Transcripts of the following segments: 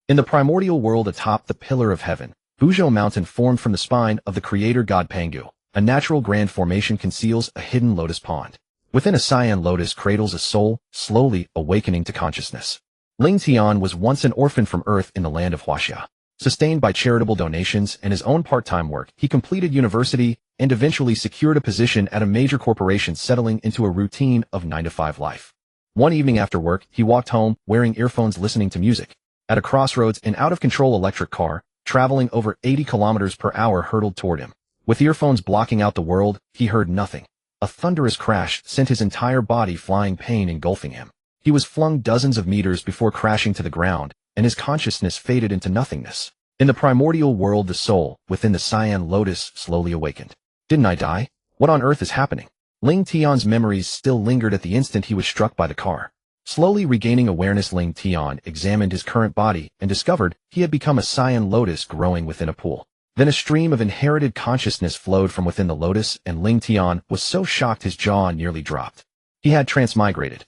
In the primordial world atop the Pillar of Heaven, Buzhou Mountain formed from the spine of the creator god Pangu. A natural grand formation conceals a hidden lotus pond. Within a cyan lotus cradles a soul, slowly awakening to consciousness. Ling Tian was once an orphan from Earth in the land of Huaxia. Sustained by charitable donations and his own part-time work, he completed university and eventually secured a position at a major corporation, settling into a routine of 9-to-5 life. One evening after work, he walked home, wearing earphones listening to music. At a crossroads, an out-of-control electric car, traveling over 80 kilometers per hour, hurtled toward him. With earphones blocking out the world, he heard nothing. A thunderous crash sent his entire body flying, pain engulfing him. He was flung dozens of meters before crashing to the ground, and his consciousness faded into nothingness. In the primordial world, the soul, within the cyan lotus, slowly awakened. Didn't I die? What on earth is happening? Ling Tian's memories still lingered at the instant he was struck by the car. Slowly regaining awareness, Ling Tian examined his current body and discovered he had become a cyan lotus growing within a pool. Then a stream of inherited consciousness flowed from within the lotus, and Ling Tian was so shocked his jaw nearly dropped. He had transmigrated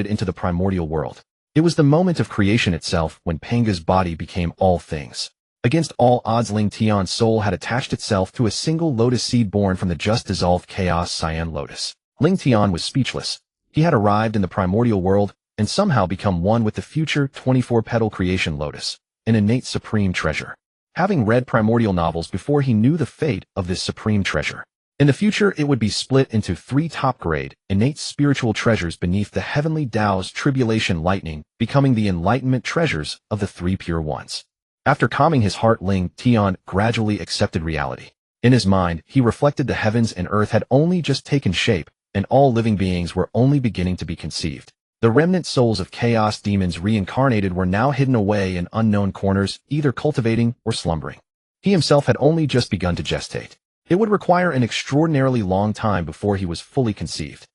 into the primordial world. It was the moment of creation itself when Panga's body became all things. Against all odds, Ling Tian's soul had attached itself to a single lotus seed born from the just dissolved chaos cyan lotus. Ling Tian was speechless. He had arrived in the primordial world and somehow become one with the future 24-petal creation lotus, an innate supreme treasure. Having read primordial novels before, he knew the fate of this supreme treasure. In the future, it would be split into 3 top-grade, innate spiritual treasures beneath the Heavenly Dao's tribulation lightning, becoming the enlightenment treasures of the 3 pure ones. After calming his heart, Ling Tian gradually accepted reality. In his mind, he reflected the heavens and earth had only just taken shape, and all living beings were only beginning to be conceived. The remnant souls of chaos demons reincarnated were now hidden away in unknown corners, either cultivating or slumbering. He himself had only just begun to gestate. It would require an extraordinarily long time before he was fully conceived.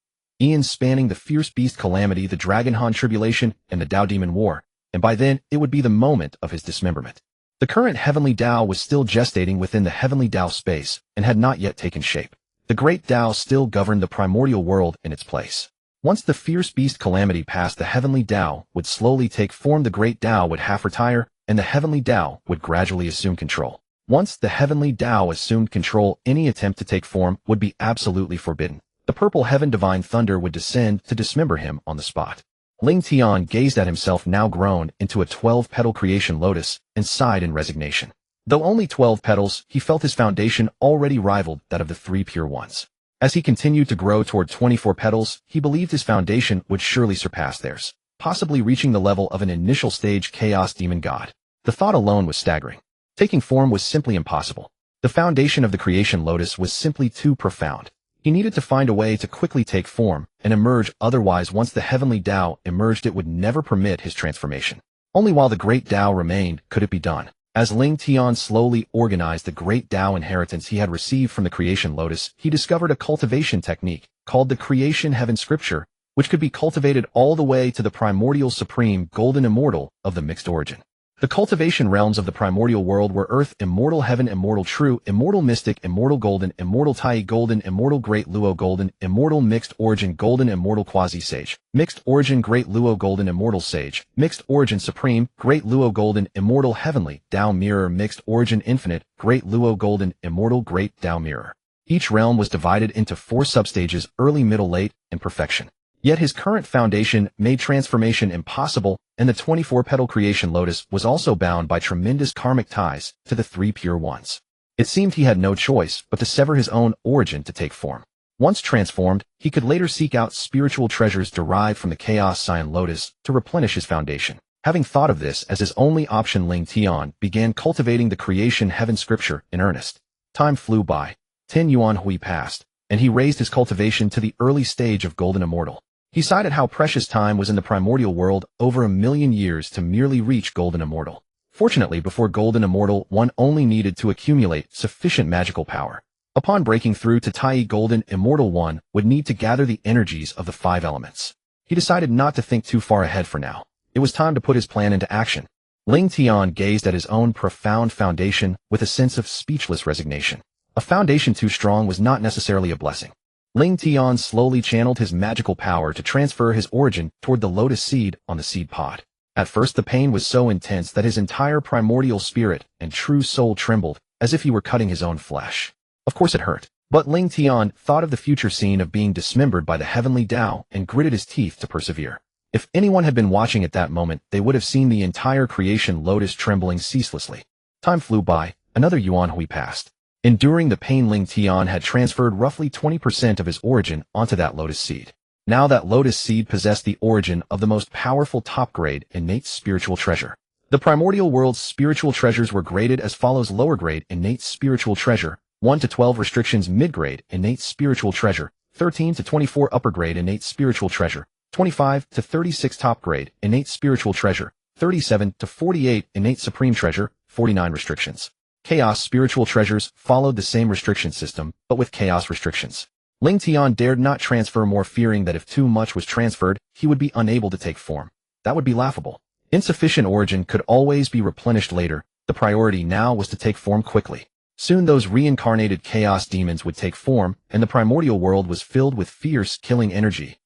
Eons spanning the fierce beast calamity, the Dragon Han tribulation, and the Dao Demon War, and by then it would be the moment of his dismemberment. The current Heavenly Dao was still gestating within the Heavenly Dao space and had not yet taken shape. The Great Dao still governed the primordial world in its place. Once the fierce beast calamity passed, the Heavenly Dao would slowly take form. The Great Dao would half retire, and the Heavenly Dao would gradually assume control. Once the Heavenly Dao assumed control, any attempt to take form would be absolutely forbidden. The purple heaven divine thunder would descend to dismember him on the spot. Ling Tian gazed at himself now grown into a 12-petal creation lotus and sighed in resignation. Though only 12 petals, he felt his foundation already rivaled that of the 3 pure ones. As he continued to grow toward 24 petals, he believed his foundation would surely surpass theirs, possibly reaching the level of an initial stage chaos demon god. The thought alone was staggering. Taking form was simply impossible. The foundation of the creation lotus was simply too profound. He needed to find a way to quickly take form and emerge, otherwise once the Heavenly Dao emerged it would never permit his transformation. Only while the Great Dao remained could it be done. As Ling Tian slowly organized the Great Dao inheritance he had received from the creation lotus, he discovered a cultivation technique called the Creation Heaven Scripture, which could be cultivated all the way to the primordial supreme golden immortal of the mixed origin. The cultivation realms of the primordial world were Earth, Immortal Heaven, Immortal True, Immortal Mystic, Immortal Golden, Immortal Tai Golden, Immortal Great Luo Golden, Immortal Mixed Origin Golden, Immortal Quasi-Sage, Mixed Origin Great Luo Golden, Immortal Sage, Mixed Origin Supreme, Great Luo Golden, Immortal Heavenly, Dao Mirror, Mixed Origin Infinite, Great Luo Golden, Immortal Great Dao Mirror. Each realm was divided into 4 substages: early, middle, late, and perfection. Yet his current foundation made transformation impossible, and the 24-petal creation lotus was also bound by tremendous karmic ties to the 3 pure ones. It seemed he had no choice but to sever his own origin to take form. Once transformed, he could later seek out spiritual treasures derived from the chaos cyan lotus to replenish his foundation. Having thought of this as his only option, Ling Tian began cultivating the creation heaven scripture in earnest. Time flew by. 10 yuan hui passed, and he raised his cultivation to the early stage of golden immortal. He sighed at how precious time was in the primordial world, over 1,000,000 years to merely reach golden immortal. Fortunately, before golden immortal, one only needed to accumulate sufficient magical power. Upon breaking through to Tai golden immortal, one would need to gather the energies of the 5 elements. He decided not to think too far ahead for now. It was time to put his plan into action. Ling Tian gazed at his own profound foundation with a sense of speechless resignation. A foundation too strong was not necessarily a blessing. Ling Tian slowly channeled his magical power to transfer his origin toward the lotus seed on the seed pod. At first the pain was so intense that his entire primordial spirit and true soul trembled, as if he were cutting his own flesh. Of course it hurt. But Ling Tian thought of the future scene of being dismembered by the Heavenly Dao and gritted his teeth to persevere. If anyone had been watching at that moment, they would have seen the entire Creation Lotus trembling ceaselessly. Time flew by, another yuan hui passed. Enduring the pain, Ling Tian had transferred roughly 20% of his origin onto that lotus seed. Now that lotus seed possessed the origin of the most powerful top-grade innate spiritual treasure. The primordial world's spiritual treasures were graded as follows: lower grade innate spiritual treasure, 1 to 12 restrictions; mid-grade innate spiritual treasure, 13 to 24 upper grade innate spiritual treasure, 25 to 36 top grade innate spiritual treasure, 37 to 48 innate supreme treasure, 49 restrictions. Chaos spiritual treasures followed the same restriction system, but with chaos restrictions. Ling Tian dared not transfer more, fearing that if too much was transferred, he would be unable to take form. That would be laughable. Insufficient origin could always be replenished later. The priority now was to take form quickly. Soon those reincarnated chaos demons would take form, and the primordial world was filled with fierce, killing energy,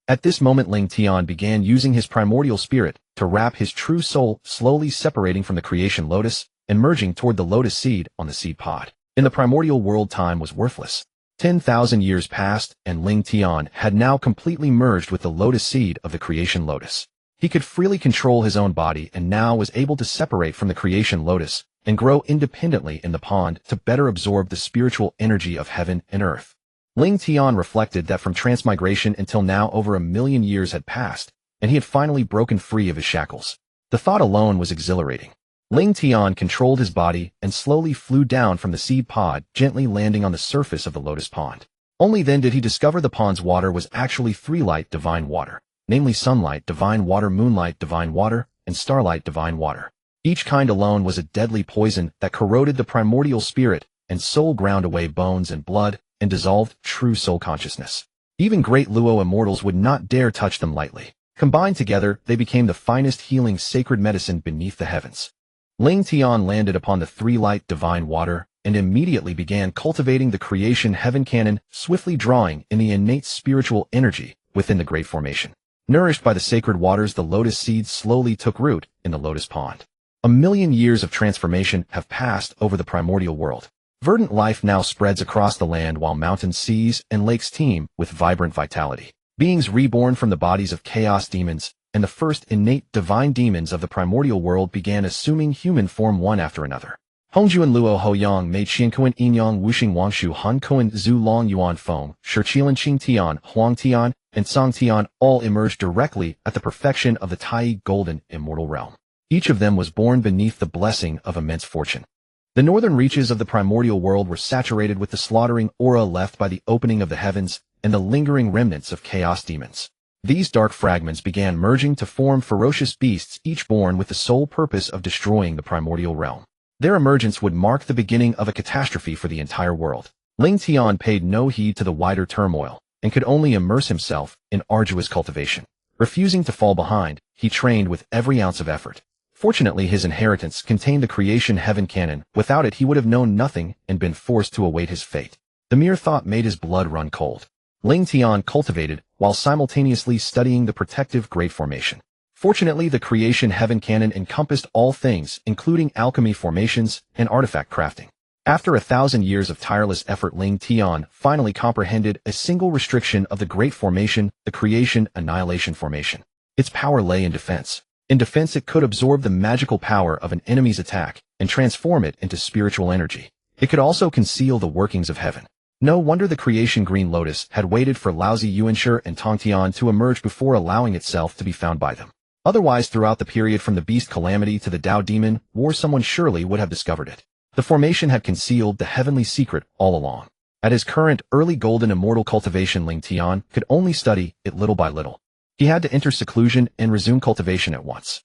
At this moment Ling Tian began using his primordial spirit to wrap his true soul, slowly separating from the creation lotus and merging toward the lotus seed on the seed pod. In the primordial world, time was worthless. 10,000 years passed, and Ling Tian had now completely merged with the lotus seed of the creation lotus. He could freely control his own body and now was able to separate from the creation lotus and grow independently in the pond to better absorb the spiritual energy of heaven and earth. Ling Tian reflected that from transmigration until now over 1,000,000 years had passed, and he had finally broken free of his shackles. The thought alone was exhilarating. Ling Tian controlled his body and slowly flew down from the seed pod, gently landing on the surface of the lotus pond. Only then did he discover the pond's water was actually 3 light divine water, namely sunlight divine water, moonlight divine water, and starlight divine water. Each kind alone was a deadly poison that corroded the primordial spirit and soul, ground away bones and blood, and dissolved true soul consciousness. Even great Luo immortals would not dare touch them lightly. Combined together, they became the finest healing sacred medicine beneath the heavens. Ling Tian landed upon the 3 light divine water and immediately began cultivating the creation heaven canon, swiftly drawing in the innate spiritual energy within the great formation. Nourished by the sacred waters, the lotus seeds slowly took root in the lotus pond. 1,000,000 years of transformation have passed over the primordial world. Verdant life now spreads across the land, while mountains, seas, and lakes teem with vibrant vitality. Beings reborn from the bodies of chaos demons and the first innate divine demons of the primordial world began assuming human form one after another. Hongjun Luo Hoyang Mei Qiankuan Inyang Wuxing Wangshu Han Kuan Zhu Long Yuan Feng, Shiqilan Qing Tian, Huang Tian, and Song Tian all emerged directly at the perfection of the Tai Golden Immortal Realm. Each of them was born beneath the blessing of immense fortune. The northern reaches of the primordial world were saturated with the slaughtering aura left by the opening of the heavens and the lingering remnants of chaos demons. These dark fragments began merging to form ferocious beasts, each born with the sole purpose of destroying the primordial realm. Their emergence would mark the beginning of a catastrophe for the entire world. Ling Tian paid no heed to the wider turmoil and could only immerse himself in arduous cultivation. Refusing to fall behind, he trained with every ounce of effort. Fortunately, his inheritance contained the creation heaven canon. Without it, he would have known nothing and been forced to await his fate. The mere thought made his blood run cold. Ling Tian cultivated while simultaneously studying the protective great formation. Fortunately, the creation heaven canon encompassed all things, including alchemy, formations, and artifact crafting. After 1,000 years of tireless effort, Ling Tian finally comprehended a single restriction of the great formation, the creation annihilation formation. Its power lay in defense. In defense, it could absorb the magical power of an enemy's attack and transform it into spiritual energy. It could also conceal the workings of heaven. No wonder the Creation Green Lotus had waited for Laozi Yuanshi and Tongtian to emerge before allowing itself to be found by them. Otherwise, throughout the period from the Beast Calamity to the Dao Demon War, someone surely would have discovered it. The formation had concealed the heavenly secret all along. At his current early golden immortal cultivation, Ling Tian could only study it little by little. He had to enter seclusion and resume cultivation at once.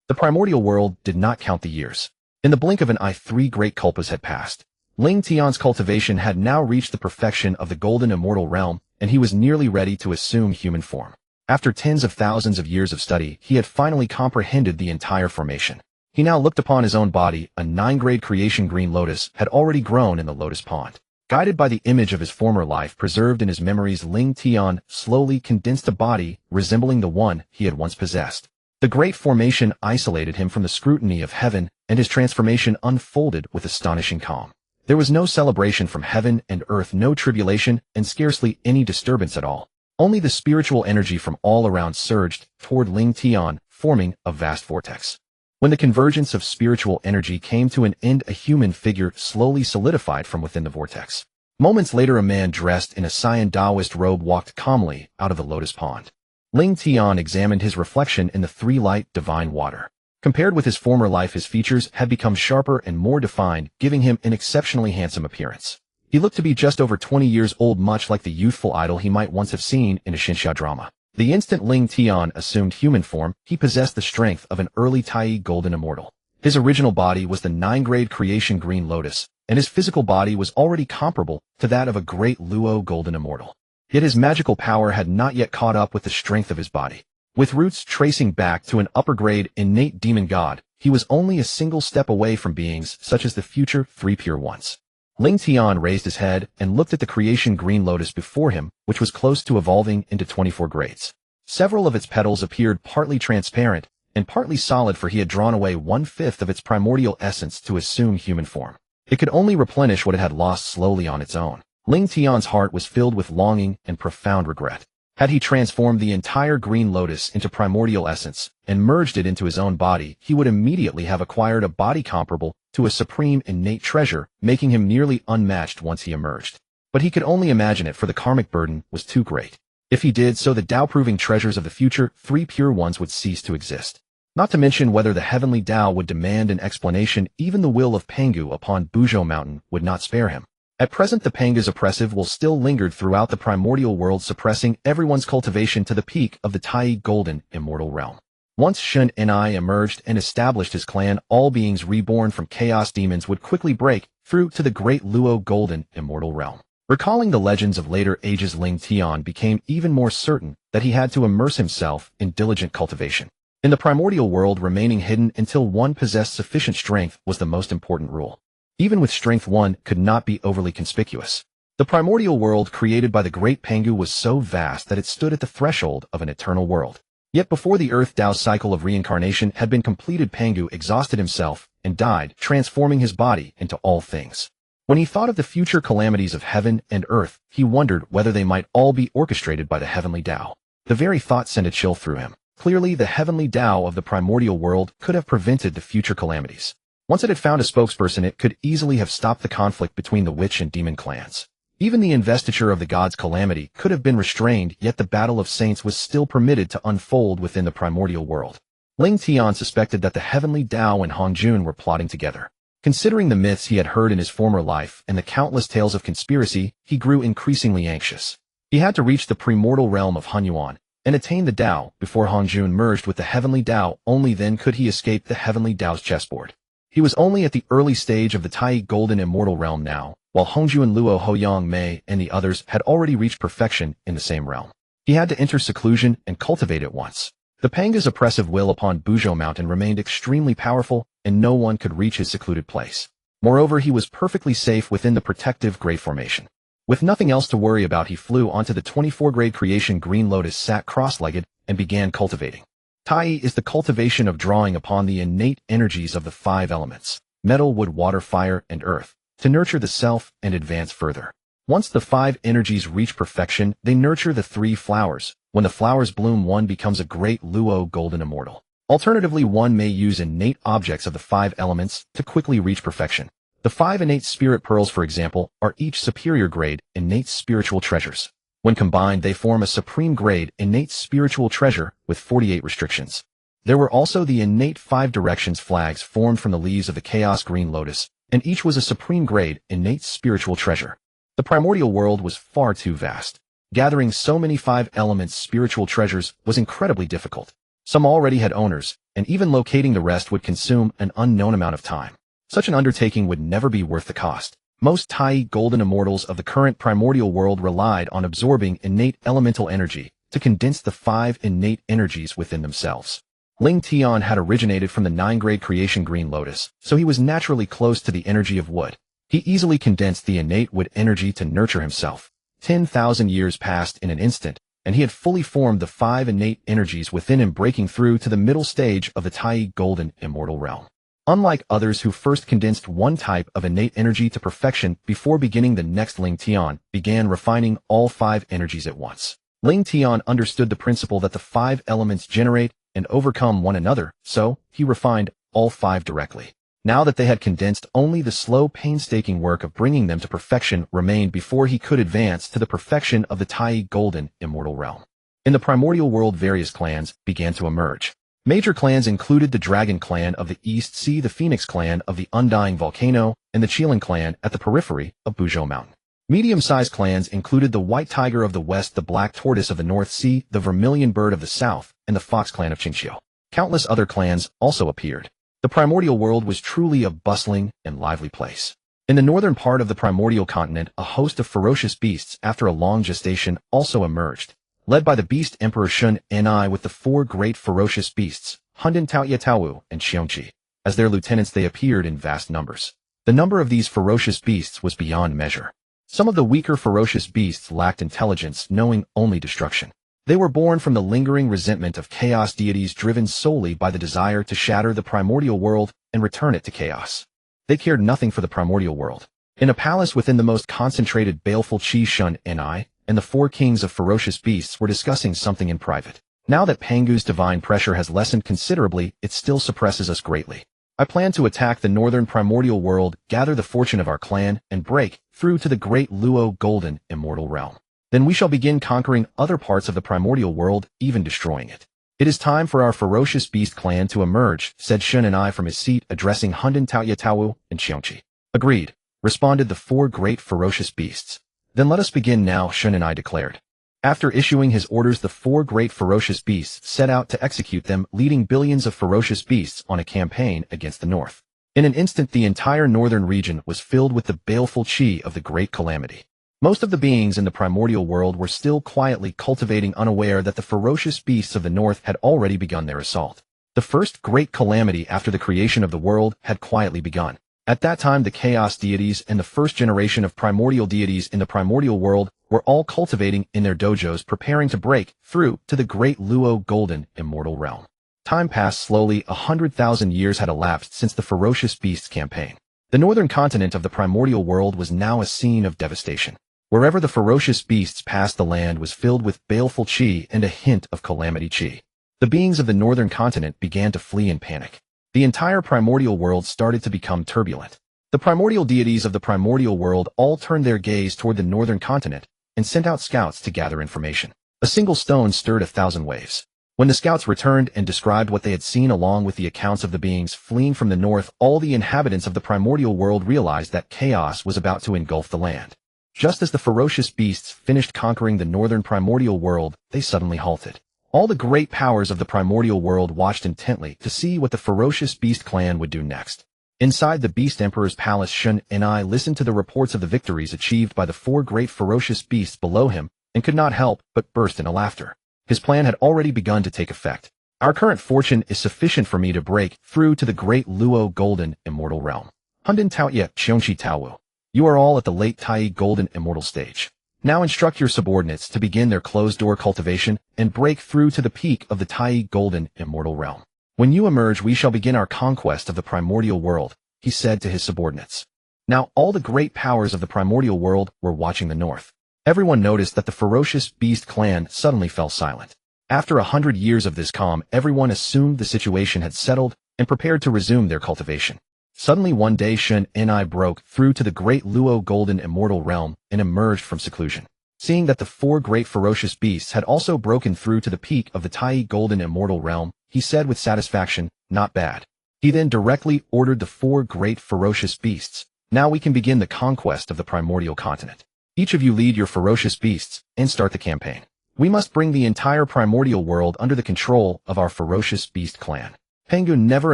The primordial world did not count the years. In the blink of an eye, 3 great kalpas had passed. Ling Tian's cultivation had now reached the perfection of the golden immortal realm, and he was nearly ready to assume human form. After tens of thousands of years of study, he had finally comprehended the entire formation. He now looked upon his own body. A 9-grade creation green lotus had already grown in the lotus pond. Guided by the image of his former life preserved in his memories, Ling Tian slowly condensed a body resembling the one he had once possessed. The great formation isolated him from the scrutiny of heaven, and his transformation unfolded with astonishing calm. There was no celebration from heaven and earth, no tribulation, and scarcely any disturbance at all. Only the spiritual energy from all around surged toward Ling Tian, forming a vast vortex. When the convergence of spiritual energy came to an end, a human figure slowly solidified from within the vortex. Moments later, a man dressed in a cyan Taoist robe walked calmly out of the lotus pond. Ling Tian examined his reflection in the three-light divine water. Compared with his former life, his features had become sharper and more defined, giving him an exceptionally handsome appearance. He looked to be just over 20 years old, much like the youthful idol he might once have seen in a Xinxia drama. The instant Ling Tian assumed human form, he possessed the strength of an early Tai golden immortal. His original body was the 9-grade Creation Green Lotus, and his physical body was already comparable to that of a great Luo golden immortal. Yet his magical power had not yet caught up with the strength of his body. With roots tracing back to an upper-grade innate demon god, he was only a single step away from beings such as the future Three Pure Ones. Ling Tian raised his head and looked at the Creation Green Lotus before him, which was close to evolving into 24 grades. Several of its petals appeared partly transparent and partly solid, for he had drawn away 1/5 of its primordial essence to assume human form. It could only replenish what it had lost slowly on its own. Ling Tian's heart was filled with longing and profound regret. Had he transformed the entire Green Lotus into primordial essence and merged it into his own body, he would immediately have acquired a body comparable to a supreme innate treasure, making him nearly unmatched once he emerged. But he could only imagine it, for the karmic burden was too great. If he did so, the Tao-proving treasures of the future Three Pure Ones would cease to exist. Not to mention whether the Heavenly Dao would demand an explanation. Even the will of Pangu upon Buzhou Mountain would not spare him. At present, the Panga's oppressive will still lingered throughout the primordial world, suppressing everyone's cultivation to the peak of the Tai golden immortal realm. Once Shun Ni emerged and established his clan, all beings reborn from chaos demons would quickly break through to the great Luo golden immortal realm. Recalling the legends of later ages, Ling Tian became even more certain that he had to immerse himself in diligent cultivation. In the primordial world, remaining hidden until one possessed sufficient strength was the most important rule. Even with strength, one could not be overly conspicuous. The primordial world created by the great Pangu was so vast that it stood at the threshold of an eternal world. Yet before the Earth Dao's cycle of reincarnation had been completed, Pangu exhausted himself and died, transforming his body into all things. When he thought of the future calamities of heaven and earth, he wondered whether they might all be orchestrated by the Heavenly Dao. The very thought sent a chill through him. Clearly, the Heavenly Dao of the primordial world could have prevented the future calamities. Once it had found a spokesperson, it could easily have stopped the conflict between the witch and demon clans. Even the investiture of the god's calamity could have been restrained, yet the battle of saints was still permitted to unfold within the primordial world. Ling Tian suspected that the Heavenly Dao and Hongjun were plotting together. Considering the myths he had heard in his former life and the countless tales of conspiracy, he grew increasingly anxious. He had to reach the primordial realm of Hunyuan and attain the Dao before Hongjun merged with the Heavenly Dao. Only then could he escape the Heavenly Dao's chessboard. He was only at the early stage of the Tai golden immortal realm now, while Hongjun, Luo, Hoyang Mei, and the others had already reached perfection in the same realm. He had to enter seclusion and cultivate at once. The Panga's oppressive will upon Buzhou Mountain remained extremely powerful, and no one could reach his secluded place. Moreover, he was perfectly safe within the protective Great Formation. With nothing else to worry about, he flew onto the 24-grade Creation Green Lotus, sat cross-legged, and began cultivating. Tai is the cultivation of drawing upon the innate energies of the 5 elements, metal, wood, water, fire, and earth, to nurture the self and advance further. Once the 5 energies reach perfection, they nurture the 3 flowers. When the flowers bloom, one becomes a great Luo golden immortal. Alternatively, one may use innate objects of the 5 elements to quickly reach perfection. The 5 innate spirit pearls, for example, are each superior grade innate spiritual treasures. When combined, they form a supreme grade innate spiritual treasure with 48 restrictions. There were also the innate 5 directions flags formed from the leaves of the Chaos Green Lotus, and each was a supreme grade innate spiritual treasure. The primordial world was far too vast. Gathering so many 5 elements spiritual treasures was incredibly difficult. Some already had owners, and even locating the rest would consume an unknown amount of time. Such an undertaking would never be worth the cost. Most Tai golden immortals of the current primordial world relied on absorbing innate elemental energy to condense the 5 innate energies within themselves. Ling Tian had originated from the 9-grade Creation Green Lotus, so he was naturally close to the energy of wood. He easily condensed the innate wood energy to nurture himself. 10,000 years passed in an instant, and he had fully formed the 5 innate energies within him, breaking through to the middle stage of the Tai Golden Immortal Realm. Unlike others who first condensed one type of innate energy to perfection before beginning the next, Ling Tian began refining all 5 energies at once. Ling Tian understood the principle that the 5 elements generate and overcome one another, so he refined all 5 directly. Now that they had condensed, only the slow, painstaking work of bringing them to perfection remained before he could advance to the perfection of the Tai Golden Immortal Realm. In the primordial world, various clans began to emerge. Major clans included the Dragon Clan of the East Sea, the Phoenix Clan of the Undying Volcano, and the Qilin Clan at the periphery of Buzhou Mountain. Medium-sized clans included the White Tiger of the West, the Black Tortoise of the North Sea, the Vermilion Bird of the South, and the Fox Clan of Qingqiu. Countless other clans also appeared. The primordial world was truly a bustling and lively place. In the northern part of the primordial continent, a host of ferocious beasts, after a long gestation, also emerged, led by the Beast Emperor Shun Ni with the 4 great ferocious beasts, Hundun Taoye Taowu and Xiongqi. As their lieutenants, they appeared in vast numbers. The number of these ferocious beasts was beyond measure. Some of the weaker ferocious beasts lacked intelligence, knowing only destruction. They were born from the lingering resentment of chaos deities, driven solely by the desire to shatter the primordial world and return it to chaos. They cared nothing for the primordial world. In a palace within the most concentrated baleful Qi, Shun Ni and the 4 kings of ferocious beasts were discussing something in private. Now that Pangu's divine pressure has lessened considerably, it still suppresses us greatly. I plan to attack the northern primordial world, gather the fortune of our clan, and break through to the great Luo Golden Immortal Realm. Then we shall begin conquering other parts of the primordial world, even destroying it. It is time for our ferocious beast clan to emerge, said Shun and I from his seat, addressing Hundun Taoye Taowu and Xiongqi. Agreed, responded the 4 great ferocious beasts. Then let us begin now, Shun and I declared. After issuing his orders, the 4 great ferocious beasts set out to execute them, leading billions of ferocious beasts on a campaign against the north. In an instant, the entire northern region was filled with the baleful Qi of the great calamity. Most of the beings in the primordial world were still quietly cultivating, unaware that the ferocious beasts of the north had already begun their assault. The first great calamity after the creation of the world had quietly begun. At that time, the chaos deities and the first generation of primordial deities in the primordial world were all cultivating in their dojos, preparing to break through to the great Luo Golden Immortal Realm. Time passed slowly. 100,000 years had elapsed since the ferocious beasts campaign. The northern continent of the primordial world was now a scene of devastation. Wherever the ferocious beasts passed, the land was filled with baleful Qi and a hint of calamity Qi. The beings of the northern continent began to flee in panic. The entire primordial world started to become turbulent. The primordial deities of the primordial world all turned their gaze toward the northern continent and sent out scouts to gather information. A single stone stirred 1,000 waves. When the scouts returned and described what they had seen along with the accounts of the beings fleeing from the north, all the inhabitants of the primordial world realized that chaos was about to engulf the land. Just as the ferocious beasts finished conquering the northern primordial world, they suddenly halted. All the great powers of the primordial world watched intently to see what the ferocious beast clan would do next. Inside the Beast Emperor's palace, Shun Ni listened to the reports of the victories achieved by the 4 great ferocious beasts below him and could not help but burst into laughter. His plan had already begun to take effect. Our current fortune is sufficient for me to break through to the great Luo Golden Immortal Realm. Hundun Taoye Xiongqi Taowu. You are all at the late Tai Golden Immortal stage. Now instruct your subordinates to begin their closed-door cultivation and break through to the peak of the Tai Golden Immortal Realm. When you emerge, we shall begin our conquest of the primordial world, he said to his subordinates. Now all the great powers of the primordial world were watching the north. Everyone noticed that the ferocious beast clan suddenly fell silent. After 100 years of this calm, everyone assumed the situation had settled and prepared to resume their cultivation. Suddenly one day, Shun Ni broke through to the great Luo Golden Immortal Realm and emerged from seclusion. Seeing that the 4 great ferocious beasts had also broken through to the peak of the Tai Golden Immortal Realm, he said with satisfaction, "Not bad." He then directly ordered the 4 great ferocious beasts, "Now we can begin the conquest of the primordial continent. Each of you lead your ferocious beasts and start the campaign. We must bring the entire primordial world under the control of our ferocious beast clan." Pangu never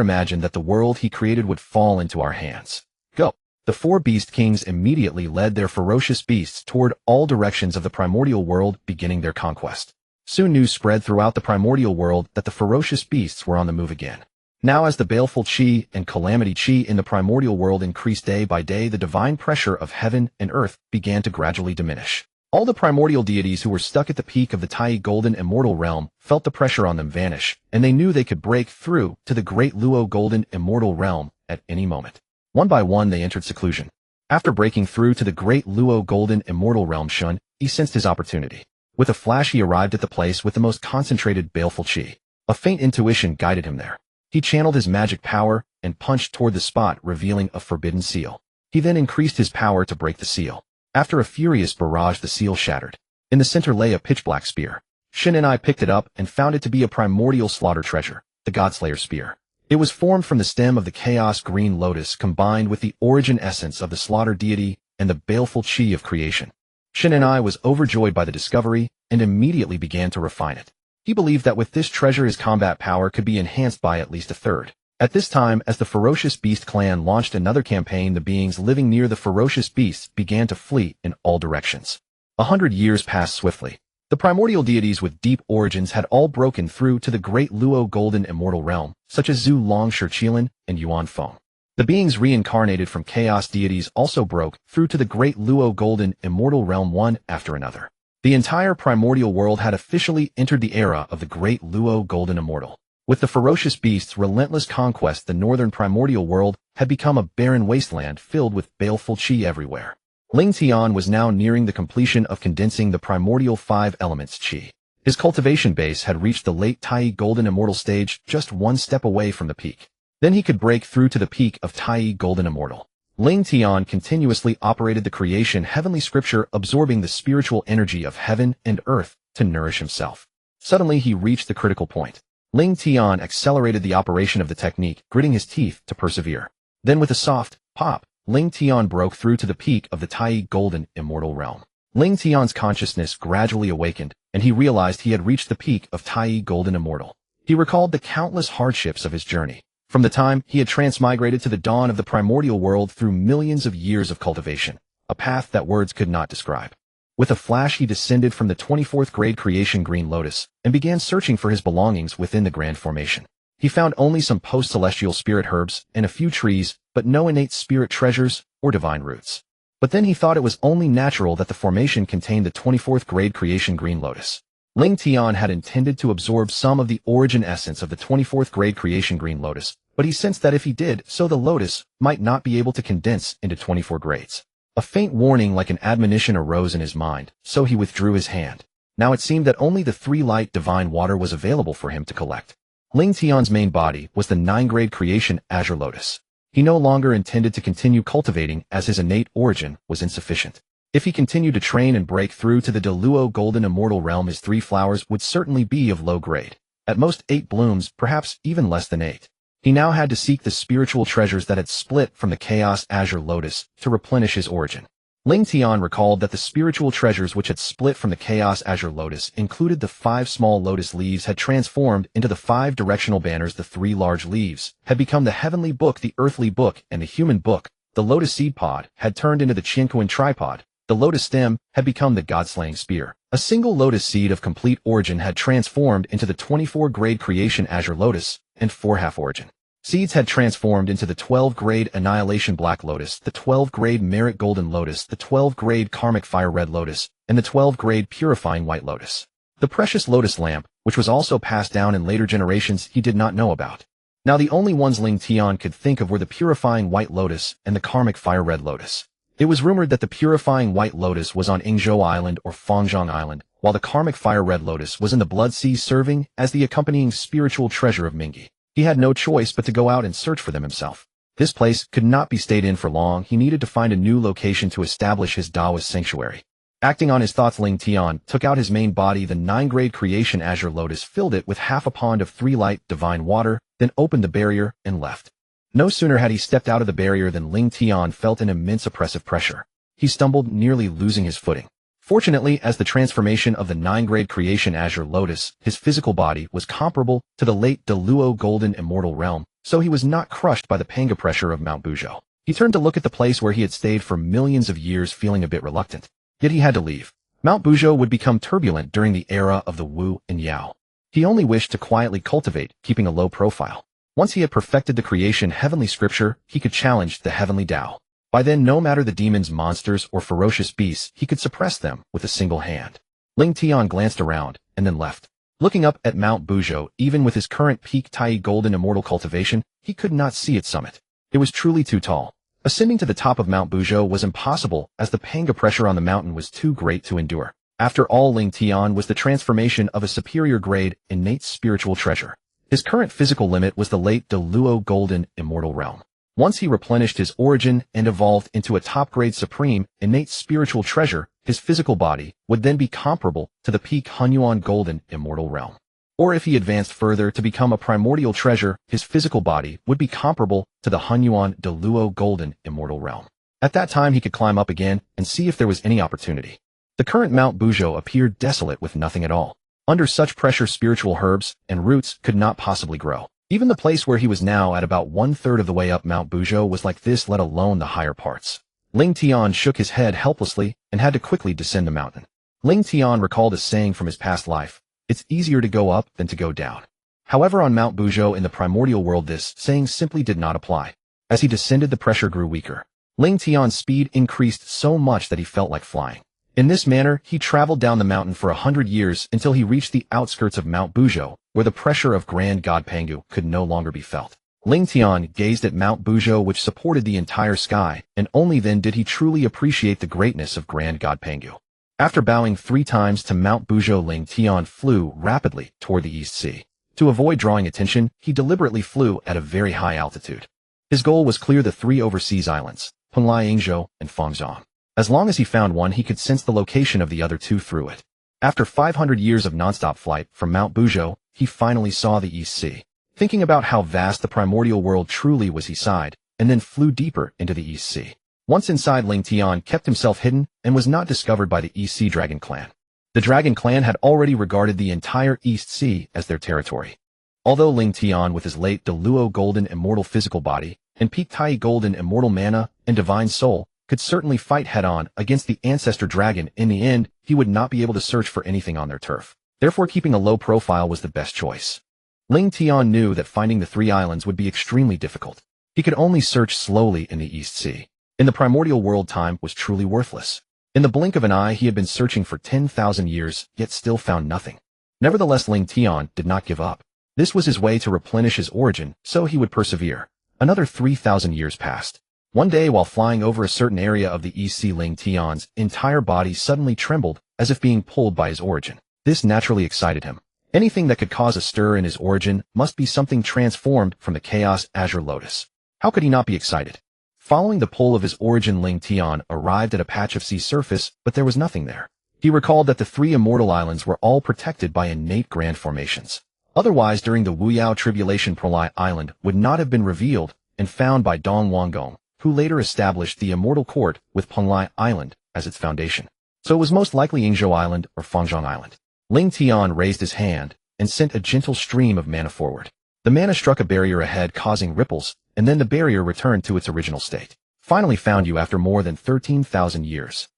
imagined that the world he created would fall into our hands. Go. The 4 beast kings immediately led their ferocious beasts toward all directions of the primordial world, beginning their conquest. Soon news spread throughout the primordial world that the ferocious beasts were on the move again. Now as the baleful Qi and calamity Qi in the primordial world increased day by day, the divine pressure of heaven and earth began to gradually diminish. All the primordial deities who were stuck at the peak of the Tai Golden Immortal Realm felt the pressure on them vanish, and they knew they could break through to the great Luo Golden Immortal Realm at any moment. One by one they entered seclusion. After breaking through to the great Luo Golden Immortal Realm Shun, he sensed his opportunity. With a flash he arrived at the place with the most concentrated baleful chi. A faint intuition guided him there. He channeled his magic power and punched toward the spot, revealing a forbidden seal. He then increased his power to break the seal. After a furious barrage, the seal shattered. In the center lay a pitch-black spear. Shin and I picked it up and found it to be a primordial slaughter treasure, the Godslayer spear. It was formed from the stem of the Chaos Green Lotus combined with the origin essence of the slaughter deity and the baleful chi of creation. Shin and I was overjoyed by the discovery and immediately began to refine it. He believed that with this treasure his combat power could be enhanced by at least a third. At this time, as the ferocious beast clan launched another campaign, the beings living near the ferocious beasts began to flee in all directions. 100 years passed swiftly. The primordial deities with deep origins had all broken through to the great Luo Golden Immortal Realm, such as Zhu Long Shiqilin and Yuan Feng. The beings reincarnated from chaos deities also broke through to the great Luo Golden Immortal Realm one after another. The entire primordial world had officially entered the era of the great Luo Golden Immortal. With the ferocious beasts' relentless conquest, the northern primordial world had become a barren wasteland filled with baleful chi everywhere. Ling Tian was now nearing the completion of condensing the primordial 5 elements chi. His cultivation base had reached the late Tai Golden Immortal stage, just one step away from the peak. Then he could break through to the peak of Tai Golden Immortal. Ling Tian continuously operated the creation heavenly scripture, absorbing the spiritual energy of heaven and earth to nourish himself. Suddenly he reached the critical point. Ling Tian accelerated the operation of the technique, gritting his teeth to persevere. Then with a soft pop, Ling Tian broke through to the peak of the Tai Golden Immortal Realm. Ling Tian's consciousness gradually awakened, and he realized he had reached the peak of Tai Golden Immortal. He recalled the countless hardships of his journey. From the time he had transmigrated to the dawn of the primordial world through millions of years of cultivation, a path that words could not describe. With a flash he descended from the 24th grade Creation Green Lotus and began searching for his belongings within the Grand Formation. He found only some post-celestial spirit herbs and a few trees, but no innate spirit treasures or divine roots. But then he thought it was only natural that the formation contained the 24th grade Creation Green Lotus. Ling Tian had intended to absorb some of the origin essence of the 24th grade Creation Green Lotus, but he sensed that if he did so the lotus might not be able to condense into 24 grades. A faint warning like an admonition arose in his mind, so he withdrew his hand. Now it seemed that only the 3 light divine water was available for him to collect. Ling Tian's main body was the 9-grade Creation Azure Lotus. He no longer intended to continue cultivating as his innate origin was insufficient. If he continued to train and break through to the Luo Golden Immortal Realm, his 3 flowers would certainly be of low grade. At most 8 blooms, perhaps even less than 8. He now had to seek the spiritual treasures that had split from the Chaos Azure Lotus to replenish his origin. Ling Tian recalled that the spiritual treasures which had split from the Chaos Azure Lotus included the 5 small lotus leaves had transformed into the 5 directional banners, the 3 large leaves had become the heavenly book, the earthly book, and the human book. The lotus seed pod had turned into the Qiankuan tripod. The lotus stem had become the god-slaying spear. A single lotus seed of complete origin had transformed into the 24-grade Creation Azure Lotus and 4-half origin. Seeds had transformed into the 12-grade Annihilation Black Lotus, the 12-grade Merit Golden Lotus, the 12-grade Karmic Fire Red Lotus, and the 12-grade Purifying White Lotus. The precious lotus lamp, which was also passed down in later generations, he did not know about. Now the only ones Ling Tian could think of were the Purifying White Lotus and the Karmic Fire Red Lotus. It was rumored that the Purifying White Lotus was on Yingzhou Island or Fangzhong Island, while the Karmic Fire Red Lotus was in the Blood Sea, serving as the accompanying spiritual treasure of Mingi. He had no choice but to go out and search for them himself. This place could not be stayed in for long. He needed to find a new location to establish his Taoist sanctuary. Acting on his thoughts, Ling Tian took out his main body, the 9-grade Creation Azure Lotus, filled it with half a pond of 3 light divine water, then opened the barrier and left. No sooner had he stepped out of the barrier than Ling Tian felt an immense oppressive pressure. He stumbled, nearly losing his footing. Fortunately, as the transformation of the 9-grade Creation Azure Lotus, his physical body was comparable to the late Luo Golden Immortal Realm, so he was not crushed by the panga pressure of Mount Buzhou. He turned to look at the place where he had stayed for millions of years, feeling a bit reluctant. Yet he had to leave. Mount Buzhou would become turbulent during the era of the Wu and Yao. He only wished to quietly cultivate, keeping a low profile. Once he had perfected the creation heavenly scripture, he could challenge the Heavenly Dao. By then, no matter the demons, monsters, or ferocious beasts, he could suppress them with a single hand. Ling Tian glanced around, and then left. Looking up at Mount Buzhou, even with his current peak Tai Golden Immortal cultivation, he could not see its summit. It was truly too tall. Ascending to the top of Mount Buzhou was impossible, as the panga pressure on the mountain was too great to endure. After all, Ling Tian was the transformation of a superior grade, innate spiritual treasure. His current physical limit was the late Deluo Golden Immortal realm. Once he replenished his origin and evolved into a top-grade supreme, innate spiritual treasure, his physical body would then be comparable to the peak Honghuang Golden Immortal realm. Or if he advanced further to become a primordial treasure, his physical body would be comparable to the Honghuang Deluo Golden Immortal realm. At that time, he could climb up again and see if there was any opportunity. The current Mount Buzhou appeared desolate with nothing at all. Under such pressure, spiritual herbs and roots could not possibly grow. Even the place where he was now at about 1/3 of the way up Mount Buzhou was like this, let alone the higher parts. Ling Tian shook his head helplessly and had to quickly descend the mountain. Ling Tian recalled a saying from his past life: "It's easier to go up than to go down." However, on Mount Buzhou in the Primordial World, this saying simply did not apply. As he descended, the pressure grew weaker. Ling Tian's speed increased so much that he felt like flying. In this manner, he traveled down the mountain for 100 years until he reached the outskirts of Mount Buzhou, where the pressure of Grand God Pangu could no longer be felt. Ling Tian gazed at Mount Buzhou, which supported the entire sky, and only then did he truly appreciate the greatness of Grand God Pangu. After bowing 3 times to Mount Buzhou, Ling Tian flew rapidly toward the East Sea. To avoid drawing attention, he deliberately flew at a very high altitude. His goal was clear the 3 overseas islands, Penglai, Yingzhou, and Fangzhou. As long as he found one, he could sense the location of the other 2 through it. After 500 years of nonstop flight from Mount Buzhou, he finally saw the East Sea. Thinking about how vast the primordial world truly was, he sighed, and then flew deeper into the East Sea. Once inside, Ling Tian kept himself hidden and was not discovered by the East Sea Dragon Clan. The Dragon Clan had already regarded the entire East Sea as their territory. Although Ling Tian, with his late Deluo Golden Immortal physical body and peak Tai Golden Immortal mana and divine soul, could certainly fight head-on against the ancestor dragon, in the end, he would not be able to search for anything on their turf. Therefore, keeping a low profile was the best choice. Ling Tian knew that finding the 3 islands would be extremely difficult. He could only search slowly in the East Sea. In the primordial world, time was truly worthless. In the blink of an eye, he had been searching for 10,000 years, yet still found nothing. Nevertheless, Ling Tian did not give up. This was his way to replenish his origin, so he would persevere. Another 3,000 years passed. One day, while flying over a certain area of the East Sea, Ling Tian's entire body suddenly trembled, as if being pulled by his origin. This naturally excited him. Anything that could cause a stir in his origin must be something transformed from the Chaos Azure Lotus. How could he not be excited? Following the pull of his origin, Ling Tian arrived at a patch of sea surface, but there was nothing there. He recalled that the 3 immortal islands were all protected by innate grand formations. Otherwise, during the Wuyao Tribulation, Prolai Island would not have been revealed and found by Dong Wanggong, who later established the Immortal Court with Penglai Island as its foundation. So it was most likely Yingzhou Island or Fangzhou Island. Ling Tian raised his hand and sent a gentle stream of mana forward. The mana struck a barrier ahead, causing ripples, and then the barrier returned to its original state. Finally found you after more than 13,000 years.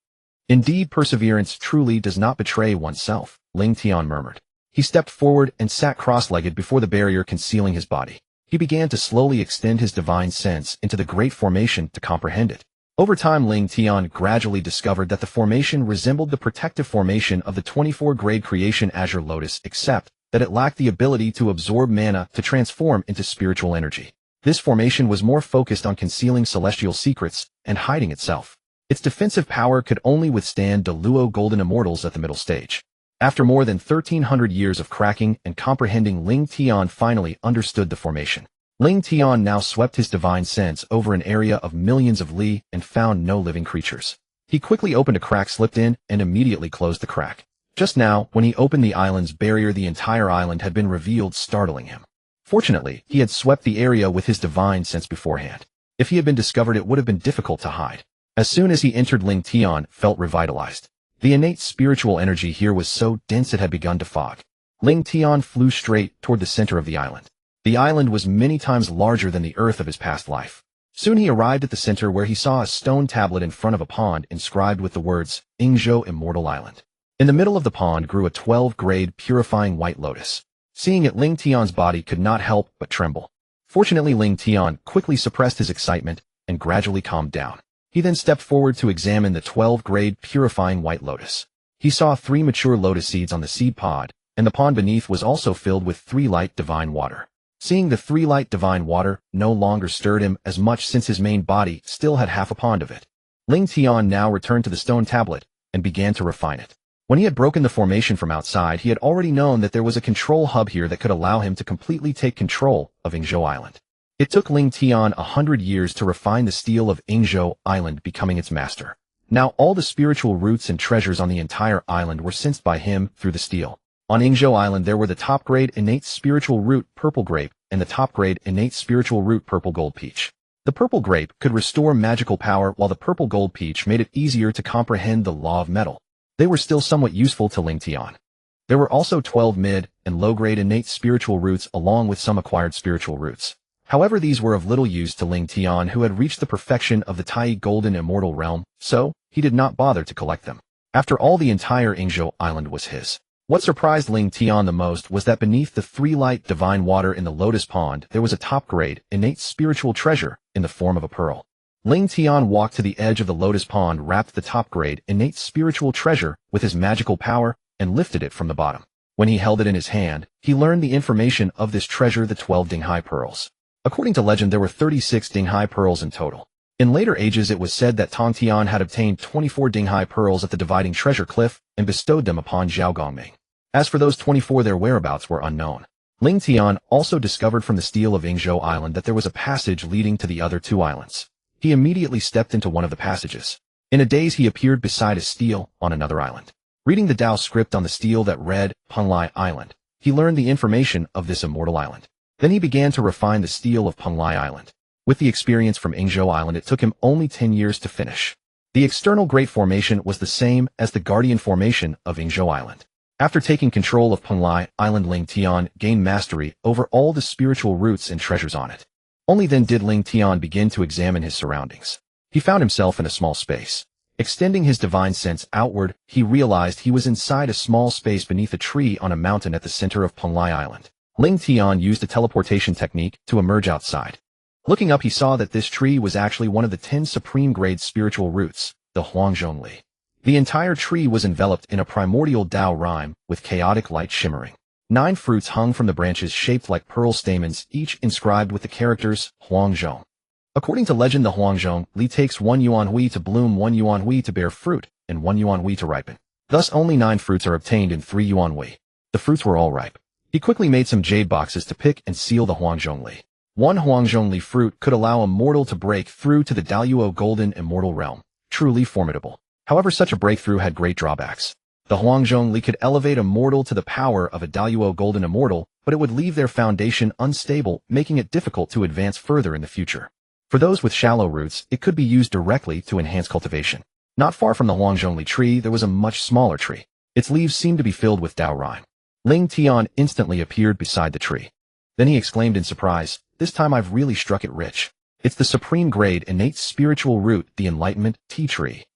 Indeed, perseverance truly does not betray oneself, Ling Tian murmured. He stepped forward and sat cross-legged before the barrier concealing his body. He began to slowly extend his divine sense into the great formation to comprehend it. Over time, Ling Tian gradually discovered that the formation resembled the protective formation of the 24-grade Creation Azure Lotus, except that it lacked the ability to absorb mana to transform into spiritual energy. This formation was more focused on concealing celestial secrets and hiding itself. Its defensive power could only withstand Deluo Golden Immortals at the middle stage. After more than 1,300 years of cracking and comprehending, Ling Tian finally understood the formation. Ling Tian now swept his divine sense over an area of millions of li and found no living creatures. He quickly opened a crack, slipped in, and immediately closed the crack. Just now, when he opened the island's barrier, the entire island had been revealed, startling him. Fortunately, he had swept the area with his divine sense beforehand. If he had been discovered, it would have been difficult to hide. As soon as he entered, Ling Tian felt revitalized. The innate spiritual energy here was so dense it had begun to fog. Ling Tian flew straight toward the center of the island. The island was many times larger than the earth of his past life. Soon he arrived at the center, where he saw a stone tablet in front of a pond inscribed with the words, Yingzhou Immortal Island. In the middle of the pond grew a 12-grade purifying white lotus. Seeing it, Ling Tian's body could not help but tremble. Fortunately, Ling Tian quickly suppressed his excitement and gradually calmed down. He then stepped forward to examine the 12-grade purifying white lotus. He saw 3 mature lotus seeds on the seed pod, and the pond beneath was also filled with 3 light divine water. Seeing the 3 light divine water no longer stirred him as much since his main body still had half a pond of it. Ling Tian now returned to the stone tablet and began to refine it. When he had broken the formation from outside, he had already known that there was a control hub here that could allow him to completely take control of Yingzhou Island. It took Ling Tian 100 years to refine the steel of Yingzhou Island, becoming its master. Now all the spiritual roots and treasures on the entire island were sensed by him through the steel. On Yingzhou Island there were the top-grade innate spiritual root purple grape and the top-grade innate spiritual root purple gold peach. The purple grape could restore magical power, while the purple gold peach made it easier to comprehend the law of metal. They were still somewhat useful to Ling Tian. There were also 12 mid and low-grade innate spiritual roots along with some acquired spiritual roots. However, these were of little use to Ling Tian, who had reached the perfection of the Tai Golden Immortal Realm, so he did not bother to collect them. After all, the entire Yingzhou Island was his. What surprised Ling Tian the most was that beneath the 3 light divine water in the lotus pond there was a top-grade innate spiritual treasure in the form of a pearl. Ling Tian walked to the edge of the lotus pond, wrapped the top-grade innate spiritual treasure with his magical power, and lifted it from the bottom. When he held it in his hand, he learned the information of this treasure, the 12 Dinghai pearls. According to legend, there were 36 Dinghai pearls in total. In later ages, it was said that Tong Tian had obtained 24 Dinghai pearls at the dividing treasure cliff and bestowed them upon Zhao Gongming. As for those 24, their whereabouts were unknown. Ling Tian also discovered from the steel of Yingzhou Island that there was a passage leading to the other 2 islands. He immediately stepped into one of the passages. In a daze, he appeared beside a stele on another island. Reading the Dao script on the stele that read Penglai Island, he learned the information of this immortal island. Then he began to refine the stele of Penglai Island. With the experience from Yingzhou Island, it took him only 10 years to finish. The external Great Formation was the same as the Guardian Formation of Yingzhou Island. After taking control of Penglai Island, Ling Tian gained mastery over all the spiritual roots and treasures on it. Only then did Ling Tian begin to examine his surroundings. He found himself in a small space. Extending his divine sense outward, he realized he was inside a small space beneath a tree on a mountain at the center of Penglai Island. Ling Tian used a teleportation technique to emerge outside. Looking up, he saw that this tree was actually one of the 10 supreme grade spiritual roots, the Huangjun Li. The entire tree was enveloped in a primordial Dao rhyme with chaotic light shimmering. 9 fruits hung from the branches shaped like pearl stamens, each inscribed with the characters Huangjun. According to legend, the Huangjun Li takes 1 yuan hui to bloom, 1 yuan hui to bear fruit, and 1 yuan hui to ripen. Thus only 9 fruits are obtained in 3 yuan hui. The fruits were all ripe. He quickly made some jade boxes to pick and seal the Huangjun Li. 1 Huangjun Li fruit could allow a mortal to break through to the Daluo Golden Immortal Realm. Truly formidable. However, such a breakthrough had great drawbacks. The Huangjun Li could elevate a mortal to the power of a Daluo Golden Immortal, but it would leave their foundation unstable, making it difficult to advance further in the future. For those with shallow roots, it could be used directly to enhance cultivation. Not far from the Huangjun Li tree, there was a much smaller tree. Its leaves seemed to be filled with Dao rhyme. Ling Tian instantly appeared beside the tree. Then he exclaimed in surprise, "This time I've really struck it rich. It's the supreme grade innate spiritual root, the enlightenment tea tree."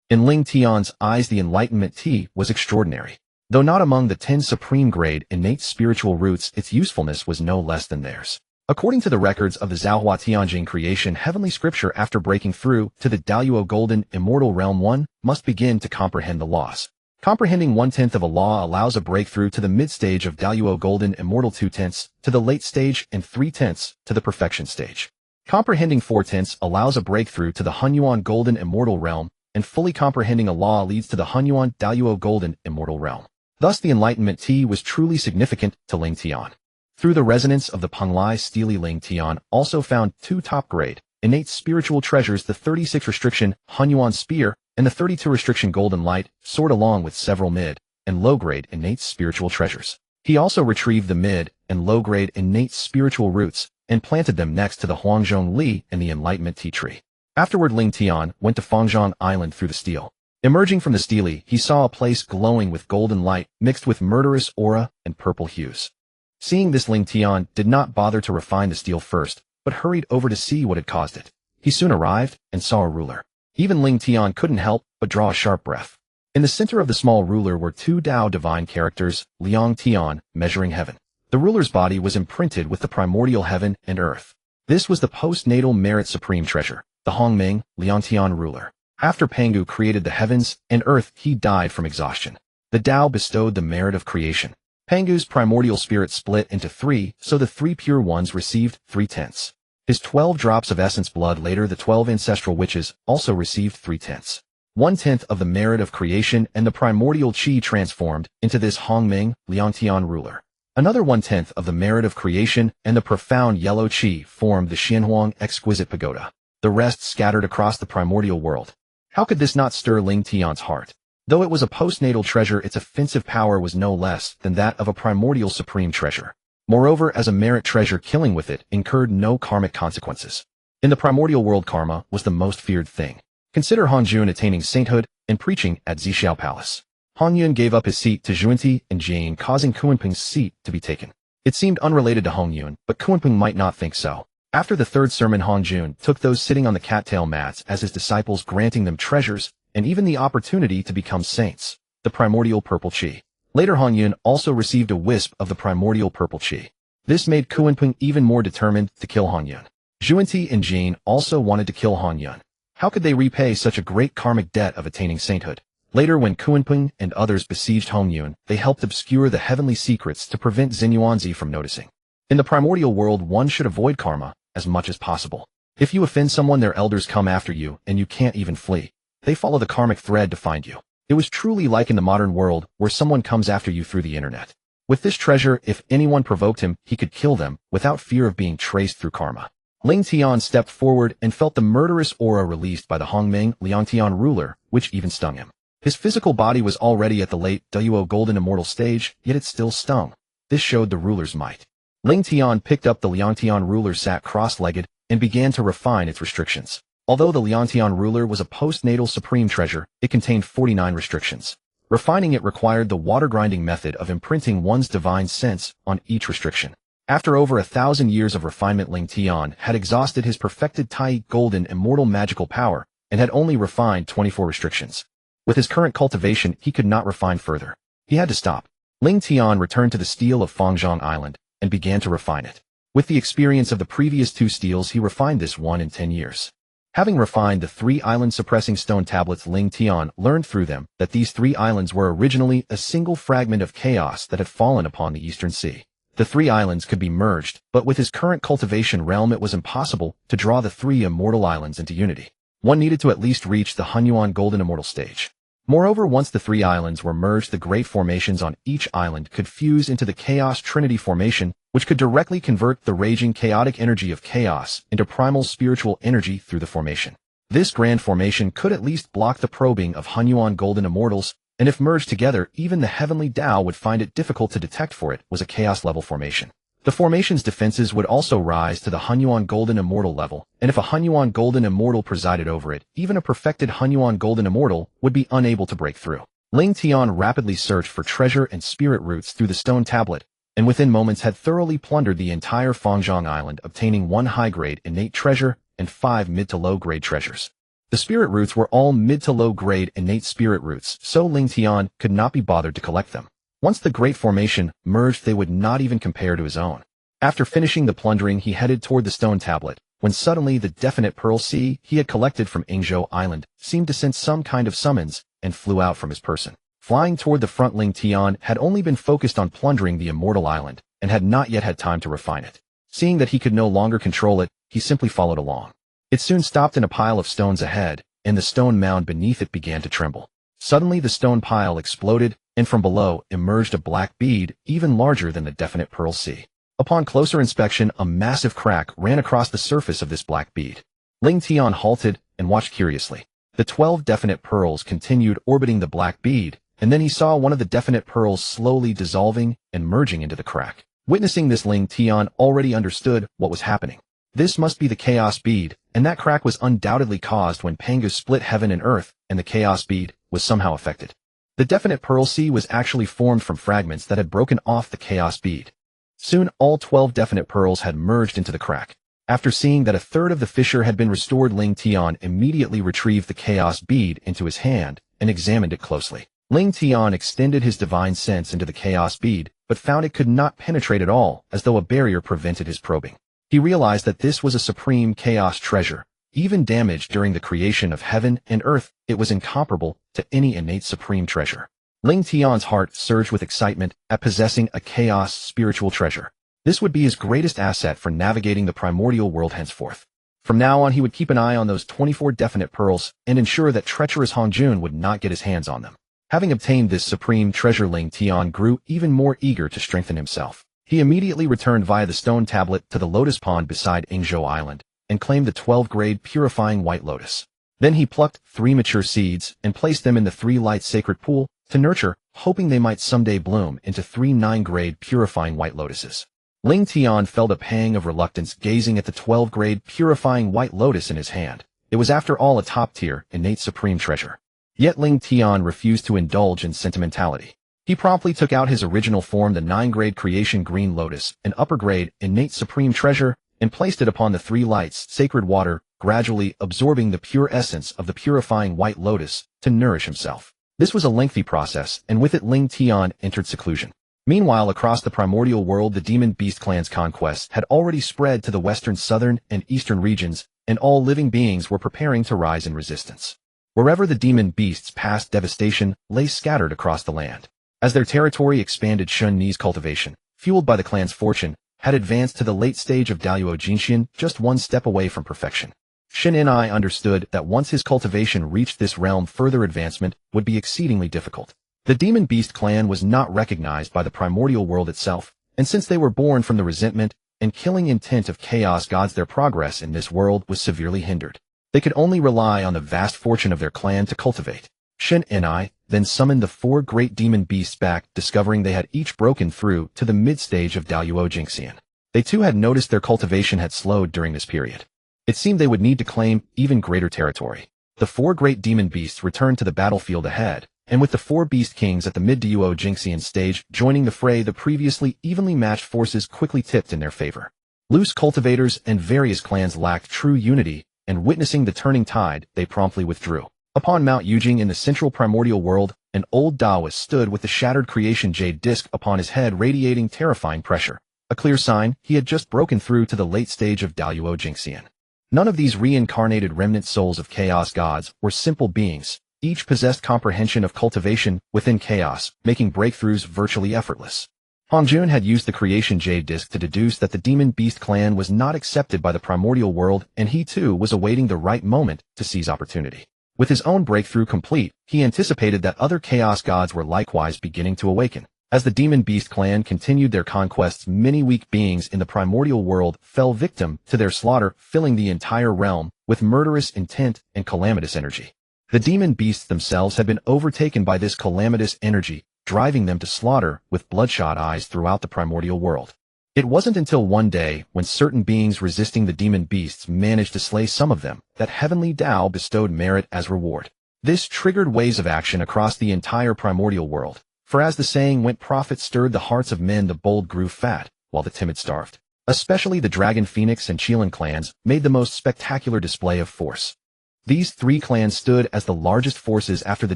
In Ling Tian's eyes, the enlightenment tea was extraordinary. Though not among the 10 supreme grade innate spiritual roots, its usefulness was no less than theirs. According to the records of the Zhaohua Tianjin creation heavenly scripture, after breaking through to the Daluo Golden Immortal Realm, one must begin to comprehend the laws. Comprehending 1/10 of a law allows a breakthrough to the mid-stage of Daluo Golden Immortal, 2/10 to the late stage, and 3/10 to the perfection stage. Comprehending 4/10 allows a breakthrough to the Hunyuan Golden Immortal Realm, and fully comprehending a law leads to the Hunyuan Daluo Golden Immortal Realm. Thus the enlightenment tea was truly significant to Ling Tian. Through the resonance of the Penglai Stele, Ling Tian also found 2 top-grade innate spiritual treasures, the 36 restriction Hunyuan Spear and the 32 restriction Golden Light Sword, along with several mid and low-grade innate spiritual treasures. He also retrieved the mid and low-grade innate spiritual roots and planted them next to the Huangjun Li and the enlightenment tea tree. Afterward, Ling Tian went to Fangzhong Island through the stele. Emerging from the stele, he saw a place glowing with golden light mixed with murderous aura and purple hues. Seeing this, Ling Tian did not bother to refine the stele first, but hurried over to see what had caused it. He soon arrived and saw a ruler. Even Ling Tian couldn't help but draw a sharp breath. In the center of the small ruler were 2 Dao divine characters, Liang Tian, measuring heaven. The ruler's body was imprinted with the primordial heaven and earth. This was the postnatal merit supreme treasure. the Hongming, Ling Tian ruler. After Pangu created the heavens and earth, he died from exhaustion. The Dao bestowed the merit of creation. Pangu's primordial spirit split into 3, so the 3 pure ones received 3/10. His 12 drops of essence blood, later the 12 ancestral witches, also received 3/10. 1/10 of the merit of creation, and the primordial qi transformed into this Hongming, Ling Tian ruler. Another 1/10 of the merit of creation and the profound yellow qi formed the Xianhuang exquisite pagoda. The rest scattered across the primordial world. How could this not stir Ling Tian's heart? Though it was a postnatal treasure, its offensive power was no less than that of a primordial supreme treasure. Moreover, as a merit treasure, killing with it incurred no karmic consequences. In the primordial world, karma was the most feared thing. Consider Hongjun attaining sainthood and preaching at Zixiao Palace. Hongyun gave up his seat to Zhuanti and Jane, causing Kuanping's seat to be taken. It seemed unrelated to Hongyun, but Kuanping might not think so. After the third sermon, Hongjun took those sitting on the cattail mats as his disciples, granting them treasures and even the opportunity to become saints, the primordial purple qi. Later, Hongyun also received a wisp of the primordial purple qi. This made Kuanping even more determined to kill Hongyun. Zhuanti and Jane also wanted to kill Hongyun. How could they repay such a great karmic debt of attaining sainthood? Later, when Kuanping and others besieged Hongyun, they helped obscure the heavenly secrets to prevent Xinyuanzi from noticing. In the primordial world, one should avoid karma as much as possible. If you offend someone, their elders come after you, and you can't even flee. They follow the karmic thread to find you. It was truly like in the modern world, where someone comes after you through the internet. With this treasure, if anyone provoked him, he could kill them without fear of being traced through karma. Ling Tian stepped forward and felt the murderous aura released by the Hongming, Ling Tian ruler, which even stung him. His physical body was already at the late Duo golden immortal stage, yet it still stung. This showed the ruler's might. Ling Tian picked up the Ling Tian ruler, sat cross-legged, and began to refine its restrictions. Although the Ling Tian ruler was a postnatal supreme treasure, it contained 49 restrictions. Refining it required the water-grinding method of imprinting one's divine sense on each restriction. After over 1,000 years of refinement, Ling Tian had exhausted his perfected Tai golden immortal magical power and had only refined 24 restrictions. With his current cultivation, he could not refine further. He had to stop. Ling Tian returned to the steel of Fangzhong Island and began to refine it. With the experience of the previous 2 steels, he refined this one in 10 years. Having refined the 3 island-suppressing stone tablets, Ling Tian learned through them that these 3 islands were originally a single fragment of chaos that had fallen upon the Eastern Sea. The 3 islands could be merged, but with his current cultivation realm, it was impossible to draw the 3 immortal islands into unity. One needed to at least reach the Hunyuan golden immortal stage. Moreover, once the 3 islands were merged, the great formations on each island could fuse into the Chaos Trinity formation, which could directly convert the raging chaotic energy of chaos into primal spiritual energy through the formation. This grand formation could at least block the probing of Hunyuan golden immortals, and if merged together, even the Heavenly Dao would find it difficult to detect, for it was a chaos-level formation. The formation's defenses would also rise to the Hunyuan golden immortal level, and if a Hunyuan golden immortal presided over it, even a perfected Hunyuan golden immortal would be unable to break through. Ling Tian rapidly searched for treasure and spirit roots through the stone tablet, and within moments had thoroughly plundered the entire Fangzhong Island, obtaining 1 high-grade innate treasure and 5 mid to low-grade treasures. The spirit roots were all mid to low-grade innate spirit roots, so Ling Tian could not be bothered to collect them. Once the great formation merged, they would not even compare to his own. After finishing the plundering, he headed toward the stone tablet, when suddenly the definite pearl sea he had collected from Ingzhou Island seemed to sense some kind of summons and flew out from his person. Flying toward the front, Ling Tian had only been focused on plundering the immortal island and had not yet had time to refine it. Seeing that he could no longer control it, he simply followed along. It soon stopped in a pile of stones ahead, and the stone mound beneath it began to tremble. Suddenly the stone pile exploded, and from below emerged a black bead even larger than the definite pearl sea. Upon closer inspection, a massive crack ran across the surface of this black bead. Ling Tian halted and watched curiously. The 12 definite pearls continued orbiting the black bead, and then he saw one of the definite pearls slowly dissolving and merging into the crack. Witnessing this, Ling Tian already understood what was happening. This must be the chaos bead, and that crack was undoubtedly caused when Pangu split heaven and earth, and the chaos bead was somehow affected. The definite pearl sea was actually formed from fragments that had broken off the chaos bead. Soon all 12 definite pearls had merged into the crack. After seeing that a third of the fissure had been restored, Ling Tian immediately retrieved the chaos bead into his hand and examined it closely. Ling Tian extended his divine sense into the chaos bead, but found it could not penetrate at all, as though a barrier prevented his probing. He realized that this was a supreme chaos treasure, Even damaged during the creation of heaven and earth, it was incomparable to any innate supreme treasure. Ling Tian's heart surged with excitement at possessing a chaos spiritual treasure. This would be his greatest asset for navigating the primordial world henceforth. From now on, he would keep an eye on those 24 definite pearls and ensure that treacherous Hongjun would not get his hands on them. Having obtained this supreme treasure, Ling Tian grew even more eager to strengthen himself. He immediately returned via the stone tablet to the lotus pond beside Yingzhou Island and claimed the 12-grade purifying white lotus. Then he plucked 3 mature seeds and placed them in the 3-light sacred pool to nurture, hoping they might someday bloom into 3 9-grade purifying white lotuses. Ling Tian felt a pang of reluctance gazing at the 12-grade purifying white lotus in his hand. It was after all a top-tier, innate supreme treasure. Yet Ling Tian refused to indulge in sentimentality. He promptly took out his original form, the 9-grade Creation Green Lotus, an upper-grade, innate supreme treasure, and placed it upon the 3 lights, sacred water, gradually absorbing the pure essence of the purifying white lotus to nourish himself. This was a lengthy process, and with it Ling Tian entered seclusion. Meanwhile, across the primordial world, the demon beast clan's conquests had already spread to the western, southern, and eastern regions, and all living beings were preparing to rise in resistance. Wherever the demon beasts passed, devastation lay scattered across the land. As their territory expanded, Shun Ni's cultivation, fueled by the clan's fortune, had advanced to the late stage of Dao Jinxian, just one step away from perfection. Shen Ni understood that once his cultivation reached this realm, further advancement would be exceedingly difficult. The demon beast clan was not recognized by the primordial world itself, and since they were born from the resentment and killing intent of chaos gods, their progress in this world was severely hindered. They could only rely on the vast fortune of their clan to cultivate. Shen Ni then summoned the 4 great demon beasts back, discovering they had each broken through to the mid-stage of Dao Jinxian. They too had noticed their cultivation had slowed during this period. It seemed they would need to claim even greater territory. The 4 great demon beasts returned to the battlefield ahead, and with the 4 beast kings at the mid-Dao Jinxian stage joining the fray, the previously evenly matched forces quickly tipped in their favor. Loose cultivators and various clans lacked true unity, and witnessing the turning tide, they promptly withdrew. Upon Mount Yujing in the central primordial world, an old Taoist stood with the shattered creation jade disc upon his head, radiating terrifying pressure. A clear sign he had just broken through to the late stage of Dao Jinxian. None of these reincarnated remnant souls of chaos gods were simple beings. Each possessed comprehension of cultivation within chaos, making breakthroughs virtually effortless. Hongjun had used the creation jade disc to deduce that the demon beast clan was not accepted by the primordial world, and he too was awaiting the right moment to seize opportunity. With his own breakthrough complete, he anticipated that other chaos gods were likewise beginning to awaken. As the demon beast clan continued their conquests, many weak beings in the primordial world fell victim to their slaughter, filling the entire realm with murderous intent and calamitous energy. The demon beasts themselves had been overtaken by this calamitous energy, driving them to slaughter with bloodshot eyes throughout the primordial world. It wasn't until one day, when certain beings resisting the demon beasts managed to slay some of them, that Heavenly Dao bestowed merit as reward. This triggered waves of action across the entire primordial world, for as the saying went, profit stirred the hearts of men, the bold grew fat, while the timid starved. Especially the Dragon Phoenix and Qilin clans made the most spectacular display of force. These 3 clans stood as the largest forces after the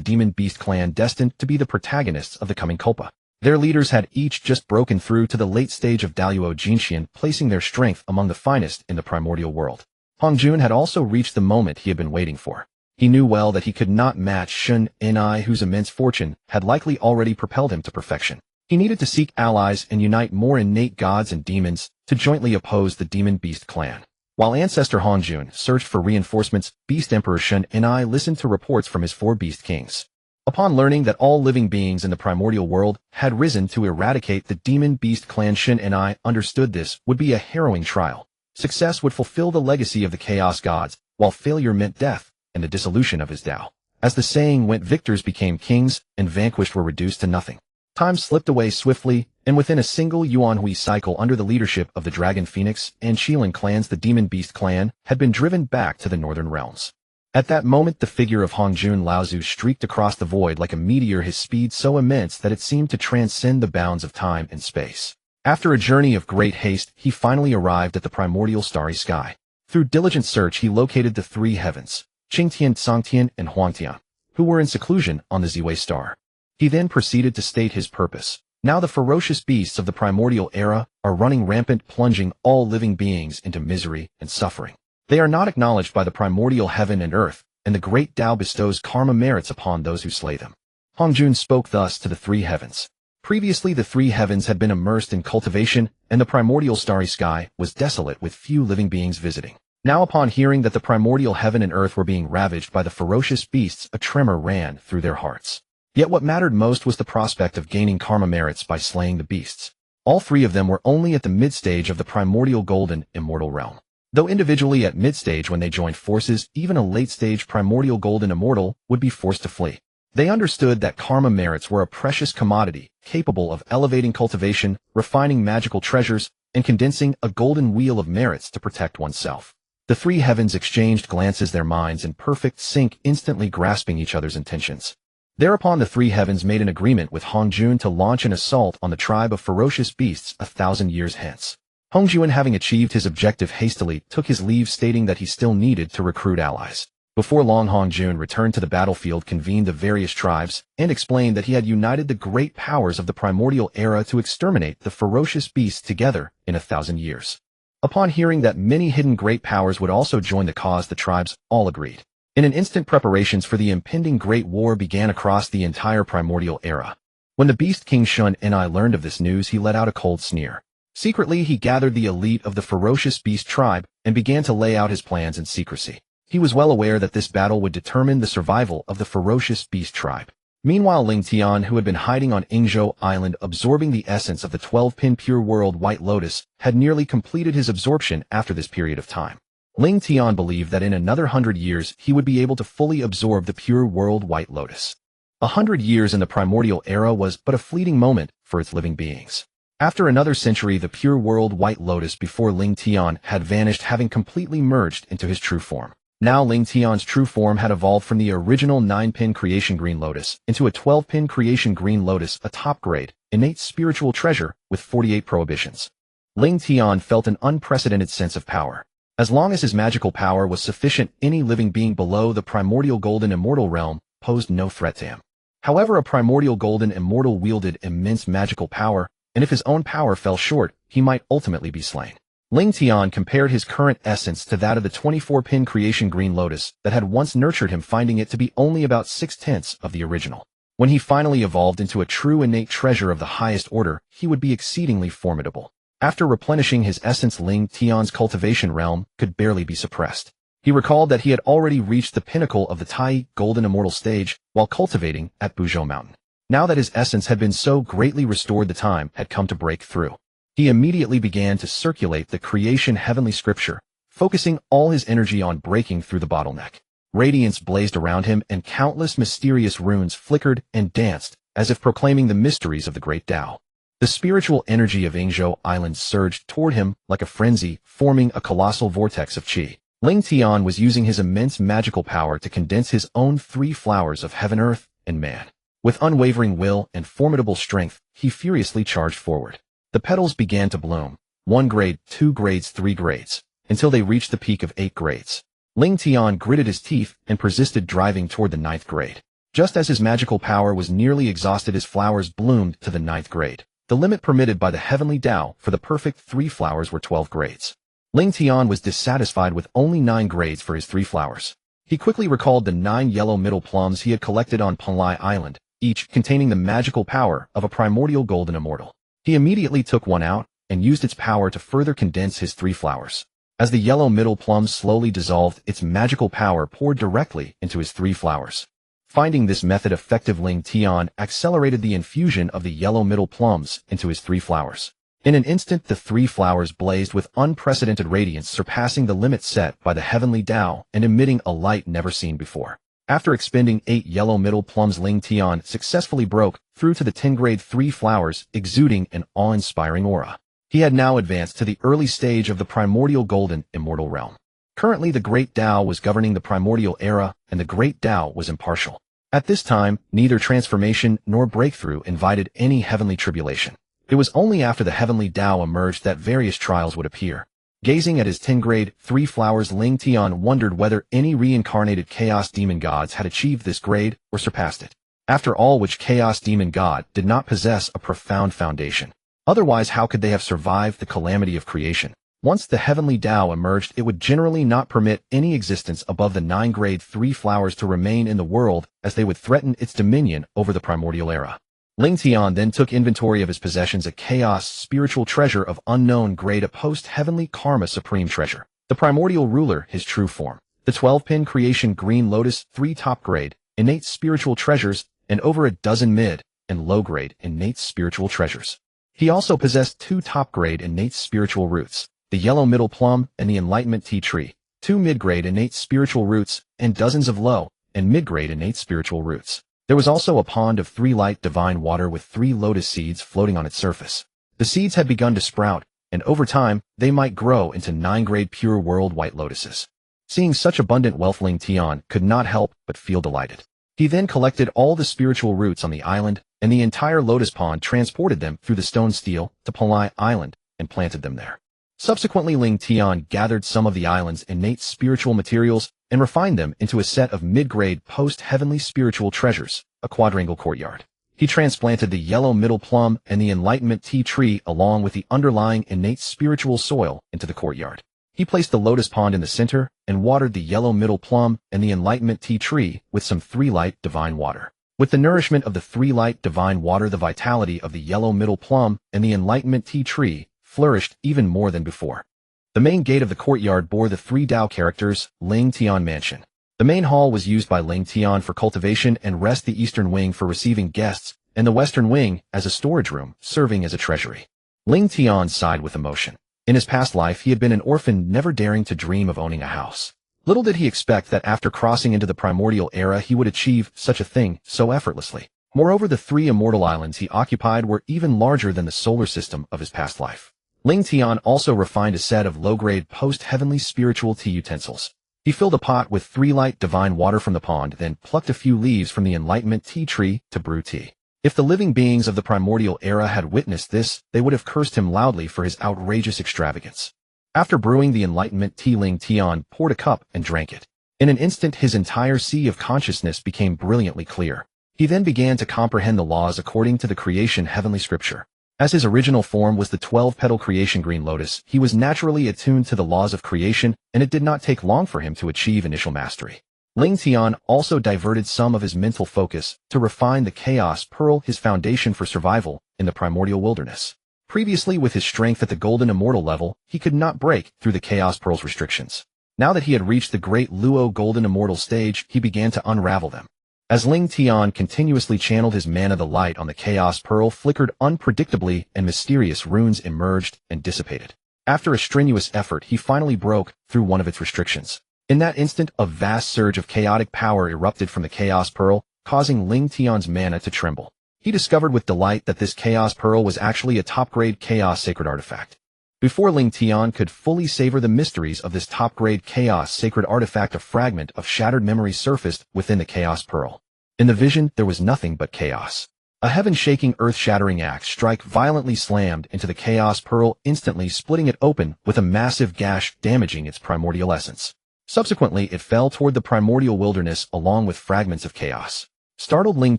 demon beast clan, destined to be the protagonists of the coming Culpa. Their leaders had each just broken through to the late stage of Dao Jinxian, placing their strength among the finest in the primordial world. Hongjun had also reached the moment he had been waiting for. He knew well that he could not match Shun Ni, whose immense fortune had likely already propelled him to perfection. He needed to seek allies and unite more innate gods and demons to jointly oppose the demon beast clan. While Ancestor Hongjun searched for reinforcements, Beast Emperor Shun Ni listened to reports from his 4 beast kings. Upon learning that all living beings in the primordial world had risen to eradicate the demon beast clan, Shun Ni understood this would be a harrowing trial. Success would fulfill the legacy of the chaos gods, while failure meant death and the dissolution of his Dao. As the saying went, victors became kings, and vanquished were reduced to nothing. Time slipped away swiftly, and within a single Yuanhui cycle under the leadership of the Dragon Phoenix and Qilin clans, the Demon Beast clan had been driven back to the northern realms. At that moment, the figure of Hongjun Laozu streaked across the void like a meteor, his speed so immense that it seemed to transcend the bounds of time and space. After a journey of great haste, he finally arrived at the primordial starry sky. Through diligent search, he located the 3 heavens, Qingtian, Songtian, and Huangtian, who were in seclusion on the Ziwei star. He then proceeded to state his purpose. Now the ferocious beasts of the primordial era are running rampant, plunging all living beings into misery and suffering. They are not acknowledged by the primordial heaven and earth, and the great Dao bestows karma merits upon those who slay them. Hongjun spoke thus to the three heavens. Previously the three heavens had been immersed in cultivation, and the primordial starry sky was desolate with few living beings visiting. Now upon hearing that the primordial heaven and earth were being ravaged by the ferocious beasts, a tremor ran through their hearts. Yet what mattered most was the prospect of gaining karma merits by slaying the beasts. All three of them were only at the mid-stage of the primordial golden immortal realm. Though individually at mid-stage when they joined forces, even a late-stage primordial golden immortal would be forced to flee. They understood that karma merits were a precious commodity, capable of elevating cultivation, refining magical treasures, and condensing a golden wheel of merits to protect oneself. The three heavens exchanged glances, their minds in perfect sync, instantly grasping each other's intentions. Thereupon the three heavens made an agreement with Hongjun to launch an assault on the tribe of ferocious beasts 1,000 years hence. Hongjun, having achieved his objective hastily, took his leave, stating that he still needed to recruit allies. Before long, Hongjun returned to the battlefield, convened the various tribes, and explained that he had united the great powers of the primordial era to exterminate the ferocious beasts together in 1,000 years. Upon hearing that many hidden great powers would also join the cause, the tribes all agreed. In an instant, preparations for the impending Great War began across the entire primordial era. When the Beast King Shun Ni learned of this news, he let out a cold sneer. Secretly, he gathered the elite of the ferocious beast tribe and began to lay out his plans in secrecy. He was well aware that this battle would determine the survival of the ferocious beast tribe. Meanwhile, Ling Tian, who had been hiding on Yingzhou Island absorbing the essence of the 12-pin pure world White Lotus, had nearly completed his absorption after this period of time. Ling Tian believed that in another 100 years he would be able to fully absorb the pure world White Lotus. 100 years in the primordial era was but a fleeting moment for its living beings. After another century, the pure world White Lotus before Ling Tian had vanished, having completely merged into his true form. Now Ling Tian's true form had evolved from the original 9-pin Creation Green Lotus into a 12-pin Creation Green Lotus, a top-grade, innate spiritual treasure with 48 prohibitions. Ling Tian felt an unprecedented sense of power. As long as his magical power was sufficient, any living being below the primordial golden immortal realm posed no threat to him. However, a primordial golden immortal wielded immense magical power, and if his own power fell short, he might ultimately be slain. Ling Tian compared his current essence to that of the 24-pin Creation Green Lotus that had once nurtured him, finding it to be only about 6/10 of the original. When he finally evolved into a true innate treasure of the highest order, he would be exceedingly formidable. After replenishing his essence, Ling Tian's cultivation realm could barely be suppressed. He recalled that he had already reached the pinnacle of the Tai Golden Immortal stage while cultivating at Buzhou Mountain. Now that his essence had been so greatly restored, the time had come to break through. He immediately began to circulate the creation heavenly scripture, focusing all his energy on breaking through the bottleneck. Radiance blazed around him, and countless mysterious runes flickered and danced, as if proclaiming the mysteries of the great Dao. The spiritual energy of Yingzhou Island surged toward him like a frenzy, forming a colossal vortex of qi. Ling Tian was using his immense magical power to condense his own 3 flowers of heaven, earth, and man. With unwavering will and formidable strength, he furiously charged forward. The petals began to bloom, 1 grade, 2 grades, 3 grades, until they reached the peak of 8 grades. Ling Tian gritted his teeth and persisted, driving toward the 9th grade. Just as his magical power was nearly exhausted, his flowers bloomed to the 9th grade. The limit permitted by the Heavenly Dao for the perfect 3 flowers were 12 grades. Ling Tian was dissatisfied with only 9 grades for his 3 flowers. He quickly recalled the 9 yellow middle plums he had collected on Panlai Island, each containing the magical power of a primordial golden immortal. He immediately took one out and used its power to further condense his 3 flowers. As the yellow middle plum slowly dissolved, its magical power poured directly into his 3 flowers. Finding this method effective, Ling Tian accelerated the infusion of the yellow middle plums into his 3 flowers. In an instant, the 3 flowers blazed with unprecedented radiance, surpassing the limit set by the Heavenly Dao and emitting a light never seen before. After expending 8 yellow middle plums, Ling Tian successfully broke through to the 10-grade 3 flowers, exuding an awe-inspiring aura. He had now advanced to the early stage of the primordial golden immortal realm. Currently, the Great Dao was governing the primordial era, and the Great Dao was impartial. At this time, neither transformation nor breakthrough invited any heavenly tribulation. It was only after the Heavenly Dao emerged that various trials would appear. Gazing at his 10-grade 3 flowers, Ling Tian wondered whether any reincarnated Chaos Demon gods had achieved this grade or surpassed it. After all, which Chaos Demon god did not possess a profound foundation? Otherwise, how could they have survived the calamity of creation? Once the Heavenly Dao emerged, it would generally not permit any existence above the 9 grade 3 flowers to remain in the world, as they would threaten its dominion over the primordial era. Ling Tian then took inventory of his possessions, a chaos spiritual treasure of unknown grade, a post-heavenly karma supreme treasure, the primordial ruler, his true form, the 12-pin Creation Green Lotus, 3 top grade, innate spiritual treasures, and over a dozen mid and low grade innate spiritual treasures. He also possessed 2 top grade innate spiritual roots, the yellow middle plum and the enlightenment tea tree, 2 mid-grade innate spiritual roots, and dozens of low and mid-grade innate spiritual roots. There was also a pond of 3 light divine water with 3 lotus seeds floating on its surface. The seeds had begun to sprout, and over time, they might grow into 9-grade pure world white lotuses. Seeing such abundant wealth, Ling Tian could not help but feel delighted. He then collected all the spiritual roots on the island, and the entire lotus pond, transported them through the stone steel to Palai Island, and planted them there. Subsequently, Ling Tian gathered some of the island's innate spiritual materials and refined them into a set of mid-grade post-heavenly spiritual treasures, a quadrangle courtyard. He transplanted the yellow middle plum and the enlightenment tea tree along with the underlying innate spiritual soil into the courtyard. He placed the lotus pond in the center and watered the yellow middle plum and the enlightenment tea tree with some 3 light divine water. With the nourishment of the 3 light divine water, the vitality of the yellow middle plum and the enlightenment tea tree flourished even more than before. The main gate of the courtyard bore the 3 Dao characters, Ling Tian Mansion. The main hall was used by Ling Tian for cultivation and rest, the eastern wing for receiving guests, and the western wing as a storage room, serving as a treasury. Ling Tian sighed with emotion. In his past life, he had been an orphan, never daring to dream of owning a house. Little did he expect that after crossing into the primordial era, he would achieve such a thing so effortlessly. Moreover, the 3 immortal islands he occupied were even larger than the solar system of his past life. Ling Tian also refined a set of low-grade post-heavenly spiritual tea utensils. He filled a pot with 3 light divine water from the pond, then plucked a few leaves from the enlightenment tea tree to brew tea. If the living beings of the primordial era had witnessed this, they would have cursed him loudly for his outrageous extravagance. After brewing the enlightenment tea, Ling Tian poured a cup and drank it. In an instant, his entire sea of consciousness became brilliantly clear. He then began to comprehend the laws according to the creation heavenly scripture. As his original form was the 12-petal Creation Green Lotus, he was naturally attuned to the laws of creation, and it did not take long for him to achieve initial mastery. Ling Tian also diverted some of his mental focus to refine the Chaos Pearl, his foundation for survival in the primordial wilderness. Previously, with his strength at the Golden Immortal level, he could not break through the Chaos Pearl's restrictions. Now that he had reached the Great Luo Golden Immortal stage, he began to unravel them. As Ling Tian continuously channeled his mana, the light on the Chaos Pearl flickered unpredictably and mysterious runes emerged and dissipated. After a strenuous effort, he finally broke through one of its restrictions. In that instant, a vast surge of chaotic power erupted from the Chaos Pearl, causing Ling Tian's mana to tremble. He discovered with delight that this Chaos Pearl was actually a top-grade Chaos Sacred Artifact. Before Ling Tian could fully savor the mysteries of this top-grade Chaos Sacred Artifact, a fragment of shattered memory surfaced within the Chaos Pearl. In the vision, there was nothing but chaos. A heaven-shaking, earth-shattering axe strike violently slammed into the Chaos Pearl, instantly splitting it open with a massive gash, damaging its primordial essence. Subsequently, it fell toward the primordial wilderness along with fragments of chaos. Startled, Ling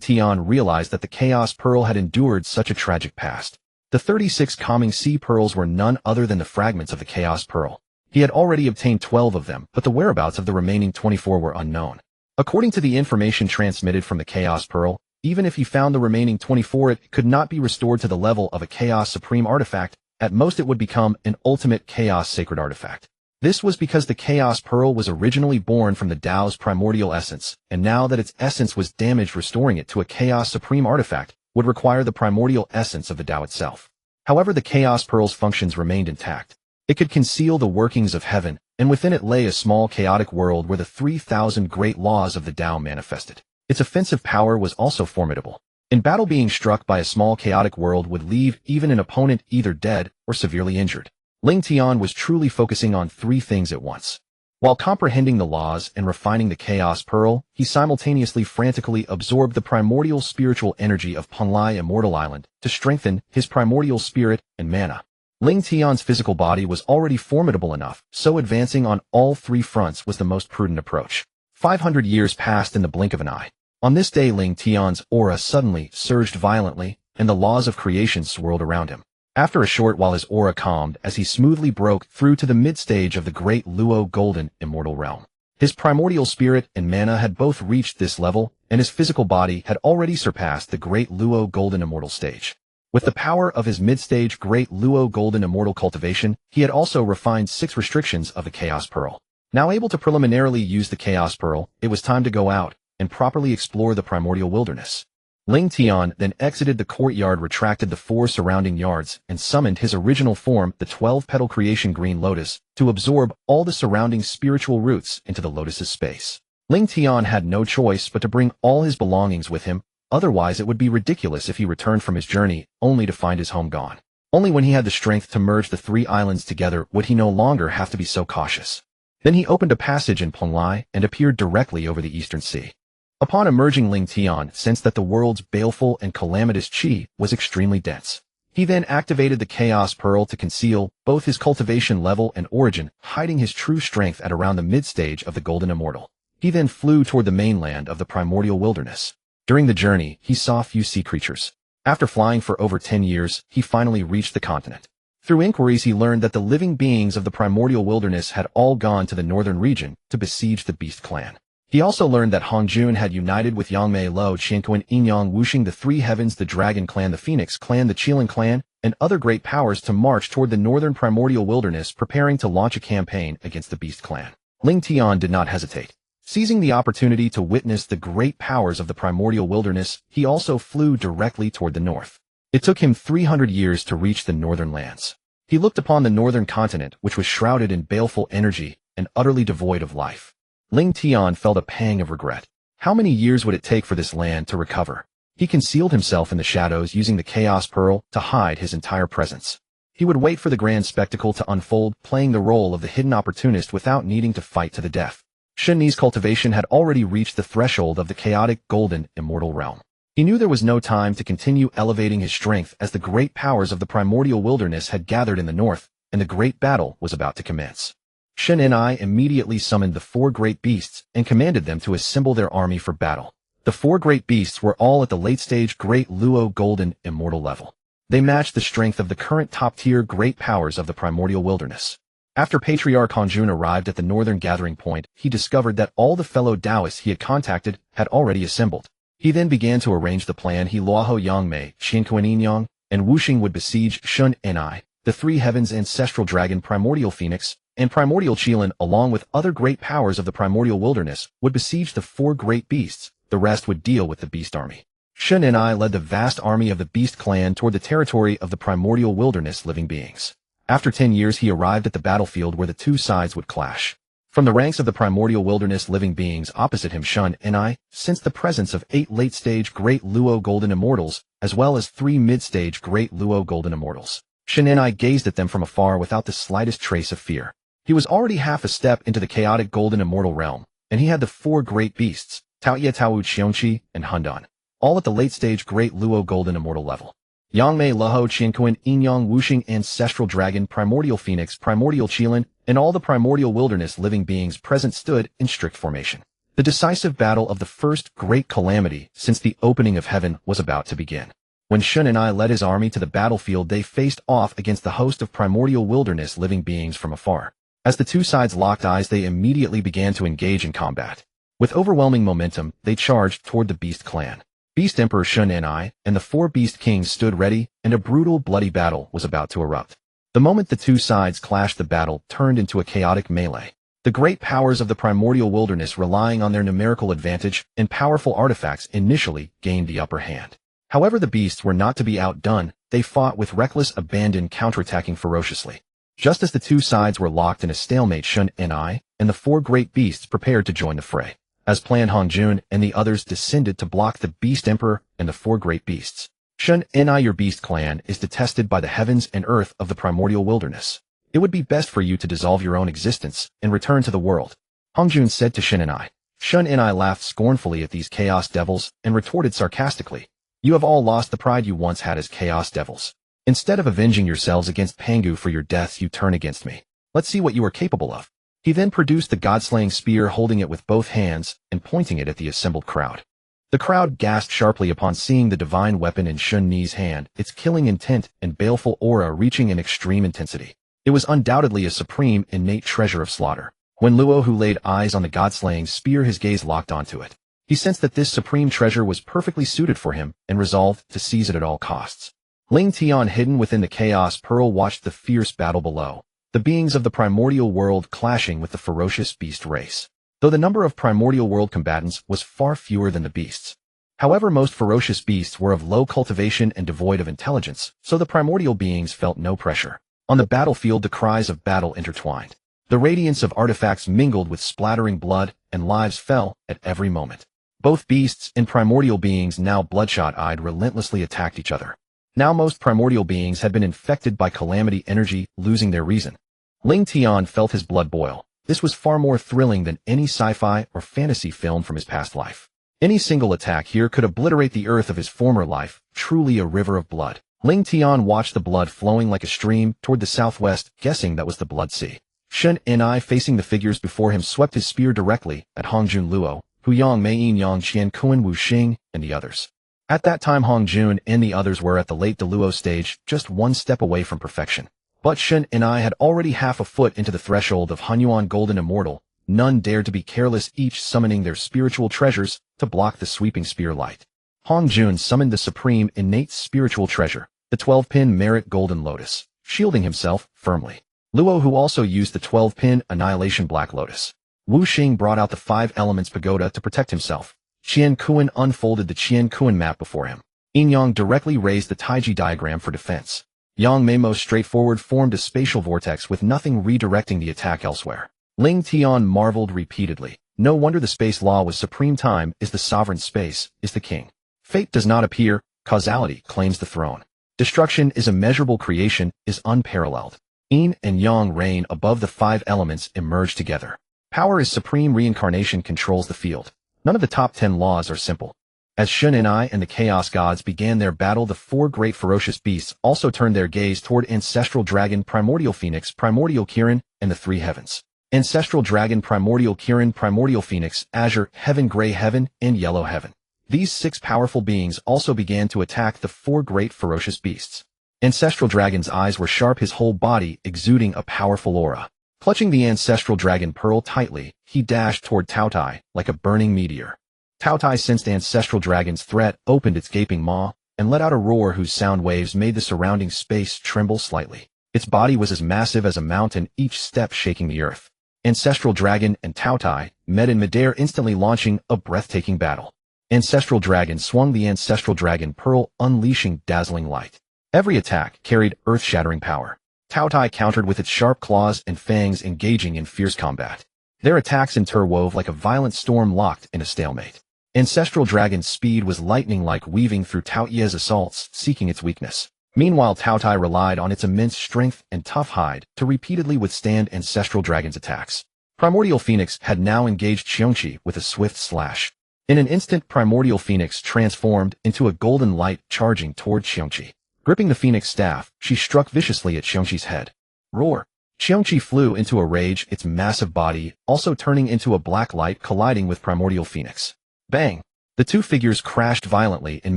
Tian realized that the Chaos Pearl had endured such a tragic past. The 36 calming sea pearls were none other than the fragments of the Chaos Pearl. He had already obtained 12 of them, but the whereabouts of the remaining 24 were unknown. According to the information transmitted from the Chaos Pearl, even if he found the remaining 24, it could not be restored to the level of a Chaos Supreme Artifact. At most, it would become an ultimate Chaos Sacred Artifact. This was because the Chaos Pearl was originally born from the Dao's primordial essence, and now that its essence was damaged, restoring it to a Chaos Supreme Artifact would require the primordial essence of the Dao itself. However, the Chaos Pearl's functions remained intact. It could conceal the workings of heaven, and within it lay a small chaotic world where the 3,000 great laws of the Dao manifested. Its offensive power was also formidable. In battle, being struck by a small chaotic world would leave even an opponent either dead or severely injured. Ling Tian was truly focusing on 3 things at once. While comprehending the laws and refining the Chaos Pearl, he simultaneously frantically absorbed the primordial spiritual energy of Panglai Immortal Island to strengthen his primordial spirit and mana. Ling Tian's physical body was already formidable enough, so advancing on all 3 fronts was the most prudent approach. 500 years passed in the blink of an eye. On this day, Ling Tian's aura suddenly surged violently, and the laws of creation swirled around him. After a short while his aura calmed as he smoothly broke through to the mid-stage of the great Luo golden immortal realm. His primordial spirit and mana had both reached this level, and his physical body had already surpassed the great Luo golden immortal stage. With the power of his mid-stage great Luo golden immortal cultivation, he had also refined 6 restrictions of the Chaos Pearl. Now able to preliminarily use the Chaos Pearl, it was time to go out and properly explore the primordial wilderness. Ling Tian then exited the courtyard, retracted the 4 surrounding yards, and summoned his original form, the 12-petal Creation Green Lotus, to absorb all the surrounding spiritual roots into the lotus's space. Ling Tian had no choice but to bring all his belongings with him, otherwise it would be ridiculous if he returned from his journey only to find his home gone. Only when he had the strength to merge the 3 islands together would he no longer have to be so cautious. Then he opened a passage in Penglai and appeared directly over the Eastern Sea. Upon emerging, Ling Tian sensed that the world's baleful and calamitous qi was extremely dense. He then activated the Chaos Pearl to conceal both his cultivation level and origin, hiding his true strength at around the mid-stage of the Golden Immortal. He then flew toward the mainland of the primordial wilderness. During the journey, he saw few sea creatures. After flying for over 10 years, he finally reached the continent. Through inquiries, he learned that the living beings of the primordial wilderness had all gone to the northern region to besiege the Beast clan. He also learned that Hongjun had united with Yangmei Lo Qianquan Inyang Wuxing, the 3 heavens, the Dragon clan, the Phoenix clan, the Qilin clan, and other great powers to march toward the northern primordial wilderness, preparing to launch a campaign against the Beast clan. Ling Tian did not hesitate. Seizing the opportunity to witness the great powers of the primordial wilderness, he also flew directly toward the north. It took him 300 years to reach the northern lands. He looked upon the northern continent, which was shrouded in baleful energy and utterly devoid of life. Ling Tian felt a pang of regret. How many years would it take for this land to recover? He concealed himself in the shadows using the Chaos Pearl to hide his entire presence. He would wait for the grand spectacle to unfold, playing the role of the hidden opportunist without needing to fight to the death. Shen Ni's cultivation had already reached the threshold of the chaotic golden immortal realm. He knew there was no time to continue elevating his strength, as the great powers of the primordial wilderness had gathered in the north, and the great battle was about to commence. Shen Ni immediately summoned the 4 great beasts and commanded them to assemble their army for battle. The 4 great beasts were all at the late-stage great Luo golden immortal level. They matched the strength of the current top-tier great powers of the primordial wilderness. After Patriarch Hongjun arrived at the northern gathering point, he discovered that all the fellow Taoists he had contacted had already assembled. He then began to arrange the plan. He Luoho Yangmei, Qianquan Inyang, and Wuxing would besiege Shen Ni, the 3 heavens ancestral dragon, primordial phoenix, and primordial Qilin, along with other great powers of the primordial wilderness, would besiege the 4 great beasts. The rest would deal with the beast army. Shen Ni led the vast army of the Beast clan toward the territory of the primordial wilderness living beings. After 10 years, he arrived at the battlefield where the 2 sides would clash. From the ranks of the primordial wilderness living beings opposite him, Shen Ni sensed the presence of 8 late-stage great Luo golden immortals, as well as 3 mid-stage great Luo golden immortals. Shen Ni gazed at them from afar without the slightest trace of fear. He was already half a step into the chaotic golden immortal realm, and he had the 4 great beasts, Taoye Tao Qiongqi and Hundan, all at the late-stage great Luo golden immortal level. Yangmei Leho Qianquan Inyang Wuxing ancestral dragon, primordial phoenix, primordial Qilin, and all the primordial wilderness living beings present stood in strict formation. The decisive battle of the first great calamity since the opening of heaven was about to begin. When Shen Ni led his army to the battlefield, they faced off against the host of primordial wilderness living beings from afar. As the 2 sides locked eyes, they immediately began to engage in combat. With overwhelming momentum, they charged toward the Beast clan. Beast Emperor Shen Ni and the 4 Beast Kings stood ready, and a brutal, bloody battle was about to erupt. The moment the 2 sides clashed, the battle turned into a chaotic melee. The great powers of the primordial wilderness, relying on their numerical advantage and powerful artifacts, initially gained the upper hand. However, the beasts were not to be outdone. They fought with reckless abandon, counterattacking ferociously. Just as the 2 sides were locked in a stalemate, Shen Ni and the 4 great beasts prepared to join the fray. As planned, Hongjun and the others descended to block the Beast Emperor and the 4 great beasts. Shen Ni, your Beast clan is detested by the heavens and earth of the primordial wilderness. It would be best for you to dissolve your own existence and return to the world, Hongjun said to Shen Ni. Shen Ni laughed scornfully at these chaos devils and retorted sarcastically, "You have all lost the pride you once had as chaos devils. Instead of avenging yourselves against Pangu for your deaths, you turn against me. Let's see what you are capable of." He then produced the god-slaying spear, holding it with both hands and pointing it at the assembled crowd. The crowd gasped sharply upon seeing the divine weapon in Shun Ni's hand, its killing intent and baleful aura reaching an extreme intensity. It was undoubtedly a supreme, innate treasure of slaughter. When Luo, who laid eyes on the god-slaying spear, his gaze locked onto it. He sensed that this supreme treasure was perfectly suited for him and resolved to seize it at all costs. Ling Tian, hidden within the chaos pearl, watched the fierce battle below, the beings of the primordial world clashing with the ferocious beast race. Though the number of primordial world combatants was far fewer than the beasts. However, most ferocious beasts were of low cultivation and devoid of intelligence, so the primordial beings felt no pressure. On the battlefield, the cries of battle intertwined. The radiance of artifacts mingled with splattering blood, and lives fell at every moment. Both beasts and primordial beings, now bloodshot-eyed, relentlessly attacked each other. Now most primordial beings had been infected by calamity energy, losing their reason. Ling Tian felt his blood boil. This was far more thrilling than any sci-fi or fantasy film from his past life. Any single attack here could obliterate the earth of his former life, truly a river of blood. Ling Tian watched the blood flowing like a stream toward the southwest, guessing that was the Blood Sea. Shun Ni, facing the figures before him, swept his spear directly at Hongjun Luo, Huyang Meiyin, Yang Qian Kuan Wu Xing, and the others. At that time, Hongjun and the others were at the late Deluo stage, just one step away from perfection. But Shun Ni had already half a foot into the threshold of Hunyuan Golden Immortal. None dared to be careless, each summoning their spiritual treasures to block the sweeping spear light. Hongjun summoned the supreme innate spiritual treasure, the 12-pin Merit Golden Lotus, shielding himself firmly. Luo, who also used the 12-pin Annihilation Black Lotus. Wu Xing brought out the 5 Elements Pagoda to protect himself. Qian Kuan unfolded the Qian Kuan map before him. Yin Yang directly raised the Taiji diagram for defense. Yang Mei most straightforward formed a spatial vortex with nothing redirecting the attack elsewhere. Ling Tian marveled repeatedly. No wonder the space law was supreme. Time is the sovereign, space is the king. Fate does not appear, causality claims the throne. Destruction is immeasurable, creation is unparalleled. Yin and Yang reign above the 5 elements, emerge together. Power is supreme, reincarnation controls the field. None of the top 10 laws are simple. As Shun Ni and the Chaos Gods began their battle, the 4 great ferocious beasts also turned their gaze toward Ancestral Dragon, Primordial Phoenix, Primordial Kirin, and the 3 heavens. Ancestral Dragon, Primordial Kirin, Primordial Phoenix, Azure, Heaven, Gray Heaven, and Yellow Heaven. These 6 powerful beings also began to attack the 4 great ferocious beasts. Ancestral Dragon's eyes were sharp, his whole body exuding a powerful aura. Clutching the Ancestral Dragon Pearl tightly, he dashed toward Taotai like a burning meteor. Taotai sensed Ancestral Dragon's threat, opened its gaping maw, and let out a roar whose sound waves made the surrounding space tremble slightly. Its body was as massive as a mountain, each step shaking the earth. Ancestral Dragon and Taotai met in midair, instantly launching a breathtaking battle. Ancestral Dragon swung the Ancestral Dragon Pearl, unleashing dazzling light. Every attack carried earth-shattering power. Taotai countered with its sharp claws and fangs, engaging in fierce combat. Their attacks interwove like a violent storm, locked in a stalemate. Ancestral Dragon's speed was lightning-like, weaving through Taoyu's assaults, seeking its weakness. Meanwhile, Taotai relied on its immense strength and tough hide to repeatedly withstand Ancestral Dragon's attacks. Primordial Phoenix had now engaged Xiongqi with a swift slash. In an instant, Primordial Phoenix transformed into a golden light, charging toward Xiongqi. Gripping the Phoenix staff, she struck viciously at Xiongqi's head. Roar! Xiongqi flew into a rage, its massive body also turning into a black light, colliding with Primordial Phoenix. Bang! The 2 figures crashed violently in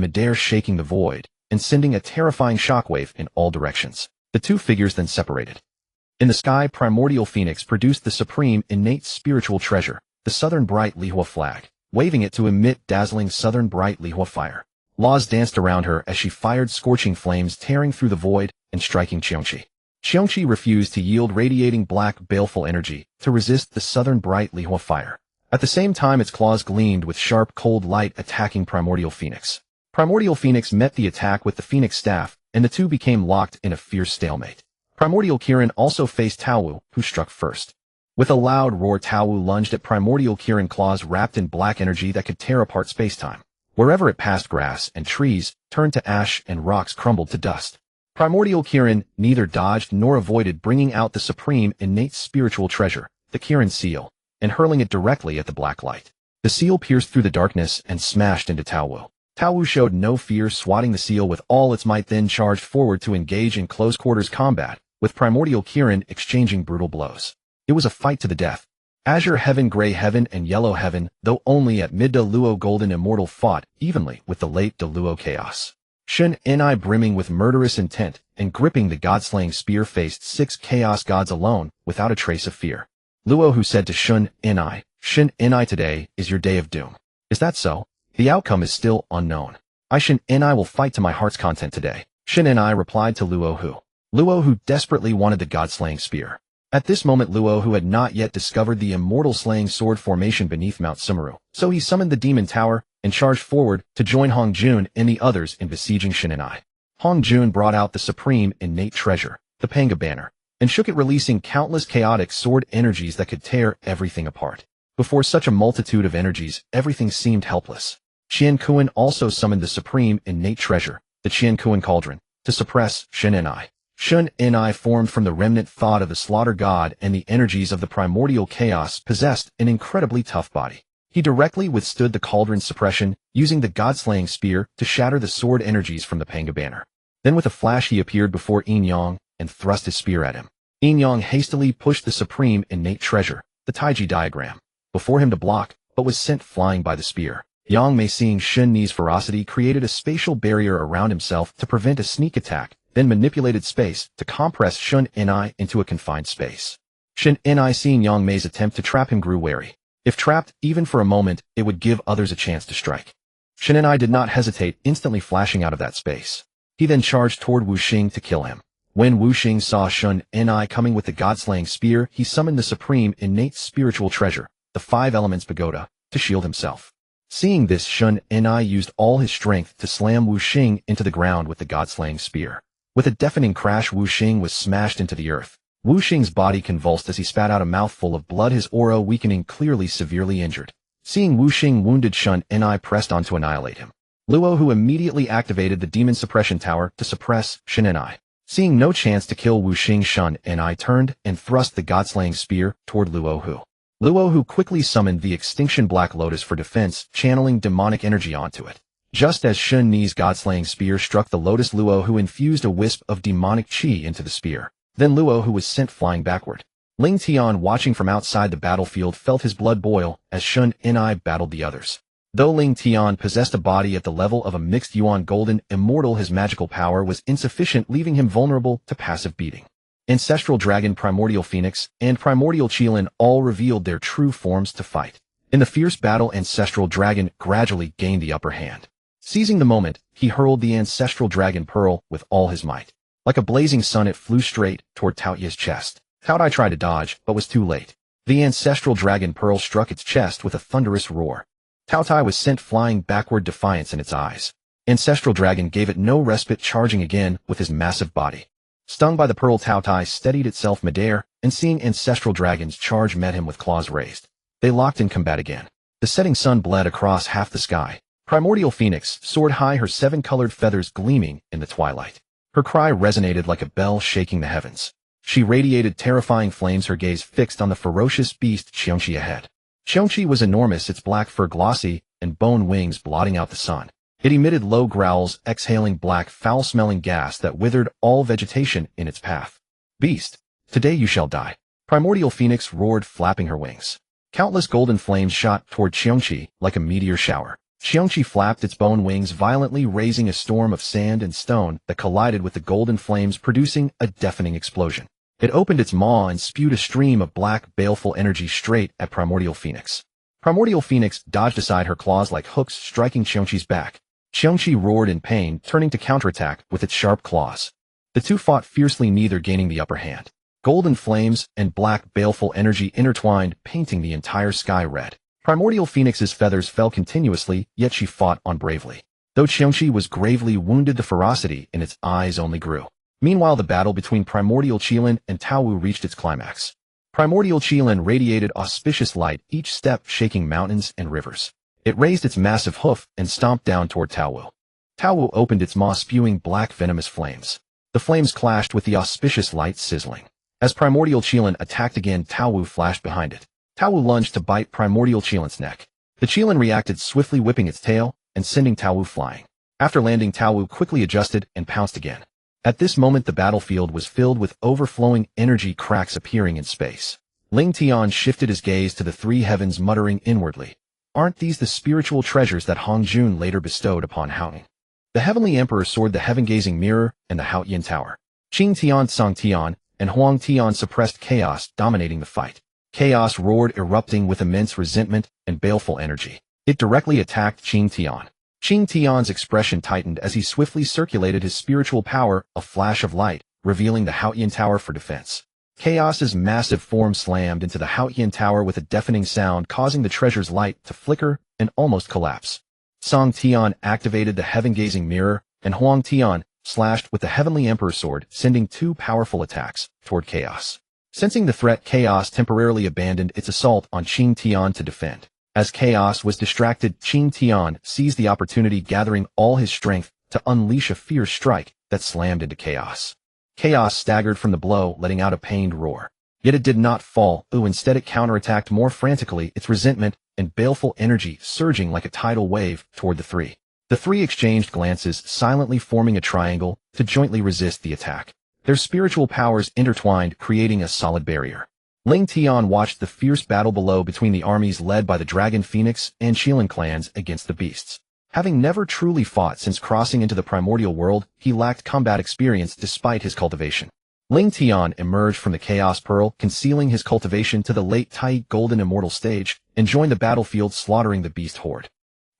midair, shaking the void and sending a terrifying shockwave in all directions. The 2 figures then separated. In the sky, Primordial Phoenix produced the supreme innate spiritual treasure, the Southern Bright Lihua flag, waving it to emit dazzling Southern Bright Lihua fire. Laws danced around her as she fired scorching flames, tearing through the void and striking Xiongqi. Xiongqi refused to yield, radiating black, baleful energy to resist the Southern Bright Lihua fire. At the same time, its claws gleamed with sharp, cold light, attacking Primordial Phoenix. Primordial Phoenix met the attack with the Phoenix staff, and the 2 became locked in a fierce stalemate. Primordial Kirin also faced Taowu, who struck first. With a loud roar, Taowu lunged at Primordial Kirin, claws wrapped in black energy that could tear apart spacetime. Wherever it passed, grass and trees turned to ash and rocks crumbled to dust. Primordial Kirin neither dodged nor avoided, bringing out the supreme innate spiritual treasure, the Kirin seal, and hurling it directly at the black light. The seal pierced through the darkness and smashed into Taowu. Taowu showed no fear, swatting the seal with all its might, then charged forward to engage in close-quarters combat, with Primordial Kirin exchanging brutal blows. It was a fight to the death. Azure Heaven, Gray Heaven, and Yellow Heaven, though only at mid, De Luo Golden Immortal fought evenly with the late De Luo Chaos. Shun Ni, brimming with murderous intent and gripping the god-slaying spear, faced 6 chaos gods alone without a trace of fear. Luo Hu said to Shun Ni, today is your day of doom. Is that so? The outcome is still unknown. I Shun Ni will fight to my heart's content today. Shun Ni replied to Luo Hu. Luo Hu desperately wanted the god-slaying spear. At this moment, Luo Hu had not yet discovered the immortal slaying sword formation beneath Mount Sumeru, so he summoned the demon tower and charged forward to join Hongjun and the others in besieging Shun Ni. Hongjun brought out the supreme innate treasure, the Panga banner, and shook it, releasing countless chaotic sword energies that could tear everything apart. Before such a multitude of energies, everything seemed helpless. Qian Kuan also summoned the supreme innate treasure, the Qian Kuan cauldron, to suppress Shun Ni. Shun Ni, formed from the remnant thought of the slaughter god and the energies of the primordial chaos, possessed an incredibly tough body. He directly withstood the cauldron's suppression, using the god-slaying spear to shatter the sword energies from the Panga banner. Then with a flash he appeared before Yin Yang and thrust his spear at him. Yin Yang hastily pushed the supreme innate treasure, the Taiji diagram, before him to block, but was sent flying by the spear. Yang Mei, seeing Shun Ni's ferocity, created a spatial barrier around himself to prevent a sneak attack, then manipulated space to compress Shun Ni into a confined space. Shun Ni, seeing Yang Mei's attempt to trap him, grew wary. If trapped, even for a moment, it would give others a chance to strike. Shun Ni did not hesitate, instantly flashing out of that space. He then charged toward Wu Xing to kill him. When Wu Xing saw Shun Ni coming with the god-slaying spear, he summoned the supreme innate spiritual treasure, the 5 elements pagoda, to shield himself. Seeing this, Shun Ni used all his strength to slam Wu Xing into the ground with the god-slaying spear. With a deafening crash, Wu Xing was smashed into the earth. Wu Xing's body convulsed as he spat out a mouthful of blood, his aura weakening, clearly severely injured. Seeing Wu Xing wounded, Shun Ni pressed on to annihilate him. Luo Hu immediately activated the demon suppression tower to suppress Shun Ni. Seeing no chance to kill Wu Xing, Shun Ni turned and thrust the god-slaying spear toward Luo Hu. Luo Hu quickly summoned the Extinction Black Lotus for defense, channeling demonic energy onto it. Just as Shun Ni's god-slaying spear struck the lotus, Luo Hu infused a wisp of demonic qi into the spear. Then Luo Hu was sent flying backward. Ling Tian, watching from outside the battlefield, felt his blood boil as Shun Ni battled the others. Though Ling Tian possessed a body at the level of a mixed Yuan Golden Immortal, his magical power was insufficient, leaving him vulnerable to passive beating. Ancestral Dragon, Primordial Phoenix, and Primordial Qilin all revealed their true forms to fight. In the fierce battle, Ancestral Dragon gradually gained the upper hand. Seizing the moment, he hurled the Ancestral Dragon Pearl with all his might. Like a blazing sun, it flew straight toward Tao Ye's chest. Tao Tai tried to dodge, but was too late. The Ancestral Dragon Pearl struck its chest with a thunderous roar. Tao Tai was sent flying backward, defiance in its eyes. Ancestral Dragon gave it no respite, charging again with his massive body. Stung by the pearl, Tao Tai steadied itself midair, and seeing Ancestral Dragon's charge, met him with claws raised. They locked in combat again. The setting sun bled across half the sky. Primordial Phoenix soared high, her 7-colored feathers gleaming in the twilight. Her cry resonated like a bell, shaking the heavens. She radiated terrifying flames, her gaze fixed on the ferocious beast Qiongqi ahead. Qiongqi was enormous, its black fur glossy and bone wings blotting out the sun. It emitted low growls, exhaling black, foul-smelling gas that withered all vegetation in its path. Beast, today you shall die. Primordial Phoenix roared, flapping her wings. Countless golden flames shot toward Qiongqi like a meteor shower. Qiongqi flapped its bone wings violently, raising a storm of sand and stone that collided with the golden flames, producing a deafening explosion. It opened its maw and spewed a stream of black, baleful energy straight at Primordial Phoenix. Primordial Phoenix dodged aside, her claws like hooks striking Qiongqi's back. Qiongqi roared in pain, turning to counterattack with its sharp claws. The two fought fiercely, neither gaining the upper hand. Golden flames and black, baleful energy intertwined, painting the entire sky red. Primordial Phoenix's feathers fell continuously, yet she fought on bravely. Though Qiongqi was gravely wounded, the ferocity in its eyes only grew. Meanwhile, the battle between Primordial Qilin and Tao Wu reached its climax. Primordial Qilin radiated auspicious light, each step shaking mountains and rivers. It raised its massive hoof and stomped down toward Tao Wu. Tao Wu opened its maw, spewing black venomous flames. The flames clashed with the auspicious light, sizzling. As Primordial Qilin attacked again, Tao Wu flashed behind it. Tao Wu lunged to bite Primordial Qilin's neck. The Qilin reacted swiftly, whipping its tail and sending Tao Wu flying. After landing, Tao Wu quickly adjusted and pounced again. At this moment, the battlefield was filled with overflowing energy, cracks appearing in space. Ling Tian shifted his gaze to the three heavens, muttering inwardly, "Aren't these the spiritual treasures that Hongjun later bestowed upon Houtu?" The Heavenly Emperor soared the heaven-gazing mirror and the Houtu Tower. Qing Tian, Song Tian, and Huang Tian suppressed chaos, dominating the fight. Chaos roared, erupting with immense resentment and baleful energy. It directly attacked Qing Tian. Qing Tian's expression tightened as he swiftly circulated his spiritual power, a flash of light, revealing the Houtu Tower for defense. Chaos's massive form slammed into the Houtu Tower with a deafening sound, causing the treasure's light to flicker and almost collapse. Song Tian activated the heaven-gazing mirror, and Huang Tian slashed with the Heavenly Emperor's sword, sending two powerful attacks toward Chaos. Sensing the threat, Chaos temporarily abandoned its assault on Qing Tian to defend. As Chaos was distracted, Qing Tian seized the opportunity, gathering all his strength to unleash a fierce strike that slammed into Chaos. Chaos staggered from the blow, letting out a pained roar. Yet it did not fall. Instead it counterattacked more frantically, its resentment and baleful energy surging like a tidal wave toward the three. The three exchanged glances, silently forming a triangle to jointly resist the attack. Their spiritual powers intertwined, creating a solid barrier. Ling Tian watched the fierce battle below between the armies led by the Dragon Phoenix and Shilin clans against the beasts. Having never truly fought since crossing into the Primordial World, he lacked combat experience despite his cultivation. Ling Tian emerged from the Chaos Pearl, concealing his cultivation to the late Tai Golden Immortal stage, and joined the battlefield, slaughtering the beast horde.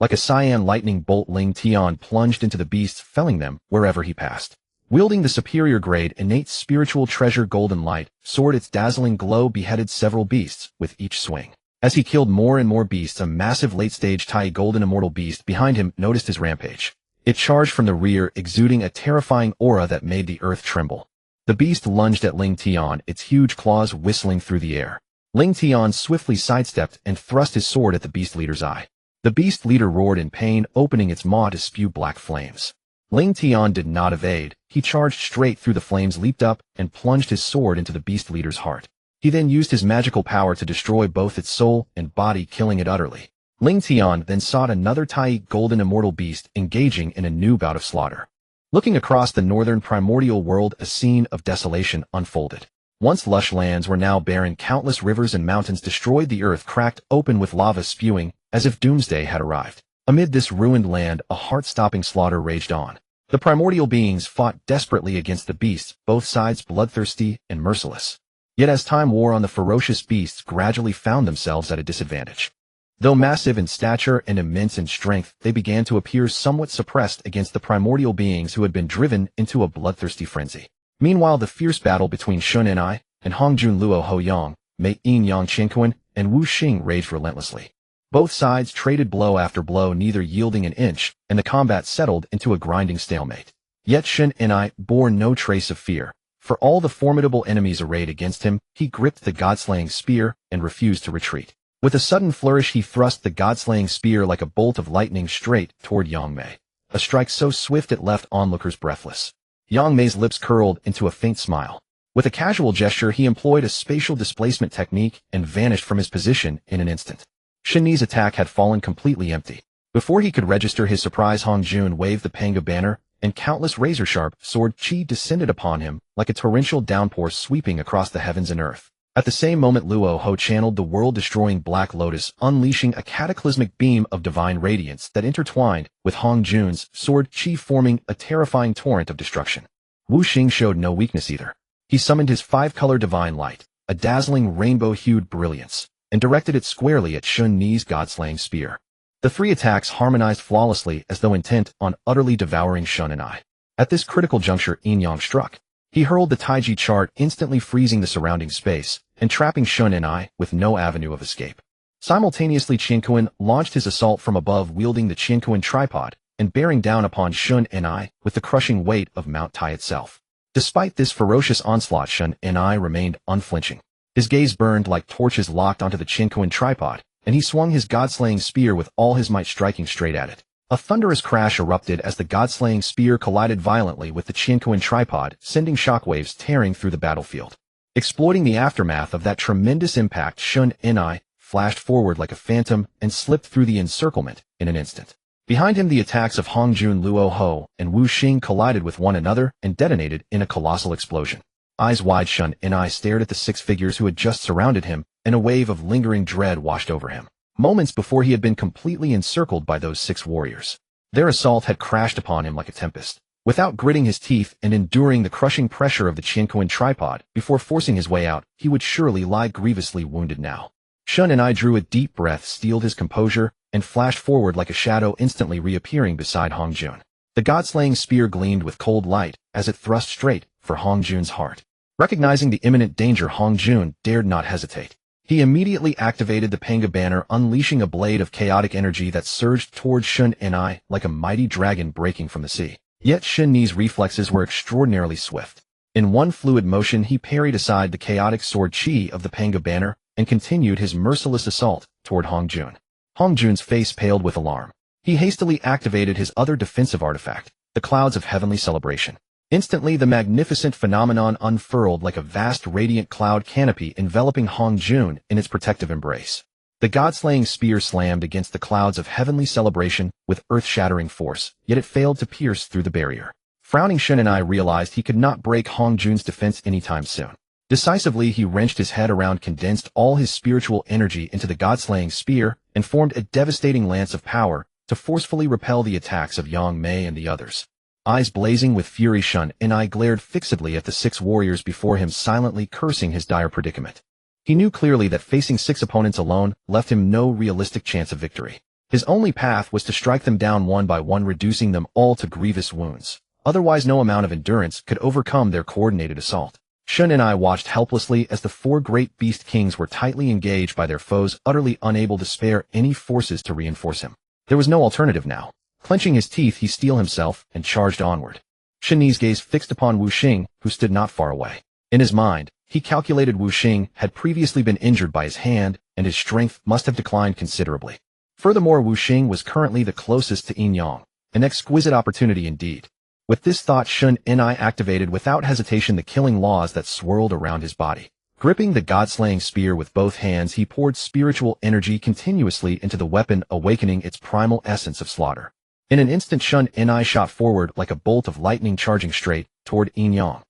Like a cyan lightning bolt, Ling Tian plunged into the beasts, felling them wherever he passed. Wielding the superior grade innate spiritual treasure Golden Light sword, its dazzling glow beheaded several beasts with each swing. As he killed more and more beasts, a massive late-stage Tai Golden Immortal beast behind him noticed his rampage. It charged from the rear, exuding a terrifying aura that made the earth tremble. The beast lunged at Ling Tian, its huge claws whistling through the air. Ling Tian swiftly sidestepped and thrust his sword at the beast leader's eye. The beast leader roared in pain, opening its maw to spew black flames. Ling Tian did not evade. He charged straight through the flames, leaped up, and plunged his sword into the beast leader's heart. He then used his magical power to destroy both its soul and body, killing it utterly. Ling Tian then sought another Tai Golden Immortal beast, engaging in a new bout of slaughter. Looking across the northern primordial world, a scene of desolation unfolded. Once lush lands were now barren. Countless rivers and mountains destroyed, the earth cracked open with lava spewing, as if doomsday had arrived. Amid this ruined land, a heart-stopping slaughter raged on. The primordial beings fought desperately against the beasts, both sides bloodthirsty and merciless. Yet as time wore on, the ferocious beasts gradually found themselves at a disadvantage. Though massive in stature and immense in strength, they began to appear somewhat suppressed against the primordial beings who had been driven into a bloodthirsty frenzy. Meanwhile, the fierce battle between Shun Ni and Hongjun Luo Hoyang, Mei Yin Yang Qinquan, and Wu Xing raged relentlessly. Both sides traded blow after blow, neither yielding an inch, and the combat settled into a grinding stalemate. Yet Shun Ni bore no trace of fear. For all the formidable enemies arrayed against him, he gripped the god-slaying spear and refused to retreat. With a sudden flourish, he thrust the god-slaying spear like a bolt of lightning straight toward Yang Mei. A strike so swift it left onlookers breathless. Yang Mei's lips curled into a faint smile. With a casual gesture, he employed a spatial displacement technique and vanished from his position in an instant. Shun Ni's attack had fallen completely empty. Before he could register his surprise, Hongjun waved the Panga banner, and countless razor-sharp sword chi descended upon him like a torrential downpour sweeping across the heavens and earth. At the same moment, Luo Ho channeled the world-destroying Black Lotus, unleashing a cataclysmic beam of divine radiance that intertwined with Hongjun's sword chi, forming a terrifying torrent of destruction. Wu Xing showed no weakness either. He summoned his five-color divine light, a dazzling rainbow-hued brilliance, and directed it squarely at Shun Ni's god-slaying spear. The three attacks harmonized flawlessly, as though intent on utterly devouring Shun Ni. At this critical juncture, Yin Yang struck. He hurled the Taiji chart, instantly freezing the surrounding space, and trapping Shun Ni with no avenue of escape. Simultaneously, Qianquan launched his assault from above, wielding the Qianquan tripod, and bearing down upon Shun Ni with the crushing weight of Mount Tai itself. Despite this ferocious onslaught, Shun Ni remained unflinching. His gaze burned like torches locked onto the Qianquan tripod, and he swung his god-slaying spear with all his might, striking straight at it. A thunderous crash erupted as the god-slaying spear collided violently with the Qianquan tripod, sending shockwaves tearing through the battlefield. Exploiting the aftermath of that tremendous impact, Shun Ni flashed forward like a phantom and slipped through the encirclement in an instant. Behind him, the attacks of Hongjun Luo Ho and Wu Xing collided with one another and detonated in a colossal explosion. Eyes wide, Shun and stared at the six figures who had just surrounded him, and a wave of lingering dread washed over him. Moments before he had been completely encircled by those six warriors. Their assault had crashed upon him like a tempest. Without gritting his teeth and enduring the crushing pressure of the Qianquan tripod before forcing his way out, he would surely lie grievously wounded now. Shun and drew a deep breath, steeled his composure, and flashed forward like a shadow, instantly reappearing beside Hongjun. The god-slaying spear gleamed with cold light as it thrust straight for Hongjun's heart. Recognizing the imminent danger, Hongjun dared not hesitate. He immediately activated the Panga banner, unleashing a blade of chaotic energy that surged towards Shun and like a mighty dragon breaking from the sea. Yet Shen Ni's reflexes were extraordinarily swift. In one fluid motion, he parried aside the chaotic sword chi of the Panga banner and continued his merciless assault toward Hongjun. Hongjun's face paled with alarm. He hastily activated his other defensive artifact, the Clouds of Heavenly Celebration. Instantly, the magnificent phenomenon unfurled like a vast radiant cloud canopy, enveloping Hongjun in its protective embrace. The god-slaying spear slammed against the Clouds of Heavenly Celebration with earth-shattering force, yet it failed to pierce through the barrier. Frowning, Shen and realized he could not break Hongjun's defense anytime soon. Decisively, he wrenched his head around, condensed all his spiritual energy into the god-slaying spear, and formed a devastating lance of power to forcefully repel the attacks of Yang Mei and the others. Eyes blazing with fury, Shun and glared fixedly at the six warriors before him, silently cursing his dire predicament. He knew clearly that facing six opponents alone left him no realistic chance of victory. His only path was to strike them down one by one, reducing them all to grievous wounds. Otherwise, no amount of endurance could overcome their coordinated assault. Shun and watched helplessly as the four great beast kings were tightly engaged by their foes, utterly unable to spare any forces to reinforce him. There was no alternative now. Clenching his teeth, he steeled himself and charged onward. Shen Ni's gaze fixed upon Wu Xing, who stood not far away. In his mind, he calculated Wu Xing had previously been injured by his hand, and his strength must have declined considerably. Furthermore, Wu Xing was currently the closest to Yin Yang, an exquisite opportunity indeed. With this thought, Shun and activated without hesitation the killing laws that swirled around his body. Gripping the god-slaying spear with both hands, he poured spiritual energy continuously into the weapon, awakening its primal essence of slaughter. In an instant, Shun and shot forward like a bolt of lightning, charging straight toward Yin Yang.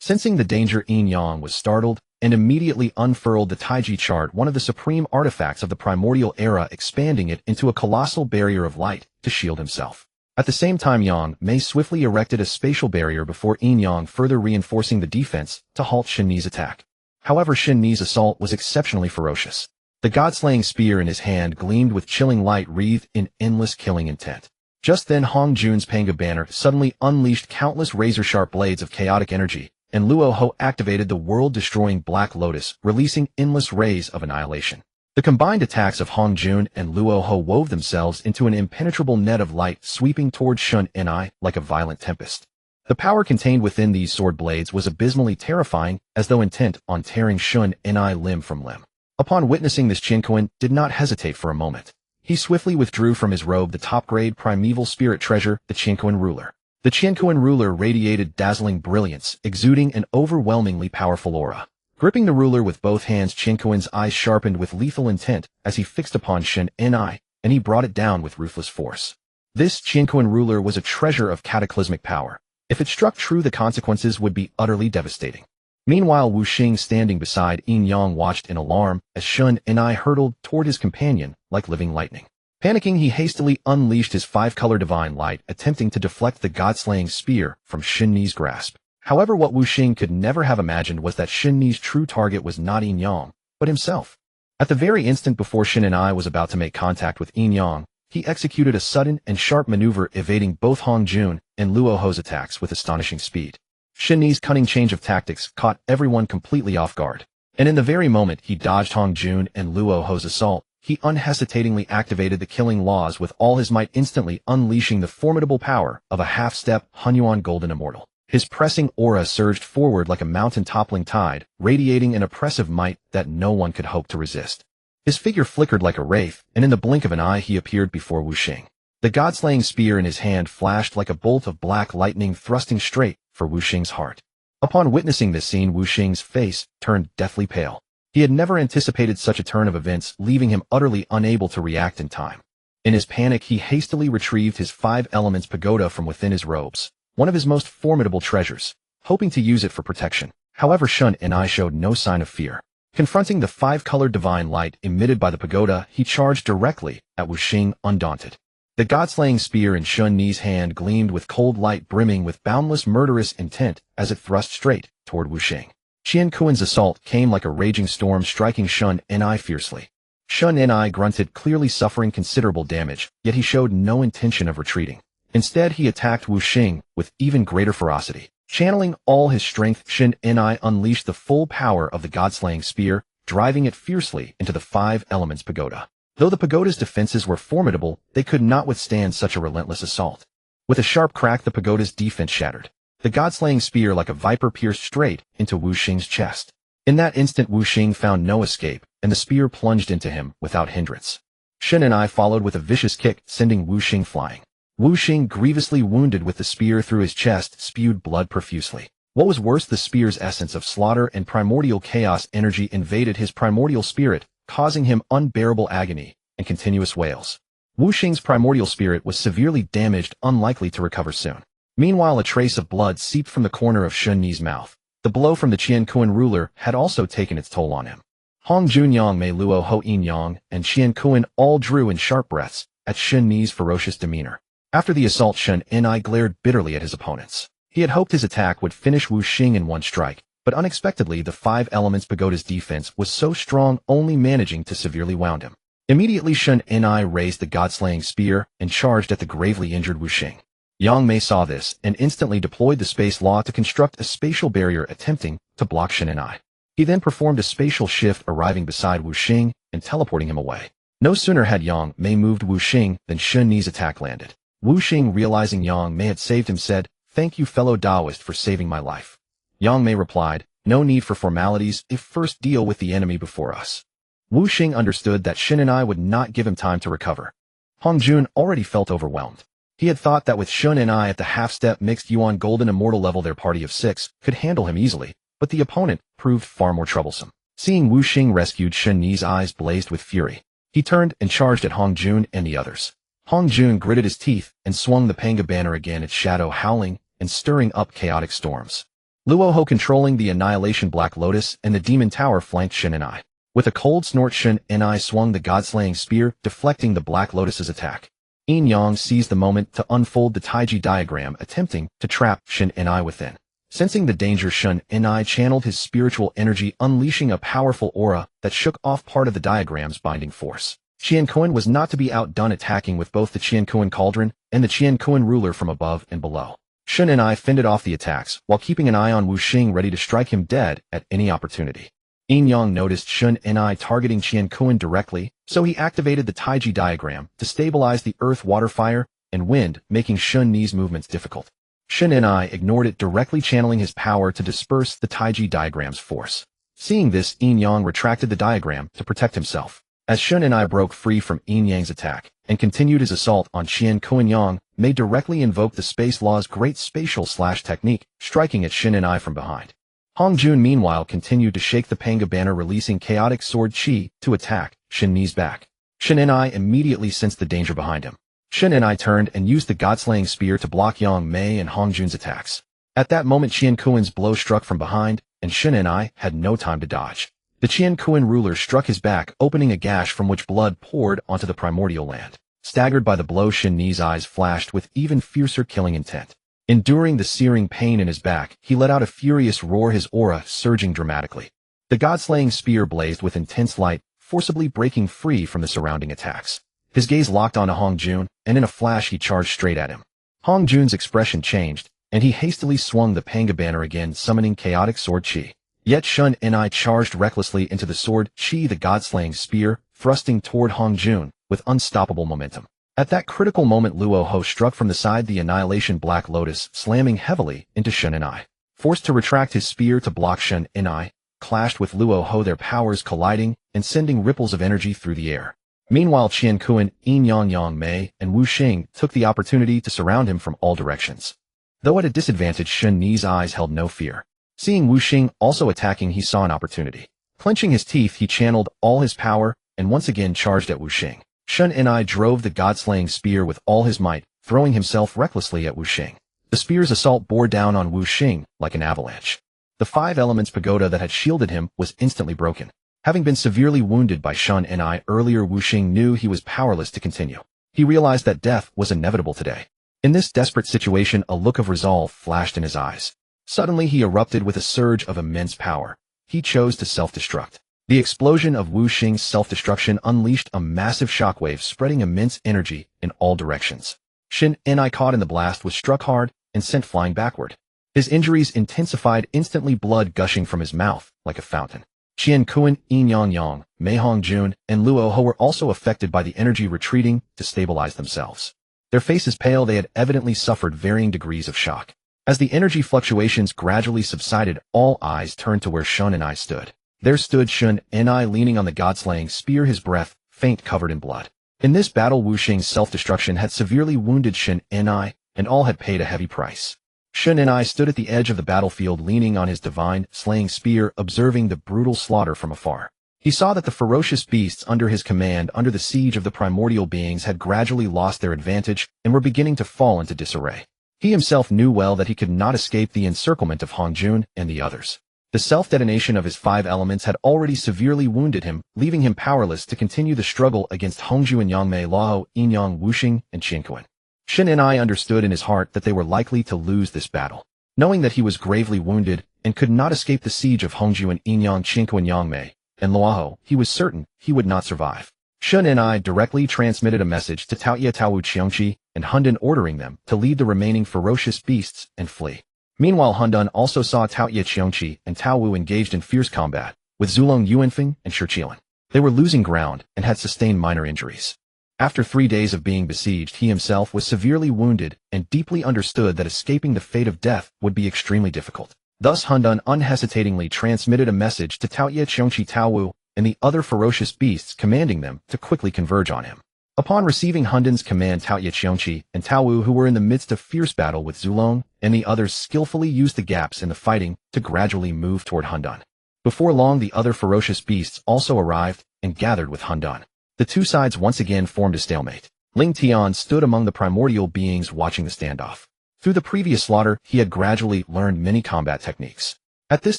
Sensing the danger, Yin Yang was startled and immediately unfurled the Taiji chart, one of the supreme artifacts of the primordial era, expanding it into a colossal barrier of light to shield himself. At the same time, Yang Mei swiftly erected a spatial barrier before Yin Yang, further reinforcing the defense to halt Shen Ni's attack. However, Shen Ni's assault was exceptionally ferocious. The god-slaying spear in his hand gleamed with chilling light, wreathed in endless killing intent. Just then, Hongjun's Panga banner suddenly unleashed countless razor-sharp blades of chaotic energy, and Luo Ho activated the world-destroying Black Lotus, releasing endless rays of annihilation. The combined attacks of Hongjun and Luo Ho wove themselves into an impenetrable net of light, sweeping towards Shun and like a violent tempest. The power contained within these sword blades was abysmally terrifying, as though intent on tearing Shun and limb from limb. Upon witnessing this, Qianquan did not hesitate for a moment. He swiftly withdrew from his robe the top-grade primeval spirit treasure, the Qianquan ruler. The Qianquan ruler radiated dazzling brilliance, exuding an overwhelmingly powerful aura. Gripping the ruler with both hands, Qianquan's eyes sharpened with lethal intent as he fixed upon Shen and he brought it down with ruthless force. This Qianquan ruler was a treasure of cataclysmic power. If it struck true, the consequences would be utterly devastating. Meanwhile, Wu Xing, standing beside Yin Yang, watched in alarm as Shun and hurtled toward his companion like living lightning. Panicking, he hastily unleashed his five-color divine light, attempting to deflect the god-slaying spear from Shen Ni's grasp. However, what Wu Xing could never have imagined was that Shen Ni's true target was not Yin Yang, but himself. At the very instant before Shen and was about to make contact with Yin Yang, he executed a sudden and sharp maneuver, evading both Hongjun and Luo Ho's attacks with astonishing speed. Shen Ni's cunning change of tactics caught everyone completely off guard, and in the very moment he dodged Hongjun and Luo Ho's assault, he unhesitatingly activated the killing laws with all his might, instantly unleashing the formidable power of a half-step Honghuang Golden Immortal. His pressing aura surged forward like a mountain-toppling tide, radiating an oppressive might that no one could hope to resist. His figure flickered like a wraith, and in the blink of an eye he appeared before Wu Xing. The god-slaying spear in his hand flashed like a bolt of black lightning, thrusting straight for Wu Xing's heart. Upon witnessing this scene, Wu Xing's face turned deathly pale. He had never anticipated such a turn of events, leaving him utterly unable to react in time. In his panic, he hastily retrieved his 5 elements pagoda from within his robes, one of his most formidable treasures, hoping to use it for protection. However, Shun and I showed no sign of fear. Confronting the five-colored divine light emitted by the pagoda, he charged directly at Wuxing undaunted. The god-slaying spear in Shun Ni's hand gleamed with cold light brimming with boundless murderous intent as it thrust straight toward Wuxing. Qian Kuan's assault came like a raging storm, striking Shun Ni fiercely. Shun Ni grunted, clearly suffering considerable damage, yet he showed no intention of retreating. Instead, he attacked Wuxing with even greater ferocity. Channeling all his strength, Shun Ni unleashed the full power of the god-slaying spear, driving it fiercely into the five elements pagoda. Though the pagoda's defenses were formidable, they could not withstand such a relentless assault. With a sharp crack, the pagoda's defense shattered. The god-slaying spear like a viper pierced straight into Wuxing's chest. In that instant, Wuxing found no escape, and the spear plunged into him without hindrance. Shun Ni followed with a vicious kick, sending Wuxing flying. Wuxing, grievously wounded with the spear through his chest, spewed blood profusely. What was worse, the spear's essence of slaughter and primordial chaos energy invaded his primordial spirit, causing him unbearable agony and continuous wails. Wuxing's primordial spirit was severely damaged, unlikely to recover soon. Meanwhile, a trace of blood seeped from the corner of Shun Ni's mouth. The blow from the Qian Kuan ruler had also taken its toll on him. Hongjun, Yang Mei, Luo Ho Yin Yang, and Qian Kuan all drew in sharp breaths at Shun Ni's ferocious demeanor. After the assault, Shun Ni glared bitterly at his opponents. He had hoped his attack would finish Wuxing in one strike, but unexpectedly the five elements pagoda's defense was so strong, only managing to severely wound him. Immediately, Shun Ni raised the god-slaying spear and charged at the gravely injured Wuxing. Yang Mei saw this and instantly deployed the space law to construct a spatial barrier attempting to block Shun Ni. He then performed a spatial shift, arriving beside Wuxing and teleporting him away. No sooner had Yang Mei moved Wuxing than Shun Ni's attack landed. Wuxing, realizing Yang Mei had saved him, said, "Thank you, fellow Taoist, for saving my life." Yang Mei replied, "No need for formalities, if first deal with the enemy before us." Wuxing understood that Shun Ni would not give him time to recover. Hongjun already felt overwhelmed. He had thought that with Shun Ni at the half-step mixed Yuan Golden Immortal level, their party of 6 could handle him easily, but the opponent proved far more troublesome. Seeing Wuxing rescued, Shun Ni's eyes blazed with fury. He turned and charged at Hongjun and the others. Hongjun gritted his teeth and swung the Panga banner again, its shadow howling and stirring up chaotic storms. Luo Ho, controlling the Annihilation Black Lotus and the Demon Tower, flanked Shun Ni. With a cold snort, Shun Ni swung the god-slaying spear, deflecting the Black Lotus's attack. Yin Yang seized the moment to unfold the Taiji diagram, attempting to trap Shun Ni within. Sensing the danger, Shun Ni channeled his spiritual energy, unleashing a powerful aura that shook off part of the diagram's binding force. Qian Kuan was not to be outdone, attacking with both the Qian Kuan cauldron and the Qian Kuan ruler from above and below. Shun Ni fended off the attacks while keeping an eye on Wuxing, ready to strike him dead at any opportunity. Yin Yang noticed Shun Ni targeting Qian Kuan directly, so he activated the Taiji diagram to stabilize the earth, water, fire, and wind, making Shun Ni's movements difficult. Shun Ni ignored it, directly channeling his power to disperse the Taiji diagram's force. Seeing this, Yin Yang retracted the diagram to protect himself. As Shun Ni broke free from Yin Yang's attack and continued his assault on Qian Kuan, Yang Mei directly invoked the space law's great spatial slash technique, striking at Shun Ni from behind. Hongjun, meanwhile, continued to shake the Panga banner, releasing chaotic sword chi to attack Shun Ni's back. Shun Ni immediately sensed the danger behind him. Shun Ni turned and used the god-slaying spear to block Yang Mei and Hongjun's attacks. At that moment, Qian Kuan's blow struck from behind, and Shun Ni had no time to dodge. The Qian Kuan ruler struck his back, opening a gash from which blood poured onto the primordial land. Staggered by the blow, Shun Ni's eyes flashed with even fiercer killing intent. Enduring the searing pain in his back, he let out a furious roar, his aura surging dramatically. The god-slaying spear blazed with intense light, forcibly breaking free from the surrounding attacks. His gaze locked onto Hongjun, and in a flash he charged straight at him. Hongjun's expression changed, and he hastily swung the Panga banner again, summoning chaotic sword chi. Yet Shun Ni charged recklessly into the sword chi, the god-slaying spear, thrusting toward Hongjun with unstoppable momentum. At that critical moment, Luo Ho struck from the side the Annihilation Black Lotus, slamming heavily into Shun Ni. Forced to retract his spear to block, Shun Ni clashed with Luo Ho, their powers colliding and sending ripples of energy through the air. Meanwhile, Qian Kuan, Yin Yang Mei, and Wuxing took the opportunity to surround him from all directions. Though at a disadvantage, Shun Ni's eyes held no fear. Seeing Wuxing also attacking, he saw an opportunity. Clenching his teeth, he channeled all his power and once again charged at Wuxing. Shun Ni drove the god-slaying spear with all his might, throwing himself recklessly at Wuxing. The spear's assault bore down on Wuxing like an avalanche. The five elements pagoda that had shielded him was instantly broken. Having been severely wounded by Shun Ni earlier, Wuxing knew he was powerless to continue. He realized that death was inevitable today. In this desperate situation, a look of resolve flashed in his eyes. Suddenly, he erupted with a surge of immense power. He chose to self-destruct. The explosion of Wuxing's self-destruction unleashed a massive shockwave, spreading immense energy in all directions. Shin Ni, caught in the blast, was struck hard and sent flying backward. His injuries intensified instantly, blood gushing from his mouth like a fountain. Qian Kuan, Yin Yang Yang, Mei Hongjun, and Luo Ho were also affected by the energy, retreating to stabilize themselves. Their faces pale, they had evidently suffered varying degrees of shock. As the energy fluctuations gradually subsided, all eyes turned to where Shun Ni stood. There stood Shun Ni leaning on the god-slaying spear, his breath faint, covered in blood. In this battle, Wuxing's self-destruction had severely wounded Shun Ni, and all had paid a heavy price. Shun Ni stood at the edge of the battlefield, leaning on his divine slaying spear, observing the brutal slaughter from afar. He saw that the ferocious beasts under his command, under the siege of the primordial beings, had gradually lost their advantage and were beginning to fall into disarray. He himself knew well that he could not escape the encirclement of Hongjun and the others. The self-detonation of his five elements had already severely wounded him, leaving him powerless to continue the struggle against Hongjun, Yangmei, Lao, Yinyang, Wuxing, and Qinkuan. Shin Ni understood in his heart that they were likely to lose this battle. Knowing that he was gravely wounded and could not escape the siege of Hongjun, Yinyang, Qinkuan, Yangmei, and Luoho, he was certain he would not survive. Shun Ni directly transmitted a message to Taoye, Taowu, Qiangqi, and Hundun, ordering them to lead the remaining ferocious beasts and flee. Meanwhile, Hundun also saw Taoye, Qiangqi, and Taowu engaged in fierce combat with Zulong Yuanfeng and Shiqilan. They were losing ground and had sustained minor injuries. After 3 days of being besieged, he himself was severely wounded and deeply understood that escaping the fate of death would be extremely difficult. Thus, Hundun unhesitatingly transmitted a message to Taoye, Qiangqi, Taowu, and the other ferocious beasts, commanding them to quickly converge on him. Upon receiving Hundun's command, Taoye, Qiangqi, and Taowu, who were in the midst of fierce battle with Zulong and the others, skillfully used the gaps in the fighting to gradually move toward Hundun. Before long, the other ferocious beasts also arrived and gathered with Hundun. The two sides once again formed a stalemate. Ling Tian stood among the primordial beings, watching the standoff. Through the previous slaughter, he had gradually learned many combat techniques. At this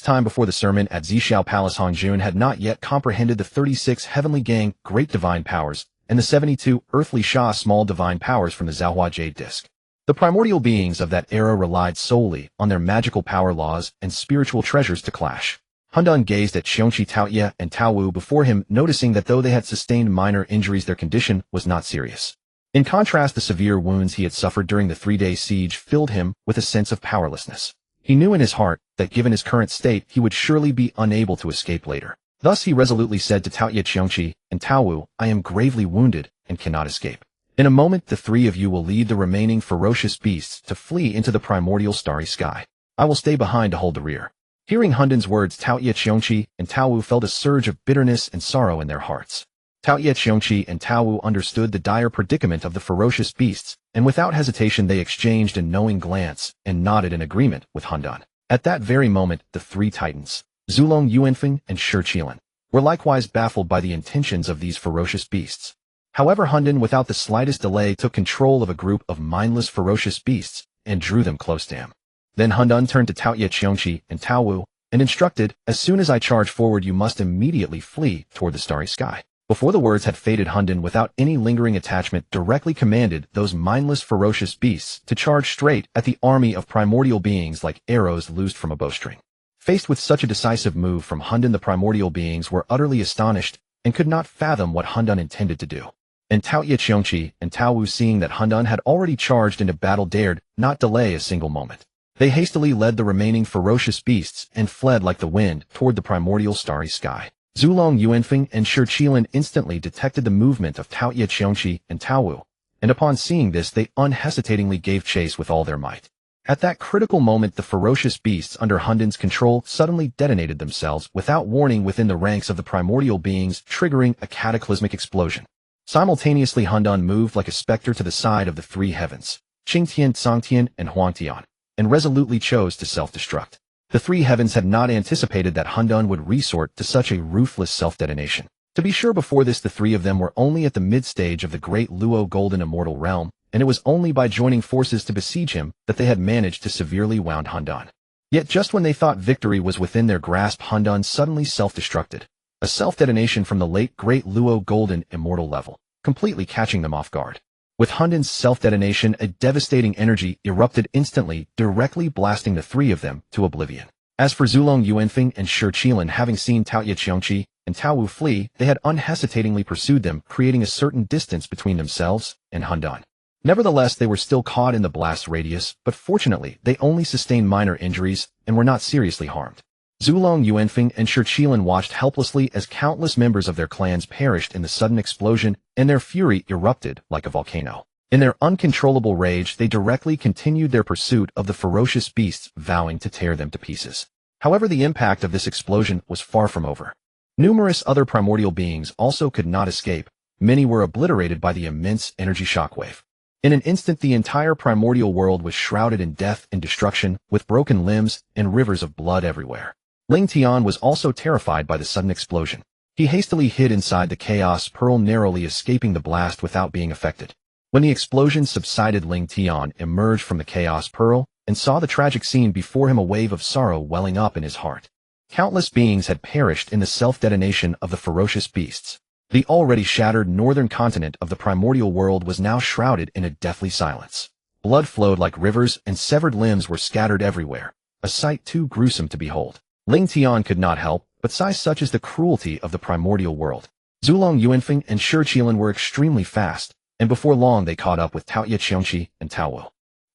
time before the sermon at Zhixiao Palace, Hongjun had not yet comprehended the 36 heavenly gang great divine powers and the 72 earthly Sha small divine powers from the Zhaohua Jade Disc. The primordial beings of that era relied solely on their magical power laws and spiritual treasures to clash. Hundun gazed at Qiangqi, Taoye, and Taowu before him, noticing that though they had sustained minor injuries, their condition was not serious. In contrast, the severe wounds he had suffered during the 3-day siege filled him with a sense of powerlessness. He knew in his heart that given his current state, he would surely be unable to escape later. Thus he resolutely said to Taoye, Qiangqi, and Taowu, "I am gravely wounded and cannot escape. In a moment, the three of you will lead the remaining ferocious beasts to flee into the primordial starry sky. I will stay behind to hold the rear." Hearing Hundun's words, Taoye, Qiangqi, and Taowu felt a surge of bitterness and sorrow in their hearts. Taoye, Qiangqi, and Taowu understood the dire predicament of the ferocious beasts, and without hesitation they exchanged a knowing glance and nodded in agreement with Hundun. At that very moment, the three titans, Zulong Yuanfeng and Shiqilan, were likewise baffled by the intentions of these ferocious beasts. However, Hundun, without the slightest delay, took control of a group of mindless ferocious beasts and drew them close to him. Then Hundun turned to Taoye, Qiangqi, and Taowu and instructed, "As soon as I charge forward, you must immediately flee toward the starry sky." Before the words had faded, Hundun, without any lingering attachment, directly commanded those mindless ferocious beasts to charge straight at the army of primordial beings like arrows loosed from a bowstring. Faced with such a decisive move from Hundun, the primordial beings were utterly astonished and could not fathom what Hundun intended to do. And Taoye, Qiangqi, and Taowu, seeing that Hundun had already charged into battle, dared not delay a single moment. They hastily led the remaining ferocious beasts and fled like the wind toward the primordial starry sky. Zulong Yuanfeng and Shiqilan instantly detected the movement of Taoye, Qiangqi, and Taowu, and upon seeing this they unhesitatingly gave chase with all their might. At that critical moment, the ferocious beasts under Hundun's control suddenly detonated themselves without warning within the ranks of the primordial beings, triggering a cataclysmic explosion. Simultaneously, Hundun moved like a specter to the side of the three heavens, Qingtian, Songtian, and Huangtian, and resolutely chose to self-destruct. The three heavens had not anticipated that Hundun would resort to such a ruthless self-detonation. To be sure, before this the three of them were only at the mid-stage of the great Luo Golden Immortal Realm, and it was only by joining forces to besiege him that they had managed to severely wound Hundun. Yet just when they thought victory was within their grasp, Hongjun suddenly self-destructed. A self-detonation from the late Great Luo Golden Immortal level, completely catching them off guard. With Hongjun's self-detonation, a devastating energy erupted instantly, directly blasting the three of them to oblivion. As for Zulong Yuanfeng and Shi Qilin, having seen Taoye Qiongqi and Tao Wu flee, they had unhesitatingly pursued them, creating a certain distance between themselves and Hongjun. Nevertheless, they were still caught in the blast radius, but fortunately, they only sustained minor injuries and were not seriously harmed. Zulong Yuanfeng and Shi Qilin watched helplessly as countless members of their clans perished in the sudden explosion, and their fury erupted like a volcano. In their uncontrollable rage, they directly continued their pursuit of the ferocious beasts, vowing to tear them to pieces. However, the impact of this explosion was far from over. Numerous other primordial beings also could not escape. Many were obliterated by the immense energy shockwave. In an instant, the entire primordial world was shrouded in death and destruction, with broken limbs and rivers of blood everywhere. Ling Tian was also terrified by the sudden explosion. He hastily hid inside the Chaos Pearl, narrowly escaping the blast without being affected. When the explosion subsided, Ling Tian emerged from the Chaos Pearl and saw the tragic scene before him, a wave of sorrow welling up in his heart. Countless beings had perished in the self-detonation of the ferocious beasts. The already shattered northern continent of the primordial world was now shrouded in a deathly silence. Blood flowed like rivers and severed limbs were scattered everywhere, a sight too gruesome to behold. Ling Tian could not help but sigh, such is the cruelty of the primordial world. Zulong Yuanfeng and Shi Qilin were extremely fast, and before long they caught up with Taoye Qiongqi and Tao Wu.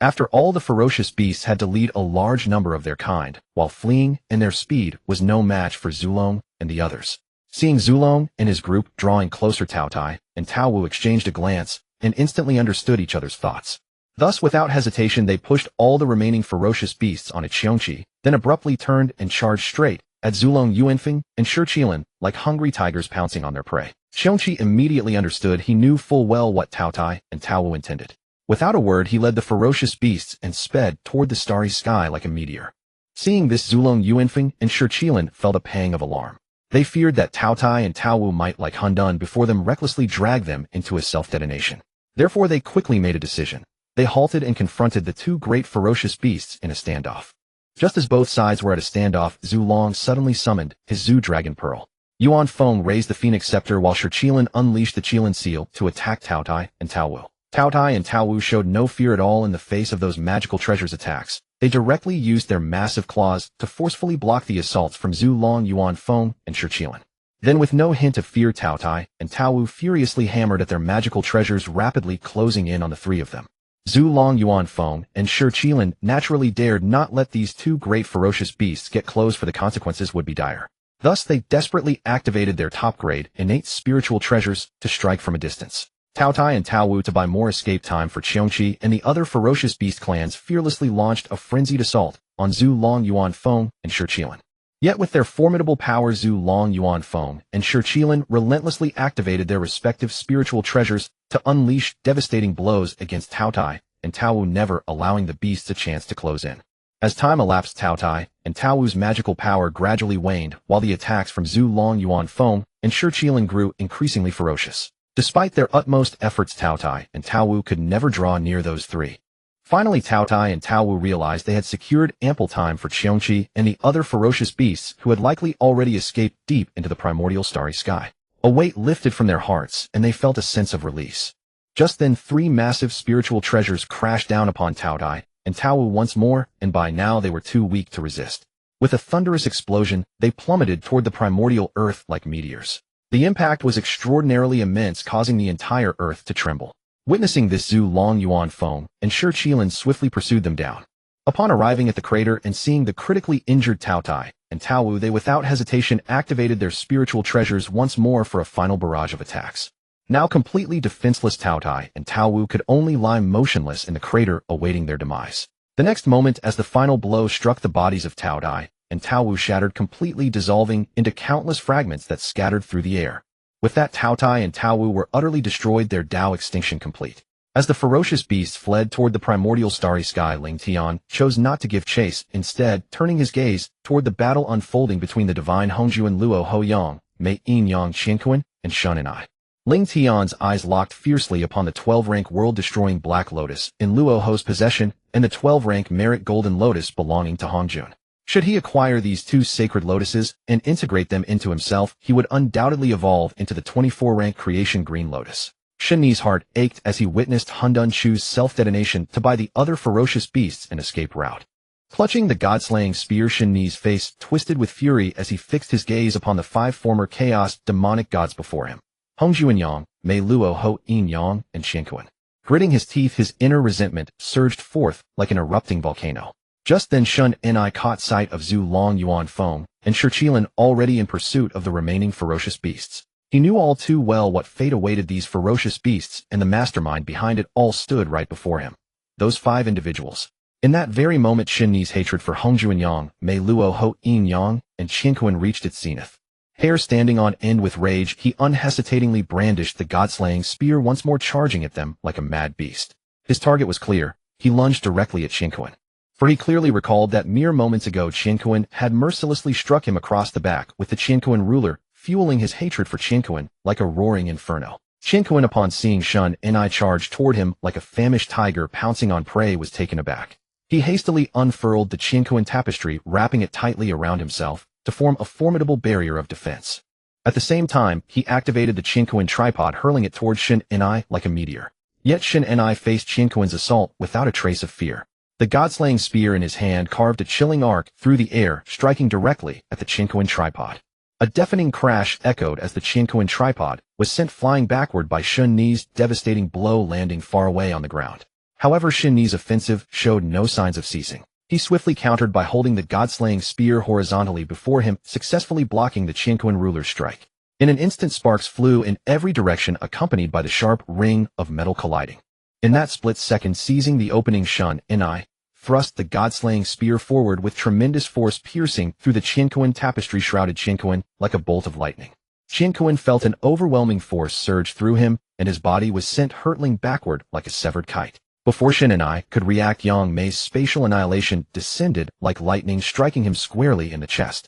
After all, the ferocious beasts had to lead a large number of their kind, while fleeing, and their speed was no match for Zulong and the others. Seeing Zulong and his group drawing closer, Tao Tai and Tao Wu exchanged a glance and instantly understood each other's thoughts. Thus, without hesitation, they pushed all the remaining ferocious beasts on Qiongqi, then abruptly turned and charged straight at Zulong Yuanfeng and Shi Qilin, like hungry tigers pouncing on their prey. Qiongqi immediately understood. He knew full well what Tao Tai and Tao Wu intended. Without a word, he led the ferocious beasts and sped toward the starry sky like a meteor. Seeing this, Zulong Yuanfeng and Shi Qilin felt a pang of alarm. They feared that Tao Tai and Tao Wu might, like Hongjun before them, recklessly drag them into a self-detonation. Therefore, they quickly made a decision. They halted and confronted the two great ferocious beasts in a standoff. Just as both sides were at a standoff, Zulong suddenly summoned his Zu Dragon Pearl. Yuan Feng raised the Phoenix Scepter, while Shi Qilin unleashed the Qilin Seal to attack Tao Tai and Tao Wu. Tao Tai and Tao Wu showed no fear at all in the face of those magical treasures' attacks. They directly used their massive claws to forcefully block the assaults from Zulong Yuan Feng and Shi Qilin. Then, with no hint of fear, Tao Tai and Tao Wu furiously hammered at their magical treasures, rapidly closing in on the three of them. Zulong Yuan Feng and Shi Qilin naturally dared not let these two great ferocious beasts get close, for the consequences would be dire. Thus, they desperately activated their top-grade innate spiritual treasures to strike from a distance. Tao Tai and Tao Wu, to buy more escape time for Qiongqi and the other ferocious beast clans, fearlessly launched a frenzied assault on Zulong Yuan Feng and Shi Qilin. Yet with their formidable power, Zulong Yuan Feng and Shi Qilin relentlessly activated their respective spiritual treasures to unleash devastating blows against Tao Tai and Tao Wu, never allowing the beasts a chance to close in. As time elapsed, Tao Tai and Tao Wu's magical power gradually waned, while the attacks from Zulong Yuan Feng and Shi Qilin grew increasingly ferocious. Despite their utmost efforts, Tao Tai and Tao Wu could never draw near those three. Finally, Tao Tai and Tao Wu realized they had secured ample time for Qiongqi and the other ferocious beasts, who had likely already escaped deep into the primordial starry sky. A weight lifted from their hearts, and they felt a sense of release. Just then, three massive spiritual treasures crashed down upon Tao Tai and Tao Wu once more, and by now they were too weak to resist. With a thunderous explosion, they plummeted toward the primordial earth like meteors. The impact was extraordinarily immense, causing the entire earth to tremble. Witnessing this, Zulong Yuan Feng and Shi Qilin swiftly pursued them down. Upon arriving at the crater and seeing the critically injured Tao Tai and Tao Wu, they without hesitation activated their spiritual treasures once more for a final barrage of attacks. Now completely defenseless, Tao Tai and Tao Wu could only lie motionless in the crater, awaiting their demise. The next moment, as the final blow struck, the bodies of Tao Tai and Tao Wu shattered, completely dissolving into countless fragments that scattered through the air. With that, Tao Tai and Tao Wu were utterly destroyed, their Dao extinction complete. As the ferocious beasts fled toward the primordial starry sky, Ling Tian chose not to give chase, instead turning his gaze toward the battle unfolding between the divine Hongjun Luo Ho Yang, Mei Yin Yang Qianquan, and Shun and I. Ling Tian's eyes locked fiercely upon the 12-rank world-destroying Black Lotus in Luo Ho's possession and the 12-rank Merit Golden Lotus belonging to Hongjun. Should he acquire these two sacred lotuses and integrate them into himself, he would undoubtedly evolve into the 24-rank Creation Green Lotus. Shen Ni's heart ached as he witnessed Hundun Chu's self-detonation to buy the other ferocious beasts an escape route. Clutching the god-slaying spear, Shen Ni's face twisted with fury as he fixed his gaze upon the 5 former chaos demonic gods before him. Hongjun Yang, Mei Luo Ho In Yang, and Qianquan. Gritting his teeth, his inner resentment surged forth like an erupting volcano. Just then Shun Ni caught sight of Zhu Long Yuan Feng and Shiqilan already in pursuit of the remaining ferocious beasts. He knew all too well what fate awaited these ferocious beasts, and the mastermind behind it all stood right before him. Those 5 individuals. In that very moment, Shen Ni's hatred for Hongjun Yang, Mei Luo Ho In Yang, and Qianquan reached its zenith. Hair standing on end with rage, he unhesitatingly brandished the god-slaying spear, once more charging at them like a mad beast. His target was clear. He lunged directly at Qianquan. For he clearly recalled that mere moments ago Qianquan had mercilessly struck him across the back, with the Qianquan ruler fueling his hatred for Qianquan like a roaring inferno. Qianquan, upon seeing Shun Ni charge toward him like a famished tiger pouncing on prey, was taken aback. He hastily unfurled the Qianquan tapestry, wrapping it tightly around himself to form a formidable barrier of defense. At the same time, he activated the Qianquan tripod, hurling it toward Shen Ni like a meteor. Yet Shen Ni faced Qianquan's assault without a trace of fear. The god-slaying spear in his hand carved a chilling arc through the air, striking directly at the Qianquan tripod. A deafening crash echoed as the Qianquan tripod was sent flying backward by Shen Ni's devastating blow, landing far away on the ground. However, Shen Ni's offensive showed no signs of ceasing. He swiftly countered by holding the god-slaying spear horizontally before him, successfully blocking the Qianquan ruler's strike. In an instant, sparks flew in every direction, accompanied by the sharp ring of metal colliding. In that split second, seizing the opening, Shun Ni thrust the god-slaying spear forward with tremendous force, piercing through the Qianquan tapestry, shrouded Qianquan like a bolt of lightning. Qianquan felt an overwhelming force surge through him, and his body was sent hurtling backward like a severed kite. Before Shen Ni could react, Yang Mei's spatial annihilation descended like lightning, striking him squarely in the chest.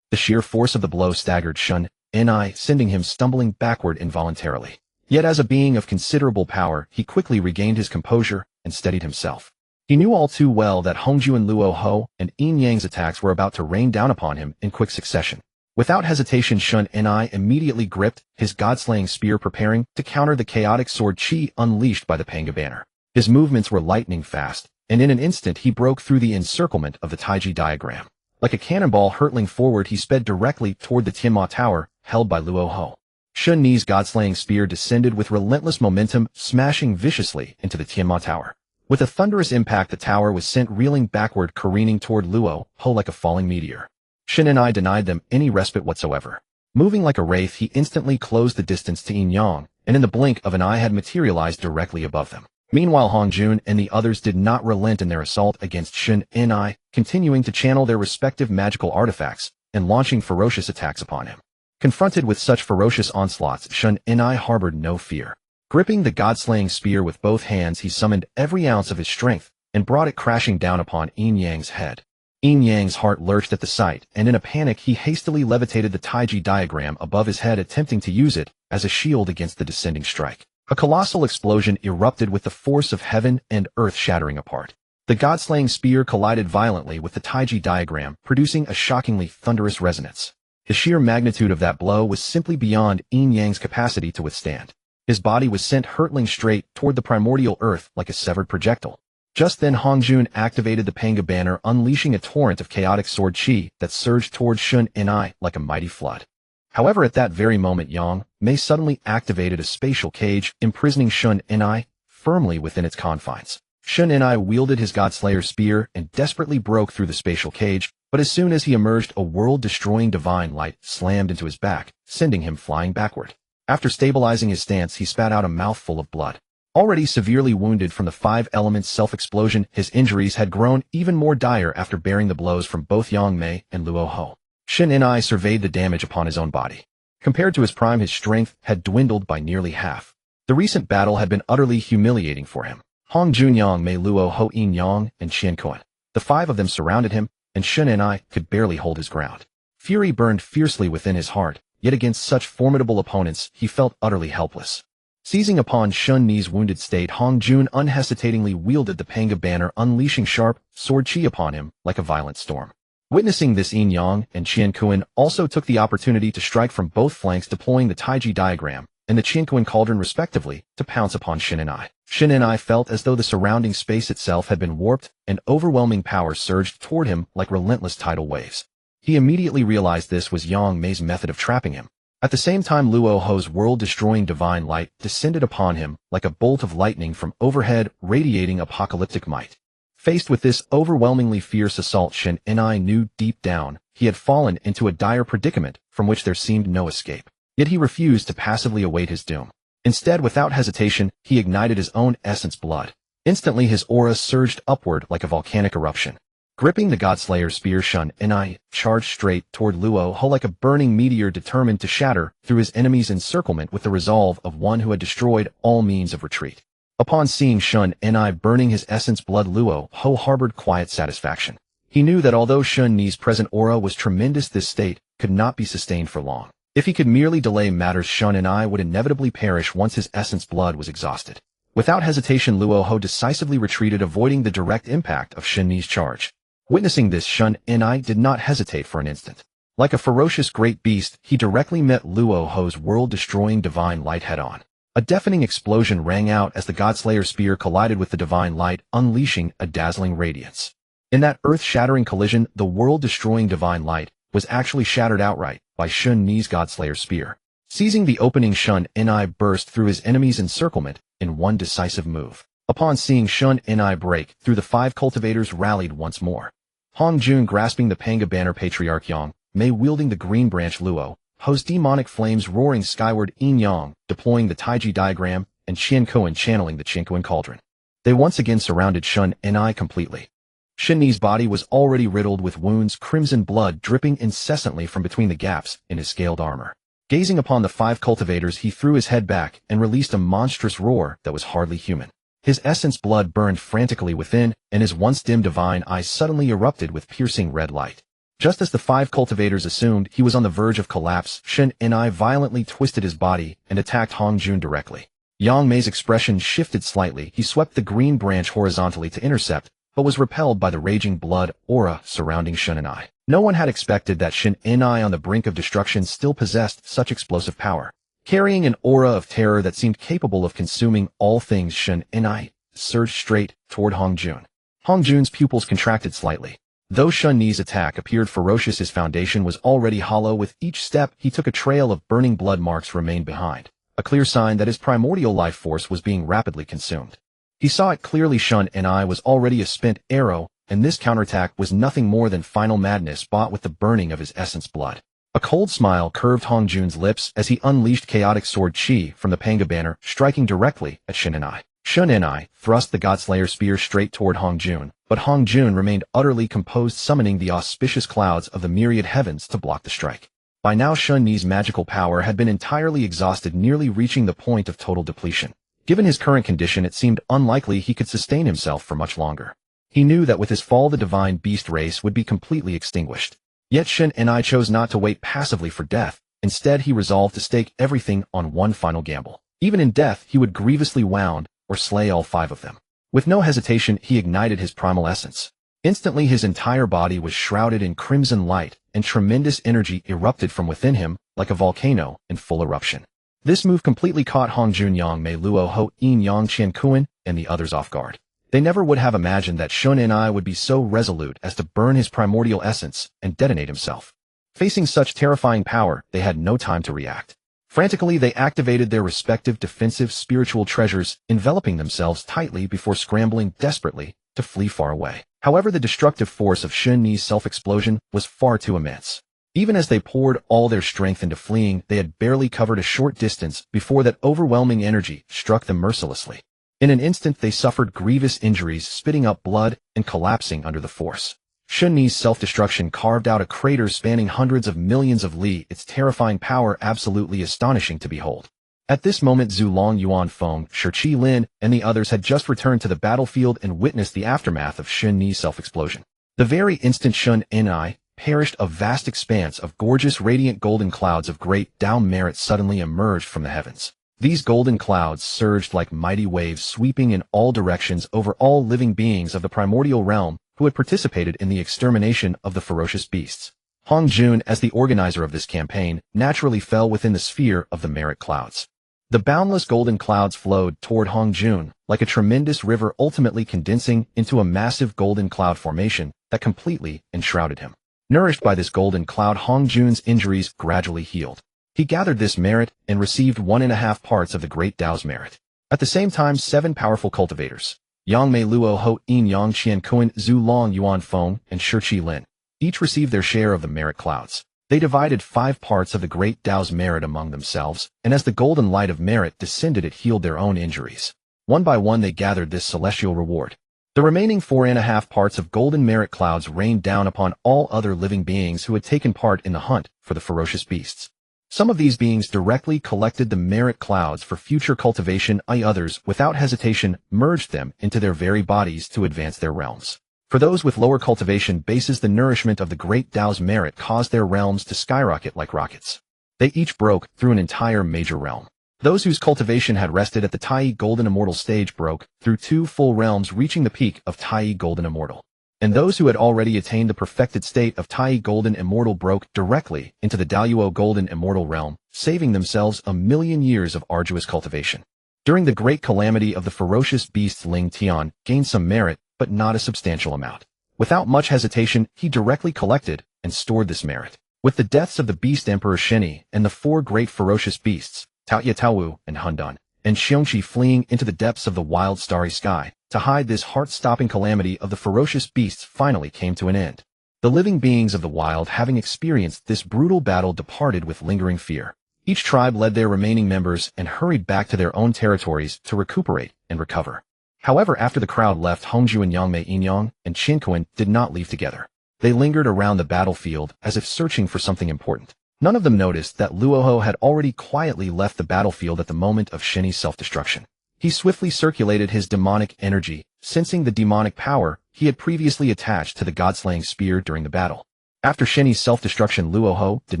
The sheer force of the blow staggered Shun Ni, sending him stumbling backward involuntarily. Yet as a being of considerable power, he quickly regained his composure and steadied himself. He knew all too well that Hongjun Luo Ho and Yin Yang's attacks were about to rain down upon him in quick succession. Without hesitation, Shun Ni immediately gripped his god-slaying spear, preparing to counter the chaotic sword chi unleashed by the Panga banner. His movements were lightning fast, and in an instant he broke through the encirclement of the Taiji diagram. Like a cannonball hurtling forward, he sped directly toward the Tianma Tower, held by Luo Ho. Shun Ni's god-slaying spear descended with relentless momentum, smashing viciously into the Tianma Tower. With a thunderous impact, the tower was sent reeling backward, careening toward Luo Ho like a falling meteor. Shen Ni denied them any respite whatsoever. Moving like a wraith, he instantly closed the distance to Yin Yang, and in the blink of an eye had materialized directly above them. Meanwhile, Hongjun and the others did not relent in their assault against Shen Ni, continuing to channel their respective magical artifacts and launching ferocious attacks upon him. Confronted with such ferocious onslaughts, Shen Ni harbored no fear. Gripping the god-slaying spear with both hands, he summoned every ounce of his strength and brought it crashing down upon Yin Yang's head. Yin Yang's heart lurched at the sight, and in a panic he hastily levitated the Taiji diagram above his head, attempting to use it as a shield against the descending strike. A colossal explosion erupted with the force of heaven and earth shattering apart. The god-slaying spear collided violently with the Taiji diagram, producing a shockingly thunderous resonance. The sheer magnitude of that blow was simply beyond Yin Yang's capacity to withstand. His body was sent hurtling straight toward the primordial earth like a severed projectile. Just then Hongjun activated the Panga banner, unleashing a torrent of chaotic sword chi that surged toward Shun Ni like a mighty flood. However, at that very moment, Yang Mei suddenly activated a spatial cage, imprisoning Shun Ni firmly within its confines. Shun Ni wielded his Godslayer spear and desperately broke through the spatial cage, but as soon as he emerged, a world-destroying divine light slammed into his back, sending him flying backward. After stabilizing his stance, he spat out a mouthful of blood. Already severely wounded from the 5 elements self-explosion, his injuries had grown even more dire after bearing the blows from both Yang Mei and Luo Ho. Shen Ni surveyed the damage upon his own body. Compared to his prime, his strength had dwindled by nearly half. The recent battle had been utterly humiliating for him. Hongjun, Yang Mei, Luo Ho, Yin Yang, and Qianquan. The 5 of them surrounded him, and Shen Ni could barely hold his ground. Fury burned fiercely within his heart, yet against such formidable opponents, he felt utterly helpless. Seizing upon Shun Ni's wounded state, Hongjun unhesitatingly wielded the Panga banner, unleashing sharp sword chi upon him like a violent storm. Witnessing this, Yin Yang and Qian Kuan also took the opportunity to strike from both flanks, deploying the Taiji diagram and the Qiankuan cauldron respectively to pounce upon Shin and I. Shin and I felt as though the surrounding space itself had been warped, and overwhelming power surged toward him like relentless tidal waves. He immediately realized this was Yang Mei's method of trapping him. At the same time, Luo Ho's world-destroying divine light descended upon him like a bolt of lightning from overhead, radiating apocalyptic might. Faced with this overwhelmingly fierce assault, Shin and I knew deep down he had fallen into a dire predicament from which there seemed no escape. Yet he refused to passively await his doom. Instead, without hesitation, he ignited his own essence blood. Instantly, his aura surged upward like a volcanic eruption. Gripping the Godslayer spear, Shun and I charged straight toward Luo Ho like a burning meteor determined to shatter through his enemy's encirclement with the resolve of one who had destroyed all means of retreat. Upon seeing Shun and I burning his essence blood, Luo Ho harbored quiet satisfaction. He knew that although Shun Ni's present aura was tremendous, this state could not be sustained for long. If he could merely delay matters, Shun and I would inevitably perish once his essence blood was exhausted. Without hesitation, Luo Ho decisively retreated, avoiding the direct impact of Shun Ni's charge. Witnessing this, Shun and I did not hesitate for an instant. Like a ferocious great beast, he directly met Luo Ho's world-destroying divine light head-on. A deafening explosion rang out as the Godslayer spear collided with the divine light, unleashing a dazzling radiance. In that earth-shattering collision, the world-destroying divine light was actually shattered outright by Shun Ni's Godslayer spear. Seizing the opening, Shun and I burst through his enemy's encirclement in one decisive move. Upon seeing Shun and I break through, the 5 cultivators rallied once more. Hongjun grasping the Panga banner, Patriarch Yang Mei wielding the green branch, Luo Ho's demonic flames roaring skyward, Yin Yang deploying the Taiji diagram, and Qian Kuan channeling the Qiankuan cauldron. They once again surrounded Shun and I completely. Shin Ni's body was already riddled with wounds, crimson blood dripping incessantly from between the gaps in his scaled armor. Gazing upon the 5 cultivators, he threw his head back and released a monstrous roar that was hardly human. His essence blood burned frantically within, and his once dim divine eyes suddenly erupted with piercing red light. Just as the 5 cultivators assumed he was on the verge of collapse, Shin and I violently twisted his body and attacked Hongjun directly. Yang Mei's expression shifted slightly. He swept the green branch horizontally to intercept, but was repelled by the raging blood aura surrounding Shin and I. No one had expected that Shin and I, on the brink of destruction, still possessed such explosive power. Carrying an aura of terror that seemed capable of consuming all things, Shin and I surged straight toward Hongjun. Hongjun's pupils contracted slightly. Though Shun Ni's attack appeared ferocious, his foundation was already hollow. With each step he took, a trail of burning blood marks remained behind, a clear sign that his primordial life force was being rapidly consumed. He saw it clearly. Shun and I was already a spent arrow, and this counterattack was nothing more than final madness bought with the burning of his essence blood. A cold smile curved Hongjun's lips as he unleashed chaotic sword chi from the Panga banner, striking directly at Shin and I. Shun and I thrust the Godslayer spear straight toward Hongjun, but Hongjun remained utterly composed, summoning the auspicious clouds of the myriad heavens to block the strike. By now, Shun Ni's magical power had been entirely exhausted, nearly reaching the point of total depletion. Given his current condition, it seemed unlikely he could sustain himself for much longer. He knew that with his fall, the divine beast race would be completely extinguished. Yet Shin and I chose not to wait passively for death. Instead, he resolved to stake everything on one final gamble. Even in death, he would grievously wound or slay all 5 of them. With no hesitation, he ignited his primal essence. Instantly, his entire body was shrouded in crimson light, and tremendous energy erupted from within him like a volcano in full eruption. This move completely caught Hongjun, Yang Mei, Luo Ho, Yin Yang, Qian Kuan, and the others off guard. They never would have imagined that Shun and I would be so resolute as to burn his primordial essence and detonate himself. Facing such terrifying power, they had no time to react. Frantically, they activated their respective defensive spiritual treasures, enveloping themselves tightly before scrambling desperately to flee far away. However, the destructive force of Shun Ni's self-explosion was far too immense. Even as they poured all their strength into fleeing, they had barely covered a short distance before that overwhelming energy struck them mercilessly. In an instant, they suffered grievous injuries, spitting up blood and collapsing under the force. Shun Ni's self-destruction carved out a crater spanning hundreds of millions of li, its terrifying power absolutely astonishing to behold. At this moment, Zhu Long, Yuan Feng, Shi Lin, and the others had just returned to the battlefield and witnessed the aftermath of Shun Ni's self-explosion. The very instant Shun and I perished, a vast expanse of gorgeous radiant golden clouds of great Dao merit suddenly emerged from the heavens. These golden clouds surged like mighty waves, sweeping in all directions over all living beings of the primordial realm, who had participated in the extermination of the ferocious beasts. Hongjun, as the organizer of this campaign, naturally fell within the sphere of the merit clouds. The boundless golden clouds flowed toward Hongjun like a tremendous river, ultimately condensing into a massive golden cloud formation that completely enshrouded him. Nourished by this golden cloud, Hongjun's injuries gradually healed. He gathered this merit and received 1.5 parts of the Great Dao's merit. At the same time, 7 powerful cultivators, Yang Mei Luo Ho In Yang Qian Kuan Zhu Long Yuan Feng and Shi Qi Lin, each received their share of the merit clouds. They divided 5 parts of the Great Dao's merit among themselves, and as the golden light of merit descended, it healed their own injuries. One by one they gathered this celestial reward. The remaining 4.5 parts of golden merit clouds rained down upon all other living beings who had taken part in the hunt for the ferocious beasts. Some of these beings directly collected the merit clouds for future cultivation, while others, without hesitation, merged them into their very bodies to advance their realms. For those with lower cultivation bases, the nourishment of the Great Dao's merit caused their realms to skyrocket like rockets. They each broke through an entire major realm. Those whose cultivation had rested at the Tai Golden Immortal stage broke through 2 full realms, reaching the peak of Tai Golden Immortal. And those who had already attained the perfected state of Tai Golden Immortal broke directly into the Daoyuo Golden Immortal realm, saving themselves 1,000,000 years of arduous cultivation. During the great calamity of the ferocious beasts, Ling Tian gained some merit, but not a substantial amount. Without much hesitation, he directly collected and stored this merit. With the deaths of the Beast Emperor Sheni and the 4 great ferocious beasts, Taoya Taowu and Hundan, and Xiongqi fleeing into the depths of the wild starry sky to hide this heart-stopping calamity of the ferocious beasts, finally came to an end. The living beings of the wild, having experienced this brutal battle, departed with lingering fear. Each tribe led their remaining members and hurried back to their own territories to recuperate and recover. However, after the crowd left, Hongjun, Yangmei Inyang, and Qinkuan did not leave together. They lingered around the battlefield as if searching for something important. None of them noticed that Luoho had already quietly left the battlefield at the moment of Sheni's self-destruction. He swiftly circulated his demonic energy, sensing the demonic power he had previously attached to the god-slaying spear during the battle. After Sheni's self-destruction, Luoho did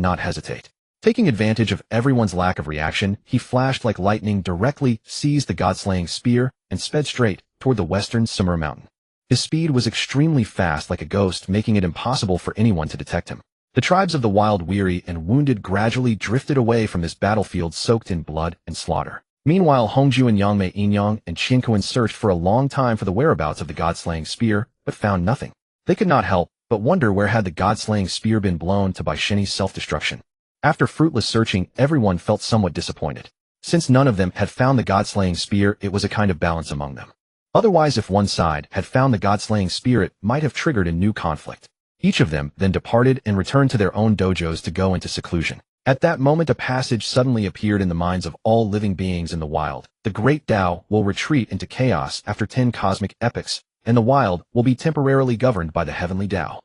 not hesitate. Taking advantage of everyone's lack of reaction, he flashed like lightning, directly seized the god-slaying spear, and sped straight toward the western Sumer Mountain. His speed was extremely fast, like a ghost, making it impossible for anyone to detect him. The tribes of the wild, weary and wounded, gradually drifted away from this battlefield soaked in blood and slaughter. Meanwhile, Hongju and Yangmei Inyang and Qinkuan searched for a long time for the whereabouts of the god-slaying spear, but found nothing. They could not help but wonder where had the god-slaying spear been blown to by Sheni's self-destruction. After fruitless searching, everyone felt somewhat disappointed. Since none of them had found the god-slaying spear, it was a kind of balance among them. Otherwise, if one side had found the god-slaying spear, it might have triggered a new conflict. Each of them then departed and returned to their own dojos to go into seclusion. At that moment, a passage suddenly appeared in the minds of all living beings in the wild. The Great Dao will retreat into chaos after 10 cosmic epochs, and the wild will be temporarily governed by the Heavenly Dao.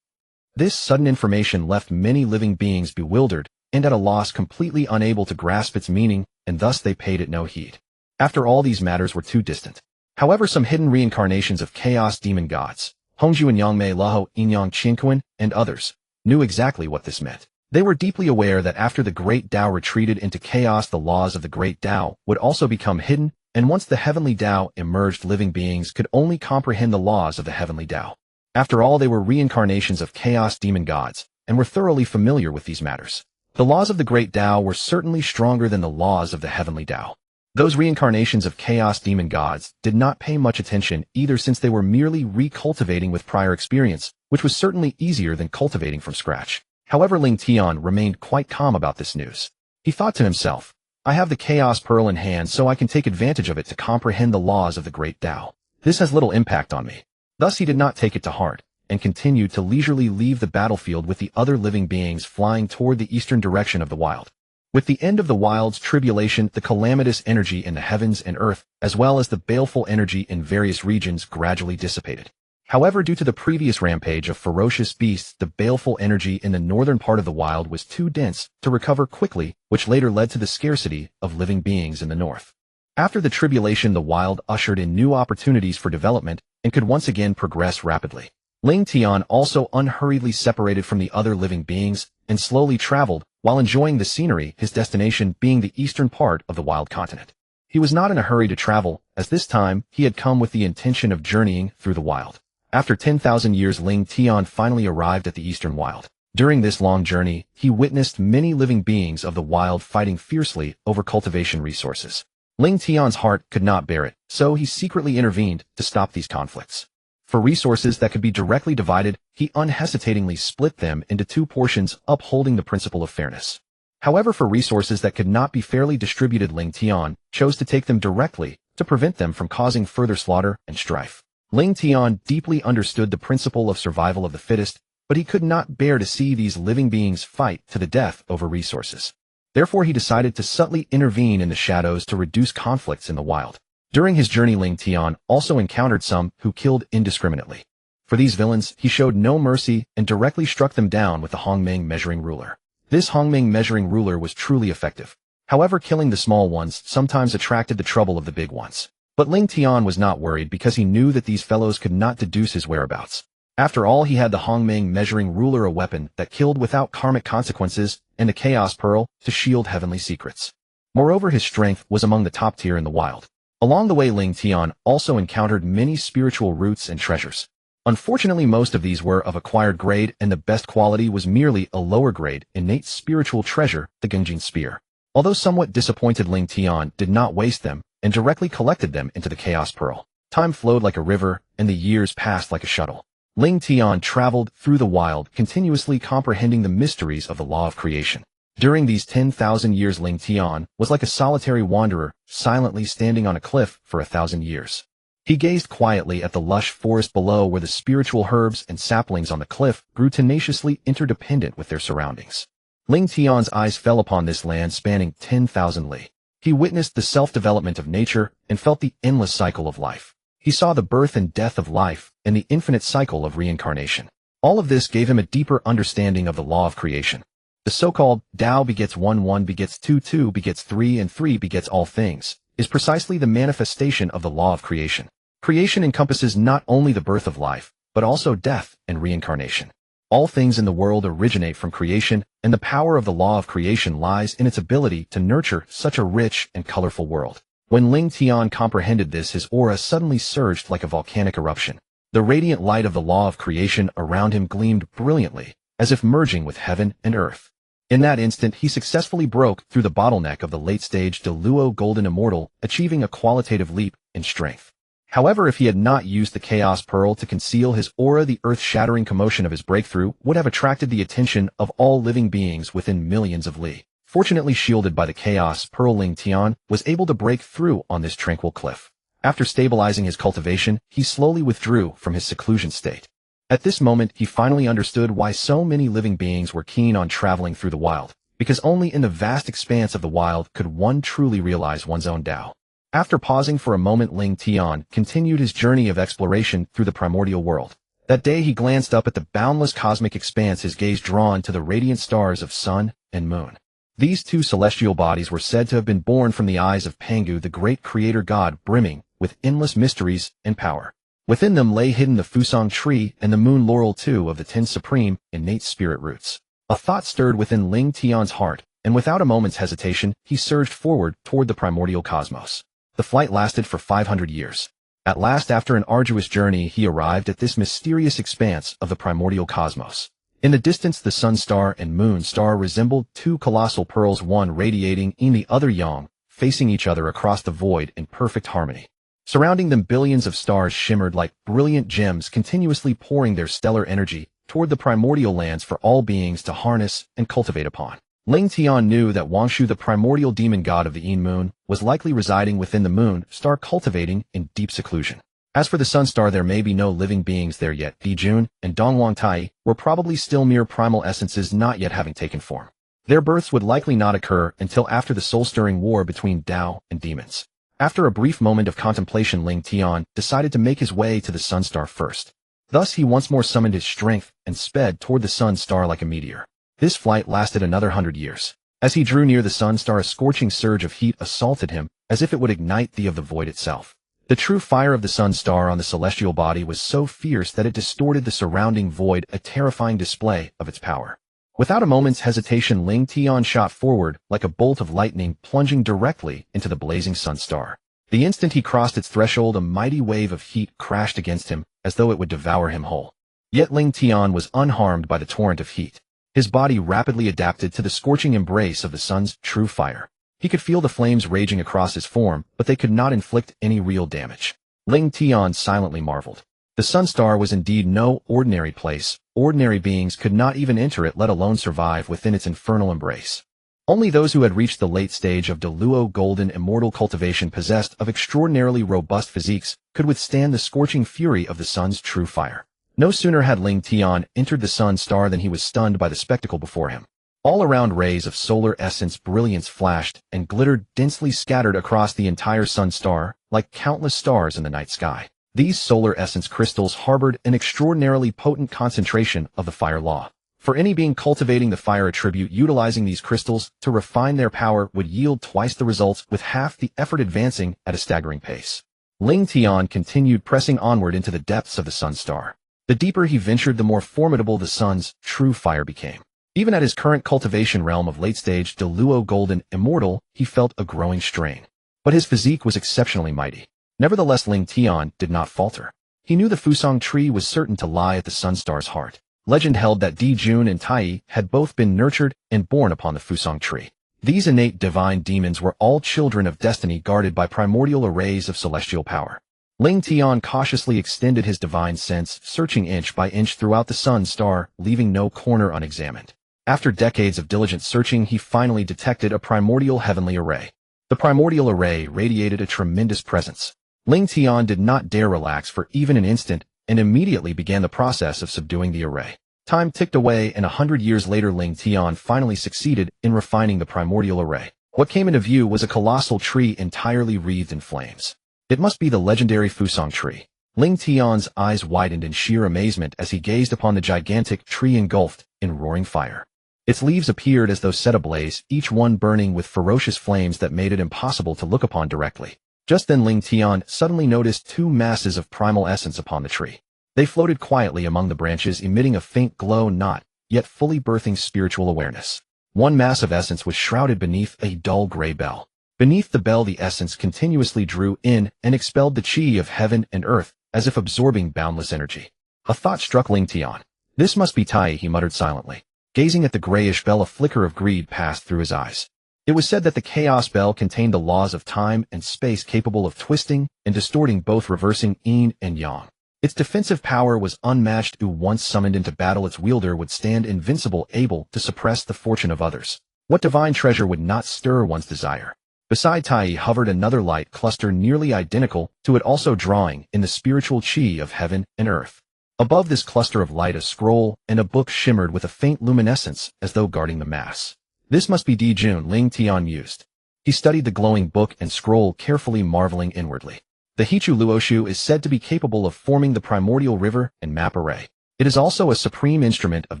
This sudden information left many living beings bewildered and at a loss, completely unable to grasp its meaning, and thus they paid it no heed. After all, these matters were too distant. However, some hidden reincarnations of chaos demon gods, Hongju and Yangmei Laho Inyang Qinkuan, and others, knew exactly what this meant. They were deeply aware that after the Great Dao retreated into chaos, the laws of the Great Dao would also become hidden, and once the Heavenly Dao emerged, living beings could only comprehend the laws of the Heavenly Dao. After all, they were reincarnations of chaos demon gods, and were thoroughly familiar with these matters. The laws of the Great Dao were certainly stronger than the laws of the Heavenly Dao. Those reincarnations of chaos demon gods did not pay much attention either, since they were merely recultivating with prior experience, which was certainly easier than cultivating from scratch. However, Ling Tian remained quite calm about this news. He thought to himself, I have the Chaos Pearl in hand, so I can take advantage of it to comprehend the laws of the Great Dao. This has little impact on me. Thus he did not take it to heart, and continued to leisurely leave the battlefield with the other living beings, flying toward the eastern direction of the wild. With the end of the wild's tribulation, the calamitous energy in the heavens and earth, as well as the baleful energy in various regions, gradually dissipated. However, due to the previous rampage of ferocious beasts, the baleful energy in the northern part of the wild was too dense to recover quickly, which later led to the scarcity of living beings in the north. After the tribulation, the wild ushered in new opportunities for development and could once again progress rapidly. Ling Tian also unhurriedly separated from the other living beings and slowly traveled while enjoying the scenery, his destination being the eastern part of the wild continent. He was not in a hurry to travel, as this time he had come with the intention of journeying through the wild. After 10,000 years, Ling Tian finally arrived at the eastern wild. During this long journey, he witnessed many living beings of the wild fighting fiercely over cultivation resources. Ling Tian's heart could not bear it, so he secretly intervened to stop these conflicts. For resources that could be directly divided, he unhesitatingly split them into two portions, upholding the principle of fairness. However, for resources that could not be fairly distributed, Ling Tian chose to take them directly to prevent them from causing further slaughter and strife. Ling Tian deeply understood the principle of survival of the fittest, but he could not bear to see these living beings fight to the death over resources. Therefore, he decided to subtly intervene in the shadows to reduce conflicts in the wild. During his journey, Ling Tian also encountered some who killed indiscriminately. For these villains, he showed no mercy and directly struck them down with the Hongmeng measuring ruler. This Hongmeng measuring ruler was truly effective. However, killing the small ones sometimes attracted the trouble of the big ones. But Ling Tian was not worried because he knew that these fellows could not deduce his whereabouts. After all, he had the Hongmeng measuring ruler, a weapon that killed without karmic consequences, and the Chaos Pearl to shield heavenly secrets. Moreover, his strength was among the top tier in the wild. Along the way, Ling Tian also encountered many spiritual roots and treasures. Unfortunately, most of these were of acquired grade, and the best quality was merely a lower grade, innate spiritual treasure, the Genjin Spear. Although somewhat disappointed, Ling Tian did not waste them, and directly collected them into the Chaos Pearl. Time flowed like a river, and the years passed like a shuttle. Ling Tian traveled through the wild, continuously comprehending the mysteries of the law of creation. During these 10,000 years, Ling Tian was like a solitary wanderer, silently standing on a cliff for 1,000 years. He gazed quietly at the lush forest below, where the spiritual herbs and saplings on the cliff grew tenaciously interdependent with their surroundings. Ling Tian's eyes fell upon this land spanning 10,000 li. He witnessed the self-development of nature and felt the endless cycle of life. He saw the birth and death of life and the infinite cycle of reincarnation. All of this gave him a deeper understanding of the law of creation. The so-called Dao begets 1, 1 begets 2, 2 begets 3, and 3 begets all things is precisely the manifestation of the law of creation. Creation encompasses not only the birth of life, but also death and reincarnation. All things in the world originate from creation, and the power of the law of creation lies in its ability to nurture such a rich and colorful world. When Ling Tian comprehended this, his aura suddenly surged like a volcanic eruption. The radiant light of the law of creation around him gleamed brilliantly, as if merging with heaven and earth. In that instant, he successfully broke through the bottleneck of the late-stage Deluo Golden Immortal, achieving a qualitative leap in strength. However, if he had not used the Chaos Pearl to conceal his aura, the earth-shattering commotion of his breakthrough would have attracted the attention of all living beings within millions of li. Fortunately, shielded by the Chaos Pearl, Ling Tian was able to break through on this tranquil cliff. After stabilizing his cultivation, he slowly withdrew from his seclusion state. At this moment, he finally understood why so many living beings were keen on traveling through the wild, because only in the vast expanse of the wild could one truly realize one's own Dao. After pausing for a moment, Ling Tian continued his journey of exploration through the primordial world. That day, he glanced up at the boundless cosmic expanse, his gaze drawn to the radiant stars of sun and moon. These two celestial bodies were said to have been born from the eyes of Pangu, the great creator god, brimming with endless mysteries and power. Within them lay hidden the Fusang tree and the moon laurel, two of the 10 supreme innate spirit roots. A thought stirred within Ling Tian's heart, and without a moment's hesitation, he surged forward toward the primordial cosmos. The flight lasted for 500 years. At last, after an arduous journey, he arrived at this mysterious expanse of the primordial cosmos. In the distance, the sun star and moon star resembled two colossal pearls, one radiating and the other yang, facing each other across the void in perfect harmony. Surrounding them, billions of stars shimmered like brilliant gems, continuously pouring their stellar energy toward the primordial lands for all beings to harness and cultivate upon. Ling Tian knew that Wangshu, the primordial demon god of the Yin moon, was likely residing within the moon star, cultivating in deep seclusion. As for the sun star, there may be no living beings there yet. Dijun and Dongwang Tai were probably still mere primal essences, not yet having taken form. Their births would likely not occur until after the soul-stirring war between Dao and demons. After a brief moment of contemplation, Ling Tian decided to make his way to the sun star first. Thus, he once more summoned his strength and sped toward the sun star like a meteor. This flight lasted another 100 years. As he drew near the sun star, a scorching surge of heat assaulted him, as if it would ignite the of the void itself. The true fire of the sun star on the celestial body was so fierce that it distorted the surrounding void, a terrifying display of its power. Without a moment's hesitation, Ling Tian shot forward like a bolt of lightning, plunging directly into the blazing sun star. The instant he crossed its threshold, a mighty wave of heat crashed against him, as though it would devour him whole. Yet Ling Tian was unharmed by the torrent of heat. His body rapidly adapted to the scorching embrace of the sun's true fire. He could feel the flames raging across his form, but they could not inflict any real damage. Ling Tian silently marveled. The sun star was indeed no ordinary place. Ordinary beings could not even enter it, let alone survive within its infernal embrace. Only those who had reached the late stage of Deluo golden immortal cultivation, possessed of extraordinarily robust physiques, could withstand the scorching fury of the sun's true fire. No sooner had Ling Tian entered the sun star than he was stunned by the spectacle before him. All around, rays of solar essence brilliance flashed and glittered, densely scattered across the entire sun star, like countless stars in the night sky. These solar essence crystals harbored an extraordinarily potent concentration of the fire law. For any being cultivating the fire attribute, utilizing these crystals to refine their power would yield twice the results with half the effort, advancing at a staggering pace. Ling Tian continued pressing onward into the depths of the sun star. The deeper he ventured, the more formidable the sun's true fire became. Even at his current cultivation realm of late-stage Deluo golden immortal, he felt a growing strain. But his physique was exceptionally mighty. Nevertheless, Ling Tian did not falter. He knew the Fusang tree was certain to lie at the sun star's heart. Legend held that Di Jun and Tai had both been nurtured and born upon the Fusang tree. These innate divine demons were all children of destiny, guarded by primordial arrays of celestial power. Ling Tian cautiously extended his divine sense, searching inch by inch throughout the sun star, leaving no corner unexamined. After decades of diligent searching, he finally detected a primordial heavenly array. The primordial array radiated a tremendous presence. Ling Tian did not dare relax for even an instant, and immediately began the process of subduing the array. Time ticked away, and 100 years later Ling Tian finally succeeded in refining the primordial array. What came into view was a colossal tree entirely wreathed in flames. It must be the legendary Fusang tree. Ling Tian's eyes widened in sheer amazement as he gazed upon the gigantic tree engulfed in roaring fire. Its leaves appeared as though set ablaze, each one burning with ferocious flames that made it impossible to look upon directly. Just then Ling Tian suddenly noticed two masses of primal essence upon the tree. They floated quietly among the branches, emitting a faint glow, not yet fully birthing spiritual awareness. One mass of essence was shrouded beneath a dull gray bell. Beneath the bell, the essence continuously drew in and expelled the chi of heaven and earth, as if absorbing boundless energy. A thought struck Ling Tian. This must be Tai, he muttered silently. Gazing at the grayish bell, a flicker of greed passed through his eyes. It was said that the chaos bell contained the laws of time and space, capable of twisting and distorting, both reversing yin and yang. Its defensive power was unmatched. Once summoned into battle, its wielder would stand invincible, able to suppress the fortune of others. What divine treasure would not stir one's desire? Beside Tai hovered another light cluster nearly identical to it, also drawing in the spiritual chi of heaven and earth. Above this cluster of light, a scroll and a book shimmered with a faint luminescence, as though guarding the mass. This must be Di Jun, Ling Tian mused. He studied the glowing book and scroll carefully, marveling inwardly. The Houtu Luoshu is said to be capable of forming the primordial river and map array. It is also a supreme instrument of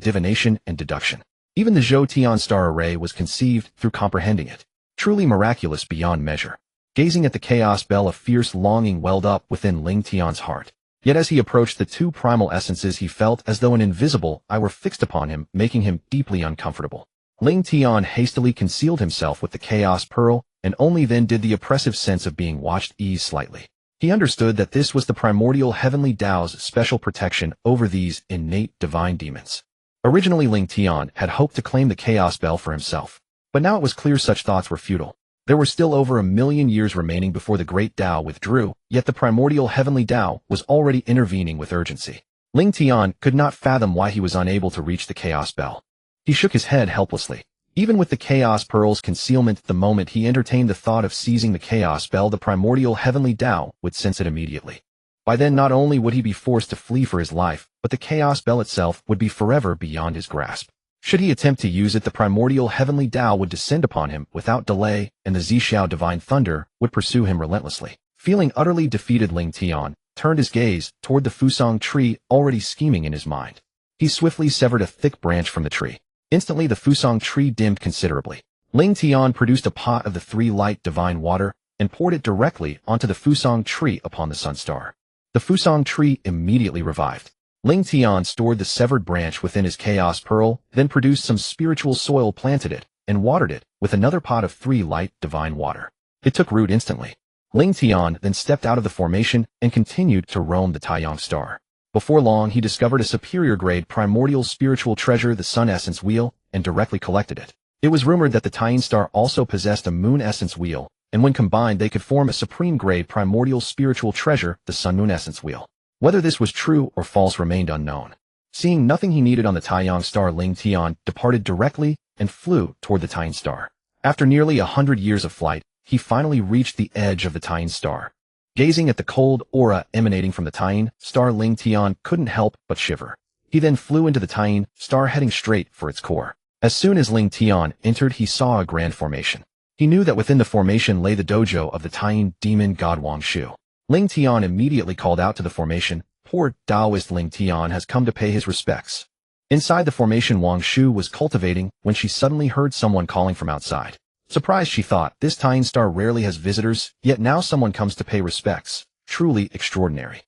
divination and deduction. Even the Zhou Tian star array was conceived through comprehending it. Truly miraculous beyond measure. Gazing at the chaos bell, a fierce longing welled up within Ling Tian's heart. Yet as he approached the two primal essences, he felt as though an invisible eye were fixed upon him, making him deeply uncomfortable. Ling Tian hastily concealed himself with the chaos pearl, and only then did the oppressive sense of being watched ease slightly. He understood that this was the primordial Heavenly Dao's special protection over these innate divine demons. Originally, Ling Tian had hoped to claim the chaos bell for himself. But now it was clear such thoughts were futile. There were still over 1,000,000 years remaining before the great Dao withdrew, yet the primordial Heavenly Dao was already intervening with urgency. Ling Tian could not fathom why he was unable to reach the chaos bell. He shook his head helplessly. Even with the chaos pearl's concealment, the moment he entertained the thought of seizing the chaos bell, the primordial Heavenly Dao would sense it immediately. By then, not only would he be forced to flee for his life, but the chaos bell itself would be forever beyond his grasp. Should he attempt to use it, the primordial Heavenly Dao would descend upon him without delay, and the Zhixiao divine thunder would pursue him relentlessly. Feeling utterly defeated, Ling Tian turned his gaze toward the Fusang tree, already scheming in his mind. He swiftly severed a thick branch from the tree. Instantly, the Fusang tree dimmed considerably. Ling Tian produced a pot of the three light divine water and poured it directly onto the Fusang tree upon the sun star. The Fusang tree immediately revived. Ling Tian stored the severed branch within his chaos pearl, then produced some spiritual soil, planted it, and watered it with another pot of three light divine water. It took root instantly. Ling Tian then stepped out of the formation and continued to roam the Taiyang star. Before long, he discovered a superior grade primordial spiritual treasure, the Sun Essence Wheel, and directly collected it. It was rumored that the Tian Star also possessed a Moon Essence Wheel, and when combined they could form a supreme grade primordial spiritual treasure, the Sun Moon Essence Wheel. Whether this was true or false remained unknown. Seeing nothing he needed on the Taiyang Star, Ling Tian departed directly and flew toward the Tian Star. After nearly 100 years of flight, he finally reached the edge of the Tian Star. Gazing at the cold aura emanating from the Tian Star, Ling Tian couldn't help but shiver. He then flew into the Tian Star, heading straight for its core. As soon as Ling Tian entered, he saw a grand formation. He knew that within the formation lay the dojo of the Tian demon god Wang Shu. Ling Tian immediately called out to the formation, "Poor Taoist Ling Tian has come to pay his respects." Inside the formation, Wang Shu was cultivating when she suddenly heard someone calling from outside. Surprised, she thought, this Tian Star rarely has visitors, yet now someone comes to pay respects. Truly extraordinary.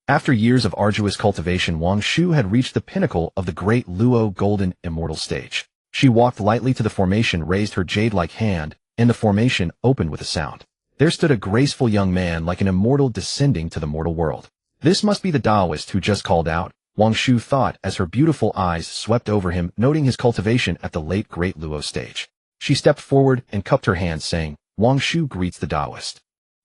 After years of arduous cultivation, Wang Shu had reached the pinnacle of the great Luo golden immortal stage. She walked lightly to the formation, raised her jade-like hand, and the formation opened with a sound. There stood a graceful young man like an immortal descending to the mortal world. This must be the Taoist who just called out, Wang Shu thought as her beautiful eyes swept over him, noting his cultivation at the late great Luo stage. She stepped forward and cupped her hands, saying, "Wang Shu greets the Taoist."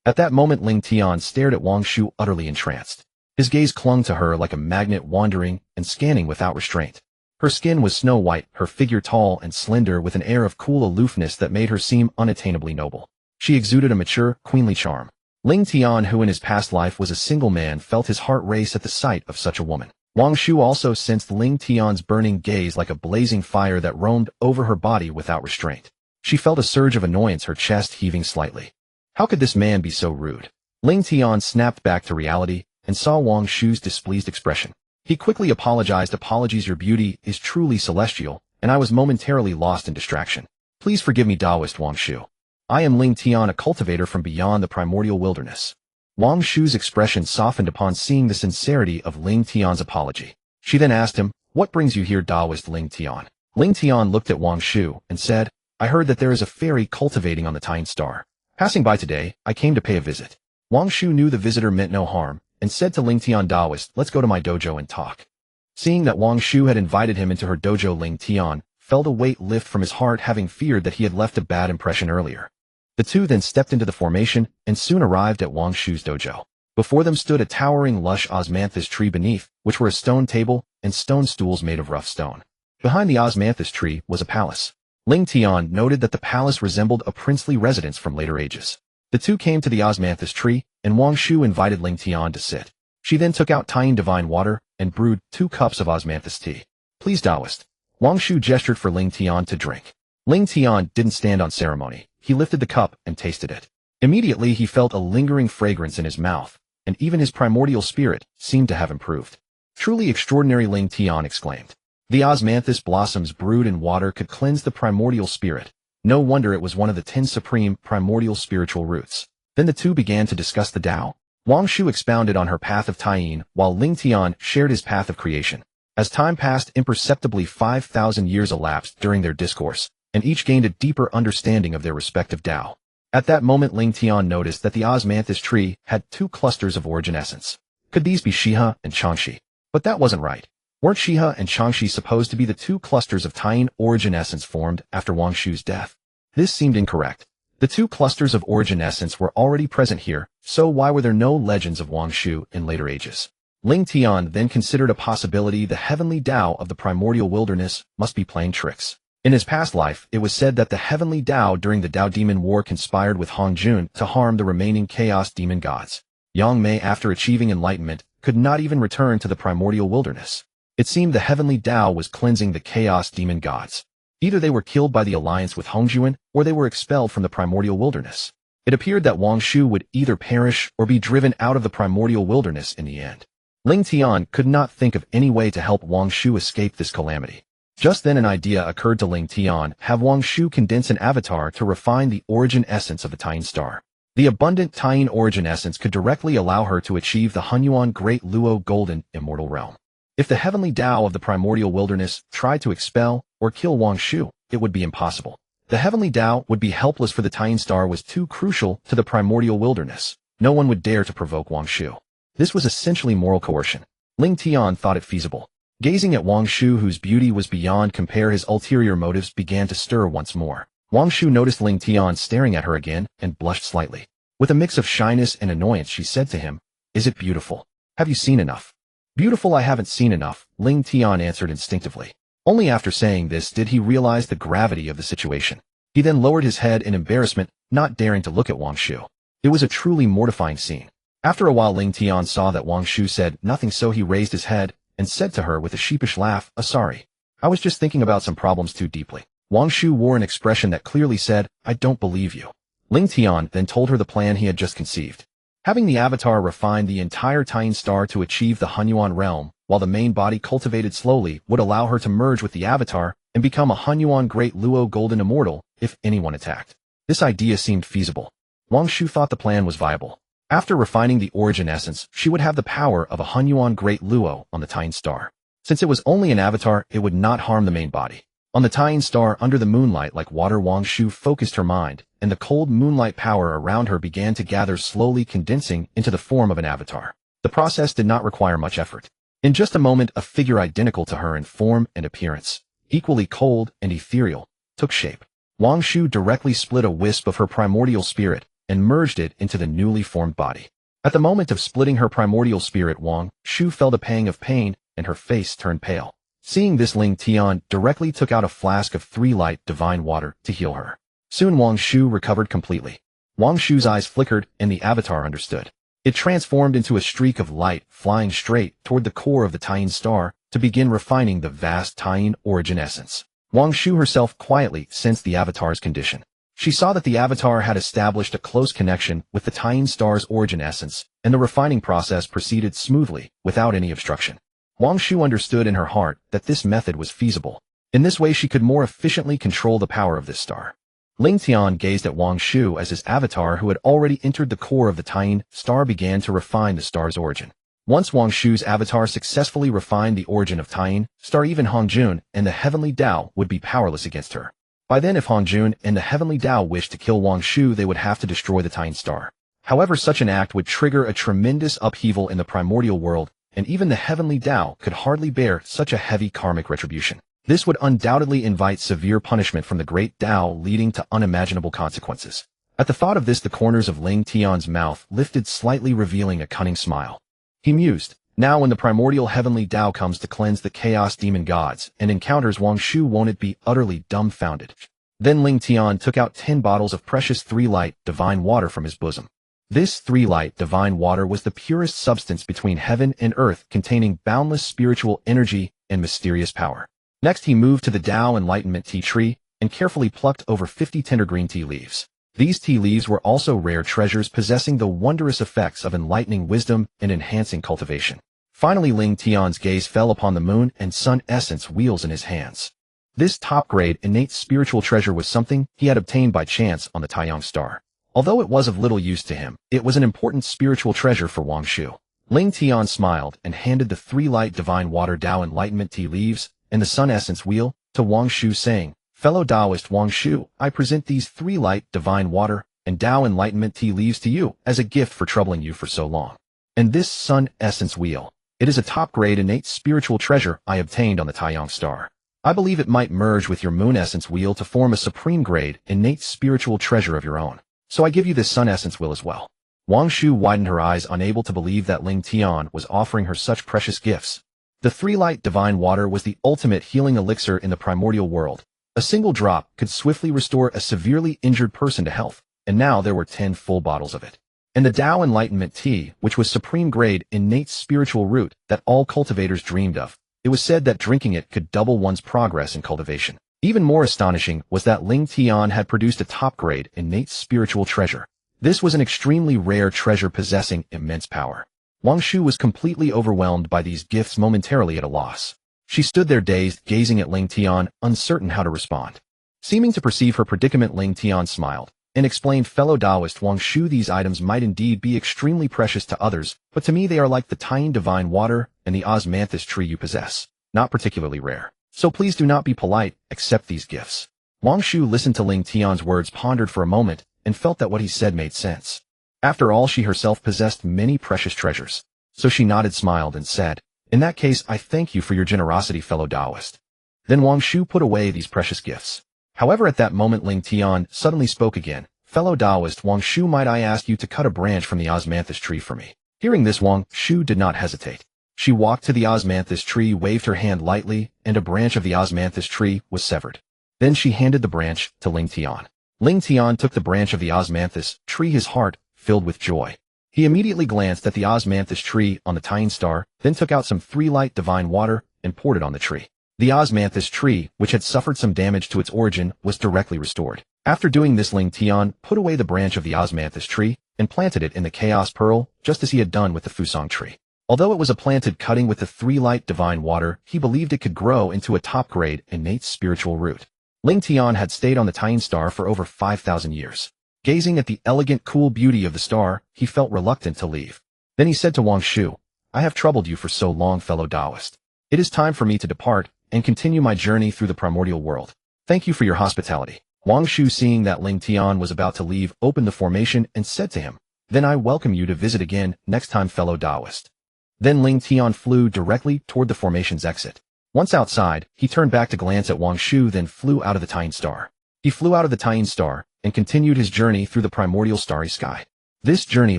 At that moment, Ling Tian stared at Wang Shu, utterly entranced. His gaze clung to her like a magnet, wandering and scanning without restraint. Her skin was snow white, her figure tall and slender, with an air of cool aloofness that made her seem unattainably noble. She exuded a mature, queenly charm. Ling Tian, who in his past life was a single man, felt his heart race at the sight of such a woman. Wang Shu also sensed Ling Tian's burning gaze like a blazing fire that roamed over her body without restraint. She felt a surge of annoyance, her chest heaving slightly. How could this man be so rude? Ling Tian snapped back to reality and saw Wang Shu's displeased expression. He quickly apologized. "Apologies, your beauty is truly celestial, and I was momentarily lost in distraction. Please forgive me, Taoist Wang Shu. I am Ling Tian, a cultivator from beyond the primordial wilderness." Wang Shu's expression softened upon seeing the sincerity of Ling Tian's apology. She then asked him, "What brings you here, Taoist Ling Tian?" Ling Tian looked at Wang Shu and said, "I heard that there is a fairy cultivating on the Tian Star. Passing by today, I came to pay a visit." Wang Shu knew the visitor meant no harm, and said to Ling Tian, "Taoist, let's go to my dojo and talk." Seeing that Wang Shu had invited him into her dojo, Ling Tian felt a weight lift from his heart, having feared that he had left a bad impression earlier. The two then stepped into the formation and soon arrived at Wang Shu's dojo. Before them stood a towering lush osmanthus tree, beneath which were a stone table and stone stools made of rough stone. Behind the osmanthus tree was a palace. Ling Tian noted that the palace resembled a princely residence from later ages. The two came to the osmanthus tree, and Wang Shu invited Ling Tian to sit. She then took out Tian divine water and brewed 2 cups of osmanthus tea. "Please, Taoist." Wang Shu gestured for Ling Tian to drink. Ling Tian didn't stand on ceremony. He lifted the cup and tasted it. Immediately he felt a lingering fragrance in his mouth, and even his primordial spirit seemed to have improved. "Truly extraordinary," Ling Tian exclaimed. The osmanthus blossoms brewed in water could cleanse the primordial spirit. No wonder it was one of the 10 supreme primordial spiritual roots. Then the two began to discuss the Tao. Wang Shu expounded on her path of Tian, while Ling Tian shared his path of creation. As time passed, imperceptibly 5,000 years elapsed during their discourse, and each gained a deeper understanding of their respective Tao. At that moment, Ling Tian noticed that the osmanthus tree had 2 clusters of origin essence. Could these be Shiha and Changshi? But that wasn't right. Weren't Shiha and Changshi supposed to be the 2 clusters of Tian origin essence formed after Wang Shu's death? This seemed incorrect. The 2 clusters of origin essence were already present here, so why were there no legends of Wang Shu in later ages? Ling Tian then considered a possibility: the Heavenly Dao of the primordial wilderness must be playing tricks. In his past life, it was said that the Heavenly Dao during the Dao Demon War conspired with Hongjun to harm the remaining Chaos Demon gods. Yang Mei, after achieving enlightenment, could not even return to the primordial wilderness. It seemed the Heavenly Dao was cleansing the Chaos Demon gods. Either they were killed by the alliance with Hongjun, or they were expelled from the primordial wilderness. It appeared that Wang Shu would either perish or be driven out of the primordial wilderness in the end. Ling Tian could not think of any way to help Wang Shu escape this calamity. Just then an idea occurred to Ling Tian: have Wang Shu condense an avatar to refine the origin essence of the Tian Star. The abundant Tian origin essence could directly allow her to achieve the Hunyuan Great Luo Golden Immortal Realm. If the Heavenly Dao of the primordial wilderness tried to expel or kill Wang Shu, it would be impossible. The Heavenly Dao would be helpless, for the Tian Star was too crucial to the primordial wilderness. No one would dare to provoke Wang Shu. This was essentially moral coercion. Ling Tian thought it feasible. Gazing at Wang Shu, whose beauty was beyond compare, his ulterior motives began to stir once more. Wang Shu noticed Ling Tian staring at her again and blushed slightly. With a mix of shyness and annoyance, she said to him, "Is it beautiful? Have you seen enough?" "Beautiful? I haven't seen enough," Ling Tian answered instinctively. Only after saying this did he realize the gravity of the situation. He then lowered his head in embarrassment, not daring to look at Wang Shu. It was a truly mortifying scene. After a while, Ling Tian saw that Wang Shu said nothing, so he raised his head and said to her with a sheepish laugh, "Sorry. I was just thinking about some problems too deeply." Wang Shu wore an expression that clearly said, "I don't believe you." Ling Tian then told her the plan he had just conceived. Having the avatar refine the entire Tian star to achieve the Honghuang realm, while the main body cultivated slowly would allow her to merge with the avatar and become a Honghuang Great Luo Golden Immortal if anyone attacked. This idea seemed feasible. Wang Shu thought the plan was viable. After refining the origin essence, she would have the power of a Honghuang Great Luo on the Tian star. Since it was only an avatar, it would not harm the main body. On the Tian star, under the moonlight like water, Wang Shu focused her mind, and the cold moonlight power around her began to gather, slowly condensing into the form of an avatar. The process did not require much effort. In just a moment, a figure identical to her in form and appearance, equally cold and ethereal, took shape. Wang Shu directly split a wisp of her primordial spirit and merged it into the newly formed body. At the moment of splitting her primordial spirit, Wang Shu felt a pang of pain and her face turned pale. Seeing this, Ling Tian directly took out a flask of 3 light divine water to heal her. Soon Wang Shu recovered completely. Wang Shu's eyes flickered and the avatar understood. It transformed into a streak of light, flying straight toward the core of the Tian star to begin refining the vast Tian origin essence. Wang Shu herself quietly sensed the avatar's condition. She saw that the avatar had established a close connection with the Tian star's origin essence, and the refining process proceeded smoothly, without any obstruction. Wang Shu understood in her heart that this method was feasible. In this way, she could more efficiently control the power of this star. Ling Tian gazed at Wang Shu as his avatar, who had already entered the core of the Tian star, began to refine the star's origin. Once Wang Shu's avatar successfully refined the origin of Tian star, even Hongjun and the Heavenly Dao would be powerless against her. By then, if Hongjun and the Heavenly Dao wished to kill Wang Shu, they would have to destroy the Tian star. However, such an act would trigger a tremendous upheaval in the primordial world, and even the Heavenly Dao could hardly bear such a heavy karmic retribution. This would undoubtedly invite severe punishment from the great Dao, leading to unimaginable consequences. At the thought of this, the corners of Ling Tian's mouth lifted slightly, revealing a cunning smile. He mused, "Now when the primordial Heavenly Dao comes to cleanse the chaos demon gods and encounters Wang Shu, won't it be utterly dumbfounded?" Then Ling Tian took out 10 bottles of precious 3 light divine water from his bosom. This 3 light divine water was the purest substance between heaven and earth, containing boundless spiritual energy and mysterious power. Next, he moved to the Dao Enlightenment tea tree and carefully plucked over 50 tender green tea leaves. These tea leaves were also rare treasures, possessing the wondrous effects of enlightening wisdom and enhancing cultivation. Finally, Ling Tian's gaze fell upon the moon and sun essence wheels in his hands. This top-grade innate spiritual treasure was something he had obtained by chance on the Taiyang star. Although it was of little use to him, it was an important spiritual treasure for Wang Shu. Ling Tian smiled and handed the 3 light divine water Dao Enlightenment tea leaves and the sun essence wheel to Wang Shu, saying, "Fellow Taoist Wang Shu, I present these 3 light divine water and Dao Enlightenment tea leaves to you as a gift for troubling you for so long. And this sun essence wheel, it is a top-grade innate spiritual treasure I obtained on the Taiyang star. I believe it might merge with your moon essence wheel to form a supreme-grade innate spiritual treasure of your own. So I give you this sun essence wheel as well." Wang Shu widened her eyes, unable to believe that Ling Tian was offering her such precious gifts. The 3 light divine water was the ultimate healing elixir in the primordial world. A single drop could swiftly restore a severely injured person to health, and now there were 10 full bottles of it. And the Dao Enlightenment tea, which was supreme-grade innate spiritual root that all cultivators dreamed of. It was said that drinking it could double one's progress in cultivation. Even more astonishing was that Ling Tian had produced a top-grade innate spiritual treasure. This was an extremely rare treasure possessing immense power. Wang Shu was completely overwhelmed by these gifts, momentarily at a loss. She stood there dazed, gazing at Ling Tian, uncertain how to respond. Seeming to perceive her predicament, Ling Tian smiled and explained, "Fellow Taoist Wang Shu, these items might indeed be extremely precious to others, but to me they are like the Tian divine water and the osmanthus tree you possess, not particularly rare. So please do not be polite, accept these gifts." Wang Shu listened to Ling Tian's words, pondered for a moment, and felt that what he said made sense. After all, she herself possessed many precious treasures. So she nodded, smiled, and said, In that case, I thank you for your generosity, fellow Taoist. Then Wang Shu put away these precious gifts. However, at that moment Ling Tian suddenly spoke again. Fellow Taoist Wang Shu, might I ask you to cut a branch from the osmanthus tree for me? Hearing this, Wang Shu did not hesitate. She walked to the osmanthus tree, waved her hand lightly, and a branch of the osmanthus tree was severed. Then she handed the branch to Ling Tian. Ling Tian took the branch of the osmanthus tree, his heart filled with joy. He immediately glanced at the osmanthus tree on the Tian star, then took out some 3 light divine water and poured it on the tree. The osmanthus tree, which had suffered some damage to its origin, was directly restored. After doing this, Ling Tian put away the branch of the osmanthus tree and planted it in the chaos pearl, just as he had done with the Fusang tree. Although it was a planted cutting with the 3 light divine water, he believed it could grow into a top-grade innate spiritual root. Ling Tian had stayed on the Tian star for over 5,000 years. Gazing at the elegant, cool beauty of the star, he felt reluctant to leave. Then he said to Wang Shu, I have troubled you for so long, fellow Taoist. It is time for me to depart and continue my journey through the primordial world. Thank you for your hospitality. Wang Shu, seeing that Ling Tian was about to leave, opened the formation and said to him, Then I welcome you to visit again next time, fellow Taoist. Then Ling Tian flew directly toward the formation's exit. Once outside, he turned back to glance at Wang Shu, then flew out of the Tian star. He flew out of the Tian star and continued his journey through the primordial starry sky. This journey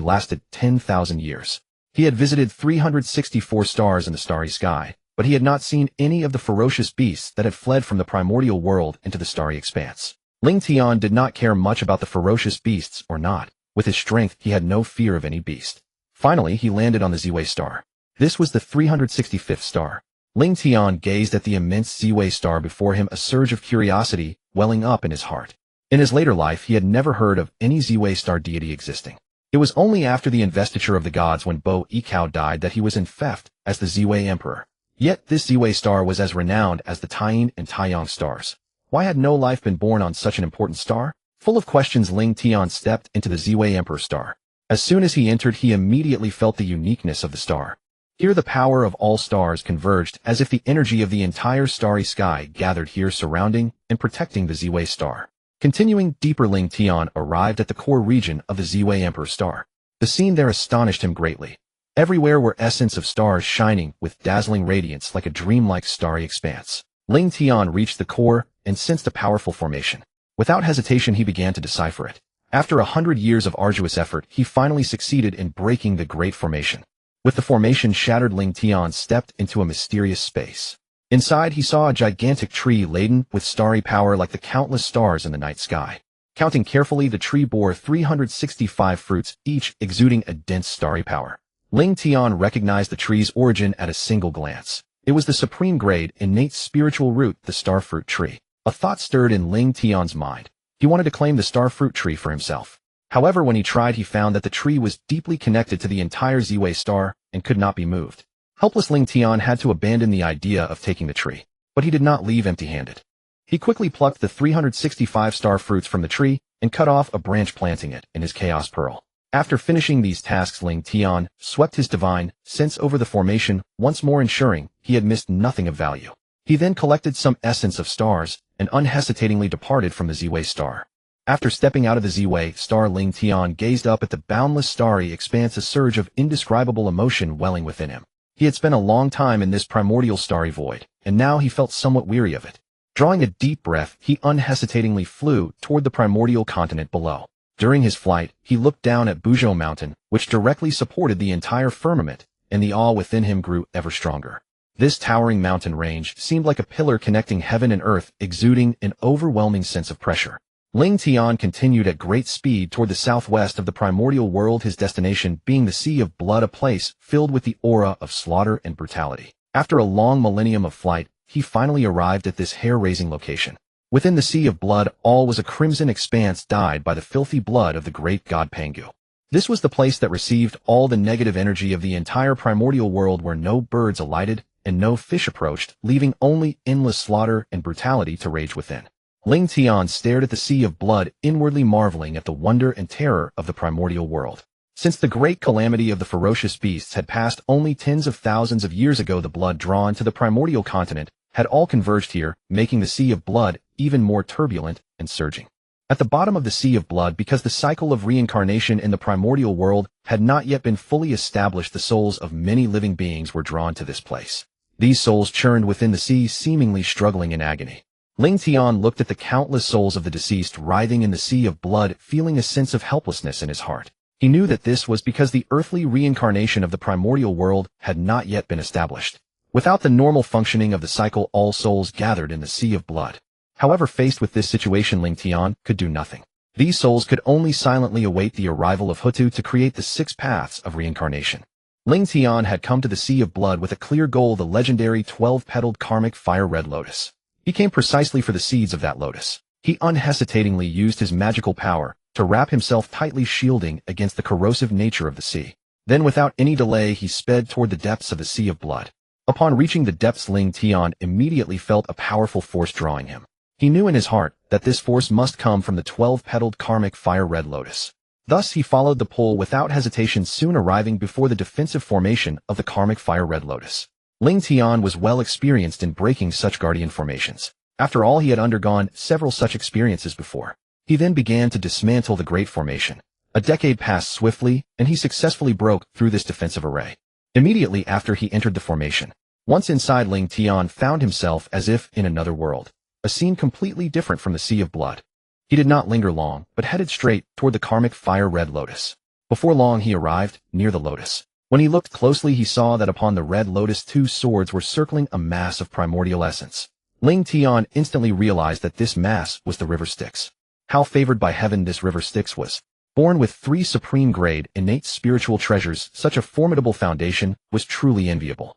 lasted 10,000 years. He had visited 364 stars in the starry sky, but he had not seen any of the ferocious beasts that had fled from the primordial world into the starry expanse. Ling Tian did not care much about the ferocious beasts or not. With his strength, he had no fear of any beast. Finally, he landed on the Ziwei star. This was the 365th star. Ling Tian gazed at the immense Ziwei star before him, a surge of curiosity welling up in his heart. In his later life, he had never heard of any Ziwei star deity existing. It was only after the investiture of the gods when Bo Yikao died that he was infeft as the Ziwei emperor. Yet this Ziwei star was as renowned as the Tian and Taiyang stars. Why had no life been born on such an important star? Full of questions, Ling Tian stepped into the Ziwei emperor star. As soon as he entered, he immediately felt the uniqueness of the star. Here the power of all stars converged, as if the energy of the entire starry sky gathered here, surrounding and protecting the Ziwei star. Continuing deeper, Ling Tian arrived at the core region of the Ziwei emperor star. The scene there astonished him greatly. Everywhere were essence of stars shining with dazzling radiance like a dreamlike starry expanse. Ling Tian reached the core and sensed a powerful formation. Without hesitation, he began to decipher it. After 100 years of arduous effort, he finally succeeded in breaking the great formation. With the formation shattered, Ling Tian stepped into a mysterious space. Inside, he saw a gigantic tree laden with starry power like the countless stars in the night sky. Counting carefully, the tree bore 365 fruits, each exuding a dense starry power. Ling Tian recognized the tree's origin at a single glance. It was the supreme grade, innate spiritual root, the starfruit tree. A thought stirred in Ling Tian's mind. He wanted to claim the starfruit tree for himself. However, when he tried, he found that the tree was deeply connected to the entire Ziwei star and could not be moved. Helpless, Ling Tian had to abandon the idea of taking the tree. But he did not leave empty-handed. He quickly plucked the 365 star fruits from the tree and cut off a branch, planting it in his chaos pearl. After finishing these tasks, Ling Tian swept his divine sense over the formation, once more ensuring he had missed nothing of value. He then collected some essence of stars and unhesitatingly departed from the Ziwei star. After stepping out of the Ziwei star, Ling Tian gazed up at the boundless starry expanse, a surge of indescribable emotion welling within him. He had spent a long time in this primordial starry void, and now he felt somewhat weary of it. Drawing a deep breath, he unhesitatingly flew toward the primordial continent below. During his flight, he looked down at Buzhou Mountain, which directly supported the entire firmament, and the awe within him grew ever stronger. This towering mountain range seemed like a pillar connecting heaven and earth, exuding an overwhelming sense of pressure. Ling Tian continued at great speed toward the southwest of the primordial world, his destination being the Sea of Blood, a place filled with the aura of slaughter and brutality. After a long millennium of flight, he finally arrived at this hair-raising location. Within the Sea of Blood, all was a crimson expanse dyed by the filthy blood of the great god Pangu. This was the place that received all the negative energy of the entire primordial world, where no birds alighted and no fish approached, leaving only endless slaughter and brutality to rage within. Ling Tian stared at the Sea of Blood, inwardly marveling at the wonder and terror of the primordial world. Since the great calamity of the ferocious beasts had passed only tens of thousands of years ago, the blood drawn to the primordial continent had all converged here, making the Sea of Blood even more turbulent and surging. at the bottom of the Sea of Blood because the cycle of reincarnation in the primordial world had not yet been fully established. The souls of many living beings were drawn to this place. These souls churned within the sea, seemingly struggling in agony. Ling Tian looked at the countless souls of the deceased writhing in the Sea of Blood, feeling a sense of helplessness in his heart. He knew that this was because the earthly reincarnation of the primordial world had not yet been established. Without the normal functioning of the cycle, all souls gathered in the Sea of Blood. However, faced with this situation, Ling Tian could do nothing. These souls could only silently await the arrival of Houtu to create the Six Paths of Reincarnation. Ling Tian had come to the Sea of Blood with a clear goal: the legendary 12-petaled karmic fire red lotus. He came precisely for the seeds of that lotus. He unhesitatingly used his magical power to wrap himself tightly, shielding against the corrosive nature of the sea. Then, without any delay, he sped toward the depths of the Sea of Blood. Upon reaching the depths, Ling Tian immediately felt a powerful force drawing him. He knew in his heart that this force must come from the 12-petaled karmic fire red lotus. Thus he followed the pull without hesitation, soon arriving before the defensive formation of the karmic fire red lotus. Ling Tian was well experienced in breaking such guardian formations. After all, he had undergone several such experiences before. He then began to dismantle the great formation. A decade passed swiftly, and he successfully broke through this defensive array. Immediately after he entered the formation, once inside, Ling Tian found himself as if in another world. A scene completely different from the Sea of Blood. He did not linger long, but headed straight toward the karmic fire red lotus. Before long he arrived near the lotus. When he looked closely, he saw that upon the red lotus 2 swords were circling a mass of primordial essence. Ling Tian instantly realized that this mass was the river Styx. How favored by heaven this river Styx was. Born with 3 supreme grade innate spiritual treasures, such a formidable foundation was truly enviable.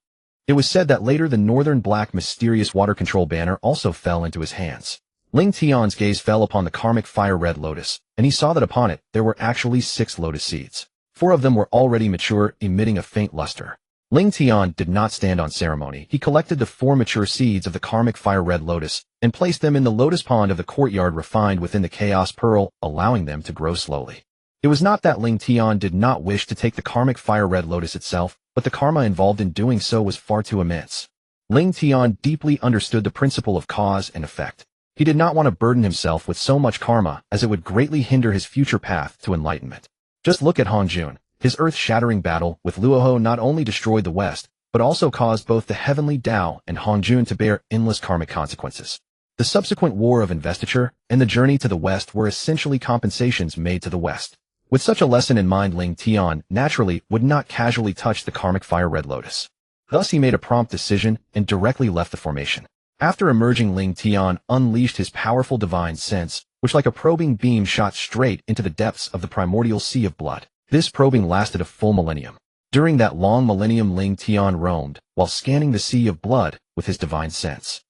It was said that later the northern black mysterious water control banner also fell into his hands. Ling Tian's gaze fell upon the karmic fire red lotus, and he saw that upon it there were actually 6 lotus seeds. 4 of them were already mature, emitting a faint luster. Ling Tian did not stand on ceremony. He collected the 4 mature seeds of the karmic fire red lotus and placed them in the lotus pond of the courtyard refined within the chaos pearl, allowing them to grow slowly. It was not that Ling Tian did not wish to take the karmic fire red lotus itself, but the karma involved in doing so was far too immense. Ling Tian deeply understood the principle of cause and effect. He did not want to burden himself with so much karma, as it would greatly hinder his future path to enlightenment. Just look at Hongjun. His earth-shattering battle with Luoho not only destroyed the West, but also caused both the Heavenly Dao and Hongjun to bear endless karmic consequences. The subsequent war of investiture and the journey to the West were essentially compensations made to the West. With such a lesson in mind, Ling Tian naturally would not casually touch the karmic fire red lotus. Thus he made a prompt decision and directly left the formation. After emerging, Ling Tian unleashed his powerful divine sense, which like a probing beam shot straight into the depths of the primordial Sea of Blood. This probing lasted a full millennium. During that long millennium, Ling Tian roamed, while scanning the Sea of Blood with his divine sense.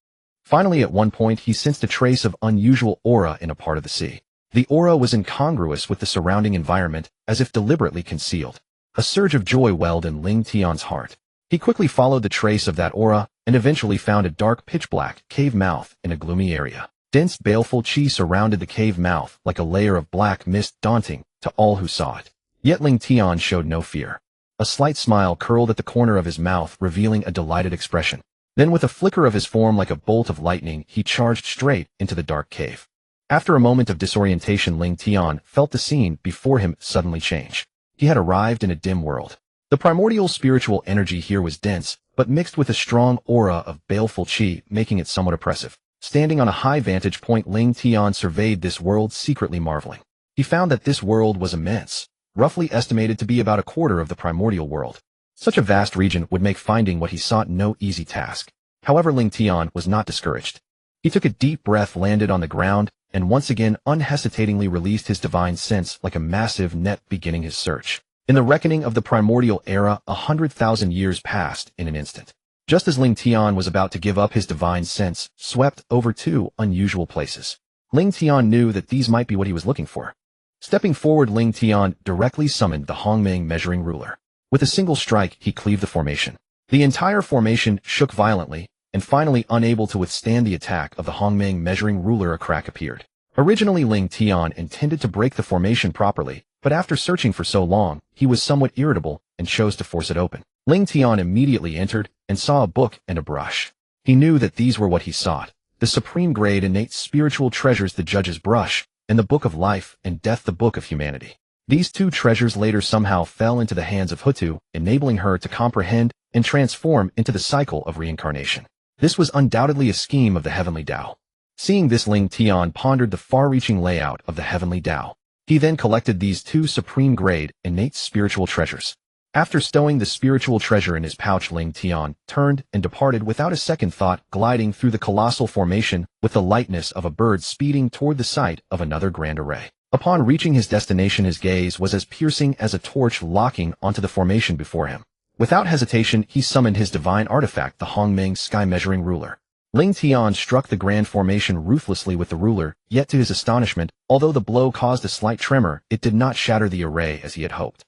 Finally, at one point, he sensed a trace of unusual aura in a part of the sea. The aura was incongruous with the surrounding environment, as if deliberately concealed. A surge of joy welled in Ling Tian's heart. He quickly followed the trace of that aura, and eventually found a dark pitch-black cave mouth in a gloomy area. Dense, baleful qi surrounded the cave mouth like a layer of black mist, daunting to all who saw it. Yet Ling Tian showed no fear. A slight smile curled at the corner of his mouth, revealing a delighted expression. Then, with a flicker of his form like a bolt of lightning, he charged straight into the dark cave. After a moment of disorientation, Ling Tian felt the scene before him suddenly change. He had arrived in a dim world. The primordial spiritual energy here was dense, but mixed with a strong aura of baleful qi, making it somewhat oppressive. Standing on a high vantage point, Ling Tian surveyed this world, secretly marveling. He found that this world was immense, roughly estimated to be about a quarter of the primordial world. Such a vast region would make finding what he sought no easy task. However, Ling Tian was not discouraged. He took a deep breath, landed on the ground, and once again unhesitatingly released his divine sense like a massive net, beginning his search. In the reckoning of the primordial era, 100,000 years passed in an instant. Just as Ling Tian was about to give up, his divine sense swept over 2 unusual places. Ling Tian knew that these might be what he was looking for. Stepping forward, Ling Tian directly summoned the Hongmeng measuring ruler. With a single strike, he cleaved the formation. The entire formation shook violently, and finally, unable to withstand the attack of the Hongmeng measuring ruler, a crack appeared. Originally, Ling Tian intended to break the formation properly, but after searching for so long, he was somewhat irritable and chose to force it open. Ling Tian immediately entered and saw a book and a brush. He knew that these were what he sought, the supreme grade innate spiritual treasures, the judge's brush, and the Book of Life and Death, the Book of Humanity. These two treasures later somehow fell into the hands of Houtu, enabling her to comprehend and transform into the cycle of reincarnation. This was undoubtedly a scheme of the Heavenly Dao. Seeing this, Ling Tian pondered the far-reaching layout of the Heavenly Dao. He then collected these two supreme-grade, innate spiritual treasures. After stowing the spiritual treasure in his pouch, Ling Tian turned and departed without a second thought, gliding through the colossal formation with the lightness of a bird speeding toward the site of another grand array. Upon reaching his destination, his gaze was as piercing as a torch locking onto the formation before him. Without hesitation, he summoned his divine artifact, the Hongmeng sky-measuring ruler. Ling Tian struck the grand formation ruthlessly with the ruler, yet to his astonishment, although the blow caused a slight tremor, it did not shatter the array as he had hoped.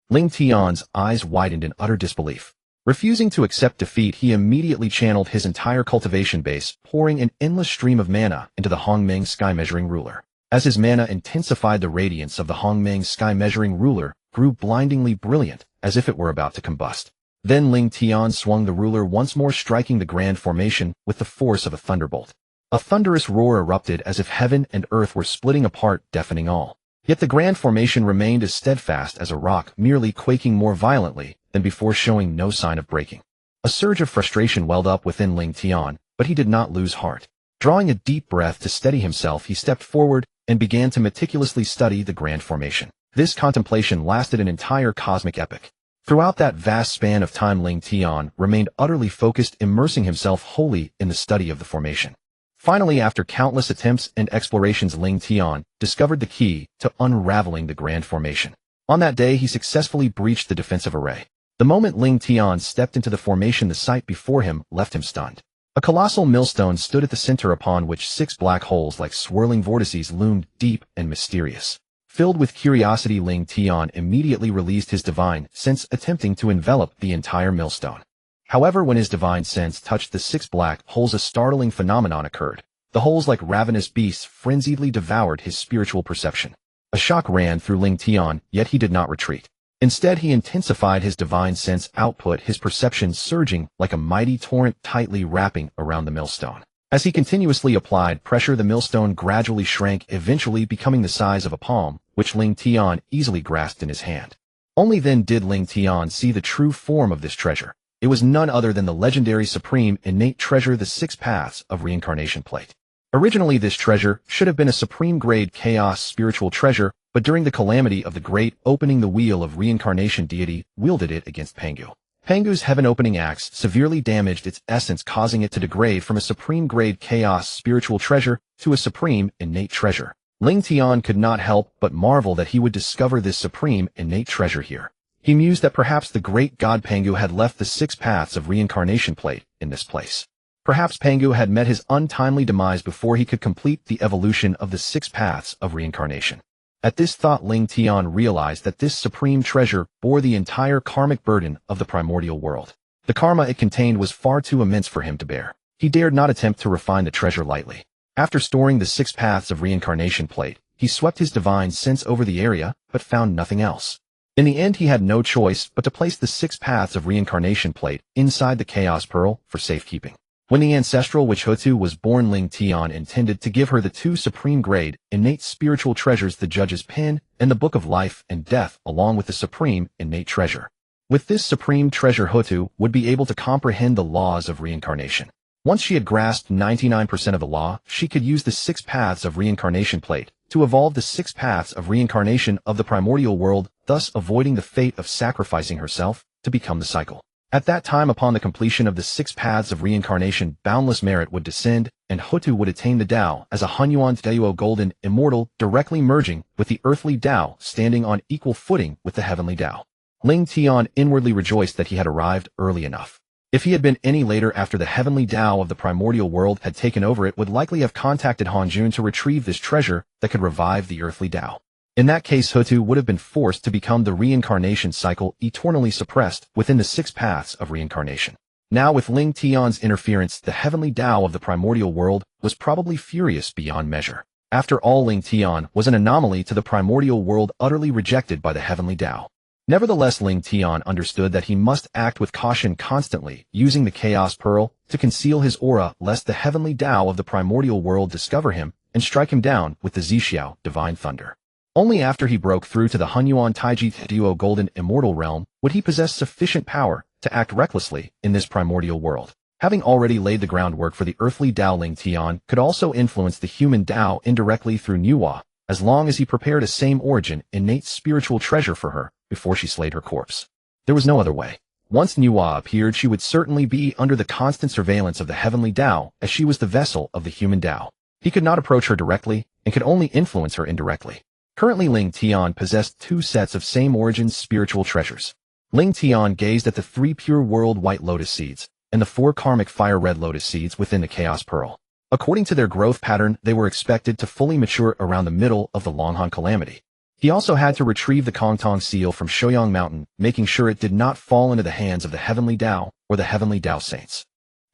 Ling Tian's eyes widened in utter disbelief. Refusing to accept defeat, he immediately channeled his entire cultivation base, pouring an endless stream of mana into the Hongmeng sky-measuring ruler. As his mana intensified, the radiance of the Hongmeng sky-measuring ruler grew blindingly brilliant, as if it were about to combust. Then Ling Tian swung the ruler once more, striking the grand formation with the force of a thunderbolt. A thunderous roar erupted as if heaven and earth were splitting apart, deafening all. Yet the grand formation remained as steadfast as a rock, merely quaking more violently than before, showing no sign of breaking. A surge of frustration welled up within Ling Tian, but he did not lose heart. Drawing a deep breath to steady himself, he stepped forward and began to meticulously study the grand formation. This contemplation lasted an entire cosmic epoch. Throughout that vast span of time, Ling Tian remained utterly focused, immersing himself wholly in the study of the formation. Finally, after countless attempts and explorations, Ling Tian discovered the key to unraveling the grand formation. On that day, he successfully breached the defensive array. The moment Ling Tian stepped into the formation, the sight before him left him stunned. A colossal millstone stood at the center, upon which 6 black holes like swirling vortices loomed, deep and mysterious. Filled with curiosity, Ling Tian immediately released his divine sense, attempting to envelop the entire millstone. However, when his divine sense touched the 6 black holes, a startling phenomenon occurred. The holes, like ravenous beasts, frenziedly devoured his spiritual perception. A shock ran through Ling Tian, yet he did not retreat. Instead, he intensified his divine sense output, his perception surging like a mighty torrent, tightly wrapping around the millstone. As he continuously applied pressure, the millstone gradually shrank, eventually becoming the size of a palm, which Ling Tian easily grasped in his hand. Only then did Ling Tian see the true form of this treasure. It was none other than the legendary supreme innate treasure, the 6 Paths of Reincarnation plate. Originally, this treasure should have been a supreme-grade chaos spiritual treasure, but during the calamity of the Great Opening, the wheel of reincarnation deity wielded it against Pangu. Pangu's heaven-opening axe severely damaged its essence, causing it to degrade from a supreme-grade chaos spiritual treasure to a supreme innate treasure. Ling Tian could not help but marvel that he would discover this supreme innate treasure here. He mused that perhaps the great god Pangu had left the 6 Paths of Reincarnation plate in this place. Perhaps Pangu had met his untimely demise before he could complete the evolution of the 6 Paths of Reincarnation. At this thought, Ling Tian realized that this supreme treasure bore the entire karmic burden of the primordial world. The karma it contained was far too immense for him to bear. He dared not attempt to refine the treasure lightly. After storing the 6 Paths of Reincarnation plate, he swept his divine sense over the area, but found nothing else. In the end, he had no choice but to place the 6 Paths of Reincarnation plate inside the Chaos Pearl for safekeeping. When the ancestral witch Houtu was born, Ling Tian intended to give her the 2 supreme-grade, innate spiritual treasures, the Judge's Pen and the Book of Life and Death, along with the supreme innate treasure. With this supreme treasure, Houtu would be able to comprehend the laws of reincarnation. Once she had grasped 99% of the law, she could use the 6 Paths of Reincarnation plate to evolve the 6 Paths of Reincarnation of the primordial world, thus avoiding the fate of sacrificing herself to become the cycle. At that time, upon the completion of the 6 Paths of Reincarnation, boundless merit would descend, and Houtu would attain the Dao as a Hunyuan Dao, golden, immortal, directly merging with the earthly Dao, standing on equal footing with the heavenly Dao. Ling Tian inwardly rejoiced that he had arrived early enough. If he had been any later, after the heavenly Dao of the primordial world had taken over, it would likely have contacted Hongjun to retrieve this treasure that could revive the earthly Dao. In that case, Houtu would have been forced to become the reincarnation cycle, eternally suppressed within the 6 Paths of Reincarnation. Now, with Ling Tian's interference, the heavenly Dao of the primordial world was probably furious beyond measure. After all, Ling Tian was an anomaly to the primordial world, utterly rejected by the heavenly Dao. Nevertheless, Ling Tian understood that he must act with caution, constantly using the Chaos Pearl to conceal his aura, lest the heavenly Dao of the primordial world discover him and strike him down with the Zixiao, Divine Thunder. Only after he broke through to the Hunyuan Taiji Duo Golden Immortal Realm would he possess sufficient power to act recklessly in this primordial world. Having already laid the groundwork for the earthly Dao, Ling Tian could also influence the human Dao indirectly through Nüwa, as long as he prepared a same origin, innate spiritual treasure for her before she slayed her corpse. There was no other way. Once Nüwa appeared, she would certainly be under the constant surveillance of the Heavenly Dao, as she was the vessel of the human Dao. He could not approach her directly, and could only influence her indirectly. Currently, Ling Tian possessed 2 sets of same origin spiritual treasures. Ling Tian gazed at the 3 pure world white lotus seeds, and the 4 karmic fire red lotus seeds within the chaos pearl. According to their growth pattern, they were expected to fully mature around the middle of the Longhong calamity. He also had to retrieve the Kongtong seal from Shouyang Mountain, making sure it did not fall into the hands of the Heavenly Dao or the Heavenly Dao Saints.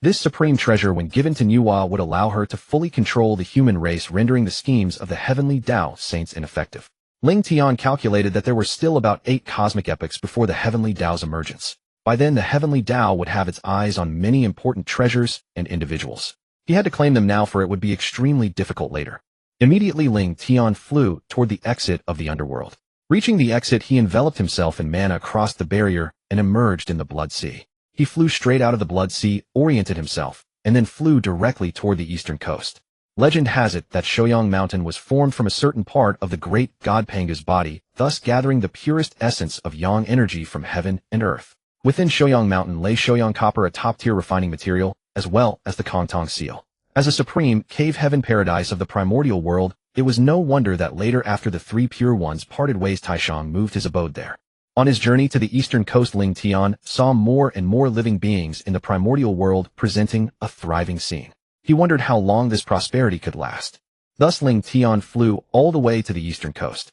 This supreme treasure, when given to Nüwa, would allow her to fully control the human race, rendering the schemes of the Heavenly Dao Saints ineffective. Ling Tian calculated that there were still about 8 cosmic epochs before the Heavenly Dao's emergence. By then, the Heavenly Dao would have its eyes on many important treasures and individuals. He had to claim them now, for it would be extremely difficult later. Immediately, Ling Tian flew toward the exit of the underworld. Reaching the exit, he enveloped himself in mana, crossed the barrier, and emerged in the Blood Sea. He flew straight out of the Blood Sea, oriented himself, and then flew directly toward the eastern coast. Legend has it that Shouyang Mountain was formed from a certain part of the great god Pangu's body, thus gathering the purest essence of yang energy from heaven and earth. Within Shouyang Mountain lay Shouyang Copper, a top-tier refining material, as well as the Kongtong Seal. As a supreme cave heaven paradise of the primordial world, it was no wonder that later, after the 3 pure ones parted ways, Taishang moved his abode there. On his journey to the eastern coast, Ling Tian saw more and more living beings in the primordial world, presenting a thriving scene. He wondered how long this prosperity could last. Thus, Ling Tian flew all the way to the eastern coast.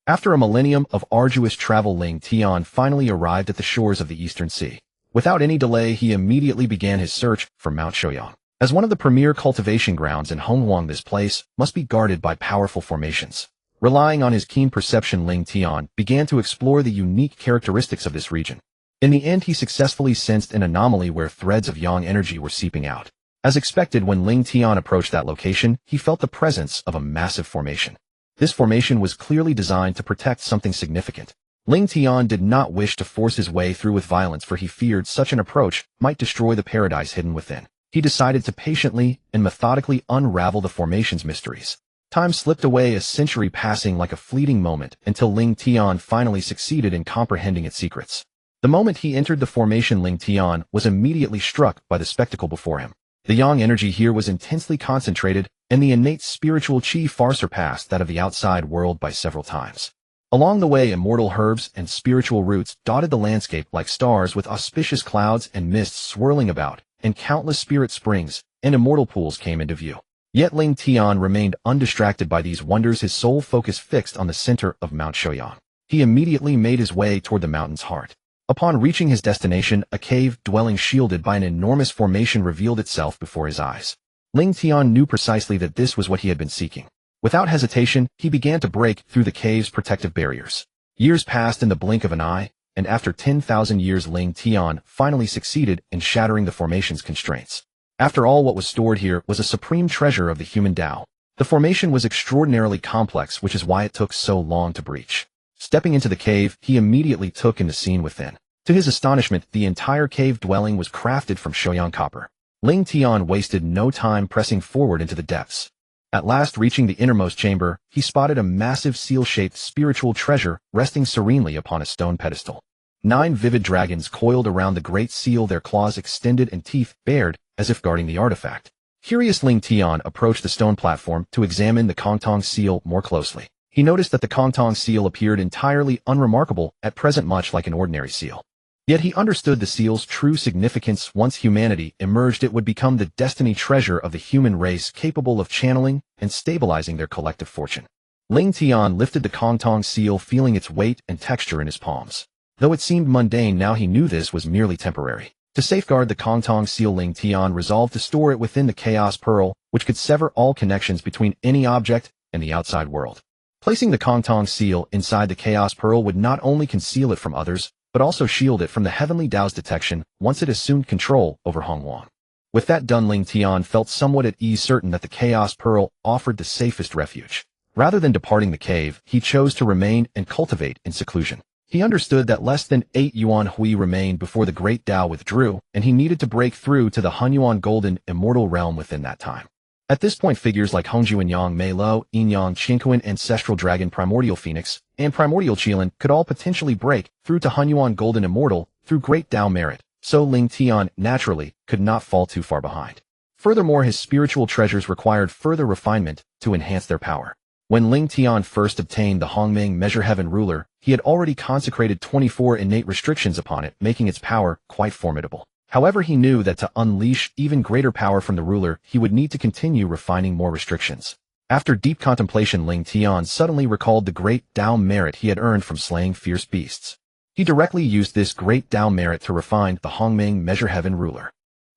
After a millennium of arduous travel, Ling Tian finally arrived at the shores of the eastern sea. Without any delay, he immediately began his search for Mount Shouyang. As one of the premier cultivation grounds in Honghuang, this place must be guarded by powerful formations. Relying on his keen perception, Ling Tian began to explore the unique characteristics of this region. In the end, he successfully sensed an anomaly where threads of yang energy were seeping out. As expected, when Ling Tian approached that location, he felt the presence of a massive formation. This formation was clearly designed to protect something significant. Ling Tian did not wish to force his way through with violence, for he feared such an approach might destroy the paradise hidden within. He decided to patiently and methodically unravel the formation's mysteries. Time slipped away, a century passing like a fleeting moment, until Ling Tian finally succeeded in comprehending its secrets. The moment he entered the formation, Ling Tian was immediately struck by the spectacle before him. The yang energy here was intensely concentrated, and the innate spiritual qi far surpassed that of the outside world by several times. Along the way, immortal herbs and spiritual roots dotted the landscape like stars, with auspicious clouds and mists swirling about, and countless spirit springs and immortal pools came into view. Yet Ling Tian remained undistracted by these wonders, his sole focus fixed on the center of Mount Shouyang. He immediately made his way toward the mountain's heart. Upon reaching his destination, a cave dwelling shielded by an enormous formation revealed itself before his eyes. Ling Tian knew precisely that this was what he had been seeking. Without hesitation, he began to break through the cave's protective barriers. Years passed in the blink of an eye, and after 10,000 years, Ling Tian finally succeeded in shattering the formation's constraints. After all, what was stored here was a supreme treasure of the human Dao. The formation was extraordinarily complex, which is why it took so long to breach. Stepping into the cave, he immediately took in the scene within. To his astonishment, the entire cave dwelling was crafted from Shouyang copper. Ling Tian wasted no time pressing forward into the depths. At last, reaching the innermost chamber, he spotted a massive seal-shaped spiritual treasure resting serenely upon a stone pedestal. 9 vivid dragons coiled around the great seal, their claws extended and teeth bared, as if guarding the artifact. Curious, Ling Tian approached the stone platform to examine the Kongtong seal more closely. He noticed that the Kongtong seal appeared entirely unremarkable at present, much like an ordinary seal. Yet he understood the seal's true significance. Once humanity emerged, it would become the destiny treasure of the human race, capable of channeling and stabilizing their collective fortune. Ling Tian lifted the Kongtong seal, feeling its weight and texture in his palms. Though it seemed mundane now, he knew this was merely temporary. To safeguard the Kongtong seal, Ling Tian resolved to store it within the Chaos Pearl, which could sever all connections between any object and the outside world. Placing the Kongtong seal inside the Chaos Pearl would not only conceal it from others, but also shield it from the Heavenly Dao's detection once it assumed control over Honghuang. With that done, Ling Tian felt somewhat at ease, certain that the Chaos Pearl offered the safest refuge. Rather than departing the cave, he chose to remain and cultivate in seclusion. He understood that less than 8 yuan hui remained before the great Dao withdrew, and he needed to break through to the Honghuang Golden Immortal Realm within that time. At this point, figures like Hongjun Yang Mei Lo, Yin Yang Qingquan, Ancestral Dragon Primordial Phoenix, and Primordial Qilin could all potentially break through to Honghuang Golden Immortal through great Dao merit, so Ling Tian, naturally, could not fall too far behind. Furthermore, his spiritual treasures required further refinement to enhance their power. When Ling Tian first obtained the Hongming Measure Heaven Ruler, he had already consecrated 24 innate restrictions upon it, making its power quite formidable. However, he knew that to unleash even greater power from the ruler, he would need to continue refining more restrictions. After deep contemplation, Ling Tian suddenly recalled the great Dao merit he had earned from slaying fierce beasts. He directly used this great Dao merit to refine the Hongming Measure Heaven Ruler.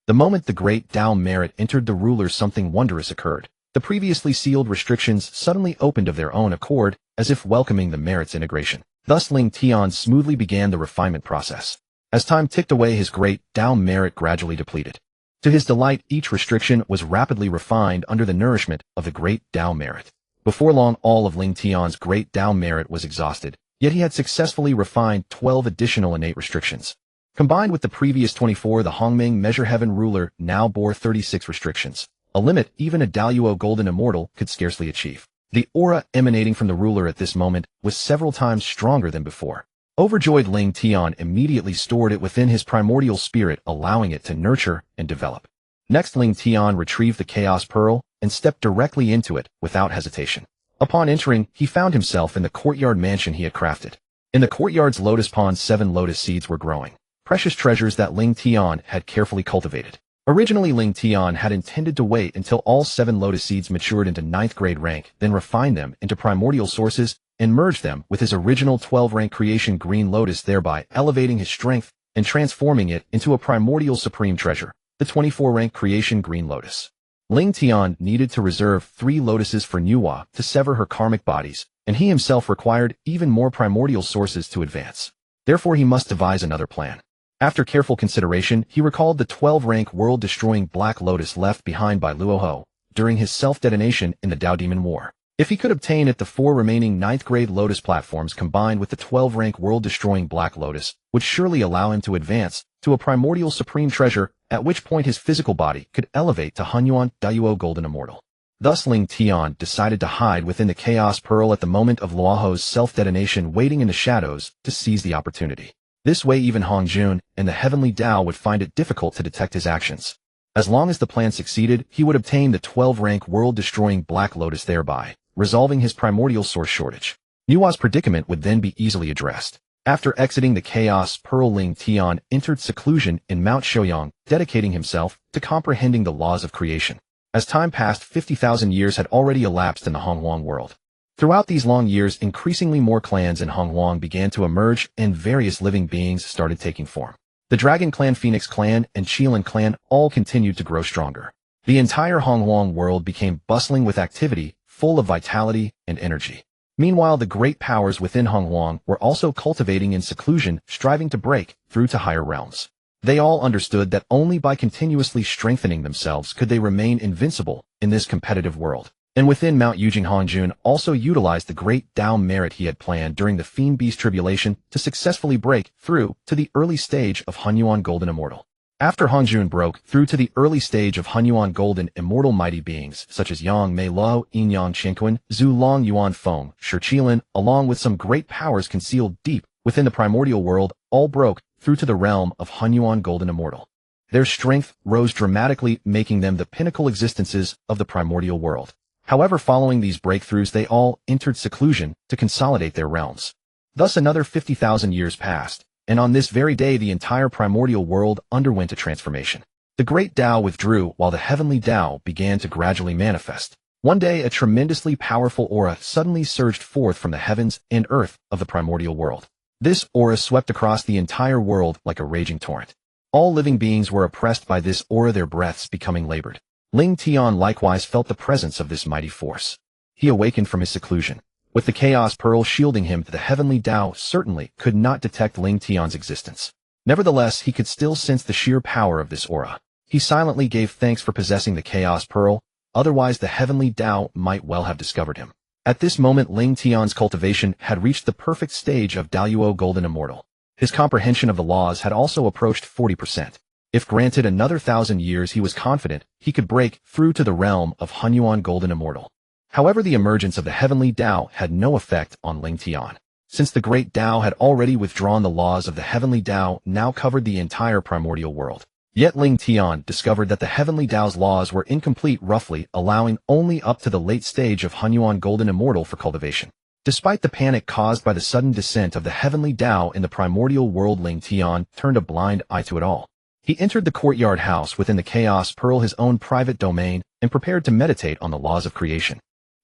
The moment the great Dao merit entered the ruler, something wondrous occurred. The previously sealed restrictions suddenly opened of their own accord, as if welcoming the merit's integration. Thus Ling Tian smoothly began the refinement process. As time ticked away, his great Dao merit gradually depleted. To his delight, each restriction was rapidly refined under the nourishment of the great Dao merit. Before long, all of Ling Tian's great Dao merit was exhausted, yet he had successfully refined 12 additional innate restrictions. Combined with the previous 24, the Hongming Measure Heaven Ruler now bore 36 restrictions, a limit even a Daoyuo Golden Immortal could scarcely achieve. The aura emanating from the ruler at this moment was several times stronger than before. Overjoyed, Ling Tian immediately stored it within his primordial spirit, allowing it to nurture and develop. Next, Ling Tian retrieved the Chaos Pearl and stepped directly into it without hesitation. Upon entering, he found himself in the courtyard mansion he had crafted. In the courtyard's lotus pond, 7 lotus seeds were growing, precious treasures that Ling Tian had carefully cultivated. Originally, Ling Tian had intended to wait until all 7 lotus seeds matured into 9th grade rank, then refine them into primordial sources and merge them with his original 12th-rank Creation Green Lotus, thereby elevating his strength and transforming it into a Primordial Supreme Treasure, the 24th-rank Creation Green Lotus. Ling Tian needed to reserve 3 lotuses for Nüwa to sever her karmic bodies, and he himself required even more primordial sources to advance. Therefore, he must devise another plan. After careful consideration, he recalled the 12th-rank world-destroying Black Lotus left behind by Luoho during his self-detonation in the Dao Demon War. If he could obtain it, the 4 remaining 9th-grade Lotus platforms combined with the 12th-rank world-destroying Black Lotus would surely allow him to advance to a Primordial Supreme Treasure, at which point his physical body could elevate to Honghuang Daoyuo Golden Immortal. Thus Ling Tian decided to hide within the Chaos Pearl at the moment of Luoho's self-detonation, waiting in the shadows to seize the opportunity. This way, even Hongjun and the Heavenly Dao would find it difficult to detect his actions. As long as the plan succeeded, he would obtain the 12th-rank world-destroying Black Lotus, thereby resolving his primordial source shortage. Nüwa's predicament would then be easily addressed. After exiting the Chaos Pearl, Ling Tian entered seclusion in Mount Shouyang, dedicating himself to comprehending the laws of creation. As time passed, 50,000 years had already elapsed in the Honghuang world. Throughout these long years, increasingly more clans in Honghuang began to emerge, and various living beings started taking form. The Dragon Clan, Phoenix Clan, and Qilin Clan all continued to grow stronger. The entire Honghuang world became bustling with activity, full of vitality and energy. Meanwhile, the great powers within Honghuang were also cultivating in seclusion, striving to break through to higher realms. They all understood that only by continuously strengthening themselves could they remain invincible in this competitive world. And within Mount Yujing, Hongjun also utilized the great Dao merit he had planned during the Fiend Beast Tribulation to successfully break through to the early stage of Honghuang Golden Immortal. After Hongjun broke through to the early stage of Honghuang Golden Immortal, mighty beings such as Yang Mei Lo, Yin Yang Qingquan, Zhu Long Yuan Feng, Shi Qilin, along with some great powers concealed deep within the primordial world, all broke through to the realm of Honghuang Golden Immortal. Their strength rose dramatically, making them the pinnacle existences of the primordial world. However, following these breakthroughs, they all entered seclusion to consolidate their realms. Thus another 50,000 years passed, and on this very day the entire primordial world underwent a transformation. The great Dao withdrew while the Heavenly Dao began to gradually manifest. One day, a tremendously powerful aura suddenly surged forth from the heavens and earth of the primordial world. This aura swept across the entire world like a raging torrent. All living beings were oppressed by this aura, their breaths becoming labored. Ling Tian likewise felt the presence of this mighty force. He awakened from his seclusion. With the Chaos Pearl shielding him, the Heavenly Dao certainly could not detect Ling Tian's existence. Nevertheless, he could still sense the sheer power of this aura. He silently gave thanks for possessing the Chaos Pearl, otherwise the Heavenly Dao might well have discovered him. At this moment Ling Tian's cultivation had reached the perfect stage of Daoyuo Golden Immortal. His comprehension of the laws had also approached 40%. If granted another 1,000 years he was confident he could break through to the realm of Honghuang Golden Immortal. However, the emergence of the Heavenly Dao had no effect on Ling Tian. Since the Great Dao had already withdrawn, the laws of the Heavenly Dao now covered the entire primordial world. Yet Ling Tian discovered that the Heavenly Dao's laws were incomplete, roughly allowing only up to the late stage of Honghuang Golden Immortal for cultivation. Despite the panic caused by the sudden descent of the Heavenly Dao in the primordial world, Ling Tian turned a blind eye to it all. He entered the courtyard house within the Chaos Pearl, his own private domain, and prepared to meditate on the laws of creation.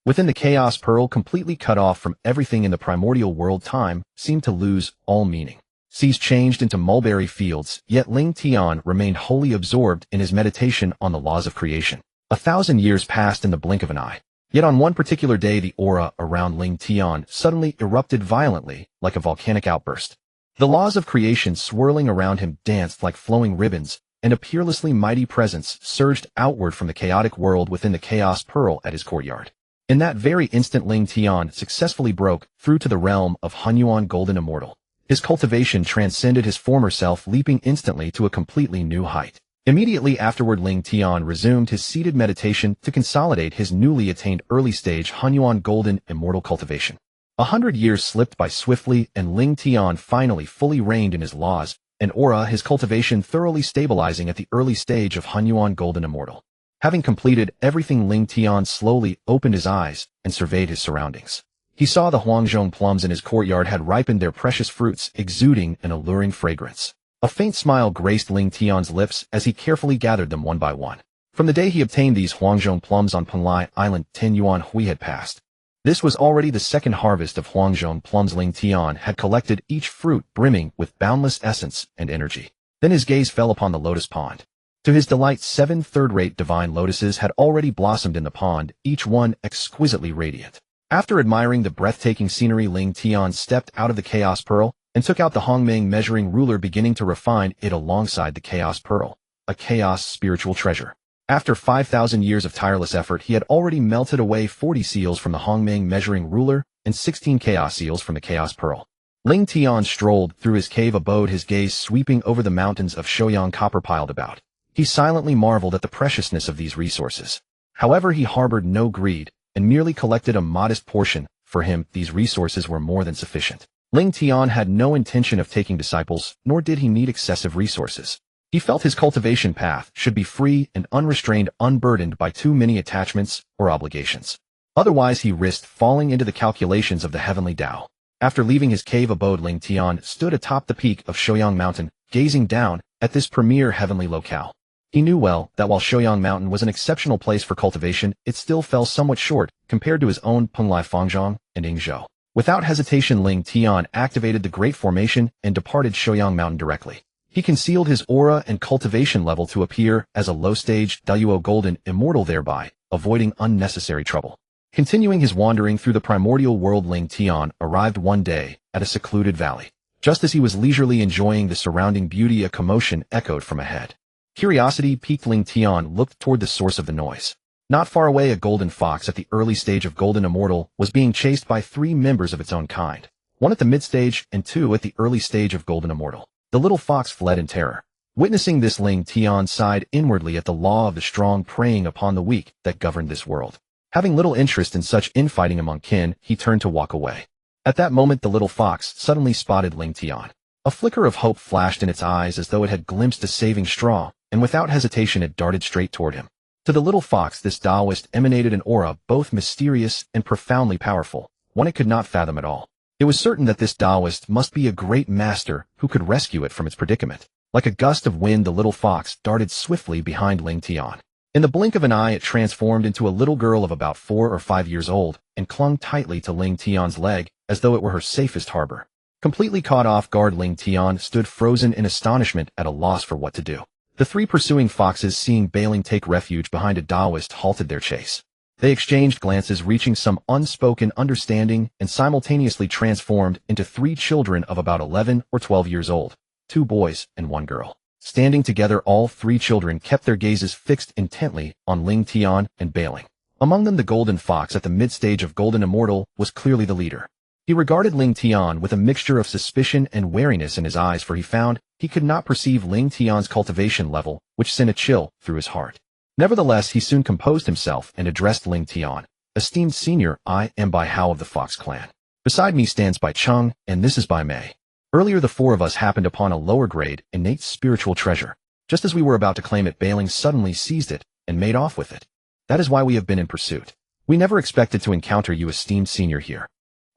Within the Chaos Pearl, completely cut off from everything in the primordial world, time seemed to lose all meaning. Seas changed into mulberry fields, yet Ling Tian remained wholly absorbed in his meditation on the laws of creation. 1,000 years passed in the blink of an eye. Yet on one particular day the aura around Ling Tian suddenly erupted violently, like a volcanic outburst. The laws of creation swirling around him danced like flowing ribbons, and a peerlessly mighty presence surged outward from the chaotic world within the Chaos Pearl at his courtyard. In that very instant Ling Tian successfully broke through to the realm of Honghuang Golden Immortal. His cultivation transcended his former self, leaping instantly to a completely new height. Immediately afterward Ling Tian resumed his seated meditation to consolidate his newly attained early-stage Honghuang Golden Immortal cultivation. 100 years slipped by swiftly, and Ling Tian finally fully reigned in his laws and aura, his cultivation thoroughly stabilizing at the early stage of Honghuang Golden Immortal. Having completed everything, Ling Tian slowly opened his eyes and surveyed his surroundings. He saw the Huangzhong plums in his courtyard had ripened, their precious fruits exuding an alluring fragrance. A faint smile graced Ling Tian's lips as he carefully gathered them one by one. From the day he obtained these Huangzhong plums on Penglai Island, 10 yuan hui had passed. This was already the second harvest of Huangzhong plums. Ling Tian had collected each fruit brimming with boundless essence and energy. Then his gaze fell upon the lotus pond. To his delight, 7 third-rate divine lotuses had already blossomed in the pond, each one exquisitely radiant. After admiring the breathtaking scenery, Ling Tian stepped out of the Chaos Pearl and took out the Hongmeng measuring ruler, beginning to refine it alongside the Chaos Pearl, a chaos spiritual treasure. After 5,000 years of tireless effort, he had already melted away 40 seals from the Hongmeng measuring ruler and 16 chaos seals from the Chaos Pearl. Ling Tian strolled through his cave abode, his gaze sweeping over the mountains of Shouyang copper piled about. He silently marveled at the preciousness of these resources. However, he harbored no greed and merely collected a modest portion. For him, these resources were more than sufficient. Ling Tian had no intention of taking disciples, nor did he need excessive resources. He felt his cultivation path should be free and unrestrained, unburdened by too many attachments or obligations. Otherwise, he risked falling into the calculations of the Heavenly Dao. After leaving his cave abode, Ling Tian stood atop the peak of Shouyang Mountain, gazing down at this premier heavenly locale. He knew well that while Shouyang Mountain was an exceptional place for cultivation, it still fell somewhat short compared to his own Penglai Fangzhong and Yingzhou. Without hesitation, Ling Tian activated the Great Formation and departed Shouyang Mountain directly. He concealed his aura and cultivation level to appear as a low-stage Daoyuo Golden Immortal, thereby avoiding unnecessary trouble. Continuing his wandering through the primordial world, Ling Tian arrived one day at a secluded valley. Just as he was leisurely enjoying the surrounding beauty, a commotion echoed from ahead. Curiosity piqued. Ling Tian looked toward the source of the noise. Not far away, a golden fox at the early stage of Golden Immortal was being chased by 3 members of its own kind, 1 at the mid-stage and 2 at the early stage of Golden Immortal. The little fox fled in terror. Witnessing this, Ling Tian sighed inwardly at the law of the strong preying upon the weak that governed this world. Having little interest in such infighting among kin, he turned to walk away. At that moment, the little fox suddenly spotted Ling Tian. A flicker of hope flashed in its eyes as though it had glimpsed a saving straw, and without hesitation it darted straight toward him. To the little fox, this Taoist emanated an aura both mysterious and profoundly powerful, one it could not fathom at all. It was certain that this Taoist must be a great master who could rescue it from its predicament. Like a gust of wind, the little fox darted swiftly behind Ling Tian. In the blink of an eye, it transformed into a little girl of about 4 or 5 years old and clung tightly to Ling Tian's leg as though it were her safest harbor. Completely caught off guard, Ling Tian stood frozen in astonishment, at a loss for what to do. The 3 pursuing foxes, seeing Bailing take refuge behind a Taoist, halted their chase. They exchanged glances, reaching some unspoken understanding, and simultaneously transformed into 3 children of about 11 or 12 years old, 2 boys and 1 girl. Standing together, all three children kept their gazes fixed intently on Ling Tian and Bei Ling. Among them, the golden fox at the mid-stage of Golden Immortal was clearly the leader. He regarded Ling Tian with a mixture of suspicion and wariness in his eyes, for he found he could not perceive Ling Tian's cultivation level, which sent a chill through his heart. Nevertheless, he soon composed himself and addressed Ling Tian. Esteemed senior, I am Bai Hao of the Fox clan. Beside me stands Bai Cheng, and this is Bai Mei. Earlier, the four of us happened upon a lower grade, innate spiritual treasure. Just as we were about to claim it, Bei Ling suddenly seized it and made off with it. That is why we have been in pursuit. We never expected to encounter you, esteemed senior, here.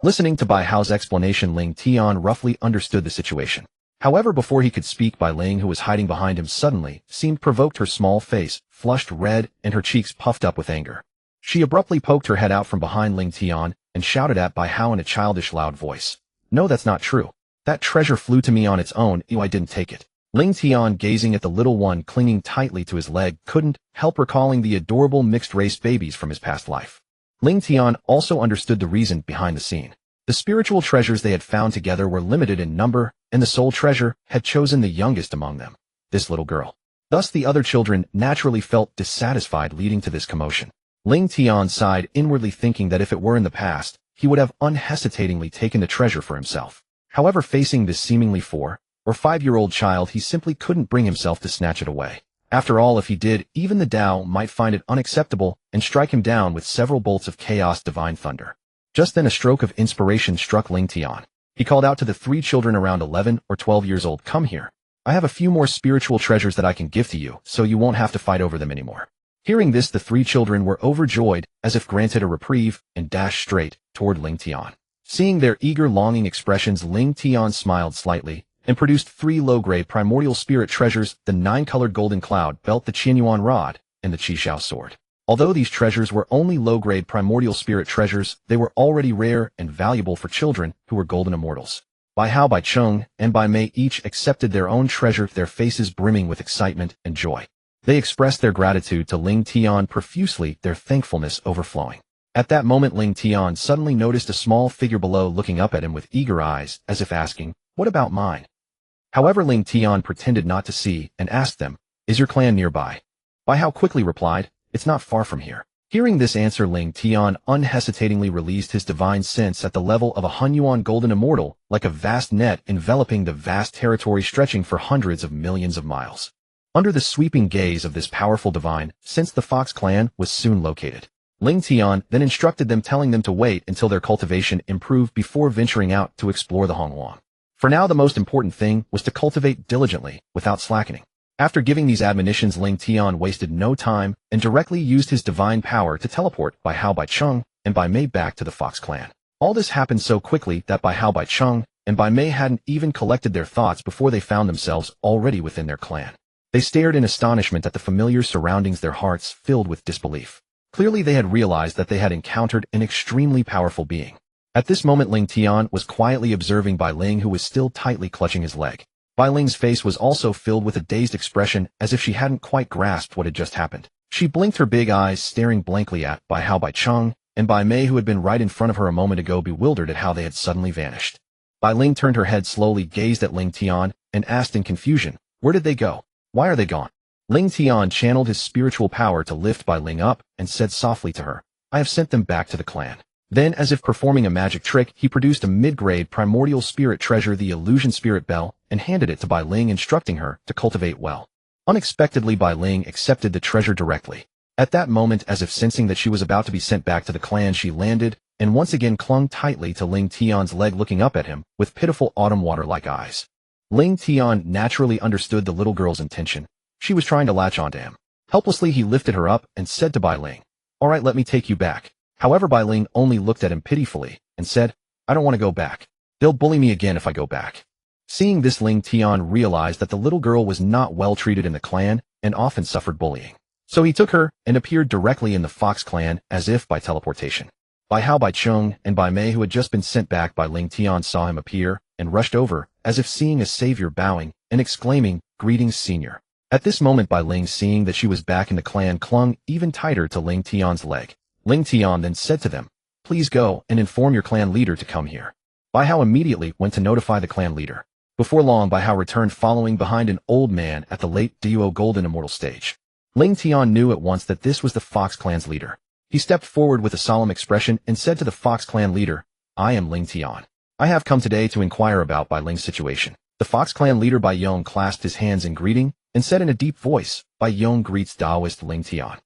Listening to Bai Hao's explanation, Ling Tian roughly understood the situation. However, before he could speak, Bai Ling, who was hiding behind him, suddenly seemed provoked. Her small face flushed red and her cheeks puffed up with anger. She abruptly poked her head out from behind Ling Tian and shouted at Bai Hao in a childish loud voice. No, that's not true. That treasure flew to me on its own. I didn't take it. Ling Tian, gazing at the little one clinging tightly to his leg, couldn't help recalling the adorable mixed-race babies from his past life. Ling Tian also understood the reason behind the scene. The spiritual treasures they had found together were limited in number, and the soul treasure had chosen the youngest among them, this little girl. Thus the other children naturally felt dissatisfied, leading to this commotion. Ling Tian sighed inwardly, thinking that if it were in the past, he would have unhesitatingly taken the treasure for himself. However, facing this seemingly 4- or 5-year-old child, he simply couldn't bring himself to snatch it away. After all, if he did, even the Dao might find it unacceptable and strike him down with several bolts of chaos divine thunder. Just then a stroke of inspiration struck Ling Tian. He called out to the three children around 11 or 12 years old, "Come here. I have a few more spiritual treasures that I can give to you, so you won't have to fight over them anymore." Hearing this, the three children were overjoyed, as if granted a reprieve, and dashed straight toward Ling Tian. Seeing their eager, longing expressions, Ling Tian smiled slightly and produced 3 low-grade primordial spirit treasures: the 9-colored golden cloud belt, the Qianyuan rod, and the Qishao sword. Although these treasures were only low-grade primordial spirit treasures, they were already rare and valuable for children who were golden immortals. Bai Hao, Bai Cheng, and Bai Mei each accepted their own treasure, their faces brimming with excitement and joy. They expressed their gratitude to Ling Tian profusely, their thankfulness overflowing. At that moment, Ling Tian suddenly noticed a small figure below, looking up at him with eager eyes, as if asking, "What about mine?" However, Ling Tian pretended not to see and asked them, "Is your clan nearby?" Bai Hao quickly replied, "It's not far from here." Hearing this answer, Ling Tian unhesitatingly released his divine sense at the level of a Honghuang golden immortal, like a vast net enveloping the vast territory stretching for hundreds of millions of miles. Under the sweeping gaze of this powerful divine sense, the Fox clan was soon located. Ling Tian then instructed them, telling them to wait until their cultivation improved before venturing out to explore the Honghuang. For now, the most important thing was to cultivate diligently, without slackening. After giving these admonitions, Ling Tian wasted no time and directly used his divine power to teleport Bai Hao, Bai Cheng, and Bai Mei back to the Fox clan. All this happened so quickly that Bai Hao, Bai Cheng, and Bai Mei hadn't even collected their thoughts before they found themselves already within their clan. They stared in astonishment at the familiar surroundings, their hearts filled with disbelief. Clearly, they had realized that they had encountered an extremely powerful being. At this moment, Ling Tian was quietly observing Bai Ling, who was still tightly clutching his leg. Bai Ling's face was also filled with a dazed expression, as if she hadn't quite grasped what had just happened. She blinked her big eyes, staring blankly at Bai Hao, Bai Cheng, and Bai Mei, who had been right in front of her a moment ago, bewildered at how they had suddenly vanished. Bai Ling turned her head slowly, gazed at Ling Tian, and asked in confusion, "Where did they go? Why are they gone?" Ling Tian channeled his spiritual power to lift Bai Ling up and said softly to her, "I have sent them back to the clan." Then, as if performing a magic trick, he produced a mid-grade primordial spirit treasure, the illusion spirit bell, and handed it to Bai Ling, instructing her to cultivate well. Unexpectedly, Bai Ling accepted the treasure directly. At that moment, as if sensing that she was about to be sent back to the clan, she landed and once again clung tightly to Ling Tian's leg, looking up at him with pitiful autumn water-like eyes. Ling Tian naturally understood the little girl's intention. She was trying to latch onto him. Helplessly, he lifted her up and said to Bai Ling, "All right, let me take you back." However, Bai Ling only looked at him pitifully and said, "I don't want to go back. They'll bully me again if I go back." Seeing this, Ling Tian realized that the little girl was not well treated in the clan and often suffered bullying. So he took her and appeared directly in the Fox clan as if by teleportation. Bai Hao, Bai Cheng, and Bai Mei, who had just been sent back by Ling Tian, saw him appear and rushed over, as if seeing a savior, bowing and exclaiming, "Greetings, senior." At this moment, Bai Ling, seeing that she was back in the clan, clung even tighter to Ling Tian's leg. Ling Tian then said to them, "Please go and inform your clan leader to come here." Bai Hao immediately went to notify the clan leader. Before long, Bai Hao returned following behind an old man at the late Duo Golden Immortal stage. Ling Tian knew at once that this was the Fox Clan's leader. He stepped forward with a solemn expression and said to the Fox Clan leader, "I am Ling Tian. I have come today to inquire about Bai Ling's situation." The Fox Clan leader Bai Yong clasped his hands in greeting and said in a deep voice, "Bai Yong greets Taoist Ling Tian."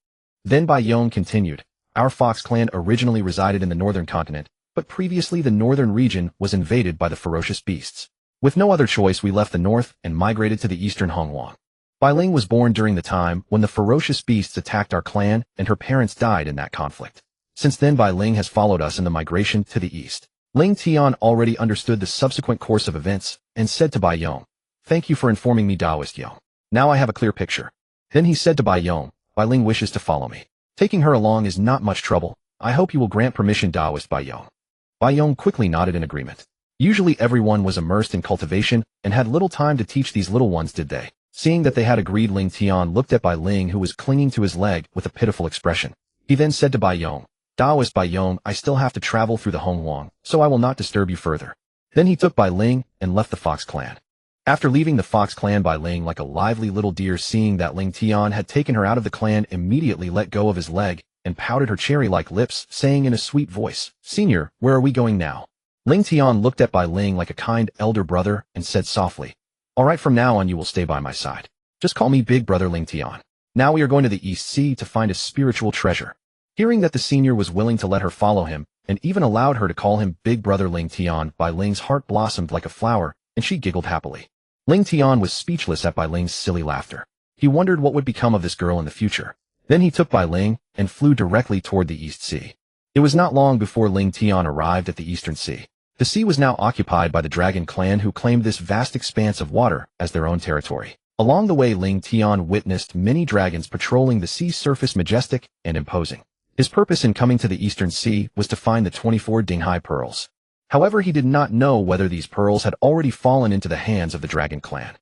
Then Bai Yong continued, "Our Fox Clan originally resided in the northern continent, but previously the northern region was invaded by the ferocious beasts. With no other choice, we left the north and migrated to the eastern Honghuang. Bai Ling was born during the time when the ferocious beasts attacked our clan and her parents died in that conflict. Since then, Bai Ling has followed us in the migration to the east." Ling Tian already understood the subsequent course of events and said to Bai Yong, "Thank you for informing me, Taoist Yong. Now I have a clear picture." Then he said to Bai Yong, "Bai Ling wishes to follow me. Taking her along is not much trouble. I hope you will grant permission, Taoist Bai Yong." Bai Yong quickly nodded in agreement. Usually everyone was immersed in cultivation and had little time to teach these little ones, did they? Seeing that they had agreed, Ling Tian looked at Bai Ling, who was clinging to his leg, with a pitiful expression. He then said to Bai Yong, "Taoist Bai Yong, I still have to travel through the Honghuang, so I will not disturb you further." Then he took Bai Ling and left the Fox Clan. After leaving the Fox Clan, Bai Ling, like a lively little deer, seeing that Ling Tian had taken her out of the clan, immediately let go of his leg and pouted her cherry-like lips, saying in a sweet voice, "Senior, where are we going now?" Ling Tian looked at Bai Ling like a kind elder brother and said softly, "All right, from now on you will stay by my side. Just call me Big Brother Ling Tian. Now we are going to the East Sea to find a spiritual treasure." Hearing that the senior was willing to let her follow him, and even allowed her to call him Big Brother Ling Tian, Bai Ling's heart blossomed like a flower, and she giggled happily. Ling Tian was speechless at Bai Ling's silly laughter. He wondered what would become of this girl in the future. Then he took Bai Ling and flew directly toward the East Sea. It was not long before Ling Tian arrived at the Eastern Sea. The sea was now occupied by the Dragon Clan, who claimed this vast expanse of water as their own territory. Along the way, Ling Tian witnessed many dragons patrolling the sea's surface, majestic and imposing. His purpose in coming to the Eastern Sea was to find the 24 Dinghai pearls. However, he did not know whether these pearls had already fallen into the hands of the Dragon Clan.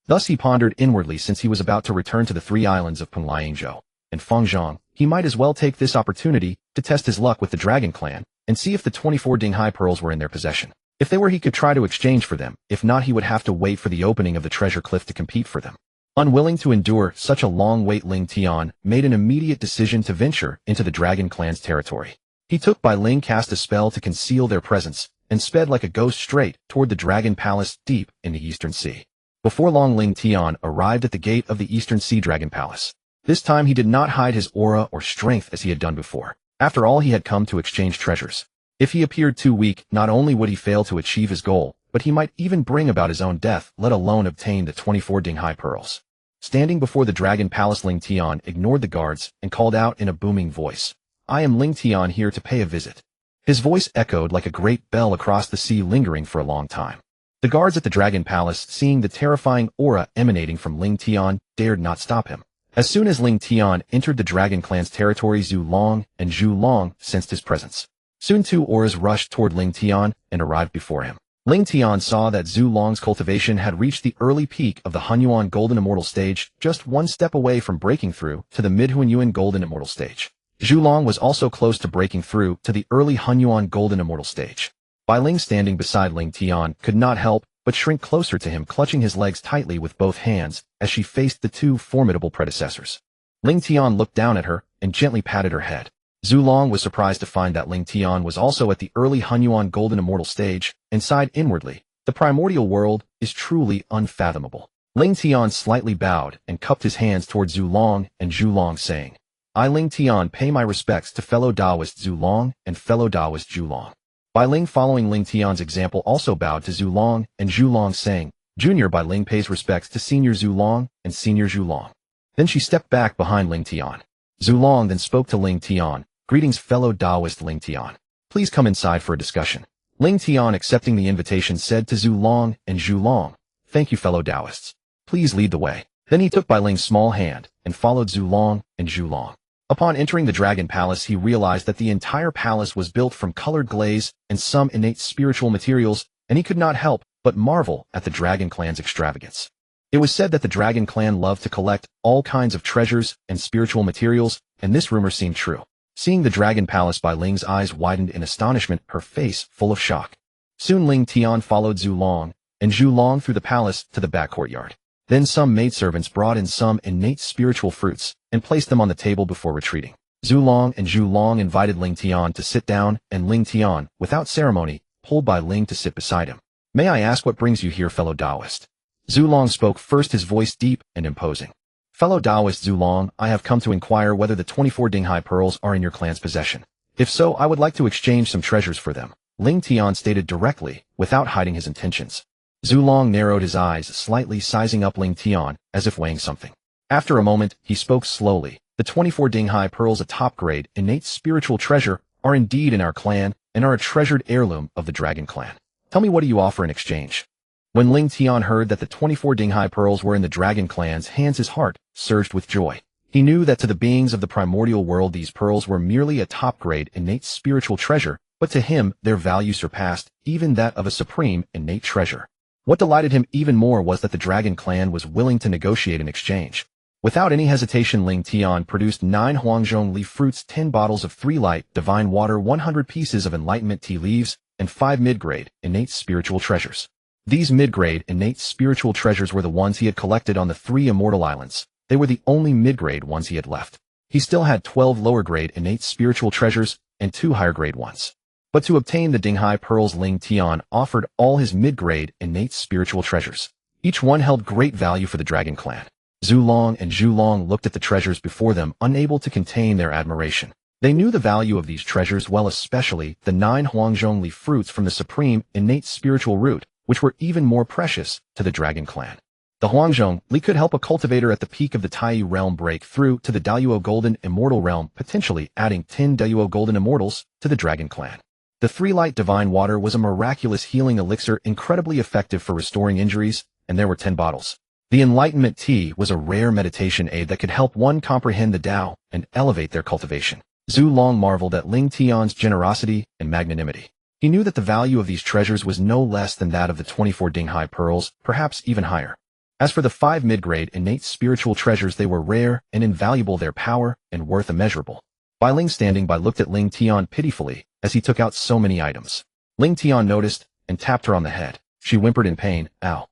Thus he pondered inwardly, since he was about to return to the 3 islands of Pengliangzhou and Fengzhong, he might as well take this opportunity to test his luck with the Dragon Clan and see if the 24 Dinghai pearls were in their possession. If they were, he could try to exchange for them. If not, he would have to wait for the opening of the treasure cliff to compete for them. Unwilling to endure such a long wait, Ling Tian made an immediate decision to venture into the Dragon Clan's territory. He took Bai Ling, cast a spell to conceal their presence, and sped like a ghost straight toward the Dragon Palace deep in the Eastern Sea. Before long, Ling Tian arrived at the gate of the Eastern Sea Dragon Palace. This time he did not hide his aura or strength as he had done before. After all, he had come to exchange treasures. If he appeared too weak, not only would he fail to achieve his goal, but he might even bring about his own death, let alone obtain the 24 Dinghai pearls. Standing before the Dragon Palace, Ling Tian ignored the guards and called out in a booming voice, "I am Ling Tian, here to pay a visit." His voice echoed like a great bell across the sea, lingering for a long time. The guards at the Dragon Palace, seeing the terrifying aura emanating from Ling Tian, dared not stop him. As soon as Ling Tian entered the Dragon Clan's territory, Zhu Long and Zhu Long sensed his presence. Soon 2 auras rushed toward Ling Tian and arrived before him. Ling Tian saw that Zhu Long's cultivation had reached the early peak of the Hunyuan Golden Immortal stage, just 1 step away from breaking through to the mid-Hunyuan Golden Immortal stage. Zhu Long was also close to breaking through to the early Hunyuan Golden Immortal stage. Bai Ling, standing beside Ling Tian, could not help but shrink closer to him, clutching his legs tightly with both hands as she faced the 2 formidable predecessors. Ling Tian looked down at her and gently patted her head. Zhu Long was surprised to find that Ling Tian was also at the early Hunyuan Golden Immortal stage, and sighed inwardly. The primordial world is truly unfathomable. Ling Tian slightly bowed and cupped his hands toward Zhu Long and Zhu Long, saying, "I, Ling Tian, pay my respects to fellow Taoist Zhu Long and fellow Taoist Zhu Long." Bai Ling, following Ling Tian's example, also bowed to Zhu Long and Zhu Long, saying, "Junior Bai Ling pays respects to Senior Zhu Long and Senior Zhu Long." Then she stepped back behind Ling Tian. Zhu Long then spoke to Ling Tian, "Greetings, fellow Taoist Ling Tian. Please come inside for a discussion." Ling Tian, accepting the invitation, said to Zhu Long and Zhu Long, "Thank you, fellow Taoists. Please lead the way." Then he took Bai Ling's small hand and followed Zhu Long and Zhu Long. Upon entering the Dragon Palace, he realized that the entire palace was built from colored glaze and some innate spiritual materials, and he could not help but marvel at the Dragon Clan's extravagance. It was said that the Dragon Clan loved to collect all kinds of treasures and spiritual materials, and this rumor seemed true. Seeing the Dragon Palace, Bai Ling's eyes widened in astonishment, her face full of shock. Soon Ling Tian followed Zhu Long and Zhu Long through the palace to the back courtyard. Then some maidservants brought in some innate spiritual fruits and placed them on the table before retreating. Zhu Long and Zhu Long invited Ling Tian to sit down, and Ling Tian, without ceremony, pulled by Ling to sit beside him. "May I ask what brings you here, fellow Taoist?" Zhu Long spoke first, his voice deep and imposing. "Fellow Taoist Zhu Long, I have come to inquire whether the 24 Dinghai pearls are in your clan's possession. If so, I would like to exchange some treasures for them," Ling Tian stated directly, without hiding his intentions. Zhu Long narrowed his eyes, slightly sizing up Ling Tian, as if weighing something. After a moment, he spoke slowly. "The 24 Dinghai pearls, a top-grade, innate spiritual treasure, are indeed in our clan, and are a treasured heirloom of the Dragon Clan. Tell me, what do you offer in exchange?" When Ling Tian heard that the 24 Dinghai pearls were in the Dragon Clan's hands, his heart surged with joy. He knew that to the beings of the primordial world these pearls were merely a top-grade innate spiritual treasure, but to him their value surpassed even that of a supreme innate treasure. What delighted him even more was that the Dragon Clan was willing to negotiate an exchange. Without any hesitation, Ling Tian produced 9 Huangzhong leaf fruits, 10 bottles of 3 light, divine water, 100 pieces of enlightenment tea leaves, and 5 mid-grade, innate spiritual treasures. These mid-grade, innate spiritual treasures were the ones he had collected on the 3 immortal islands. They were the only mid-grade ones he had left. He still had 12 lower-grade innate spiritual treasures and 2 higher-grade ones. But to obtain the Dinghai pearls, Ling Tian offered all his mid-grade innate spiritual treasures. Each one held great value for the Dragon Clan. Zhu Long and Zhu Long looked at the treasures before them, unable to contain their admiration. They knew the value of these treasures well, especially the 9 Huangzhong leaf fruits from the supreme innate spiritual root, which were even more precious to the Dragon Clan. The Huangzhong Li could help a cultivator at the peak of the Tai realm break through to the Daoyuo Golden Immortal realm, potentially adding 10 Daoyuo Golden Immortals to the Dragon Clan. The 3 light divine water was a miraculous healing elixir, incredibly effective for restoring injuries, and there were 10 bottles. The enlightenment tea was a rare meditation aid that could help one comprehend the Dao and elevate their cultivation. Zhu Long marveled at Ling Tian's generosity and magnanimity. He knew that the value of these treasures was no less than that of the 24 Dinghai pearls, perhaps even higher. As for the 5 mid-grade innate spiritual treasures, they were rare and invaluable, their power and worth immeasurable. Bai Ling, standing by, looked at Ling Tian pitifully as he took out so many items. Ling Tian noticed and tapped her on the head. She whimpered in pain, "Ow."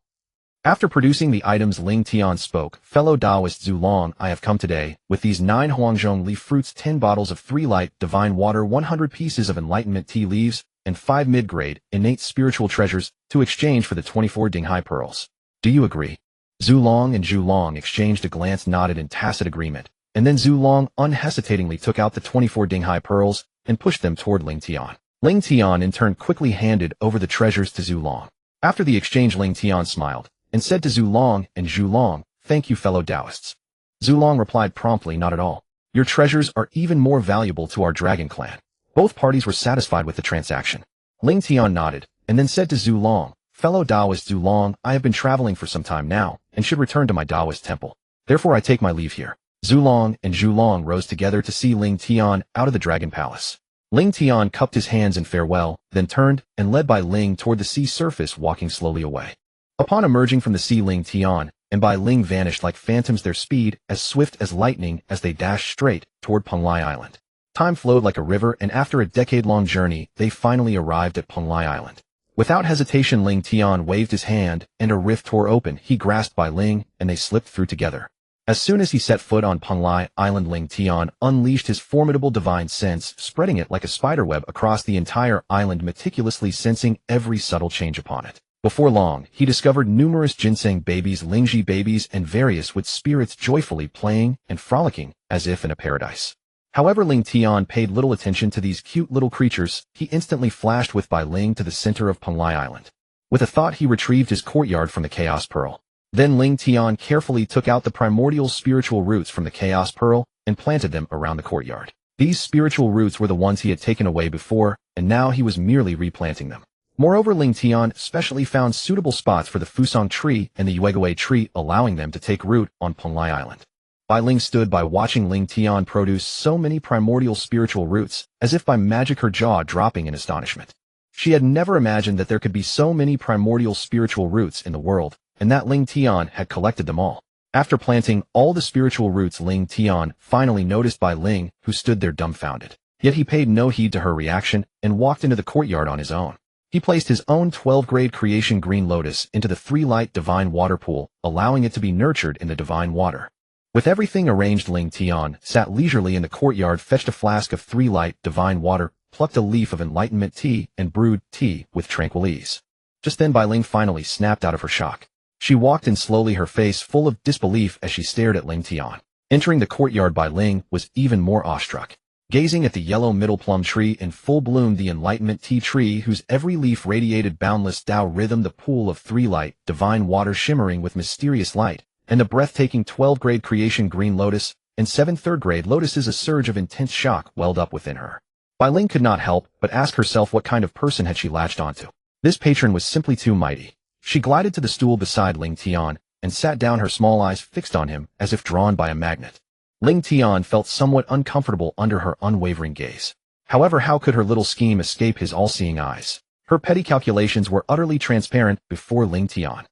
After producing the items, Ling Tian spoke, "Fellow Taoist Zhu Long, I have come today with these 9 Huangzhong leaf fruits, 10 bottles of 3 light divine water, 100 pieces of enlightenment tea leaves, and 5 mid-grade innate spiritual treasures to exchange for the 24 Dinghai pearls. Do you agree?" Zhu Long and Zhu Long exchanged a glance, nodded in tacit agreement, and then Zhu Long unhesitatingly took out the 24 Dinghai pearls and pushed them toward Ling Tian. Ling Tian in turn quickly handed over the treasures to Zhu Long. After the exchange, Ling Tian smiled and said to Zhu Long and Zhu Long, "Thank you, fellow Taoists." Zhu Long replied promptly, "Not at all. Your treasures are even more valuable to our Dragon Clan." Both parties were satisfied with the transaction. Ling Tian nodded and then said to Zhu Long, "Fellow Taoist Zhu Long, I have been traveling for some time now and should return to my Taoist temple. Therefore I take my leave here." Zhu Long and Zhu Long rose together to see Ling Tian out of the Dragon Palace. Ling Tian cupped his hands in farewell, then turned and led Bai Ling toward the sea surface, walking slowly away. Upon emerging from the sea, Ling Tian and Bai Ling vanished like phantoms, their speed as swift as lightning as they dashed straight toward Penglai Island. Time flowed like a river, and after a decade-long journey, they finally arrived at Penglai Island. Without hesitation, Ling Tian waved his hand, and a rift tore open. He grasped Bai Ling, and they slipped through together. As soon as he set foot on Penglai Island, Ling Tian unleashed his formidable divine sense, spreading it like a spiderweb across the entire island, meticulously sensing every subtle change upon it. Before long, he discovered numerous ginseng babies, Lingji babies, and various wood spirits joyfully playing and frolicking as if in a paradise. However, Ling Tian paid little attention to these cute little creatures. He instantly flashed with Bai Ling to the center of Penglai Island. With a thought, he retrieved his courtyard from the Chaos Pearl. Then Ling Tian carefully took out the primordial spiritual roots from the Chaos Pearl and planted them around the courtyard. These spiritual roots were the ones he had taken away before, and now he was merely replanting them. Moreover, Ling Tian specially found suitable spots for the Fusang tree and the Yuegawei tree, allowing them to take root on Penglai Island. Bai Ling stood by, watching Ling Tian produce so many primordial spiritual roots, as if by magic, her jaw dropping in astonishment. She had never imagined that there could be so many primordial spiritual roots in the world, and that Ling Tian had collected them all. After planting all the spiritual roots, Ling Tian finally noticed Bai Ling, who stood there dumbfounded. Yet he paid no heed to her reaction and walked into the courtyard on his own. He placed his own 12-grade Creation Green Lotus into the 3-light divine water pool, allowing it to be nurtured in the divine water. With everything arranged, Ling Tian sat leisurely in the courtyard, fetched a flask of 3-light divine water, plucked a leaf of enlightenment tea, and brewed tea with tranquil ease. Just then Bai Ling finally snapped out of her shock. She walked in slowly, her face full of disbelief as she stared at Ling Tian. Entering the courtyard, Bai Ling was even more awestruck. Gazing at the yellow middle plum tree in full bloom, the enlightenment tea tree whose every leaf radiated boundless Dao rhythm, the pool of 3-light divine water shimmering with mysterious light, and the breathtaking 12-grade Creation Green Lotus and 7 3rd-grade lotuses, a surge of intense shock welled up within her. Bai Ling could not help but ask herself what kind of person had she latched onto. This patron was simply too mighty. She glided to the stool beside Ling Tian and sat down, her small eyes fixed on him as if drawn by a magnet. Ling Tian felt somewhat uncomfortable under her unwavering gaze. However, how could her little scheme escape his all-seeing eyes? Her petty calculations were utterly transparent before Ling Tian.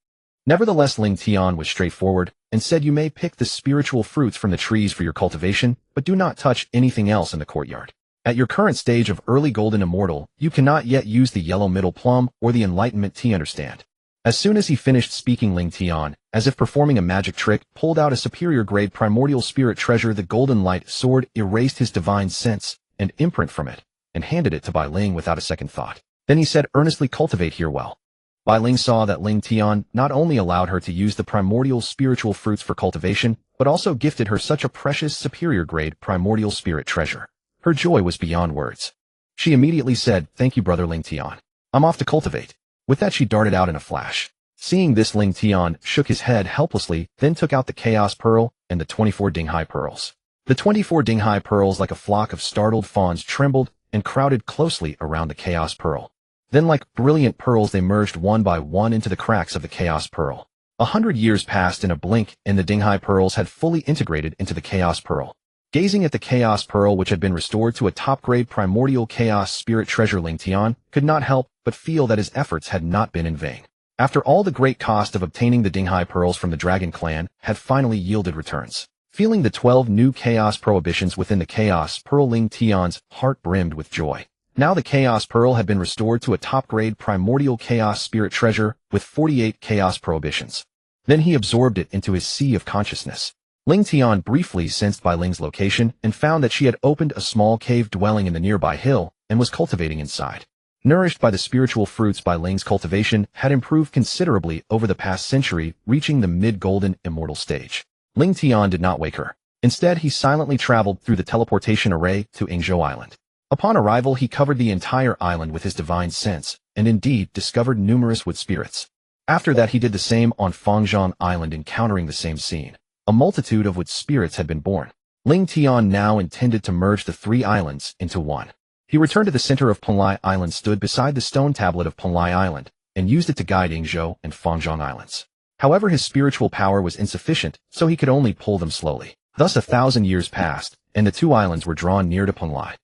Nevertheless, Ling Tian was straightforward and said, "You may pick the spiritual fruits from the trees for your cultivation, but do not touch anything else in the courtyard. At your current stage of early golden immortal, you cannot yet use the yellow middle plum or the enlightenment tea, understand?" As soon as he finished speaking, Ling Tian, as if performing a magic trick, pulled out a superior grade primordial spirit treasure. The golden light sword erased his divine sense and imprint from it, and handed it to Bai Ling without a second thought. Then he said earnestly, "Cultivate here well." Bai Ling saw that Ling Tian not only allowed her to use the primordial spiritual fruits for cultivation, but also gifted her such a precious superior grade primordial spirit treasure. Her joy was beyond words. She immediately said, "Thank you, brother Ling Tian. I'm off to cultivate." With that, she darted out in a flash. Seeing this, Ling Tian shook his head helplessly, then took out the Chaos Pearl and the 24 Dinghai Pearls. The 24 Dinghai Pearls, like a flock of startled fawns, trembled and crowded closely around the Chaos Pearl. Then, like brilliant pearls, they merged one by one into the cracks of the Chaos Pearl. 100 years passed in a blink, and the Dinghai Pearls had fully integrated into the Chaos Pearl. Gazing at the Chaos Pearl, which had been restored to a top-grade primordial chaos spirit treasure, Ling Tian could not help but feel that his efforts had not been in vain. After all, the great cost of obtaining the Dinghai Pearls from the Dragon Clan had finally yielded returns. Feeling the 12 new chaos prohibitions within the Chaos Pearl, Ling Tian's heart brimmed with joy. Now the Chaos Pearl had been restored to a top-grade primordial chaos spirit treasure with 48 chaos prohibitions. Then he absorbed it into his sea of consciousness. Ling Tian briefly sensed Bai Ling's location and found that she had opened a small cave dwelling in the nearby hill and was cultivating inside. Nourished by the spiritual fruits, Bai Ling's cultivation had improved considerably over the past century, reaching the mid-golden immortal stage. Ling Tian did not wake her. Instead, he silently traveled through the teleportation array to Yingzhou Island. Upon arrival, he covered the entire island with his divine sense, and indeed discovered numerous wood spirits. After that, he did the same on Fangzhong Island, encountering the same scene. A multitude of wood spirits had been born. Ling Tian now intended to merge the 3 islands into one. He returned to the center of Penglai Island, stood beside the stone tablet of Penglai Island, and used it to guide Yingzhou and Fangzhong Islands. However, his spiritual power was insufficient, so he could only pull them slowly. Thus 1,000 years passed, and the 2 islands were drawn near to Penglai.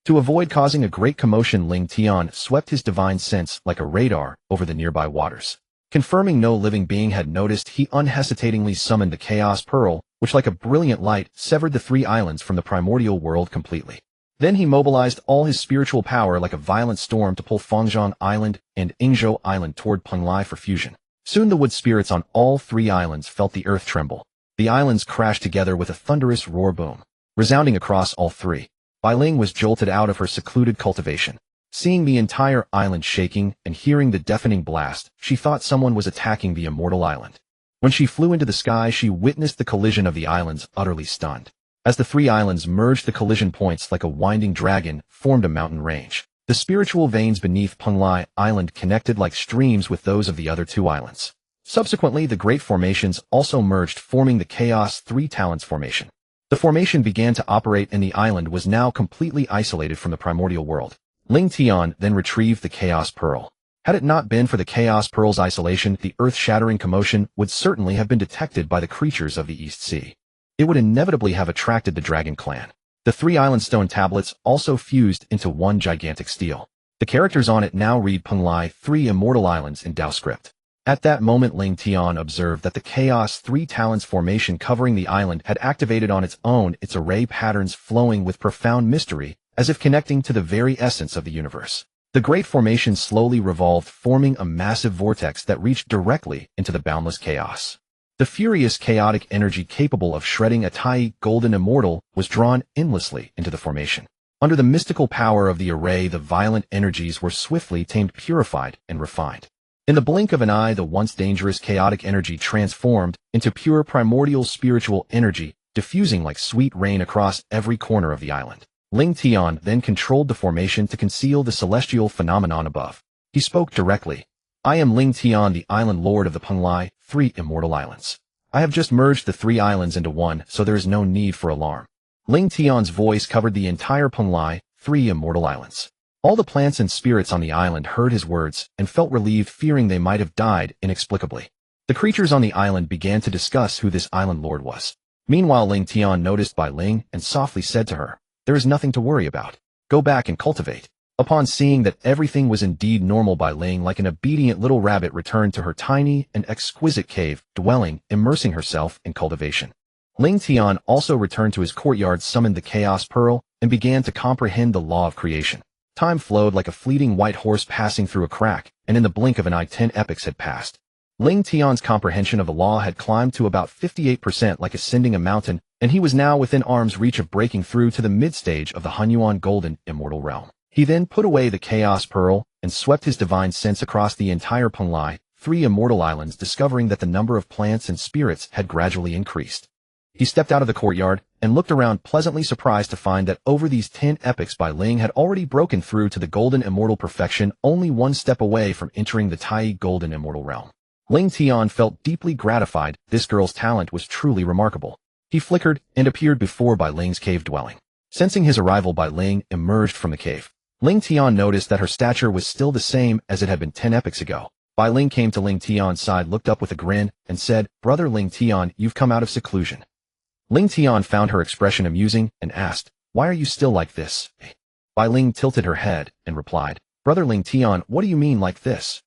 To avoid causing a great commotion, Ling Tian swept his divine sense like a radar over the nearby waters. Confirming no living being had noticed, he unhesitatingly summoned the Chaos Pearl, which like a brilliant light severed the 3 islands from the primordial world completely. Then he mobilized all his spiritual power like a violent storm to pull Fangzhong Island and Yingzhou Island toward Penglai for fusion. Soon the wood spirits on all 3 islands felt the earth tremble. The islands crashed together with a thunderous roar boom, resounding across all 3. Bai Ling was jolted out of her secluded cultivation. Seeing the entire island shaking and hearing the deafening blast, she thought someone was attacking the immortal island. When she flew into the sky, she witnessed the collision of the islands, utterly stunned. As the 3 islands merged, the collision points like a winding dragon formed a mountain range. The spiritual veins beneath Penglai Island connected like streams with those of the other 2 islands. Subsequently, the great formations also merged, forming the Chaos 3 Talents formation. The formation began to operate, and the island was now completely isolated from the primordial world. Ling Tian then retrieved the Chaos Pearl. Had it not been for the Chaos Pearl's isolation, the earth-shattering commotion would certainly have been detected by the creatures of the East Sea. It would inevitably have attracted the Dragon Clan. The 3 island stone tablets also fused into one gigantic stele. The characters on it now read Penglai 3 Immortal Islands in Dao script. At that moment, Ling Tian observed that the Chaos 3 Talents formation covering the island had activated on its own, its array patterns flowing with profound mystery, as if connecting to the very essence of the universe. The great formation slowly revolved, forming a massive vortex that reached directly into the boundless chaos. The furious chaotic energy capable of shredding a Tai golden immortal was drawn endlessly into the formation. Under the mystical power of the array, the violent energies were swiftly tamed, purified, and refined. In the blink of an eye, the once dangerous chaotic energy transformed into pure primordial spiritual energy, diffusing like sweet rain across every corner of the island. Ling Tian then controlled the formation to conceal the celestial phenomenon above. He spoke directly. I am Ling Tian, the island lord of the Penglai, 3 immortal islands. I have just merged the 3 islands into one, so there is no need for alarm. Ling Tian's voice covered the entire Penglai, 3 immortal islands. All the plants and spirits on the island heard his words and felt relieved, fearing they might have died inexplicably. The creatures on the island began to discuss who this island lord was. Meanwhile, Ling Tian noticed Bai Ling and softly said to her, "There is nothing to worry about. Go back and cultivate." Upon seeing that everything was indeed normal, Bai Ling, like an obedient little rabbit, returned to her tiny and exquisite cave dwelling, immersing herself in cultivation. Ling Tian also returned to his courtyard, summoned the Chaos Pearl, and began to comprehend the law of creation. Time flowed like a fleeting white horse passing through a crack, and in the blink of an eye 10 epochs had passed. Ling Tian's comprehension of the law had climbed to about 58%, like ascending a mountain, and he was now within arm's reach of breaking through to the mid-stage of the Honghuang Golden Immortal Realm. He then put away the Chaos Pearl and swept his divine sense across the entire Penglai, 3 immortal islands, discovering that the number of plants and spirits had gradually increased. He stepped out of the courtyard and looked around, pleasantly surprised to find that over these 10 epochs, Bai Ling had already broken through to the Golden Immortal Perfection, only 1 step away from entering the Tai Golden Immortal Realm. Ling Tian felt deeply gratified. This girl's talent was truly remarkable. He flickered and appeared before Bai Ling's cave dwelling. Sensing his arrival, Bai Ling emerged from the cave. Ling Tian noticed that her stature was still the same as it had been 10 epochs ago. Bai Ling came to Ling Tian's side, looked up with a grin, and said, "Brother Ling Tian, you've come out of seclusion." Ling Tian found her expression amusing and asked, "Why are you still like this?" Bai Ling tilted her head and replied, "Brother Ling Tian, what do you mean like this?"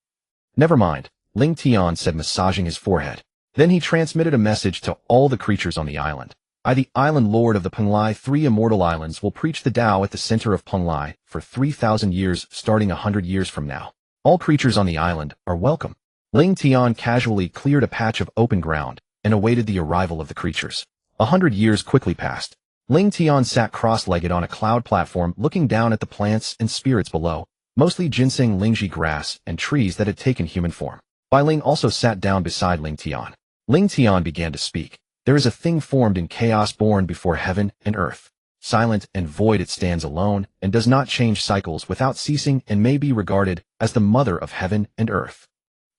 "Never mind," Ling Tian said, massaging his forehead. Then he transmitted a message to all the creatures on the island. "I, the island lord of the Penglai, 3 immortal islands, will preach the Dao at the center of Penglai for 3,000 years, starting 100 years from now. All creatures on the island are welcome." Ling Tian casually cleared a patch of open ground and awaited the arrival of the creatures. 100 years quickly passed. Ling Tian sat cross-legged on a cloud platform, looking down at the plants and spirits below, mostly ginseng, lingji grass, and trees that had taken human form. Bai Ling also sat down beside Ling Tian. Ling Tian began to speak. "There is a thing formed in chaos, born before heaven and earth. Silent and void, it stands alone and does not change cycles without ceasing, and may be regarded as the mother of heaven and earth.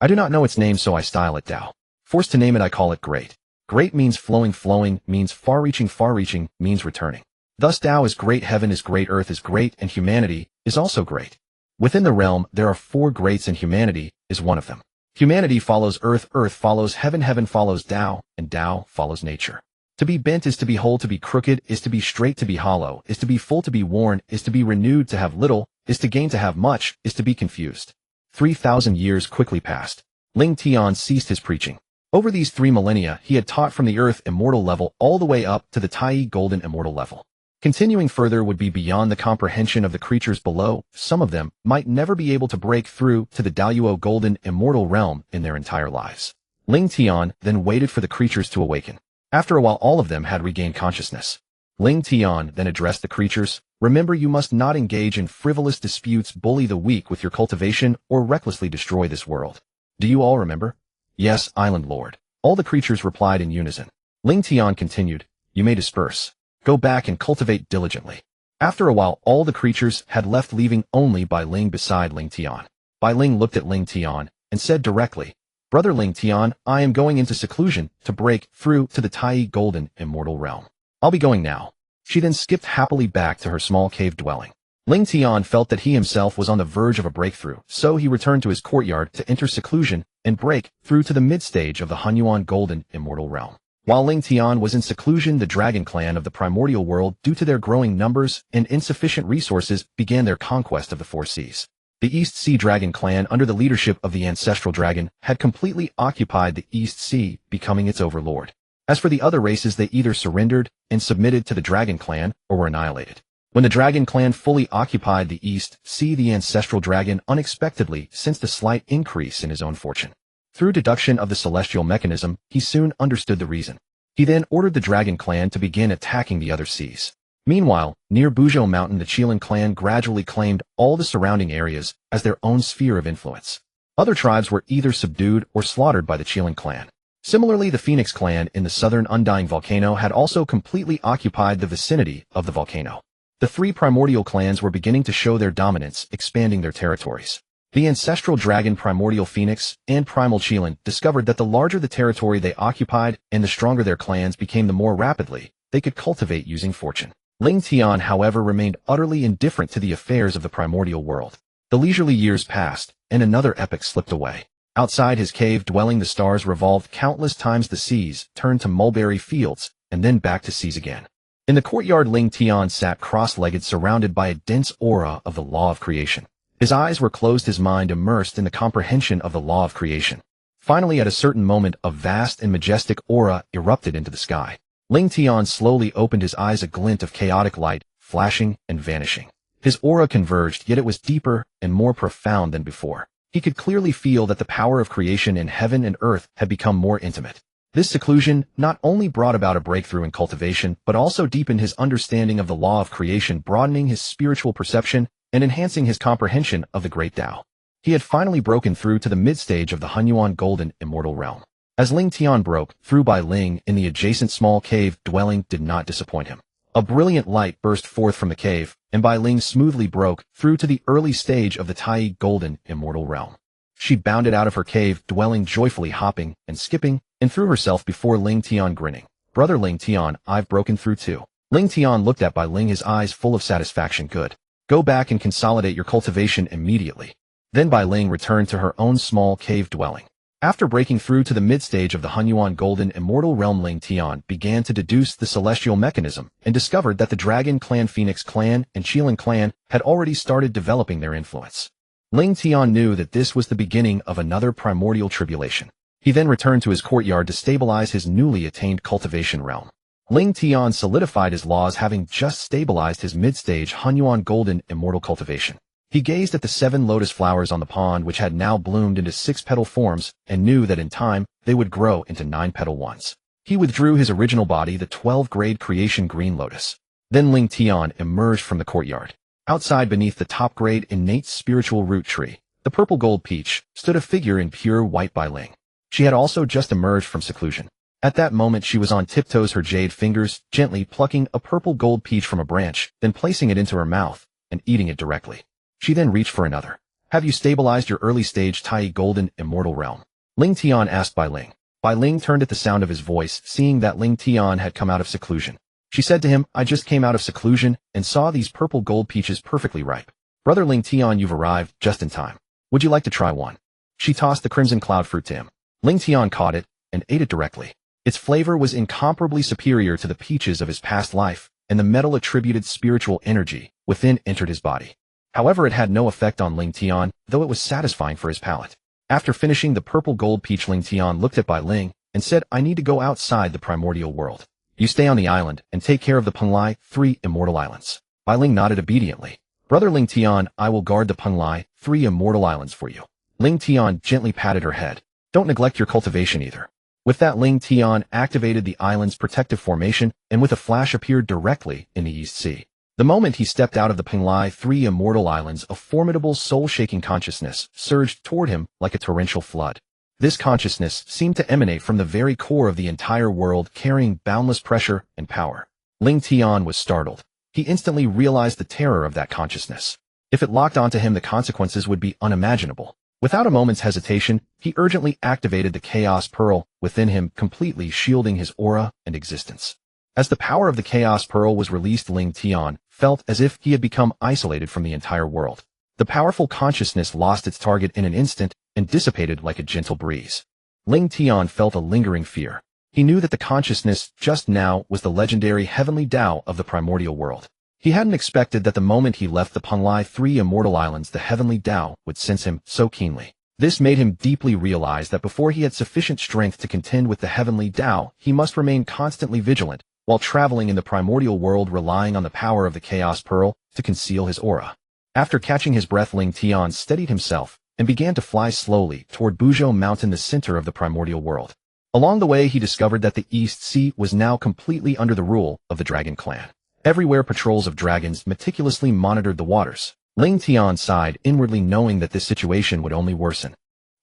I do not know its name, so I style it Dao. Forced to name it, I call it great. Great means flowing, flowing means far-reaching, far-reaching means returning. Thus Dao is great, heaven is great, earth is great, and humanity is also great. Within the realm, there are 4 greats, and humanity is one of them. Humanity follows earth, earth follows heaven, heaven follows Dao, and Dao follows nature. To be bent is to be whole, to be crooked is to be straight, to be hollow is to be full, to be worn is to be renewed, to have little is to gain, to have much is to be confused." 3,000 years quickly passed. Ling Tian ceased his preaching. Over these 3 millennia, he had taught from the Earth Immortal level all the way up to the Tai Golden Immortal level. Continuing further would be beyond the comprehension of the creatures below. Some of them might never be able to break through to the Daoyuo Golden Immortal realm in their entire lives. Ling Tian then waited for the creatures to awaken. After a while, all of them had regained consciousness. Ling Tian then addressed the creatures. "Remember, you must not engage in frivolous disputes, bully the weak with your cultivation, or recklessly destroy this world. Do you all remember?" "Yes, Island Lord." All the creatures replied in unison. Ling Tian continued, "You may disperse. Go back and cultivate diligently." After a while, all the creatures had left, leaving only Bai Ling beside Ling Tian. Bai Ling looked at Ling Tian and said directly, "Brother Ling Tian, I am going into seclusion to break through to the Tai Golden Immortal Realm. I'll be going now." She then skipped happily back to her small cave dwelling. Ling Tian felt that he himself was on the verge of a breakthrough, so he returned to his courtyard to enter seclusion and break through to the mid-stage of the Honghuang Golden Immortal Realm. While Ling Tian was in seclusion, the Dragon Clan of the Primordial World, due to their growing numbers and insufficient resources, began their conquest of the foresees. The East Sea Dragon Clan, under the leadership of the Ancestral Dragon, had completely occupied the East Sea, becoming its overlord. As for the other races, they either surrendered and submitted to the Dragon Clan or were annihilated. When the dragon clan fully occupied the East Sea, the ancestral dragon unexpectedly sensed a slight increase in his own fortune. Through deduction of the celestial mechanism, he soon understood the reason. He then ordered the dragon clan to begin attacking the other seas. Meanwhile, near Buzhou Mountain, the Qilin clan gradually claimed all the surrounding areas as their own sphere of influence. Other tribes were either subdued or slaughtered by the Qilin clan. Similarly, the Phoenix clan in the southern undying volcano had also completely occupied the vicinity of the volcano. The three primordial clans were beginning to show their dominance, expanding their territories. The ancestral dragon Primordial Phoenix and Primal Qilin discovered that the larger the territory they occupied and the stronger their clans became, the more rapidly they could cultivate using fortune. Ling Tian, however, remained utterly indifferent to the affairs of the primordial world. The leisurely years passed, and another epoch slipped away. Outside his cave dwelling, the stars revolved countless times. The seas turned to mulberry fields, and then back to seas again. In the courtyard, Ling Tian sat cross-legged, surrounded by a dense aura of the law of creation. His eyes were closed, his mind immersed in the comprehension of the law of creation. Finally, at a certain moment, a vast and majestic aura erupted into the sky. Ling Tian slowly opened his eyes, a glint of chaotic light, flashing and vanishing. His aura converged, yet it was deeper and more profound than before. He could clearly feel that the power of creation in heaven and earth had become more intimate. This seclusion not only brought about a breakthrough in cultivation, but also deepened his understanding of the law of creation, broadening his spiritual perception and enhancing his comprehension of the great Dao. He had finally broken through to the mid-stage of the Honghuang Golden Immortal Realm. As Ling Tian broke through by Ling in the adjacent small cave dwelling did not disappoint him. A brilliant light burst forth from the cave, and Bai Ling smoothly broke through to the early stage of the Tai Golden Immortal Realm. She bounded out of her cave dwelling, joyfully hopping and skipping, and threw herself before Ling Tian, grinning. "Brother Ling Tian, I've broken through too." Ling Tian looked at Bai Ling, his eyes full of satisfaction. "Good. Go back and consolidate your cultivation immediately." Then Bai Ling returned to her own small cave dwelling. After breaking through to the mid-stage of the Honghuang Golden Immortal Realm, Ling Tian began to deduce the celestial mechanism and discovered that the Dragon Clan, Phoenix Clan, and Qilin Clan had already started developing their influence. Ling Tian knew that this was the beginning of another primordial tribulation. He then returned to his courtyard to stabilize his newly attained cultivation realm. Ling Tian solidified his laws, having just stabilized his mid-stage Honghuang Golden Immortal cultivation. He gazed at the 7 lotus flowers on the pond, which had now bloomed into 6-petal forms, and knew that in time they would grow into 9-petal ones. He withdrew his original body, the 12-grade Creation Green Lotus. Then Ling Tian emerged from the courtyard. Outside, beneath the top-grade Innate Spiritual Root Tree, the purple gold peach, stood a figure in pure white Bai Ling. She had also just emerged from seclusion. At that moment she was on tiptoes, her jade fingers gently plucking a purple gold peach from a branch, then placing it into her mouth and eating it directly. She then reached for another. "Have you stabilized your early-stage Tai Golden Immortal Realm?" Ling Tian asked Bai Ling. Bai Ling turned at the sound of his voice, seeing that Ling Tian had come out of seclusion. She said to him, "I just came out of seclusion and saw these purple gold peaches perfectly ripe. Brother Ling Tian, you've arrived just in time. Would you like to try one?" She tossed the crimson cloud fruit to him. Ling Tian caught it and ate it directly. Its flavor was incomparably superior to the peaches of his past life, and the metal-attributed spiritual energy within entered his body. However, it had no effect on Ling Tian, though it was satisfying for his palate. After finishing the purple gold peach, Ling Tian looked at Bai Ling and said, "I need to go outside the primordial world. You stay on the island and take care of the Penglai 3 Immortal Islands." Bai Ling nodded obediently. "Brother Ling Tian, I will guard the Penglai 3 Immortal Islands for you." Ling Tian gently patted her head. "Don't neglect your cultivation either." With that, Ling Tian activated the island's protective formation and with a flash appeared directly in the East Sea. The moment he stepped out of the Penglai 3 Immortal Islands, a formidable soul-shaking consciousness surged toward him like a torrential flood. This consciousness seemed to emanate from the very core of the entire world, carrying boundless pressure and power. Ling Tian was startled. He instantly realized the terror of that consciousness. If it locked onto him, the consequences would be unimaginable. Without a moment's hesitation, he urgently activated the Chaos Pearl within him, completely shielding his aura and existence. As the power of the Chaos Pearl was released, Ling Tian felt as if he had become isolated from the entire world. The powerful consciousness lost its target in an instant and dissipated like a gentle breeze. Ling Tian felt a lingering fear. He knew that the consciousness just now was the legendary Heavenly Dao of the primordial world. He hadn't expected that the moment he left the Penglai 3 Immortal Islands, the Heavenly Dao would sense him so keenly. This made him deeply realize that before he had sufficient strength to contend with the Heavenly Dao, he must remain constantly vigilant while traveling in the primordial world relying on the power of the Chaos Pearl to conceal his aura. After catching his breath, Ling Tian steadied himself and began to fly slowly toward Buzhou Mountain, the center of the primordial world. Along the way, he discovered that the East Sea was now completely under the rule of the Dragon Clan. Everywhere patrols of dragons meticulously monitored the waters. Ling Tian sighed inwardly, knowing that this situation would only worsen.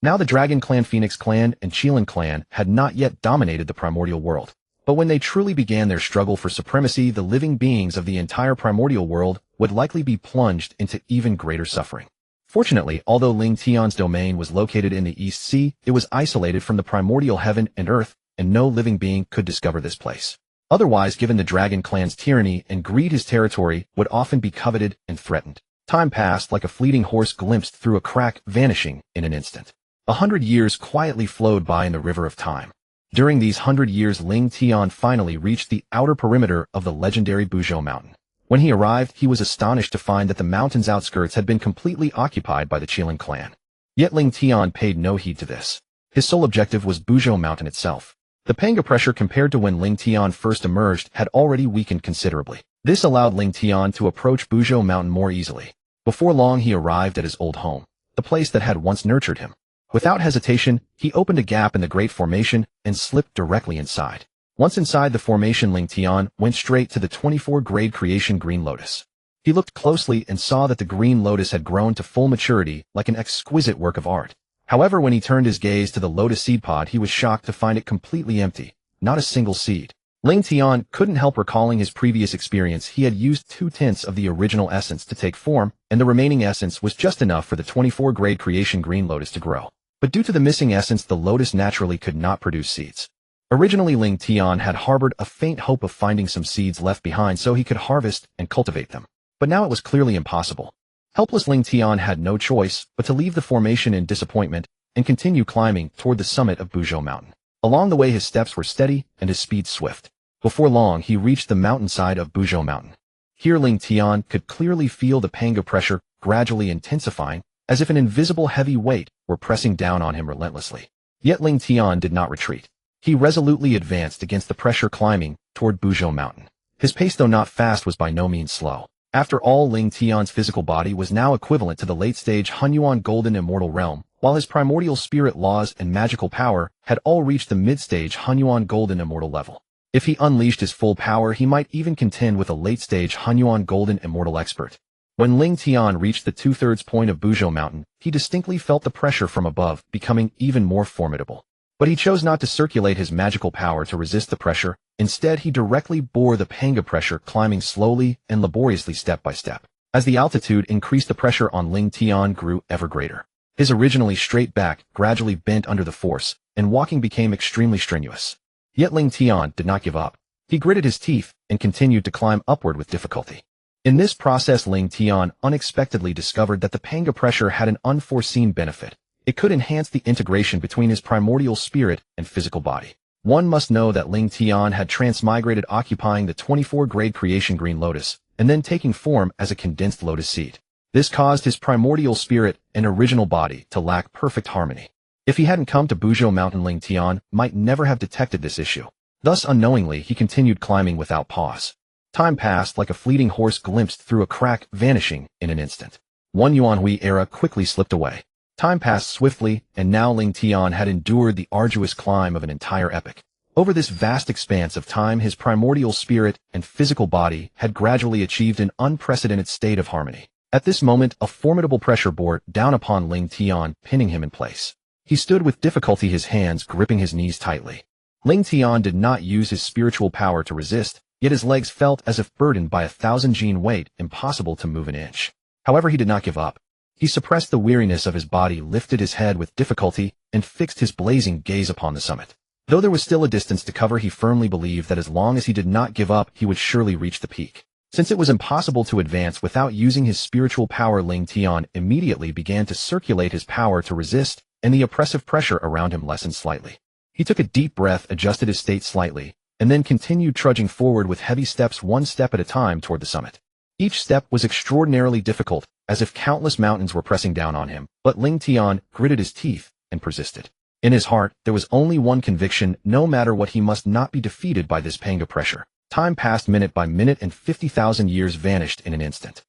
Now the Dragon Clan, Phoenix Clan, and Qilin Clan had not yet dominated the primordial world. But when they truly began their struggle for supremacy, the living beings of the entire primordial world would likely be plunged into even greater suffering. Fortunately, although Ling Tian's domain was located in the East Sea, it was isolated from the primordial heaven and earth, and no living being could discover this place. Otherwise, given the Dragon Clan's tyranny and greed, his territory would often be coveted and threatened. Time passed like a fleeting horse glimpsed through a crack, vanishing in an instant. 100 years quietly flowed by in the river of time. During these 100 years, Ling Tian finally reached the outer perimeter of the legendary Buzhou Mountain. When he arrived, he was astonished to find that the mountain's outskirts had been completely occupied by the Qilin clan. Yet Ling Tian paid no heed to this. His sole objective was Buzhou Mountain itself. The panga pressure compared to when Ling Tian first emerged had already weakened considerably. This allowed Ling Tian to approach Buzhou Mountain more easily. Before long, he arrived at his old home, the place that had once nurtured him. Without hesitation, he opened a gap in the Great Formation and slipped directly inside. Once inside the formation, Ling Tian went straight to the 24-grade Creation Green Lotus. He looked closely and saw that the Green Lotus had grown to full maturity like an exquisite work of art. However, when he turned his gaze to the lotus seed pod, he was shocked to find it completely empty, not a single seed. Ling Tian couldn't help recalling his previous experience. He had used 2/10 of the original essence to take form, and the remaining essence was just enough for the 24-grade Creation Green Lotus to grow. But due to the missing essence, the lotus naturally could not produce seeds. Originally, Ling Tian had harbored a faint hope of finding some seeds left behind so he could harvest and cultivate them. But now it was clearly impossible. Helpless, Ling Tian had no choice but to leave the formation in disappointment and continue climbing toward the summit of Buzhou Mountain. Along the way, his steps were steady and his speed swift. Before long, he reached the mountainside of Buzhou Mountain. Here, Ling Tian could clearly feel the panga pressure gradually intensifying, as if an invisible heavy weight were pressing down on him relentlessly. Yet Ling Tian did not retreat. He resolutely advanced against the pressure, climbing toward Buzhou Mountain. His pace, though not fast, was by no means slow. After all, Ling Tian's physical body was now equivalent to the late-stage Honghuang Golden Immortal Realm, while his primordial spirit laws and magical power had all reached the mid-stage Honghuang Golden Immortal level. If he unleashed his full power, he might even contend with a late-stage Honghuang Golden Immortal expert. When Ling Tian reached the 2/3 point of Buzhou Mountain, he distinctly felt the pressure from above becoming even more formidable. But he chose not to circulate his magical power to resist the pressure. Instead, he directly bore the panga pressure, climbing slowly and laboriously step by step. As the altitude increased, the pressure on Ling Tian grew ever greater. His originally straight back gradually bent under the force, and walking became extremely strenuous. Yet Ling Tian did not give up. He gritted his teeth and continued to climb upward with difficulty. In this process, Ling Tian unexpectedly discovered that the panga pressure had an unforeseen benefit. It could enhance the integration between his primordial spirit and physical body. One must know that Ling Tian had transmigrated, occupying the 24-grade Creation Green Lotus, and then taking form as a condensed lotus seed. This caused his primordial spirit and original body to lack perfect harmony. If he hadn't come to Buzhou Mountain, Ling Tian might never have detected this issue. Thus, unknowingly, he continued climbing without pause. Time passed like a fleeting horse glimpsed through a crack, vanishing in an instant. One Yuanhui era quickly slipped away. Time passed swiftly, and now Ling Tian had endured the arduous climb of an entire epoch. Over this vast expanse of time, his primordial spirit and physical body had gradually achieved an unprecedented state of harmony. At this moment, a formidable pressure bore down upon Ling Tian, pinning him in place. He stood with difficulty, his hands gripping his knees tightly. Ling Tian did not use his spiritual power to resist, yet his legs felt as if burdened by 1,000-gene weight, impossible to move an inch. However, he did not give up. He suppressed the weariness of his body, lifted his head with difficulty, and fixed his blazing gaze upon the summit. Though there was still a distance to cover, he firmly believed that as long as he did not give up, he would surely reach the peak. Since it was impossible to advance without using his spiritual power, Ling Tian immediately began to circulate his power to resist, and the oppressive pressure around him lessened slightly. He took a deep breath, adjusted his state slightly, and then continued trudging forward with heavy steps, one step at a time toward the summit. Each step was extraordinarily difficult, as if countless mountains were pressing down on him, but Ling Tian gritted his teeth and persisted. In his heart, there was only one conviction: no matter what, he must not be defeated by this panga pressure. Time passed minute by minute and 50,000 years vanished in an instant.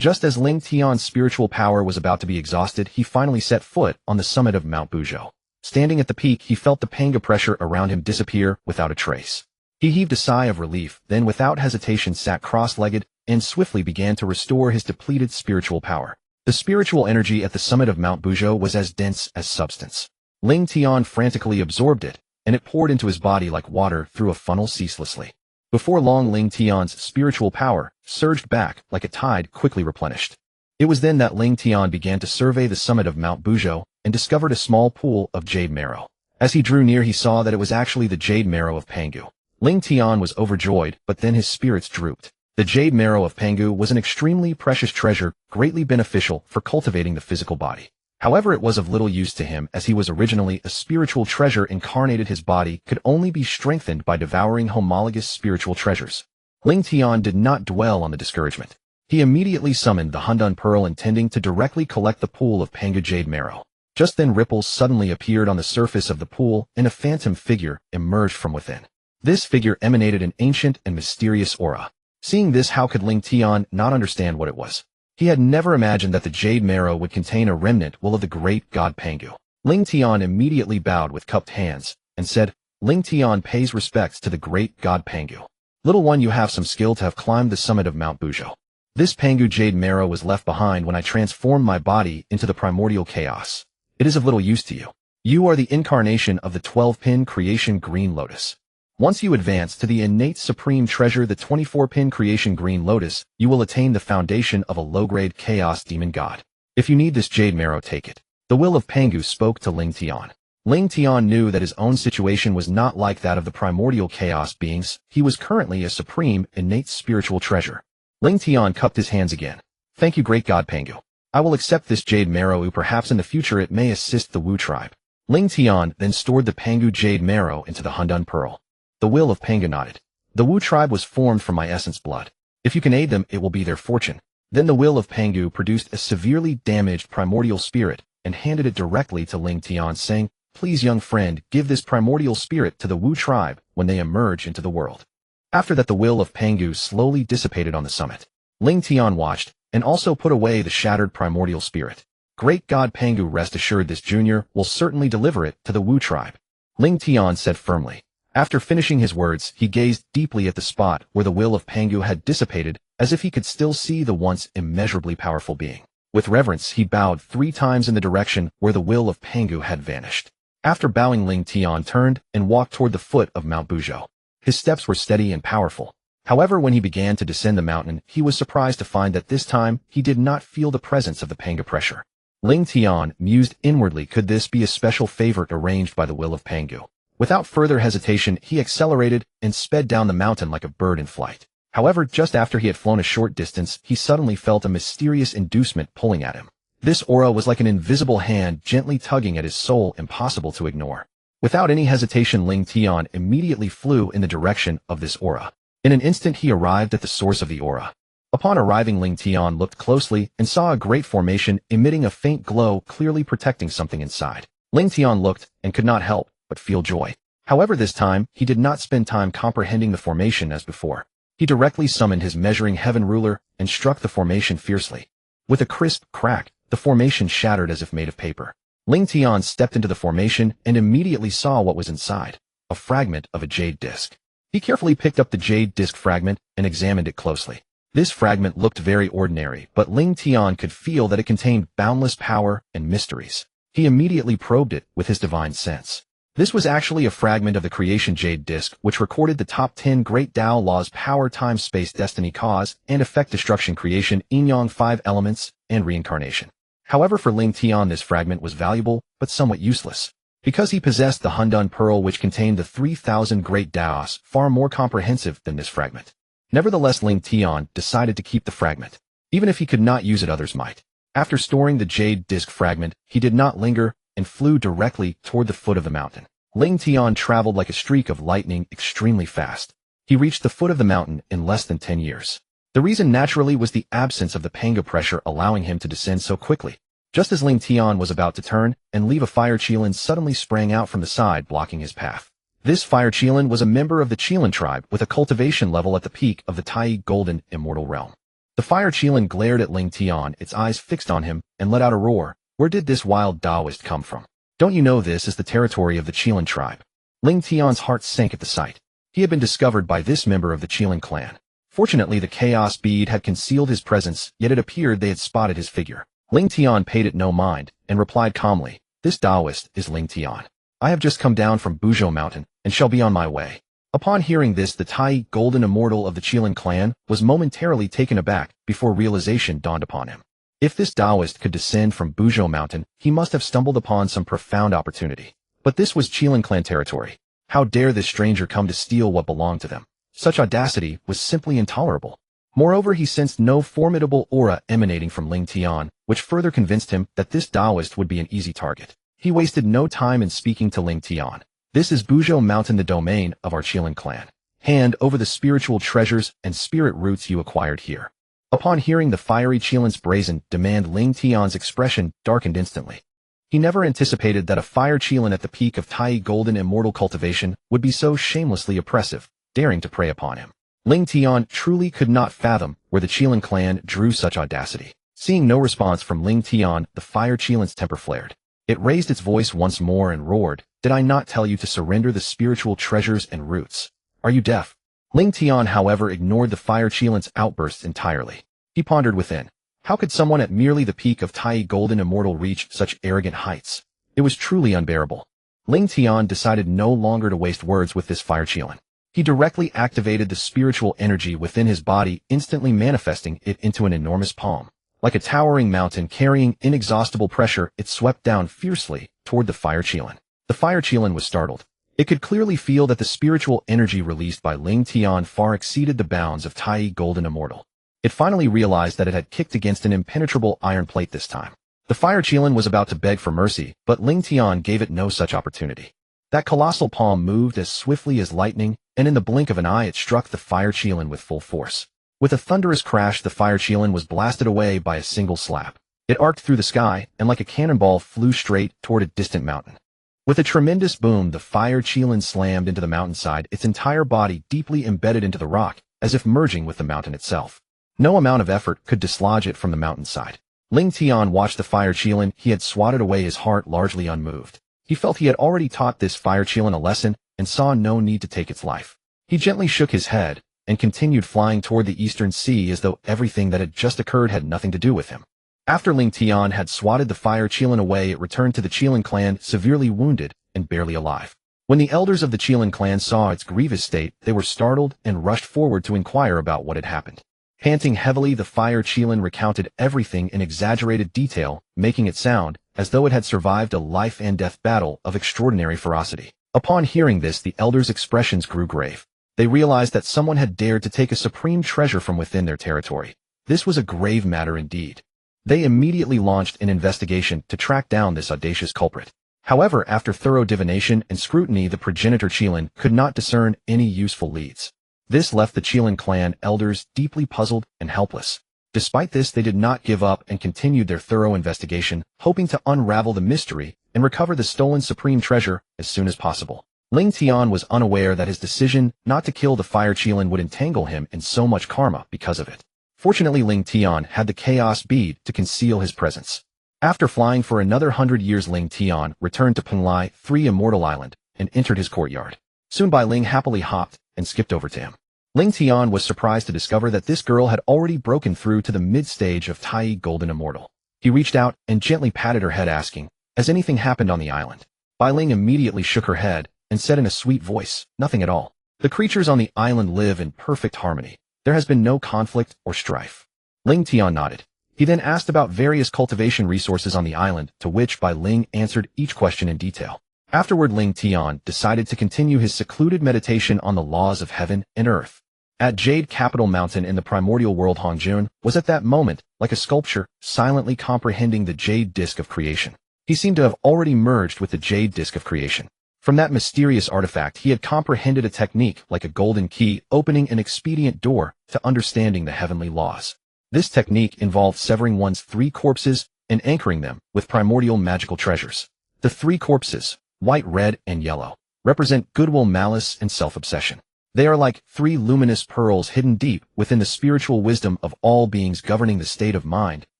Just as Ling Tian's spiritual power was about to be exhausted, he finally set foot on the summit of Mount Buzhou. Standing at the peak, he felt the panga pressure around him disappear without a trace. He heaved a sigh of relief, then without hesitation sat cross-legged and swiftly began to restore his depleted spiritual power. The spiritual energy at the summit of Mount Buzhou was as dense as substance. Ling Tian frantically absorbed it, and it poured into his body like water through a funnel ceaselessly. Before long, Ling Tian's spiritual power surged back like a tide quickly replenished. It was then that Ling Tian began to survey the summit of Mount Buzhou and discovered a small pool of jade marrow. As he drew near, he saw that it was actually the jade marrow of Pangu. Ling Tian was overjoyed, but then his spirits drooped. The jade marrow of Pangu was an extremely precious treasure, greatly beneficial for cultivating the physical body. However, it was of little use to him, as he was originally a spiritual treasure incarnated. His body could only be strengthened by devouring homologous spiritual treasures. Ling Tian did not dwell on the discouragement. He immediately summoned the Hongjun Pearl, intending to directly collect the pool of Pangu jade marrow. Just then ripples suddenly appeared on the surface of the pool, and a phantom figure emerged from within. This figure emanated an ancient and mysterious aura. Seeing this, how could Ling Tian not understand what it was? He had never imagined that the jade marrow would contain a remnant will of the great god Pangu. Ling Tian immediately bowed with cupped hands and said, "Ling Tian pays respects to the great god Pangu. Little one, you have some skill to have climbed the summit of Mount Buzhou. This Pangu jade marrow was left behind when I transformed my body into the primordial chaos. It is of little use to you. You are the incarnation of the 12-pin Creation Green Lotus. Once you advance to the Innate Supreme Treasure, the 24-pin Creation Green Lotus, you will attain the foundation of a low-grade chaos demon god. If you need this jade marrow, take it." The will of Pangu spoke to Ling Tian. Ling Tian knew that his own situation was not like that of the primordial chaos beings. He was currently a supreme, innate spiritual treasure. Ling Tian cupped his hands again. "Thank you, great god Pangu. I will accept this jade marrow. Perhaps in the future it may assist the Wu tribe." Ling Tian then stored the Pangu jade marrow into the Hongjun Pearl. The will of Pangu nodded. "The Wu tribe was formed from my essence blood. If you can aid them, it will be their fortune." Then the will of Pangu produced a severely damaged primordial spirit and handed it directly to Ling Tian, saying, "Please, young friend, give this primordial spirit to the Wu tribe when they emerge into the world." After that, the will of Pangu slowly dissipated on the summit. Ling Tian watched and also put away the shattered primordial spirit. "Great god Pangu, rest assured this junior will certainly deliver it to the Wu tribe," Ling Tian said firmly. After finishing his words, he gazed deeply at the spot where the will of Pangu had dissipated, as if he could still see the once immeasurably powerful being. With reverence, he bowed 3 times in the direction where the will of Pangu had vanished. After bowing, Ling Tian turned and walked toward the foot of Mount Buzhou. His steps were steady and powerful. However, when he began to descend the mountain, he was surprised to find that this time he did not feel the presence of the panga pressure. Ling Tian mused inwardly, could this be a special favor arranged by the will of Pangu? Without further hesitation, he accelerated and sped down the mountain like a bird in flight. However, just after he had flown a short distance, he suddenly felt a mysterious inducement pulling at him. This aura was like an invisible hand gently tugging at his soul, impossible to ignore. Without any hesitation, Ling Tian immediately flew in the direction of this aura. In an instant, he arrived at the source of the aura. Upon arriving, Ling Tian looked closely and saw a great formation emitting a faint glow, clearly protecting something inside. Ling Tian looked and could not help but feel joy. However, this time, he did not spend time comprehending the formation as before. He directly summoned his measuring heaven ruler and struck the formation fiercely. With a crisp crack, the formation shattered as if made of paper. Ling Tian stepped into the formation and immediately saw what was inside, a fragment of a jade disc. He carefully picked up the jade disc fragment and examined it closely. This fragment looked very ordinary, but Ling Tian could feel that it contained boundless power and mysteries. He immediately probed it with his divine sense. This was actually a fragment of the creation jade disc, which recorded the top 10 great Dao laws: power, time, space, destiny, cause, and effect, destruction, creation, yin-yang, 5 elements, and reincarnation. However, for Ling Tian, this fragment was valuable, but somewhat useless. Because he possessed the Hongjun Pearl, which contained the 3,000 great Daos, far more comprehensive than this fragment. Nevertheless, Ling Tian decided to keep the fragment. Even if he could not use it, others might. After storing the jade disc fragment, he did not linger and flew directly toward the foot of the mountain. Ling Tian traveled like a streak of lightning, extremely fast. He reached the foot of the mountain in less than 10 years. The reason naturally was the absence of the panga pressure, allowing him to descend so quickly. Just as Ling Tian was about to turn and leave, a fire chilin suddenly sprang out from the side, blocking his path. This fire Qilin was a member of the Qilin tribe with a cultivation level at the peak of the Tai Golden Immortal Realm. The fire Qilin glared at Ling Tian, its eyes fixed on him, and let out a roar. Where did this wild Taoist come from? Don't you know this is the territory of the Qilin tribe? Ling Tian's heart sank at the sight. He had been discovered by this member of the Qilin clan. Fortunately, the chaos bead had concealed his presence, yet it appeared they had spotted his figure. Ling Tian paid it no mind, and replied calmly, "This Taoist is Ling Tian. I have just come down from Buzhou Mountain, and shall be on my way." Upon hearing this, the Tai Golden Immortal of the Qilin clan was momentarily taken aback before realization dawned upon him. If this Taoist could descend from Buzhou Mountain, he must have stumbled upon some profound opportunity. But this was Qilin clan territory. How dare this stranger come to steal what belonged to them? Such audacity was simply intolerable. Moreover, he sensed no formidable aura emanating from Ling Tian, which further convinced him that this Taoist would be an easy target. He wasted no time in speaking to Ling Tian. "This is Buzhou Mountain, the domain of our Qilin clan. Hand over the spiritual treasures and spirit roots you acquired here." Upon hearing the fiery Qilin's brazen demand, Ling Tian's expression darkened instantly. He never anticipated that a fire Qilin at the peak of Tai Golden Immortal cultivation would be so shamelessly oppressive, daring to prey upon him. Ling Tian truly could not fathom where the Qilin clan drew such audacity. Seeing no response from Ling Tian, the fire Qilin's temper flared. It raised its voice once more and roared, "Did I not tell you to surrender the spiritual treasures and roots? Are you deaf?" Ling Tian, however, ignored the fire Qilin's outbursts entirely. He pondered within. How could someone at merely the peak of Tai Golden Immortal reach such arrogant heights? It was truly unbearable. Ling Tian decided no longer to waste words with this fire Qilin. He directly activated the spiritual energy within his body, instantly manifesting it into an enormous palm. Like a towering mountain carrying inexhaustible pressure, it swept down fiercely toward the fire Qilin. The fire Qilin was startled. It could clearly feel that the spiritual energy released by Ling Tian far exceeded the bounds of Tai Golden Immortal. It finally realized that it had kicked against an impenetrable iron plate this time. The fire Qilin was about to beg for mercy, but Ling Tian gave it no such opportunity. That colossal palm moved as swiftly as lightning, and in the blink of an eye it struck the fire Qilin with full force. With a thunderous crash, the fire Qilin was blasted away by a single slap. It arced through the sky, and like a cannonball flew straight toward a distant mountain. With a tremendous boom, the fire Qilin slammed into the mountainside, its entire body deeply embedded into the rock, as if merging with the mountain itself. No amount of effort could dislodge it from the mountainside. Ling Tian watched the fire Qilin he had swatted away, his heart largely unmoved. He felt he had already taught this fire Qilin a lesson and saw no need to take its life. He gently shook his head and continued flying toward the eastern sea as though everything that had just occurred had nothing to do with him. After Ling Tian had swatted the fire Qilin away, it returned to the Qilin clan severely wounded and barely alive. When the elders of the Qilin clan saw its grievous state, they were startled and rushed forward to inquire about what had happened. Panting heavily, the fire Qilin recounted everything in exaggerated detail, making it sound as though it had survived a life-and-death battle of extraordinary ferocity. Upon hearing this, the elders' expressions grew grave. They realized that someone had dared to take a supreme treasure from within their territory. This was a grave matter indeed. They immediately launched an investigation to track down this audacious culprit. However, after thorough divination and scrutiny, the progenitor Qilin could not discern any useful leads. This left the Qilin clan elders deeply puzzled and helpless. Despite this, they did not give up and continued their thorough investigation, hoping to unravel the mystery and recover the stolen supreme treasure as soon as possible. Ling Tian was unaware that his decision not to kill the fire Qilin would entangle him in so much karma because of it. Fortunately, Ling Tian had the chaos bead to conceal his presence. After flying for another 100 years, Ling Tian returned to Penglai 3 Immortal Island and entered his courtyard. Soon Bai Ling happily hopped and skipped over to him. Ling Tian was surprised to discover that this girl had already broken through to the mid-stage of Tai Golden Immortal. He reached out and gently patted her head, asking, "Has anything happened on the island?" Bai Ling immediately shook her head and said in a sweet voice, "Nothing at all. The creatures on the island live in perfect harmony. There has been no conflict or strife." Ling Tian nodded. He then asked about various cultivation resources on the island, to which Bai Ling answered each question in detail. Afterward, Ling Tian decided to continue his secluded meditation on the laws of heaven and earth. At Jade Capital Mountain in the Primordial World, Hongjun was at that moment like a sculpture, silently comprehending the jade disk of creation. He seemed to have already merged with the jade disk of creation. From that mysterious artifact, he had comprehended a technique like a golden key, opening an expedient door to understanding the heavenly laws. This technique involved severing one's 3 corpses and anchoring them with primordial magical treasures. The 3 corpses, white, red, and yellow, represent goodwill, malice, and self-obsession. They are like three luminous pearls hidden deep within the spiritual wisdom of all beings, governing the state of mind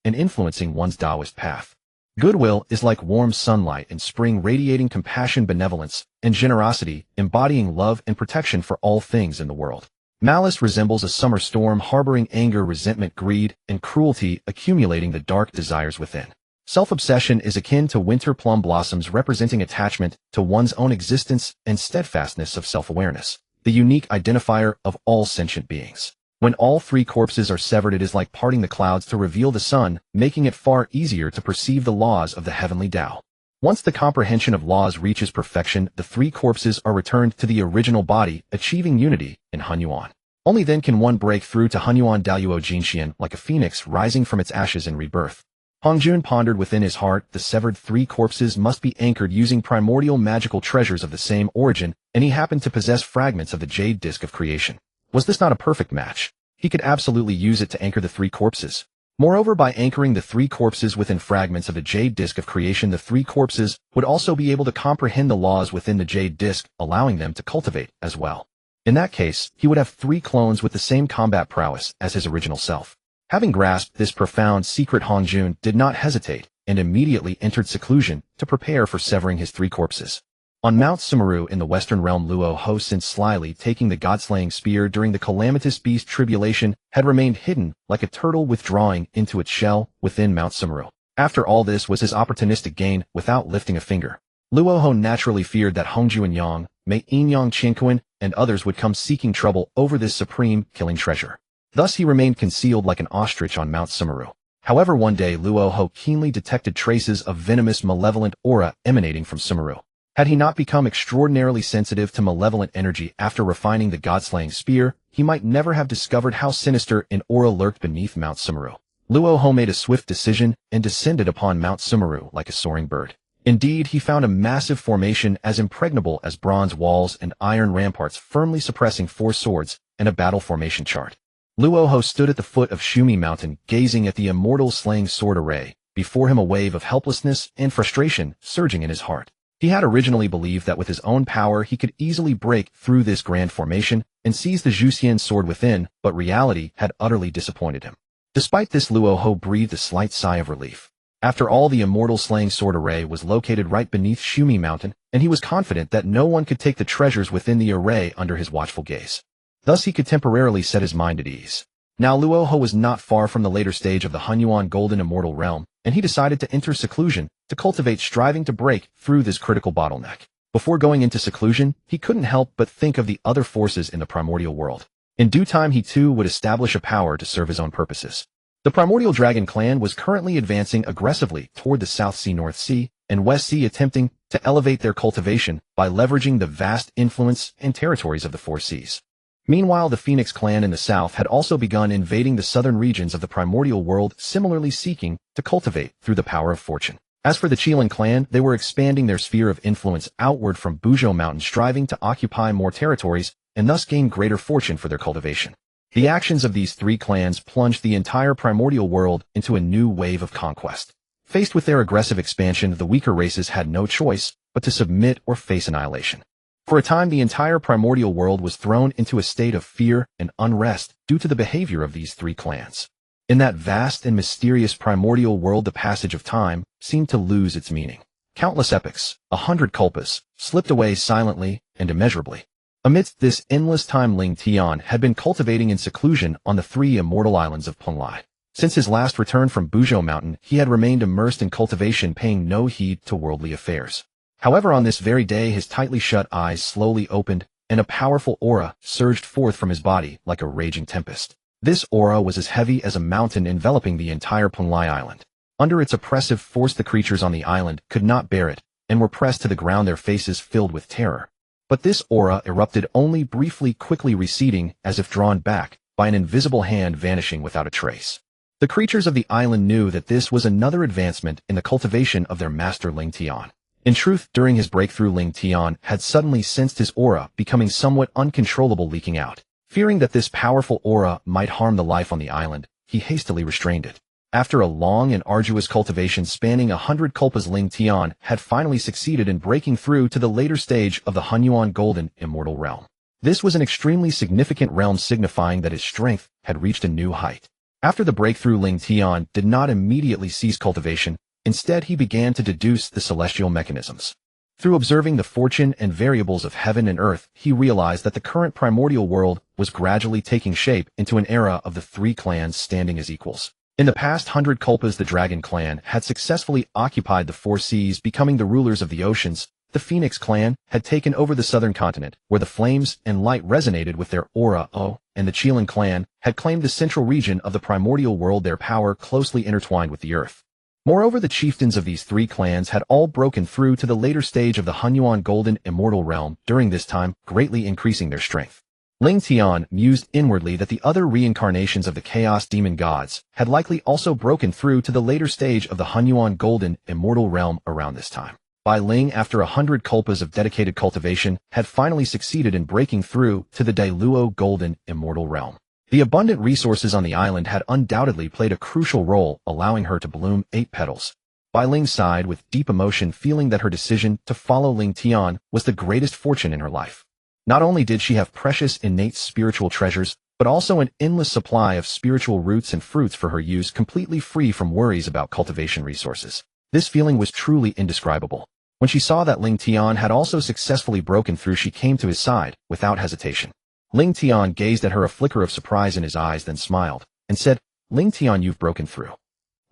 and influencing one's Taoist path. Goodwill is like warm sunlight in spring, radiating compassion, benevolence, and generosity, embodying love and protection for all things in the world. Malice resembles a summer storm, harboring anger, resentment, greed, and cruelty, accumulating the dark desires within. Self-obsession is akin to winter plum blossoms, representing attachment to one's own existence and steadfastness of self-awareness, the unique identifier of all sentient beings. When all three corpses are severed, it is like parting the clouds to reveal the sun, making it far easier to perceive the laws of the Heavenly Dao. Once the comprehension of laws reaches perfection, the three corpses are returned to the original body, achieving unity in Honghuang. Only then can one break through to Honghuang Daoyuo Jinxian, like a phoenix rising from its ashes in rebirth. Hongjun pondered within his heart, the severed three corpses must be anchored using primordial magical treasures of the same origin, and he happened to possess fragments of the jade disc of creation. Was this not a perfect match? He could absolutely use it to anchor the three corpses. Moreover, by anchoring the three corpses within fragments of the jade disc of creation, the three corpses would also be able to comprehend the laws within the jade disc, allowing them to cultivate as well. In that case, he would have three clones with the same combat prowess as his original self. Having grasped this profound secret, Hongjun did not hesitate and immediately entered seclusion to prepare for severing his three corpses. On Mount Sumeru in the western realm, Luo Ho, since slyly taking the god-slaying spear during the calamitous Beast Tribulation, had remained hidden like a turtle withdrawing into its shell within Mount Sumeru. After all this was his opportunistic gain without lifting a finger. Luo Ho naturally feared that Hongju Yang, Mei Inyang Qianquan, and others would come seeking trouble over this supreme killing treasure. Thus he remained concealed like an ostrich on Mount Sumeru. However, one day Luo Ho keenly detected traces of venomous, malevolent aura emanating from Sumeru. Had he not become extraordinarily sensitive to malevolent energy after refining the god-slaying spear, he might never have discovered how sinister an aura lurked beneath Mount Sumeru. Luo Ho made a swift decision and descended upon Mount Sumeru like a soaring bird. Indeed, he found a massive formation as impregnable as bronze walls and iron ramparts, firmly suppressing four swords and a battle formation chart. Luo Ho stood at the foot of Shumi Mountain, gazing at the immortal slaying sword array. Before him, a wave of helplessness and frustration surging in his heart. He had originally believed that with his own power he could easily break through this grand formation and seize the Zhuxian sword within, but reality had utterly disappointed him. Despite this, Luo Ho breathed a slight sigh of relief. After all, the immortal slaying sword array was located right beneath Shumi Mountain, and he was confident that no one could take the treasures within the array under his watchful gaze. Thus he could temporarily set his mind at ease. Now Luo Ho was not far from the later stage of the Honghuang Golden Immortal Realm, and he decided to enter seclusion to cultivate, striving to break through this critical bottleneck. Before going into seclusion, he couldn't help but think of the other forces in the primordial world. In due time, he too would establish a power to serve his own purposes. The Primordial Dragon clan was currently advancing aggressively toward the South Sea, North Sea, and West Sea, attempting to elevate their cultivation by leveraging the vast influence and territories of the foresees. Meanwhile, the Phoenix clan in the south had also begun invading the southern regions of the primordial world, similarly seeking to cultivate through the power of fortune. As for the Qilin clan, they were expanding their sphere of influence outward from Buzhou Mountain, striving to occupy more territories and thus gain greater fortune for their cultivation. The actions of these three clans plunged the entire primordial world into a new wave of conquest. Faced with their aggressive expansion, the weaker races had no choice but to submit or face annihilation. For a time, the entire primordial world was thrown into a state of fear and unrest due to the behavior of these three clans. In that vast and mysterious primordial world, the passage of time seemed to lose its meaning. Countless epochs, 100 kalpas, slipped away silently and immeasurably. Amidst this endless time, Ling Tian had been cultivating in seclusion on the three immortal islands of Penglai. Since his last return from Buzhou Mountain, he had remained immersed in cultivation, paying no heed to worldly affairs. However, on this very day, his tightly shut eyes slowly opened, and a powerful aura surged forth from his body like a raging tempest. This aura was as heavy as a mountain, enveloping the entire Penglai island. Under its oppressive force, the creatures on the island could not bear it, and were pressed to the ground, their faces filled with terror. But this aura erupted only briefly, quickly receding as if drawn back by an invisible hand, vanishing without a trace. The creatures of the island knew that this was another advancement in the cultivation of their master Ling Tian. In truth, during his breakthrough, Ling Tian had suddenly sensed his aura becoming somewhat uncontrollable, leaking out. Fearing that this powerful aura might harm the life on the island, he hastily restrained it. After a long and arduous cultivation spanning 100 kalpas, Ling Tian had finally succeeded in breaking through to the later stage of the Honghuang Golden Immortal Realm. This was an extremely significant realm, signifying that his strength had reached a new height. After the breakthrough, Ling Tian did not immediately cease cultivation. Instead, he began to deduce the celestial mechanisms. Through observing the fortune and variables of heaven and earth, he realized that the current primordial world was gradually taking shape into an era of the three clans standing as equals. In the past 100 kalpas, the Dragon Clan had successfully occupied the foresees, becoming the rulers of the oceans. The Phoenix Clan had taken over the southern continent, where the flames and light resonated with their aura, and the Qilin Clan had claimed the central region of the primordial world, their power closely intertwined with the earth. Moreover, the chieftains of these three clans had all broken through to the later stage of the Honghuang Golden Immortal Realm, during this time greatly increasing their strength. Ling Tian mused inwardly that the other reincarnations of the chaos demon gods had likely also broken through to the later stage of the Honghuang Golden Immortal Realm around this time. Bai Ling, after 100 kalpas of dedicated cultivation, had finally succeeded in breaking through to the Dailuo Golden Immortal Realm. The abundant resources on the island had undoubtedly played a crucial role, allowing her to bloom 8 petals. Bai Ling sighed with deep emotion, feeling that her decision to follow Ling Tian was the greatest fortune in her life. Not only did she have precious innate spiritual treasures, but also an endless supply of spiritual roots and fruits for her use, completely free from worries about cultivation resources. This feeling was truly indescribable. When she saw that Ling Tian had also successfully broken through, she came to his side without hesitation. Ling Tian gazed at her, a flicker of surprise in his eyes, then smiled and said, "Ling Tian, you've broken through."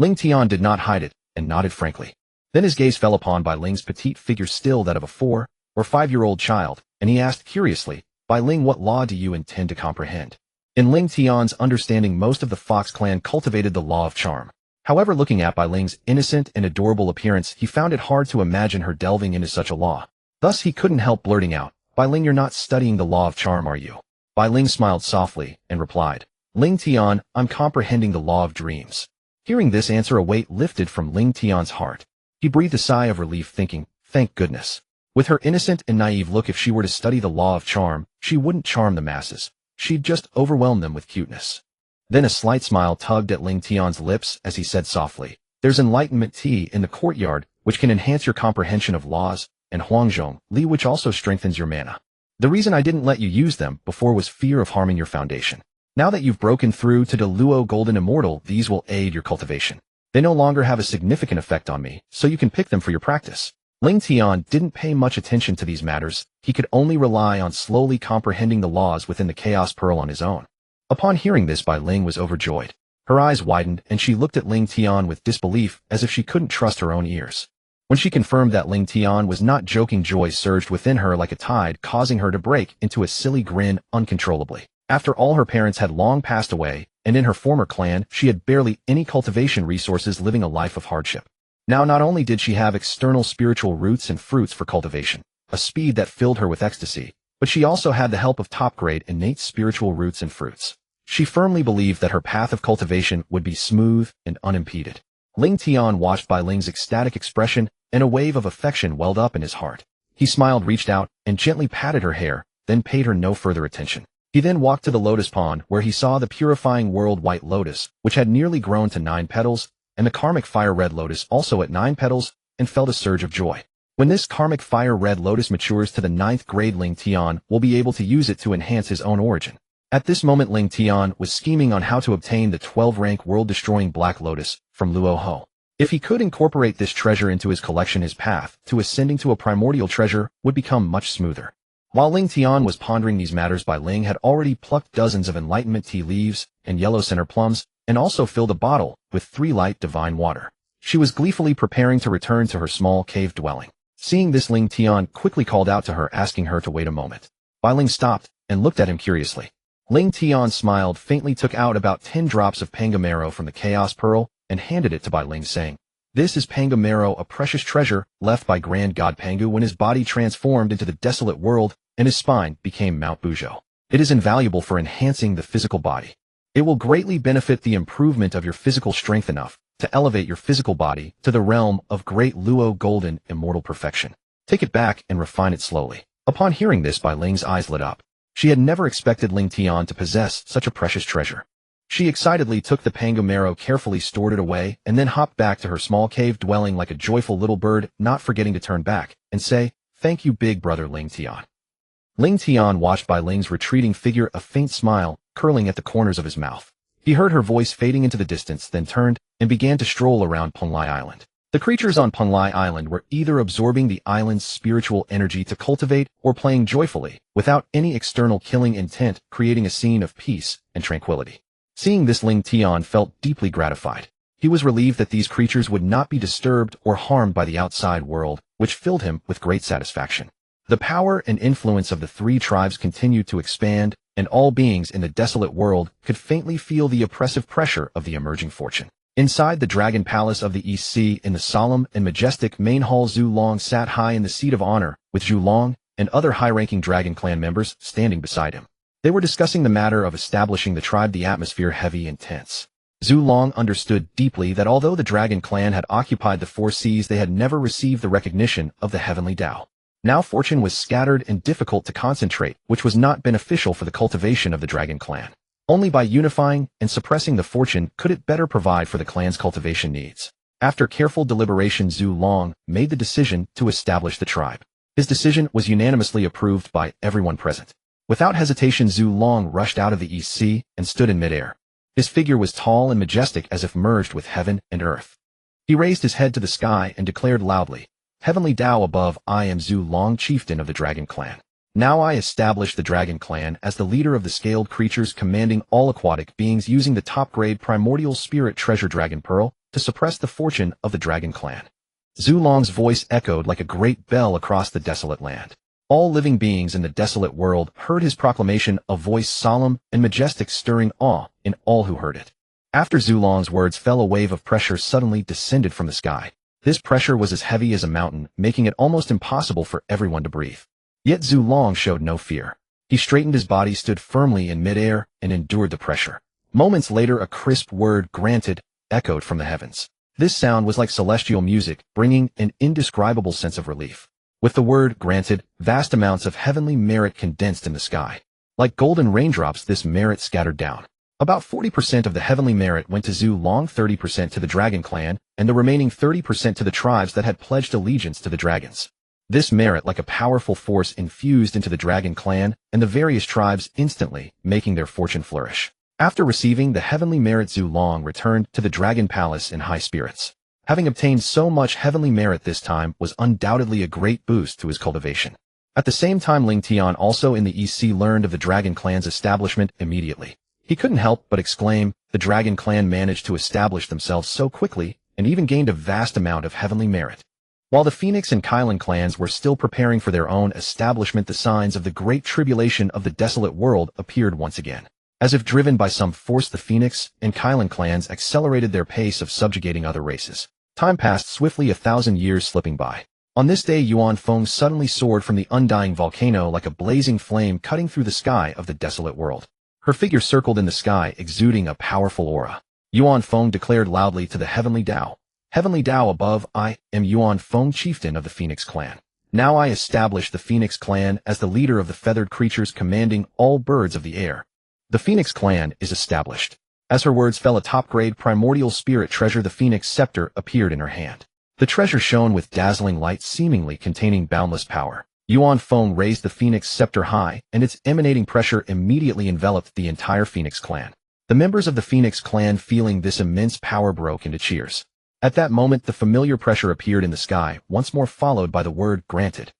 Ling Tian did not hide it and nodded frankly. Then his gaze fell upon Bai Ling's petite figure, still that of a 4 or 5-year-old child, and he asked curiously, "Bai Ling, what law do you intend to comprehend?" In Ling Tian's understanding, most of the Fox clan cultivated the law of charm. However, looking at Bai Ling's innocent and adorable appearance, he found it hard to imagine her delving into such a law. Thus, he couldn't help blurting out, "Bai Ling, you're not studying the law of charm, are you?" Bai Ling smiled softly and replied, "Ling Tian, I'm comprehending the law of dreams." Hearing this answer, a weight lifted from Ling Tian's heart. He breathed a sigh of relief, thinking, "Thank goodness." With her innocent and naive look, if she were to study the law of charm, she wouldn't charm the masses. She'd just overwhelm them with cuteness. Then a slight smile tugged at Ling Tian's lips as he said softly, "There's enlightenment tea in the courtyard, which can enhance your comprehension of laws, and Huangzhong Li, which also strengthens your mana. The reason I didn't let you use them before was fear of harming your foundation. Now that you've broken through to Dailuo Golden Immortal, these will aid your cultivation. They no longer have a significant effect on me, so you can pick them for your practice." Ling Tian didn't pay much attention to these matters. He could only rely on slowly comprehending the laws within the Chaos Pearl on his own. Upon hearing this, Bai Ling was overjoyed. Her eyes widened, and she looked at Ling Tian with disbelief, as if she couldn't trust her own ears. When she confirmed that Ling Tian was not joking, joy surged within her like a tide, causing her to break into a silly grin uncontrollably. After all, her parents had long passed away, and in her former clan, she had barely any cultivation resources, living a life of hardship. Now, not only did she have external spiritual roots and fruits for cultivation, a speed that filled her with ecstasy, but she also had the help of top-grade innate spiritual roots and fruits. She firmly believed that her path of cultivation would be smooth and unimpeded. Ling Tian watched Bai Ling's ecstatic expression, and a wave of affection welled up in his heart. He smiled, reached out, and gently patted her hair, then paid her no further attention. He then walked to the lotus pond, where he saw the purifying world white lotus, which had nearly grown to 9 petals, and the karmic fire red lotus also at 9 petals, and felt a surge of joy. When this karmic fire red lotus matures to the 9th grade, Ling Tian will be able to use it to enhance his own origin. At this moment, Ling Tian was scheming on how to obtain the 12-rank world-destroying black lotus from Luo Ho. If he could incorporate this treasure into his collection, his path to ascending to a primordial treasure would become much smoother. While Ling Tian was pondering these matters, Bai Ling had already plucked dozens of enlightenment tea leaves and yellow center plums, and also filled a bottle with 3 light divine water. She was gleefully preparing to return to her small cave dwelling. Seeing this, Ling Tian quickly called out to her, asking her to wait a moment. Bai Ling stopped and looked at him curiously. Ling Tian smiled faintly, took out about 10 drops of Pangamero from the Chaos Pearl, and handed it to Bai Ling, saying, "This is Pangamero, a precious treasure left by Grand God Pangu when his body transformed into the desolate world and his spine became Mount Buzhou. It is invaluable for enhancing the physical body. It will greatly benefit the improvement of your physical strength enough to elevate your physical body to the realm of great Luo Golden Immortal Perfection. Take it back and refine it slowly." Upon hearing this, Bai Ling's eyes lit up. She had never expected Ling Tian to possess such a precious treasure. She excitedly took the pango marrow, carefully stored it away, and then hopped back to her small cave dwelling like a joyful little bird, not forgetting to turn back and say, "Thank you, big brother Ling Tian." Ling Tian watched by Ling's retreating figure, a faint smile curling at the corners of his mouth. He heard her voice fading into the distance, then turned and began to stroll around Penglai Island. The creatures on Penglai Island were either absorbing the island's spiritual energy to cultivate or playing joyfully, without any external killing intent, creating a scene of peace and tranquility. Seeing this, Ling Tian felt deeply gratified. He was relieved that these creatures would not be disturbed or harmed by the outside world, which filled him with great satisfaction. The power and influence of the three tribes continued to expand, and all beings in the desolate world could faintly feel the oppressive pressure of the emerging fortune. Inside the Dragon Palace of the East Sea, in the solemn and majestic main hall, Zhu Long sat high in the seat of honor, with Zhu Long and other high-ranking Dragon Clan members standing beside him. They were discussing the matter of establishing the tribe, the atmosphere heavy and tense. Zhu Long understood deeply that although the Dragon Clan had occupied the foresees, they had never received the recognition of the Heavenly Dao. Now fortune was scattered and difficult to concentrate, which was not beneficial for the cultivation of the Dragon Clan. Only by unifying and suppressing the fortune could it better provide for the clan's cultivation needs. After careful deliberation, Zhu Long made the decision to establish the tribe. His decision was unanimously approved by everyone present. Without hesitation, Zhu Long rushed out of the East Sea and stood in midair. His figure was tall and majestic, as if merged with heaven and earth. He raised his head to the sky and declared loudly, "Heavenly Dao above, I am Zhu Long, chieftain of the Dragon Clan. Now I establish the Dragon Clan as the leader of the scaled creatures, commanding all aquatic beings, using the top-grade Primordial Spirit Treasure Dragon Pearl to suppress the fortune of the Dragon Clan." Zhu Long's voice echoed like a great bell across the desolate land. All living beings in the desolate world heard his proclamation, a voice solemn and majestic, stirring awe in all who heard it. After Zhu Long's words fell, a wave of pressure suddenly descended from the sky. This pressure was as heavy as a mountain, making it almost impossible for everyone to breathe. Yet Zhu Long showed no fear. He straightened his body, stood firmly in midair, and endured the pressure. Moments later, a crisp word, "granted," echoed from the heavens. This sound was like celestial music, bringing an indescribable sense of relief. With the word "granted," vast amounts of heavenly merit condensed in the sky. Like golden raindrops, this merit scattered down. About 40% of the heavenly merit went to Zhu Long, 30% to the Dragon Clan, and the remaining 30% to the tribes that had pledged allegiance to the dragons. This merit, like a powerful force, infused into the Dragon Clan and the various tribes instantly, making their fortune flourish. After receiving the heavenly merit, Zhu Long returned to the Dragon Palace in high spirits. Having obtained so much heavenly merit this time was undoubtedly a great boost to his cultivation. At the same time, Ling Tian, also in the East Sea, learned of the Dragon Clan's establishment immediately. He couldn't help but exclaim, "The Dragon Clan managed to establish themselves so quickly and even gained a vast amount of heavenly merit." While the Phoenix and Kylan clans were still preparing for their own establishment, the signs of the great tribulation of the desolate world appeared once again. As if driven by some force, the Phoenix and Kylan clans accelerated their pace of subjugating other races. Time passed swiftly, 1,000 years slipping by. On this day, Yuan Feng suddenly soared from the undying volcano like a blazing flame, cutting through the sky of the desolate world. Her figure circled in the sky, exuding a powerful aura. Yuan Feng declared loudly to the Heavenly Dao, "Heavenly Dao above, I am Yuan Feng, chieftain of the Phoenix Clan. Now I establish the Phoenix Clan as the leader of the feathered creatures, commanding all birds of the air. The Phoenix Clan is established." As her words fell, a top-grade Primordial Spirit Treasure, the Phoenix Scepter, appeared in her hand. The treasure shone with dazzling light, seemingly containing boundless power. Yuan Feng raised the Phoenix Scepter high, and its emanating pressure immediately enveloped the entire Phoenix Clan. The members of the Phoenix Clan, feeling this immense power, broke into cheers. At that moment, the familiar pressure appeared in the sky, once more followed by the word "granted."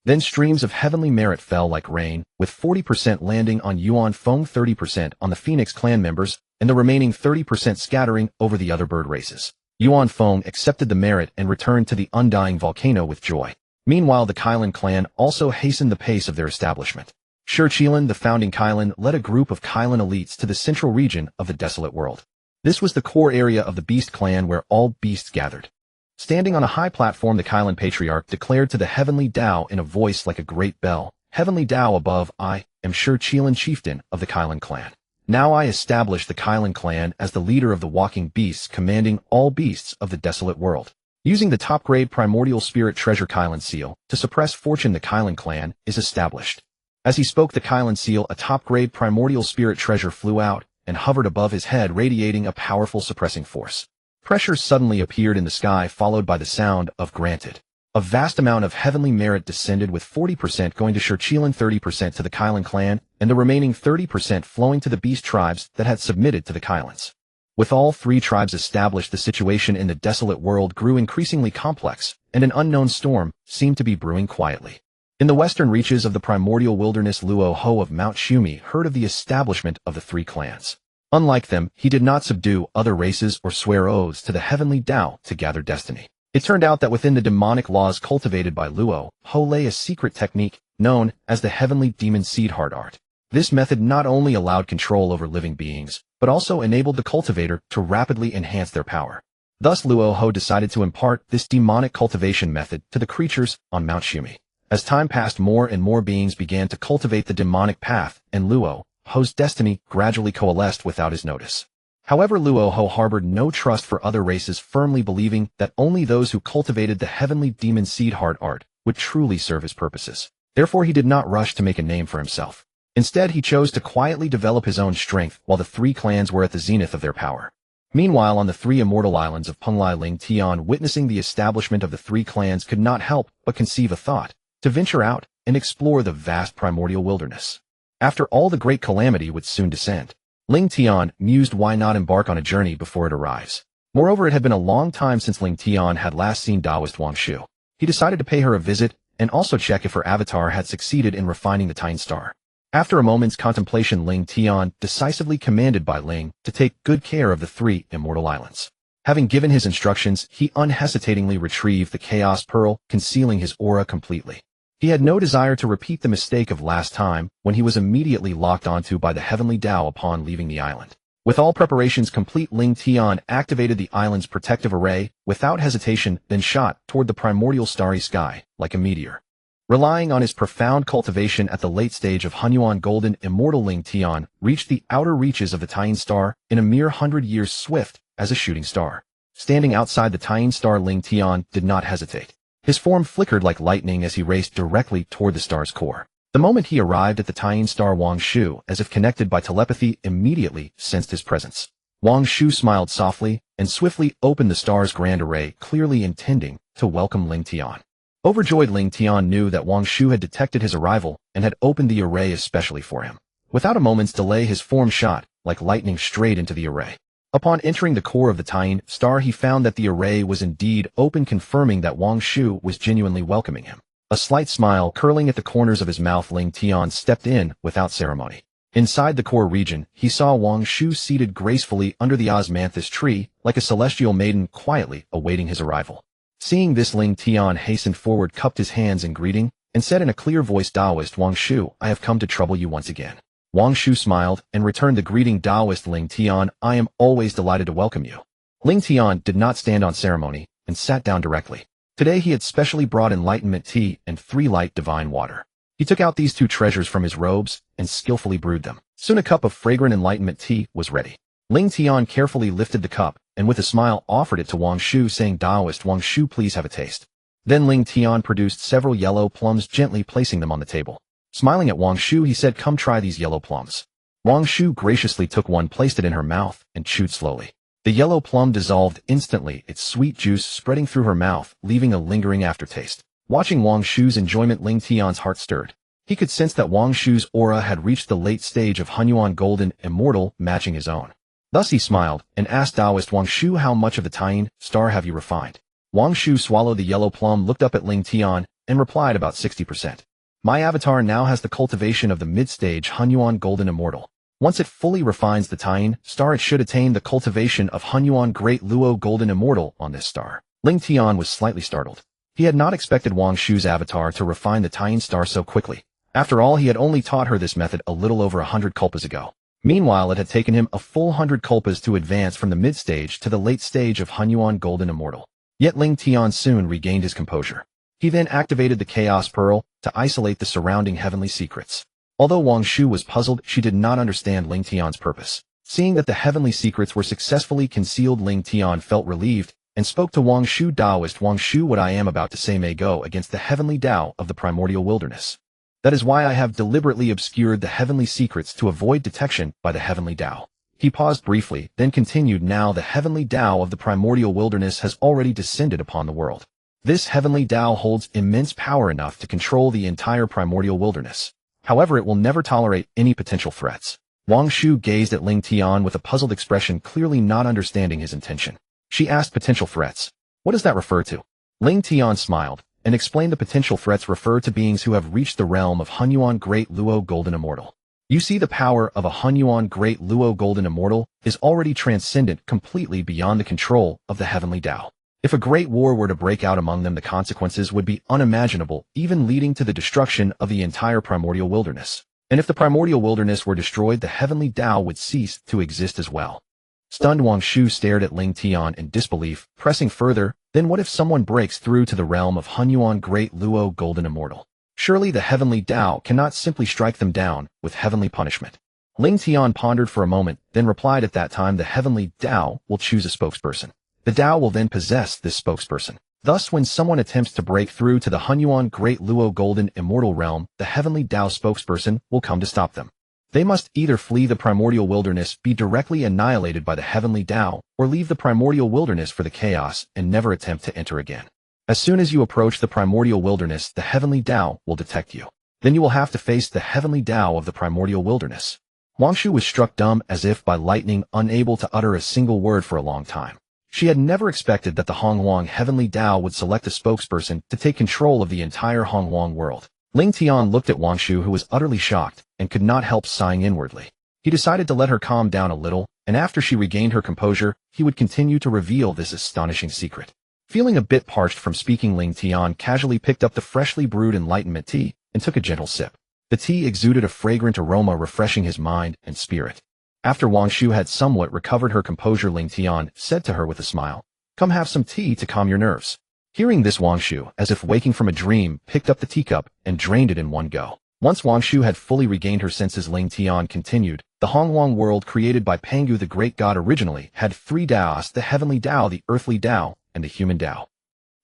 Then streams of heavenly merit fell like rain, with 40% landing on Yuan Feng, 30% on the Phoenix Clan members, and the remaining 30% scattering over the other bird races. Yuan Feng accepted the merit and returned to the undying volcano with joy. Meanwhile, the Kylan clan also hastened the pace of their establishment. Shi Qilan, the founding Kylan, led a group of Kylan elites to the central region of the desolate world. This was the core area of the Beast Clan, where all beasts gathered. Standing on a high platform, the Kylan patriarch declared to the Heavenly Dao in a voice like a great bell, "Heavenly Dao above, I am Shi Qilan, chieftain of the Kylan clan. Now I establish the Kylan clan as the leader of the walking beasts, commanding all beasts of the desolate world. Using the top-grade Primordial Spirit Treasure Kylan seal to suppress fortune, the Kylan clan is established." As he spoke the Kylan seal, a top-grade Primordial Spirit Treasure flew out, and hovered above his head, radiating a powerful suppressing force. Pressure suddenly appeared in the sky, followed by the sound of "granted." A vast amount of heavenly merit descended, with 40% going to Shurchilan, 30% to the Kylan clan, and the remaining 30% flowing to the beast tribes that had submitted to the Kylans. With all three tribes established, the situation in the desolate world grew increasingly complex, and an unknown storm seemed to be brewing quietly. In the western reaches of the primordial wilderness, Luo Ho of Mount Shumi heard of the establishment of the three clans. Unlike them, he did not subdue other races or swear oaths to the Heavenly Dao to gather destiny. It turned out that within the demonic laws cultivated by Luo Ho lay a secret technique known as the Heavenly Demon Seed Heart Art. This method not only allowed control over living beings, but also enabled the cultivator to rapidly enhance their power. Thus Luo Ho decided to impart this demonic cultivation method to the creatures on Mount Shumi. As time passed, more and more beings began to cultivate the demonic path, and Luo Ho's destiny gradually coalesced without his notice. However, Luo Ho harbored no trust for other races, firmly believing that only those who cultivated the Heavenly Demon Seed Heart Art would truly serve his purposes. Therefore, he did not rush to make a name for himself. Instead, he chose to quietly develop his own strength while the three clans were at the zenith of their power. Meanwhile, on the three immortal islands of Penglai, Ling Tian, witnessing the establishment of the three clans, could not help but conceive a thought to venture out and explore the vast primordial wilderness. After all, the great calamity would soon descend. Ling Tian mused, why not embark on a journey before it arrives? Moreover, it had been a long time since Ling Tian had last seen Taoist Wang Shu. He decided to pay her a visit and also check if her avatar had succeeded in refining the Tian star. After a moment's contemplation, Ling Tian decisively commanded by Ling to take good care of the three immortal islands. Having given his instructions, he unhesitatingly retrieved the Chaos Pearl, concealing his aura completely. He had no desire to repeat the mistake of last time, when he was immediately locked onto by the Heavenly Dao upon leaving the island. With all preparations complete, Ling Tian activated the island's protective array without hesitation, then shot toward the primordial starry sky like a meteor. Relying on his profound cultivation at the late stage of Honghuang Golden, immortal Ling Tian reached the outer reaches of the Tian star in a mere 100 years, swift as a shooting star. Standing outside the Tian star, Ling Tian did not hesitate. His form flickered like lightning as he raced directly toward the star's core. The moment he arrived at the Tian star, Wang Shu, as if connected by telepathy, immediately sensed his presence. Wang Shu smiled softly and swiftly opened the star's grand array, clearly intending to welcome Ling Tian. Overjoyed, Ling Tian knew that Wang Shu had detected his arrival and had opened the array especially for him. Without a moment's delay, his form shot like lightning straight into the array. Upon entering the core of the Tian star, he found that the array was indeed open, confirming that Wang Shu was genuinely welcoming him. A slight smile curling at the corners of his mouth, Ling Tian stepped in without ceremony. Inside the core region, he saw Wang Shu seated gracefully under the osmanthus tree, like a celestial maiden quietly awaiting his arrival. Seeing this, Ling Tian hastened forward, cupped his hands in greeting, and said in a clear voice, Taoist Wang Shu, I have come to trouble you once again. Wang Shu smiled and returned the greeting, Taoist Ling Tian, I am always delighted to welcome you. Ling Tian did not stand on ceremony and sat down directly. Today he had specially brought enlightenment tea and 3 light divine water. He took out these 2 treasures from his robes and skillfully brewed them. Soon a cup of fragrant enlightenment tea was ready. Ling Tian carefully lifted the cup and with a smile offered it to Wang Shu, saying, Taoist Wang Shu, please have a taste. Then Ling Tian produced several yellow plums, gently placing them on the table. Smiling at Wang Shu, he said, come try these yellow plums. Wang Shu graciously took one, placed it in her mouth, and chewed slowly. The yellow plum dissolved instantly, its sweet juice spreading through her mouth, leaving a lingering aftertaste. Watching Wang Shu's enjoyment, Ling Tian's heart stirred. He could sense that Wang Shu's aura had reached the late stage of Honghuang Golden, immortal, matching his own. Thus he smiled and asked Taoist Wang Shu, how much of the Tian star have you refined? Wang Shu swallowed the yellow plum, looked up at Ling Tian, and replied, about 60%. My avatar now has the cultivation of the mid-stage Honghuang Golden Immortal. Once it fully refines the Tian star, it should attain the cultivation of Honghuang Great Luo Golden Immortal on this star. Ling Tian was slightly startled. He had not expected Wang Shu's avatar to refine the Tian star so quickly. After all, he had only taught her this method a little over 100 kalpas ago. Meanwhile, it had taken him a full 100 kalpas to advance from the mid-stage to the late stage of Honghuang Golden Immortal. Yet Ling Tian soon regained his composure. He then activated the Chaos Pearl to isolate the surrounding heavenly secrets. Although Wang Shu was puzzled, she did not understand Ling Tian's purpose. Seeing that the heavenly secrets were successfully concealed, Ling Tian felt relieved and spoke to Wang Shu, Taoist Wang Shu, what I am about to say may go against the Heavenly Dao of the primordial wilderness. That is why I have deliberately obscured the heavenly secrets to avoid detection by the Heavenly Dao. He paused briefly, then continued, now the heavenly Dao of the primordial wilderness has already descended upon the world. This heavenly Dao holds immense power enough to control the entire primordial wilderness. However, it will never tolerate any potential threats. Wang Shu gazed at Ling Tian with a puzzled expression, clearly not understanding his intention. She asked, potential threats? What does that refer to? Ling Tian smiled and explained the potential threats refer to beings who have reached the realm of Honghuang Great Luo Golden Immortal. You see, the power of a Honghuang Great Luo Golden Immortal is already transcendent, completely beyond the control of the heavenly Dao. If a great war were to break out among them, the consequences would be unimaginable, even leading to the destruction of the entire primordial wilderness. And if the primordial wilderness were destroyed, the heavenly Dao would cease to exist as well. Stunned, Wang Shu stared at Ling Tian in disbelief, pressing further, then what if someone breaks through to the realm of Honghuang Great Luo Golden Immortal? Surely the heavenly Dao cannot simply strike them down with heavenly punishment. Ling Tian pondered for a moment, then replied, at that time the heavenly Dao will choose a spokesperson. The Dao will then possess this spokesperson. Thus, when someone attempts to break through to the Honghuang Great Luo Golden Immortal Realm, the heavenly Dao spokesperson will come to stop them. They must either flee the primordial wilderness, be directly annihilated by the heavenly Dao, or leave the primordial wilderness for the chaos and never attempt to enter again. As soon as you approach the primordial wilderness, the heavenly Dao will detect you. Then you will have to face the heavenly Dao of the primordial wilderness. Wang Shu was struck dumb as if by lightning, unable to utter a single word for a long time. She had never expected that the Honghuang heavenly Dao would select a spokesperson to take control of the entire Honghuang world. Ling Tian looked at Wang Shu, who was utterly shocked and could not help sighing inwardly. He decided to let her calm down a little, and after she regained her composure, he would continue to reveal this astonishing secret. Feeling a bit parched from speaking, Ling Tian casually picked up the freshly brewed enlightenment tea and took a gentle sip. The tea exuded a fragrant aroma, refreshing his mind and spirit. After Wang Shu had somewhat recovered her composure, Ling Tian said to her with a smile, "Come have some tea to calm your nerves." Hearing this, Wang Shu, as if waking from a dream, picked up the teacup and drained it in one go. Once Wang Shu had fully regained her senses, Ling Tian continued, "The Honghuang world created by Pangu the great god originally had three Daos, the heavenly Dao, the earthly Dao, and the human Dao.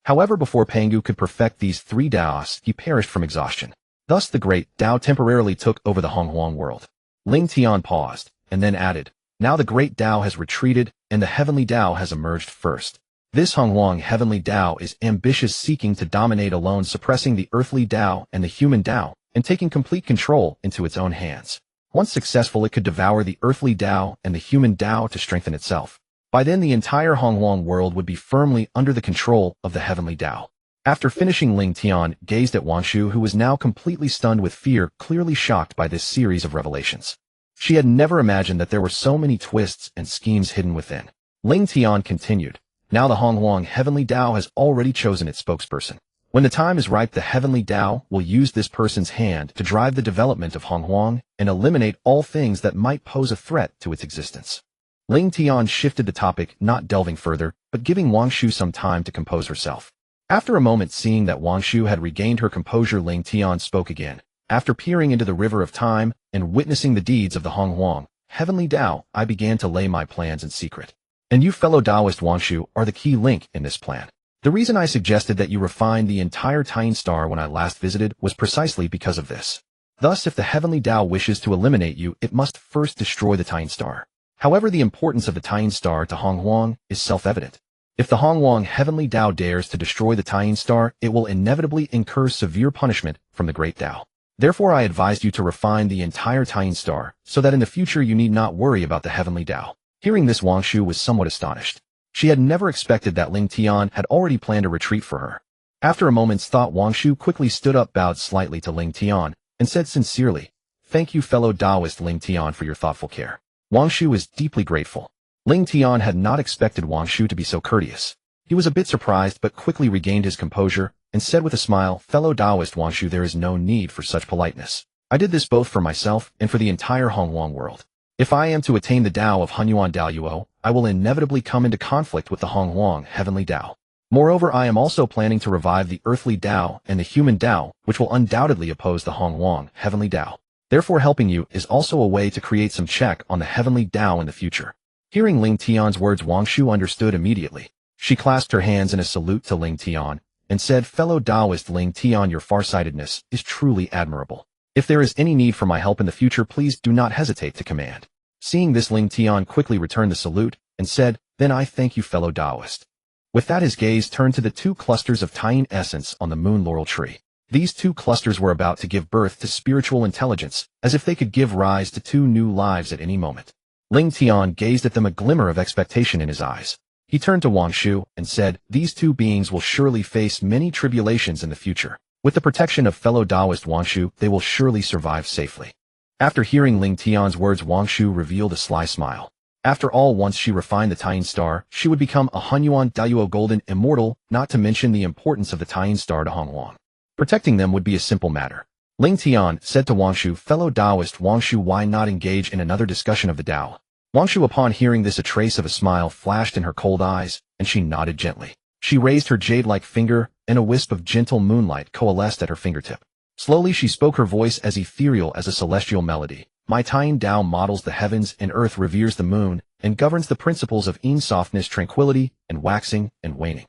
However, before Pangu could perfect these three Daos, he perished from exhaustion. Thus the great Dao temporarily took over the Honghuang world." Ling Tian paused, and then added, "Now the great Dao has retreated, and the heavenly Dao has emerged first. This Honghuang heavenly Dao is ambitious, seeking to dominate alone, suppressing the earthly Dao and the human Dao, and taking complete control into its own hands. Once successful, it could devour the earthly Dao and the human Dao to strengthen itself. By then, the entire Honghuang world would be firmly under the control of the heavenly Dao." After finishing, Ling Tian gazed at Wang Shu, who was now completely stunned with fear, clearly shocked by this series of revelations. She had never imagined that there were so many twists and schemes hidden within. Ling Tian continued, "Now the Honghuang heavenly Dao has already chosen its spokesperson. When the time is ripe, the heavenly Dao will use this person's hand to drive the development of Honghuang and eliminate all things that might pose a threat to its existence." Ling Tian shifted the topic, not delving further, but giving Wang Shu some time to compose herself. After a moment, seeing that Wang Shu had regained her composure, Ling Tian spoke again. "After peering into the river of time and witnessing the deeds of the Honghuang heavenly Dao, I began to lay my plans in secret. And you, fellow Taoist Wang Shu, are the key link in this plan. The reason I suggested that you refine the entire Tying Star when I last visited was precisely because of this. Thus, if the heavenly Dao wishes to eliminate you, it must first destroy the Tying Star. However, the importance of the Tying Star to Honghuang is self-evident. If the Honghuang heavenly Dao dares to destroy the Tying Star, it will inevitably incur severe punishment from the great Dao. Therefore, I advised you to refine the entire Tying Star, so that in the future you need not worry about the heavenly Dao." Hearing this, Wang Shu was somewhat astonished. She had never expected that Ling Tian had already planned a retreat for her. After a moment's thought, Wang Shu quickly stood up, bowed slightly to Ling Tian, and said sincerely, "Thank you, fellow Taoist Ling Tian, for your thoughtful care." Wang Shu was deeply grateful. Ling Tian had not expected Wang Shu to be so courteous. He was a bit surprised, but quickly regained his composure and said with a smile, "Fellow Taoist Wang Shu, there is no need for such politeness. I did this both for myself and for the entire Honghuang world. If I am to attain the Dao of Honghuang Daoyuo, I will inevitably come into conflict with the Honghuang heavenly Dao. Moreover, I am also planning to revive the earthly Dao and the human Dao, which will undoubtedly oppose the Honghuang heavenly Dao. Therefore, helping you is also a way to create some check on the heavenly Dao in the future." Hearing Ling Tian's words, Wang Shu understood immediately. She clasped her hands in a salute to Ling Tian and said, "Fellow Taoist Ling Tian, your farsightedness is truly admirable. If there is any need for my help in the future, please do not hesitate to command." Seeing this, Ling Tian quickly returned the salute and said, "Then I thank you, fellow Taoist." With that, his gaze turned to the 2 clusters of Taiyin essence on the moon laurel tree. These 2 clusters were about to give birth to spiritual intelligence, as if they could give rise to 2 new lives at any moment. Ling Tian gazed at them, a glimmer of expectation in his eyes. He turned to Wang Shu and said, "These 2 beings will surely face many tribulations in the future. With the protection of fellow Taoist Wang Shu, they will surely survive safely." After hearing Ling Tian's words, Wang Shu revealed a sly smile. After all, once she refined the Taiyin star, she would become a Hunyuan Dayuo golden immortal, not to mention the importance of the Taiyin star to Honghuang. Protecting them would be a simple matter. Ling Tian said to Wang Shu, "Fellow Taoist Wang Shu, why not engage in another discussion of the Tao?" Wang Shu, upon hearing this, a trace of a smile flashed in her cold eyes, and she nodded gently. She raised her jade-like finger, and a wisp of gentle moonlight coalesced at her fingertip. Slowly she spoke, her voice as ethereal as a celestial melody. "My Taiyin Tao models the heavens and earth, reveres the moon, and governs the principles of yin softness, tranquility, and waxing and waning."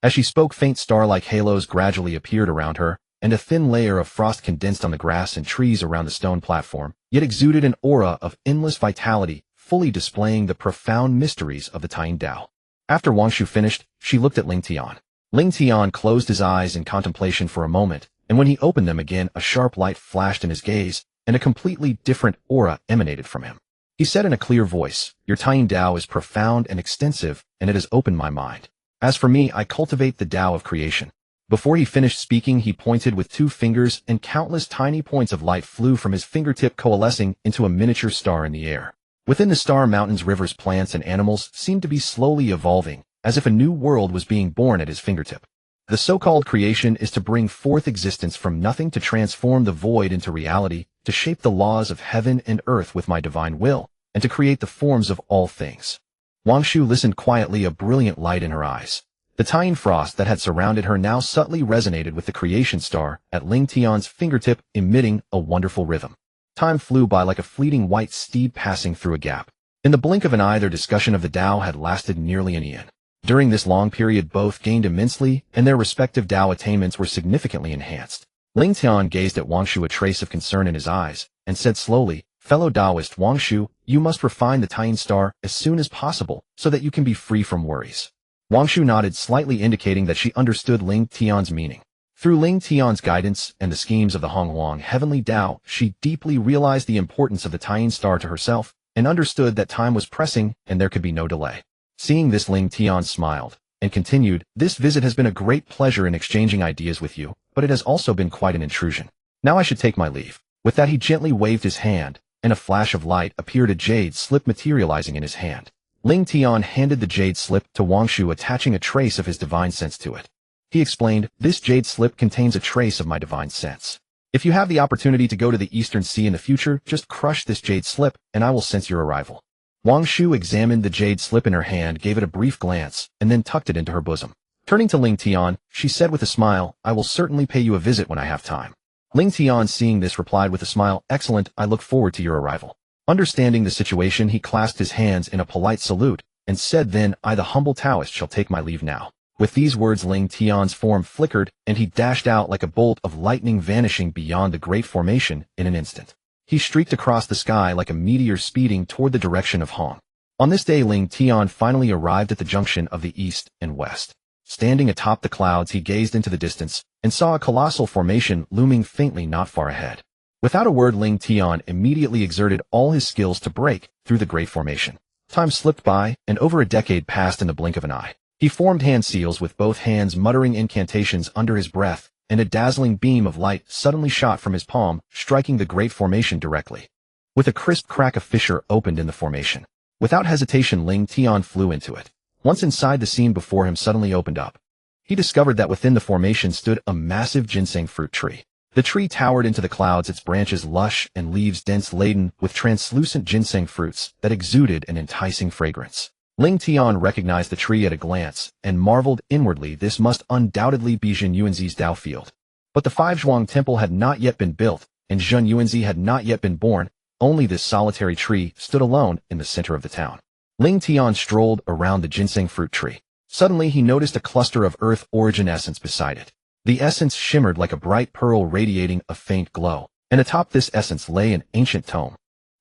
As she spoke, faint star-like halos gradually appeared around her, and a thin layer of frost condensed on the grass and trees around the stone platform, yet exuded an aura of endless vitality, fully displaying the profound mysteries of the Taiyin Tao. After Wang Shu finished, she looked at Ling Tian. Ling Tian closed his eyes in contemplation for a moment, and when he opened them again, a sharp light flashed in his gaze, and a completely different aura emanated from him. He said in a clear voice, "Your Taiyin Tao is profound and extensive, and it has opened my mind. As for me, I cultivate the Tao of creation." Before he finished speaking, he pointed with 2 fingers, and countless tiny points of light flew from his fingertip, coalescing into a miniature star in the air. Within the star, mountains, rivers, plants, and animals seemed to be slowly evolving, as if a new world was being born at his fingertip. The so-called creation is to bring forth existence from nothing, to transform the void into reality, to shape the laws of heaven and earth with my divine will, and to create the forms of all things. Wang Shu listened quietly, a brilliant light in her eyes. The Taiyin frost that had surrounded her now subtly resonated with the creation star at Ling Tian's fingertip, emitting a wonderful rhythm. Time flew by like a fleeting white steed passing through a gap. In the blink of an eye, their discussion of the Tao had lasted nearly an eon. During this long period, both gained immensely, and their respective Tao attainments were significantly enhanced. Ling Tian gazed at Wang Shu, a trace of concern in his eyes, and said slowly, "Fellow Taoist Wang Shu, you must refine the Taiyin star as soon as possible, so that you can be free from worries." Wang Shu nodded, slightly indicating that she understood Ling Tian's meaning. Through Ling Tian's guidance and the schemes of the Honghuang Heavenly Dao, she deeply realized the importance of the Taiyin star to herself, and understood that time was pressing and there could be no delay. Seeing this, Ling Tian smiled, and continued, "This visit has been a great pleasure in exchanging ideas with you, but it has also been quite an intrusion. Now I should take my leave." With that, he gently waved his hand, and a flash of light appeared, a jade slip materializing in his hand. Ling Tian handed the jade slip to Wang Shu, attaching a trace of his divine sense to it. He explained, "This jade slip contains a trace of my divine sense. If you have the opportunity to go to the Eastern Sea in the future, just crush this jade slip, and I will sense your arrival." Wang Shu examined the jade slip in her hand, gave it a brief glance, and then tucked it into her bosom. Turning to Ling Tian, she said with a smile, "I will certainly pay you a visit when I have time." Ling Tian, seeing this, replied with a smile, "Excellent, I look forward to your arrival." Understanding the situation, he clasped his hands in a polite salute, and said, "Then I, the humble Taoist, shall take my leave now." With these words, Ling Tian's form flickered, and he dashed out like a bolt of lightning, vanishing beyond the great formation in an instant. He streaked across the sky like a meteor, speeding toward the direction of Hong. On this day, Ling Tian finally arrived at the junction of the east and west. Standing atop the clouds, he gazed into the distance, and saw a colossal formation looming faintly not far ahead. Without a word, Ling Tian immediately exerted all his skills to break through the great formation. Time slipped by, and over a decade passed in the blink of an eye. He formed hand seals with both hands, muttering incantations under his breath, and a dazzling beam of light suddenly shot from his palm, striking the great formation directly. With a crisp crack, a fissure opened in the formation. Without hesitation, Ling Tian flew into it. Once inside, the scene before him suddenly opened up. He discovered that within the formation stood a massive ginseng fruit tree. The tree towered into the clouds, its branches lush and leaves dense, laden with translucent ginseng fruits that exuded an enticing fragrance. Ling Tian recognized the tree at a glance, and marveled inwardly, this must undoubtedly be Zhen Yuanzi's Dao field. But the Five Zhuang Temple had not yet been built, and Zhen Yuanzi had not yet been born. Only this solitary tree stood alone in the center of the town. Ling Tian strolled around the ginseng fruit tree. Suddenly he noticed a cluster of earth origin essence beside it. The essence shimmered like a bright pearl, radiating a faint glow, and atop this essence lay an ancient tome.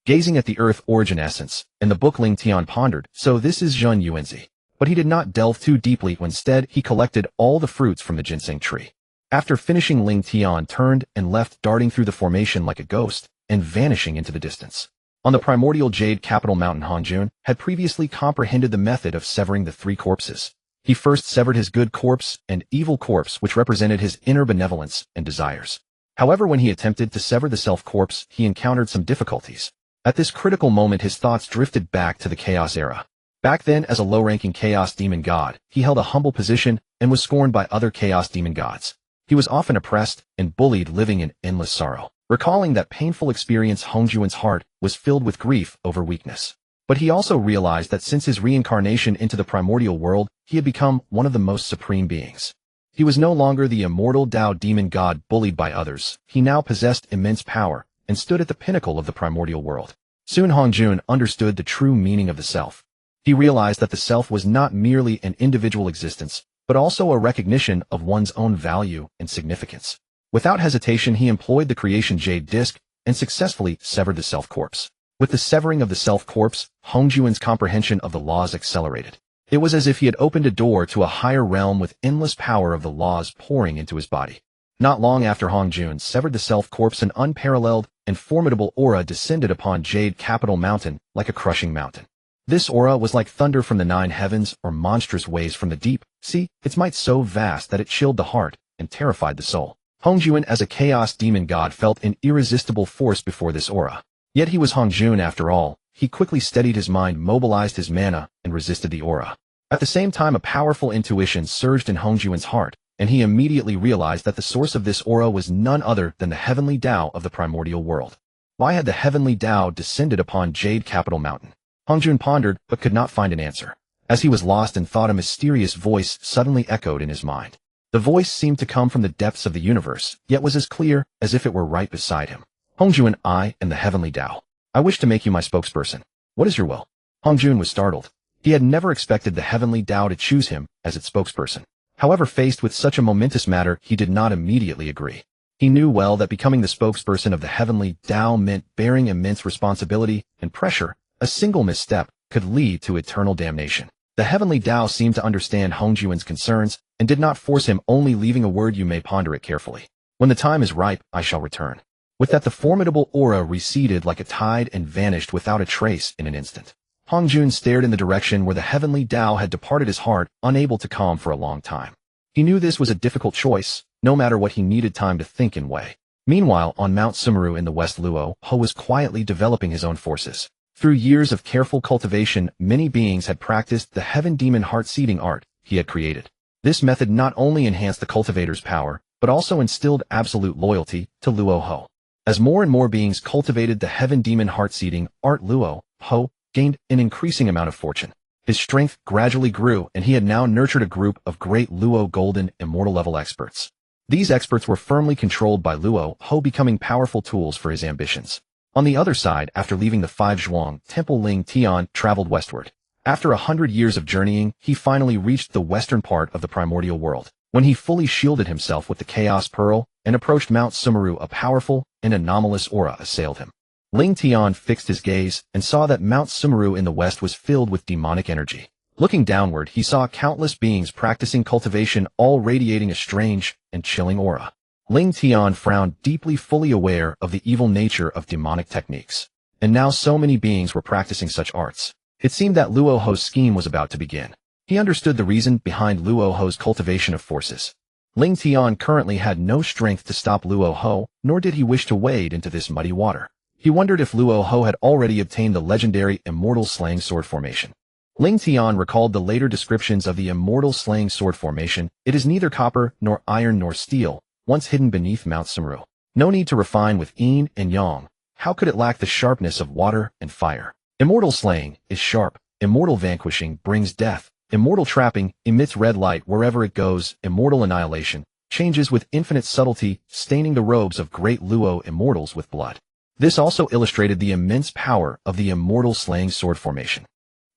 gazing at the earth origin essence. In the book Ling Tian pondered, so this is Zhen Yuanzi. But he did not delve too deeply. Instead, he collected all the fruits from the ginseng tree. After finishing, Ling Tian turned and left, darting through the formation like a ghost and vanishing into the distance. On the primordial jade capital mountain, Hongjun had previously comprehended the method of severing the three corpses. He first severed his good corpse and evil corpse, which represented his inner benevolence and desires. However, when he attempted to sever the self corpse, he encountered some difficulties. At this critical moment, his thoughts drifted back to the Chaos era. Back then, as a low-ranking Chaos Demon God, he held a humble position and was scorned by other Chaos Demon gods. He was often oppressed and bullied, living in endless sorrow. Recalling that painful experience, Hongjun's heart was filled with grief over weakness. But he also realized that since his reincarnation into the primordial world, he had become one of the most supreme beings. He was no longer the immortal Dao demon god bullied by others. He now possessed immense power and stood at the pinnacle of the primordial world. Soon Hongjun understood the true meaning of the self. He realized that the self was not merely an individual existence, but also a recognition of one's own value and significance. Without hesitation, he employed the creation jade disc and successfully severed the self corpse. With the severing of the self corpse, Hongjun's comprehension of the laws accelerated. It was as if he had opened a door to a higher realm with endless power of the laws pouring into his body. Not long after Hongjun severed the self corpse, an unparalleled and formidable aura descended upon Jade Capital Mountain like a crushing mountain. This aura was like thunder from the 9 heavens or monstrous waves from the deep. See, its might so vast that it chilled the heart and terrified the soul. Hongjun, as a chaos demon god, felt an irresistible force before this aura. Yet he was Hongjun after all. He quickly steadied his mind, mobilized his mana, and resisted the aura. At the same time, a powerful intuition surged in Hongjun's heart, and he immediately realized that the source of this aura was none other than the Heavenly Dao of the primordial world. Why had the Heavenly Dao descended upon Jade Capital Mountain? Hongjun pondered, but could not find an answer. As he was lost in thought, a mysterious voice suddenly echoed in his mind. The voice seemed to come from the depths of the universe, yet was as clear as if it were right beside him. Hongjun, I am the Heavenly Dao. I wish to make you my spokesperson. What is your will? Hongjun was startled. He had never expected the Heavenly Dao to choose him as its spokesperson. However, faced with such a momentous matter, he did not immediately agree. He knew well that becoming the spokesperson of the Heavenly Dao meant bearing immense responsibility and pressure. A single misstep could lead to eternal damnation. The Heavenly Dao seemed to understand Hongjun's concerns and did not force him, only leaving a word, you may ponder it carefully. When the time is ripe, I shall return. With that, the formidable aura receded like a tide and vanished without a trace in an instant. Hongjun stared in the direction where the Heavenly Dao had departed, his heart unable to calm for a long time. He knew this was a difficult choice, no matter what. He needed time to think and weigh. Meanwhile, on Mount Sumeru in the west, Luo Ho was quietly developing his own forces. Through years of careful cultivation, many beings had practiced the heaven demon heart-seeding art he had created. This method not only enhanced the cultivator's power, but also instilled absolute loyalty to Luo Ho. As more and more beings cultivated the heaven demon heart-seeding art, Luo Ho gained an increasing amount of fortune. His strength gradually grew, and he had now nurtured a group of great Luo Golden Immortal level experts. These experts were firmly controlled by Luo Ho, becoming powerful tools for his ambitions. On the other side, after leaving the 5 Zhuang Temple, Ling Tian traveled westward. After 100 years of journeying, he finally reached the western part of the primordial world. When he fully shielded himself with the Chaos Pearl and approached Mount Sumeru, a powerful and anomalous aura assailed him. Ling Tian fixed his gaze and saw that Mount Sumeru in the west was filled with demonic energy. Looking downward, he saw countless beings practicing cultivation, all radiating a strange and chilling aura. Ling Tian frowned deeply, fully aware of the evil nature of demonic techniques. And now so many beings were practicing such arts. It seemed that Luo Ho's scheme was about to begin. He understood the reason behind Luo Ho's cultivation of forces. Ling Tian currently had no strength to stop Luo Ho, nor did he wish to wade into this muddy water. He wondered if Luo Ho had already obtained the legendary Immortal Slaying Sword formation. Ling Tian recalled the later descriptions of the Immortal Slaying Sword formation. It is neither copper, nor iron, nor steel, once hidden beneath Mount Sumeru. No need to refine with yin and yang. How could it lack the sharpness of water and fire? Immortal slaying is sharp. Immortal vanquishing brings death. Immortal trapping emits red light wherever it goes. Immortal annihilation changes with infinite subtlety, staining the robes of great Luo immortals with blood. This also illustrated the immense power of the Immortal Slaying Sword formation.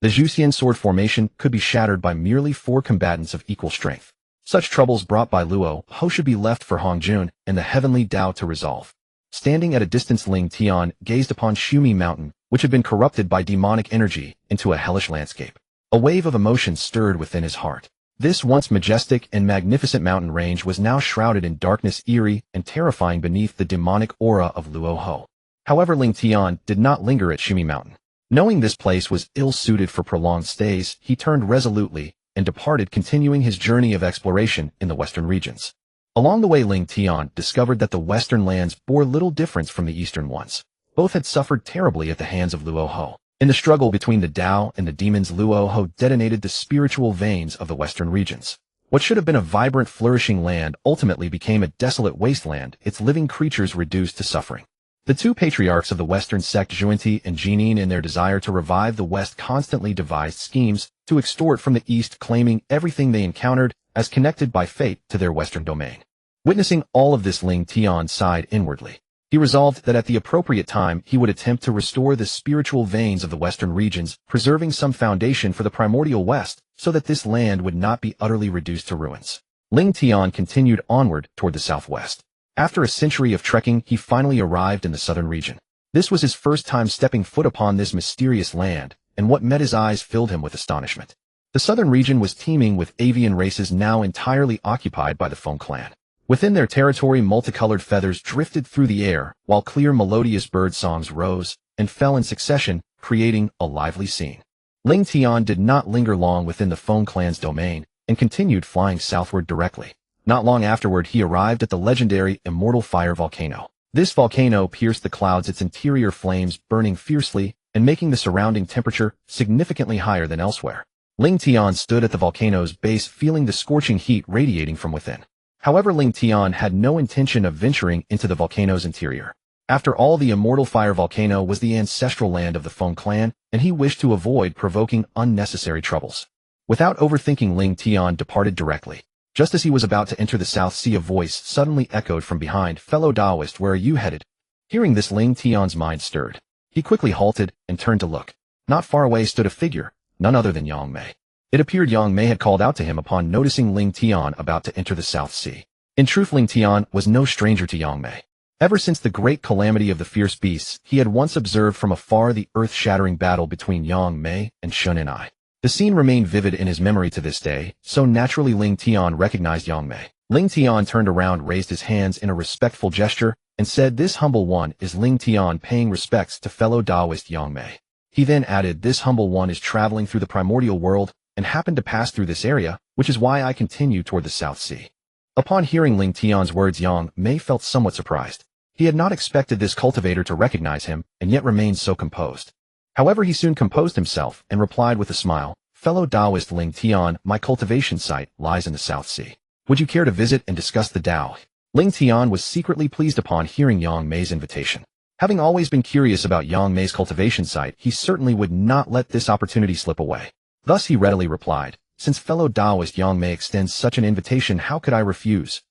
The Zhuxian sword formation could be shattered by merely 4 combatants of equal strength. Such troubles brought by Luo Ho should be left for Hongjun and the Heavenly Dao to resolve. Standing at a distance, Ling Tian gazed upon Shumi Mountain, which had been corrupted by demonic energy, into a hellish landscape. A wave of emotion stirred within his heart. This once majestic and magnificent mountain range was now shrouded in darkness, eerie and terrifying beneath the demonic aura of Luoho. However, Ling Tian did not linger at Shimi Mountain. Knowing this place was ill-suited for prolonged stays, he turned resolutely and departed, continuing his journey of exploration in the western regions. Along the way, Ling Tian discovered that the western lands bore little difference from the eastern ones. Both had suffered terribly at the hands of Luoho. In the struggle between the Dao and the demons, Luoho detonated the spiritual veins of the western regions. What should have been a vibrant, flourishing land ultimately became a desolate wasteland, its living creatures reduced to suffering. The two patriarchs of the western sect, Zhuanti and Jinin, in their desire to revive the west, constantly devised schemes to extort from the east, claiming everything they encountered as connected by fate to their western domain. Witnessing all of this, Ling Tian sighed inwardly. He resolved that at the appropriate time he would attempt to restore the spiritual veins of the western regions, preserving some foundation for the primordial west, so that this land would not be utterly reduced to ruins. Ling Tian continued onward toward the southwest. After a century of trekking, he finally arrived in the southern region. This was his first time stepping foot upon this mysterious land, and what met his eyes filled him with astonishment. The southern region was teeming with avian races now entirely occupied by the Feng clan. Within their territory, multicolored feathers drifted through the air, while clear melodious bird songs rose and fell in succession, creating a lively scene. Ling Tian did not linger long within the Feng clan's domain, and continued flying southward directly. Not long afterward, he arrived at the legendary Immortal Fire Volcano. This volcano pierced the clouds, its interior flames burning fiercely and making the surrounding temperature significantly higher than elsewhere. Ling Tian stood at the volcano's base, feeling the scorching heat radiating from within. However, Ling Tian had no intention of venturing into the volcano's interior. After all, the Immortal Fire Volcano was the ancestral land of the Feng clan, and he wished to avoid provoking unnecessary troubles. Without overthinking, Ling Tian departed directly. Just as he was about to enter the South Sea, a voice suddenly echoed from behind. "Fellow Taoist, where are you headed?" Hearing this, Ling Tian's mind stirred. He quickly halted and turned to look. Not far away stood a figure, none other than Yang Mei. It appeared Yang Mei had called out to him upon noticing Ling Tian about to enter the South Sea. In truth, Ling Tian was no stranger to Yang Mei. Ever since the great calamity of the fierce beasts, he had once observed from afar the earth-shattering battle between Yang Mei and Shun and I. The scene remained vivid in his memory to this day, so naturally Ling Tian recognized Yang Mei. Ling Tian turned around, raised his hands in a respectful gesture, and said, "This humble one is Ling Tian, paying respects to fellow Taoist Yang Mei." He then added, "This humble one is traveling through the primordial world and happened to pass through this area, which is why I continue toward the South Sea." Upon hearing Ling Tian's words, Yang Mei felt somewhat surprised. He had not expected this cultivator to recognize him and yet remained so composed. However, he soon composed himself and replied with a smile, "Fellow Taoist Ling Tian, my cultivation site lies in the South Sea. Would you care to visit and discuss the Dao?" Ling Tian was secretly pleased upon hearing Yang Mei's invitation. Having always been curious about Yang Mei's cultivation site, he certainly would not let this opportunity slip away. Thus he readily replied, "Since fellow Taoist Yang Mei extends such an invitation, how could I refuse?"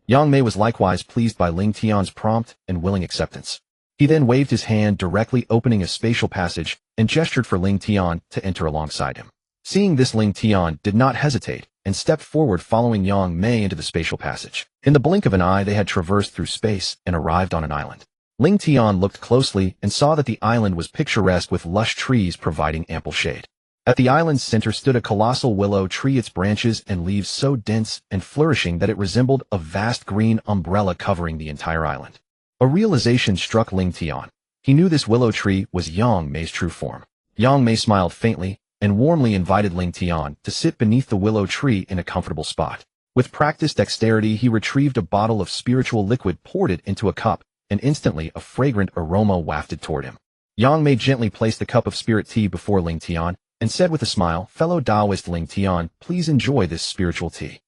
Yang Mei was likewise pleased by Ling Tian's prompt and willing acceptance. He then waved his hand, directly opening a spatial passage, and gestured for Ling Tian to enter alongside him. Seeing this, Ling Tian did not hesitate and stepped forward, following Yang Mei into the spatial passage. In the blink of an eye, they had traversed through space and arrived on an island. Ling Tian looked closely and saw that the island was picturesque, with lush trees providing ample shade. At the island's center stood a colossal willow tree, its branches and leaves so dense and flourishing that it resembled a vast green umbrella covering the entire island. A realization struck Ling Tian. He knew this willow tree was Yang Mei's true form. Yang Mei smiled faintly and warmly invited Ling Tian to sit beneath the willow tree in a comfortable spot. With practiced dexterity, he retrieved a bottle of spiritual liquid, poured it into a cup, and instantly a fragrant aroma wafted toward him. Yang Mei gently placed the cup of spirit tea before Ling Tian and said with a smile, "Fellow Taoist Ling Tian, please enjoy this spiritual tea."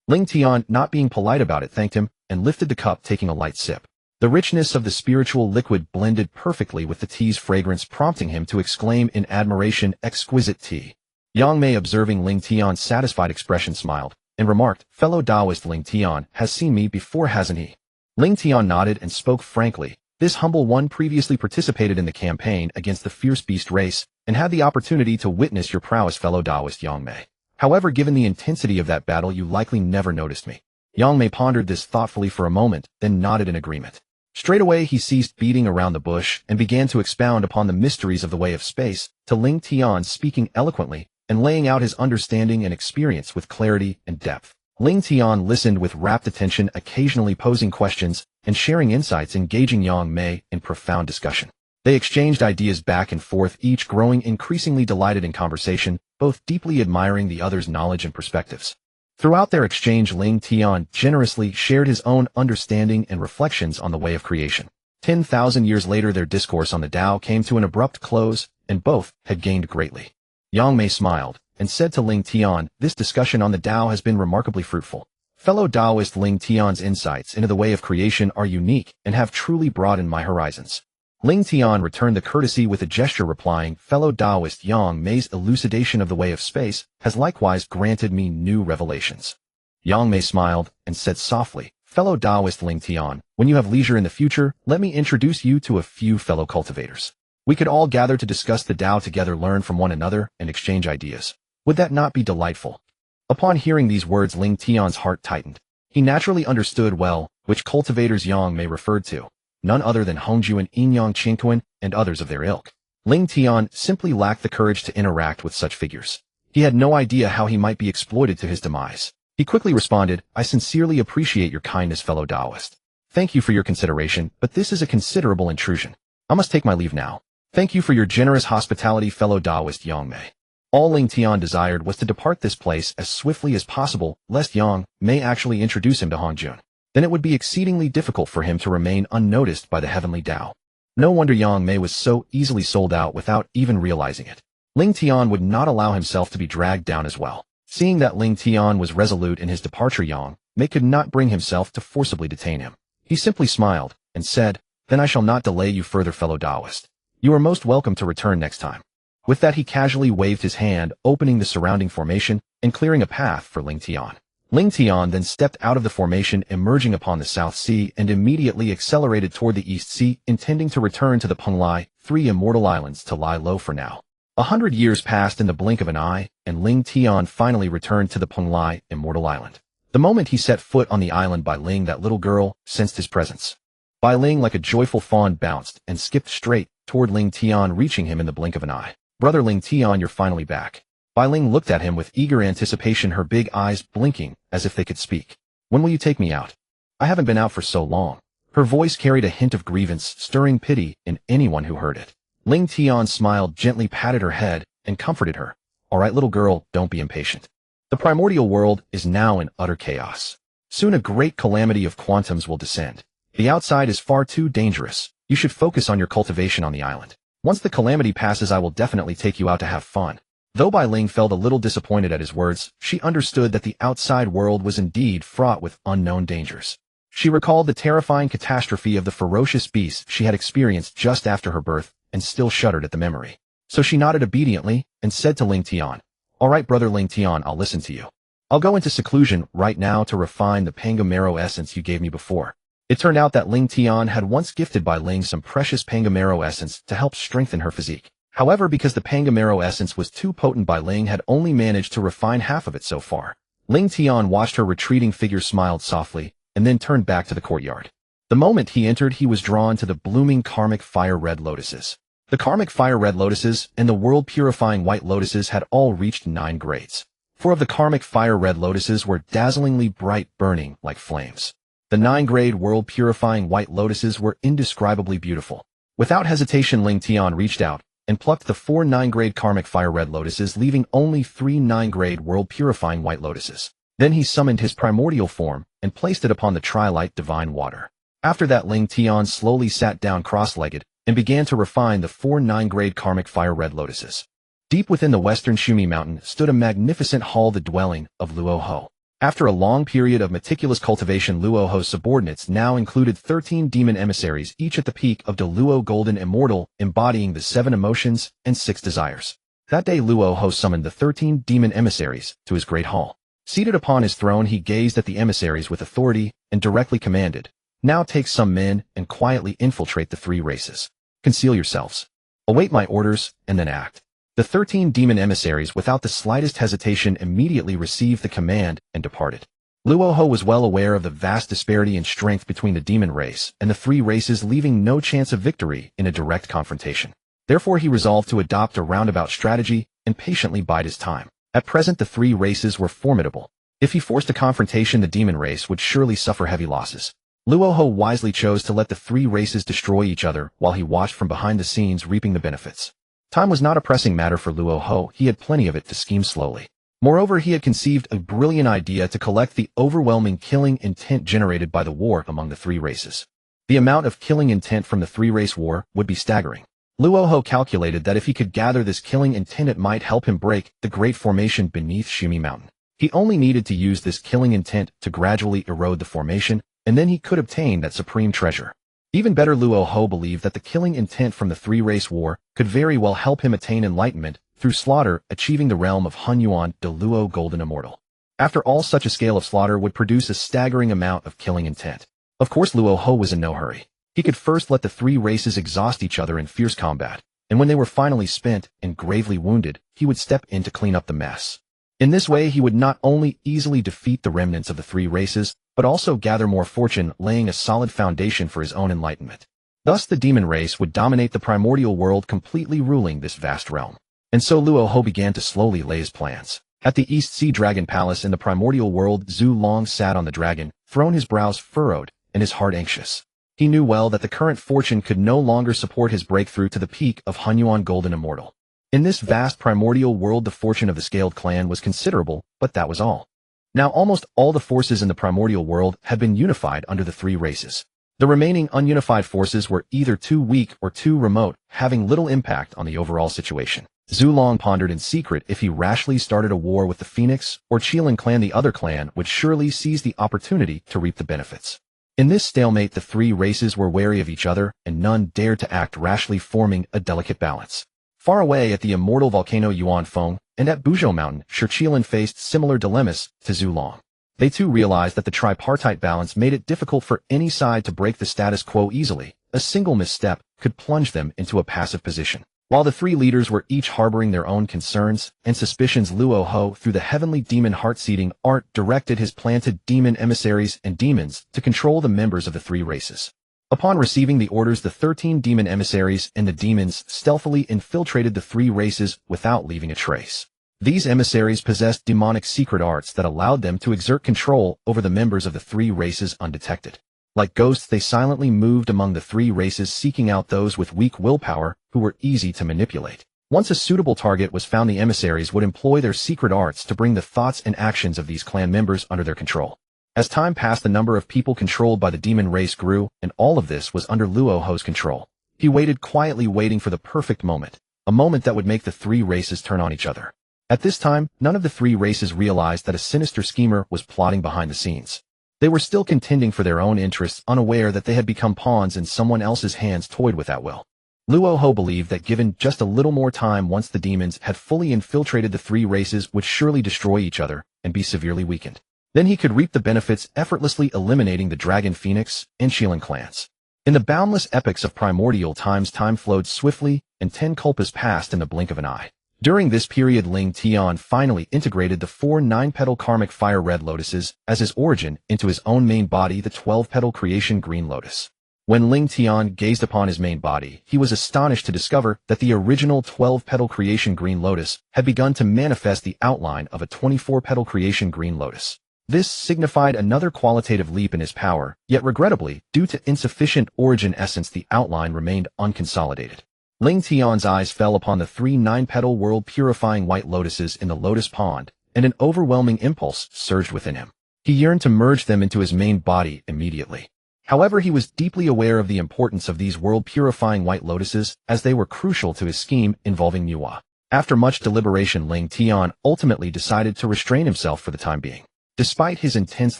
Ling Tian, not being polite about it, thanked him and lifted the cup, taking a light sip. The richness of the spiritual liquid blended perfectly with the tea's fragrance, prompting him to exclaim in admiration, "Exquisite tea." Yang Mei, observing Ling Tian's satisfied expression, smiled and remarked, "Fellow Taoist Ling Tian has seen me before, hasn't he?" Ling Tian nodded and spoke frankly. This humble one previously participated in the campaign against the fierce beast race and had the opportunity to witness your prowess, fellow Taoist Yang Mei. However, given the intensity of that battle, you likely never noticed me. Yang Mei pondered this thoughtfully for a moment, then nodded in agreement. Straightaway he ceased beating around the bush and began to expound upon the mysteries of the way of space, to Ling Tian, speaking eloquently and laying out his understanding and experience with clarity and depth. Ling Tian listened with rapt attention, occasionally posing questions and sharing insights, engaging Yang Mei in profound discussion. They exchanged ideas back and forth, each growing increasingly delighted in conversation, both deeply admiring the other's knowledge and perspectives. Throughout their exchange, Ling Tian generously shared his own understanding and reflections on the way of creation. 10,000 years later, their discourse on the Tao came to an abrupt close, and both had gained greatly. Yang Mei smiled and said to Ling Tian, "This discussion on the Tao has been remarkably fruitful. Fellow Taoist, Ling Tian's insights into the way of creation are unique and have truly broadened my horizons." Ling Tian returned the courtesy with a gesture, replying, "Fellow Taoist, Yang Mei's elucidation of the way of space has likewise granted me new revelations." Yang Mei smiled and said softly, "Fellow Taoist Ling Tian, when you have leisure in the future, let me introduce you to a few fellow cultivators. We could all gather to discuss the Tao together, learn from one another, and exchange ideas. Would that not be delightful?" Upon hearing these words, Ling Tian's heart tightened. He naturally understood well which cultivators Yang Mei referred to. None other than Hongjun, Inyang Qingquan, and others of their ilk. Ling Tian simply lacked the courage to interact with such figures. He had no idea how he might be exploited to his demise. He quickly responded, "I sincerely appreciate your kindness, fellow Taoist. Thank you for your consideration, but this is a considerable intrusion. I must take my leave now. Thank you for your generous hospitality, fellow Taoist Yang Mei." All Ling Tian desired was to depart this place as swiftly as possible, lest Yang Mei actually introduce him to Hongjun. Then it would be exceedingly difficult for him to remain unnoticed by the Heavenly Dao. No wonder Yang Mei was so easily sold out without even realizing it. Ling Tian would not allow himself to be dragged down as well. Seeing that Ling Tian was resolute in his departure, Yang Mei could not bring himself to forcibly detain him. He simply smiled and said, "Then I shall not delay you further, fellow Taoist. You are most welcome to return next time." With that, he casually waved his hand, opening the surrounding formation and clearing a path for Ling Tian. Ling Tian then stepped out of the formation, emerging upon the South Sea, and immediately accelerated toward the East Sea, intending to return to the Penglai, 3 immortal islands, to lie low for now. 100 years passed in the blink of an eye, and Ling Tian finally returned to the Penglai, immortal island. The moment he set foot on the island, Bai Ling, that little girl, sensed his presence. Bai Ling, like a joyful fawn, bounced and skipped straight toward Ling Tian, reaching him in the blink of an eye. "Brother Ling Tian, you're finally back." Bai Ling looked at him with eager anticipation, her big eyes blinking as if they could speak. "When will you take me out? I haven't been out for so long." Her voice carried a hint of grievance, stirring pity in anyone who heard it. Ling Tian smiled, gently patted her head, and comforted her. "All right, little girl, don't be impatient. The primordial world is now in utter chaos. Soon a great calamity of quantums will descend. The outside is far too dangerous. You should focus on your cultivation on the island. Once the calamity passes, I will definitely take you out to have fun." Though Bai Ling felt a little disappointed at his words, she understood that the outside world was indeed fraught with unknown dangers. She recalled the terrifying catastrophe of the ferocious beasts she had experienced just after her birth, and still shuddered at the memory. So she nodded obediently and said to Ling Tian, "All right, brother Ling Tian, I'll listen to you. I'll go into seclusion right now to refine the Pangamero essence you gave me before." It turned out that Ling Tian had once gifted Bai Ling some precious Pangamero essence to help strengthen her physique. However, because the Pangamero essence was too potent, Bai Ling had only managed to refine half of it so far. Ling Tian watched her retreating figure, smiled softly, and then turned back to the courtyard. The moment he entered, he was drawn to the blooming karmic fire-red lotuses. The karmic fire-red lotuses and the world-purifying white lotuses had all reached 9 grades. 4 of the karmic fire-red lotuses were dazzlingly bright, burning like flames. The 9-grade world-purifying white lotuses were indescribably beautiful. Without hesitation, Ling Tian reached out and plucked the 4 9-grade karmic fire-red lotuses, leaving only 3 9-grade world-purifying white lotuses. Then he summoned his primordial form and placed it upon the trilite divine water. After that, Ling Tian slowly sat down cross-legged and began to refine the 4 9-grade karmic fire-red lotuses. Deep within the western Shumi mountain stood a magnificent hall, the dwelling of Luo Ho. After a long period of meticulous cultivation, Luo Ho's subordinates now included 13 demon emissaries, each at the peak of the Luo Golden Immortal, embodying the 7 emotions and 6 desires. That day, Luo Ho summoned the 13 demon emissaries to his great hall. Seated upon his throne, he gazed at the emissaries with authority and directly commanded, "Now take some men and quietly infiltrate the 3 races. Conceal yourselves. Await my orders and then act." The 13 demon emissaries, without the slightest hesitation, immediately received the command and departed. Luoho was well aware of the vast disparity in strength between the demon race and the three races, leaving no chance of victory in a direct confrontation. Therefore, he resolved to adopt a roundabout strategy and patiently bide his time. At present, the three races were formidable. If he forced a confrontation, the demon race would surely suffer heavy losses. Luoho wisely chose to let the three races destroy each other while he watched from behind the scenes, reaping the benefits. Time was not a pressing matter for Luoho. He had plenty of it to scheme slowly. Moreover, he had conceived a brilliant idea to collect the overwhelming killing intent generated by the war among the three races. The amount of killing intent from the three-race war would be staggering. Luoho calculated that if he could gather this killing intent, it might help him break the great formation beneath Shumi Mountain. He only needed to use this killing intent to gradually erode the formation, and then he could obtain that supreme treasure. Even better, Luoho believed that the killing intent from the three-race war could very well help him attain enlightenment through slaughter, achieving the realm of Hunyuan de Luo Golden Immortal. After all, such a scale of slaughter would produce a staggering amount of killing intent. Of course, Luoho was in no hurry. He could first let the three races exhaust each other in fierce combat, and when they were finally spent and gravely wounded, he would step in to clean up the mess. In this way, he would not only easily defeat the remnants of the three races, but also gather more fortune, laying a solid foundation for his own enlightenment. Thus, the demon race would dominate the primordial world, completely ruling this vast realm. And so Luoho began to slowly lay his plans. At the East Sea Dragon Palace in the primordial world, Zhu Long sat on the dragon throne, his brows furrowed and his heart anxious. He knew well that the current fortune could no longer support his breakthrough to the peak of Hunyuan Golden Immortal. In this vast primordial world, the fortune of the Scaled Clan was considerable, but that was all. Now almost all the forces in the primordial world had been unified under the three races. The remaining ununified forces were either too weak or too remote, having little impact on the overall situation. Zhu Long pondered in secret if he rashly started a war with the Phoenix or Qilin clan, the other clan would surely seize the opportunity to reap the benefits. In this stalemate, the three races were wary of each other, and none dared to act rashly, forming a delicate balance. Far away at the immortal volcano Yuanfeng and at Buzhou Mountain, Qilin faced similar dilemmas to Zhu Long. They too realized that the tripartite balance made it difficult for any side to break the status quo easily. A single misstep could plunge them into a passive position. While the three leaders were each harboring their own concerns and suspicions, Luoho, through the heavenly demon heart-seeding art, directed his planted demon emissaries and demons to control the members of the three races. Upon receiving the orders, the 13 demon emissaries and the demons stealthily infiltrated the three races without leaving a trace. These emissaries possessed demonic secret arts that allowed them to exert control over the members of the three races undetected. Like ghosts, they silently moved among the three races, seeking out those with weak willpower who were easy to manipulate. Once a suitable target was found, the emissaries would employ their secret arts to bring the thoughts and actions of these clan members under their control. As time passed, the number of people controlled by the demon race grew, and all of this was under Luoho's control. He waited quietly, waiting for the perfect moment, a moment that would make the three races turn on each other. At this time, none of the three races realized that a sinister schemer was plotting behind the scenes. They were still contending for their own interests, unaware that they had become pawns in someone else's hands, toyed with at will. Luoho believed that given just a little more time, once the demons had fully infiltrated the three races, would surely destroy each other and be severely weakened. Then he could reap the benefits, effortlessly eliminating the Dragon Phoenix and Qilin clans. In the boundless epochs of primordial times, time flowed swiftly, and 10 kalpas passed in the blink of an eye. During this period, Ling Tian finally integrated the 4 9-petal karmic fire red lotuses as his origin into his own main body, the 12-petal Creation Green Lotus. When Ling Tian gazed upon his main body, he was astonished to discover that the original 12-petal Creation Green Lotus had begun to manifest the outline of a 24-petal Creation Green Lotus. This signified another qualitative leap in his power, yet regrettably, due to insufficient origin essence, the outline remained unconsolidated. Ling Tian's eyes fell upon the 3 9-petal world-purifying white lotuses in the lotus pond, and an overwhelming impulse surged within him. He yearned to merge them into his main body immediately. However, he was deeply aware of the importance of these world-purifying white lotuses, as they were crucial to his scheme involving Nüwa. After much deliberation, Ling Tian ultimately decided to restrain himself for the time being. Despite his intense